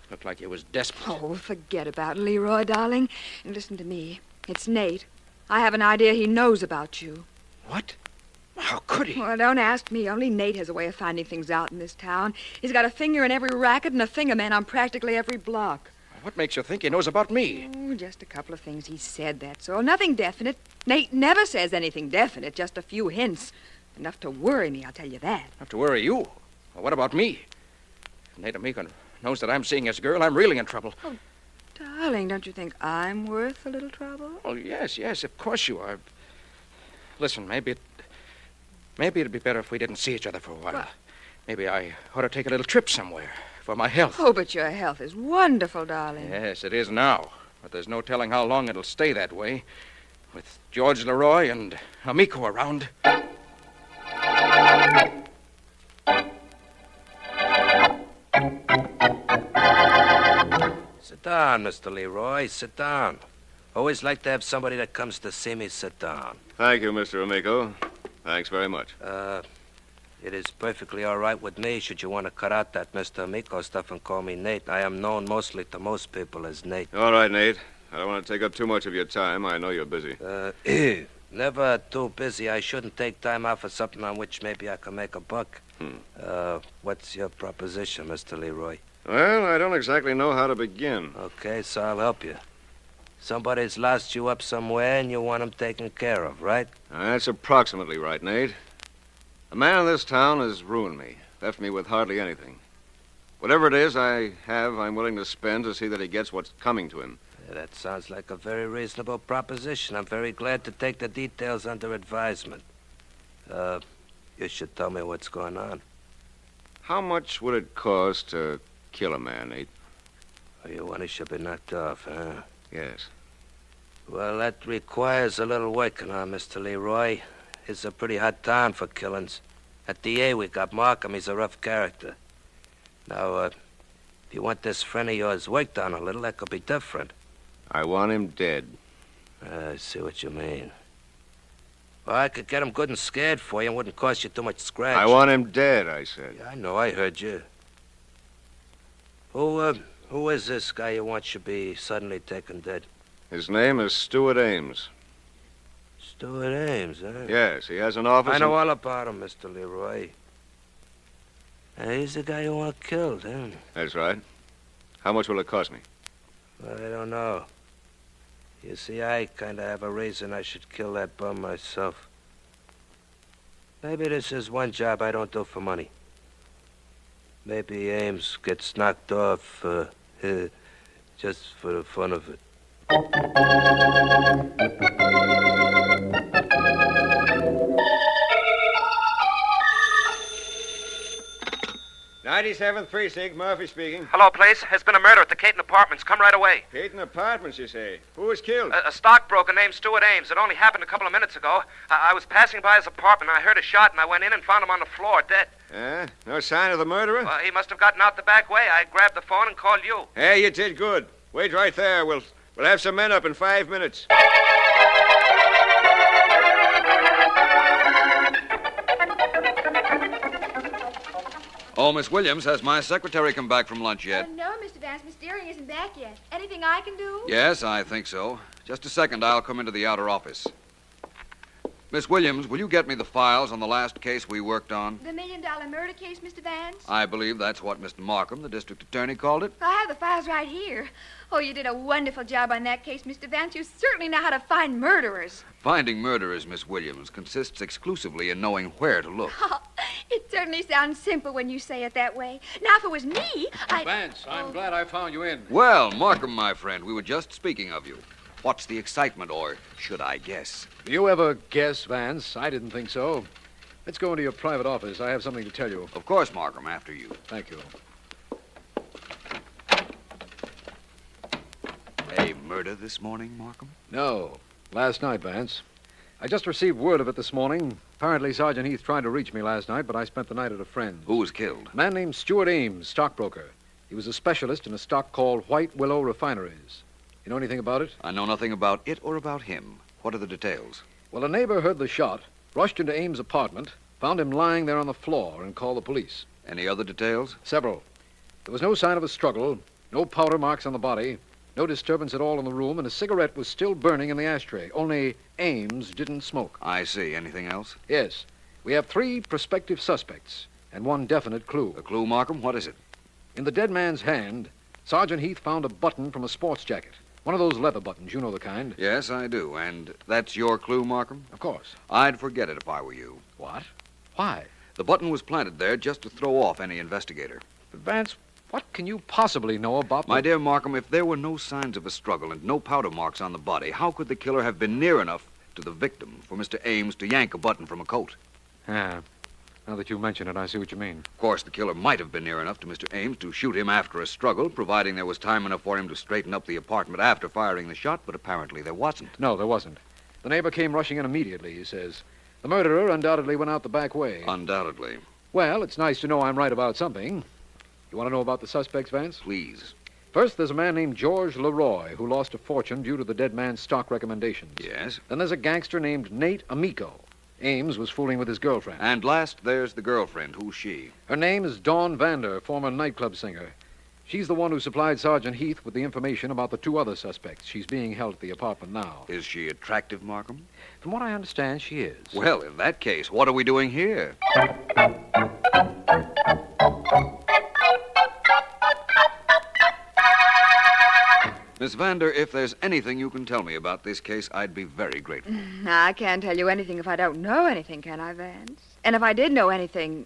Looked like he was desperate. Oh, forget about Leroy, darling. And listen to me. It's Nate. I have an idea he knows about you. What? How could he? Well, don't ask me. Only Nate has a way of finding things out in this town. He's got a finger in every racket and a fingerman on practically every block. What makes you think he knows about me? Oh, just a couple of things he said, that's all. Nothing definite. Nate never says anything definite, just a few hints. Enough to worry me, I'll tell you that. Enough to worry you? Well, what about me? If Nate Amico knows that I'm seeing his girl, I'm really in trouble. Oh, darling, don't you think I'm worth a little trouble? Oh, yes, of course you are. Listen, maybe it'd be better if we didn't see each other for a while. What? Maybe I ought to take a little trip somewhere for my health. Oh, but your health is wonderful, darling. Yes, it is now. But there's no telling how long it'll stay that way. With George Leroy and Amico around. Sit down, Mr. Leroy. Sit down. Always like to have somebody that comes to see me sit down. Thank you, Mr. Amico. Thanks very much. It is perfectly all right with me should you want to cut out that Mr. Amico stuff and call me Nate. I am known mostly to most people as Nate. All right, Nate. I don't want to take up too much of your time. I know you're busy. Never too busy. I shouldn't take time out for something on which maybe I can make a buck. What's your proposition, Mr. Leroy? Well, I don't exactly know how to begin. Okay, so I'll help you. Somebody's lost you up somewhere and you want him taken care of, right? That's approximately right, Nate. A man in this town has ruined me, left me with hardly anything. Whatever it is I have, I'm willing to spend to see that he gets what's coming to him. That sounds like a very reasonable proposition. I'm very glad to take the details under advisement. You should tell me what's going on. How much would it cost to kill a man, Nate? Oh, you want he should be knocked off, huh? Yes. Well, that requires a little working on, Mr. Leroy. It's a pretty hot town for killings. At DA, we got Markham. He's a rough character. Now, if you want this friend of yours worked on a little, that could be different. I want him dead. I see what you mean. Well, I could get him good and scared for you and wouldn't cost you too much scratch. I want him dead, I said. Yeah, I know. I heard you. Who is this guy you want should be suddenly taken dead? His name is Stuart Ames. Stuart Ames, huh? Yes, he has an office. I know all about him, Mr. Leroy. He's the guy you want killed, huh? That's right. How much will it cost me? Well, I don't know. You see, I kind of have a reason I should kill that bum myself. Maybe this is one job I don't do for money. Maybe Ames gets knocked off just for the fun of it. 97th Precinct, Murphy speaking. Hello, place. There's been a murder at the Caton Apartments. Come right away. Caton Apartments, you say? Who was killed? A stockbroker named Stuart Ames. It only happened a couple of minutes ago. I was passing by his apartment. I heard a shot, and I went in and found him on the floor, dead. No sign of the murderer? He must have gotten out the back way. I grabbed the phone and called you. Hey, you did good. Wait right there. We'll have some men up in 5 minutes. Oh, Miss Williams, has my secretary come back from lunch yet? No, Mr. Vance. Miss Deering isn't back yet. Anything I can do? Yes, I think so. Just a second, I'll come into the outer office. Miss Williams, will you get me the files on the last case we worked on? The $1 million murder case, Mr. Vance? I believe that's what Mr. Markham, the district attorney, called it. I have the files right here. Oh, you did a wonderful job on that case, Mr. Vance. You certainly know how to find murderers. Finding murderers, Miss Williams, consists exclusively in knowing where to look. Oh, it certainly sounds simple when you say it that way. Now, if it was me, Vance, I'm glad I found you in. Well, Markham, my friend, we were just speaking of you. What's the excitement, or should I guess? Do you ever guess, Vance? I didn't think so. Let's go into your private office. I have something to tell you. Of course, Markham, after you. Thank you. A murder this morning, Markham? No. Last night, Vance. I just received word of it this morning. Apparently, Sergeant Heath tried to reach me last night, but I spent the night at a friend's. Who was killed? A man named Stuart Ames, stockbroker. He was a specialist in a stock called White Willow Refineries. You know anything about it? I know nothing about it or about him. What are the details? Well, a neighbor heard the shot, rushed into Ames' apartment, found him lying there on the floor, and called the police. Any other details? Several. There was no sign of a struggle, no powder marks on the body, no disturbance at all in the room, and a cigarette was still burning in the ashtray. Only Ames didn't smoke. I see. Anything else? Yes. We have 3 prospective suspects and 1 definite clue. A clue, Markham? What is it? In the dead man's hand, Sergeant Heath found a button from a sports jacket. One of those leather buttons, you know the kind. Yes, I do. And that's your clue, Markham? Of course. I'd forget it if I were you. What? Why? The button was planted there just to throw off any investigator. But, Vance, what can you possibly know about... My dear Markham, if there were no signs of a struggle and no powder marks on the body, how could the killer have been near enough to the victim for Mr. Ames to yank a button from a coat? Yeah. Now that you mention it, I see what you mean. Of course, the killer might have been near enough to Mr. Ames to shoot him after a struggle, providing there was time enough for him to straighten up the apartment after firing the shot, but apparently there wasn't. No, there wasn't. The neighbor came rushing in immediately, he says. The murderer undoubtedly went out the back way. Undoubtedly. Well, it's nice to know I'm right about something. You want to know about the suspects, Vance? Please. First, there's a man named George Leroy who lost a fortune due to the dead man's stock recommendations. Yes? Then there's a gangster named Nate Amico. Ames was fooling with his girlfriend. And last, there's the girlfriend. Who's she? Her name is Dawn Vander, former nightclub singer. She's the one who supplied Sergeant Heath with the information about the two other suspects. She's being held at the apartment now. Is she attractive, Markham? From what I understand, she is. Well, in that case, what are we doing here? Miss Vander, if there's anything you can tell me about this case, I'd be very grateful. I can't tell you anything if I don't know anything, can I, Vance? And if I did know anything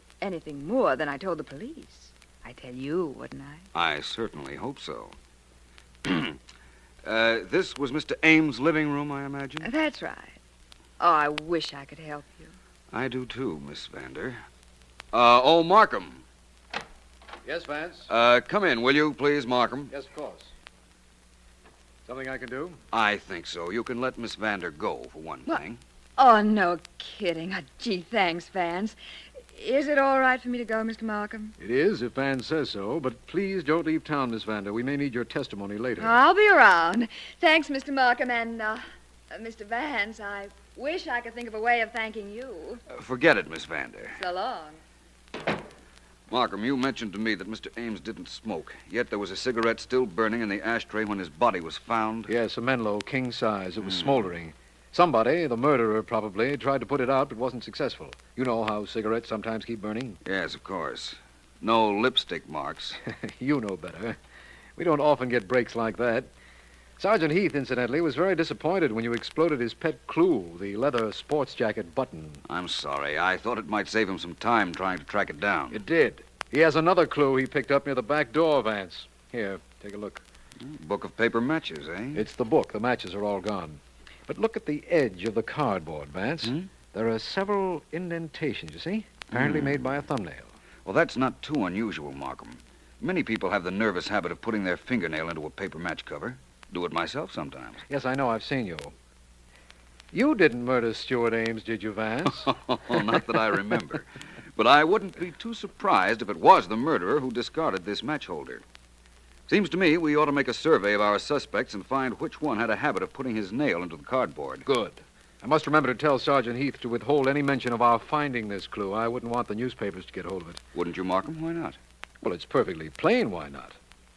more than I told the police, I'd tell you, wouldn't I? I certainly hope so. This was Mr. Ames' living room, I imagine? That's right. Oh, I wish I could help you. I do too, Miss Vander. Oh, Markham. Yes, Vance? Come in, will you, please, Markham? Yes, of course. Something I can do? I think so. You can let Miss Vander go, for one thing. Oh, no kidding. Oh, gee, thanks, Vance. Is it all right for me to go, Mr. Markham? It is, if Vance says so, but please don't leave town, Miss Vander. We may need your testimony later. I'll be around. Thanks, Mr. Markham, and, Mr. Vance, I wish I could think of a way of thanking you. Forget it, Miss Vander. So long. Markham, you mentioned to me that Mr. Ames didn't smoke, yet there was a cigarette still burning in the ashtray when his body was found. Yes, a Menlo, king size. It was smoldering. Somebody, the murderer probably, tried to put it out but wasn't successful. You know how cigarettes sometimes keep burning? Yes, of course. No lipstick marks. You know better. We don't often get breaks like that. Sergeant Heath, incidentally, was very disappointed when you exploded his pet clue, the leather sports jacket button. I'm sorry. I thought it might save him some time trying to track it down. It did. He has another clue he picked up near the back door, Vance. Here, take a look. Book of paper matches, eh? It's the book. The matches are all gone. But look at the edge of the cardboard, Vance. There are several indentations, you see? Apparently made by a thumbnail. Well, that's not too unusual, Markham. Many people have the nervous habit of putting their fingernail into a paper match cover. Do it myself sometimes. Yes, I know. I've seen you. You didn't murder Stuart Ames, did you, Vance? Not that I remember. But I wouldn't be too surprised if it was the murderer who discarded this match holder. Seems to me we ought to make a survey of our suspects and find which one had a habit of putting his nail into the cardboard. Good. I must remember to tell Sergeant Heath to withhold any mention of our finding this clue. I wouldn't want the newspapers to get hold of it. Wouldn't you, Markham? Why not? Well, it's perfectly plain why not.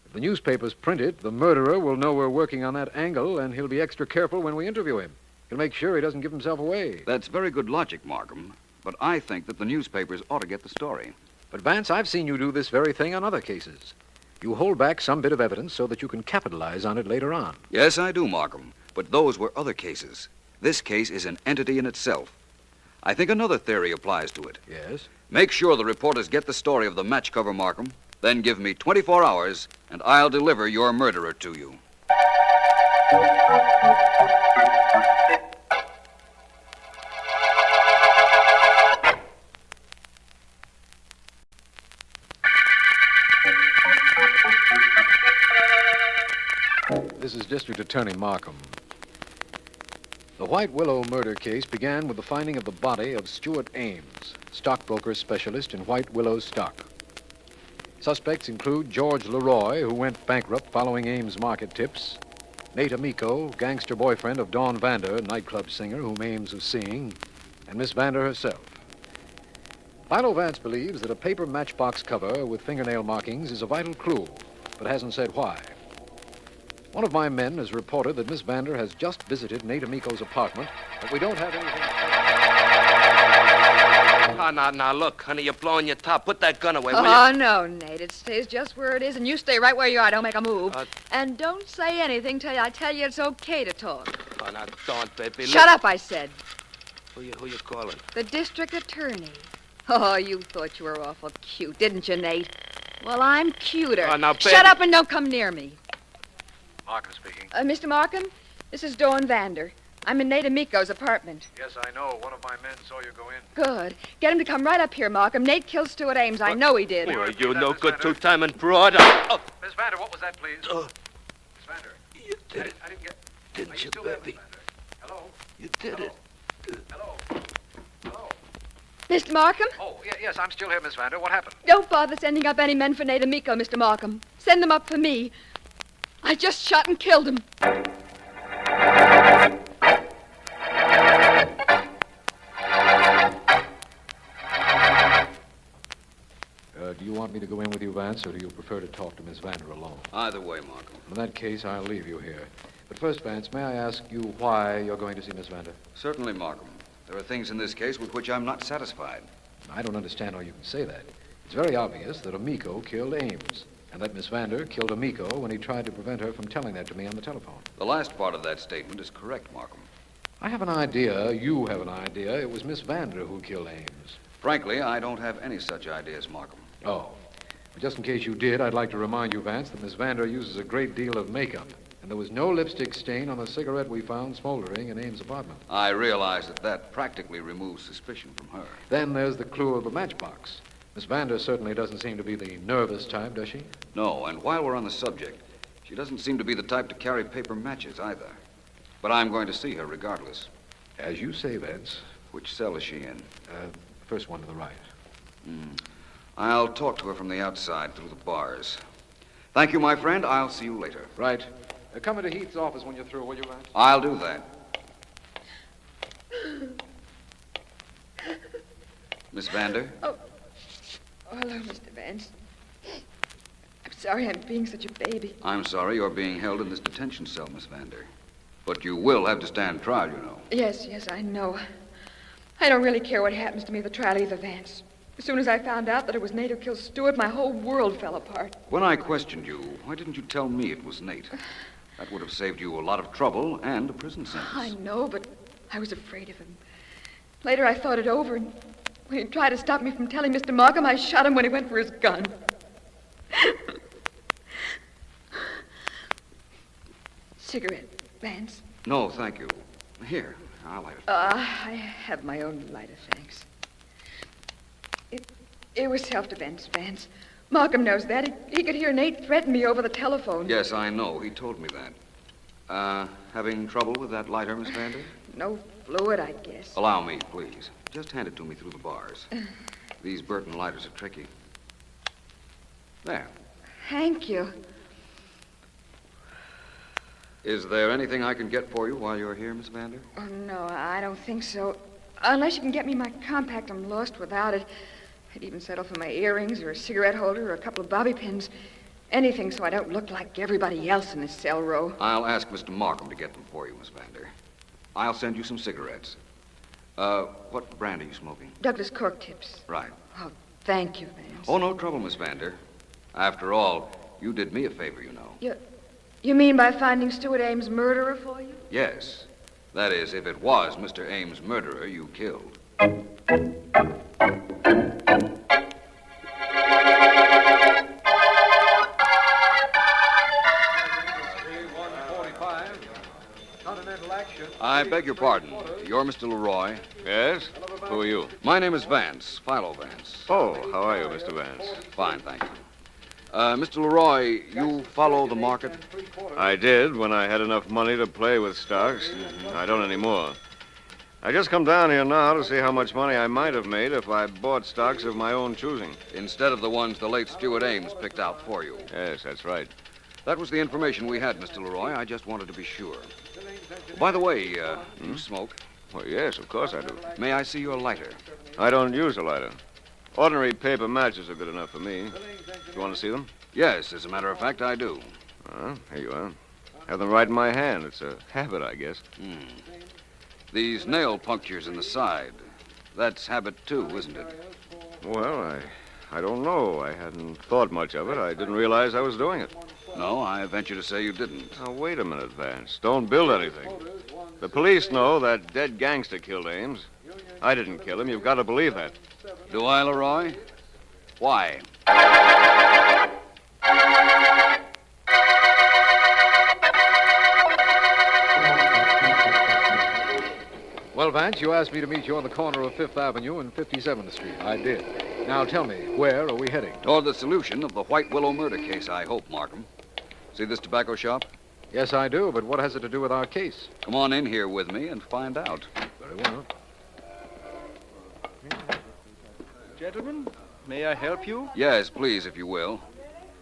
If the newspapers print it, the murderer will know we're working on that angle, and he'll be extra careful when we interview him. He'll make sure he doesn't give himself away. That's very good logic, Markham. But I think that the newspapers ought to get the story. But, Vance, I've seen you do this very thing on other cases. You hold back some bit of evidence so that you can capitalize on it later on. Yes, I do, Markham. But those were other cases. This case is an entity in itself. I think another theory applies to it. Yes? Make sure the reporters get the story of the match cover, Markham. Then give me 24 hours, and I'll deliver your murderer to you. This is District Attorney Markham. The White Willow murder case began with the finding of the body of Stuart Ames, stockbroker specialist in White Willow stock. Suspects include George Leroy, who went bankrupt following Ames' market tips, Nate Amico, gangster boyfriend of Dawn Vander, nightclub singer whom Ames was seeing, and Miss Vander herself. Philo Vance believes that a paper matchbox cover with fingernail markings is a vital clue, but hasn't said why. One of my men has reported that Miss Vander has just visited Nate Amico's apartment, but we don't have anything. Now, look, honey, you're blowing your top. Put that gun away, will Oh, you? no, Nate. It stays just where it is, and you stay right where you are. Don't make a move. And don't say anything till I tell you it's okay to talk. Oh, now, don't, baby. Shut up, I said. Who you calling? The district attorney. Oh, you thought you were awful cute, didn't you, Nate? Well, I'm cuter. Oh, now, baby. Shut up and don't come near me. Markham speaking. Mr. Markham, this is Dawn Vander. I'm in Nate Amico's apartment. Yes, I know. One of my men saw you go in. Good. Get him to come right up here, Markham. Nate killed Stuart Ames. I know he did. Well, you no good two-timing broad. Oh, Miss Vander, what was that, please? Miss Vander. You did it. I didn't get... Didn't you, baby? Hello? You did it. Hello? Hello? Mr. Markham? Oh, yes, I'm still here, Miss Vander. What happened? Don't bother sending up any men for Nate Amico, Mr. Markham. Send them up for me. I just shot and killed him. want me to go in with you, Vance, or do you prefer to talk to Miss Vander alone? Either way, Markham. In that case, I'll leave you here. But first, Vance, may I ask you why you're going to see Miss Vander? Certainly, Markham. There are things in this case with which I'm not satisfied. I don't understand how you can say that. It's very obvious that Amico killed Ames, and that Miss Vander killed Amico when he tried to prevent her from telling that to me on the telephone. The last part of that statement is correct, Markham. I have an idea, you have an idea, it was Miss Vander who killed Ames. Frankly, I don't have any such ideas, Markham. Oh. But just in case you did, I'd like to remind you, Vance, that Miss Vander uses a great deal of makeup, and there was no lipstick stain on the cigarette we found smoldering in Ames' apartment. I realize that practically removes suspicion from her. Then there's the clue of the matchbox. Miss Vander certainly doesn't seem to be the nervous type, does she? No, and while we're on the subject, she doesn't seem to be the type to carry paper matches either. But I'm going to see her regardless. As you say, Vance. Which cell is she in? First one to the right. I'll talk to her from the outside through the bars. Thank you, my friend. I'll see you later. Right. Come into Heath's office when you're through, will you, Vance? I'll do that. Miss Vander? Oh, hello, Mr. Vance. I'm sorry I'm being such a baby. I'm sorry you're being held in this detention cell, Miss Vander. But you will have to stand trial, you know. Yes, I know. I don't really care what happens to me at the trial either, Vance. As soon as I found out that it was Nate who killed Stewart, my whole world fell apart. When I questioned you, why didn't you tell me it was Nate? That would have saved you a lot of trouble and a prison sentence. I know, but I was afraid of him. Later, I thought it over, and when he tried to stop me from telling Mr. Markham, I shot him when he went for his gun. Cigarette, Vance? No, thank you. Here, I'll light it. I have my own lighter, thanks. It was self-defense, Vance. Markham knows that. He could hear Nate threaten me over the telephone. Yes, I know. He told me that. Having trouble with that lighter, Miss Vander? No fluid, I guess. Allow me, please. Just hand it to me through the bars. These Burton lighters are tricky. There. Thank you. Is there anything I can get for you while you're here, Miss Vander? Oh, no, I don't think so. Unless you can get me my compact, I'm lost without it. I'd even settle for my earrings or a cigarette holder or a couple of bobby pins. Anything so I don't look like everybody else in this cell row. I'll ask Mr. Markham to get them for you, Miss Vander. I'll send you some cigarettes. What brand are you smoking? Douglas Cork Tips. Right. Oh, thank you, Vance. Oh, no trouble, Miss Vander. After all, you did me a favor, you know. You mean by finding Stewart Ames' murderer for you? Yes. That is, if it was Mr. Ames' murderer you killed. I beg your pardon. You're Mr. Leroy? Yes? Who are you? My name is Vance, Philo Vance. Oh, how are you, Mr. Vance? Fine, thank you. Mr. Leroy, you follow the market? I did when I had enough money to play with stocks. I don't anymore. I just come down here now to see how much money I might have made if I bought stocks of my own choosing. Instead of the ones the late Stewart Ames picked out for you. Yes, that's right. That was the information we had, Mr. Leroy. I just wanted to be sure. By the way, you smoke? Well, yes, of course I do. May I see your lighter? I don't use a lighter. Ordinary paper matches are good enough for me. You want to see them? Yes, as a matter of fact, I do. Here you are. Have them right in my hand. It's a habit, I guess. These nail punctures in the side. That's habit, too, isn't it? Well, I don't know. I hadn't thought much of it. I didn't realize I was doing it. No, I venture to say you didn't. Now, wait a minute, Vance. Don't build anything. The police know that dead gangster killed Ames. I didn't kill him. You've got to believe that. Do I, Leroy? Why? Well, Vance, you asked me to meet you on the corner of 5th Avenue and 57th Street. I did. Now tell me, where are we heading? Toward the solution of the White Willow murder case, I hope, Markham. See this tobacco shop? Yes, I do, but what has it to do with our case? Come on in here with me and find out. Very well. Gentlemen, may I help you? Yes, please, if you will.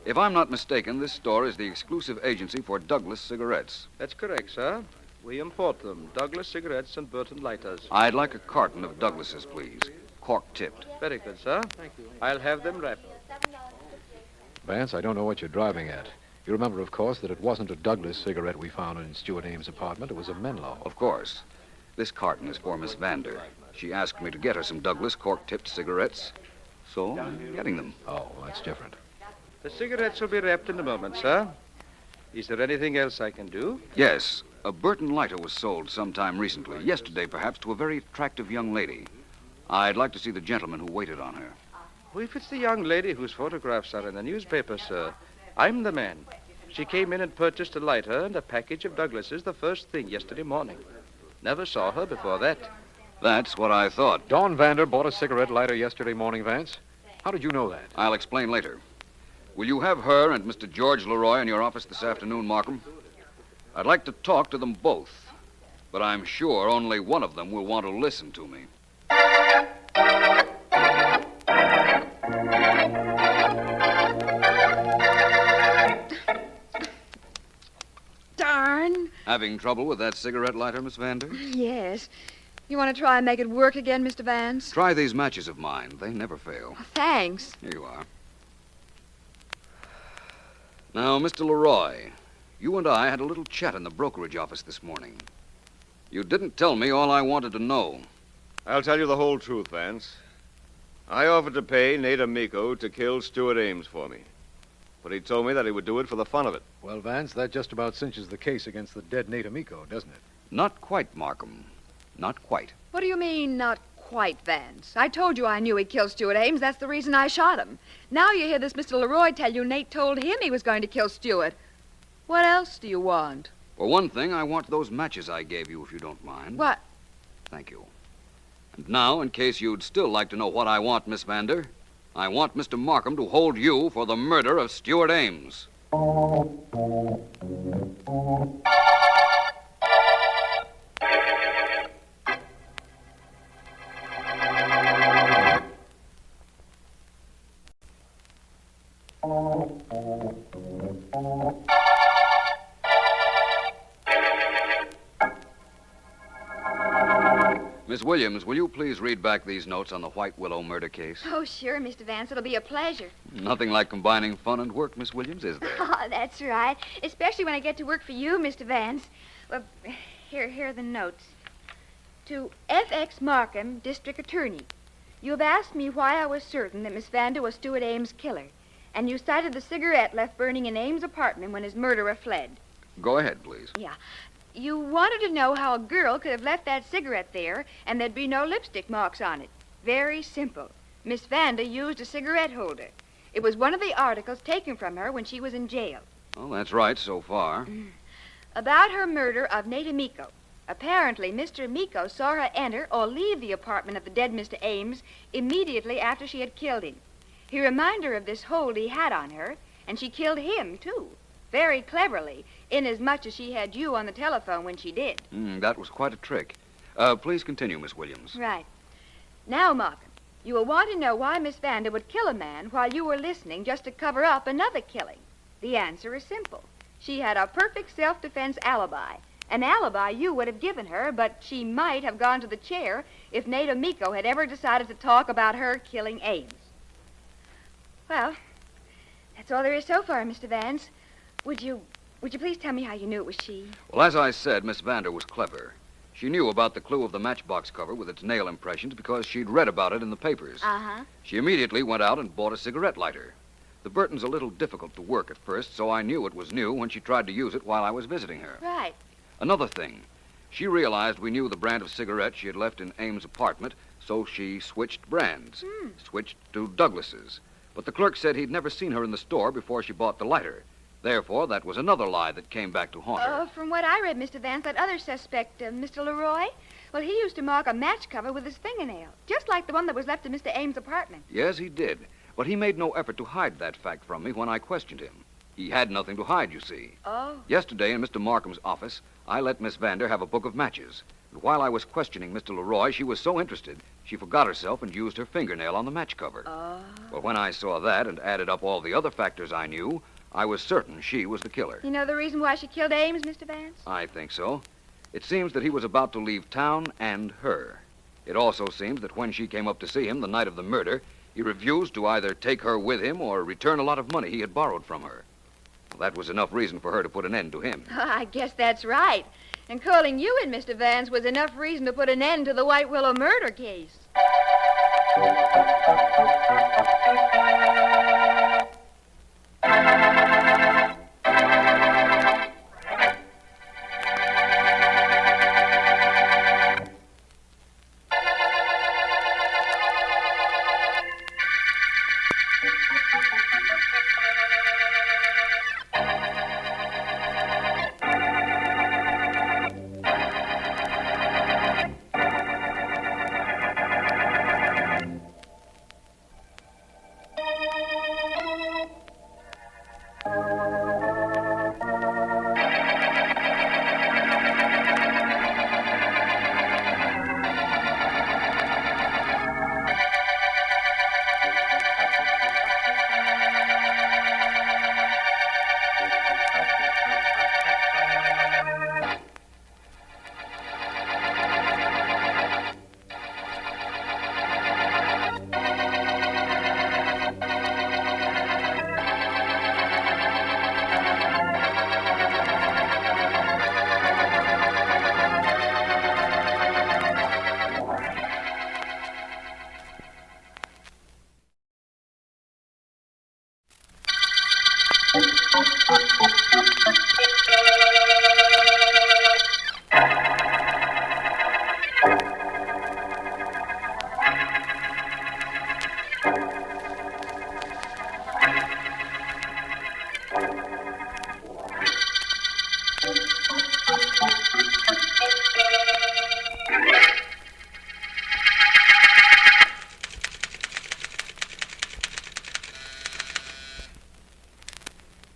If I'm not mistaken, this store is the exclusive agency for Douglas cigarettes. That's correct, sir. We import them, Douglas cigarettes and Burton lighters. I'd like a carton of Douglas's, please. Cork-tipped. Very good, sir. Thank you. I'll have them wrapped. Vance, I don't know what you're driving at. You remember, of course, that it wasn't a Douglas cigarette we found in Stuart Ames' apartment. It was a Menlo. Of course. This carton is for Miss Vander. She asked me to get her some Douglas cork-tipped cigarettes, so I'm getting them. Oh, well, that's different. The cigarettes will be wrapped in a moment, sir. Is there anything else I can do? Yes, a Burton lighter was sold sometime recently, yesterday perhaps, to a very attractive young lady. I'd like to see the gentleman who waited on her. Well, if it's the young lady whose photographs are in the newspaper, sir, I'm the man. She came in and purchased a lighter and a package of Douglases the first thing yesterday morning. Never saw her before that. That's what I thought. Dawn Vander bought a cigarette lighter yesterday morning, Vance. How did you know that? I'll explain later. Will you have her and Mr. George Leroy in your office this afternoon, Markham? I'd like to talk to them both, but I'm sure only one of them will want to listen to me. Darn. Having trouble with that cigarette lighter, Miss Vander? Yes. You want to try and make it work again, Mr. Vance? Try these matches of mine. They never fail. Thanks. Here you are. Now, Mr. Leroy, you and I had a little chat in the brokerage office this morning. You didn't tell me all I wanted to know. I'll tell you the whole truth, Vance. I offered to pay Nate Amico to kill Stuart Ames for me. But he told me that he would do it for the fun of it. Well, Vance, that just about cinches the case against the dead Nate Amico, doesn't it? Not quite, Markham. Not quite. What do you mean, not quite, Vance? I told you I knew he killed Stuart Ames. That's the reason I shot him. Now you hear this Mr. Leroy tell you Nate told him he was going to kill Stuart. What else do you want? For one thing, I want those matches I gave you, if you don't mind. What? Thank you. And now, in case you'd still like to know what I want, Miss Vander, I want Mr. Markham to hold you for the murder of Stuart Ames. Miss Williams, will you please read back these notes on the White Willow murder case? Oh, sure, Mr. Vance. It'll be a pleasure. Nothing like combining fun and work, Miss Williams, is there? Oh, that's right. Especially when I get to work for you, Mr. Vance. Well, here are the notes. To F.X. Markham, District Attorney. You have asked me why I was certain that Miss Vander was Stuart Ames' killer, and you cited the cigarette left burning in Ames' apartment when his murderer fled. Go ahead, please. Yeah. You wanted to know how a girl could have left that cigarette there and there'd be no lipstick marks on it. Very simple. Miss Vander used a cigarette holder. It was one of the articles taken from her when she was in jail. Well, that's right so far. About her murder of Nate Amico. Apparently, Mr. Amico saw her enter or leave the apartment of the dead Mr. Ames immediately after she had killed him. He reminded her of this hold he had on her, and she killed him, too. Very cleverly, inasmuch as she had you on the telephone when she did. That was quite a trick. Please continue, Miss Williams. Right. Now, Markham, you will want to know why Miss Vander would kill a man while you were listening just to cover up another killing. The answer is simple. She had a perfect self-defense alibi. An alibi you would have given her, but she might have gone to the chair if Nate Amico had ever decided to talk about her killing Ames. Well, that's all there is so far, Mr. Vance. Would you please tell me how you knew it was she? Well, as I said, Miss Vander was clever. She knew about the clue of the matchbox cover with its nail impressions because she'd read about it in the papers. Uh-huh. She immediately went out and bought a cigarette lighter. The Burtons a little difficult to work at first, so I knew it was new when she tried to use it while I was visiting her. Right. Another thing, she realized we knew the brand of cigarette she had left in Ames' apartment, so she switched brands. Switched to Douglas's. But the clerk said he'd never seen her in the store before she bought the lighter. Therefore, that was another lie that came back to haunt her. From what I read, Mr. Vance, that other suspect, Mr. Leroy, well, he used to mark a match cover with his fingernail, just like the one that was left in Mr. Ames' apartment. Yes, he did. But he made no effort to hide that fact from me when I questioned him. He had nothing to hide, you see. Oh. Yesterday in Mr. Markham's office, I let Miss Vander have a book of matches. And while I was questioning Mr. Leroy, she was so interested, she forgot herself and used her fingernail on the match cover. Oh. Well, when I saw that and added up all the other factors I knew, I was certain she was the killer. You know the reason why she killed Ames, Mr. Vance? I think so. It seems that he was about to leave town and her. It also seems that when she came up to see him the night of the murder, he refused to either take her with him or return a lot of money he had borrowed from her. Well, that was enough reason for her to put an end to him. I guess that's right. And calling you in, Mr. Vance, was enough reason to put an end to the White Willow murder case.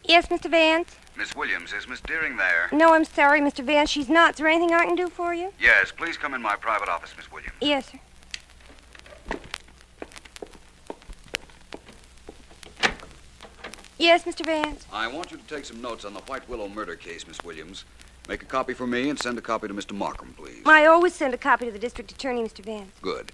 Yes, Mr. Vance? Miss Williams, is Miss Deering there? No, I'm sorry, Mr. Vance. She's not. Is there anything I can do for you? Yes, please come in my private office, Miss Williams. Yes, sir. Yes, Mr. Vance? I want you to take some notes on the White Willow murder case, Miss Williams. Make a copy for me and send a copy to Mr. Markham, please. I always send a copy to the district attorney, Mr. Vance. Good.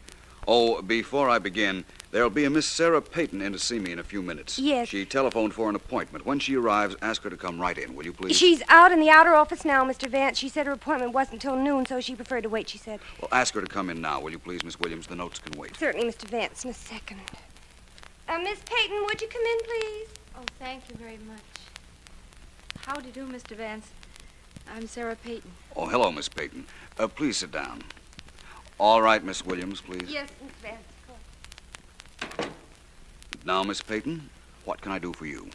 Oh, before I begin, there'll be a Miss Sarah Peyton in to see me in a few minutes. Yes. She telephoned for an appointment. When she arrives, ask her to come right in, will you please? She's out in the outer office now, Mr. Vance. She said her appointment wasn't till noon, so she preferred to wait, she said. Well, ask her to come in now, will you please, Miss Williams? The notes can wait. Certainly, Mr. Vance, in a second. Miss Peyton, would you come in, please? Oh, thank you very much. How do you do, Mr. Vance? I'm Sarah Peyton. Oh, hello, Miss Peyton. Please sit down. All right, Miss Williams, please. Yes, Miss Vance. Now, Miss Peyton, what can I do for you?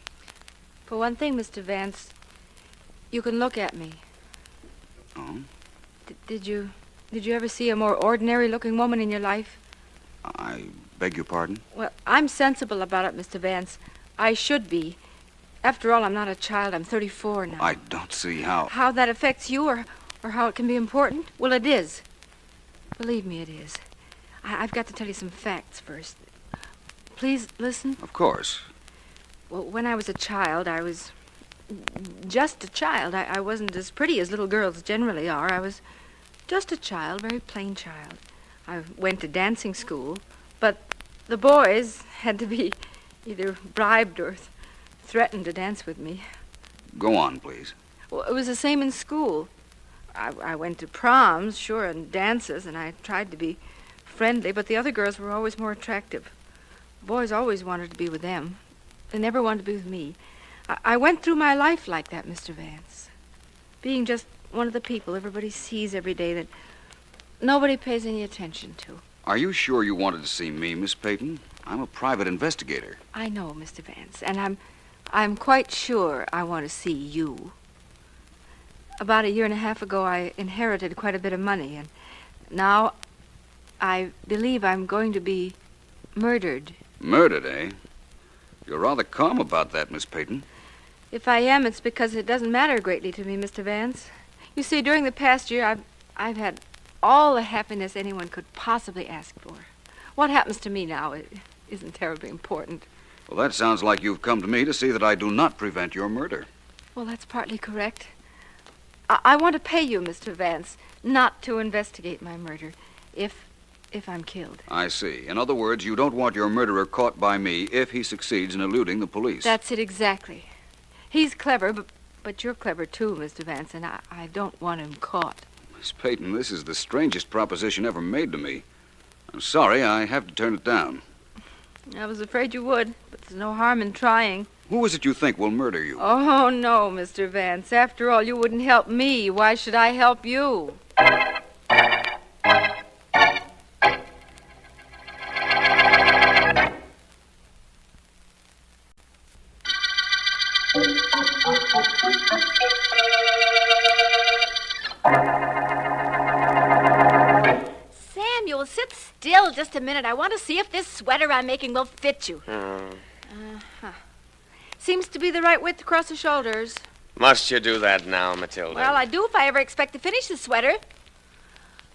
For one thing, Mr. Vance, you can look at me. Oh? Did you ever see a more ordinary-looking woman in your life? I beg your pardon? Well, I'm sensible about it, Mr. Vance. I should be. After all, I'm not a child. I'm 34 now. I don't see how. How that affects you or how it can be important? Well, it is. Believe me, it is. I've got to tell you some facts first. Please listen. Of course. Well, when I was a child, I was just a child. I wasn't as pretty as little girls generally are. I was just a child, very plain child. I went to dancing school, but the boys had to be either bribed or threatened to dance with me. Go on, please. Well, it was the same in school. I went to proms, sure, and dances, and I tried to be friendly, but the other girls were always more attractive. Boys always wanted to be with them. They never wanted to be with me. I went through my life like that, Mr. Vance. Being just one of the people everybody sees every day that nobody pays any attention to. Are you sure you wanted to see me, Miss Peyton? I'm a private investigator. I know, Mr. Vance, and I'm quite sure I want to see you. About a year and a half ago, I inherited quite a bit of money, and now I believe I'm going to be murdered. Murdered, eh? You're rather calm about that, Miss Peyton. If I am, it's because it doesn't matter greatly to me, Mr. Vance. You see, during the past year, I've had all the happiness anyone could possibly ask for. What happens to me now isn't terribly important. Well, that sounds like you've come to me to see that I do not prevent your murder. Well, that's partly correct. I want to pay you, Mr. Vance, not to investigate my murder. If if I'm killed. I see. In other words, you don't want your murderer caught by me if he succeeds in eluding the police. That's it exactly. He's clever, but you're clever too, Mr. Vance, and I don't want him caught. Miss Peyton, this is the strangest proposition ever made to me. I'm sorry, I have to turn it down. I was afraid you would, but there's no harm in trying. Who is it you think will murder you? Oh, no, Mr. Vance. After all, you wouldn't help me. Why should I help you? Samuel, sit still just a minute. I want to see if this sweater I'm making will fit you. Uh-huh. Seems to be the right width across the shoulders. Must you do that now, Matilda? Well, I do if I ever expect to finish the sweater.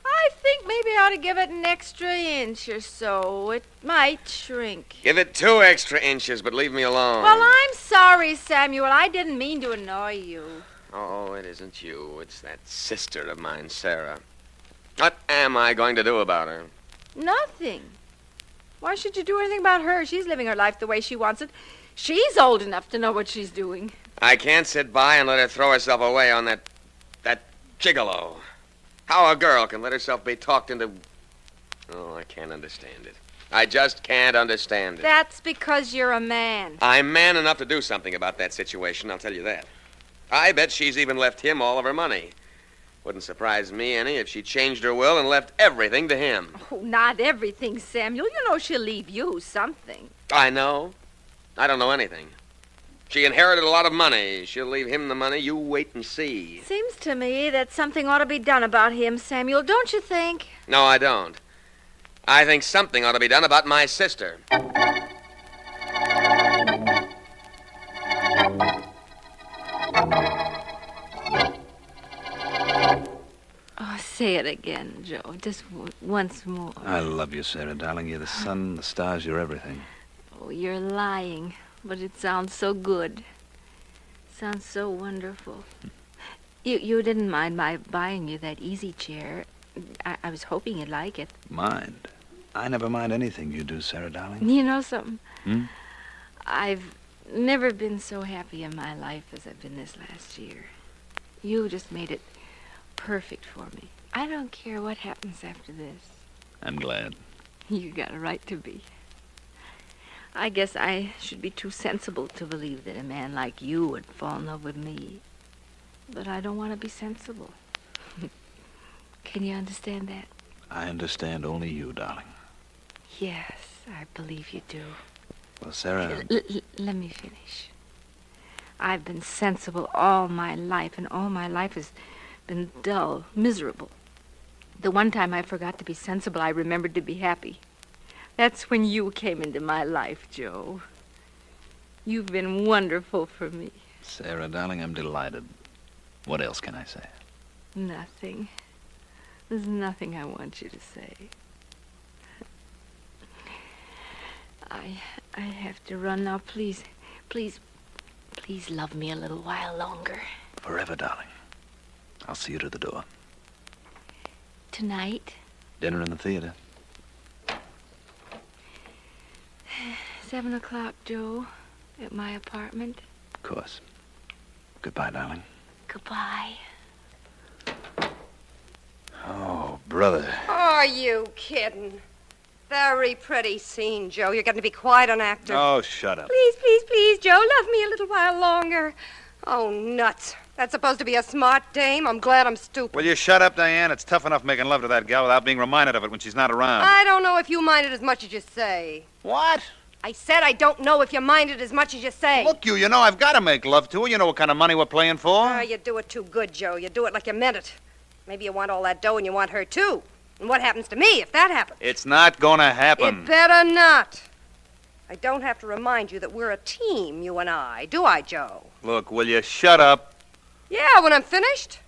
I think maybe I ought to give it an extra inch or so. It might shrink. Give it 2 extra inches, but leave me alone. Well, I'm sorry, Samuel. I didn't mean to annoy you. Oh, it isn't you. It's that sister of mine, Sarah. What am I going to do about her? Nothing. Why should you do anything about her? She's living her life the way she wants it. She's old enough to know what she's doing. I can't sit by and let her throw herself away on that gigolo. How a girl can let herself be talked into... Oh, I can't understand it. I just can't understand it. That's because you're a man. I'm man enough to do something about that situation, I'll tell you that. I bet she's even left him all of her money. Wouldn't surprise me any if she changed her will and left everything to him. Oh, not everything, Samuel. You know she'll leave you something. I know. I don't know anything. She inherited a lot of money. She'll leave him the money. You wait and see. Seems to me that something ought to be done about him, Samuel, don't you think? No, I don't. I think something ought to be done about my sister. Oh, say it again, Joe. Just once more. I love you, Sarah, darling. You're the sun, the stars, you're everything. Oh, you're lying, but it sounds so good. Sounds so wonderful. You didn't mind my buying you that easy chair. I was hoping you'd like it. Mind? I never mind anything you do, Sarah, darling. You know something? Hmm? I've never been so happy in my life as I've been this last year. You just made it perfect for me. I don't care what happens after this. I'm glad. You got a right to be. I guess I should be too sensible to believe that a man like you would fall in love with me. But I don't want to be sensible. Can you understand that? I understand only you, darling. Yes, I believe you do. Well, Sarah... Let me finish. I've been sensible all my life, and all my life has been dull, miserable. The one time I forgot to be sensible, I remembered to be happy. That's when you came into my life, Joe. You've been wonderful for me. Sarah, darling, I'm delighted. What else can I say? Nothing. There's nothing I want you to say. I have to run now. Please love me a little while longer. Forever, darling. I'll see you to the door. Tonight? Dinner in the theater. 7 o'clock, Joe, at my apartment. Of course. Goodbye, darling. Goodbye. Oh, brother. Are you kidding? Very pretty scene, Joe. You're going to be quite an actor. Oh, shut up. Please, Joe, love me a little while longer. Oh, nuts. That's supposed to be a smart dame. I'm glad I'm stupid. Will you shut up, Diane? It's tough enough making love to that gal without being reminded of it when she's not around. I don't know if you mind it as much as you say. What? I said I don't know if you mind it as much as you say. Look, you know I've got to make love to her. You know what kind of money we're playing for. You do it too good, Joe. You do it like you meant it. Maybe you want all that dough and you want her, too. And what happens to me if that happens? It's not gonna happen. It better not. I don't have to remind you that we're a team, you and I. Do I, Joe? Look, will you shut up? Yeah, when I'm finished.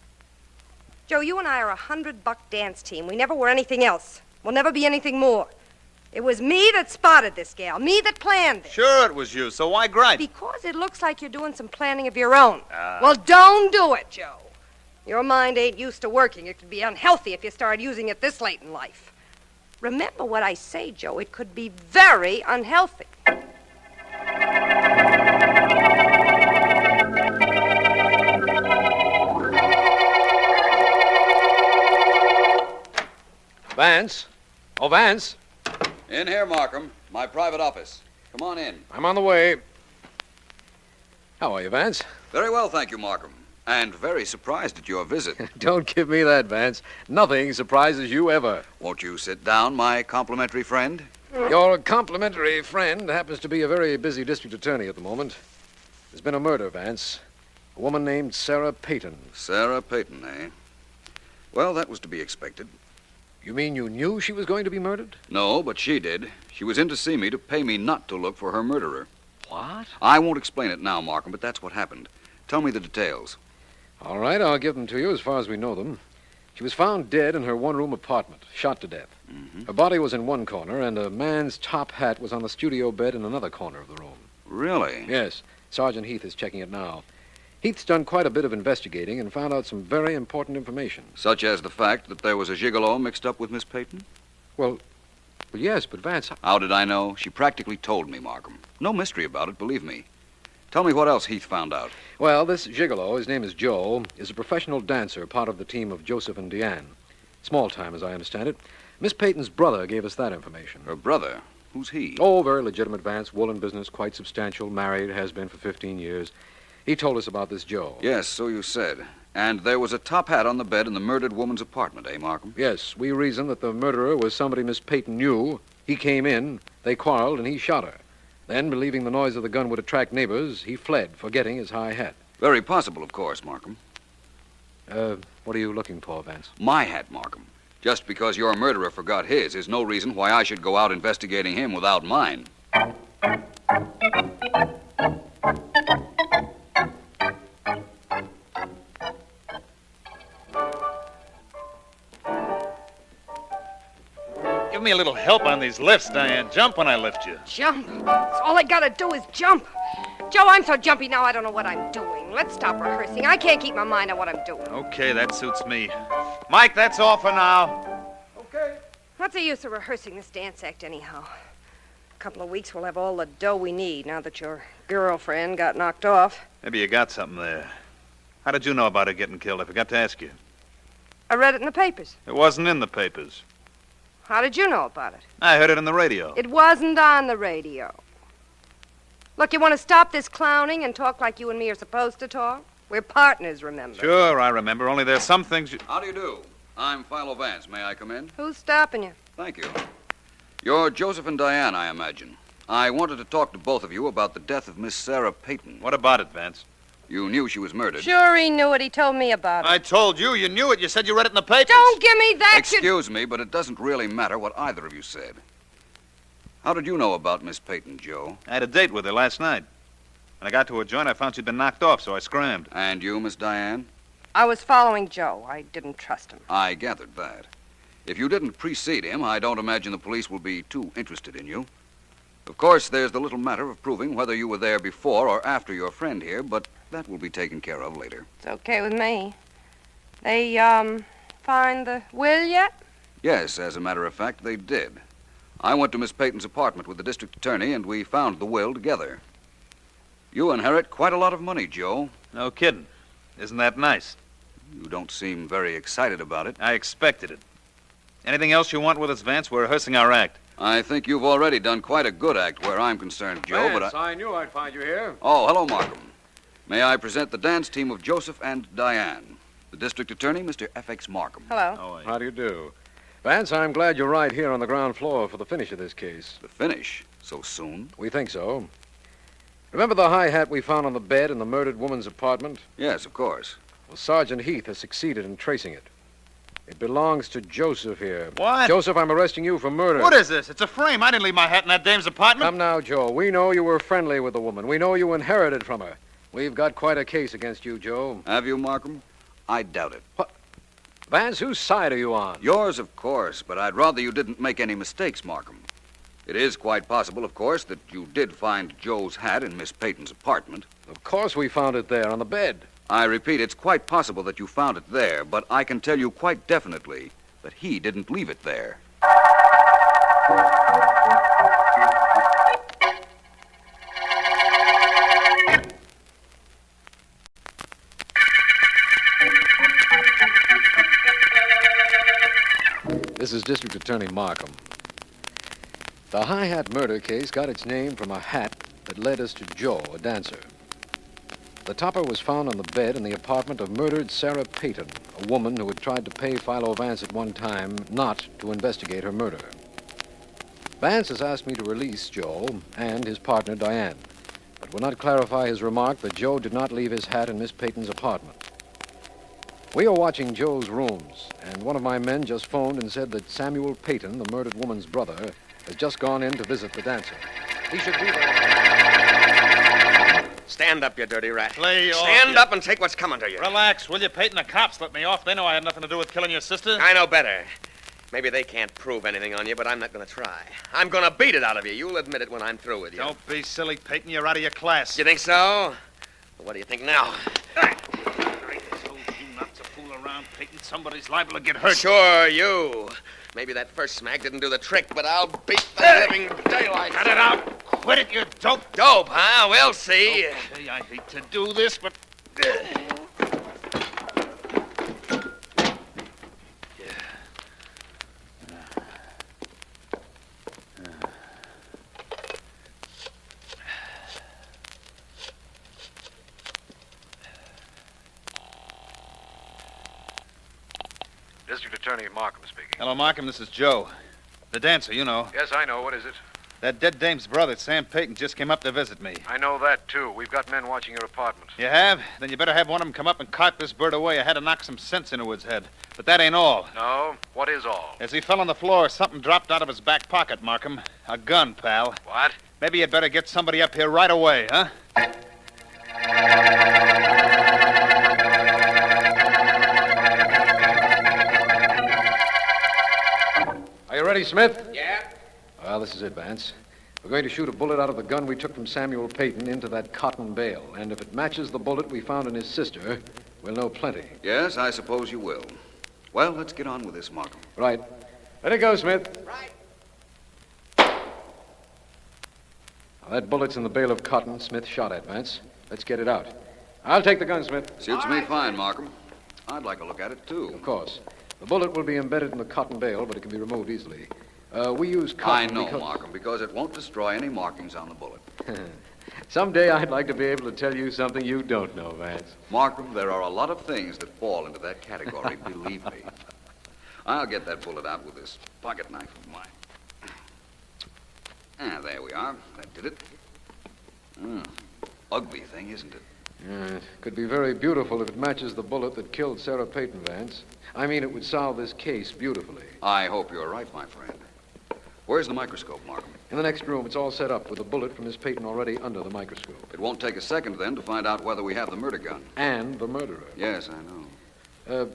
Joe, you and I are a $100 dance team. We never were anything else. We'll never be anything more. It was me that spotted this gal. Me that planned it. Sure it was you, so why gripe? Because it looks like you're doing some planning of your own. Well, don't do it, Joe. Your mind ain't used to working. It could be unhealthy if you started using it this late in life. Remember what I say, Joe. It could be very unhealthy. Vance? Oh, Vance? In here, Markham. My private office. Come on in. I'm on the way. How are you, Vance? Very well, thank you, Markham. And very surprised at your visit. Don't give me that, Vance. Nothing surprises you ever. Won't you sit down, my complimentary friend? Your complimentary friend happens to be a very busy district attorney at the moment. There's been a murder, Vance. A woman named Sarah Peyton. Sarah Peyton, eh? Well, that was to be expected. You mean you knew she was going to be murdered? No, but she did. She was in to see me to pay me not to look for her murderer. What? I won't explain it now, Markham, but that's what happened. Tell me the details. All right, I'll give them to you as far as we know them. She was found dead in her one-room apartment, shot to death. Mm-hmm. Her body was in one corner, and a man's top hat was on the studio bed in another corner of the room. Really? Yes. Sergeant Heath is checking it now. Heath's done quite a bit of investigating and found out some very important information. Such as the fact that there was a gigolo mixed up with Miss Peyton? Well, yes, but Vance... How did I know? She practically told me, Markham. No mystery about it, believe me. Tell me what else Heath found out. Well, this gigolo, his name is Joe, is a professional dancer, part of the team of Joseph and Diane. Small time, as I understand it. Miss Peyton's brother gave us that information. Her brother? Who's he? Oh, very legitimate, Vance. Woolen business, quite substantial. Married, has been for 15 years. He told us about this Joe. Yes, so you said. And there was a top hat on the bed in the murdered woman's apartment, eh, Markham? Yes, we reasoned that the murderer was somebody Miss Peyton knew. He came in, they quarreled, and he shot her. Then, believing the noise of the gun would attract neighbors, he fled, forgetting his high hat. Very possible, of course, Markham. What are you looking for, Vance? My hat, Markham. Just because your murderer forgot his is no reason why I should go out investigating him without mine. Give me a little help on these lifts, Diane. Jump when I lift you. Jump. That's all I gotta do is jump. Joe, I'm so jumpy now I don't know what I'm doing. Let's stop rehearsing. I can't keep my mind on what I'm doing. Okay, that suits me. Mike, that's all for now. Okay. What's the use of rehearsing this dance act anyhow? A couple of weeks we'll have all the dough we need now that your girlfriend got knocked off. Maybe you got something there. How did you know about her getting killed? I forgot to ask you. I read it in the papers. It wasn't in the papers. How did you know about it? I heard it on the radio. It wasn't on the radio. Look, you want to stop this clowning and talk like you and me are supposed to talk? We're partners, remember? Sure, I remember. Only there's some things you... How do you do? I'm Philo Vance. May I come in? Who's stopping you? Thank you. You're Joseph and Diane, I imagine. I wanted to talk to both of you about the death of Miss Sarah Peyton. What about it, Vance? You knew she was murdered. Sure he knew it. He told me about it. I told you. You knew it. You said you read it in the papers. Don't give me that. Excuse me, but it doesn't really matter what either of you said. How did you know about Miss Peyton, Joe? I had a date with her last night. When I got to her joint, I found she'd been knocked off, so I scrammed. And you, Miss Diane? I was following Joe. I didn't trust him. I gathered that. If you didn't precede him, I don't imagine the police will be too interested in you. Of course, there's the little matter of proving whether you were there before or after your friend here, but that will be taken care of later. It's okay with me. They, find the will yet? Yes, as a matter of fact, they did. I went to Miss Peyton's apartment with the district attorney, and we found the will together. You inherit quite a lot of money, Joe. No kidding. Isn't that nice? You don't seem very excited about it. I expected it. Anything else you want with us, Vance? We're rehearsing our act. I think you've already done quite a good act where I'm concerned, Joe, Vance, but I knew I'd find you here. Oh, hello, Markham. May I present the dance team of Joseph and Diane? The district attorney, Mr. F.X. Markham. Hello. How do you do? Vance, I'm glad you're right here on the ground floor for the finish of this case. The finish? So soon? We think so. Remember the high hat we found on the bed in the murdered woman's apartment? Yes, of course. Well, Sergeant Heath has succeeded in tracing it. It belongs to Joseph here. What? Joseph, I'm arresting you for murder. What is this? It's a frame. I didn't leave my hat in that dame's apartment. Come now, Joe. We know you were friendly with the woman. We know you inherited from her. We've got quite a case against you, Joe. Have you, Markham? I doubt it. What? Vance, whose side are you on? Yours, of course, but I'd rather you didn't make any mistakes, Markham. It is quite possible, of course, that you did find Joe's hat in Miss Peyton's apartment. Of course we found it there on the bed. I repeat, it's quite possible that you found it there, but I can tell you quite definitely that he didn't leave it there. This is District Attorney Markham. The High Hat murder case got its name from a hat that led us to Joe, a dancer. The topper was found on the bed in the apartment of murdered Sarah Payton, a woman who had tried to pay Philo Vance at one time not to investigate her murder. Vance has asked me to release Joe and his partner, Diane, but will not clarify his remark that Joe did not leave his hat in Miss Payton's apartment. We are watching Joe's rooms, and one of my men just phoned and said that Samuel Payton, the murdered woman's brother, has just gone in to visit the dancer. He should be there. Stand up, you dirty rat. Lay off, Stand up and take what's coming to you. Relax, will you, Peyton? The cops let me off. They know I had nothing to do with killing your sister. I know better. Maybe they can't prove anything on you, but I'm not going to try. I'm going to beat it out of you. You'll admit it when I'm through with you. Don't be silly, Peyton. You're out of your class. You think so? Well, what do you think now? I told you not to fool around, Peyton. Somebody's liable to get hurt. Sure, you. Maybe that first smack didn't do the trick, but I'll beat the living daylight. Cut it out. Quit it, you dope. Dope, huh? We'll see. Okay, I hate to do this, but... District Attorney Markham speaking. Hello, Markham. This is Joe. The dancer, you know. Yes, I know. What is it? That dead dame's brother, Sam Payton, just came up to visit me. I know that, too. We've got men watching your apartment. You have? Then you better have one of them come up and cart this bird away. I had to knock some sense into his head. But that ain't all. No? What is all? As he fell on the floor, something dropped out of his back pocket, Markham. A gun, pal. What? Maybe you'd better get somebody up here right away, huh? Are you ready, Smith? Yeah? Well, this is it, Vance. We're going to shoot a bullet out of the gun we took from Samuel Payton into that cotton bale. And if it matches the bullet we found in his sister, we'll know plenty. Yes, I suppose you will. Well, let's get on with this, Markham. Right. Let it go, Smith. Right. Now, that bullet's in the bale of cotton Smith shot at, Vance. Let's get it out. I'll take the gun, Smith. Suits me fine, Markham. I'd like to look at it, too. Of course. The bullet will be embedded in the cotton bale, but it can be removed easily. We use cotton I know, because... Markham, because it won't destroy any markings on the bullet. Someday I'd like to be able to tell you something you don't know, Vance. Markham, there are a lot of things that fall into that category, believe me. I'll get that bullet out with this pocket knife of mine. Ah, there we are. That did it. Ugly thing, isn't it? It could be very beautiful if it matches the bullet that killed Sarah Payton, Vance. I mean, it would solve this case beautifully. I hope you're right, my friend. Where's the microscope, Markham? In the next room, it's all set up with the bullet from Miss Payton already under the microscope. It won't take a second, then, to find out whether we have the murder gun. And the murderer. Yes, I know.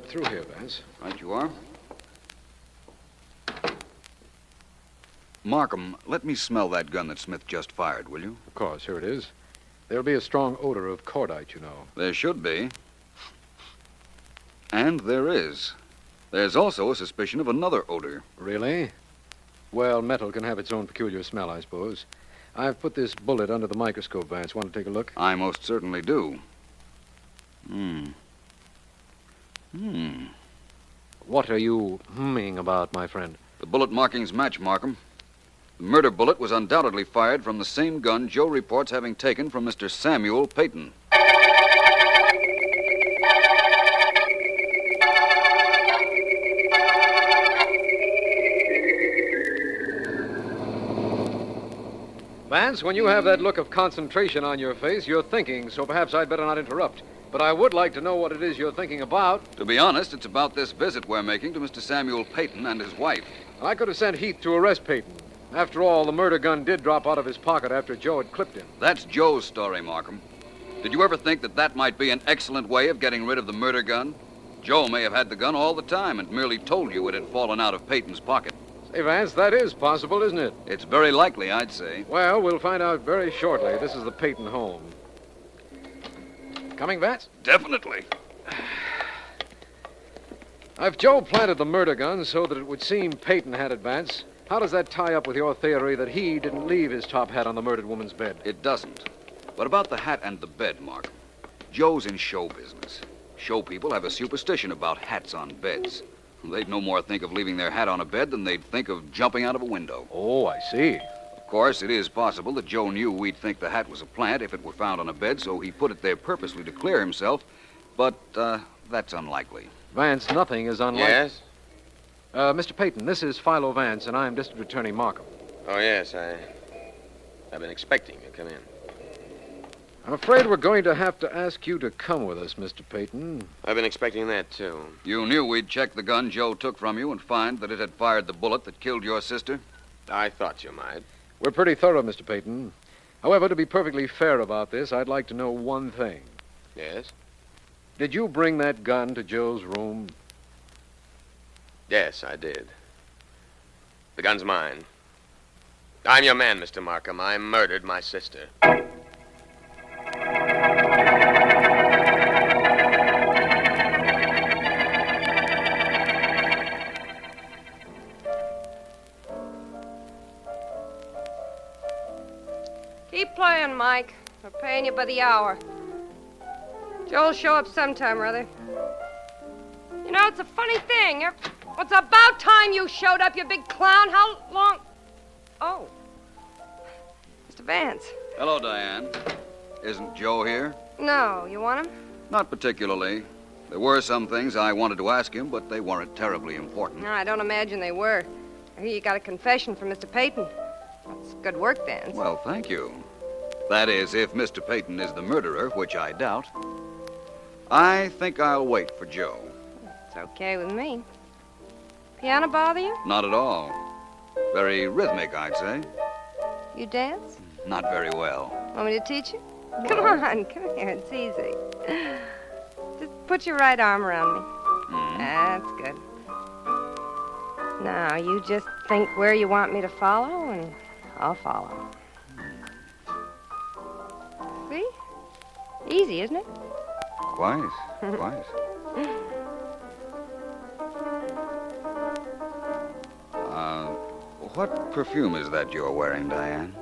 Through here, Vance. Right you are. Markham, let me smell that gun that Smith just fired, will you? Of course, here it is. There'll be a strong odor of cordite, you know. There should be. And there is. There's also a suspicion of another odor. Really? Well, metal can have its own peculiar smell, I suppose. I've put this bullet under the microscope, Vance. Want to take a look? I most certainly do. What are you humming about, my friend? The bullet markings match, Markham. The murder bullet was undoubtedly fired from the same gun Joe reports having taken from Mr. Samuel Payton. Vance, when you have that look of concentration on your face, you're thinking, so perhaps I'd better not interrupt. But I would like to know what it is you're thinking about. To be honest, it's about this visit we're making to Mr. Samuel Payton and his wife. I could have sent Heath to arrest Payton. After all, the murder gun did drop out of his pocket after Joe had clipped him. That's Joe's story, Markham. Did you ever think that that might be an excellent way of getting rid of the murder gun? Joe may have had the gun all the time and merely told you it had fallen out of Payton's pocket. Say, Vance, that is possible, isn't it? It's very likely, I'd say. Well, we'll find out very shortly. This is the Payton home. Coming, Vance? Definitely. If Joe planted the murder gun so that it would seem Payton had it, Vance, How does that tie up with your theory that he didn't leave his top hat on the murdered woman's bed? It doesn't. But about the hat and the bed, Markham. Joe's in show business. Show people have a superstition about hats on beds. They'd no more think of leaving their hat on a bed than they'd think of jumping out of a window. Oh, I see. Of course, it is possible that Joe knew we'd think the hat was a plant if it were found on a bed, so he put it there purposely to clear himself. But that's unlikely. Vance, nothing is unlikely. Yes? Mr. Peyton, this is Philo Vance, and I'm District Attorney Markham. Oh, yes, I've been expecting you. Come in. I'm afraid we're going to have to ask you to come with us, Mr. Peyton. I've been expecting that, too. You knew we'd check the gun Joe took from you and find that it had fired the bullet that killed your sister? I thought you might. We're pretty thorough, Mr. Peyton. However, to be perfectly fair about this, I'd like to know one thing. Yes? Did you bring that gun to Joe's room? Yes, I did. The gun's mine. I'm your man, Mr. Markham. I murdered my sister. Keep playing, Mike. We're paying you by the hour. Joe'll show up sometime or other. You know, it's a funny thing. It's about time you showed up, you big clown. How long? Oh. Mr. Vance. Hello, Diane. Isn't Joe here? No, you want him? Not particularly. There were some things I wanted to ask him, but they weren't terribly important. No, I don't imagine they were. I hear you got a confession from Mr. Peyton. That's good work, Vance. Well, thank you. That is, if Mr. Peyton is the murderer, which I doubt. I think I'll wait for Joe. It's okay with me. Piano bother you? Not at all. Very rhythmic, I'd say. You dance? Not very well. Want me to teach you? Come on, come here. It's easy. Just put your right arm around me. That's good. Now, you just think where you want me to follow, and I'll follow. See? Easy, isn't it? Quite. What perfume is that you're wearing, Diane?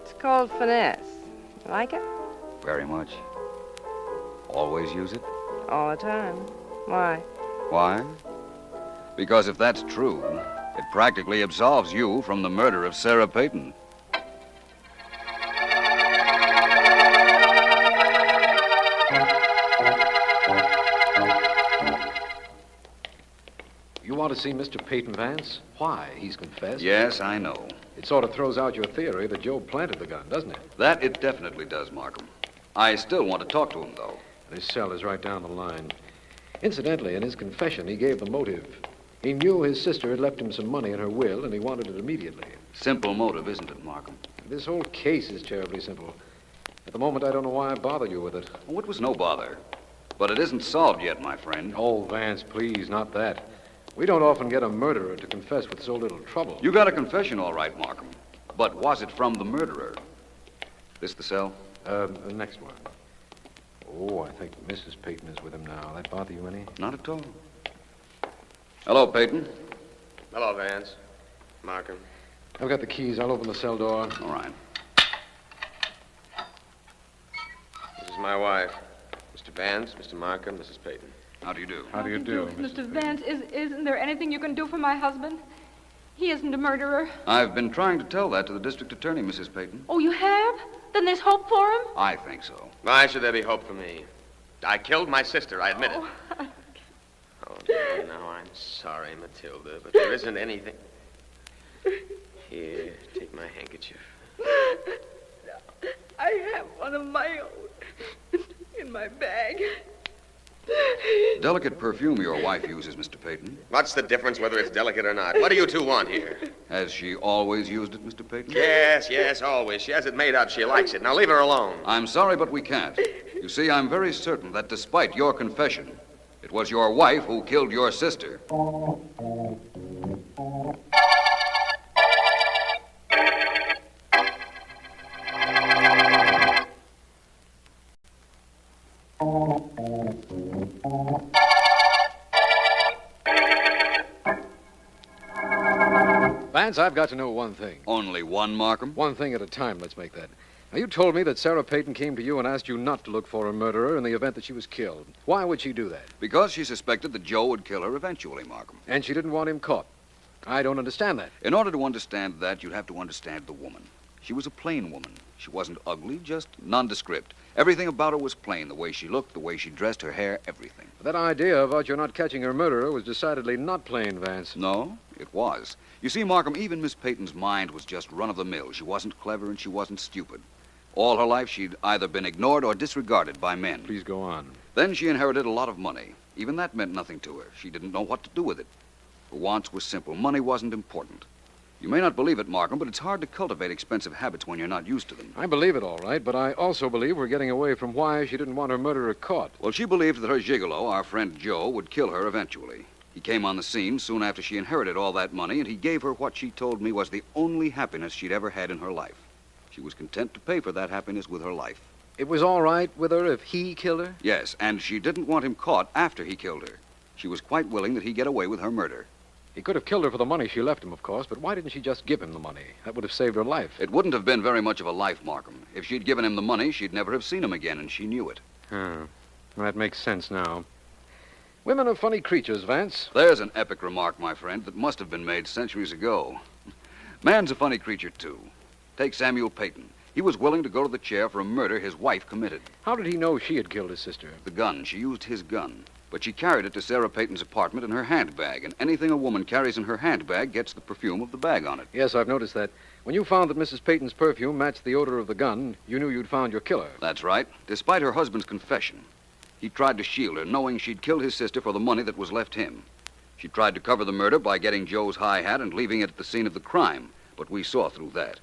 It's called finesse. You like it? Very much. Always use it? All the time. Why? Why? Because if that's true, it practically absolves you from the murder of Sarah Peyton. You want to see Mr. Peyton, Vance? Why? He's confessed. Yes, I know. It sort of throws out your theory that Joe planted the gun, doesn't it? That it definitely does, Markham. I still want to talk to him, though. His cell is right down the line. Incidentally, in his confession, he gave the motive. He knew his sister had left him some money in her will, and he wanted it immediately. Simple motive, isn't it, Markham? This whole case is terribly simple. At the moment, I don't know why I bothered you with it. Oh, it was no bother. But it isn't solved yet, my friend. Oh, Vance, please, not that. We don't often get a murderer to confess with so little trouble. You got a confession, all right, Markham. But was it from the murderer? This the cell? The next one. Oh, I think Mrs. Peyton is with him now. That bother you any? Not at all. Hello, Peyton. Hello, Vance. Markham. I've got the keys. I'll open the cell door. All right. This is my wife. Mr. Vance, Mr. Markham, Mrs. Peyton. How do you do? How do you do, Mr. Vance, isn't there anything you can do for my husband? He isn't a murderer. I've been trying to tell that to the district attorney, Mrs. Peyton. Oh, you have? Then there's hope for him? I think so. Why should there be hope for me? I killed my sister, I admit it. Oh, no, I'm sorry, Matilda, but there isn't anything. Here, take my handkerchief. I have one of my own in my bag. Delicate perfume your wife uses, Mr. Peyton. What's the difference whether it's delicate or not? What do you two want here? Has she always used it, Mr. Peyton? Yes, always. She has it made up. She likes it. Now leave her alone. I'm sorry, but we can't. You see, I'm very certain that despite your confession, it was your wife who killed your sister. Vance, I've got to know one thing. Only one, Markham? One thing at a time, let's make that. Now, you told me that Sarah Peyton came to you and asked you not to look for a murderer in the event that she was killed. Why would she do that? Because she suspected that Joe would kill her eventually, Markham. And she didn't want him caught. I don't understand that. In order to understand that, you'd have to understand the woman. She was a plain woman. She wasn't ugly, just nondescript. Everything about her was plain. The way she looked, the way she dressed, her hair, everything. But that idea about your not catching her murderer was decidedly not plain, Vance. No, it was. You see, Markham, even Miss Peyton's mind was just run-of-the-mill. She wasn't clever and she wasn't stupid. All her life, she'd either been ignored or disregarded by men. Please go on. Then she inherited a lot of money. Even that meant nothing to her. She didn't know what to do with it. Her wants were simple. Money wasn't important. You may not believe it, Markham, but it's hard to cultivate expensive habits when you're not used to them. I believe it, all right, but I also believe we're getting away from why she didn't want her murderer caught. Well, she believed that her gigolo, our friend Joe, would kill her eventually. He came on the scene soon after she inherited all that money, and he gave her what she told me was the only happiness she'd ever had in her life. She was content to pay for that happiness with her life. It was all right with her if he killed her? Yes, and she didn't want him caught after he killed her. She was quite willing that he get away with her murder. He could have killed her for the money she left him, of course, but why didn't she just give him the money? That would have saved her life. It wouldn't have been very much of a life, Markham. If she'd given him the money, she'd never have seen him again, and she knew it. That makes sense now. Women are funny creatures, Vance. There's an epic remark, my friend, that must have been made centuries ago. Man's a funny creature, too. Take Samuel Peyton. He was willing to go to the chair for a murder his wife committed. How did he know she had killed his sister? The gun. She used his gun. But she carried it to Sarah Peyton's apartment in her handbag, and anything a woman carries in her handbag gets the perfume of the bag on it. Yes, I've noticed that. When you found that Mrs. Peyton's perfume matched the odor of the gun, you knew you'd found your killer. That's right. Despite her husband's confession, he tried to shield her, knowing she'd killed his sister for the money that was left him. She tried to cover the murder by getting Joe's high hat and leaving it at the scene of the crime, but we saw through that.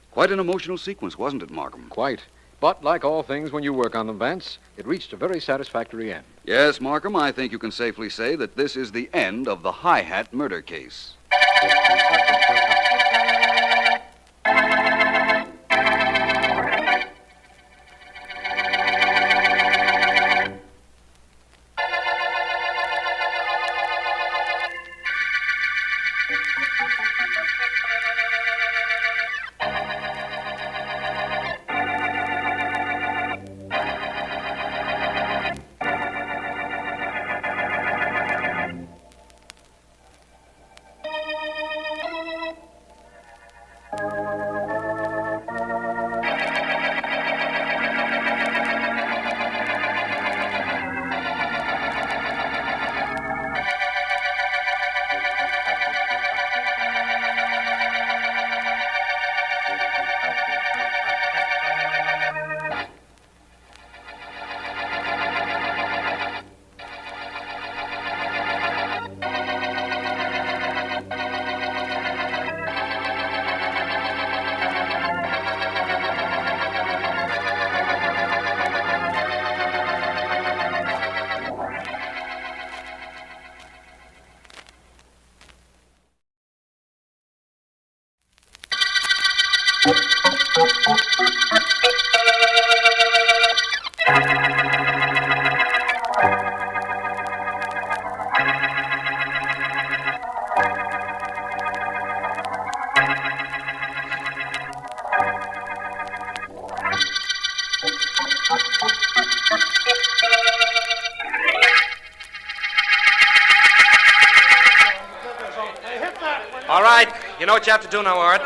Quite an emotional sequence, wasn't it, Markham? Quite. But like all things when you work on them, Vance, it reached a very satisfactory end. Yes, Markham, I think you can safely say that this is the end of the High Hat murder case. All right, you know what you have to do now, Art?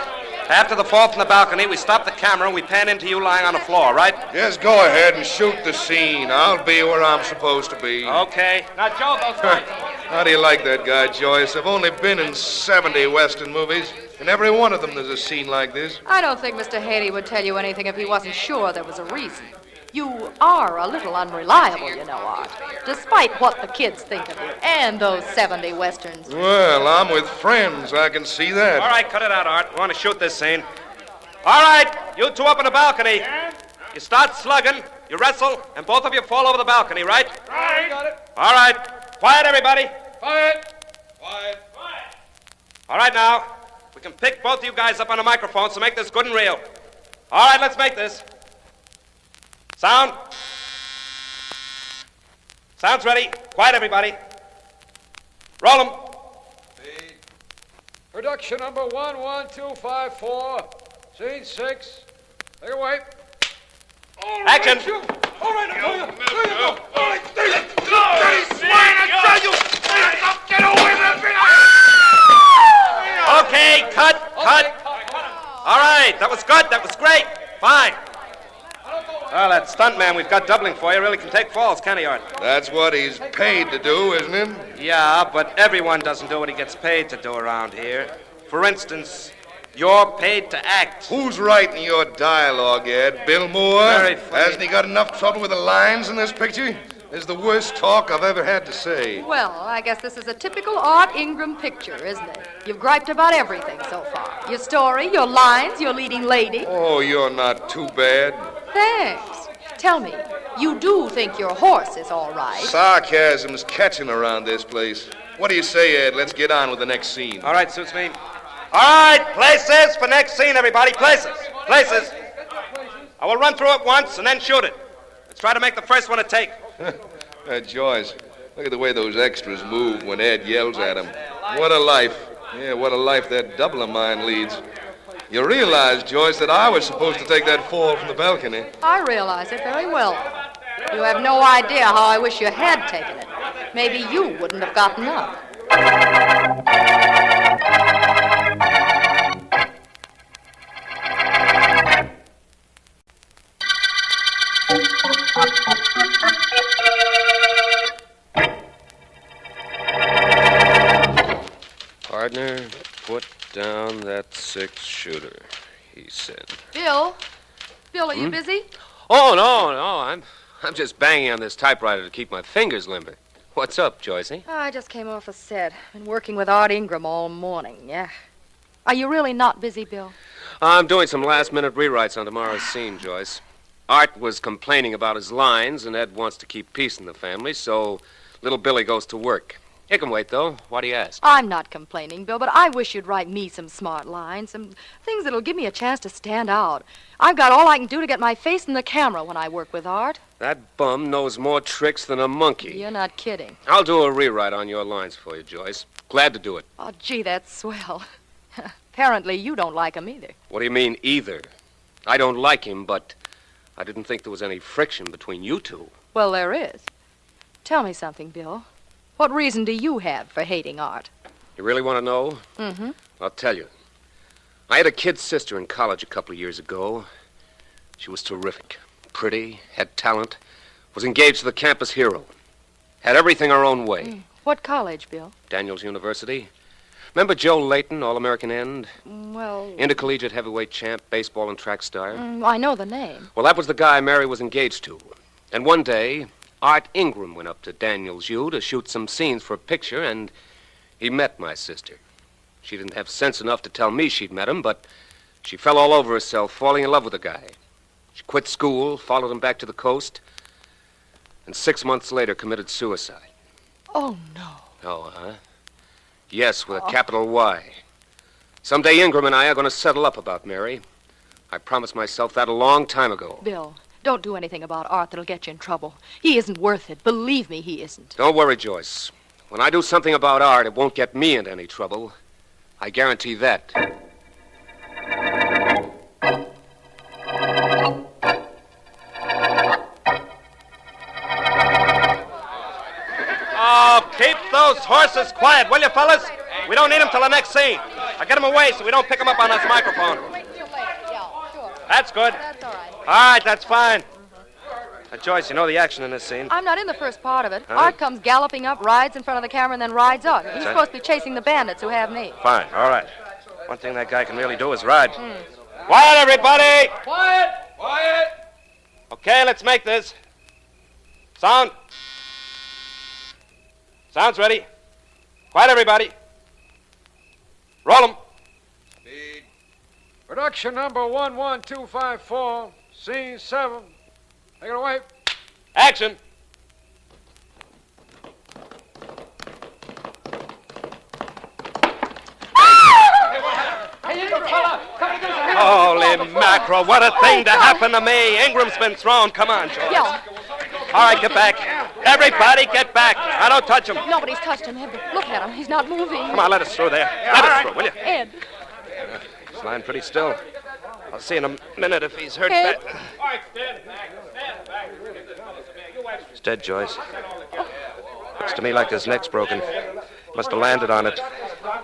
After the fall from the balcony, we stop the camera and we pan into you lying on the floor, right? Just go ahead and shoot the scene. I'll be where I'm supposed to be. Okay. Now, Joe, those lights. How do you like that guy, Joyce? I've only been in 70 Western movies. In every one of them, there's a scene like this. I don't think Mr. Haley would tell you anything if he wasn't sure there was a reason. You are a little unreliable, you know, Art, despite what the kids think of you and those 70 Westerns. Well, I'm with friends. I can see that. All right, cut it out, Art. We want to shoot this scene. All right, you two up on the balcony. You start slugging, you wrestle, and both of you fall over the balcony, right? Right. Got it. All right. Quiet, everybody. Quiet. Quiet. All right, now. We can pick both of you guys up on the microphone, so make this good and real. All right, let's make this. Sound. Sound's ready. Quiet, everybody. Roll 'em. Production number 11254. Scene 6. Take it away. Action! All right, there you go. All right, Dirty swine, I tell you! Get away from me! Okay, cut. All right, that was good. That was great. Fine. Well, that stuntman we've got doubling for you really can take falls, can't he, Art? That's what he's paid to do, isn't it? Yeah, but everyone doesn't do what he gets paid to do around here. For instance, you're paid to act. Who's writing your dialogue, Ed? Bill Moore? Very funny. Hasn't he got enough trouble with the lines in this picture? This is the worst talk I've ever had to say. Well, I guess this is a typical Art Ingram picture, isn't it? You've griped about everything so far. Your story, your lines, your leading lady. Oh, you're not too bad. Thanks. Tell me, you do think your horse is all right? Sarcasm's catching around this place. What do you say, Ed? Let's get on with the next scene. All right, suits me. All right, places for next scene, everybody. Places. I will run through it once and then shoot it. Let's try to make the first one a take. Joyce, look at the way those extras move when Ed yells at them. What a life. Yeah, what a life that double of mine leads. You realize, Joyce, that I was supposed to take that fall from the balcony. I realize it very well. You have no idea how I wish you had taken it. Maybe you wouldn't have gotten up. Partner, put down that 6-shooter, he said. Bill, are you busy? Oh, no. I'm just banging on this typewriter to keep my fingers limber. What's up, Joycey? I just came off a set. Been working with Art Ingram all morning, yeah. Are you really not busy, Bill? I'm doing some last-minute rewrites on tomorrow's scene, Joyce. Art was complaining about his lines, and Ed wants to keep peace in the family, so little Billy goes to work. He can wait, though. Why do you ask? I'm not complaining, Bill, but I wish you'd write me some smart lines, some things that'll give me a chance to stand out. I've got all I can do to get my face in the camera when I work with Art. That bum knows more tricks than a monkey. You're not kidding. I'll do a rewrite on your lines for you, Joyce. Glad to do it. Oh, gee, that's swell. Apparently you don't like him either. What do you mean, either? I don't like him, but I didn't think there was any friction between you two. Well, there is. Tell me something, Bill. What reason do you have for hating Art? You really want to know? Mm-hmm. I'll tell you. I had a kid sister in college a couple of years ago. She was terrific. Pretty, had talent, was engaged to the campus hero. Had everything her own way. What college, Bill? Daniels University. Remember Joe Layton, All-American end? Well... Intercollegiate heavyweight champ, baseball and track star? I know the name. Well, that was the guy Mary was engaged to. And one day, Art Ingram went up to Daniels U to shoot some scenes for a picture, and he met my sister. She didn't have sense enough to tell me she'd met him, but she fell all over herself, falling in love with the guy. She quit school, followed him back to the coast, and 6 months later committed suicide. Oh, no. Oh, huh? Yes, with a capital Y. Someday Ingram and I are going to settle up about Mary. I promised myself that a long time ago. Bill, don't do anything about Art that'll get you in trouble. He isn't worth it. Believe me, he isn't. Don't worry, Joyce. When I do something about Art, it won't get me into any trouble. I guarantee that. Oh, keep those horses quiet, will you, fellas? We don't need them till the next scene. Now get them away so we don't pick them up on this microphone. That's good. That's all right. All right, that's fine. Now, Joyce, you know the action in this scene. I'm not in the first part of it. Huh? Art comes galloping up, rides in front of the camera, and then rides out. He's Huh? supposed to be chasing the bandits who have me. Fine, all right. One thing that guy can really do is ride. Quiet, everybody! Quiet! Quiet! Okay, let's make this. Sound. Sound's ready. Quiet, everybody. Roll 'em. Production number 11254. Scene 7. Take it away. Action. Holy mackerel, what a thing to happen to me. Ingram's been thrown. Come on, George. Yeah. All right, get back. Everybody get back. Now, don't touch him. Nobody's touched him, Ed. Look at him. He's not moving. Come on, let us through there. Let us through, will you? Ed. He's lying pretty still. I'll see in a minute if he's hurt Ed. bad. He's dead, Joyce. Looks to me like his neck's broken. Must have landed on it.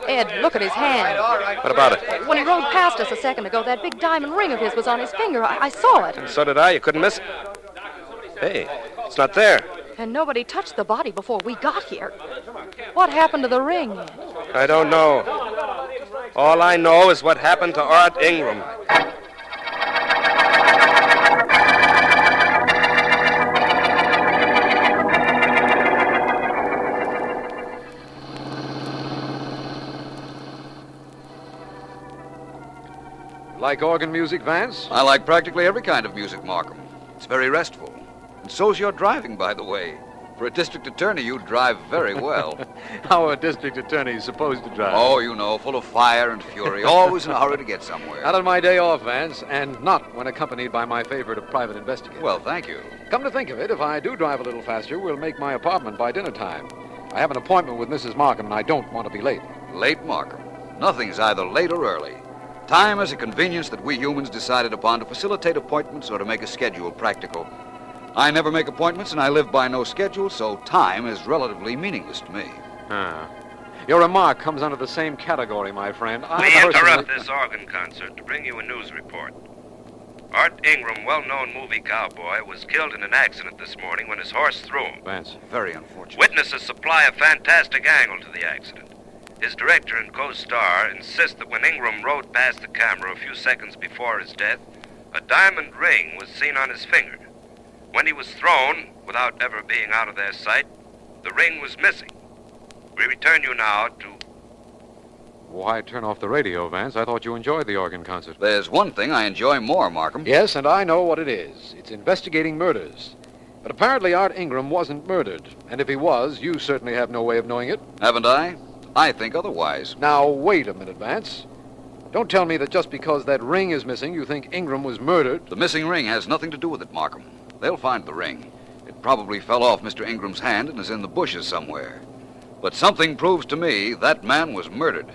Ed, look at his hand. What about it? When he rode past us a second ago, that big diamond ring of his was on his finger. I saw it. So did I. You couldn't miss it. Hey, it's not there. And nobody touched the body before we got here. What happened to the ring, Ed? I don't know. All I know is what happened to Art Ingram. Like organ music, Vance? I like practically every kind of music, Markham. It's very restful. And so's your driving, by the way. For a district attorney, you drive very well. How are district attorneys supposed to drive? Oh, you know, full of fire and fury, always in a hurry to get somewhere. Not on my day off, Vance, and not when accompanied by my favorite of private investigators. Well, thank you. Come to think of it, if I do drive a little faster, we'll make my apartment by dinner time. I have an appointment with Mrs. Markham, and I don't want to be late. Late, Markham. Nothing's either late or early. Time is a convenience that we humans decided upon to facilitate appointments or to make a schedule practical. I never make appointments, and I live by no schedule, so time is relatively meaningless to me. Your remark comes under the same category, my friend. We interrupt this organ concert to bring you a news report. Art Ingram, well-known movie cowboy, was killed in an accident this morning when his horse threw him. Vance. Very unfortunate. Witnesses supply a fantastic angle to the accident. His director and co-star insist that when Ingram rode past the camera a few seconds before his death, a diamond ring was seen on his finger. When he was thrown, without ever being out of their sight, the ring was missing. We return you now to... Why turn off the radio, Vance? I thought you enjoyed the organ concert. There's one thing I enjoy more, Markham. Yes, and I know what it is. It's investigating murders. But apparently Art Ingram wasn't murdered. And if he was, you certainly have no way of knowing it. Haven't I? I think otherwise. Now, wait a minute, Vance. Don't tell me that just because that ring is missing, you think Ingram was murdered. The missing ring has nothing to do with it, Markham. They'll find the ring. It probably fell off Mr. Ingram's hand and is in the bushes somewhere. But something proves to me that man was murdered.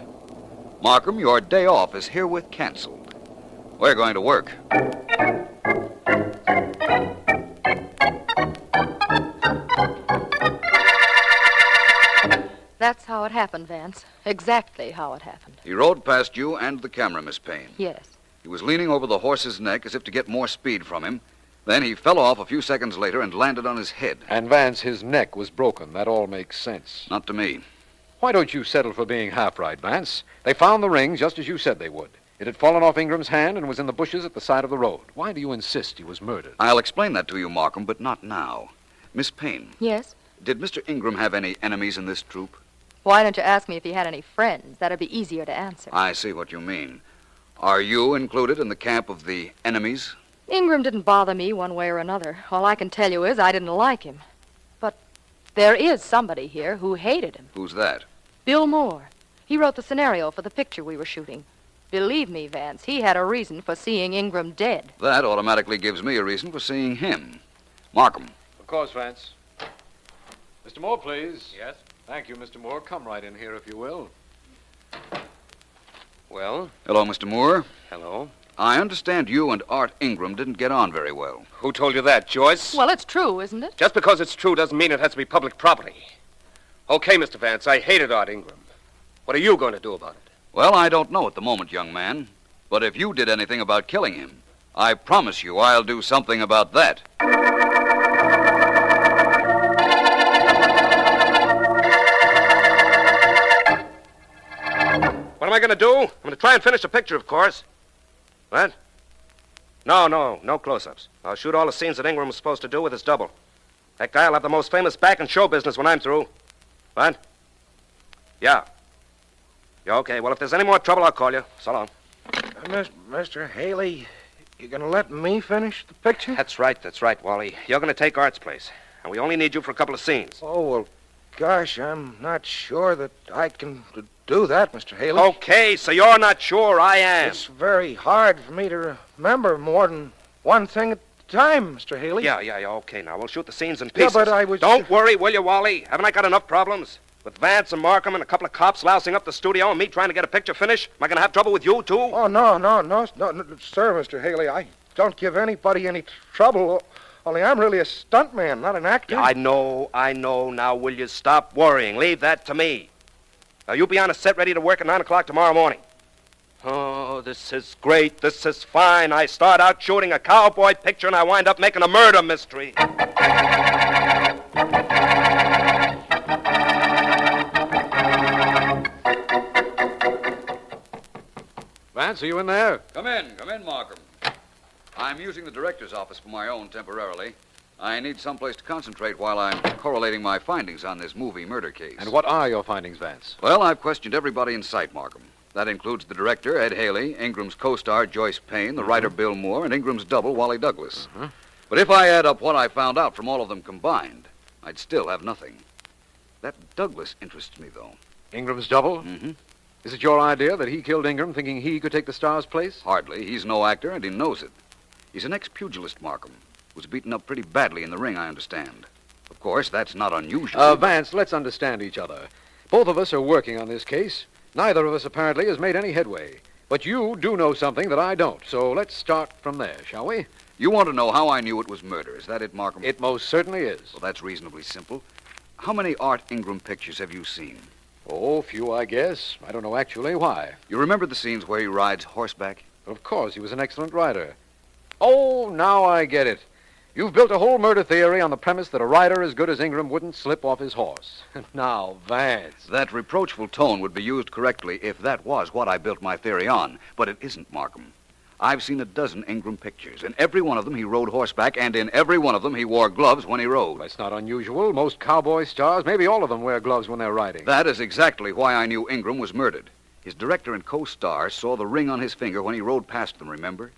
Markham, your day off is herewith canceled. We're going to work. That's how it happened, Vance. Exactly how it happened. He rode past you and the camera, Miss Payne. Yes. He was leaning over the horse's neck as if to get more speed from him. Then he fell off a few seconds later and landed on his head. And Vance, his neck was broken. That all makes sense. Not to me. Why don't you settle for being half right, Vance? They found the ring just as you said they would. It had fallen off Ingram's hand and was in the bushes at the side of the road. Why do you insist he was murdered? I'll explain that to you, Markham, but not now. Miss Payne. Yes? Did Mr. Ingram have any enemies in this troop? Why don't you ask me if he had any friends? That'd be easier to answer. I see what you mean. Are you included in the camp of the enemies? Ingram didn't bother me one way or another. All I can tell you is I didn't like him. But there is somebody here who hated him. Who's that? Bill Moore. He wrote the scenario for the picture we were shooting. Believe me, Vance, he had a reason for seeing Ingram dead. That automatically gives me a reason for seeing him. Markham. Of course, Vance. Mr. Moore, please. Yes? Thank you, Mr. Moore. Come right in here, if you will. Well? Hello, Mr. Moore. Hello. I understand you and Art Ingram didn't get on very well. Who told you that, Joyce? Well, it's true, isn't it? Just because it's true doesn't mean it has to be public property. Okay, Mr. Vance, I hated Art Ingram. What are you going to do about it? Well, I don't know at the moment, young man. But if you did anything about killing him, I promise you I'll do something about that. What am I going to do? I'm going to try and finish the picture, of course. What? No close-ups. I'll shoot all the scenes that Ingram was supposed to do with his double. That guy'll have the most famous back in show business when I'm through. What? Yeah, okay. Well, if there's any more trouble, I'll call you. So long. Mr. Haley, you gonna let me finish the picture? That's right, Wally. You're going to take Art's place. And we only need you for a couple of scenes. Oh, well, gosh, I'm not sure that I can do that, Mr. Haley. Okay, so you're not sure. I am. It's very hard for me to remember more than one thing at time, Mr. Haley. Yeah, okay. Now, we'll shoot the scenes in Yeah, pieces. but I was... Don't worry, will you, Wally? Haven't I got enough problems? With Vance and Markham and a couple of cops lousing up the studio and me trying to get a picture finished? Am I going to have trouble with you, too? Oh, no, sir, Mr. Haley. I don't give anybody any trouble. Only I'm really a stuntman, not an actor. Yeah, I know. Now, will you stop worrying? Leave that to me. Now, you be on a set ready to work at 9 o'clock tomorrow morning. Oh, this is great. This is fine. I start out shooting a cowboy picture and I wind up making a murder mystery. Vance, are you in there? Come in, Markham. I'm using the director's office for my own temporarily. I need someplace to concentrate while I'm correlating my findings on this movie murder case. And what are your findings, Vance? Well, I've questioned everybody in sight, Markham. That includes the director, Ed Haley, Ingram's co-star, Joyce Payne, the writer, Bill Moore, and Ingram's double, Wally Douglas. But if I add up what I found out from all of them combined, I'd still have nothing. That Douglas interests me, though. Ingram's double? Mm-hmm. Is it your idea that he killed Ingram thinking he could take the star's place? Hardly. He's no actor, and he knows it. He's an ex-pugilist, Markham. Was beaten up pretty badly in the ring, I understand. Of course, that's not unusual. Vance, let's understand each other. Both of us are working on this case. Neither of us, apparently, has made any headway. But you do know something that I don't, so let's start from there, shall we? You want to know how I knew it was murder. Is that it, Markham? It most certainly is. Well, that's reasonably simple. How many Art Ingram pictures have you seen? Oh, few, I guess. I don't know actually why. You remember the scenes where he rides horseback? Of course, he was an excellent rider. Oh, now I get it. You've built a whole murder theory on the premise that a rider as good as Ingram wouldn't slip off his horse. Now, Vance. That reproachful tone would be used correctly if that was what I built my theory on. But it isn't, Markham. I've seen a dozen Ingram pictures. In every one of them, he rode horseback, and in every one of them, he wore gloves when he rode. That's not unusual. Most cowboy stars, maybe all of them, wear gloves when they're riding. That is exactly why I knew Ingram was murdered. His director and co-star saw the ring on his finger when he rode past them, remember?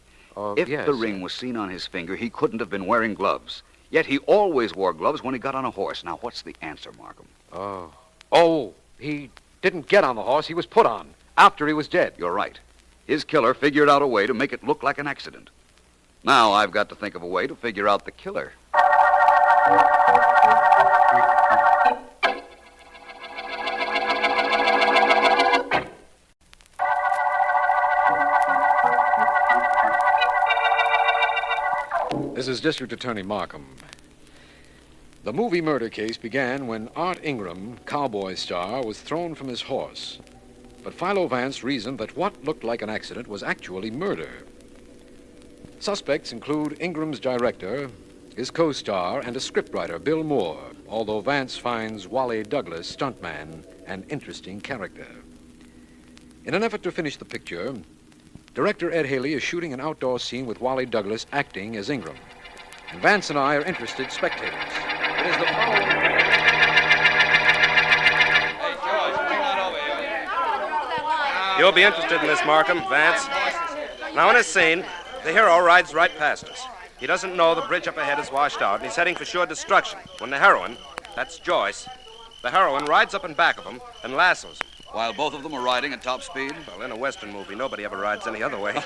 If yes. the ring was seen on his finger, he couldn't have been wearing gloves. Yet he always wore gloves when he got on a horse. Now, what's the answer, Markham? Oh, he didn't get on the horse. He was put on after he was dead. You're right. His killer figured out a way to make it look like an accident. Now I've got to think of a way to figure out the killer. This is District Attorney Markham. The movie murder case began when Art Ingram, cowboy star, was thrown from his horse. But Philo Vance reasoned that what looked like an accident was actually murder. Suspects include Ingram's director, his co-star, and a scriptwriter, Bill Moore, although Vance finds Wally Douglas, stuntman, an interesting character. In an effort to finish the picture, director Ed Haley is shooting an outdoor scene with Wally Douglas acting as Ingram. And Vance and I are interested spectators. It is the following... You'll be interested in this, Markham, Vance. Now, in a scene, the hero rides right past us. He doesn't know the bridge up ahead is washed out, and he's heading for sure destruction. When the heroine, that's Joyce, the heroine rides up in back of him and lassos him. While both of them are riding at top speed? Well, in a Western movie, nobody ever rides any other way.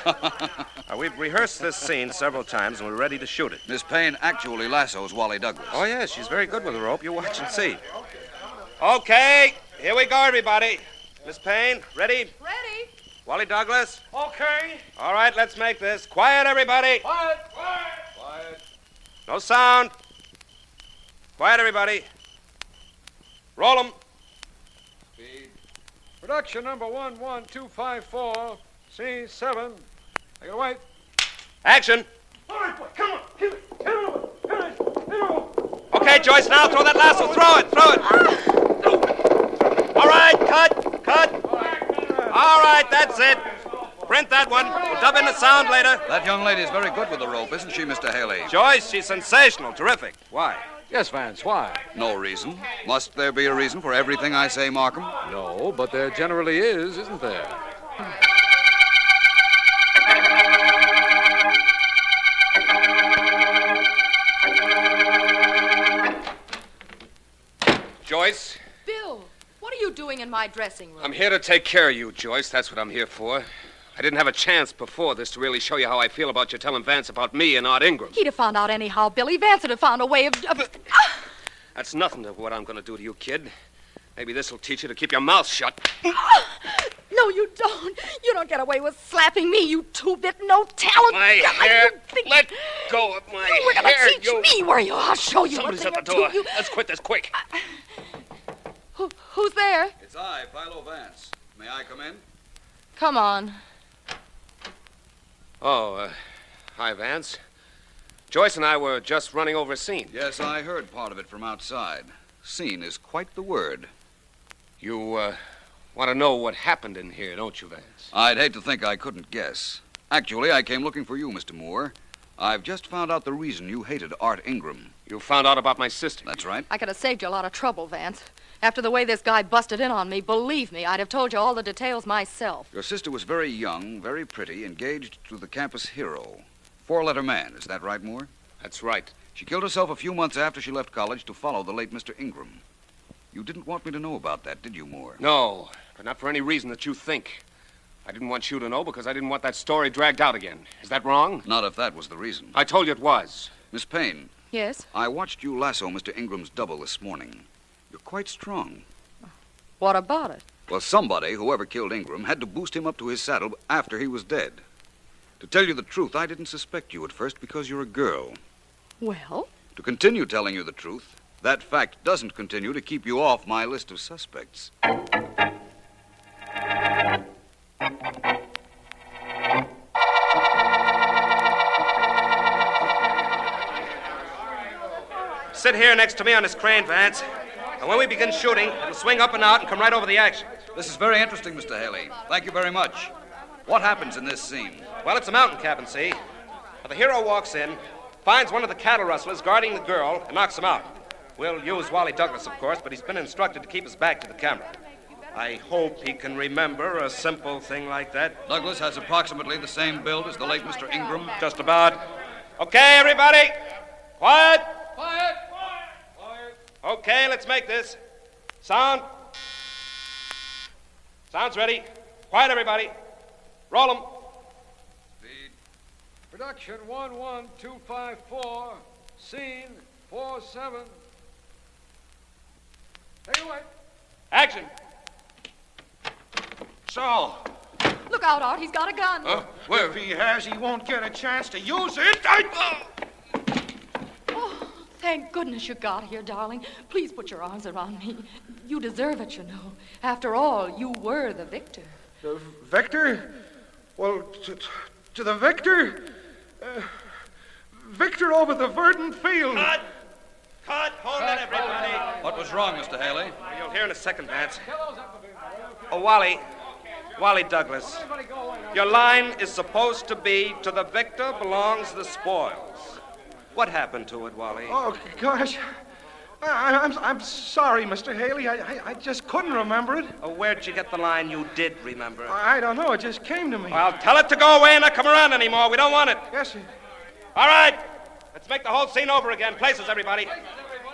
We've rehearsed this scene several times, and we're ready to shoot it. Miss Payne actually lassos Wally Douglas. Oh, yes, she's very good with the rope. You watch and see. Okay, here we go, everybody. Miss Payne, ready? Ready. Wally Douglas? Okay. All right, let's make this. Quiet, everybody. Quiet. No sound. Quiet, everybody. Roll 'em. Production number 11254, scene 7. Take it away. Action. All right, boy, come on. Hit it. Okay, Joyce, now throw that lasso. Throw it. All right, cut. All right, that's it. Print that one. We'll dub in the sound later. That young lady is very good with the rope, isn't she, Mr. Haley? Joyce, she's sensational. Terrific. Why? Yes, Vance, why? No reason. Must there be a reason for everything I say, Markham? No, but there generally is, isn't there? Joyce, Bill, what are you doing in my dressing room? I'm here to take care of you, Joyce. That's what I'm here for. I I didn't have a chance before this to really show you how I feel about you telling Vance about me and Art Ingram. He'd have found out anyhow, Billy. Vance would have found a way of... That's nothing to what I'm going to do to you, kid. Maybe this will teach you to keep your mouth shut. No, you don't. You don't get away with slapping me, you two-bit no-talent My guy. hair. You think... Let go of my You were going hair. to teach me, were you? I'll show you Somebody's a at thing the or door. two. You... Let's quit this quick. Who's there? It's I, Philo Vance. May I come in? Come on. Oh, hi, Vance. Joyce and I were just running over a scene. Yes, I heard part of it from outside. Scene is quite the word. You, want to know what happened in here, don't you, Vance? I'd hate to think I couldn't guess. Actually, I came looking for you, Mr. Moore. I've just found out the reason you hated Art Ingram. You found out about my sister? That's right. I could have saved you a lot of trouble, Vance. After the way this guy busted in on me, believe me, I'd have told you all the details myself. Your sister was very young, very pretty, engaged to the campus hero. 4-letter man, is that right, Moore? That's right. She killed herself a few months after she left college to follow the late Mr. Ingram. You didn't want me to know about that, did you, Moore? No, but not for any reason that you think. I didn't want you to know because I didn't want that story dragged out again. Is that wrong? Not if that was the reason. I told you it was. Miss Payne. Yes? I watched you lasso Mr. Ingram's double this morning. You're quite strong. What about it? Well, somebody, whoever killed Ingram, had to boost him up to his saddle after he was dead. To tell you the truth, I didn't suspect you at first because you're a girl. Well? To continue telling you the truth, that fact doesn't continue to keep you off my list of suspects. Sit here next to me on this crane, Vance. And when we begin shooting, it'll swing up and out and come right over the action. This is very interesting, Mr. Haley. Thank you very much. What happens in this scene? Well, it's a mountain cabin, see? The hero walks in, finds one of the cattle rustlers guarding the girl, and knocks him out. We'll use Wally Douglas, of course, but he's been instructed to keep his back to the camera. I hope he can remember a simple thing like that. Douglas has approximately the same build as the late Mr. Ingram. Just about. Okay, everybody. Quiet. Quiet. Okay, let's make this. Sound. Sound's ready. Quiet, everybody. Roll them. Production 11254. Scene 47. Take it away. Action. So. Look out, Art. He's got a gun. If he has, he won't get a chance to use it. Oh, thank goodness you got here, darling. Please put your arms around me. You deserve it, you know. After all, you were the victor. The victor? Well, to the victor? Victor over the verdant field. Cut! Hold it, everybody. What was wrong, Mr. Haley? You'll hear in a second, Vance. Oh, Wally Douglas, your line is supposed to be, to the victor belongs the spoils. What happened to it, Wally? Oh, gosh. I'm sorry, Mr. Haley. I just couldn't remember it. Oh, where'd you get the line you did remember? I don't know. It just came to me. Well, tell it to go away and not come around anymore. We don't want it. Yes, sir. All right. Let's make the whole scene over again. Places, everybody.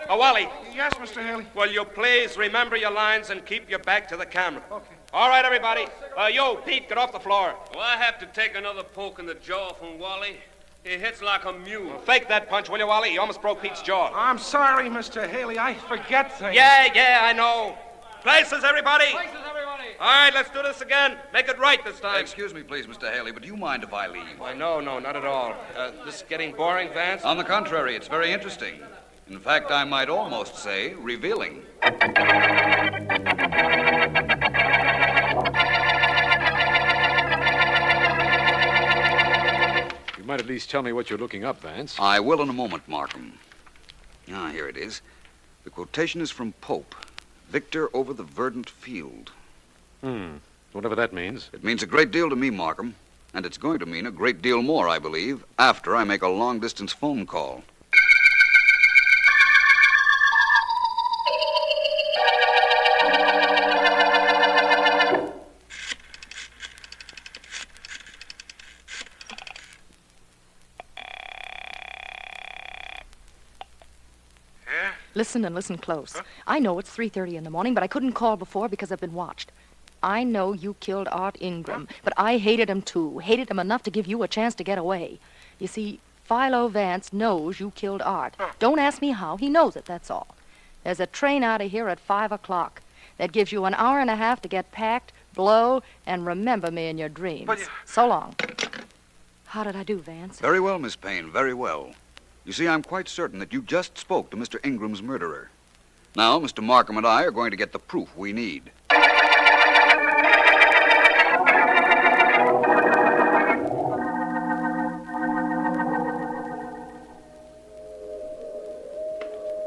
Oh, Wally. Yes, Mr. Haley. Will you please remember your lines and keep your back to the camera? Okay. All right, everybody. You, Pete, get off the floor. Will I have to take another poke in the jaw from Wally? He hits like a mule. Well, fake that punch, will you, Wally? You almost broke Pete's jaw. I'm sorry, Mr. Haley. I forget things. Yeah, I know. Places, everybody. Places, everybody. All right, let's do this again. Make it right this time. Excuse me, please, Mr. Haley, but do you mind if I leave? Why, no, not at all. This getting boring, Vance? On the contrary, it's very interesting. In fact, I might almost say revealing. You might at least tell me what you're looking up, Vance. I will in a moment, Markham. Here it is. The quotation is from Pope. Victor over the verdant field. Whatever that means. It means a great deal to me, Markham. And it's going to mean a great deal more, I believe, after I make a long-distance phone call. Listen and listen close. I know it's 3:30 in the morning, but I couldn't call before because I've been watched. I know you killed Art Ingram, but I hated him too. Hated him enough to give you a chance to get away. You see, Philo Vance knows you killed Art. Don't ask me how. He knows it, that's all. There's a train out of here at 5 o'clock. That gives you an hour and a half to get packed, blow, and remember me in your dreams. So long. How did I do, Vance? Very well, Miss Payne, very well. You see, I'm quite certain that you just spoke to Mr. Ingram's murderer. Now, Mr. Markham and I are going to get the proof we need.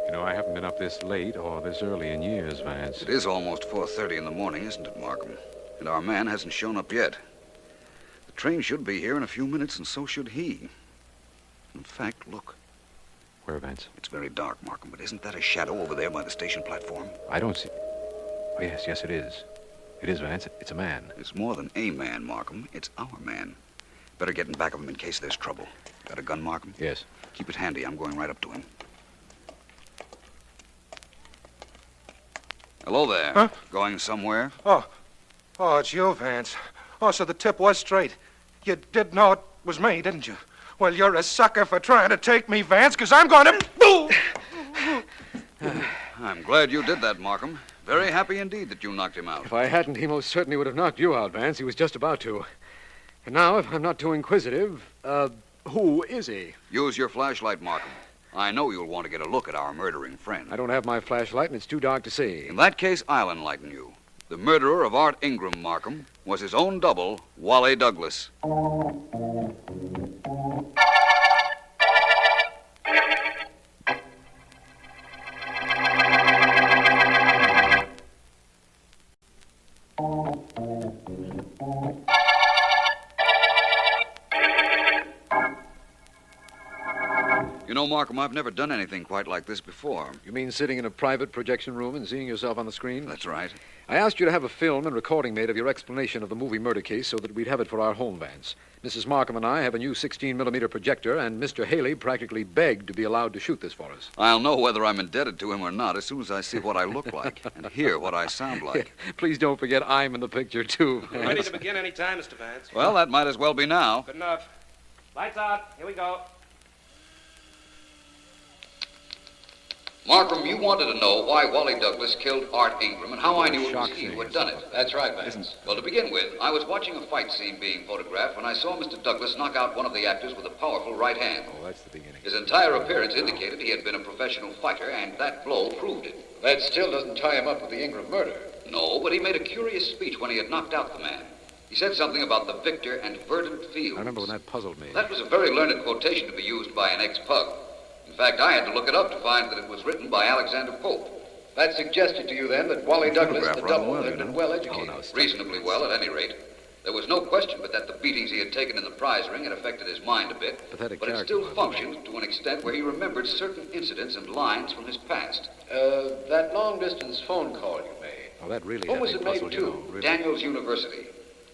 You know, I haven't been up this late or this early in years, Vance. It is almost 4:30 in the morning, isn't it, Markham? And our man hasn't shown up yet. The train should be here in a few minutes, and so should he. In fact, look. Where, Vance? It's very dark, Markham, but isn't that a shadow over there by the station platform? I don't see... Oh, yes, it is. It is, Vance. It's a man. It's more than a man, Markham. It's our man. Better get in back of him in case there's trouble. Got a gun, Markham? Yes. Keep it handy. I'm going right up to him. Hello there. Huh? Going somewhere? Oh, it's you, Vance. Oh, so the tip was straight. You did know it was me, didn't you? Well, you're a sucker for trying to take me, Vance, because I'm going to... I'm glad you did that, Markham. Very happy indeed that you knocked him out. If I hadn't, he most certainly would have knocked you out, Vance. He was just about to. And now, if I'm not too inquisitive, who is he? Use your flashlight, Markham. I know you'll want to get a look at our murdering friend. I don't have my flashlight, and it's too dark to see. In that case, I'll enlighten you. The murderer of Art Ingram, Markham, was his own double, Wally Douglas. You know, Markham, I've never done anything quite like this before. You mean sitting in a private projection room and seeing yourself on the screen? That's right. I asked you to have a film and recording made of your explanation of the movie murder case so that we'd have it for our home, Vance. Mrs. Markham and I have a new 16-millimeter projector, and Mr. Haley practically begged to be allowed to shoot this for us. I'll know whether I'm indebted to him or not as soon as I see what I look like and hear what I sound like. Please don't forget I'm in the picture, too, Vance. Ready to begin any time, Mr. Vance. Well, that might as well be now. Good enough. Lights out. Here we go. Markham, you wanted to know why Wally Douglas killed Art Ingram and how I knew it was he who had done it. That's right, Vance. Well, to begin with, I was watching a fight scene being photographed when I saw Mr. Douglas knock out one of the actors with a powerful right hand. Oh, that's the beginning. His entire appearance indicated he had been a professional fighter, and that blow proved it. That still doesn't tie him up with the Ingram murder. No, but he made a curious speech when he had knocked out the man. He said something about the victor and verdant fields. I remember when that puzzled me. That was a very learned quotation to be used by an ex-pug. In fact, I had to look it up to find that it was written by Alexander Pope. That suggested to you, then, that Wally Douglas, the double, had been well educated. Reasonably well, at any rate. There was no question but that the beatings he had taken in the prize ring had affected his mind a bit. Pathetic but it character, still functioned to an extent where he remembered certain incidents and lines from his past. That long-distance phone call you made. Oh, that really Whom had was me it made puzzled, to? you know, really. Daniels University.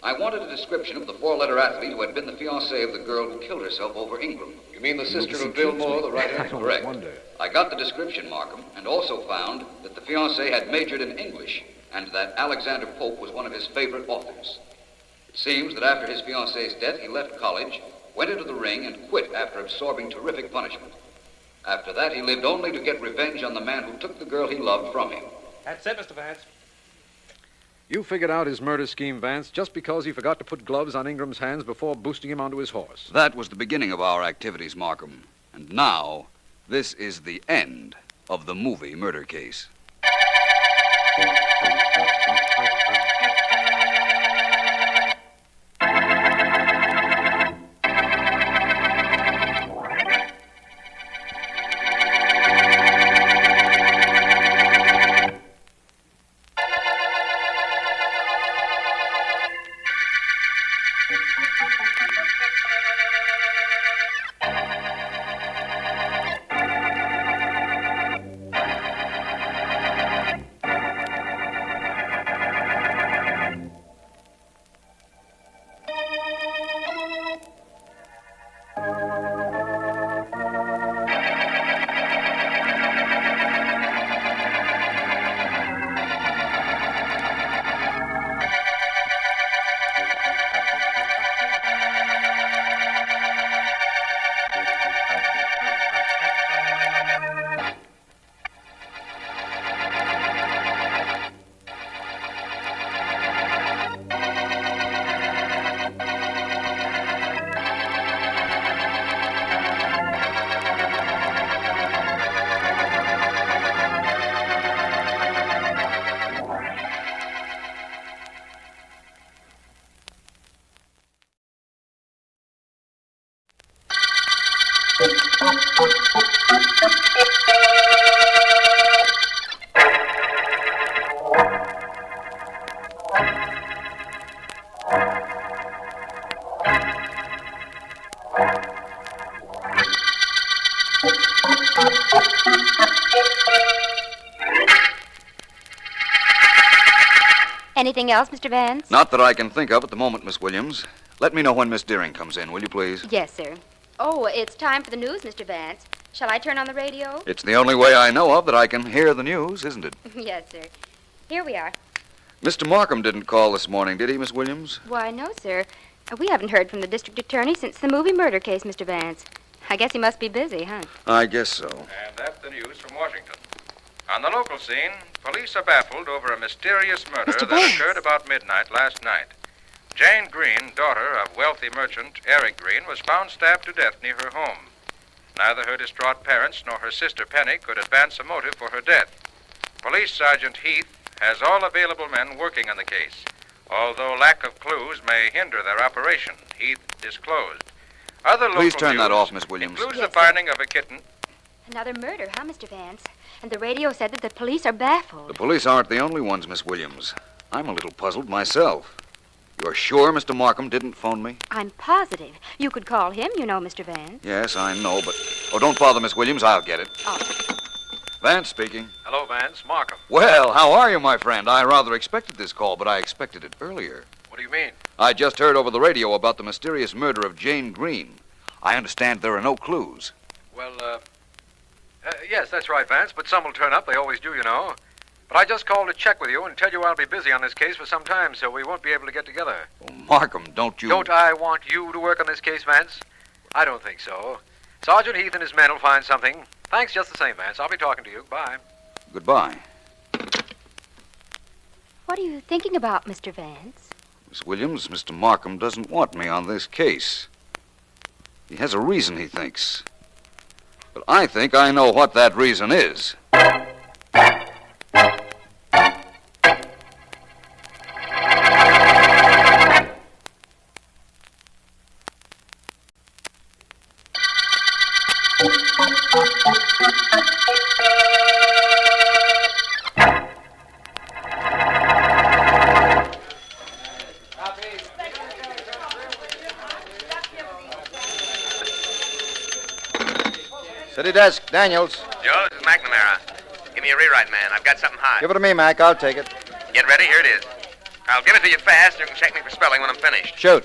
I wanted a description of the four-letter athlete who had been the fiancée of the girl who killed herself over Ingram. You mean the sister of Bill Moore, the writer? Correct. Wonder. I got the description, Markham, and also found that the fiancée had majored in English and that Alexander Pope was one of his favorite authors. It seems that after his fiancée's death, he left college, went into the ring, and quit after absorbing terrific punishment. After that, he lived only to get revenge on the man who took the girl he loved from him. That's it, Mr. Vance. You figured out his murder scheme, Vance, just because he forgot to put gloves on Ingram's hands before boosting him onto his horse. That was the beginning of our activities, Markham. And now, this is the end of the movie murder case. Anything else, Mr. Vance? Not that I can think of at the moment, Miss Williams. Let me know when Miss Deering comes in, will you please? Yes, sir. Oh, it's time for the news, Mr. Vance. Shall I turn on the radio? It's the only way I know of that I can hear the news, isn't it? Yes, sir. Here we are. Mr. Markham didn't call this morning, did he, Miss Williams? Why, no, sir. We haven't heard from the district attorney since the movie murder case, Mr. Vance. I guess he must be busy, huh? I guess so. And that's the news from Washington. On the local scene, police are baffled over a mysterious murder that occurred about midnight last night. Jane Green, daughter of wealthy merchant Eric Green, was found stabbed to death near her home. Neither her distraught parents nor her sister Penny could advance a motive for her death. Police Sergeant Heath has all available men working on the case. Although lack of clues may hinder their operation, Heath disclosed. Other local Please turn that news off, Miss Williams. includes Yes, the finding of a kitten. Another murder, huh, Mr. Vance? And the radio said that the police are baffled. The police aren't the only ones, Miss Williams. I'm a little puzzled myself. You're sure Mr. Markham didn't phone me? I'm positive. You could call him, you know, Mr. Vance. Yes, I know, but... Oh, don't bother, Miss Williams. I'll get it. Oh. Vance speaking. Hello, Vance. Markham. Well, how are you, my friend? I rather expected this call, but I expected it earlier. What do you mean? I just heard over the radio about the mysterious murder of Jane Green. I understand there are no clues. Well, yes, that's right, Vance, but some will turn up. They always do, you know. But I just called to check with you and tell you I'll be busy on this case for some time, so we won't be able to get together. Oh, Markham, don't you... Don't I want you to work on this case, Vance? I don't think so. Sergeant Heath and his men will find something. Thanks just the same, Vance. I'll be talking to you. Bye. Goodbye. What are you thinking about, Mr. Vance? Miss Williams, Mr. Markham doesn't want me on this case. He has a reason, he thinks. But I think I know what that reason is. City desk, Daniels. Joe, this is McNamara. Give me a rewrite, man. I've got something hot. Give it to me, Mac. I'll take it. Get ready. Here it is. I'll give it to you fast. You can check me for spelling when I'm finished. Shoot.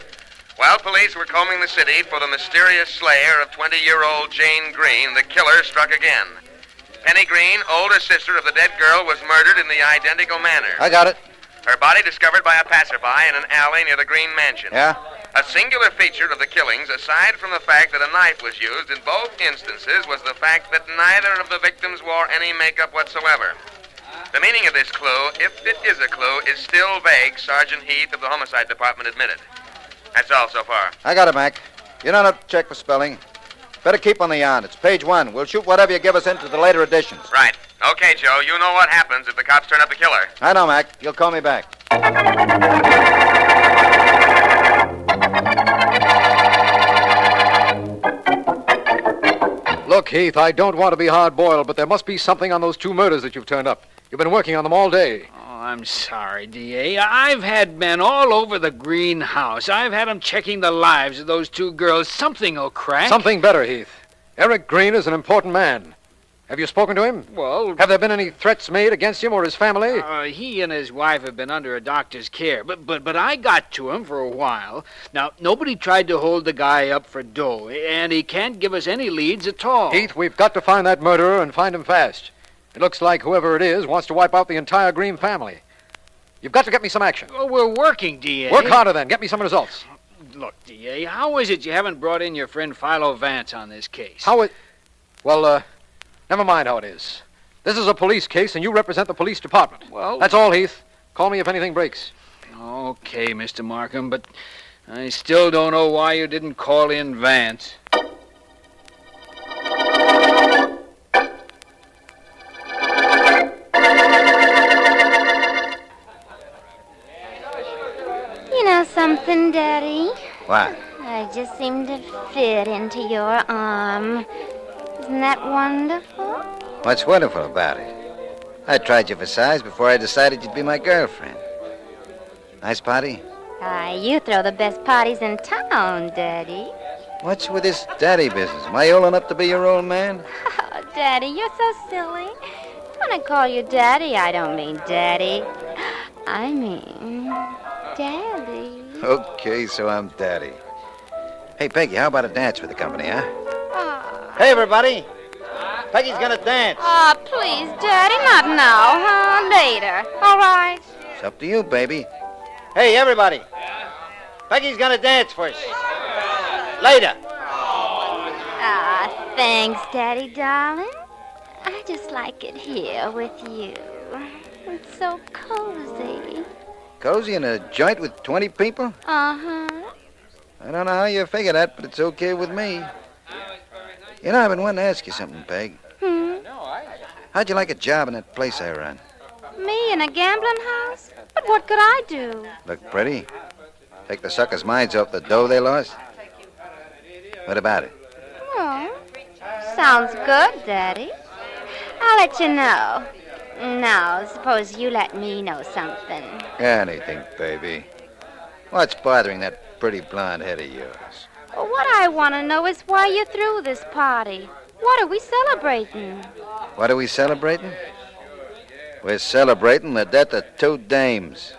While police were combing the city for the mysterious slayer of 20-year-old Jane Green, the killer struck again. Penny Green, older sister of the dead girl, was murdered in the identical manner. I got it. Her body discovered by a passerby in an alley near the Green Mansion. Yeah? A singular feature of the killings, aside from the fact that a knife was used in both instances, was the fact that neither of the victims wore any makeup whatsoever. The meaning of this clue, if it is a clue, is still vague, Sergeant Heath of the Homicide Department admitted. That's all so far. I got it, Mac. You don't have to check for spelling. Better keep on the yarn. It's page 1. We'll shoot whatever you give us into the later editions. Right. Okay, Joe, you know what happens if the cops turn up the killer. I know, Mac. You'll call me back. Look, Heath, I don't want to be hard-boiled, but there must be something on those two murders that you've turned up. You've been working on them all day. Oh, I'm sorry, D.A. I've had men all over the greenhouse. I've had them checking the lives of those two girls. Something will crack. Something better, Heath. Eric Green is an important man. Have you spoken to him? Well... Have there been any threats made against him or his family? He and his wife have been under a doctor's care, but I got to him for a while. Now, nobody tried to hold the guy up for dough, and he can't give us any leads at all. Heath, we've got to find that murderer and find him fast. It looks like whoever it is wants to wipe out the entire Green family. You've got to get me some action. Oh, we're working, D.A. Work harder then. Get me some results. Look, D.A., how is it you haven't brought in your friend Philo Vance on this case? Well, never mind how it is. This is a police case, and you represent the police department. Well... That's all, Heath. Call me if anything breaks. Okay, Mr. Markham, but I still don't know why you didn't call in Vance. You know something, Daddy? What? I I just seem to fit into your arm. Isn't that wonderful? What's wonderful about it? I tried you for size before I decided you'd be my girlfriend. Nice party? You throw the best parties in town, Daddy. What's with this daddy business? Am I old enough to be your old man? Oh, Daddy, you're so silly. When I call you Daddy, I don't mean Daddy. I mean Daddy. Okay, so I'm daddy. Hey, Peggy, how about a dance with the company, huh? Oh, Hey, everybody. Peggy's gonna dance. Please, Daddy, not now, huh? Later. All right. It's up to you, baby. Hey, everybody. Peggy's gonna dance for us. Later. Thanks, Daddy, darling. I just like it here with you. It's so cozy. Cozy in a joint with 20 people? Uh-huh. I don't know how you figure that, but it's okay with me. You know, I've been wanting to ask you something, Peg. How'd you like a job in that place I run? Me in a gambling house? But what could I do? Look pretty. Take the suckers' minds off the dough they lost. What about it? Oh, sounds good, Daddy. I'll let you know. Now, suppose you let me know something. Anything, baby. What's bothering that pretty blonde head of yours? Well, what I want to know is why you threw this party. What are we celebrating? What are we celebrating? We're celebrating the death of two dames,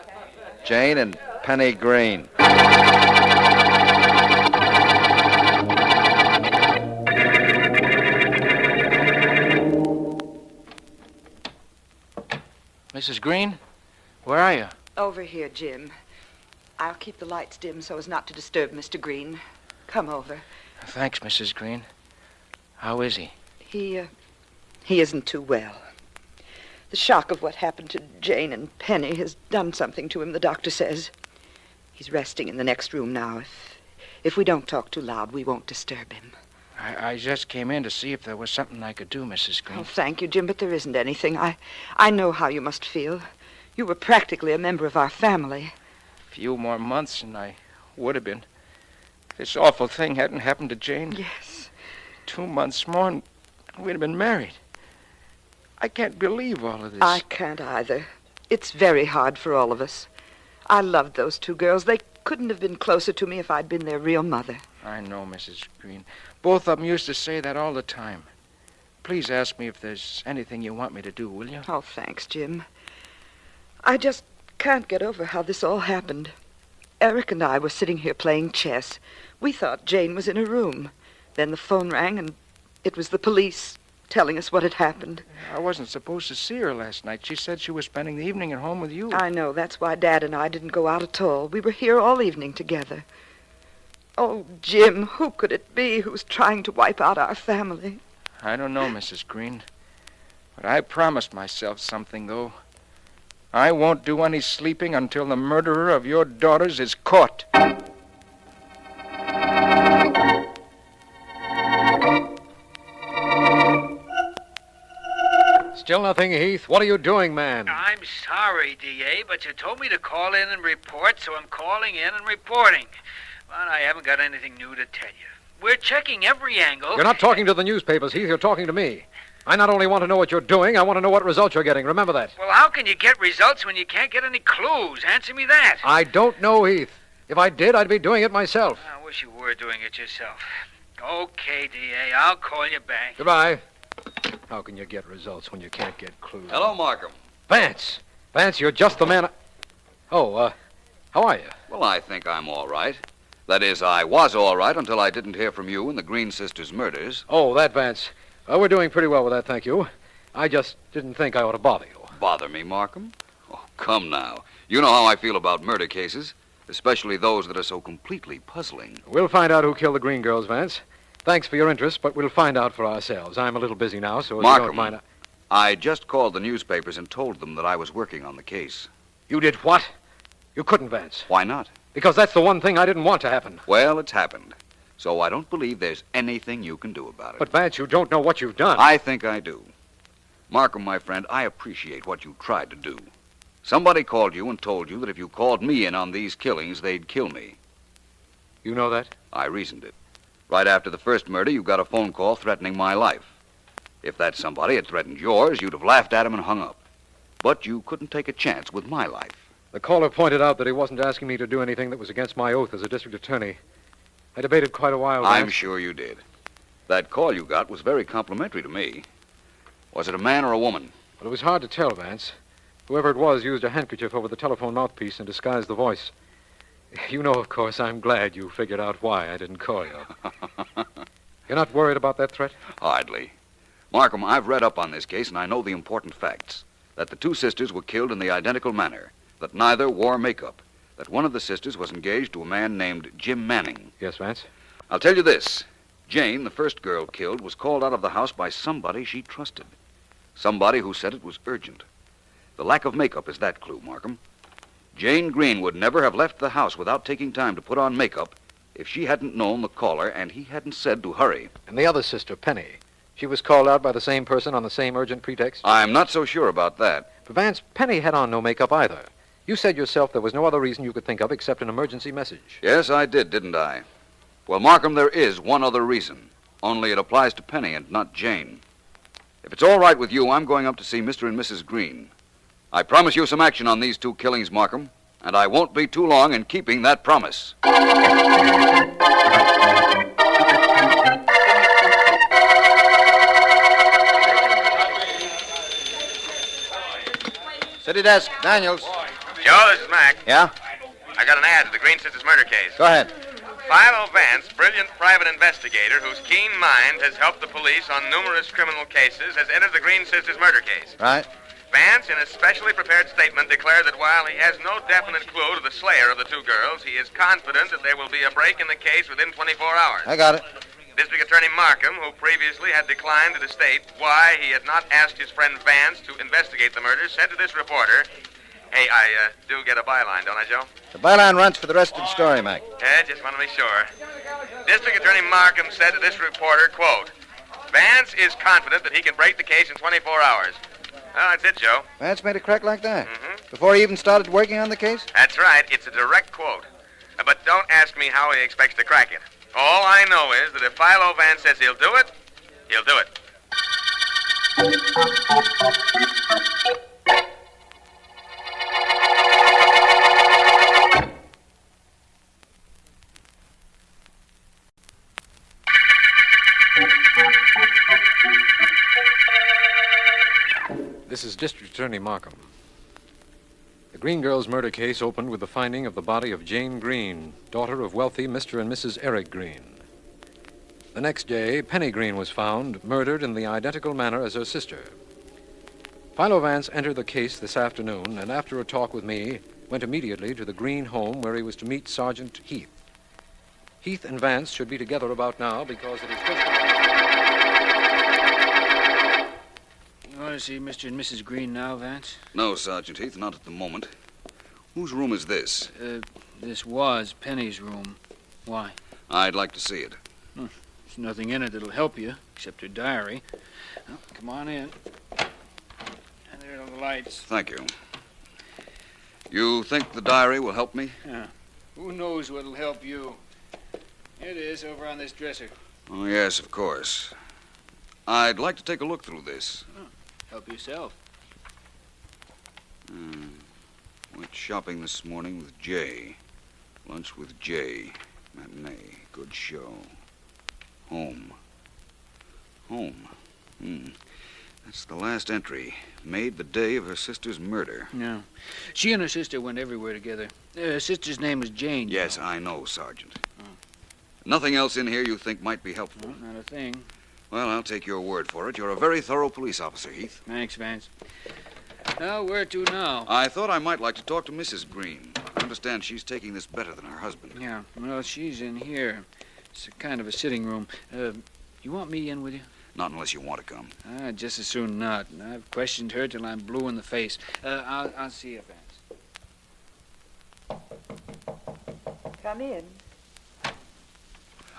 Jane and Penny Green. Mrs. Green, where are you? Over here, Jim. I'll keep the lights dim so as not to disturb Mr. Green. Come over. Thanks, Mrs. Green. How is he? He isn't too well. The shock of what happened to Jane and Penny has done something to him, the doctor says. He's resting in the next room now. If we don't talk too loud, we won't disturb him. I just came in to see if there was something I could do, Mrs. Green. Oh, thank you, Jim, but there isn't anything. I know how you must feel. You were practically a member of our family. A few more months and I would have been. If this awful thing hadn't happened to Jane. Yes. 2 months more and we'd have been married. I can't believe all of this. I can't either. It's very hard for all of us. I loved those two girls. They couldn't have been closer to me if I'd been their real mother. I know, Mrs. Green. Both of them used to say that all the time. Please ask me if there's anything you want me to do, will you? Oh, thanks, Jim. I just can't get over how this all happened. Eric and I were sitting here playing chess. We thought Jane was in her room. Then the phone rang, and it was the police telling us what had happened. I wasn't supposed to see her last night. She said she was spending the evening at home with you. I know. That's why Dad and I didn't go out at all. We were here all evening together. Oh, Jim, who could it be who's trying to wipe out our family? I don't know, Mrs. Green. But I promised myself something, though. I won't do any sleeping until the murderer of your daughters is caught. Still nothing, Heath. What are you doing, man? I'm sorry, D.A., but you told me to call in and report, so I'm calling in and reporting. But I haven't got anything new to tell you. We're checking every angle. You're not talking to the newspapers, Heath. You're talking to me. I not only want to know what you're doing, I want to know what results you're getting. Remember that. Well, how can you get results when you can't get any clues? Answer me that. I don't know, Heath. If I did, I'd be doing it myself. I wish you were doing it yourself. Okay, D.A., I'll call you back. Goodbye. How can you get results when you can't get clues? Hello, Markham. Vance! Vance, you're just the man how are you? Well, I think I'm all right. That is, I was all right until I didn't hear from you in the Green sisters' murders. Oh, that, Vance. We're doing pretty well with that, thank you. I just didn't think I ought to bother you. Bother me, Markham? Oh, come now. You know how I feel about murder cases, especially those that are so completely puzzling. We'll find out who killed the Green girls, Vance. Thanks for your interest, but we'll find out for ourselves. I'm a little busy now, so if Markham, you don't mind... I just called the newspapers and told them that I was working on the case. You did what? You couldn't, Vance. Why not? Because that's the one thing I didn't want to happen. Well, it's happened. So I don't believe there's anything you can do about it. But, Vance, you don't know what you've done. I think I do. Markham, my friend, I appreciate what you tried to do. Somebody called you and told you that if you called me in on these killings, they'd kill me. You know that? I reasoned it. Right after the first murder, you got a phone call threatening my life. If that somebody had threatened yours, you'd have laughed at him and hung up. But you couldn't take a chance with my life. The caller pointed out that he wasn't asking me to do anything that was against my oath as a district attorney. I debated quite a while. I'm sure you did. That call you got was very complimentary to me. Was it a man or a woman? Well, it was hard to tell, Vance. Whoever it was used a handkerchief over the telephone mouthpiece and disguised the voice. You know, of course, I'm glad you figured out why I didn't call you. You're not worried about that threat? Hardly. Markham, I've read up on this case, and I know the important facts. That the two sisters were killed in the identical manner. That neither wore makeup. That one of the sisters was engaged to a man named Jim Manning. Yes, Vance? I'll tell you this. Jane, the first girl killed, was called out of the house by somebody she trusted. Somebody who said it was urgent. The lack of makeup is that clue, Markham. Jane Green would never have left the house without taking time to put on makeup if she hadn't known the caller and he hadn't said to hurry. And the other sister, Penny, she was called out by the same person on the same urgent pretext? I'm not so sure about that. But Vance, Penny had on no makeup either. You said yourself there was no other reason you could think of except an emergency message. Yes, I did, didn't I? Well, Markham, there is one other reason. Only it applies to Penny and not Jane. If it's all right with you, I'm going up to see Mr. and Mrs. Green. I promise you some action on these two killings, Markham, and I won't be too long in keeping that promise. City desk, Daniels. Joe, this is Mac. Yeah? I got an ad to the Green Sisters murder case. Go ahead. Philo Vance, brilliant private investigator whose keen mind has helped the police on numerous criminal cases, has entered the Green Sisters murder case. Right. Vance, in a specially prepared statement, declared that while he has no definite clue to the slayer of the two girls, he is confident that there will be a break in the case within 24 hours. I got it. District Attorney Markham, who previously had declined to state why he had not asked his friend Vance to investigate the murder, said to this reporter, "Hey, I do get a byline, don't I, Joe?" The byline runs for the rest of the story, Mac. Just want to be sure. District Attorney Markham said to this reporter, quote, "Vance is confident that he can break the case in 24 hours." Well, that's it, Joe. Vance made a crack like that? Before he even started working on the case? That's right. It's a direct quote. But don't ask me how he expects to crack it. All I know is that if Philo Vance says he'll do it, he'll do it. This is District Attorney Markham. The Green girl's murder case opened with the finding of the body of Jane Green, daughter of wealthy Mr. and Mrs. Eric Green. The next day, Penny Green was found, murdered in the identical manner as her sister. Philo Vance entered the case this afternoon, and after a talk with me, went immediately to the Green home where he was to meet Sergeant Heath. Heath and Vance should be together about now because it is just... You want to see Mr. and Mrs. Green now, Vance? No, Sergeant Heath, not at the moment. Whose room is this? This was Penny's room. Why? I'd like to see it. There's nothing in it that'll help you, except her diary. Well, come on in. And there are the lights. Thank you. You think the diary will help me? Yeah. Who knows what'll help you? Here it is, over on this dresser. Oh, yes, of course. I'd like to take a look through this. Help yourself. Went shopping this morning with Jay. Lunch with Jay. Matinee. Good show. Home. That's the last entry. Made the day of her sister's murder. Yeah. She and her sister went everywhere together. Her sister's name was Jane. Yes, I know, Sergeant. Nothing else in here you think might be helpful? Not a thing. Well, I'll take your word for it. You're a very thorough police officer, Heath. Thanks, Vance. Now, where to now? I thought I might like to talk to Mrs. Green. I understand she's taking this better than her husband. Yeah, well, she's in here. It's kind of a sitting room. You want me in with you? Not unless you want to come. Just as soon not. I've questioned her till I'm blue in the face. I'll see you, Vance. Come in.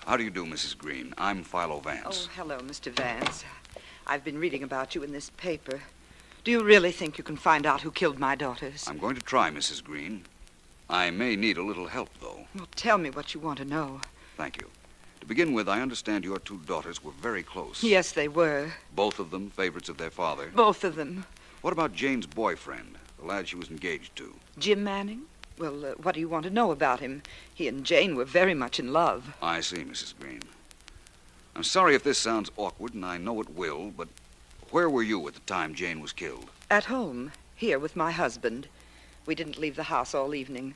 How do you do, Mrs. Green? I'm Philo Vance. Oh, hello, Mr. Vance. I've been reading about you in this paper. Do you really think you can find out who killed my daughters? I'm going to try, Mrs. Green. I may need a little help, though. Well, tell me what you want to know. Thank you. To begin with, I understand your 2 daughters were very close. Yes, they were. Both of them favorites of their father. Both of them. What about Jane's boyfriend, the lad she was engaged to? Jim Manning? Well, what do you want to know about him? He and Jane were very much in love. I see, Mrs. Green. I'm sorry if this sounds awkward, and I know it will, but where were you at the time Jane was killed? At home, here with my husband. We didn't leave the house all evening.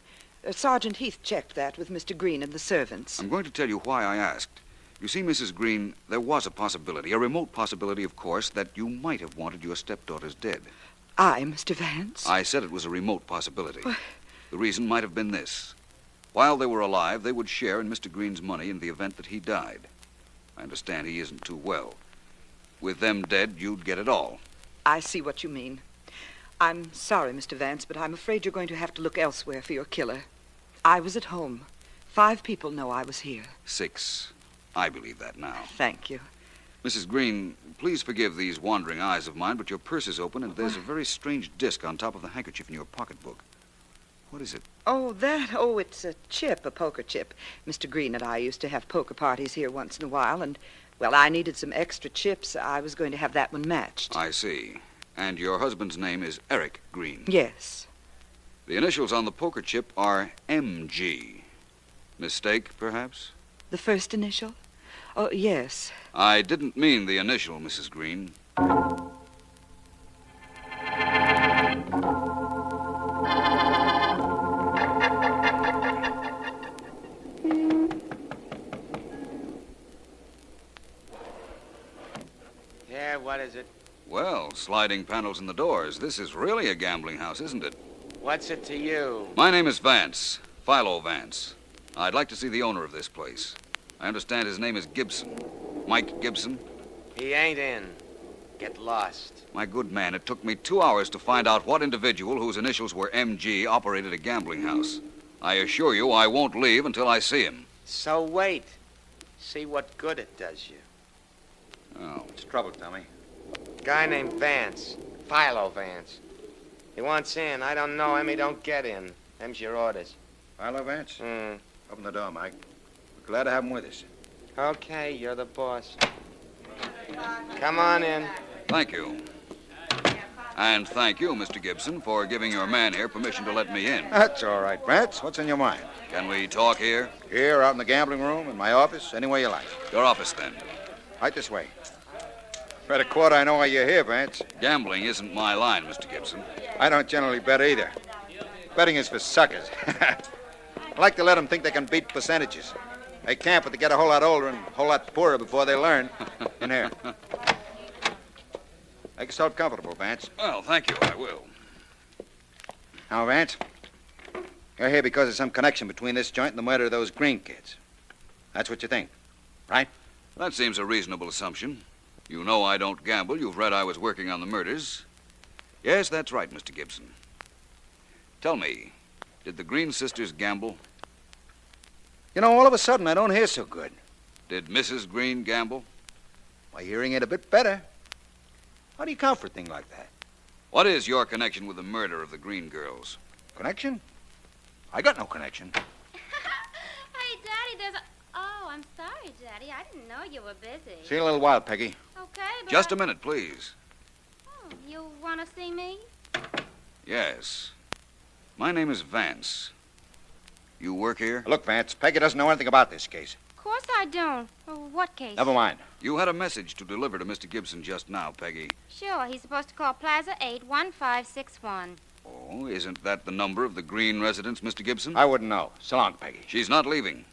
Sergeant Heath checked that with Mr. Green and the servants. I'm going to tell you why I asked. You see, Mrs. Green, there was a possibility, a remote possibility, of course, that you might have wanted your stepdaughters dead. I, Mr. Vance? I said it was a remote possibility. The reason might have been this. While they were alive, they would share in Mr. Green's money in the event that he died. I understand he isn't too well. With them dead, you'd get it all. I see what you mean. I'm sorry, Mr. Vance, but I'm afraid you're going to have to look elsewhere for your killer. I was at home. 5 people know I was here. 6. I believe that now. Thank you. Mrs. Green, please forgive these wandering eyes of mine, but your purse is open and there's a very strange disc on top of the handkerchief in your pocketbook. What is it? Oh, that? Oh, it's a chip, a poker chip. Mr. Green and I used to have poker parties here once in a while, and, well, I needed some extra chips. I was going to have that one matched. I see. And your husband's name is Eric Green? Yes. The initials on the poker chip are MG. Mistake, perhaps? The first initial? Oh, yes. I didn't mean the initial, Mrs. Green. Yeah, what is it? Well, sliding panels in the doors. This is really a gambling house, isn't it? What's it to you? My name is Vance, Philo Vance. I'd like to see the owner of this place. I understand his name is Gibson. Mike Gibson? He ain't in. Get lost. My good man, it took me 2 hours to find out what individual whose initials were MG operated a gambling house. I assure you I won't leave until I see him. So wait. See what good it does you. Oh. What's the trouble, Tommy? Guy named Vance. Philo Vance. He wants in. I don't know him. He don't get in. Them's your orders. Philo Vance? Mm. Open the door, Mike. We're glad to have him with us. Okay, you're the boss. Come on in. Thank you. And thank you, Mr. Gibson, for giving your man here permission to let me in. That's all right, Vance. What's in your mind? Can we talk here? Here, out in the gambling room, in my office, any way you like. Your office, then. Right this way. Bet a quarter I know why you're here, Vance. Gambling isn't my line, Mr. Gibson. I don't generally bet either. Betting is for suckers. I like to let them think they can beat percentages. They can't, but they get a whole lot older and a whole lot poorer before they learn. In here. Make yourself comfortable, Vance. Well, thank you, I will. Now, Vance, you're here because of some connection between this joint and the murder of those Green kids. That's what you think, right? That seems a reasonable assumption. You know I don't gamble. You've read I was working on the murders. Yes, that's right, Mr. Gibson. Tell me, did the Green sisters gamble? You know, all of a sudden, I don't hear so good. Did Mrs. Green gamble? My hearing ain't a bit better. How do you count for a thing like that? What is your connection with the murder of the Green girls? Connection? I got no connection. Hey, Daddy, there's a... Oh, I'm sorry, Daddy. I didn't know you were busy. See you in a little while, Peggy. Okay, but... Just a minute, please. Oh, you want to see me? Yes. My name is Vance. You work here? Look, Vance, Peggy doesn't know anything about this case. Of course I don't. What case? Never mind. You had a message to deliver to Mr. Gibson just now, Peggy. Sure, he's supposed to call Plaza 81561. Oh, isn't that the number of the Green residence, Mr. Gibson? I wouldn't know. So long, Peggy. She's not leaving.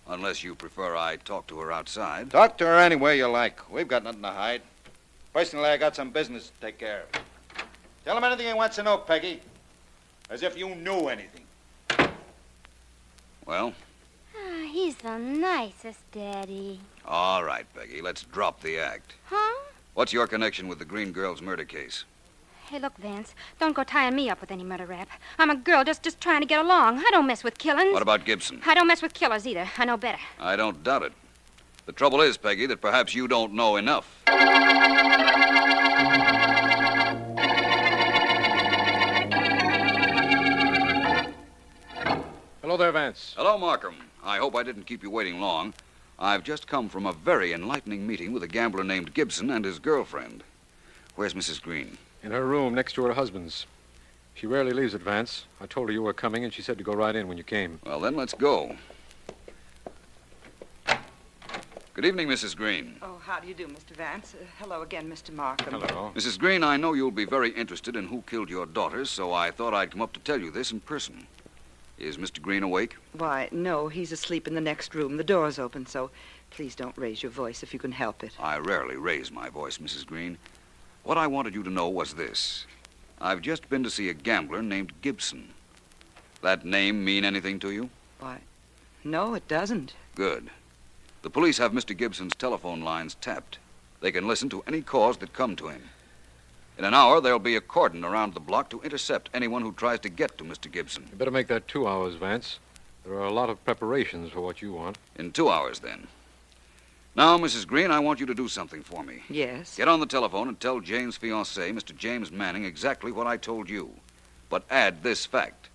Unless you prefer I talk to her outside. Talk to her any way you like. We've got nothing to hide. Personally, I got some business to take care of. Tell him anything he wants to know, Peggy. As if you knew anything. Well? Ah, he's the nicest, Daddy. All right, Peggy, let's drop the act. Huh? What's your connection with the Green girls' murder case? Hey, look, Vance, don't go tying me up with any murder rap. I'm a girl just trying to get along. I don't mess with killings. What about Gibson? I don't mess with killers either. I know better. I don't doubt it. The trouble is, Peggy, that perhaps you don't know enough. Hello there, Vance. Hello, Markham. I hope I didn't keep you waiting long. I've just come from a very enlightening meeting with a gambler named Gibson and his girlfriend. Where's Mrs. Green? In her room next to her husband's. She rarely leaves it, Vance. I told her you were coming, and she said to go right in when you came. Well, then let's go. Good evening, Mrs. Green. Oh, how do you do, Mr. Vance? Hello again, Mr. Markham. Hello. Mrs. Green, I know you'll be very interested in who killed your daughters, so I thought I'd come up to tell you this in person. Is Mr. Green awake? Why, no, he's asleep in the next room. The door's open, so please don't raise your voice if you can help it. I rarely raise my voice, Mrs. Green. What I wanted you to know was this. I've just been to see a gambler named Gibson. That name mean anything to you? Why, no, it doesn't. Good. The police have Mr. Gibson's telephone lines tapped. They can listen to any calls that come to him. In an hour, there'll be a cordon around the block to intercept anyone who tries to get to Mr. Gibson. You better make that 2 hours, Vance. There are a lot of preparations for what you want. In 2 hours, then. Now, Mrs. Green, I want you to do something for me. Yes? Get on the telephone and tell Jane's fiancé, Mr. James Manning, exactly what I told you. But add this fact,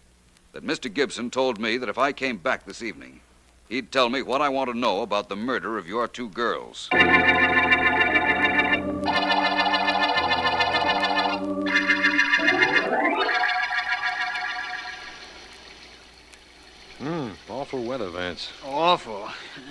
that Mr. Gibson told me that if I came back this evening, he'd tell me what I want to know about the murder of your 2 girls. Awful weather, Vance. Awful.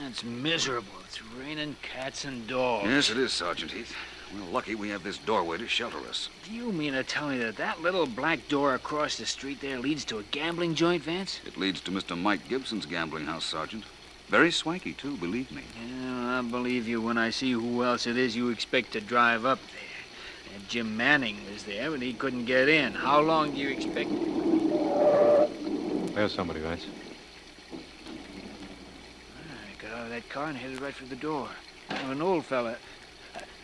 It's miserable. It's raining cats and dogs. Yes, it is, Sergeant Heath. We're lucky we have this doorway to shelter us. Do you mean to tell me that that little black door across the street there leads to a gambling joint, Vance? It leads to Mr. Mike Gibson's gambling house, Sergeant. Very swanky, too, believe me. Yeah, I believe you when I see who else it is you expect to drive up there. And Jim Manning was there, but he couldn't get in. How long do you expect? There's somebody, Vance. I got out of that car and headed right for the door. An old fella.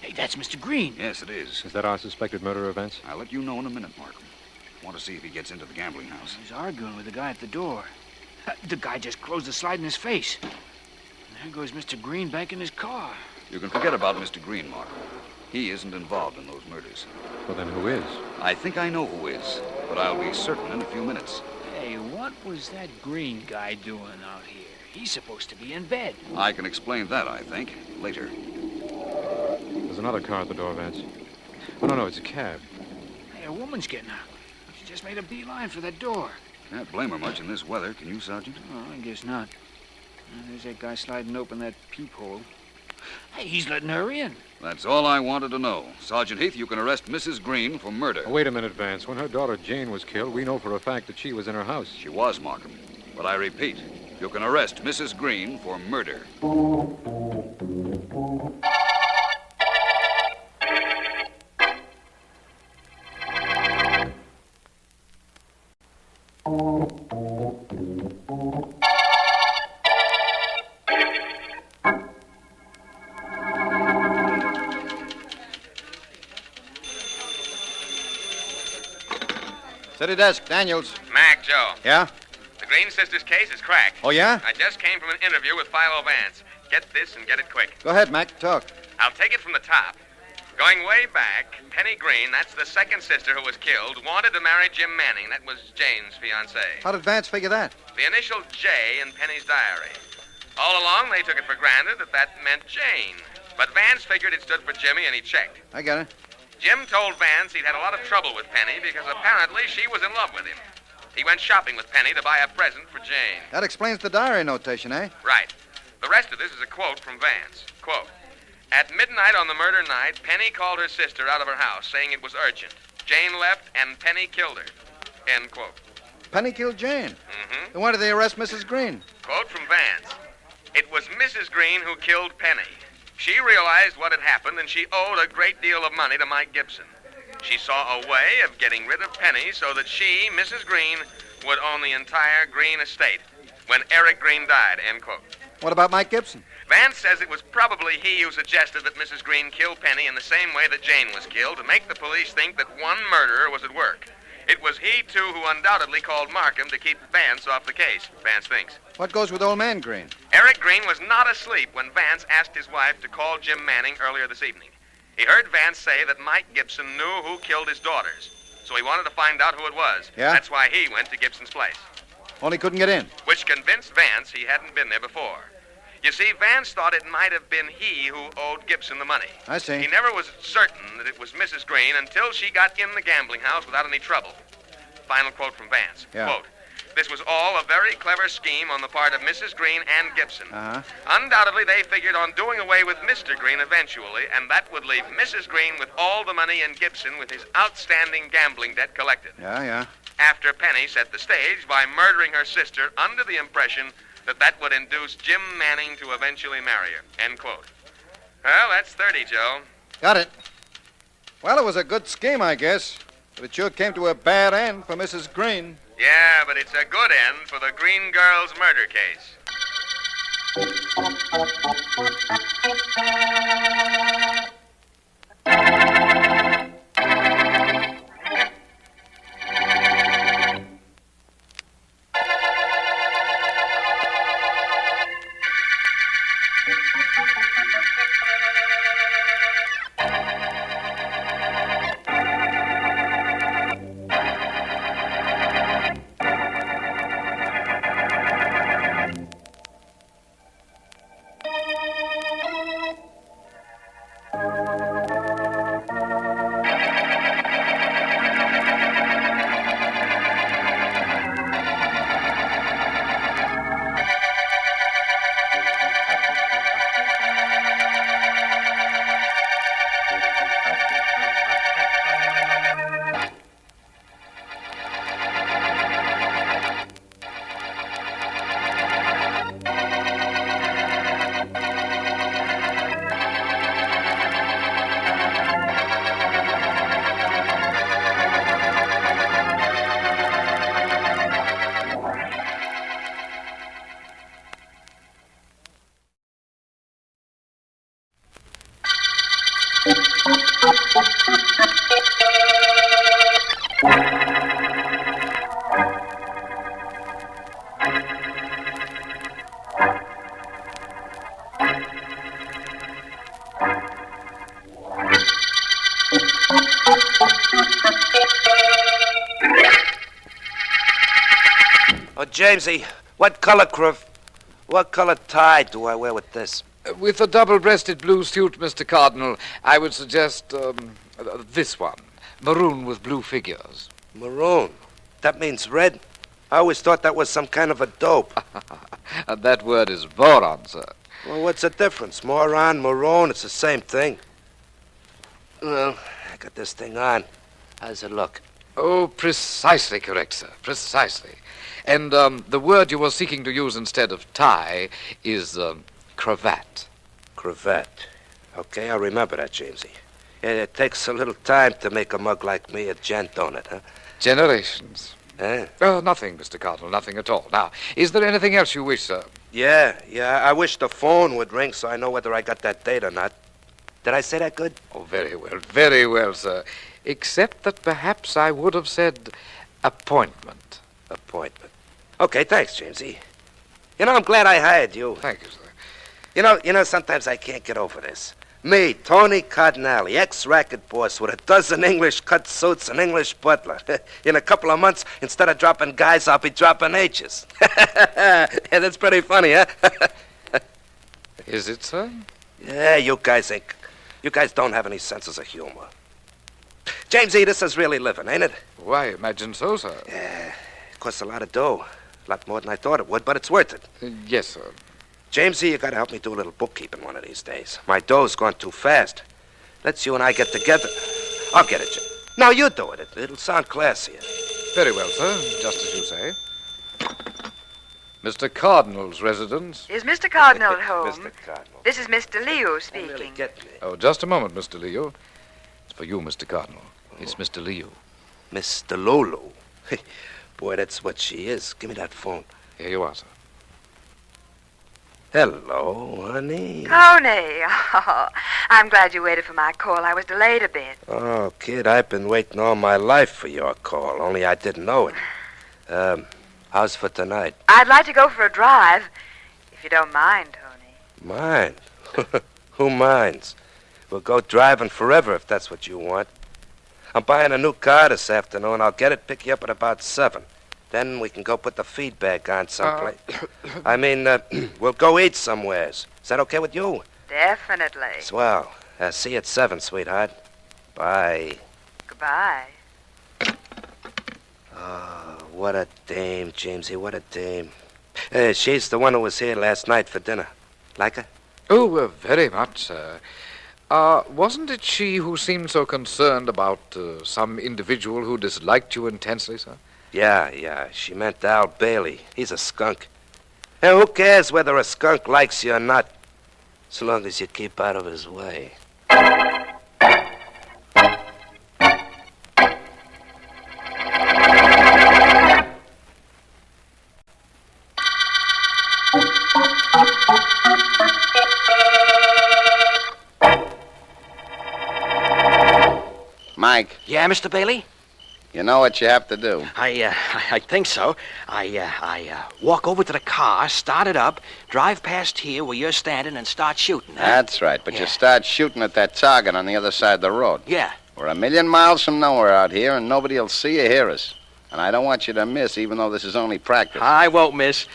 Hey, that's Mr. Green. Yes, it is. Is that our suspected murderer, Vance? I'll let you know in a minute, Markham. I want to see if he gets into the gambling house. He's arguing with the guy at the door. The guy just closed the slide in his face. There goes Mr. Green back in his car. You can forget about Mr. Green, Markham. He isn't involved in those murders. Well, then who is? I think I know who is, but I'll be certain in a few minutes. Hey, what was that Green guy doing out here? He's supposed to be in bed. I can explain that, I think, later. There's another car at the door, Vance. Oh, no, it's a cab. Hey, a woman's getting out. She just made a beeline for that door. Can't blame her much in this weather, can you, Sergeant? Oh, I guess not. There's that guy sliding open that peephole. Hey, he's letting her in. That's all I wanted to know. Sergeant Heath, you can arrest Mrs. Green for murder. Oh, wait a minute, Vance. When her daughter Jane was killed, we know for a fact that she was in her house. She was, Markham. But I repeat, you can arrest Mrs. Green for murder. City desk, Daniels. Mac, Joe. Yeah? The Green sisters' case is cracked. Oh, yeah? I just came from an interview with Philo Vance. Get this and get it quick. Go ahead, Mac. Talk. I'll take it from the top. Going way back, Penny Green, that's the second sister who was killed, wanted to marry Jim Manning. That was Jane's fiancé. How did Vance figure that? The initial J in Penny's diary. All along, they took it for granted that that meant Jane. But Vance figured it stood for Jimmy, and he checked. I get it. Jim told Vance he'd had a lot of trouble with Penny because apparently she was in love with him. He went shopping with Penny to buy a present for Jane. That explains the diary notation, eh? Right. The rest of this is a quote from Vance. Quote, "At midnight on the murder night, Penny called her sister out of her house, saying it was urgent. Jane left, and Penny killed her." End quote. Penny killed Jane. Mm-hmm. Then why did they arrest Mrs. Green? Quote from Vance. "It was Mrs. Green who killed Penny. She realized what had happened, and she owed a great deal of money to Mike Gibson. She saw a way of getting rid of Penny so that she, Mrs. Green, would own the entire Green estate when Eric Green died." End quote. What about Mike Gibson? Vance says it was probably he who suggested that Mrs. Green kill Penny in the same way that Jane was killed to make the police think that one murderer was at work. It was he, too, who undoubtedly called Markham to keep Vance off the case, Vance thinks. What goes with old man Green? Eric Green was not asleep when Vance asked his wife to call Jim Manning earlier this evening. He heard Vance say that Mike Gibson knew who killed his daughters, so he wanted to find out who it was. Yeah? That's why he went to Gibson's place. Only couldn't get in. Which convinced Vance he hadn't been there before. You see, Vance thought it might have been he who owed Gibson the money. I see. He never was certain that it was Mrs. Green until she got in the gambling house without any trouble. Final quote from Vance. Yeah. Quote, "This was all a very clever scheme on the part of Mrs. Green and Gibson. Uh-huh. Undoubtedly, they figured on doing away with Mr. Green eventually, and that would leave Mrs. Green with all the money and Gibson with his outstanding gambling debt collected. Yeah. After Penny set the stage by murdering her sister under the impression that would induce Jim Manning to eventually marry her." End quote. Well, that's 30, Joe. Got it. Well, it was a good scheme, I guess. But it sure came to a bad end for Mrs. Green. Yeah, but it's a good end for the Green Girl's murder case. Oh, Jamesy, what color tie do I wear with this? With a double-breasted blue suit, Mr. Cardinal, I would suggest this one. Maroon with blue figures. Maroon? That means red? I always thought that was some kind of a dope. And that word is boron, sir. Well, what's the difference? Moron, maroon, it's the same thing. Well, I got this thing on. How's it look? Oh, precisely correct, sir. Precisely. And the word you were seeking to use instead of tie is cravat. Cravat. Okay, I'll remember that, Jamesy. It takes a little time to make a mug like me a gent, don't it, huh? Generations. Eh? Nothing, Mr. Cardinal, nothing at all. Now, is there anything else you wish, sir? Yeah, I wish the phone would ring so I know whether I got that date or not. Did I say that good? Oh, very well, sir. Except that perhaps I would have said appointment. Appointment. Okay, thanks, Jamesy. You know, I'm glad I hired you. Thank you, sir. You know, sometimes I can't get over this. Me, Tony Cardinale, ex-racket boss with a dozen English cut suits and English butler. In a couple of months, instead of dropping guys, I'll be dropping H's. Yeah, that's pretty funny, huh? Is it, sir? Yeah, you guys don't have any senses of humor. Jamesy, this is really living, ain't it? Why, imagine so, sir. Yeah, it costs a lot of dough. A lot more than I thought it would, but it's worth it. Yes, sir. Jamesy, you gotta help me do a little bookkeeping one of these days. My dough's gone too fast. Let's you and I get together. I'll get it, Jim. No, you do it. It'll sound classier. Very well, sir. Just as you say. Mr. Cardinal's residence. Is Mr. Cardinal at home? Mr. Cardinal. This is Mr. Leo speaking. Really get me. Oh, just a moment, Mr. Leo. It's for you, Mr. Cardinal. It's Mr. Leo. Mr. Lulu. Boy, that's what she is. Give me that phone. Here you are, sir. Hello, honey. Tony. Oh, I'm glad you waited for my call. I was delayed a bit. Oh, kid, I've been waiting all my life for your call, only I didn't know it. How's for tonight? I'd like to go for a drive, if you don't mind, Tony. Mind? Who minds? We'll go driving forever if that's what you want. I'm buying a new car this afternoon. I'll get it, pick you up at about 7. Then we can go put the feedback on someplace. We'll go eat somewheres. Is that okay with you? Definitely. Swell. See you at 7, sweetheart. Bye. Goodbye. Oh, what a dame, Jamesy, what a dame. She's the one who was here last night for dinner. Like her? Oh, very much, sir. Wasn't it she who seemed so concerned about some individual who disliked you intensely, sir? Yeah. She meant Al Bailey. He's a skunk. And who cares whether a skunk likes you or not, so long as you keep out of his way. Mike. Yeah, Mr. Bailey? You know what you have to do. I think so. I walk over to the car, start it up, drive past here where you're standing, and start shooting. Huh? That's right, but you start shooting at that target on the other side of the road. Yeah. We're 1,000,000 miles from nowhere out here, and nobody will see or hear us. And I don't want you to miss, even though this is only practice. I won't miss.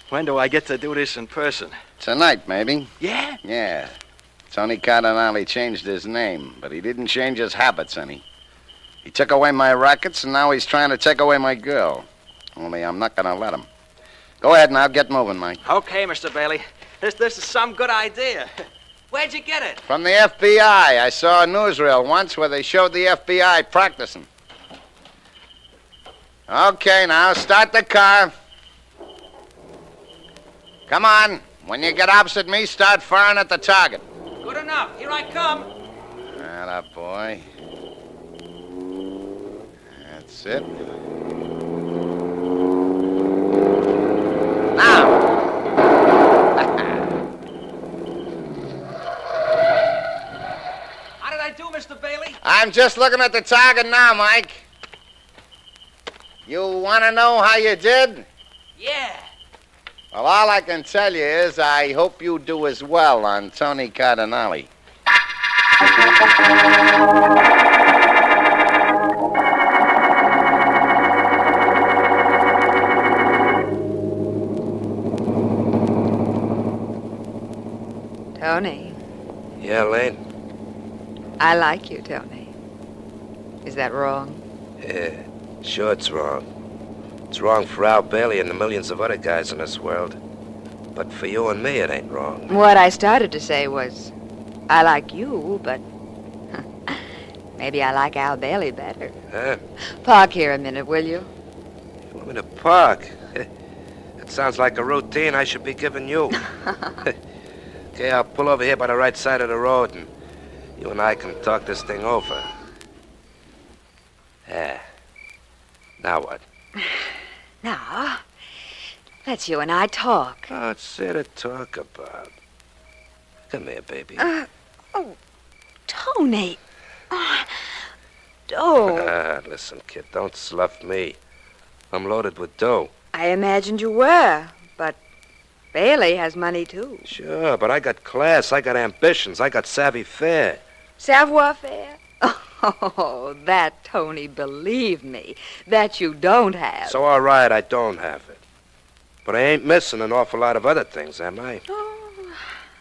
When do I get to do this in person? Tonight, maybe. Yeah? Yeah. Tony Cardinale changed his name, but he didn't change his habits any. He took away my rackets, and now he's trying to take away my girl. Only I'm not going to let him. Go ahead now, get moving, Mike. Okay, Mr. Bailey. This is some good idea. Where'd you get it? From the FBI. I saw a newsreel once where they showed the FBI practicing. Okay, now, start the car. Come on. When you get opposite me, start firing at the target. Good enough. Here I come. Atta boy. That's it. Now. How did I do, Mr. Bailey? I'm just looking at the target now, Mike. You want to know how you did? Yeah. Well, all I can tell you is I hope you do as well on Tony Cardinale. Tony, Yeah, Lane? I like you, Tony. Is that wrong? Yeah, sure it's wrong. It's wrong for Al Bailey and the millions of other guys in this world. But for you and me, it ain't wrong. What I started to say was, I like you, but maybe I like Al Bailey better. Huh? Park here a minute, will you? You want me to park? That sounds like a routine I should be giving you. Okay, I'll pull over here by the right side of the road, and you and I can talk this thing over. Yeah. Now what? Now, let's you and I talk. Oh, it's there to talk about. Come here, baby. Tony. Listen, kid, don't slough me. I'm loaded with dough. I imagined you were, but Bailey has money, too. Sure, but I got class, I got ambitions, I got savoir-faire. Savoir-faire? Oh, that, Tony, believe me, that you don't have. So, all right, I don't have it. But I ain't missing an awful lot of other things, am I?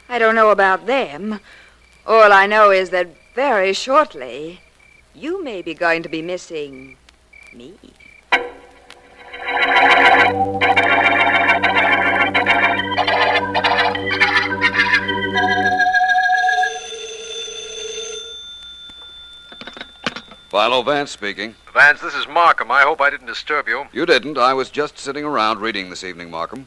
I don't know about them. All I know is that very shortly, you may be going to be missing me. Philo Vance speaking. Vance, this is Markham. I hope I didn't disturb you. You didn't. I was just sitting around reading this evening, Markham.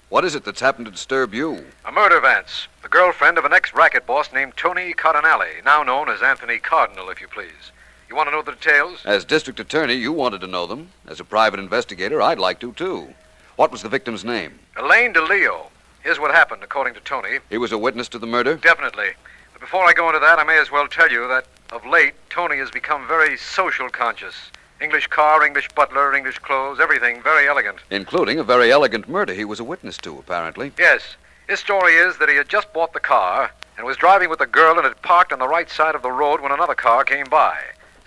What is it that's happened to disturb you? A murder, Vance. The girlfriend of an ex-racket boss named Tony Cardinale, now known as Anthony Cardinal, if you please. You want to know the details? As district attorney, you wanted to know them. As a private investigator, I'd like to, too. What was the victim's name? Elaine DeLeo. Here's what happened, according to Tony. He was a witness to the murder? Definitely. But before I go into that, I may as well tell you that, of late, Tony has become very social conscious. English car, English butler, English clothes, everything very elegant. Including a very elegant murder he was a witness to, apparently. Yes. His story is that he had just bought the car and was driving with a girl and had parked on the right side of the road when another car came by.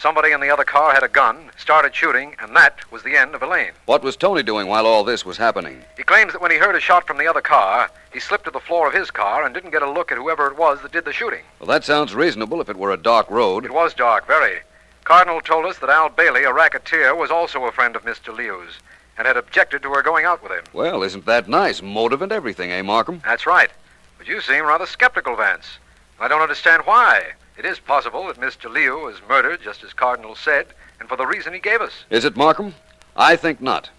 Somebody in the other car had a gun, started shooting, and that was the end of Elaine. What was Tony doing while all this was happening? He claims that when he heard a shot from the other car, he slipped to the floor of his car and didn't get a look at whoever it was that did the shooting. Well, that sounds reasonable if it were a dark road. It was dark, very. Cardinal told us that Al Bailey, a racketeer, was also a friend of Miss DeLeo's and had objected to her going out with him. Well, isn't that nice? Motive and everything, eh, Markham? That's right. But you seem rather skeptical, Vance. I don't understand why. It is possible that Miss DeLeo was murdered, just as Cardinal said, and for the reason he gave us. Is it, Markham? I think not.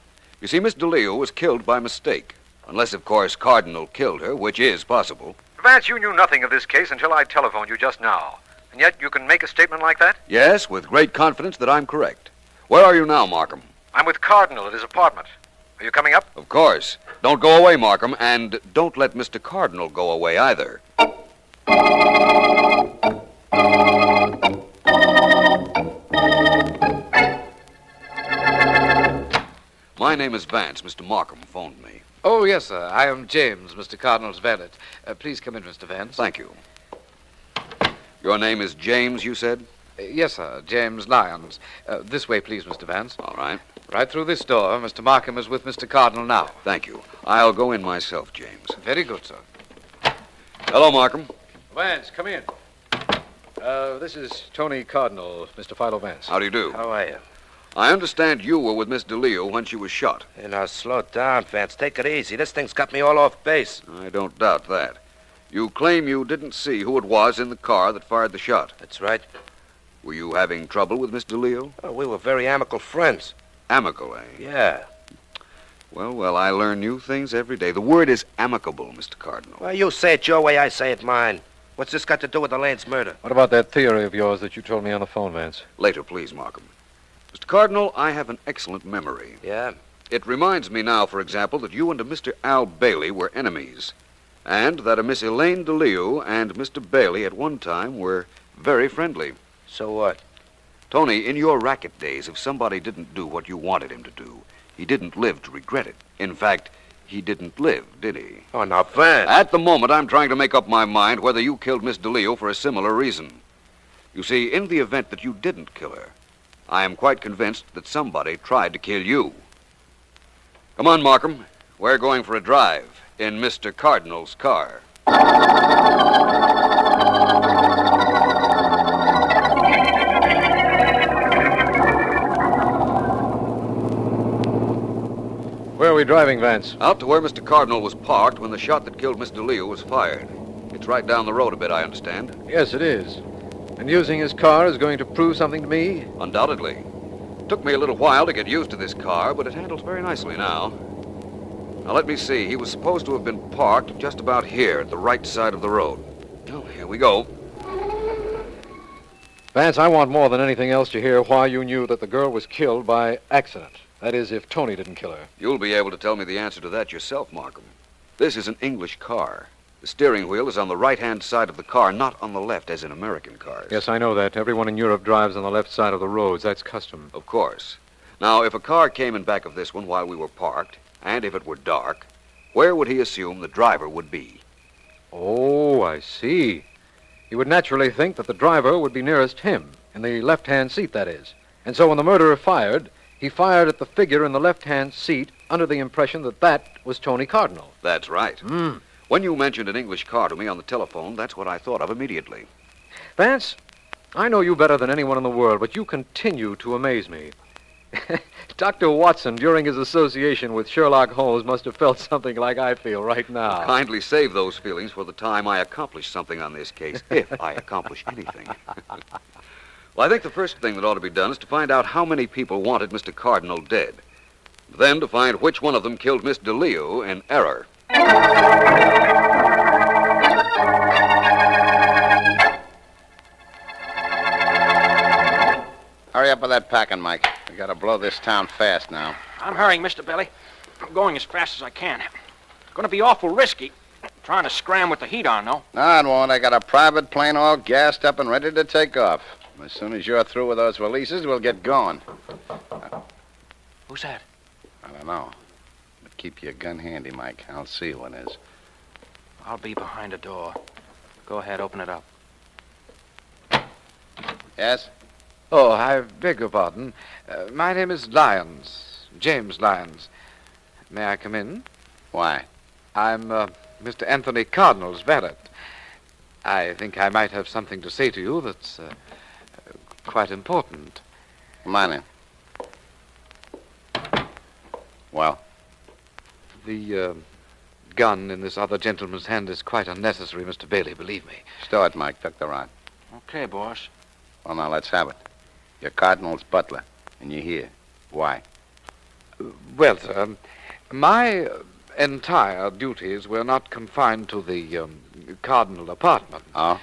You see, Miss DeLeo was killed by mistake. Unless, of course, Cardinal killed her, which is possible. Vance, you knew nothing of this case until I telephoned you just now. And yet you can make a statement like that? Yes, with great confidence that I'm correct. Where are you now, Markham? I'm with Cardinal at his apartment. Are you coming up? Of course. Don't go away, Markham, and don't let Mr. Cardinal go away either. My name is Vance. Mr. Markham phoned me. Oh, yes, sir. I am James, Mr. Cardinal's valet. Please come in, Mr. Vance. Thank you. Your name is James, you said? Yes, sir. James Lyons. This way, please, Mr. Vance. All right. Right through this door. Mr. Markham is with Mr. Cardinal now. Thank you. I'll go in myself, James. Very good, sir. Hello, Markham. Vance, come in. This is Tony Cardinal, Mr. Philo Vance. How do you do? How are you? I understand you were with Miss DeLeo when she was shot. Hey, now, slow down, Vance. Take it easy. This thing's got me all off base. I don't doubt that. You claim you didn't see who it was in the car that fired the shot. That's right. Were you having trouble with Miss DeLeo? Oh, we were very amicable friends. Amicable, eh? Yeah. Well, I learn new things every day. The word is amicable, Mr. Cardinal. Well, you say it your way, I say it mine. What's this got to do with Elaine's murder? What about that theory of yours that you told me on the phone, Vance? Later, please, Markham. Mr. Cardinal, I have an excellent memory. Yeah? It reminds me now, for example, that you and a Mr. Al Bailey were enemies, and that a Miss Elaine DeLeo and Mr. Bailey at one time were very friendly. So what? Tony, in your racket days, if somebody didn't do what you wanted him to do, he didn't live to regret it. In fact, he didn't live, did he? Oh, now, Vance. At the moment, I'm trying to make up my mind whether you killed Miss DeLeo for a similar reason. You see, in the event that you didn't kill her, I am quite convinced that somebody tried to kill you. Come on, Markham. We're going for a drive in Mr. Cardinal's car. Where are we driving, Vance? Out to where Mr. Cardinal was parked when the shot that killed Miss DeLeo was fired. It's right down the road a bit, I understand. Yes, it is. And using his car is going to prove something to me? Undoubtedly. Took me a little while to get used to this car, but it handles very nicely now. Now, let me see. He was supposed to have been parked just about here at the right side of the road. Oh, here we go. Vance, I want more than anything else to hear why you knew that the girl was killed by accident. That is, if Tony didn't kill her. You'll be able to tell me the answer to that yourself, Markham. This is an English car. The steering wheel is on the right-hand side of the car, not on the left, as in American cars. Yes, I know that. Everyone in Europe drives on the left side of the roads. That's custom. Of course. Now, if a car came in back of this one while we were parked, and if it were dark, where would he assume the driver would be? Oh, I see. He would naturally think that the driver would be nearest him, in the left-hand seat, that is. And so when the murderer fired, he fired at the figure in the left-hand seat under the impression that that was Tony Cardinal. That's right. When you mentioned an English car to me on the telephone, that's what I thought of immediately. Vance, I know you better than anyone in the world, but you continue to amaze me. Dr. Watson, during his association with Sherlock Holmes, must have felt something like I feel right now. Kindly save those feelings for the time I accomplish something on this case, if I accomplish anything. Well, I think the first thing that ought to be done is to find out how many people wanted Mr. Cardinal dead. Then to find which one of them killed Miss DeLeo in error. Hurry up with that packing, Mike. We gotta blow this town fast now. I'm hurrying, Mr. Billy. I'm going as fast as I can. It's going to be awful risky. Trying to scram with the heat on, though. No, it won't. I got a private plane all gassed up and ready to take off. As soon as you're through with those releases, we'll get going. Who's that? I don't know. But keep your gun handy, Mike. I'll see who it is. I'll be behind the door. Go ahead, open it up. Yes? Oh, I beg your pardon. My name is Lyons, James Lyons. May I come in? Why? I'm Mr. Anthony Cardinal's valet. I think I might have something to say to you that's quite important. Come on in. Well? The gun in this other gentleman's hand is quite unnecessary, Mr. Bailey, believe me. Stow it, Mike. Tuck the rod. Okay, boss. Well, now, let's have it. You're Cardinal's butler, and you're here. Why? Well, sir, my entire duties were not confined to the Cardinal apartment. Oh?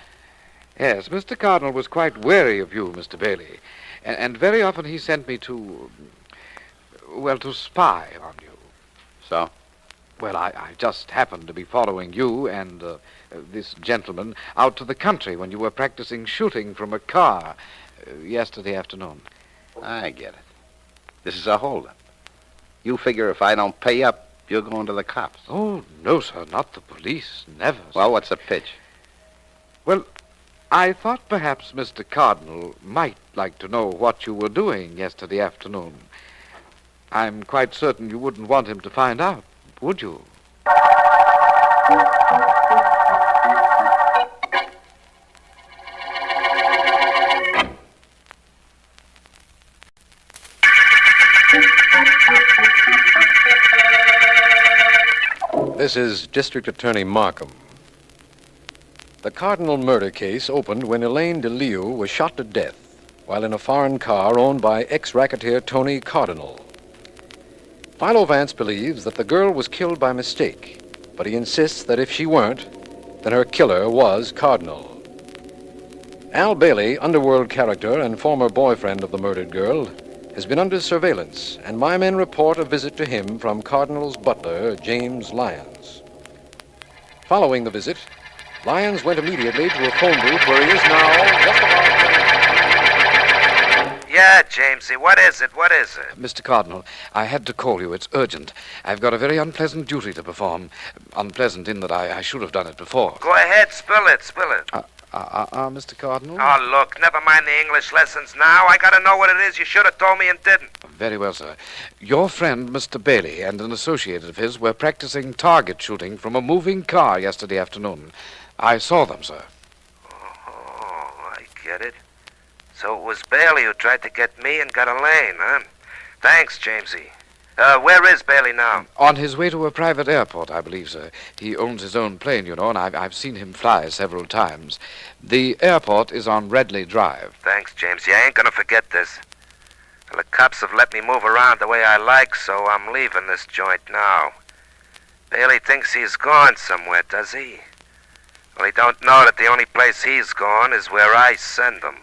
Yes, Mr. Cardinal was quite wary of you, Mr. Bailey, and very often he sent me to spy on you. So? Well, I just happened to be following you and this gentleman out to the country when you were practicing shooting from a car yesterday afternoon. I get it. This is a holdup. You figure if I don't pay up, you're going to the cops. Oh, no, sir, not the police. Never. Sir. Well, what's the pitch? Well, I thought perhaps Mr. Cardinal might like to know what you were doing yesterday afternoon. I'm quite certain you wouldn't want him to find out, would you? This is District Attorney Markham. The Cardinal murder case opened when Elaine DeLeo was shot to death while in a foreign car owned by ex-racketeer Tony Cardinal. Philo Vance believes that the girl was killed by mistake, but he insists that if she weren't, then her killer was Cardinal. Al Bailey, underworld character and former boyfriend of the murdered girl, has been under surveillance, and my men report a visit to him from Cardinal's butler, James Lyons. Following the visit, Lyons went immediately to a phone booth where he is now just about... Yeah, Jamesy, what is it? What is it? Mr. Cardinal, I had to call you. It's urgent. I've got a very unpleasant duty to perform. Unpleasant in that I should have done it before. Go ahead, spill it, spill it. Mr. Cardinal? Oh, look, never mind the English lessons now. I gotta know what it is you should have told me and didn't. Very well, sir. Your friend, Mr. Bailey, and an associate of his were practicing target shooting from a moving car yesterday afternoon. I saw them, sir. Oh, I get it. So it was Bailey who tried to get me and got Elaine, huh? Thanks, Jamesy. Where is Bailey now? On his way to a private airport, I believe, sir. He owns his own plane, you know, and I've seen him fly several times. The airport is on Redley Drive. Thanks, Jamesy. I ain't gonna forget this. Well, the cops have let me move around the way I like, so I'm leaving this joint now. Bailey thinks he's gone somewhere, does he? Well, he don't know that the only place he's gone is where I send him.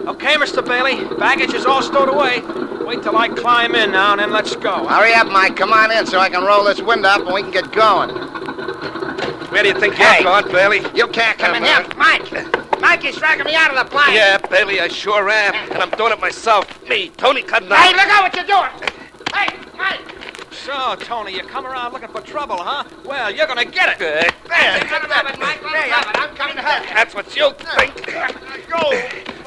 Okay, Mr. Bailey. Baggage is all stowed away. Wait till I climb in now, and then let's go. Hurry up, Mike. Come on in so I can roll this window up and we can get going. Where do you think you're going, Bailey? You can't come in here. Mike! Mike, he's dragging me out of the plane. Yeah, Bailey, I sure am. And I'm doing it myself. Me, Tony Cardinal. Hey, look out what you're doing! Hey, Mike! So, Tony, you come around looking for trouble, huh? Well, you're gonna get it. There, Mike. I'm coming to help you. That's what you think. Go.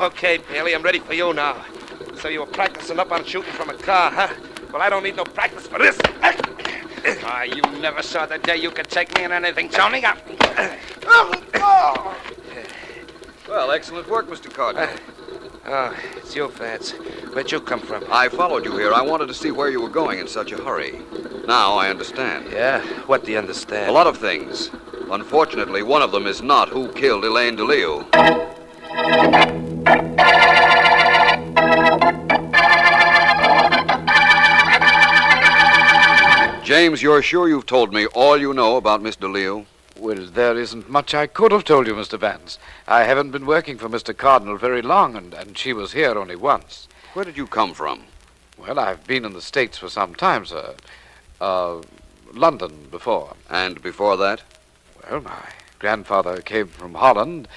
Okay, Bailey, I'm ready for you now. So you were practicing up on shooting from a car, huh? Well, I don't need no practice for this. You never saw the day you could take me in anything, Tony. Well, excellent work, Mr. Cardinal. Oh, it's you, Vance. Where'd you come from? I followed you here. I wanted to see where you were going in such a hurry. Now I understand. Yeah? What do you understand? A lot of things. Unfortunately, one of them is not who killed Elaine DeLeo. James, you're sure you've told me all you know about Miss DeLeo? Well, there isn't much I could have told you, Mr. Vance. I haven't been working for Mr. Cardinal very long, and she was here only once. Where did you come from? Well, I've been in the States for some time, sir. London before. And before that? Well, my grandfather came from Holland.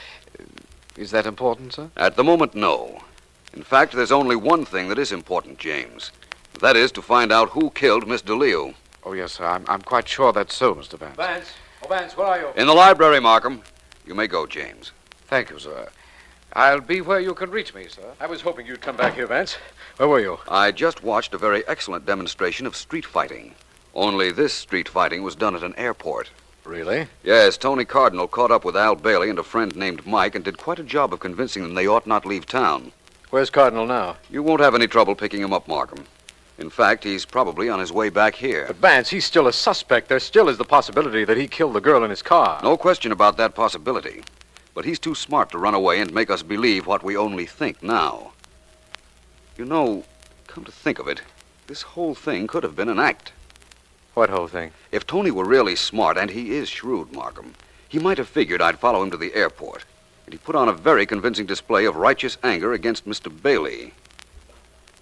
Is that important, sir? At the moment, no. In fact, there's only one thing that is important, James. That is to find out who killed Miss DeLeo. Oh, yes, sir. I'm quite sure that's so, Mr. Vance. Vance. Oh, Vance, where are you? In the library, Markham. You may go, James. Thank you, sir. I'll be where you can reach me, sir. I was hoping you'd come back here, Vance. Where were you? I just watched a very excellent demonstration of street fighting. Only this street fighting was done at an airport. Really? Yes, Tony Cardinal caught up with Al Bailey and a friend named Mike and did quite a job of convincing them they ought not leave town. Where's Cardinal now? You won't have any trouble picking him up, Markham. In fact, he's probably on his way back here. But Vance, he's still a suspect. There still is the possibility that he killed the girl in his car. No question about that possibility. But he's too smart to run away and make us believe what we only think now. You know, come to think of it, this whole thing could have been an act. What whole thing? If Tony were really smart, and he is shrewd, Markham, he might have figured I'd follow him to the airport. And he put on a very convincing display of righteous anger against Mr. Bailey.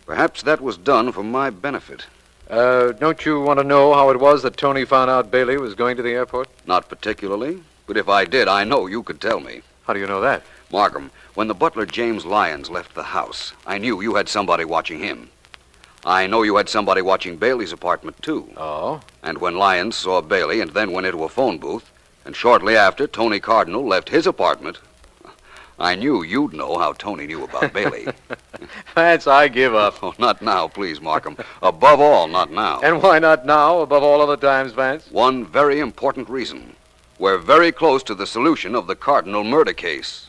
Perhaps that was done for my benefit. Don't you want to know how it was that Tony found out Bailey was going to the airport? Not particularly, but if I did, I know you could tell me. How do you know that? Markham, when the butler James Lyons left the house, I knew you had somebody watching him. I know you had somebody watching Bailey's apartment, too. Oh? And when Lyons saw Bailey and then went into a phone booth, and shortly after Tony Cardinal left his apartment, I knew you'd know how Tony knew about Bailey. Vance, I give up. Oh, not now, please, Markham. Above all, not now. And why not now, above all other times, Vance? One very important reason. We're very close to the solution of the Cardinal murder case.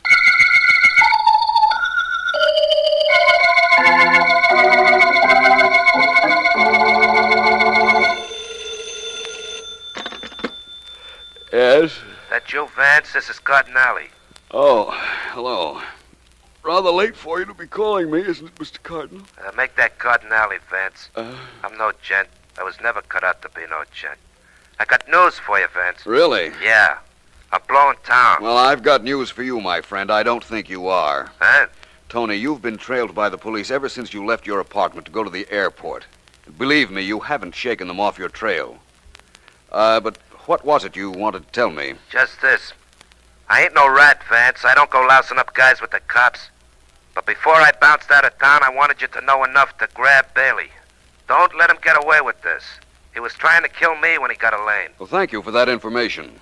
Yes? That you, Vance? This is Cardinale. Oh, hello. Rather late for you to be calling me, isn't it, Mr. Cardinal? Make that Cardinale, Vance. I'm no gent. I was never cut out to be no gent. I got news for you, Vance. Really? Yeah. I'm blowing town. Well, I've got news for you, my friend. I don't think you are. Huh? Tony, you've been trailed by the police ever since you left your apartment to go to the airport. Believe me, you haven't shaken them off your trail. But what was it you wanted to tell me? Just this. I ain't no rat, Vance. I don't go lousing up guys with the cops. But before I bounced out of town, I wanted you to know enough to grab Bailey. Don't let him get away with this. He was trying to kill me when he got Elaine. Well, thank you for that information.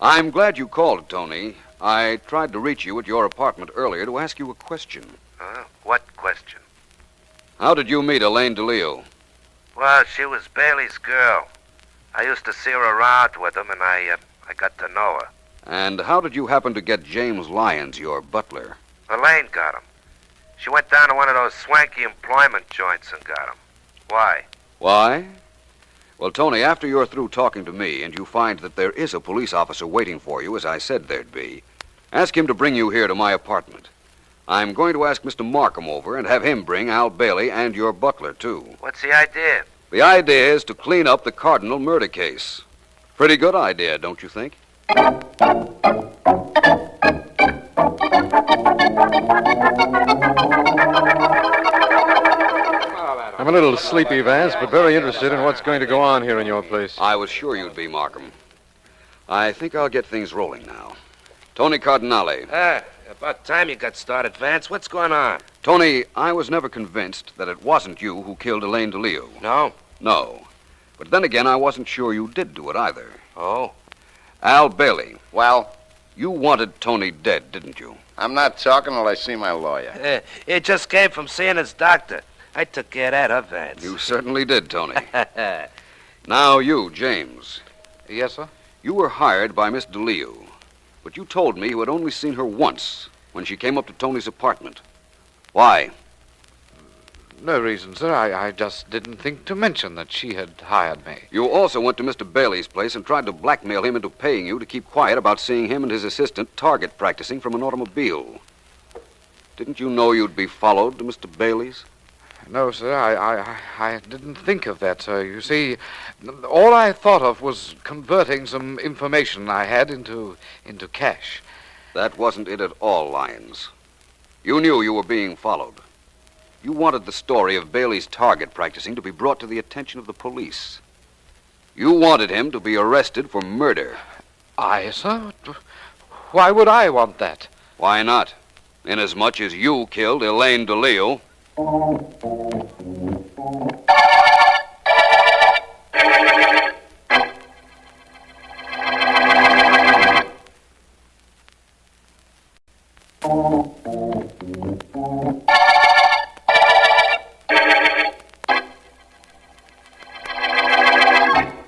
I'm glad you called, Tony. I tried to reach you at your apartment earlier to ask you a question. What question? How did you meet Elaine DeLeo? Well, she was Bailey's girl. I used to see her around with him, and I got to know her. And how did you happen to get James Lyons, your butler? Elaine got him. She went down to one of those swanky employment joints and got him. Why? Why? Well, Tony, after you're through talking to me and you find that there is a police officer waiting for you, as I said there'd be, ask him to bring you here to my apartment. I'm going to ask Mr. Markham over and have him bring Al Bailey and your butler, too. What's the idea? The idea is to clean up the Cardinal murder case. Pretty good idea, don't you think? I'm a little sleepy, Vance, but very interested in what's going to go on here in your place. I was sure you'd be, Markham. I think I'll get things rolling now. Tony Cardinale. About time you got started, Vance. What's going on? Tony, I was never convinced that it wasn't you who killed Elaine DeLeo. No? No. But then again, I wasn't sure you did do it either. Oh? Al Bailey. Well? You wanted Tony dead, didn't you? I'm not talking till I see my lawyer. It just came from seeing his doctor. I took care of that, Vance? You certainly did, Tony. Now you, James. Yes, sir? You were hired by Miss DeLeo, but you told me you had only seen her once when she came up to Tony's apartment. Why? No reason, sir. I just didn't think to mention that she had hired me. You also went to Mr. Bailey's place and tried to blackmail him into paying you to keep quiet about seeing him and his assistant target practicing from an automobile. Didn't you know you'd be followed to Mr. Bailey's? No, sir. I didn't think of that, sir. You see, all I thought of was converting some information I had into cash. That wasn't it at all, Lyons. You knew you were being followed. You wanted the story of Bailey's target practicing to be brought to the attention of the police. You wanted him to be arrested for murder. I, sir? Why would I want that? Why not? Inasmuch as you killed Elaine DeLeo.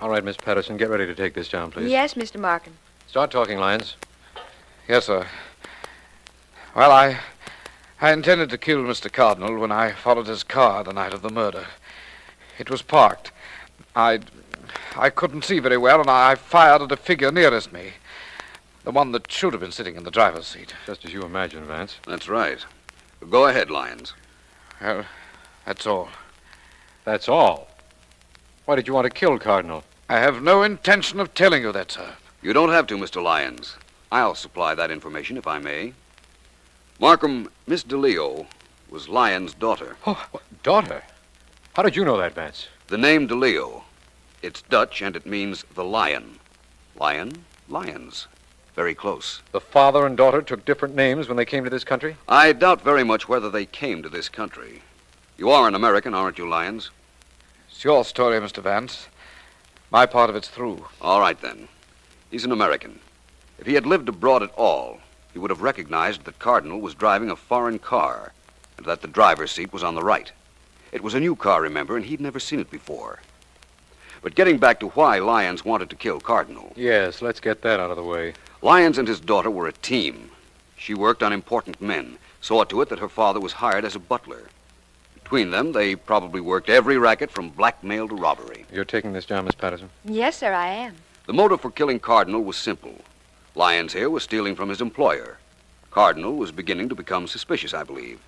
All right, Miss Patterson, get ready to take this down, please. Yes, Mr. Markham. Start talking, Lyons. Yes, sir. Well, I intended to kill Mr. Cardinal when I followed his car the night of the murder. It was parked. I couldn't see very well, and I fired at a figure nearest me. The one that should have been sitting in the driver's seat. Just as you imagine, Vance. That's right. Go ahead, Lyons. Well, that's all. That's all? Why did you want to kill Cardinal? I have no intention of telling you that, sir. You don't have to, Mr. Lyons. I'll supply that information, if I may. Markham, Miss DeLeo was Lyons' daughter. Oh, daughter? How did you know that, Vance? The name DeLeo. It's Dutch, and it means the lion. Lion, lions. Very close. The father and daughter took different names when they came to this country? I doubt very much whether they came to this country. You are an American, aren't you, Lyons? It's your story, Mr. Vance. My part of it's through. All right, then. He's an American. If he had lived abroad at all, he would have recognized that Cardinal was driving a foreign car and that the driver's seat was on the right. It was a new car, remember, and he'd never seen it before. But getting back to why Lyons wanted to kill Cardinal. Yes, let's get that out of the way. Lyons and his daughter were a team. She worked on important men, saw to it that her father was hired as a butler. Between them, they probably worked every racket from blackmail to robbery. You're taking this down, Miss Patterson? Yes, sir, I am. The motive for killing Cardinal was simple. Lyons here was stealing from his employer. Cardinal was beginning to become suspicious, I believe.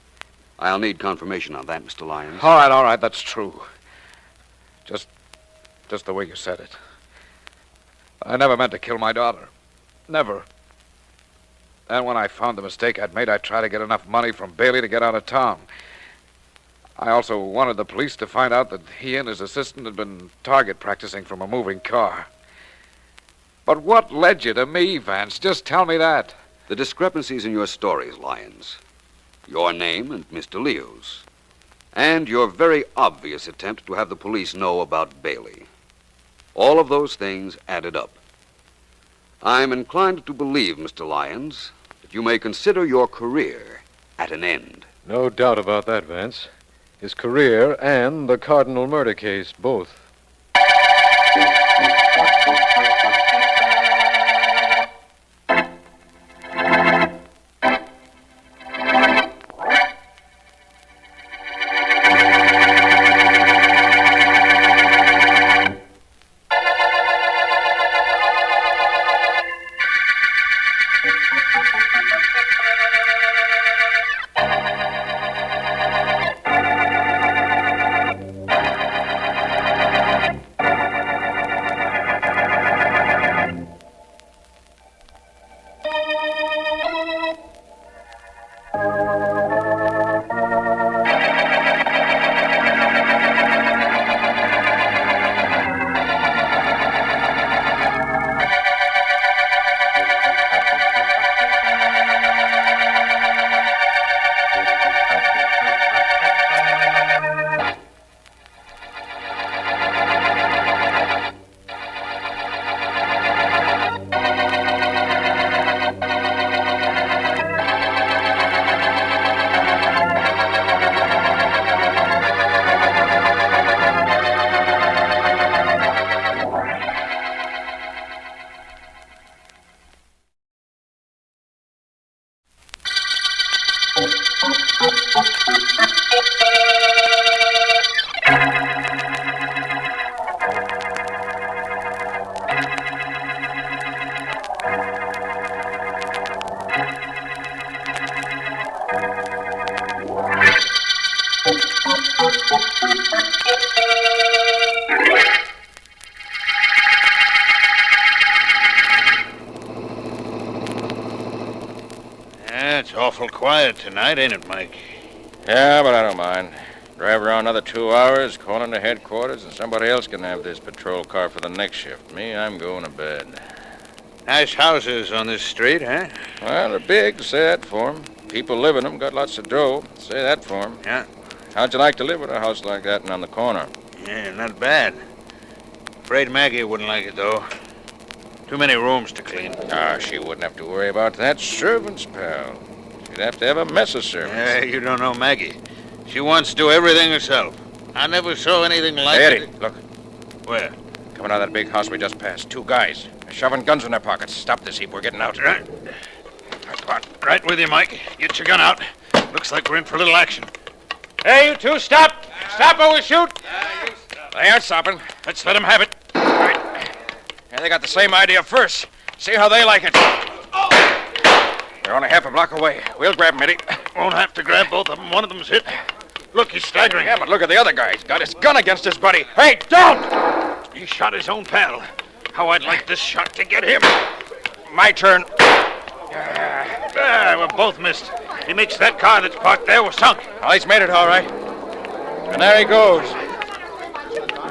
I'll need confirmation on that, Mr. Lyons. All right, that's true. Just the way you said it. I never meant to kill my daughter. Never. Then when I found the mistake I'd made, I tried to get enough money from Bailey to get out of town. I also wanted the police to find out that he and his assistant had been target practicing from a moving car. But what led you to me, Vance? Just tell me that. The discrepancies in your stories, Lyons. Your name and Mr. Leo's. And your very obvious attempt to have the police know about Bailey. All of those things added up. I'm inclined to believe, Mr. Lyons, that you may consider your career at an end. No doubt about that, Vance. His career and the Cardinal murder case, both. Yeah, it's awful quiet tonight, ain't it, Mike? Yeah, but I don't mind. Drive around another 2 hours, call into headquarters, and somebody else can have this patrol car for the next shift. Me, I'm going to bed. Nice houses on this street, huh? Well, they're big, say that for 'em. People live in them, got lots of dough, say that for 'em. Yeah. How'd you like to live in a house like that and on the corner? Yeah, not bad. Afraid Maggie wouldn't like it, though. Too many rooms to clean. Ah, she wouldn't have to worry about that. Servants, pal. She'd have to have a mess of servants. Yeah, you don't know Maggie. She wants to do everything herself. I never saw anything like Hey, it. Eddie, look. Where? Coming out of that big house we just passed. 2 guys. They're shoving guns in their pockets. Stop this heap. We're getting out. Come on. Right with you, Mike. Get your gun out. Looks like we're in for a little action. Hey, you 2, stop! Stop or we'll shoot! They aren't stopping. Let's let them have it. Right. Yeah, they got the same idea first. See how they like it. They're only half a block away. We'll grab them, Eddie. Won't have to grab both of them. One of them's hit. Look, he's staggering. Yeah, but look at the other guy. He's got his gun against his buddy. Hey, don't! He shot his own pal. How I'd like this shot to get him. My turn. We're both missed. He makes that car that's parked there was sunk. Well, he's made it all right. And there he goes.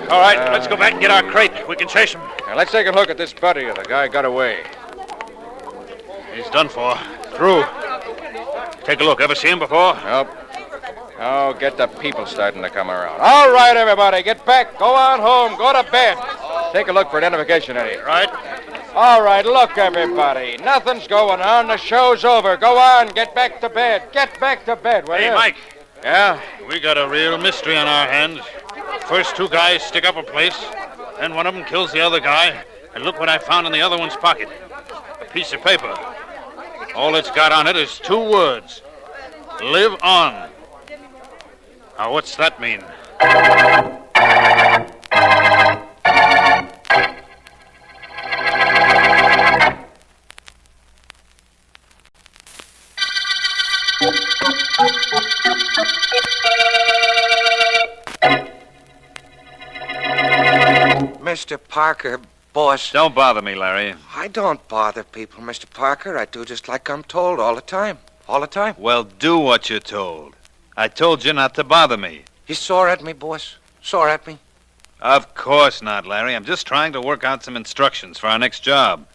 All right, let's go back and get our crate. We can chase him. Now, let's take a look at this buddy of the guy got away. He's done for. Through. Take a look. Ever see him before? Nope. Oh, get the people starting to come around. All right, everybody, get back. Go on home. Go to bed. Take a look for identification, Eddie. Right. All right, look, everybody. Nothing's going on. The show's over. Go on. Get back to bed. Get back to bed, will you? Hey, Mike. Yeah? We got a real mystery on our hands. First 2 guys stick up a place, then one of them kills the other guy, and look what I found in the other one's pocket. A piece of paper. All it's got on it is 2 words. Live on. Now, what's that mean? Mr. Parker, boss. Don't bother me, Larry. I don't bother people, Mr. Parker. I do just like I'm told all the time. All the time. Well, do what you're told. I told you not to bother me. You sore at me, boss? Sore at me? Of course not, Larry. I'm just trying to work out some instructions for our next job.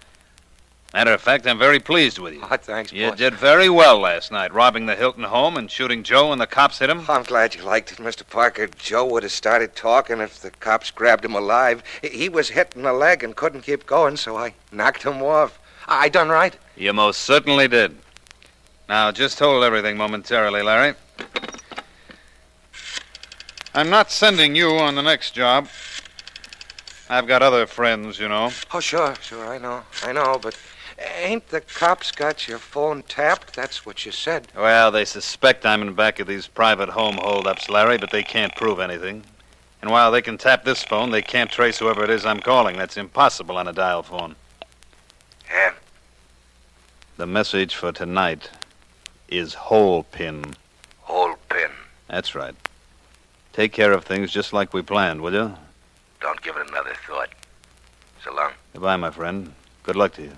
Matter of fact, I'm very pleased with you. Oh, thanks, You boss. did very well last night, robbing the Hilton home and shooting Joe when the cops hit him. I'm glad you liked it, Mr. Parker. Joe would have started talking if the cops grabbed him alive. He was hit in the leg and couldn't keep going, so I knocked him off. I done right? You most certainly did. Now, just hold everything momentarily, Larry. I'm not sending you on the next job. I've got other friends, you know. Oh, sure, I know, but ain't the cops got your phone tapped? That's what you said. Well, they suspect I'm in back of these private home holdups, Larry, but they can't prove anything. And while they can tap this phone, they can't trace whoever it is I'm calling. That's impossible on a dial phone. Yeah? The message for tonight is hole pin. Hole pin. That's right. Take care of things just like we planned, will you? Don't give it another thought. So long. Goodbye, my friend. Good luck to you.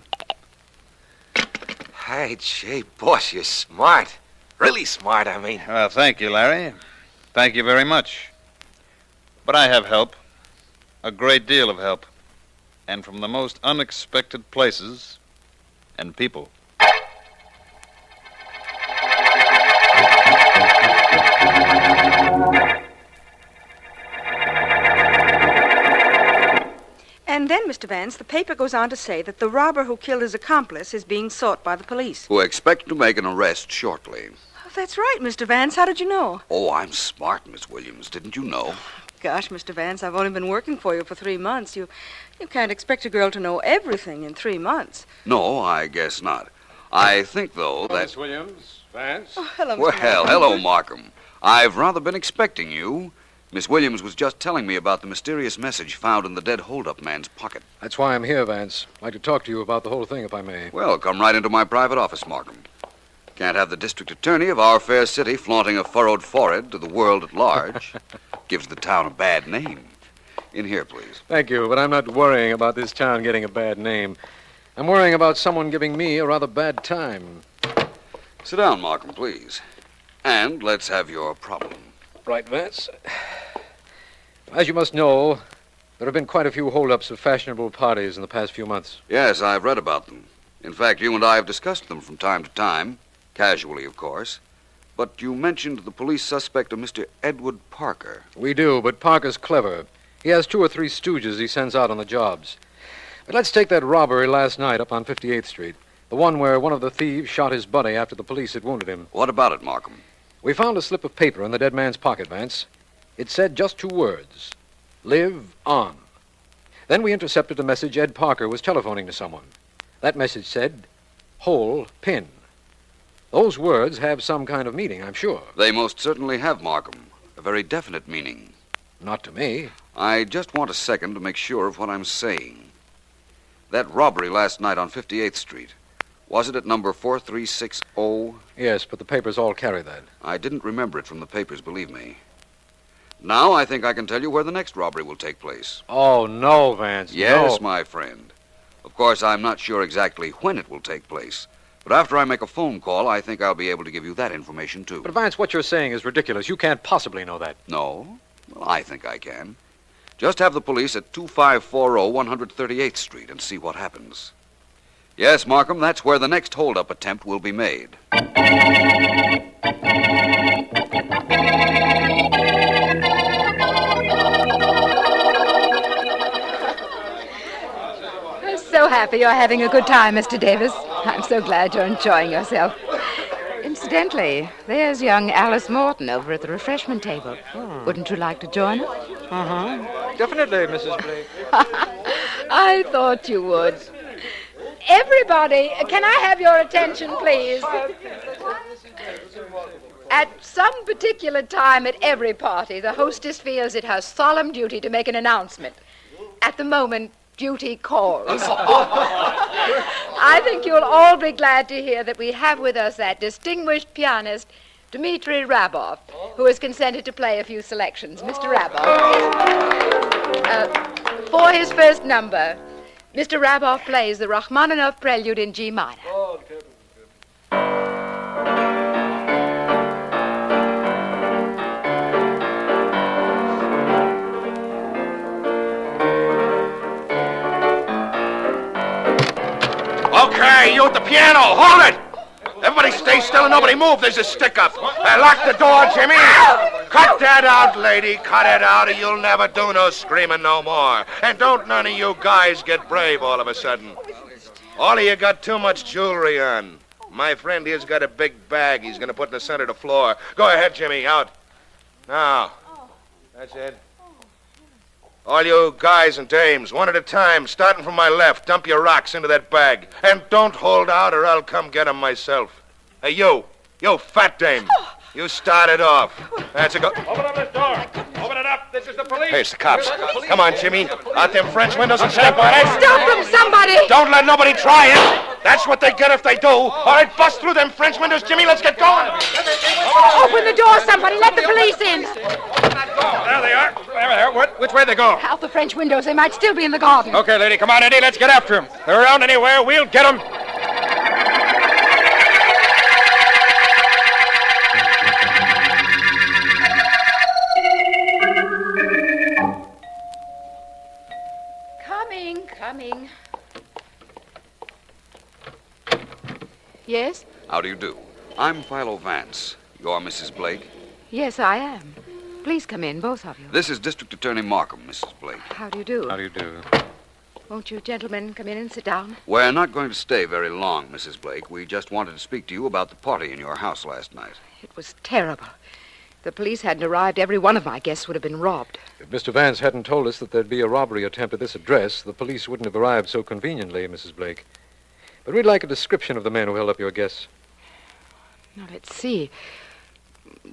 Hey, gee, boss, you're smart. Really smart, I mean. Well, thank you, Larry. Thank you very much. But I have help. A great deal of help. And from the most unexpected places and people. And then, Mr. Vance, the paper goes on to say that the robber who killed his accomplice is being sought by the police. Who expect to make an arrest shortly. Oh, that's right, Mr. Vance. How did you know? Oh, I'm smart, Miss Williams. Didn't you know? Gosh, Mr. Vance, I've only been working for you for 3 months. You can't expect a girl to know everything in 3 months. No, I guess not. I think, though, that... Miss Williams, Vance. Oh, hello, Mr. Well, Markham. hello, Markham. I've rather been expecting you. Miss Williams was just telling me about the mysterious message found in the dead hold-up man's pocket. That's why I'm here, Vance. I'd like to talk to you about the whole thing, if I may. Well, come right into my private office, Markham. Can't have the district attorney of our fair city flaunting a furrowed forehead to the world at large. Gives the town a bad name. In here, please. Thank you, but I'm not worrying about this town getting a bad name. I'm worrying about someone giving me a rather bad time. Sit down, Markham, please. And let's have your problem. Right, Vance. As you must know, there have been quite a few holdups of fashionable parties in the past few months. Yes, I've read about them. In fact, you and I have discussed them from time to time. Casually, of course. But you mentioned the police suspect of Mr. Edward Parker. We do, but Parker's clever. He has 2 or 3 stooges he sends out on the jobs. But let's take that robbery last night up on 58th Street. The one where one of the thieves shot his buddy after the police had wounded him. What about it, Markham? We found a slip of paper in the dead man's pocket, Vance. It said just 2 words. Live on. Then we intercepted a message Ed Parker was telephoning to someone. That message said, "Hole pin." Those words have some kind of meaning, I'm sure. They most certainly have, Markham. A very definite meaning. Not to me. I just want a second to make sure of what I'm saying. That robbery last night on 58th Street, was it at number 4360? Yes, but the papers all carry that. I didn't remember it from the papers, believe me. Now I think I can tell you where the next robbery will take place. Oh, no, Vance, Yes, no. my friend. Of course, I'm not sure exactly when it will take place. But after I make a phone call, I think I'll be able to give you that information, too. But, Vance, what you're saying is ridiculous. You can't possibly know that. No? Well, I think I can. Just have the police at 2540 138th Street and see what happens. Yes, Markham, that's where the next hold-up attempt will be made. I'm so happy you're having a good time, Mr. Davis. I'm so glad you're enjoying yourself. Incidentally, there's young Alice Morton over at the refreshment table. Wouldn't you like to join her? Uh-huh. Definitely, Mrs. Blake. I thought you would. Everybody, can I have your attention, please? At some particular time at every party, the hostess feels it her solemn duty to make an announcement. At the moment, duty calls. I think you'll all be glad to hear that we have with us that distinguished pianist, Dmitri Rabov, who has consented to play a few selections. Mr. Rabov. For his first number, Mr. Rabov plays the Rachmaninoff Prelude in G minor. Okay, you at the piano, hold it! Everybody stay still and nobody move, there's a stick-up. Lock the door, Jimmy! Cut that out, lady, cut it out, or you'll never do no screaming no more. And don't none of you guys get brave all of a sudden. All of you got too much jewelry on. My friend here's got a big bag he's gonna put in the center of the floor. Go ahead, Jimmy, out. Now, that's it. All you guys and dames, one at a time, starting from my left, dump your rocks into that bag. And don't hold out or I'll come get 'em myself. Hey, you fat dame, you start it off. That's a go. Open up this door. Open it up. This is the police. Hey, it's the cops. Come on, Jimmy. Out them French windows and step on it. Stop them, somebody! Don't let nobody try it. That's what they get if they do. All right, bust through them French windows, Jimmy. Let's get going. Open the door, somebody! Let the police in! There they are. There. Which way they go? Out the French windows. They might still be in the garden. Okay, lady. Come on, Eddie. Let's get after them. They're around anywhere. We'll get them. Coming. Yes? How do you do? I'm Philo Vance. You're Mrs. Blake? Yes, I am. Please come in, both of you. This is District Attorney Markham, Mrs. Blake. How do you do? How do you do? Won't you gentlemen come in and sit down? We're not going to stay very long, Mrs. Blake. We just wanted to speak to you about the party in your house last night. It was terrible. If the police hadn't arrived, every one of my guests would have been robbed. If Mr. Vance hadn't told us that there'd be a robbery attempt at this address, the police wouldn't have arrived so conveniently, Mrs. Blake. But we'd like a description of the men who held up your guests. Now, let's see.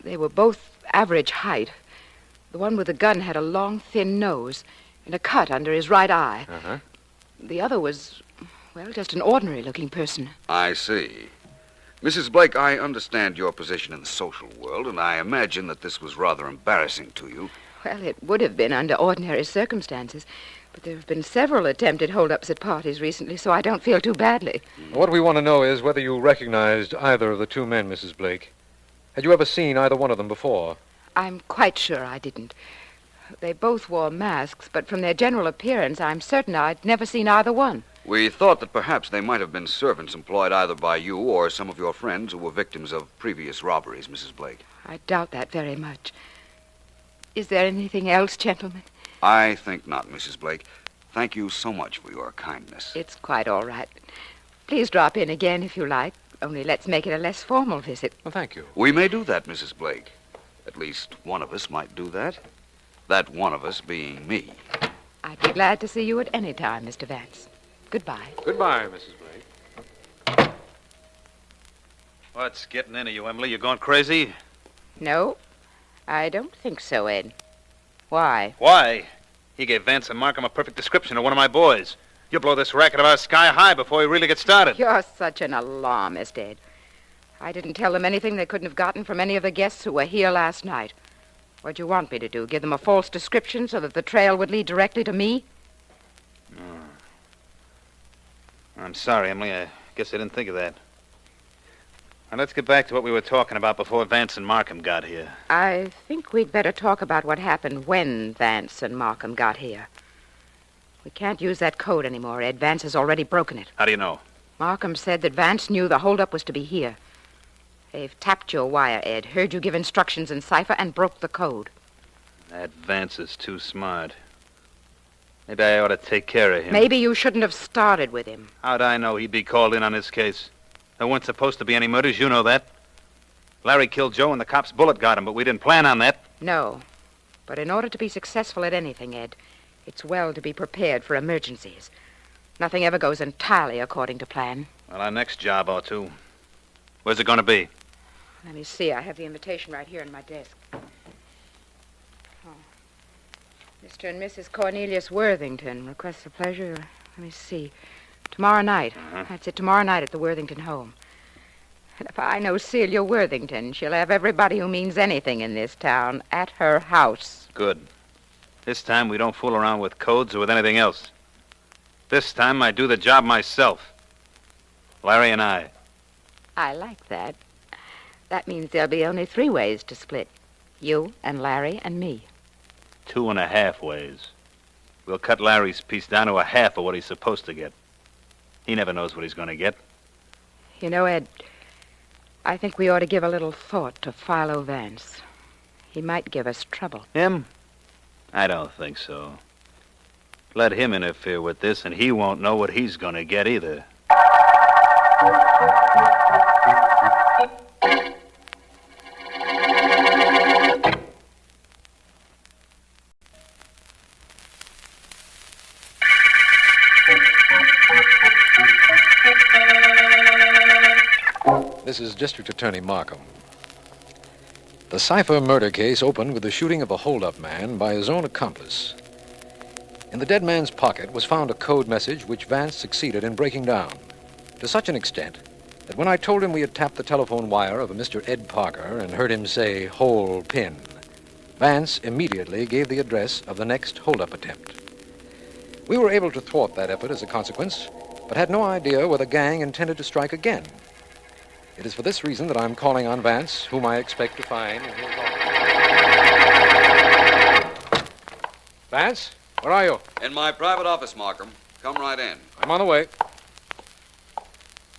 They were both average height. The one with the gun had a long, thin nose and a cut under his right eye. Uh-huh. The other was, well, just an ordinary-looking person. I see. Mrs. Blake, I understand your position in the social world, and I imagine that this was rather embarrassing to you. Well, it would have been under ordinary circumstances, but there have been several attempted hold-ups at parties recently, so I don't feel too badly. What we want to know is whether you recognized either of the two men, Mrs. Blake. Had you ever seen either one of them before? I'm quite sure I didn't. They both wore masks, but from their general appearance, I'm certain I'd never seen either one. We thought that perhaps they might have been servants employed either by you or some of your friends who were victims of previous robberies, Mrs. Blake. I doubt that very much. Is there anything else, gentlemen? I think not, Mrs. Blake. Thank you so much for your kindness. It's quite all right. Please drop in again if you like, only let's make it a less formal visit. Well, thank you. We may do that, Mrs. Blake. At least one of us might do that. That one of us being me. I'd be glad to see you at any time, Mr. Vance. Goodbye. Goodbye, Mrs. Blake. What's getting into you, Emily? You going crazy? No, I don't think so, Ed. Why? Why? He gave Vance and Markham a perfect description of one of my boys. You'll blow this racket of ours sky high before we really get started. You're such an alarmist, Ed. I didn't tell them anything they couldn't have gotten from any of the guests who were here last night. What'd you want me to do? Give them a false description so that the trail would lead directly to me? I'm sorry, Emily. I guess I didn't think of that. Now, let's get back to what we were talking about before Vance and Markham got here. I think we'd better talk about what happened when Vance and Markham got here. We can't use that code anymore, Ed. Vance has already broken it. How do you know? Markham said that Vance knew the holdup was to be here. They've tapped your wire, Ed, heard you give instructions in cipher, and broke the code. That Vance is too smart. Maybe I ought to take care of him. Maybe you shouldn't have started with him. How'd I know he'd be called in on this case? There weren't supposed to be any murders, you know that. Larry killed Joe and the cop's bullet got him, but we didn't plan on that. No. But in order to be successful at anything, Ed, it's well to be prepared for emergencies. Nothing ever goes entirely according to plan. Well, our next job ought to. Where's it going to be? Let me see. I have the invitation right here on my desk. Mr. and Mrs. Cornelius Worthington requests a pleasure. Let me see. Tomorrow night. That's it, tomorrow night at the Worthington home. And if I know Celia Worthington, she'll have everybody who means anything in this town at her house. Good. This time we don't fool around with codes or with anything else. This time I do the job myself. Larry and I. I like that. That means there'll be only 3 ways to split. You and Larry and me. 2.5 ways. We'll cut Larry's piece down to a half of what he's supposed to get. He never knows what he's going to get. You know, Ed, I think we ought to give a little thought to Philo Vance. He might give us trouble. Him? I don't think so. Let him interfere with this, and he won't know what he's going to get either. This is District Attorney Markham. The Cipher murder case opened with the shooting of a hold-up man by his own accomplice. In the dead man's pocket was found a code message which Vance succeeded in breaking down, to such an extent that when I told him we had tapped the telephone wire of a Mr. Ed Parker and heard him say, "Hole pin," Vance immediately gave the address of the next hold-up attempt. We were able to thwart that effort as a consequence, but had no idea where the gang intended to strike again. It is for this reason that I'm calling on Vance, whom I expect to find in his office. Vance, where are you? In my private office, Markham. Come right in. I'm on the way.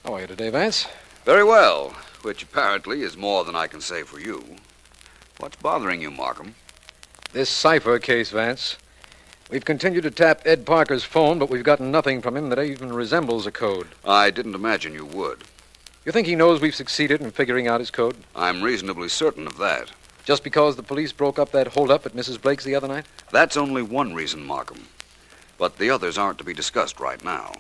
How are you today, Vance? Very well, which apparently is more than I can say for you. What's bothering you, Markham? This Cipher case, Vance. We've continued to tap Ed Parker's phone, but we've gotten nothing from him that even resembles a code. I didn't imagine you would. You think he knows we've succeeded in figuring out his code? I'm reasonably certain of that. Just because the police broke up that holdup at Mrs. Blake's the other night? That's only one reason, Markham. But the others aren't to be discussed right now.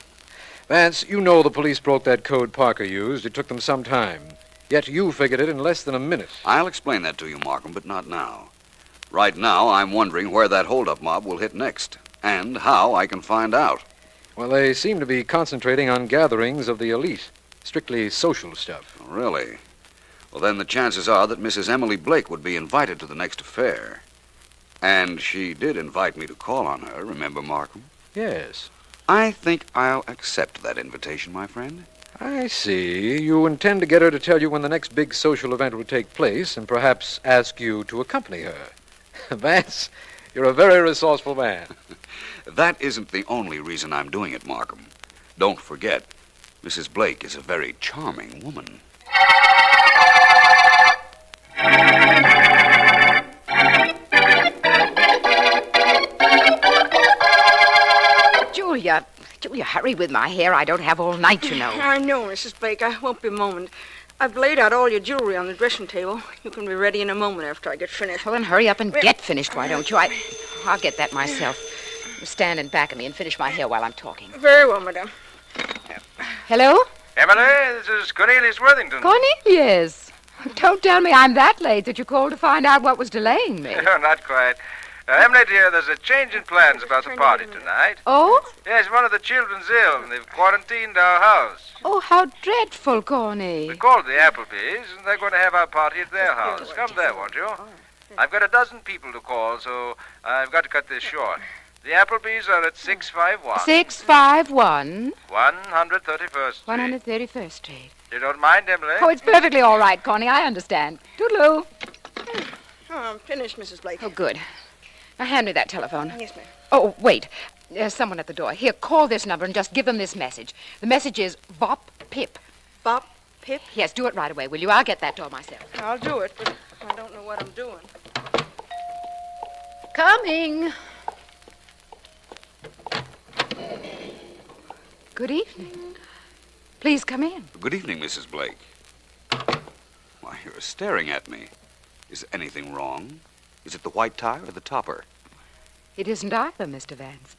Vance, you know the police broke that code Parker used. It took them some time. Yet you figured it in less than a minute. I'll explain that to you, Markham, but not now. Right now, I'm wondering where that holdup mob will hit next, and how I can find out. Well, they seem to be concentrating on gatherings of the elite. Strictly social stuff. Really? Well, then the chances are that Mrs. Emily Blake would be invited to the next affair. And she did invite me to call on her, remember, Markham? Yes. I think I'll accept that invitation, my friend. I see. You intend to get her to tell you when the next big social event will take place and perhaps ask you to accompany her. Vance, you're a very resourceful man. That isn't the only reason I'm doing it, Markham. Don't forget, Mrs. Blake is a very charming woman. Julia, hurry with my hair. I don't have all night, you know. I know, Mrs. Blake. I won't be a moment. I've laid out all your jewelry on the dressing table. You can be ready in a moment after I get finished. Well, then hurry up and get finished, why don't you? I'll get that myself. Stand in back of me and finish my hair while I'm talking. Very well, madame. Hello? Emily, this is Cornelius Worthington. Cornelius. Don't tell me I'm that late that you called to find out what was delaying me. No, not quite. Emily, dear, there's a change in plans about the party tonight. Oh? Yes, one of the children's ill, and they've quarantined our house. Oh, how dreadful, Corny. We called the Applebee's, and they're going to have our party at their house. Come there, won't you? I've got a dozen people to call, so I've got to cut this short. The Applebee's are at 651. 651? 131st Street. 131st Street. You don't mind, Emily? Oh, it's perfectly all right, Connie. I understand. Toodaloo. Oh, I'm finished, Mrs. Blake. Oh, good. Now, hand me that telephone. Yes, ma'am. Oh, wait. There's someone at the door. Here, call this number and just give them this message. The message is Bop Pip. Bop Pip? Yes, do it right away, will you? I'll get that door myself. I'll do it, but I don't know what I'm doing. Coming. Good evening. Please come in. Good evening, Mrs. Blake. Why, you're staring at me. Is anything wrong? Is it the white tie or the topper? It isn't either, Mr. Vance.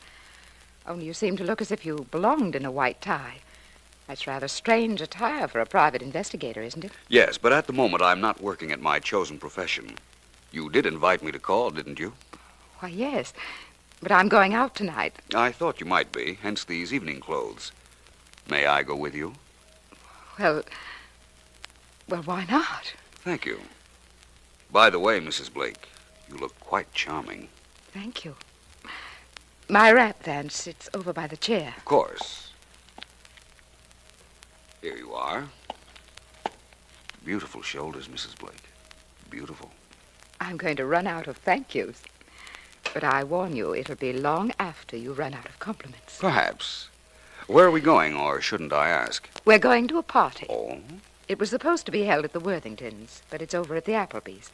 Only you seem to look as if you belonged in a white tie. That's rather strange attire for a private investigator, isn't it? Yes, but at the moment I'm not working at my chosen profession. You did invite me to call, didn't you? Why, yes. But I'm going out tonight. I thought you might be, hence these evening clothes. May I go with you? Well, why not? Thank you. By the way, Mrs. Blake, you look quite charming. Thank you. My wrap, Vance, it's over by the chair. Of course. Here you are. Beautiful shoulders, Mrs. Blake. Beautiful. I'm going to run out of thank yous. But I warn you, it'll be long after you run out of compliments. Perhaps. Where are we going, or shouldn't I ask? We're going to a party. Oh? It was supposed to be held at the Worthingtons, but it's over at the Applebee's.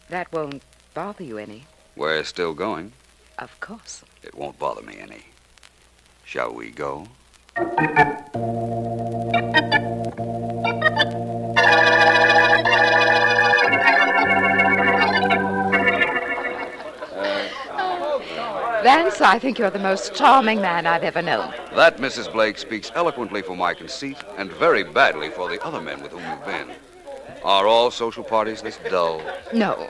That won't bother you any. We're still going. Of course. It won't bother me any. Shall we go? Vance, I think you're the most charming man I've ever known. That, Mrs. Blake, speaks eloquently for my conceit and very badly for the other men with whom you've been. Are all social parties this dull? No,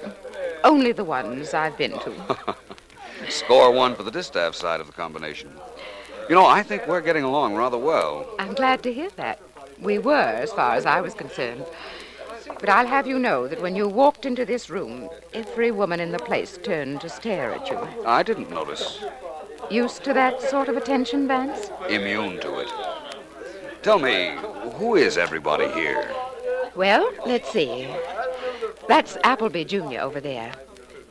only the ones I've been to. Score one for the distaff side of the combination. You know, I think we're getting along rather well. I'm glad to hear that. We were, as far as I was concerned. But I'll have you know that when you walked into this room, every woman in the place turned to stare at you. I didn't notice. Used to that sort of attention, Vance? Immune to it. Tell me, who is everybody here? Well, let's see. That's Appleby Jr. over there.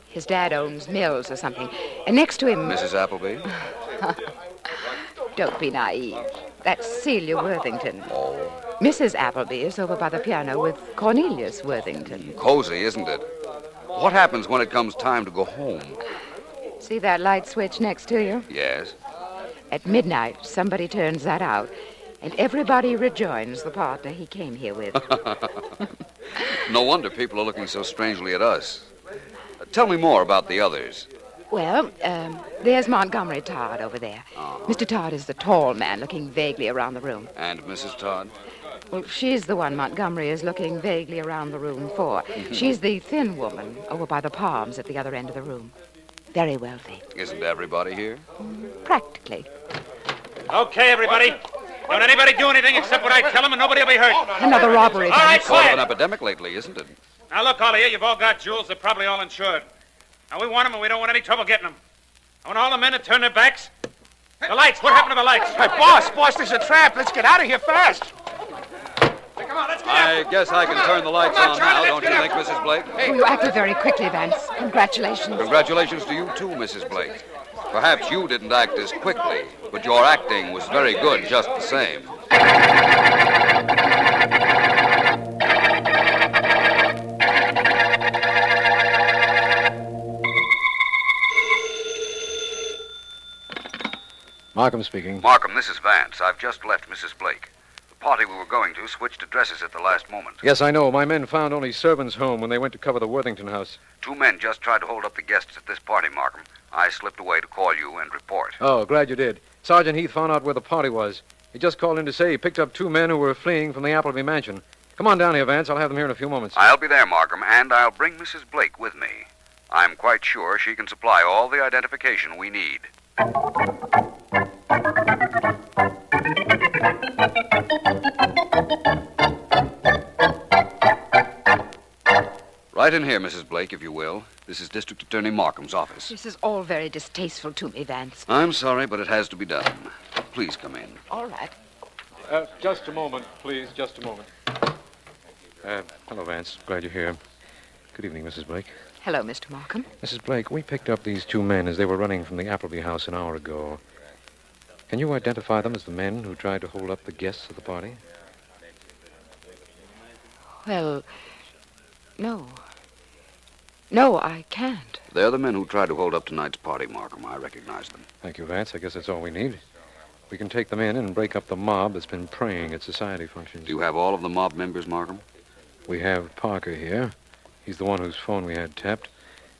His dad owns mills or something. And next to him... Mrs. Appleby? Don't be naive. That's Celia Worthington. Oh. Mrs. Appleby is over by the piano with Cornelius Worthington. Cozy, isn't it? What happens when it comes time to go home? See that light switch next to you? Yes. At midnight, somebody turns that out, and everybody rejoins the partner he came here with. No wonder people are looking so strangely at us. Tell me more about the others. Well, there's Montgomery Todd over there. Mr. Todd is the tall man looking vaguely around the room. And Mrs. Todd? Well, she's the one Montgomery is looking vaguely around the room for. She's the thin woman over by the palms at the other end of the room. Very wealthy. Isn't everybody here? Practically. Okay, everybody. Don't anybody do anything except what I tell them, and nobody will be hurt. Another robbery. All right, Sort of quiet. an epidemic lately, isn't it? Now, look, all of you, you've all got jewels. They're probably all insured. Now, we want them, and we don't want any trouble getting them. I want all the men to turn their backs. The lights. What happened to the lights? Hey, boss, there's a trap. Let's get out of here fast. Come on, let's get I guess I can turn the lights on now, don't you think, Mrs. Blake? Oh, you acted very quickly, Vance. Congratulations. Congratulations to you, too, Mrs. Blake. Perhaps you didn't act as quickly, but your acting was very good just the same. Markham speaking. Markham, this is Vance. I've just left Mrs. Blake. The party we were going to switched addresses at the last moment. Yes, I know. My men found only Servant's home when they went to cover the Worthington house. 2 men just tried to hold up the guests at this party, Markham. I slipped away to call you and report. Oh, glad you did. Sergeant Heath found out where the party was. He just called in to say he picked up 2 men who were fleeing from the Appleby mansion. Come on down here, Vance. I'll have them here in a few moments. I'll be there, Markham, and I'll bring Mrs. Blake with me. I'm quite sure she can supply all the identification we need. Right in here, Mrs. Blake, if you will. This is District Attorney Markham's office. This is all very distasteful to me, Vance. I'm sorry, but it has to be done. Please come in. All right. Just a moment, please. Just a moment. Hello, Vance. Glad you're here. Good evening, Mrs. Blake. Hello, Mr. Markham. Mrs. Blake, we picked up these 2 men as they were running from the Appleby house an hour ago. Can you identify them as the men who tried to hold up the guests of the party? Well, no. No, I can't. They're the men who tried to hold up tonight's party, Markham. I recognize them. Thank you, Vance. I guess that's all we need. We can take them in and break up the mob that's been preying at society functions. Do you have all of the mob members, Markham? We have Parker here. He's the one whose phone we had tapped.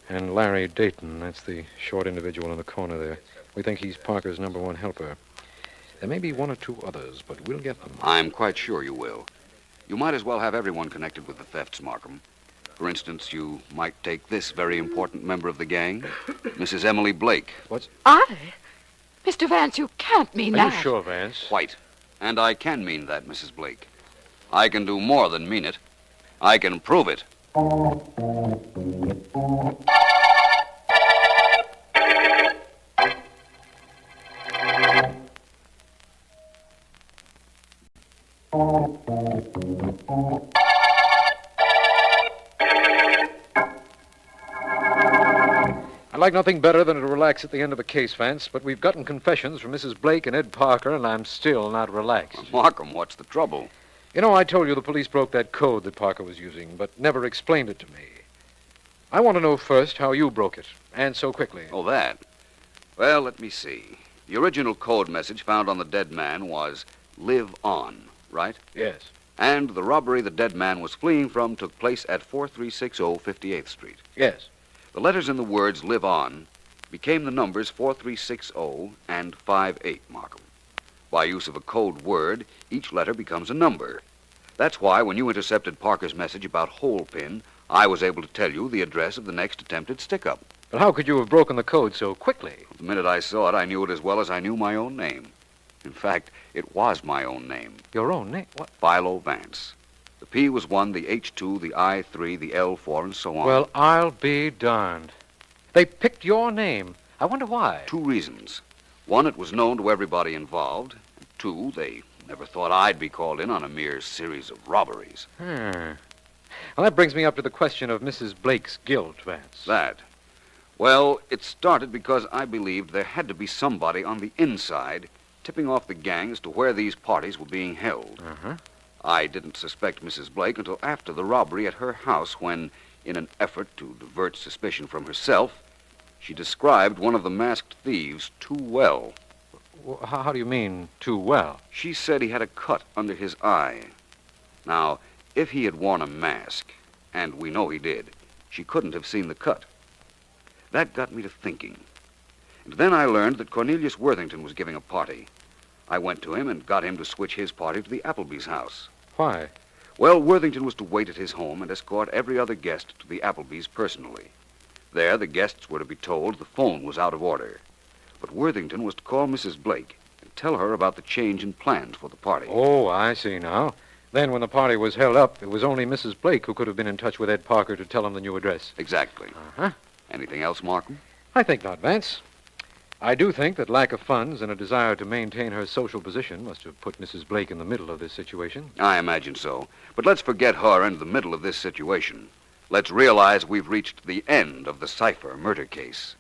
And Larry Dayton, that's the short individual in the corner there. We think he's Parker's number 1 helper. There may be 1 or 2 others, but we'll get them. I'm quite sure you will. You might as well have everyone connected with the thefts, Markham. For instance, you might take this very important member of the gang, Mrs. Emily Blake. What's... I? Mr. Vance, you can't mean that. Are you sure, Vance? Quite. And I can mean that, Mrs. Blake. I can do more than mean it. I can prove it. I'd like nothing better than to relax at the end of a case, Vance, but we've gotten confessions from Mrs. Blake and Ed Parker, and I'm still not relaxed. Markham, what's the trouble? You know, I told you the police broke that code that Parker was using, but never explained it to me. I want to know first how you broke it, and so quickly. Oh, that? Well, let me see. The original code message found on the dead man was, "Live on," right? Yes. And the robbery the dead man was fleeing from took place at 4360 58th Street. Yes. The letters in the words "live on" became the numbers 4360 and 58, Markham. By use of a code word, each letter becomes a number. That's why when you intercepted Parker's message about hole pin, I was able to tell you the address of the next attempted stick-up. But how could you have broken the code so quickly? The minute I saw it, I knew it as well as I knew my own name. In fact, it was my own name. Your own name? What? Philo Vance. The P was 1, the H 2, the I 3, the L 4, and so on. Well, I'll be darned. They picked your name. I wonder why. 2 reasons. 1, it was known to everybody involved. And 2, they never thought I'd be called in on a mere series of robberies. Well, that brings me up to the question of Mrs. Blake's guilt, Vance. That? Well, it started because I believed there had to be somebody on the inside tipping off the gang as to where these parties were being held. I didn't suspect Mrs. Blake until after the robbery at her house when, in an effort to divert suspicion from herself, she described one of the masked thieves too well. How do you mean, too well? She said he had a cut under his eye. Now, if he had worn a mask, and we know he did, she couldn't have seen the cut. That got me to thinking. And then I learned that Cornelius Worthington was giving a party. I went to him and got him to switch his party to the Appleby's house. Why? Well, Worthington was to wait at his home and escort every other guest to the Appleby's personally. There, the guests were to be told the phone was out of order. But Worthington was to call Mrs. Blake and tell her about the change in plans for the party. Oh, I see now. Then when the party was held up, it was only Mrs. Blake who could have been in touch with Ed Parker to tell him the new address. Exactly. Anything else, Markham? I think not, Vance. I do think that lack of funds and a desire to maintain her social position must have put Mrs. Blake in the middle of this situation. I imagine so. But let's forget her and the middle of this situation. Let's realize we've reached the end of the Cipher murder case.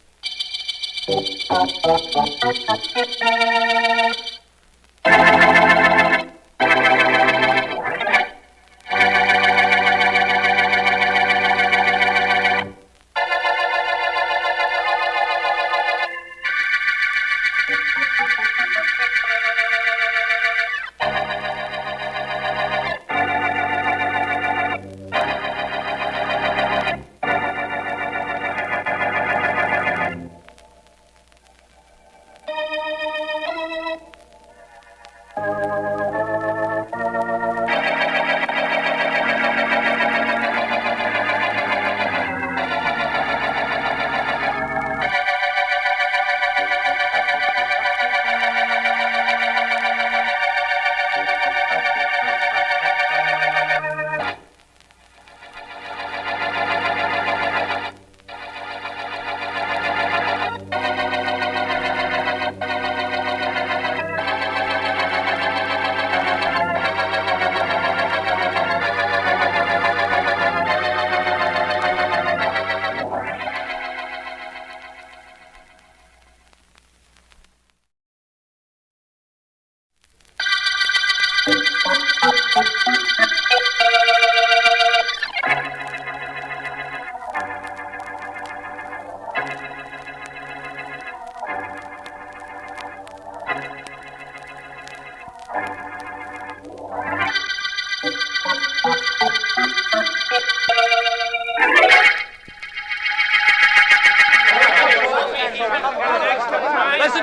Listen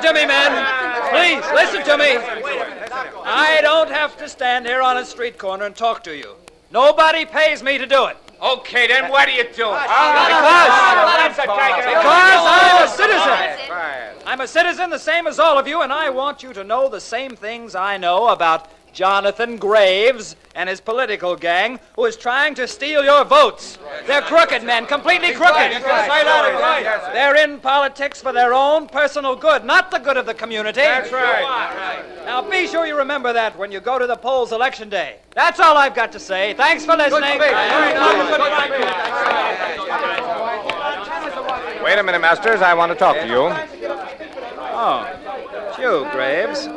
to me, men. Please, listen to me. I don't have to stand here on a street corner and talk to you. Nobody pays me to do it. Okay, then why do you do it? Because I'm a citizen. I'm a citizen the same as all of you, and I want you to know the same things I know about Jonathan Graves and his political gang who is trying to steal your votes. They're crooked men, completely crooked. They're in politics for their own personal good, not the good of the community. That's right. Now be sure you remember that when you go to the polls election day. That's all I've got to say. Thanks for listening. Wait a minute, Masters. I want to talk to you. Oh, it's you, Graves.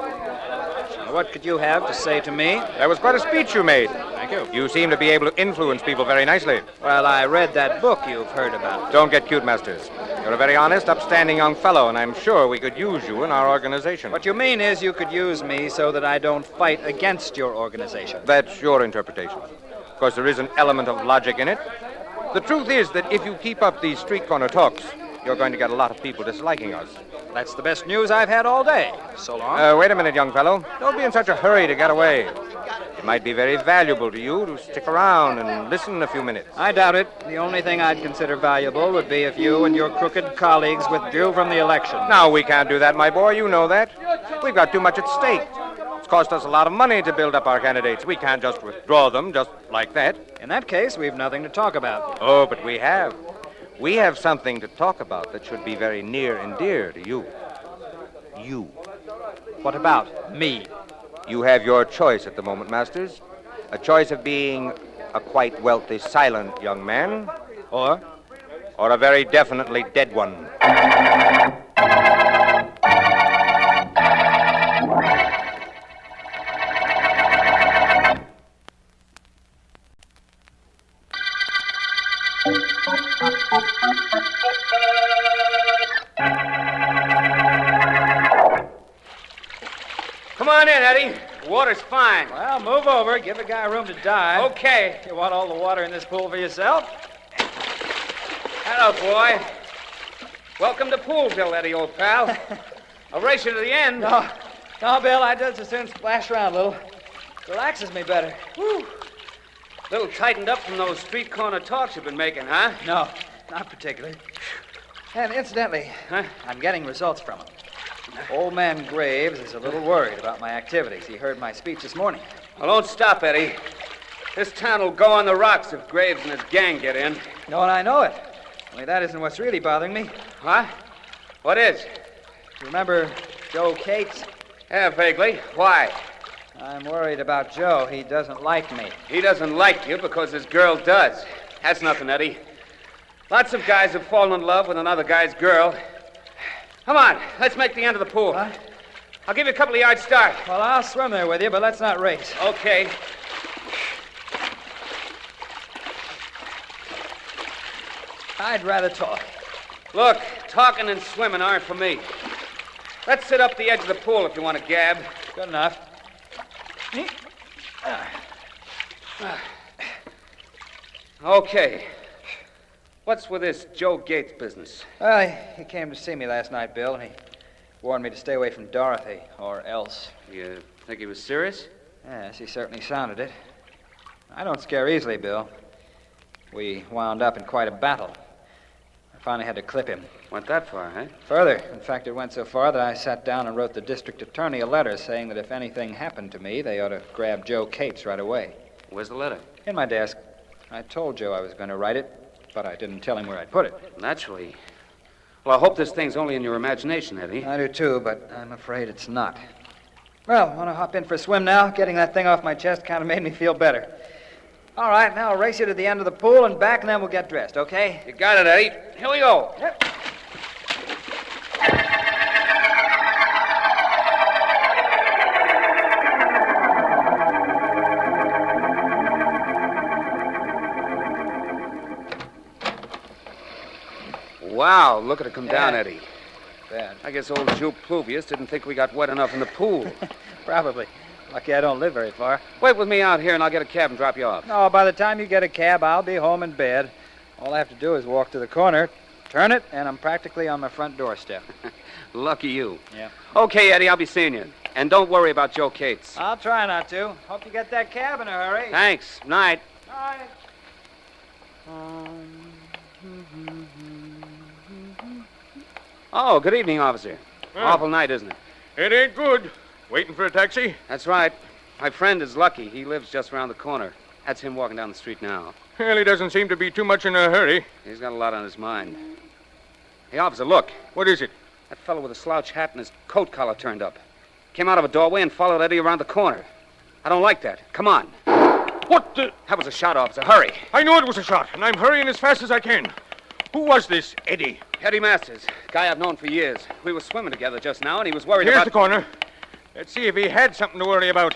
What could you have to say to me? That was quite a speech you made. Thank you. You seem to be able to influence people very nicely. Well, I read that book you've heard about. Don't get cute, Masters. You're a very honest, upstanding young fellow, and I'm sure we could use you in our organization. What you mean is you could use me so that I don't fight against your organization. That's your interpretation. Of course, there is an element of logic in it. The truth is that if you keep up these street corner talks, you're going to get a lot of people disliking us. That's the best news I've had all day. So long. Wait a minute, young fellow. Don't be in such a hurry to get away. It might be very valuable to you to stick around and listen a few minutes. I doubt it. The only thing I'd consider valuable would be if you and your crooked colleagues withdrew from the election. No, we can't do that, my boy. You know that. We've got too much at stake. It's cost us a lot of money to build up our candidates. We can't just withdraw them just like that. In that case, we've nothing to talk about. Oh, but we have. We have something to talk about that should be very near and dear to you. You. What about me? You have your choice at the moment, Masters. A choice of being a quite wealthy, silent young man, or a very definitely dead one. Come on in, Eddie. The water's fine. Well, move over. Give the guy room to die. Okay. You want all the water in this pool for yourself? Hello, boy. Welcome to Poolville, Eddie, old pal. I'll race you to the end. No, Bill, I just as soon splash around a little. Relaxes me better. Whew. A little tightened up from those street corner talks you've been making, huh? No, not particularly. And incidentally, I'm getting results from him. Old man Graves is a little worried about my activities. He heard my speech this morning. Well, don't stop, Eddie. This town will go on the rocks if Graves and his gang get in. No, and I know it. Only that isn't what's really bothering me. Huh? What is? You remember Joe Cates? Yeah, vaguely. Why? I'm worried about Joe. He doesn't like me. He doesn't like you because his girl does. That's nothing, Eddie. Lots of guys have fallen in love with another guy's girl. Come on, let's make the end of the pool. What? I'll give you a couple of yards start. Well, I'll swim there with you, but let's not race. Okay. I'd rather talk. Look, talking and swimming aren't for me. Let's sit up the edge of the pool if you want to gab. Good enough. Okay. What's with this Joe Gates business? Well, he came to see me last night, Bill, and he warned me to stay away from Dorothy, or else. You think he was serious? Yes, he certainly sounded it. I don't scare easily, Bill. We wound up in quite a battle. I finally had to clip him. Went that far, huh? Further. In fact, it went so far that I sat down and wrote the district attorney a letter saying that if anything happened to me, they ought to grab Joe Cates right away. Where's the letter? In my desk. I told Joe I was going to write it, but I didn't tell him where I'd put it. Naturally. Well, I hope this thing's only in your imagination, Eddie. I do, too, but I'm afraid it's not. Well, want to hop in for a swim now? Getting that thing off my chest kind of made me feel better. All right, now I'll race you to the end of the pool and back, and then we'll get dressed, okay? You got it, Eddie. Here we go. Yep. Wow, look at it come down, Eddie. Bad. I guess old Joe Pluvius didn't think we got wet enough in the pool. Probably. Lucky I don't live very far. Wait with me out here, and I'll get a cab and drop you off. No, by the time you get a cab, I'll be home in bed. All I have to do is walk to the corner, turn it, and I'm practically on my front doorstep. Lucky you. Yeah. Okay, Eddie, I'll be seeing you. And don't worry about Joe Cates. I'll try not to. Hope you get that cab in a hurry. Thanks. Night. Night. Oh, good evening, officer. Awful night, isn't it? It ain't good. Waiting for a taxi? That's right. My friend is Lucky. He lives just around the corner. That's him walking down the street now. Well, he doesn't seem to be too much in a hurry. He's got a lot on his mind. Hey, officer, look. What is it? That fellow with a slouch hat and his coat collar turned up. Came out of a doorway and followed Eddie around the corner. I don't like that. Come on. What the? That was a shot, officer. Hurry. I knew it was a shot, and I'm hurrying as fast as I can. Who was this Eddie? Eddie Masters. Guy I've known for years. We were swimming together just now, and he was worried Here's about... the corner. Let's see if he had something to worry about.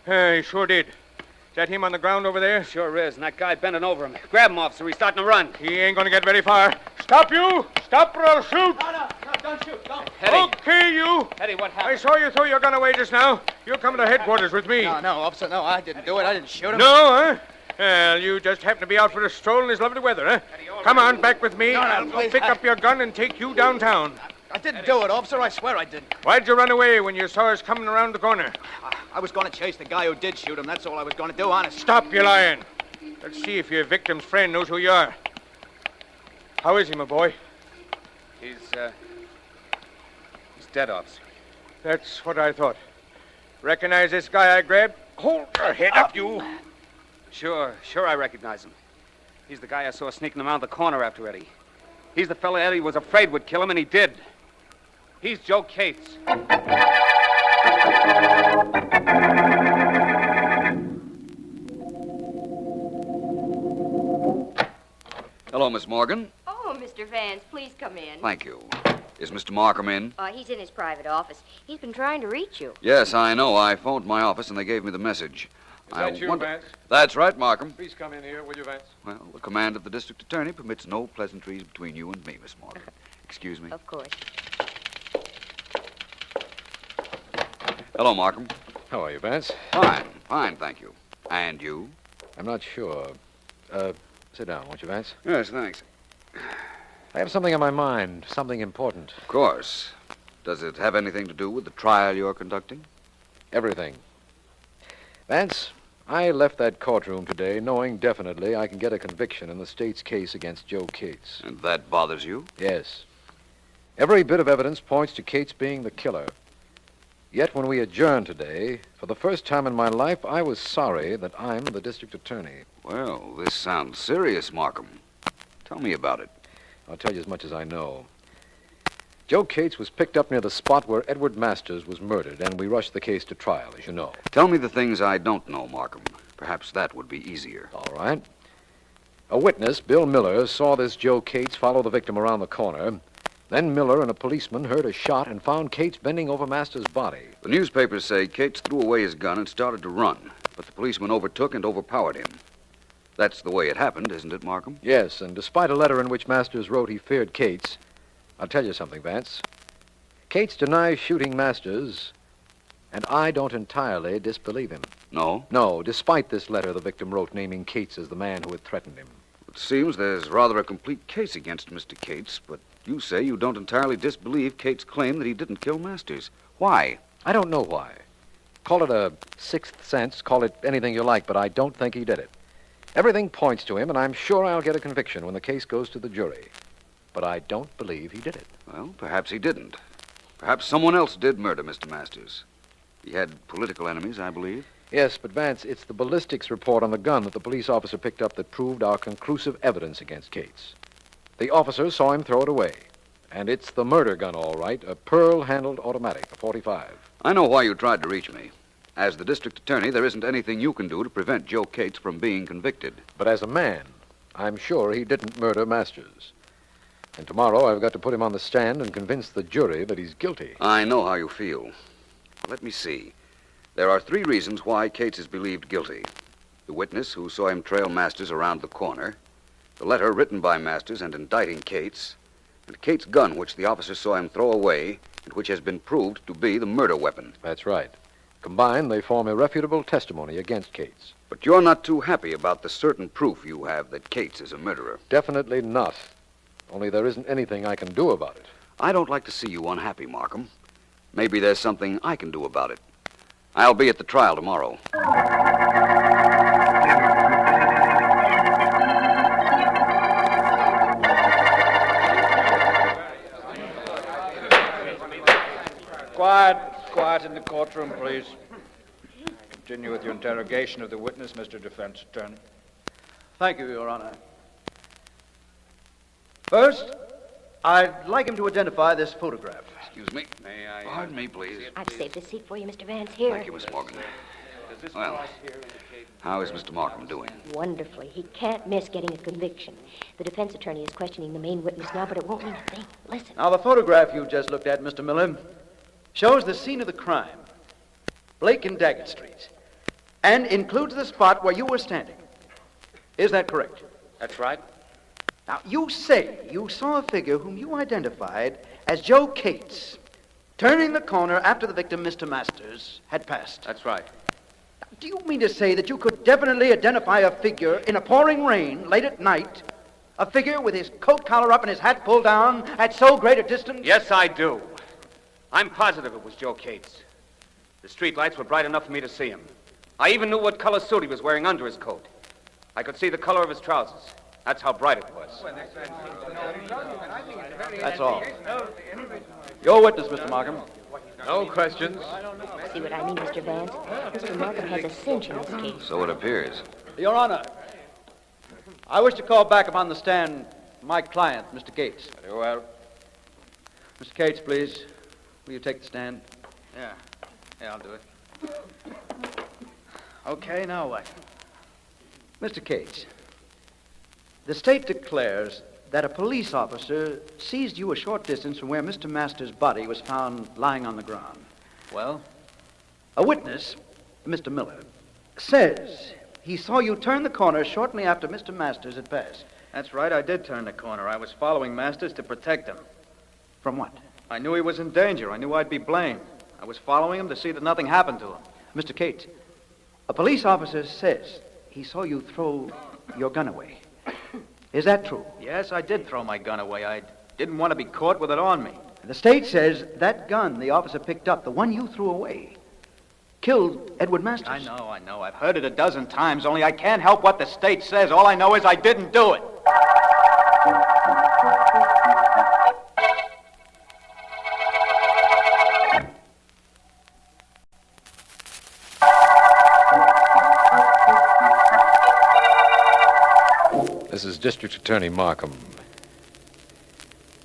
He sure did. Is that him on the ground over there? Sure is, and that guy bending over him. Grab him, officer. He's starting to run. He ain't gonna get very far. Stop, you! Stop or I'll shoot! No, don't shoot. Don't. Eddie. Okay, you! Eddie, what happened? I saw you throw your gun away just now. You're coming to headquarters with me. No, officer, no, I didn't do it. I didn't shoot him. No, huh? Well, you just happen to be out for a stroll in this lovely weather, huh? Come on, back with me. I'll please, pick up your gun and take you downtown. I didn't do it, officer. I swear I didn't. Why'd you run away when you saw us coming around the corner? I was going to chase the guy who did shoot him. That's all I was going to do, honest. Stop your lying. Let's see if your victim's friend knows who you are. How is he, my boy? He's dead, officer. That's what I thought. Recognize this guy I grabbed? Hold your head up, you. Sure I recognize him. He's the guy I saw sneaking around the corner after Eddie. He's the fella Eddie was afraid would kill him, and he did. He's Joe Cates. Hello, Miss Morgan. Oh, Mr. Vance, please come in. Thank you. Is Mr. Markham in? He's in his private office. He's been trying to reach you. Yes, I know. I phoned my office and they gave me the message. Is that you, Vance? That's right, Markham. Please come in here, will you, Vance? Well, the command of the district attorney permits no pleasantries between you and me, Miss Morgan. Excuse me. Of course. Hello, Markham. How are you, Vance? Fine, thank you. And you? I'm not sure. Sit down, won't you, Vance? Yes, thanks. I have something on my mind, something important. Of course. Does it have anything to do with the trial you're conducting? Everything. Vance, I left that courtroom today knowing definitely I can get a conviction in the state's case against Joe Cates. And that bothers you? Yes. Every bit of evidence points to Cates being the killer. Yet when we adjourned today, for the first time in my life, I was sorry that I'm the district attorney. Well, this sounds serious, Markham. Tell me about it. I'll tell you as much as I know. Joe Cates was picked up near the spot where Edward Masters was murdered, and we rushed the case to trial, as you know. Tell me the things I don't know, Markham. Perhaps that would be easier. All right. A witness, Bill Miller, saw this Joe Cates follow the victim around the corner. Then Miller and a policeman heard a shot and found Cates bending over Masters' body. The newspapers say Cates threw away his gun and started to run, but the policeman overtook and overpowered him. That's the way it happened, isn't it, Markham? Yes, and despite a letter in which Masters wrote he feared Cates, I'll tell you something, Vance. Cates denies shooting Masters, and I don't entirely disbelieve him. No? No, despite this letter the victim wrote naming Cates as the man who had threatened him. It seems there's rather a complete case against Mr. Cates, but you say you don't entirely disbelieve Cates' claim that he didn't kill Masters. Why? I don't know why. Call it a sixth sense, call it anything you like, but I don't think he did it. Everything points to him, and I'm sure I'll get a conviction when the case goes to the jury. But I don't believe he did it. Well, perhaps he didn't. Perhaps someone else did murder Mr. Masters. He had political enemies, I believe. Yes, but Vance, it's the ballistics report on the gun that the police officer picked up that proved our conclusive evidence against Cates. The officer saw him throw it away. And it's the murder gun, all right, a pearl-handled automatic, a .45. I know why you tried to reach me. As the district attorney, there isn't anything you can do to prevent Joe Cates from being convicted. But as a man, I'm sure he didn't murder Masters. And tomorrow I've got to put him on the stand and convince the jury that he's guilty. I know how you feel. Let me see. There are 3 reasons why Cates is believed guilty. The witness who saw him trail Masters around the corner, the letter written by Masters and indicting Cates, and Cates' gun, which the officer saw him throw away and which has been proved to be the murder weapon. That's right. Combined, they form irrefutable testimony against Cates. But you're not too happy about the certain proof you have that Cates is a murderer. Definitely not. Only there isn't anything I can do about it. I don't like to see you unhappy, Markham. Maybe there's something I can do about it. I'll be at the trial tomorrow. Quiet in the courtroom, please. Continue with your interrogation of the witness, Mr. Defense Attorney. Thank you, Your Honor. First, I'd like him to identify this photograph. Excuse me. May I? Pardon me, please. I've saved a seat for you, Mr. Vance. Here. Thank you, Miss Morgan. Well, how is Mr. Markham doing? Wonderfully. He can't miss getting a conviction. The defense attorney is questioning the main witness now, but it won't mean a thing. Listen. Now, the photograph you just looked at, Mr. Miller, shows the scene of the crime, Blake and Daggett Streets, and includes the spot where you were standing. Is that correct? That's right. Now, you say you saw a figure whom you identified as Joe Cates turning the corner after the victim, Mr. Masters, had passed. That's right. Now, do you mean to say that you could definitely identify a figure in a pouring rain late at night, a figure with his coat collar up and his hat pulled down at so great a distance? Yes, I do. I'm positive it was Joe Cates. The street lights were bright enough for me to see him. I even knew what color suit he was wearing under his coat. I could see the color of his trousers. That's how bright it was. That's all. Your witness, Mr. Markham. No questions. See what I mean, Mr. Vance? Mr. Markham has a cinch in this case. So it appears. Your Honor, I wish to call back upon the stand my client, Mr. Cates. Very well. Mr. Cates, please. Will you take the stand? Yeah, I'll do it. Okay, now what? Mr. Cates, the state declares that a police officer seized you a short distance from where Mr. Masters' body was found lying on the ground. Well? A witness, Mr. Miller, says he saw you turn the corner shortly after Mr. Masters had passed. That's right, I did turn the corner. I was following Masters to protect him. From what? I knew he was in danger. I knew I'd be blamed. I was following him to see that nothing happened to him. Mr. Cates, a police officer says he saw you throw your gun away. Is that true? Yes, I did throw my gun away. I didn't want to be caught with it on me. The state says that gun the officer picked up, the one you threw away, killed Edward Masters. I know. I've heard it a dozen times, only I can't help what the state says. All I know is I didn't do it. This is District Attorney Markham.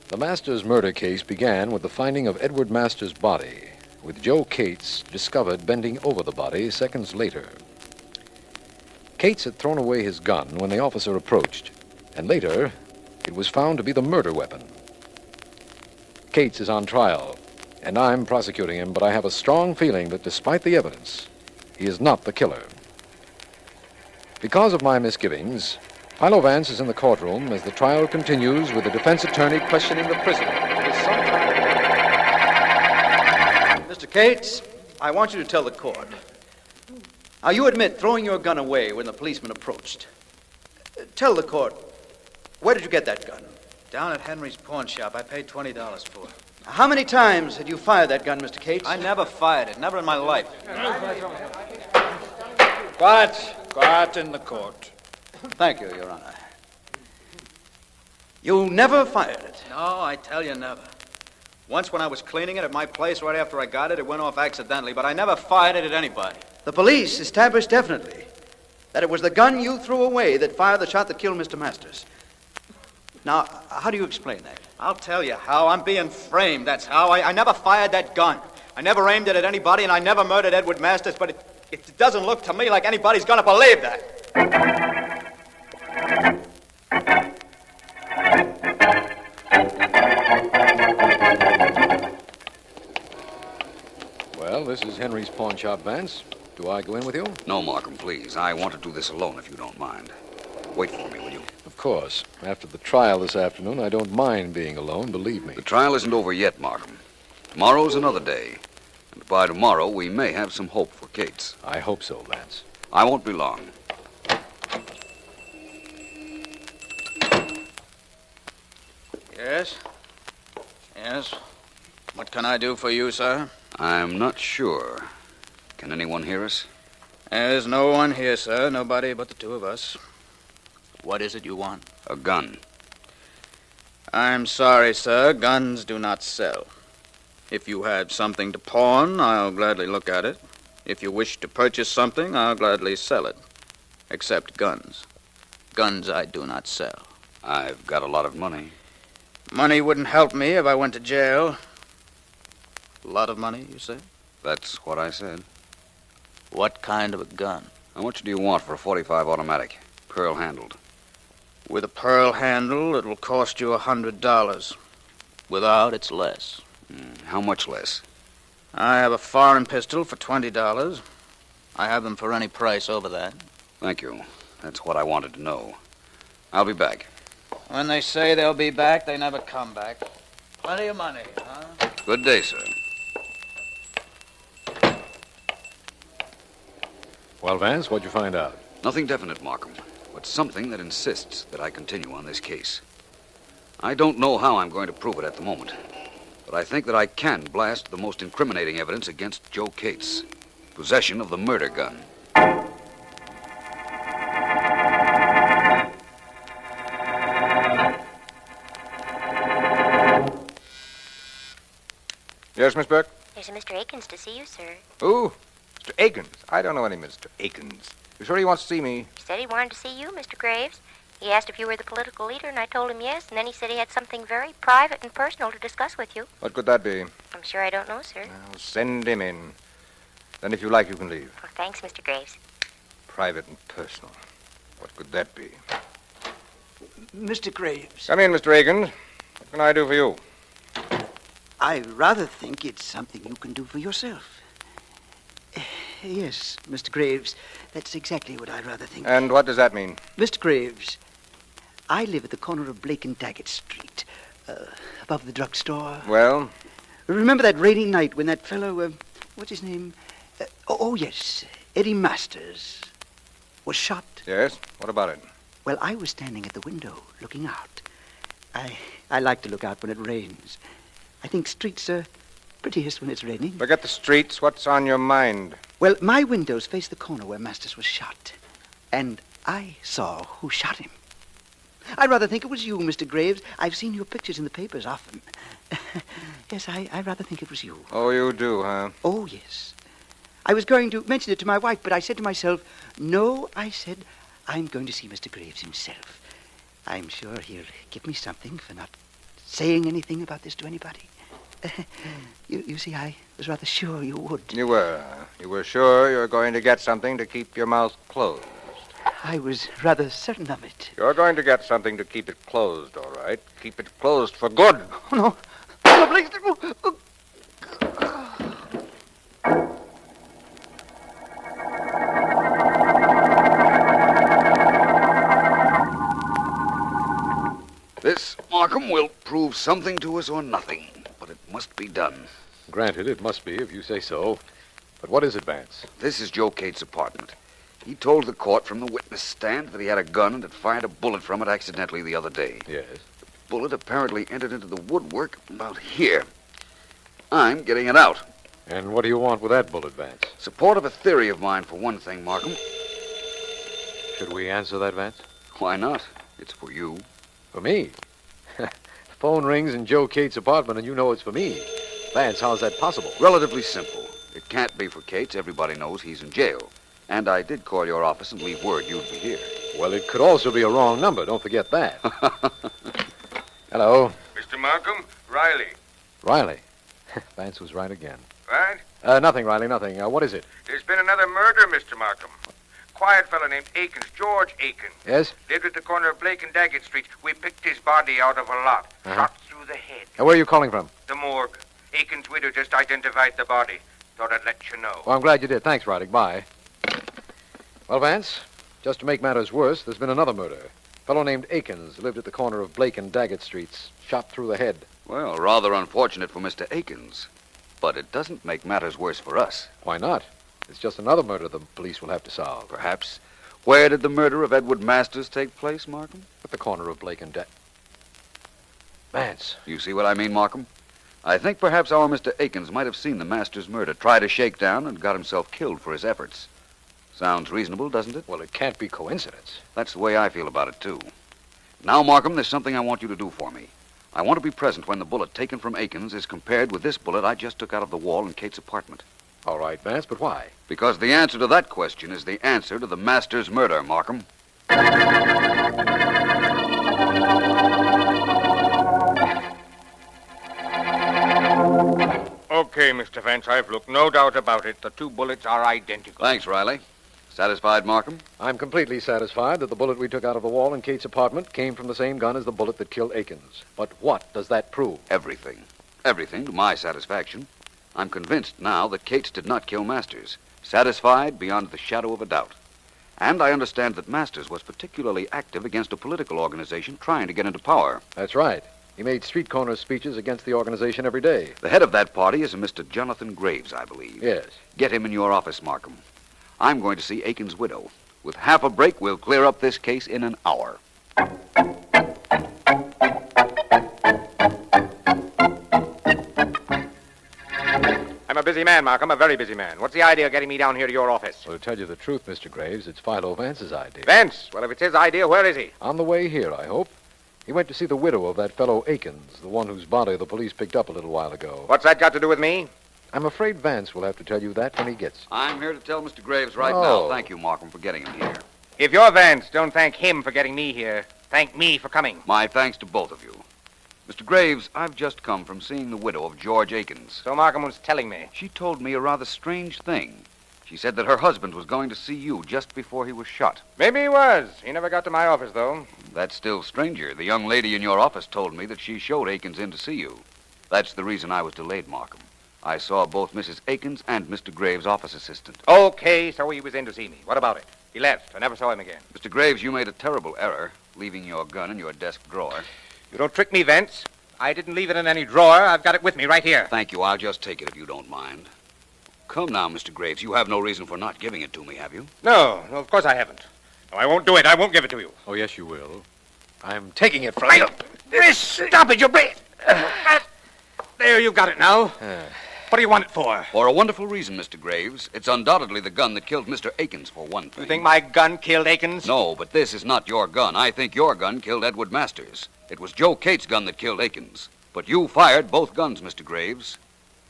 The Masters murder case began with the finding of Edward Masters' body, with Joe Cates discovered bending over the body seconds later. Cates had thrown away his gun when the officer approached, and later it was found to be the murder weapon. Cates is on trial, and I'm prosecuting him, but I have a strong feeling that despite the evidence, he is not the killer. Because of my misgivings, Philo Vance is in the courtroom as the trial continues with the defense attorney questioning the prisoner. It is sometime... Mr. Cates, I want you to tell the court. Now, you admit throwing your gun away when the policeman approached. Tell the court, where did you get that gun? Down at Henry's pawn shop. I paid $20 for it. How many times had you fired that gun, Mr. Cates? I never fired it. Never in my life. Quiet in the court. Thank you, Your Honor. You never fired it? No, I tell you, never. Once when I was cleaning it at my place right after I got it, it went off accidentally, but I never fired it at anybody. The police established definitely that it was the gun you threw away that fired the shot that killed Mr. Masters. Now, how do you explain that? I'll tell you how. I'm being framed, that's how. I never fired that gun. I never aimed it at anybody, and I never murdered Edward Masters, but it doesn't look to me like anybody's going to believe that. Well, this is Henry's pawn shop, Vance. Do I go in with you? No, Markham, please. I want to do this alone if you don't mind. Wait for me, will you? Of course. After the trial this afternoon, I don't mind being alone, believe me. The trial isn't over yet, Markham. Tomorrow's another day. And by tomorrow, we may have some hope for Cates. I hope so, Vance. I won't be long. Yes? Yes? What can I do for you, sir? I'm not sure. Can anyone hear us? There's no one here, sir. Nobody but the two of us. What is it you want? A gun. I'm sorry, sir. Guns do not sell. If you have something to pawn, I'll gladly look at it. If you wish to purchase something, I'll gladly sell it. Except guns. Guns I do not sell. I've got a lot of money. Money wouldn't help me if I went to jail. A lot of money, you say? That's what I said. What kind of a gun? How much do you want for a .45 automatic, pearl-handled? With a pearl handle, it will cost you $100. Without, it's less. How much less? I have a foreign pistol for $20. I have them for any price over that. Thank you. That's what I wanted to know. I'll be back. When they say they'll be back, they never come back. Plenty of money, huh? Good day, sir. Well, Vance, what'd you find out? Nothing definite, Markham, but something that insists that I continue on this case. I don't know how I'm going to prove it at the moment, but I think that I can blast the most incriminating evidence against Joe Cates. Possession of the murder gun. Yes, Miss Burke? There's a Mr. Akins to see you, sir. Who? Mr. Akins. I don't know any Mr. Akins. You sure he wants to see me? He said he wanted to see you, Mr. Graves. He asked if you were the political leader, and I told him yes, and then he said he had something very private and personal to discuss with you. What could that be? I'm sure I don't know, sir. Well, send him in. Then if you like, you can leave. Oh, thanks, Mr. Graves. Private and personal. What could that be? Mr. Graves. Come in, Mr. Akins. What can I do for you? I rather think it's something you can do for yourself. Yes, Mr. Graves, that's exactly what I rather think. And what does that mean? Mr. Graves, I live at the corner of Blake and Daggett Street, above the drugstore. Well? Remember that rainy night when that fellow, what's his name? Yes, Eddie Masters, was shot? Yes? What about it? Well, I was standing at the window, looking out. I like to look out when it rains. I think streets are prettiest when it's raining. Forget the streets. What's on your mind? Well, my windows face the corner where Masters was shot. And I saw who shot him. I rather think it was you, Mr. Graves. I've seen your pictures in the papers often. Yes, I rather think it was you. Oh, you do, huh? Oh, yes. I was going to mention it to my wife, but I said to myself, no, I said, I'm going to see Mr. Graves himself. I'm sure he'll give me something for not saying anything about this to anybody. You see, I was rather sure you would. You were. You were sure you were going to get something to keep your mouth closed. I was rather certain of it. You're going to get something to keep it closed, all right? Keep it closed for good. Oh, no. No, please. This, Markham, will prove something to us or nothing, but it must be done. Granted, it must be, if you say so. But what is it, Vance? This is Joe Cates' apartment. He told the court from the witness stand that he had a gun and had fired a bullet from it accidentally the other day. Yes. The bullet apparently entered into the woodwork about here. I'm getting it out. And what do you want with that bullet, Vance? Support of a theory of mine, for one thing, Markham. Should we answer that, Vance? Why not? It's for you. For me? The phone rings in Joe Cates' apartment and you know it's for me. Vance, how's that possible? Relatively simple. It can't be for Cates. Everybody knows he's in jail. And I did call your office and leave word you'd be here. Well, it could also be a wrong number. Don't forget that. Hello. Mr. Markham, Riley. Riley. Vance was right again. What? Nothing, Riley, nothing. What is it? There's been another murder, Mr. Markham. Quiet fellow named Akins, George Akins. Yes? Lived at the corner of Blake and Daggett Street. We picked his body out of a lot. Shot through the head. Where are you calling from? The morgue. Akins' widow just identified the body. Thought I'd let you know. Well, I'm glad you did. Thanks, Riley. Bye. Well, Vance, just to make matters worse, there's been another murder. A fellow named Akins lived at the corner of Blake and Daggett Streets. Shot through the head. Well, rather unfortunate for Mr. Akins. But it doesn't make matters worse for us. Why not? It's just another murder the police will have to solve. Perhaps. Where did the murder of Edward Masters take place, Markham? At the corner of Blake and Vance. You see what I mean, Markham? I think perhaps our Mr. Akins might have seen the Masters murder, tried a shakedown, and got himself killed for his efforts. Sounds reasonable, doesn't it? Well, it can't be coincidence. That's the way I feel about it, too. Now, Markham, there's something I want you to do for me. I want to be present when the bullet taken from Akins is compared with this bullet I just took out of the wall in Kate's apartment. All right, Vance, but why? Because the answer to that question is the answer to the Masters murder, Markham. Okay, Mr. Vance, I've looked. No doubt about it. The two bullets are identical. Thanks, Riley. Satisfied, Markham? I'm completely satisfied that the bullet we took out of the wall in Kate's apartment came from the same gun as the bullet that killed Akins. But what does that prove? Everything. Everything to my satisfaction. I'm convinced now that Cates did not kill Masters. Satisfied beyond the shadow of a doubt. And I understand that Masters was particularly active against a political organization trying to get into power. That's right. He made street corner speeches against the organization every day. The head of that party is a Mr. Jonathan Graves, I believe. Yes. Get him in your office, Markham. I'm going to see Akins' widow. With half a break, we'll clear up this case in an hour. I'm a busy man, Markham, a very busy man. What's the idea of getting me down here to your office? Well, to tell you the truth, Mr. Graves, it's Philo Vance's idea. Vance? Well, if it's his idea, where is he? On the way here, I hope. He went to see the widow of that fellow Akins, the one whose body the police picked up a little while ago. What's that got to do with me? I'm afraid Vance will have to tell you that when he gets. I'm here to tell Mr. Graves right Oh. now. Thank you, Markham, for getting him here. If you're Vance, don't thank him for getting me here. Thank me for coming. My thanks to both of you. Mr. Graves, I've just come from seeing the widow of George Akins. So Markham was telling me. She told me a rather strange thing. She said that her husband was going to see you just before he was shot. Maybe he was. He never got to my office, though. That's still stranger. The young lady in your office told me that she showed Akins in to see you. That's the reason I was delayed, Markham. I saw both Mrs. Akins and Mr. Graves' office assistant. Okay, so he was in to see me. What about it? He left. I never saw him again. Mr. Graves, you made a terrible error, leaving your gun in your desk drawer. You don't trick me, Vance. I didn't leave it in any drawer. I've got it with me right here. Thank you. I'll just take it if you don't mind. Come now, Mr. Graves. You have no reason for not giving it to me, have you? No, of course I haven't. No, I won't do it. I won't give it to you. Oh, yes, you will. I'm taking it from you. Stop it, you break. There, you've got it now. What do you want it for? For a wonderful reason, Mr. Graves. It's undoubtedly the gun that killed Mr. Akins, for one thing. You think my gun killed Akins? No, but this is not your gun. I think your gun killed Edward Masters. It was Joe Cates' gun that killed Akins. But you fired both guns, Mr. Graves.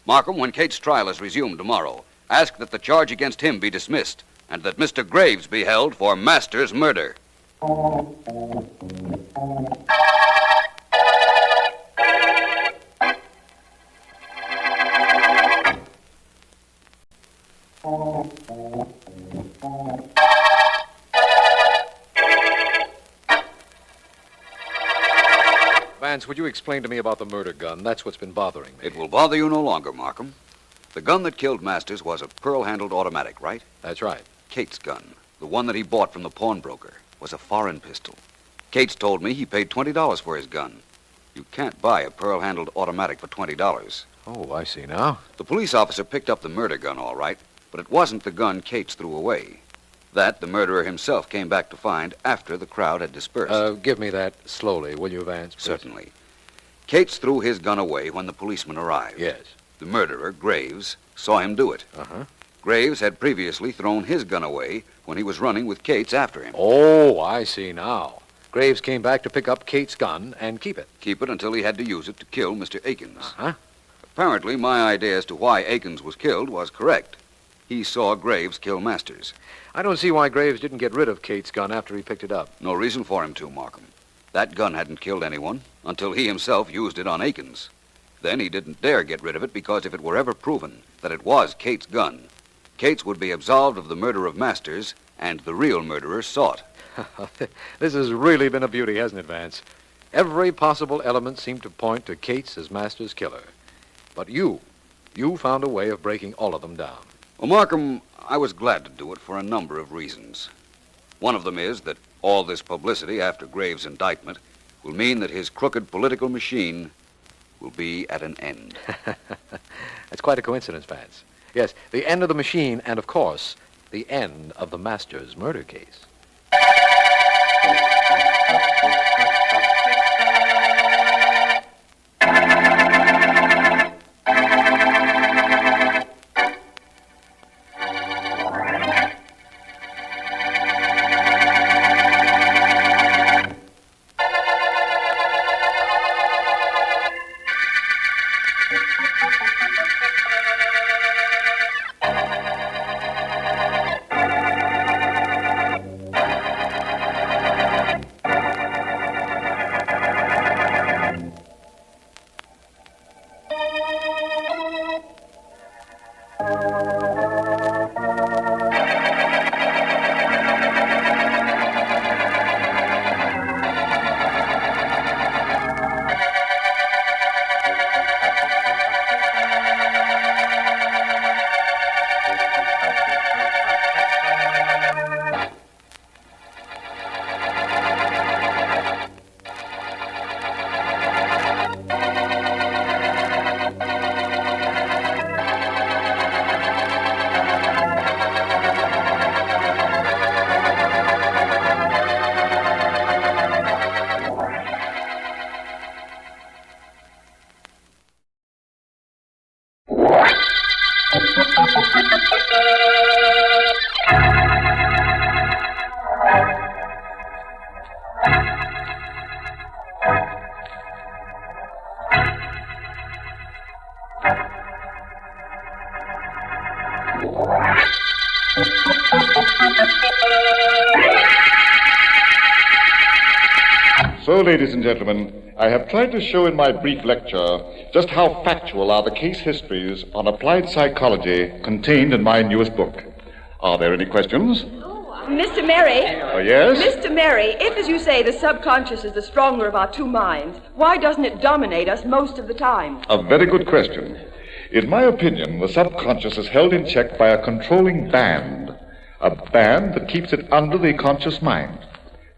Markham, when Cates' trial is resumed tomorrow, ask that the charge against him be dismissed and that Mr. Graves be held for Masters' murder. Vance, would you explain to me about the murder gun? That's what's been bothering me. It will bother you no longer, Markham. The gun that killed Masters was a pearl-handled automatic, right? That's right. Cates' gun, the one that he bought from the pawnbroker, was a foreign pistol. Cates told me he paid $20 for his gun. You can't buy a pearl-handled automatic for $20. Oh, I see now. The police officer picked up the murder gun, all right, but it wasn't the gun Cates threw away. That the murderer himself came back to find after the crowd had dispersed. Give me that slowly, will you, Vance? Please? Certainly. Cates threw his gun away when the policeman arrived. Yes. The murderer, Graves, saw him do it. Uh-huh. Graves had previously thrown his gun away when he was running with Cates after him. Oh, I see now. Graves came back to pick up Cates' gun and keep it. Keep it until he had to use it to kill Mr. Akins. Uh-huh. Apparently, my idea as to why Akins was killed was correct. He saw Graves kill Masters. I don't see why Graves didn't get rid of Cates' gun after he picked it up. No reason for him to, Markham. That gun hadn't killed anyone until he himself used it on Akins. Then he didn't dare get rid of it because if it were ever proven that it was Cates' gun, Cates would be absolved of the murder of Masters and the real murderer sought. This has really been a beauty, hasn't it, Vance? Every possible element seemed to point to Cates as Masters' killer. But you found a way of breaking all of them down. Well, Markham, I was glad to do it for a number of reasons. One of them is that all this publicity after Graves' indictment will mean that his crooked political machine will be at an end. That's quite a coincidence, Vance. Yes, the end of the machine and, of course, the end of the Masters murder case. So, ladies and gentlemen, I have tried to show in my brief lecture just how factual are the case histories on applied psychology contained in my newest book. Are there any questions? Mr. Merry? Yes? Mr. Merry, if, as you say, the subconscious is the stronger of our two minds, why doesn't it dominate us most of the time? A very good question. In my opinion, the subconscious is held in check by a controlling band. A band that keeps it under the conscious mind.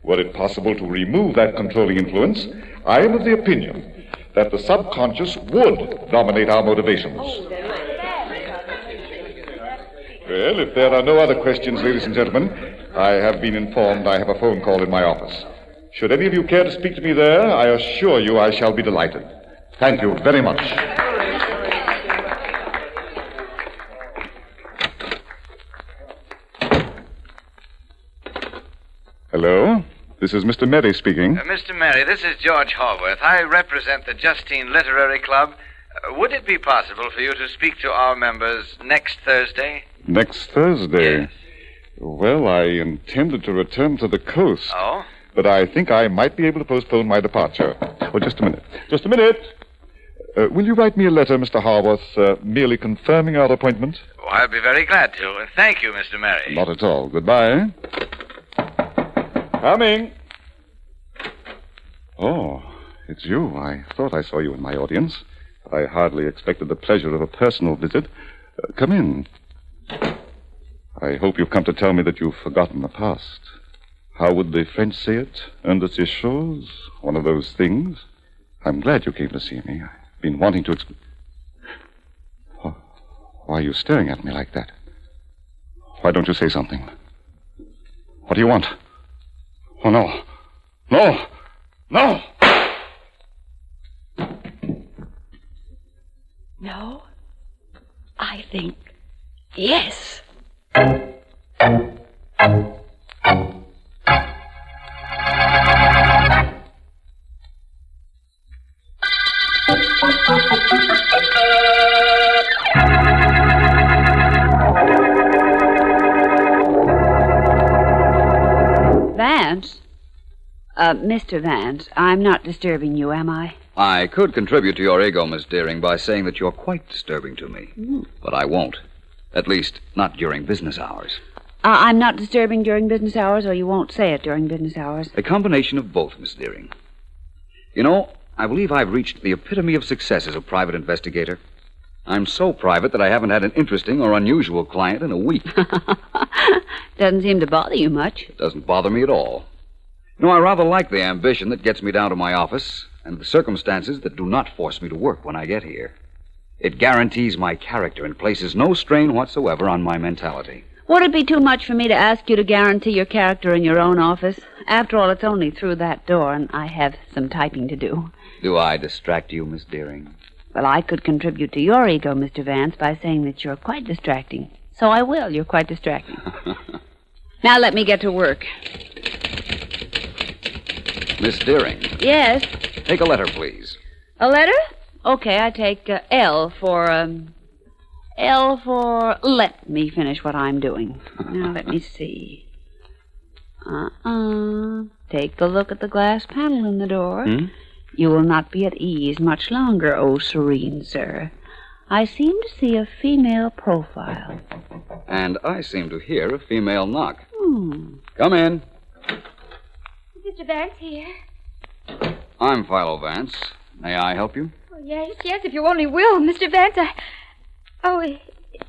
Were it possible to remove that controlling influence, I am of the opinion that the subconscious would dominate our motivations. Well, if there are no other questions, ladies and gentlemen, I have been informed I have a phone call in my office. Should any of you care to speak to me there, I assure you I shall be delighted. Thank you very much. Hello? This is Mr. Merry speaking. Mr. Merry, this is George Haworth. I represent the Justine Literary Club. Would it be possible for you to speak to our members next Thursday? Next Thursday? Yes. Well, I intended to return to the coast. Oh? But I think I might be able to postpone my departure. Oh, just a minute. Just a minute. Will you write me a letter, Mr. Haworth, merely confirming our appointment? Oh, I'll be very glad to. Thank you, Mr. Merry. Not at all. Goodbye. Coming. Oh, it's you. I thought I saw you in my audience. I hardly expected the pleasure of a personal visit. Come in. I hope you've come to tell me that you've forgotten the past. How would the French say it? Un de ces choses? One of those things. I'm glad you came to see me. I've been wanting to Oh, why are you staring at me like that? Why don't you say something? What do you want? Oh, no. No! No! No. I think yes. Vance? Mr. Vance, I'm not disturbing you, am I? I could contribute to your ego, Miss Deering, by saying that you're quite disturbing to me. But I won't. At least, not during business hours. I'm not disturbing during business hours, or you won't say it during business hours? A combination of both, Miss Deering. You know, I believe I've reached the epitome of success as a private investigator. I'm so private that I haven't had an interesting or unusual client in a week. Doesn't seem to bother you much. It doesn't bother me at all. You know, I rather like the ambition that gets me down to my office and the circumstances that do not force me to work when I get here. It guarantees my character and places no strain whatsoever on my mentality. Would it be too much for me to ask you to guarantee your character in your own office? After all, it's only through that door, and I have some typing to do. Do I distract you, Miss Deering? Well, I could contribute to your ego, Mr. Vance, by saying that you're quite distracting. So I will. You're quite distracting. Now let me get to work. Miss Deering. Yes? Take a letter, please. A letter? Okay, I take L for let me finish what I'm doing. Now, let me see. Take a look at the glass panel in the door. You will not be at ease much longer, oh serene sir. I seem to see a female profile. And I seem to hear a female knock. Come in. Mr. Vance here. I'm Philo Vance. May I help you? Oh, yes, if you only will, Mr. Vance.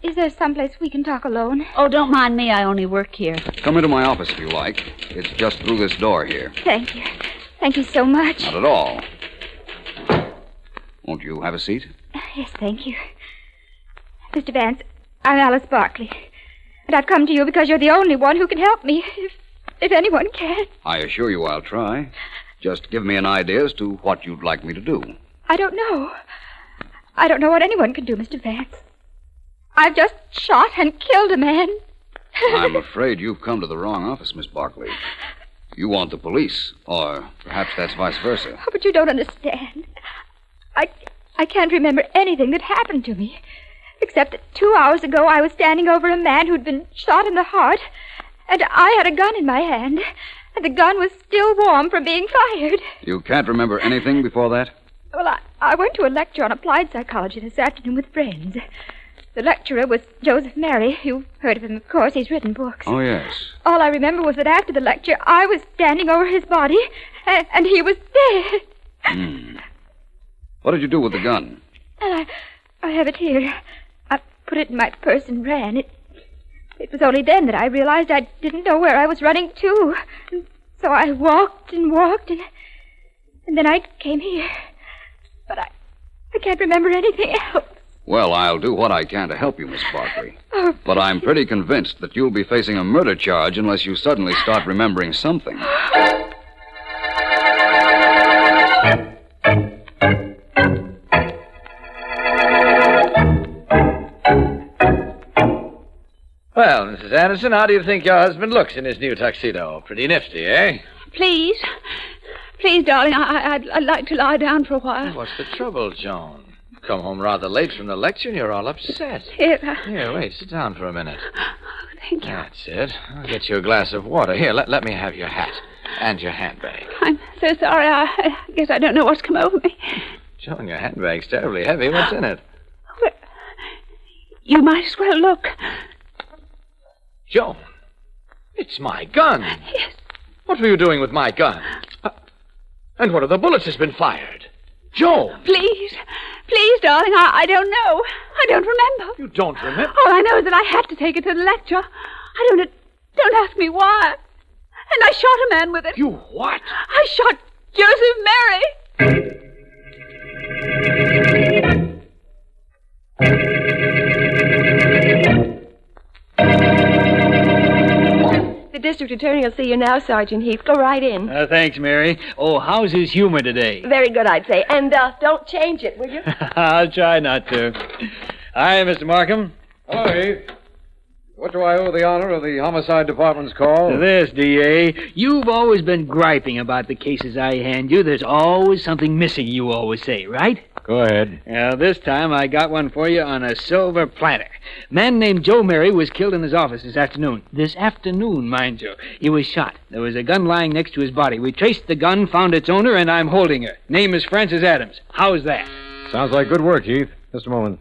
Is there someplace we can talk alone? Oh, don't mind me. I only work here. Come into my office if you like. It's just through this door here. Thank you. Thank you so much. Not at all. Won't you have a seat? Yes, thank you. Mr. Vance, I'm Alice Barkley. And I've come to you because you're the only one who can help me, if anyone can. I assure you I'll try. Just give me an idea as to what you'd like me to do. I don't know. I don't know what anyone can do, Mr. Vance. I've just shot and killed a man. I'm afraid you've come to the wrong office, Miss Barkley. You want the police, or perhaps that's vice versa. Oh, but you don't understand. I can't remember anything that happened to me, except that 2 hours ago I was standing over a man who'd been shot in the heart, and I had a gun in my hand, and the gun was still warm from being fired. You can't remember anything before that? Well, I went to a lecture on applied psychology this afternoon with friends. The lecturer was Joseph Mary. You've heard of him, of course. He's written books. Oh, yes. All I remember was that after the lecture, I was standing over his body, and he was dead. What did you do with the gun? I have it here. I put it in my purse and ran. It was only then that I realized I didn't know where I was running to. And so I walked and walked, and then I came here. But I can't remember anything else. Well, I'll do what I can to help you, Miss Barkley. But I'm pretty convinced that you'll be facing a murder charge unless you suddenly start remembering something. Well, Mrs. Anderson, how do you think your husband looks in his new tuxedo? Pretty nifty, eh? Please, darling, I'd like to lie down for a while. What's the trouble, Joan? Come home rather late from the lecture and you're all upset. Here, wait, sit down for a minute. Thank you. That's it. I'll get you a glass of water. Here, let me have your hat and your handbag. I'm so sorry. I guess I don't know what's come over me. Joan, your handbag's terribly heavy. What's in it? Well, you might as well look. Joan, it's my gun. Yes. What were you doing with my gun? And one of the bullets has been fired. Joan! Please, darling, I don't know. I don't remember. You don't remember? All I know is that I had to take it to the lecture. Don't ask me why. And I shot a man with it. You what? I shot Joseph Mary. The district attorney will see you now, Sergeant Heath. Go right in. Thanks, Mary. Oh, how's his humor today? Very good, I'd say. And don't change it, will you? I'll try not to. Hi, Mr. Markham. Hello, Heath. What do I owe the honor of the homicide department's call? This, D.A. You've always been griping about the cases I hand you. There's always something missing, you always say, right? Go ahead. This time I got one for you on a silver platter. Man named Joe Mary was killed in his office this afternoon. This afternoon, mind you. He was shot. There was a gun lying next to his body. We traced the gun, found its owner, and I'm holding her. Name is Frances Adams. How's that? Sounds like good work, Heath. Just a moment.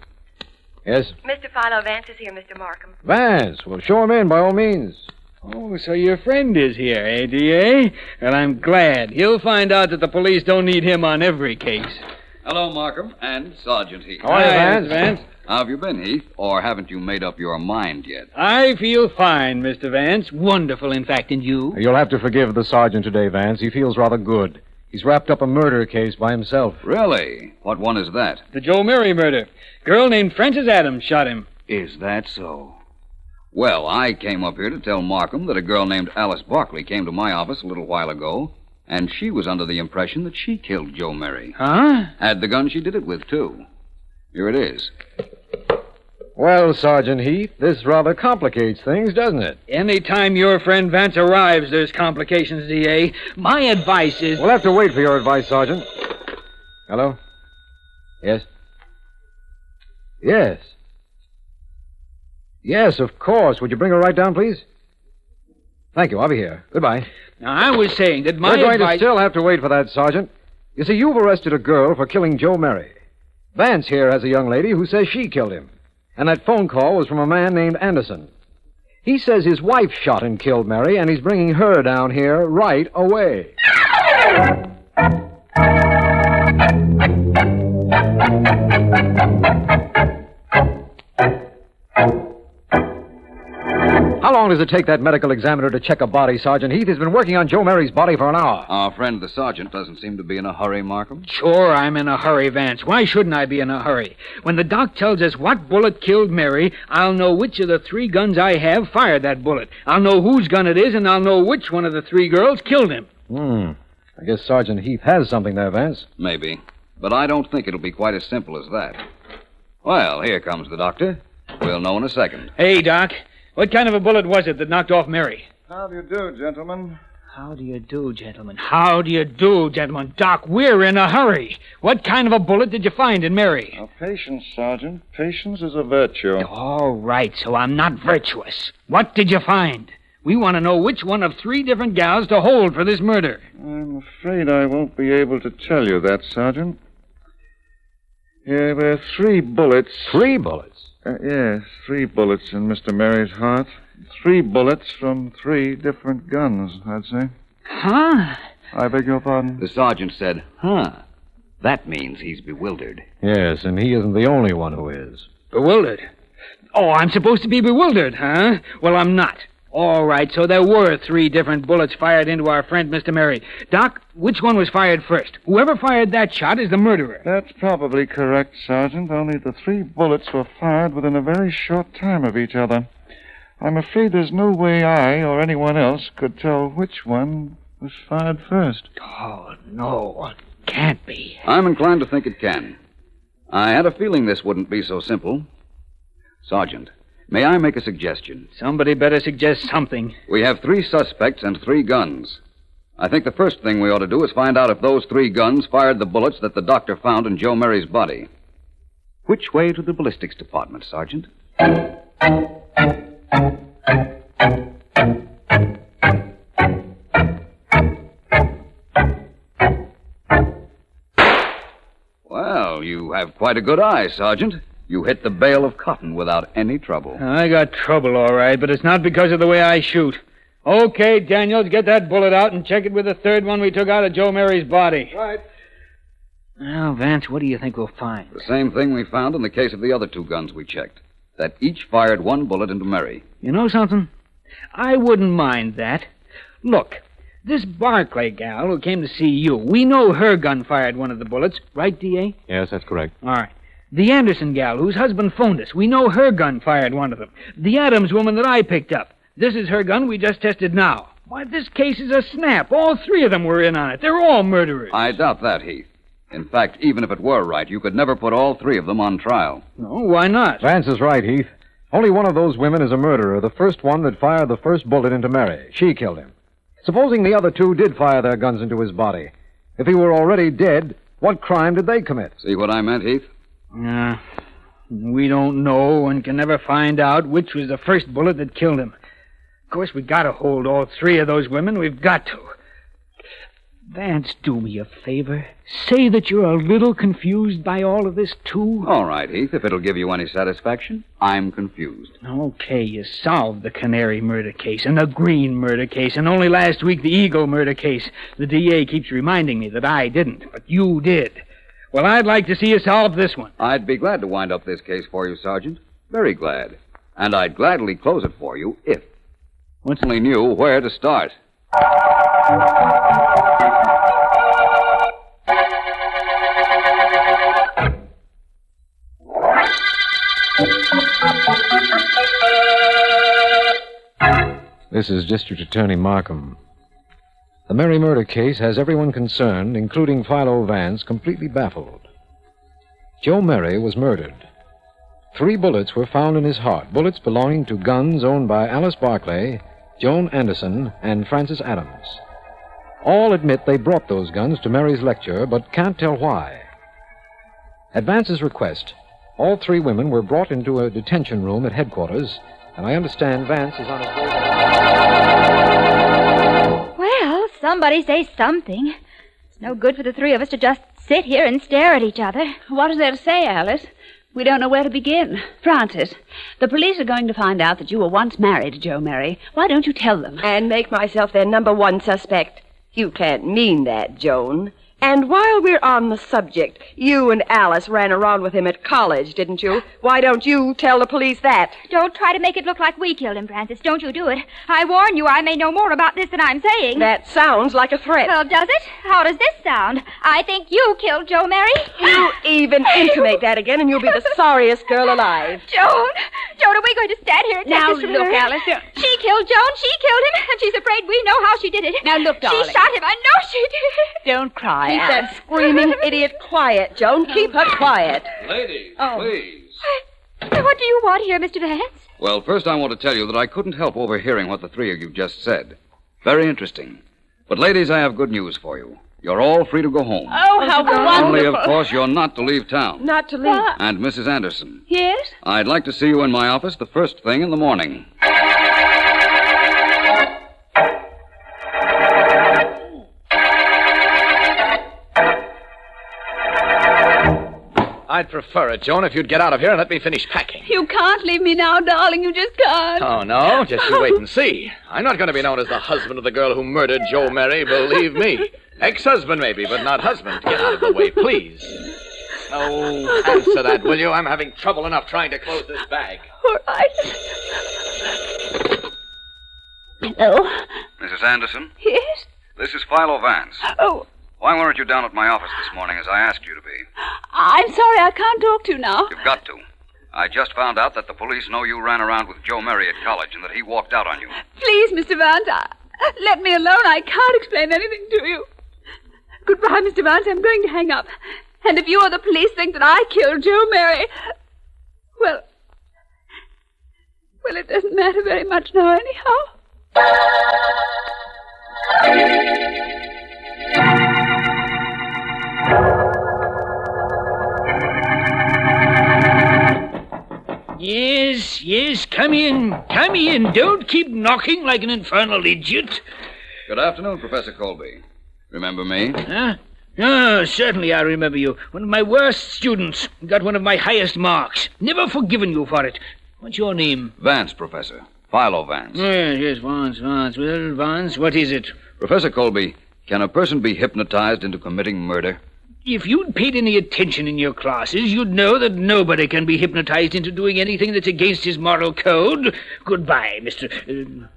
Yes? Mr. Philo Vance is here, Mr. Markham. Vance. Well, show him in by all means. Oh, so your friend is here, eh, D.A.? Well, I'm glad. He'll find out that the police don't need him on every case. Hello, Markham, and Sergeant Heath. How are you, Vance? Vance? How have you been, Heath? Or haven't you made up your mind yet? I feel fine, Mr. Vance. Wonderful, in fact, and you? You'll have to forgive the sergeant today, Vance. He feels rather good. He's wrapped up a murder case by himself. Really? What one is that? The Joe Mary murder. Girl named Frances Adams shot him. Is that so? Well, I came up here to tell Markham that a girl named Alice Barkley came to my office a little while ago, and she was under the impression that she killed Joe Mary. Huh? Had the gun she did it with, too. Here it is. Well, Sergeant Heath, this rather complicates things, doesn't it? Any time your friend Vance arrives, there's complications, D.A. My advice is... We'll have to wait for your advice, Sergeant. Hello? Yes? Yes. Yes, of course. Would you bring her right down, please? Thank you. I'll be here. Goodbye. Now, I was saying that my We're going advice... to still have to wait for that, Sergeant. You see, you've arrested a girl for killing Joe Mary. Vance here has a young lady who says she killed him. And that phone call was from a man named Anderson. He says his wife shot and killed Mary, and he's bringing her down here right away. How long does it take that medical examiner to check a body, Sergeant Heath? He's been working on Joe Mary's body for an hour. Our friend the sergeant doesn't seem to be in a hurry, Markham. Sure, I'm in a hurry, Vance. Why shouldn't I be in a hurry? When the doc tells us what bullet killed Mary, I'll know which of the 3 guns I have fired that bullet. I'll know whose gun it is, and I'll know which one of the 3 girls killed him. I guess Sergeant Heath has something there, Vance. Maybe. But I don't think it'll be quite as simple as that. Well, here comes the doctor. We'll know in a second. Hey, Doc. What kind of a bullet was it that knocked off Mary? How do you do, gentlemen? How do you do, gentlemen? How do you do, gentlemen? Doc, we're in a hurry. What kind of a bullet did you find in Mary? Now, patience, Sergeant. Patience is a virtue. All right, so I'm not virtuous. What did you find? We want to know which one of 3 different gals to hold for this murder. I'm afraid I won't be able to tell you that, Sergeant. Yeah, there are 3 bullets. 3 bullets? Yes, 3 bullets in Mr. Mary's heart. 3 bullets from 3 different guns, I'd say. Huh? I beg your pardon? The sergeant said, huh. That means he's bewildered. Yes, and he isn't the only one who is. Bewildered? Oh, I'm supposed to be bewildered, huh? Well, I'm not. All right, so there were 3 different bullets fired into our friend, Mr. Mary. Doc, which one was fired first? Whoever fired that shot is the murderer. That's probably correct, Sergeant, only the 3 bullets were fired within a very short time of each other. I'm afraid there's no way I or anyone else could tell which one was fired first. Oh, no, it can't be. I'm inclined to think it can. I had a feeling this wouldn't be so simple. Sergeant, may I make a suggestion? Somebody better suggest something. We have 3 suspects and 3 guns. I think the first thing we ought to do is find out if those 3 guns fired the bullets that the doctor found in Joe Mary's body. Which way to the ballistics department, Sergeant? Well, you have quite a good eye, Sergeant. You hit the bale of cotton without any trouble. I got trouble, all right, but it's not because of the way I shoot. Okay, Daniels, get that bullet out and check it with the 3rd one we took out of Joe Mary's body. Right. Now, Vance, what do you think we'll find? The same thing we found in the case of the other 2 guns we checked. That each fired 1 bullet into Mary. You know something? I wouldn't mind that. Look, this Barclay gal who came to see you, we know her gun fired one of the bullets, right, D.A.? Yes, that's correct. All right. The Anderson gal whose husband phoned us, we know her gun fired one of them. The Adams woman that I picked up, this is her gun we just tested now. Why, this case is a snap. All 3 of them were in on it. They're all murderers. I doubt that, Heath. In fact, even if it were right, you could never put all 3 of them on trial. No, why not? Vance is right, Heath. Only one of those women is a murderer, the first one that fired the first bullet into Mary. She killed him. Supposing the other 2 did fire their guns into his body. If he were already dead, what crime did they commit? See what I meant, Heath? We don't know and can never find out which was the first bullet that killed him. Of course, we got to hold all 3 of those women. We've got to. Vance, do me a favor. Say that you're a little confused by all of this, too. All right, Heath, if it'll give you any satisfaction. I'm confused. Okay, you solved the Canary murder case and the Green murder case, and only last week the Eagle murder case. The DA keeps reminding me that I didn't, but you did. Well, I'd like to see you solve this one. I'd be glad to wind up this case for you, Sergeant. Very glad. And I'd gladly close it for you if only knew where to start. This is District Attorney Markham. The Mary murder case has everyone concerned, including Philo Vance, completely baffled. Joe Mary was murdered. 3 bullets were found in his heart, bullets belonging to guns owned by Alice Barclay, Joan Anderson, and Francis Adams. All admit they brought those guns to Mary's lecture, but can't tell why. At Vance's request, all 3 women were brought into a detention room at headquarters, and I understand Vance is on his way back. Well, somebody say something. It's no good for the 3 of us to just sit here and stare at each other. What is there to say, Alice? We don't know where to begin. Francis, the police are going to find out that you were once married to Joe Mary. Why don't you tell them? And make myself their number 1 suspect. You can't mean that, Joan. And while we're on the subject, you and Alice ran around with him at college, didn't you? Why don't you tell the police that? Don't try to make it look like we killed him, Francis. Don't you do it. I warn you, I may know more about this than I'm saying. That sounds like a threat. Well, does it? How does this sound? I think you killed Joe Mary. You even intimate that again, and you'll be the sorriest girl alive. Joan, are we going to stand here and take Now, this from look, her? Alice. She killed Joan. She killed him, and she's afraid we know how she did it. Now, look, darling. She shot him. I know she did. Don't cry, Keep Alice. that screaming idiot quiet, Joan. Keep her quiet. Ladies, Oh. please. What do you want here, Mr. Vance? Well, first I want to tell you that I couldn't help overhearing what the 3 of you just said. Very interesting. But, ladies, I have good news for you. You're all free to go home. Oh, how wonderful. Only, of course, you're not to leave town. Not to leave. And, Mrs. Anderson, Yes? I'd like to see you in my office the first thing in the morning. I'd prefer it, Joan, if you'd get out of here and let me finish packing. You can't leave me now, darling. You just can't. Oh, no? Just you wait and see. I'm not going to be known as the husband of the girl who murdered Joe Mary, believe me. Ex-husband, maybe, but not husband. Get out of the way, please. Oh, answer that, will you? I'm having trouble enough trying to close this bag. All right. Hello? Mrs. Anderson, Yes? this is Philo Vance. Oh, Why weren't you down at my office this morning as I asked you to be? I'm sorry. I can't talk to you now. You've got to. I just found out that the police know you ran around with Joe Mary at college and that he walked out on you. Please, Mr. Vance, let me alone. I can't explain anything to you. Goodbye, Mr. Vance. I'm going to hang up. And if you or the police think that I killed Joe Mary, well, it doesn't matter very much now anyhow. Yes, come in. Come in. Don't keep knocking like an infernal idiot. Good afternoon, Professor Colby. Remember me? Huh? Oh, certainly I remember you. One of my worst students. Got one of my highest marks. Never forgiven you for it. What's your name? Vance, Professor. Philo Vance. Yes, Vance. Well, Vance, what is it? Professor Colby, can a person be hypnotized into committing murder? If you'd paid any attention in your classes, you'd know that nobody can be hypnotized into doing anything that's against his moral code. Goodbye, Mr.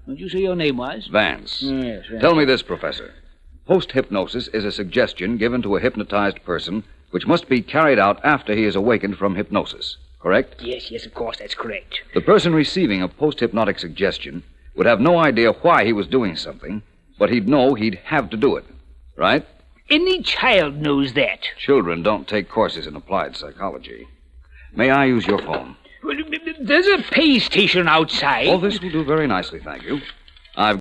What did you say your name was? Vance. Yes, Vance. Tell me this, Professor. Post-hypnosis is a suggestion given to a hypnotized person which must be carried out after he is awakened from hypnosis, correct? Yes, of course, that's correct. The person receiving a post-hypnotic suggestion would have no idea why he was doing something, but he'd know he'd have to do it, right? Any child knows that. Children don't take courses in applied psychology. May I use your phone? Well, there's a pay station outside. Oh, this will do very nicely, thank you.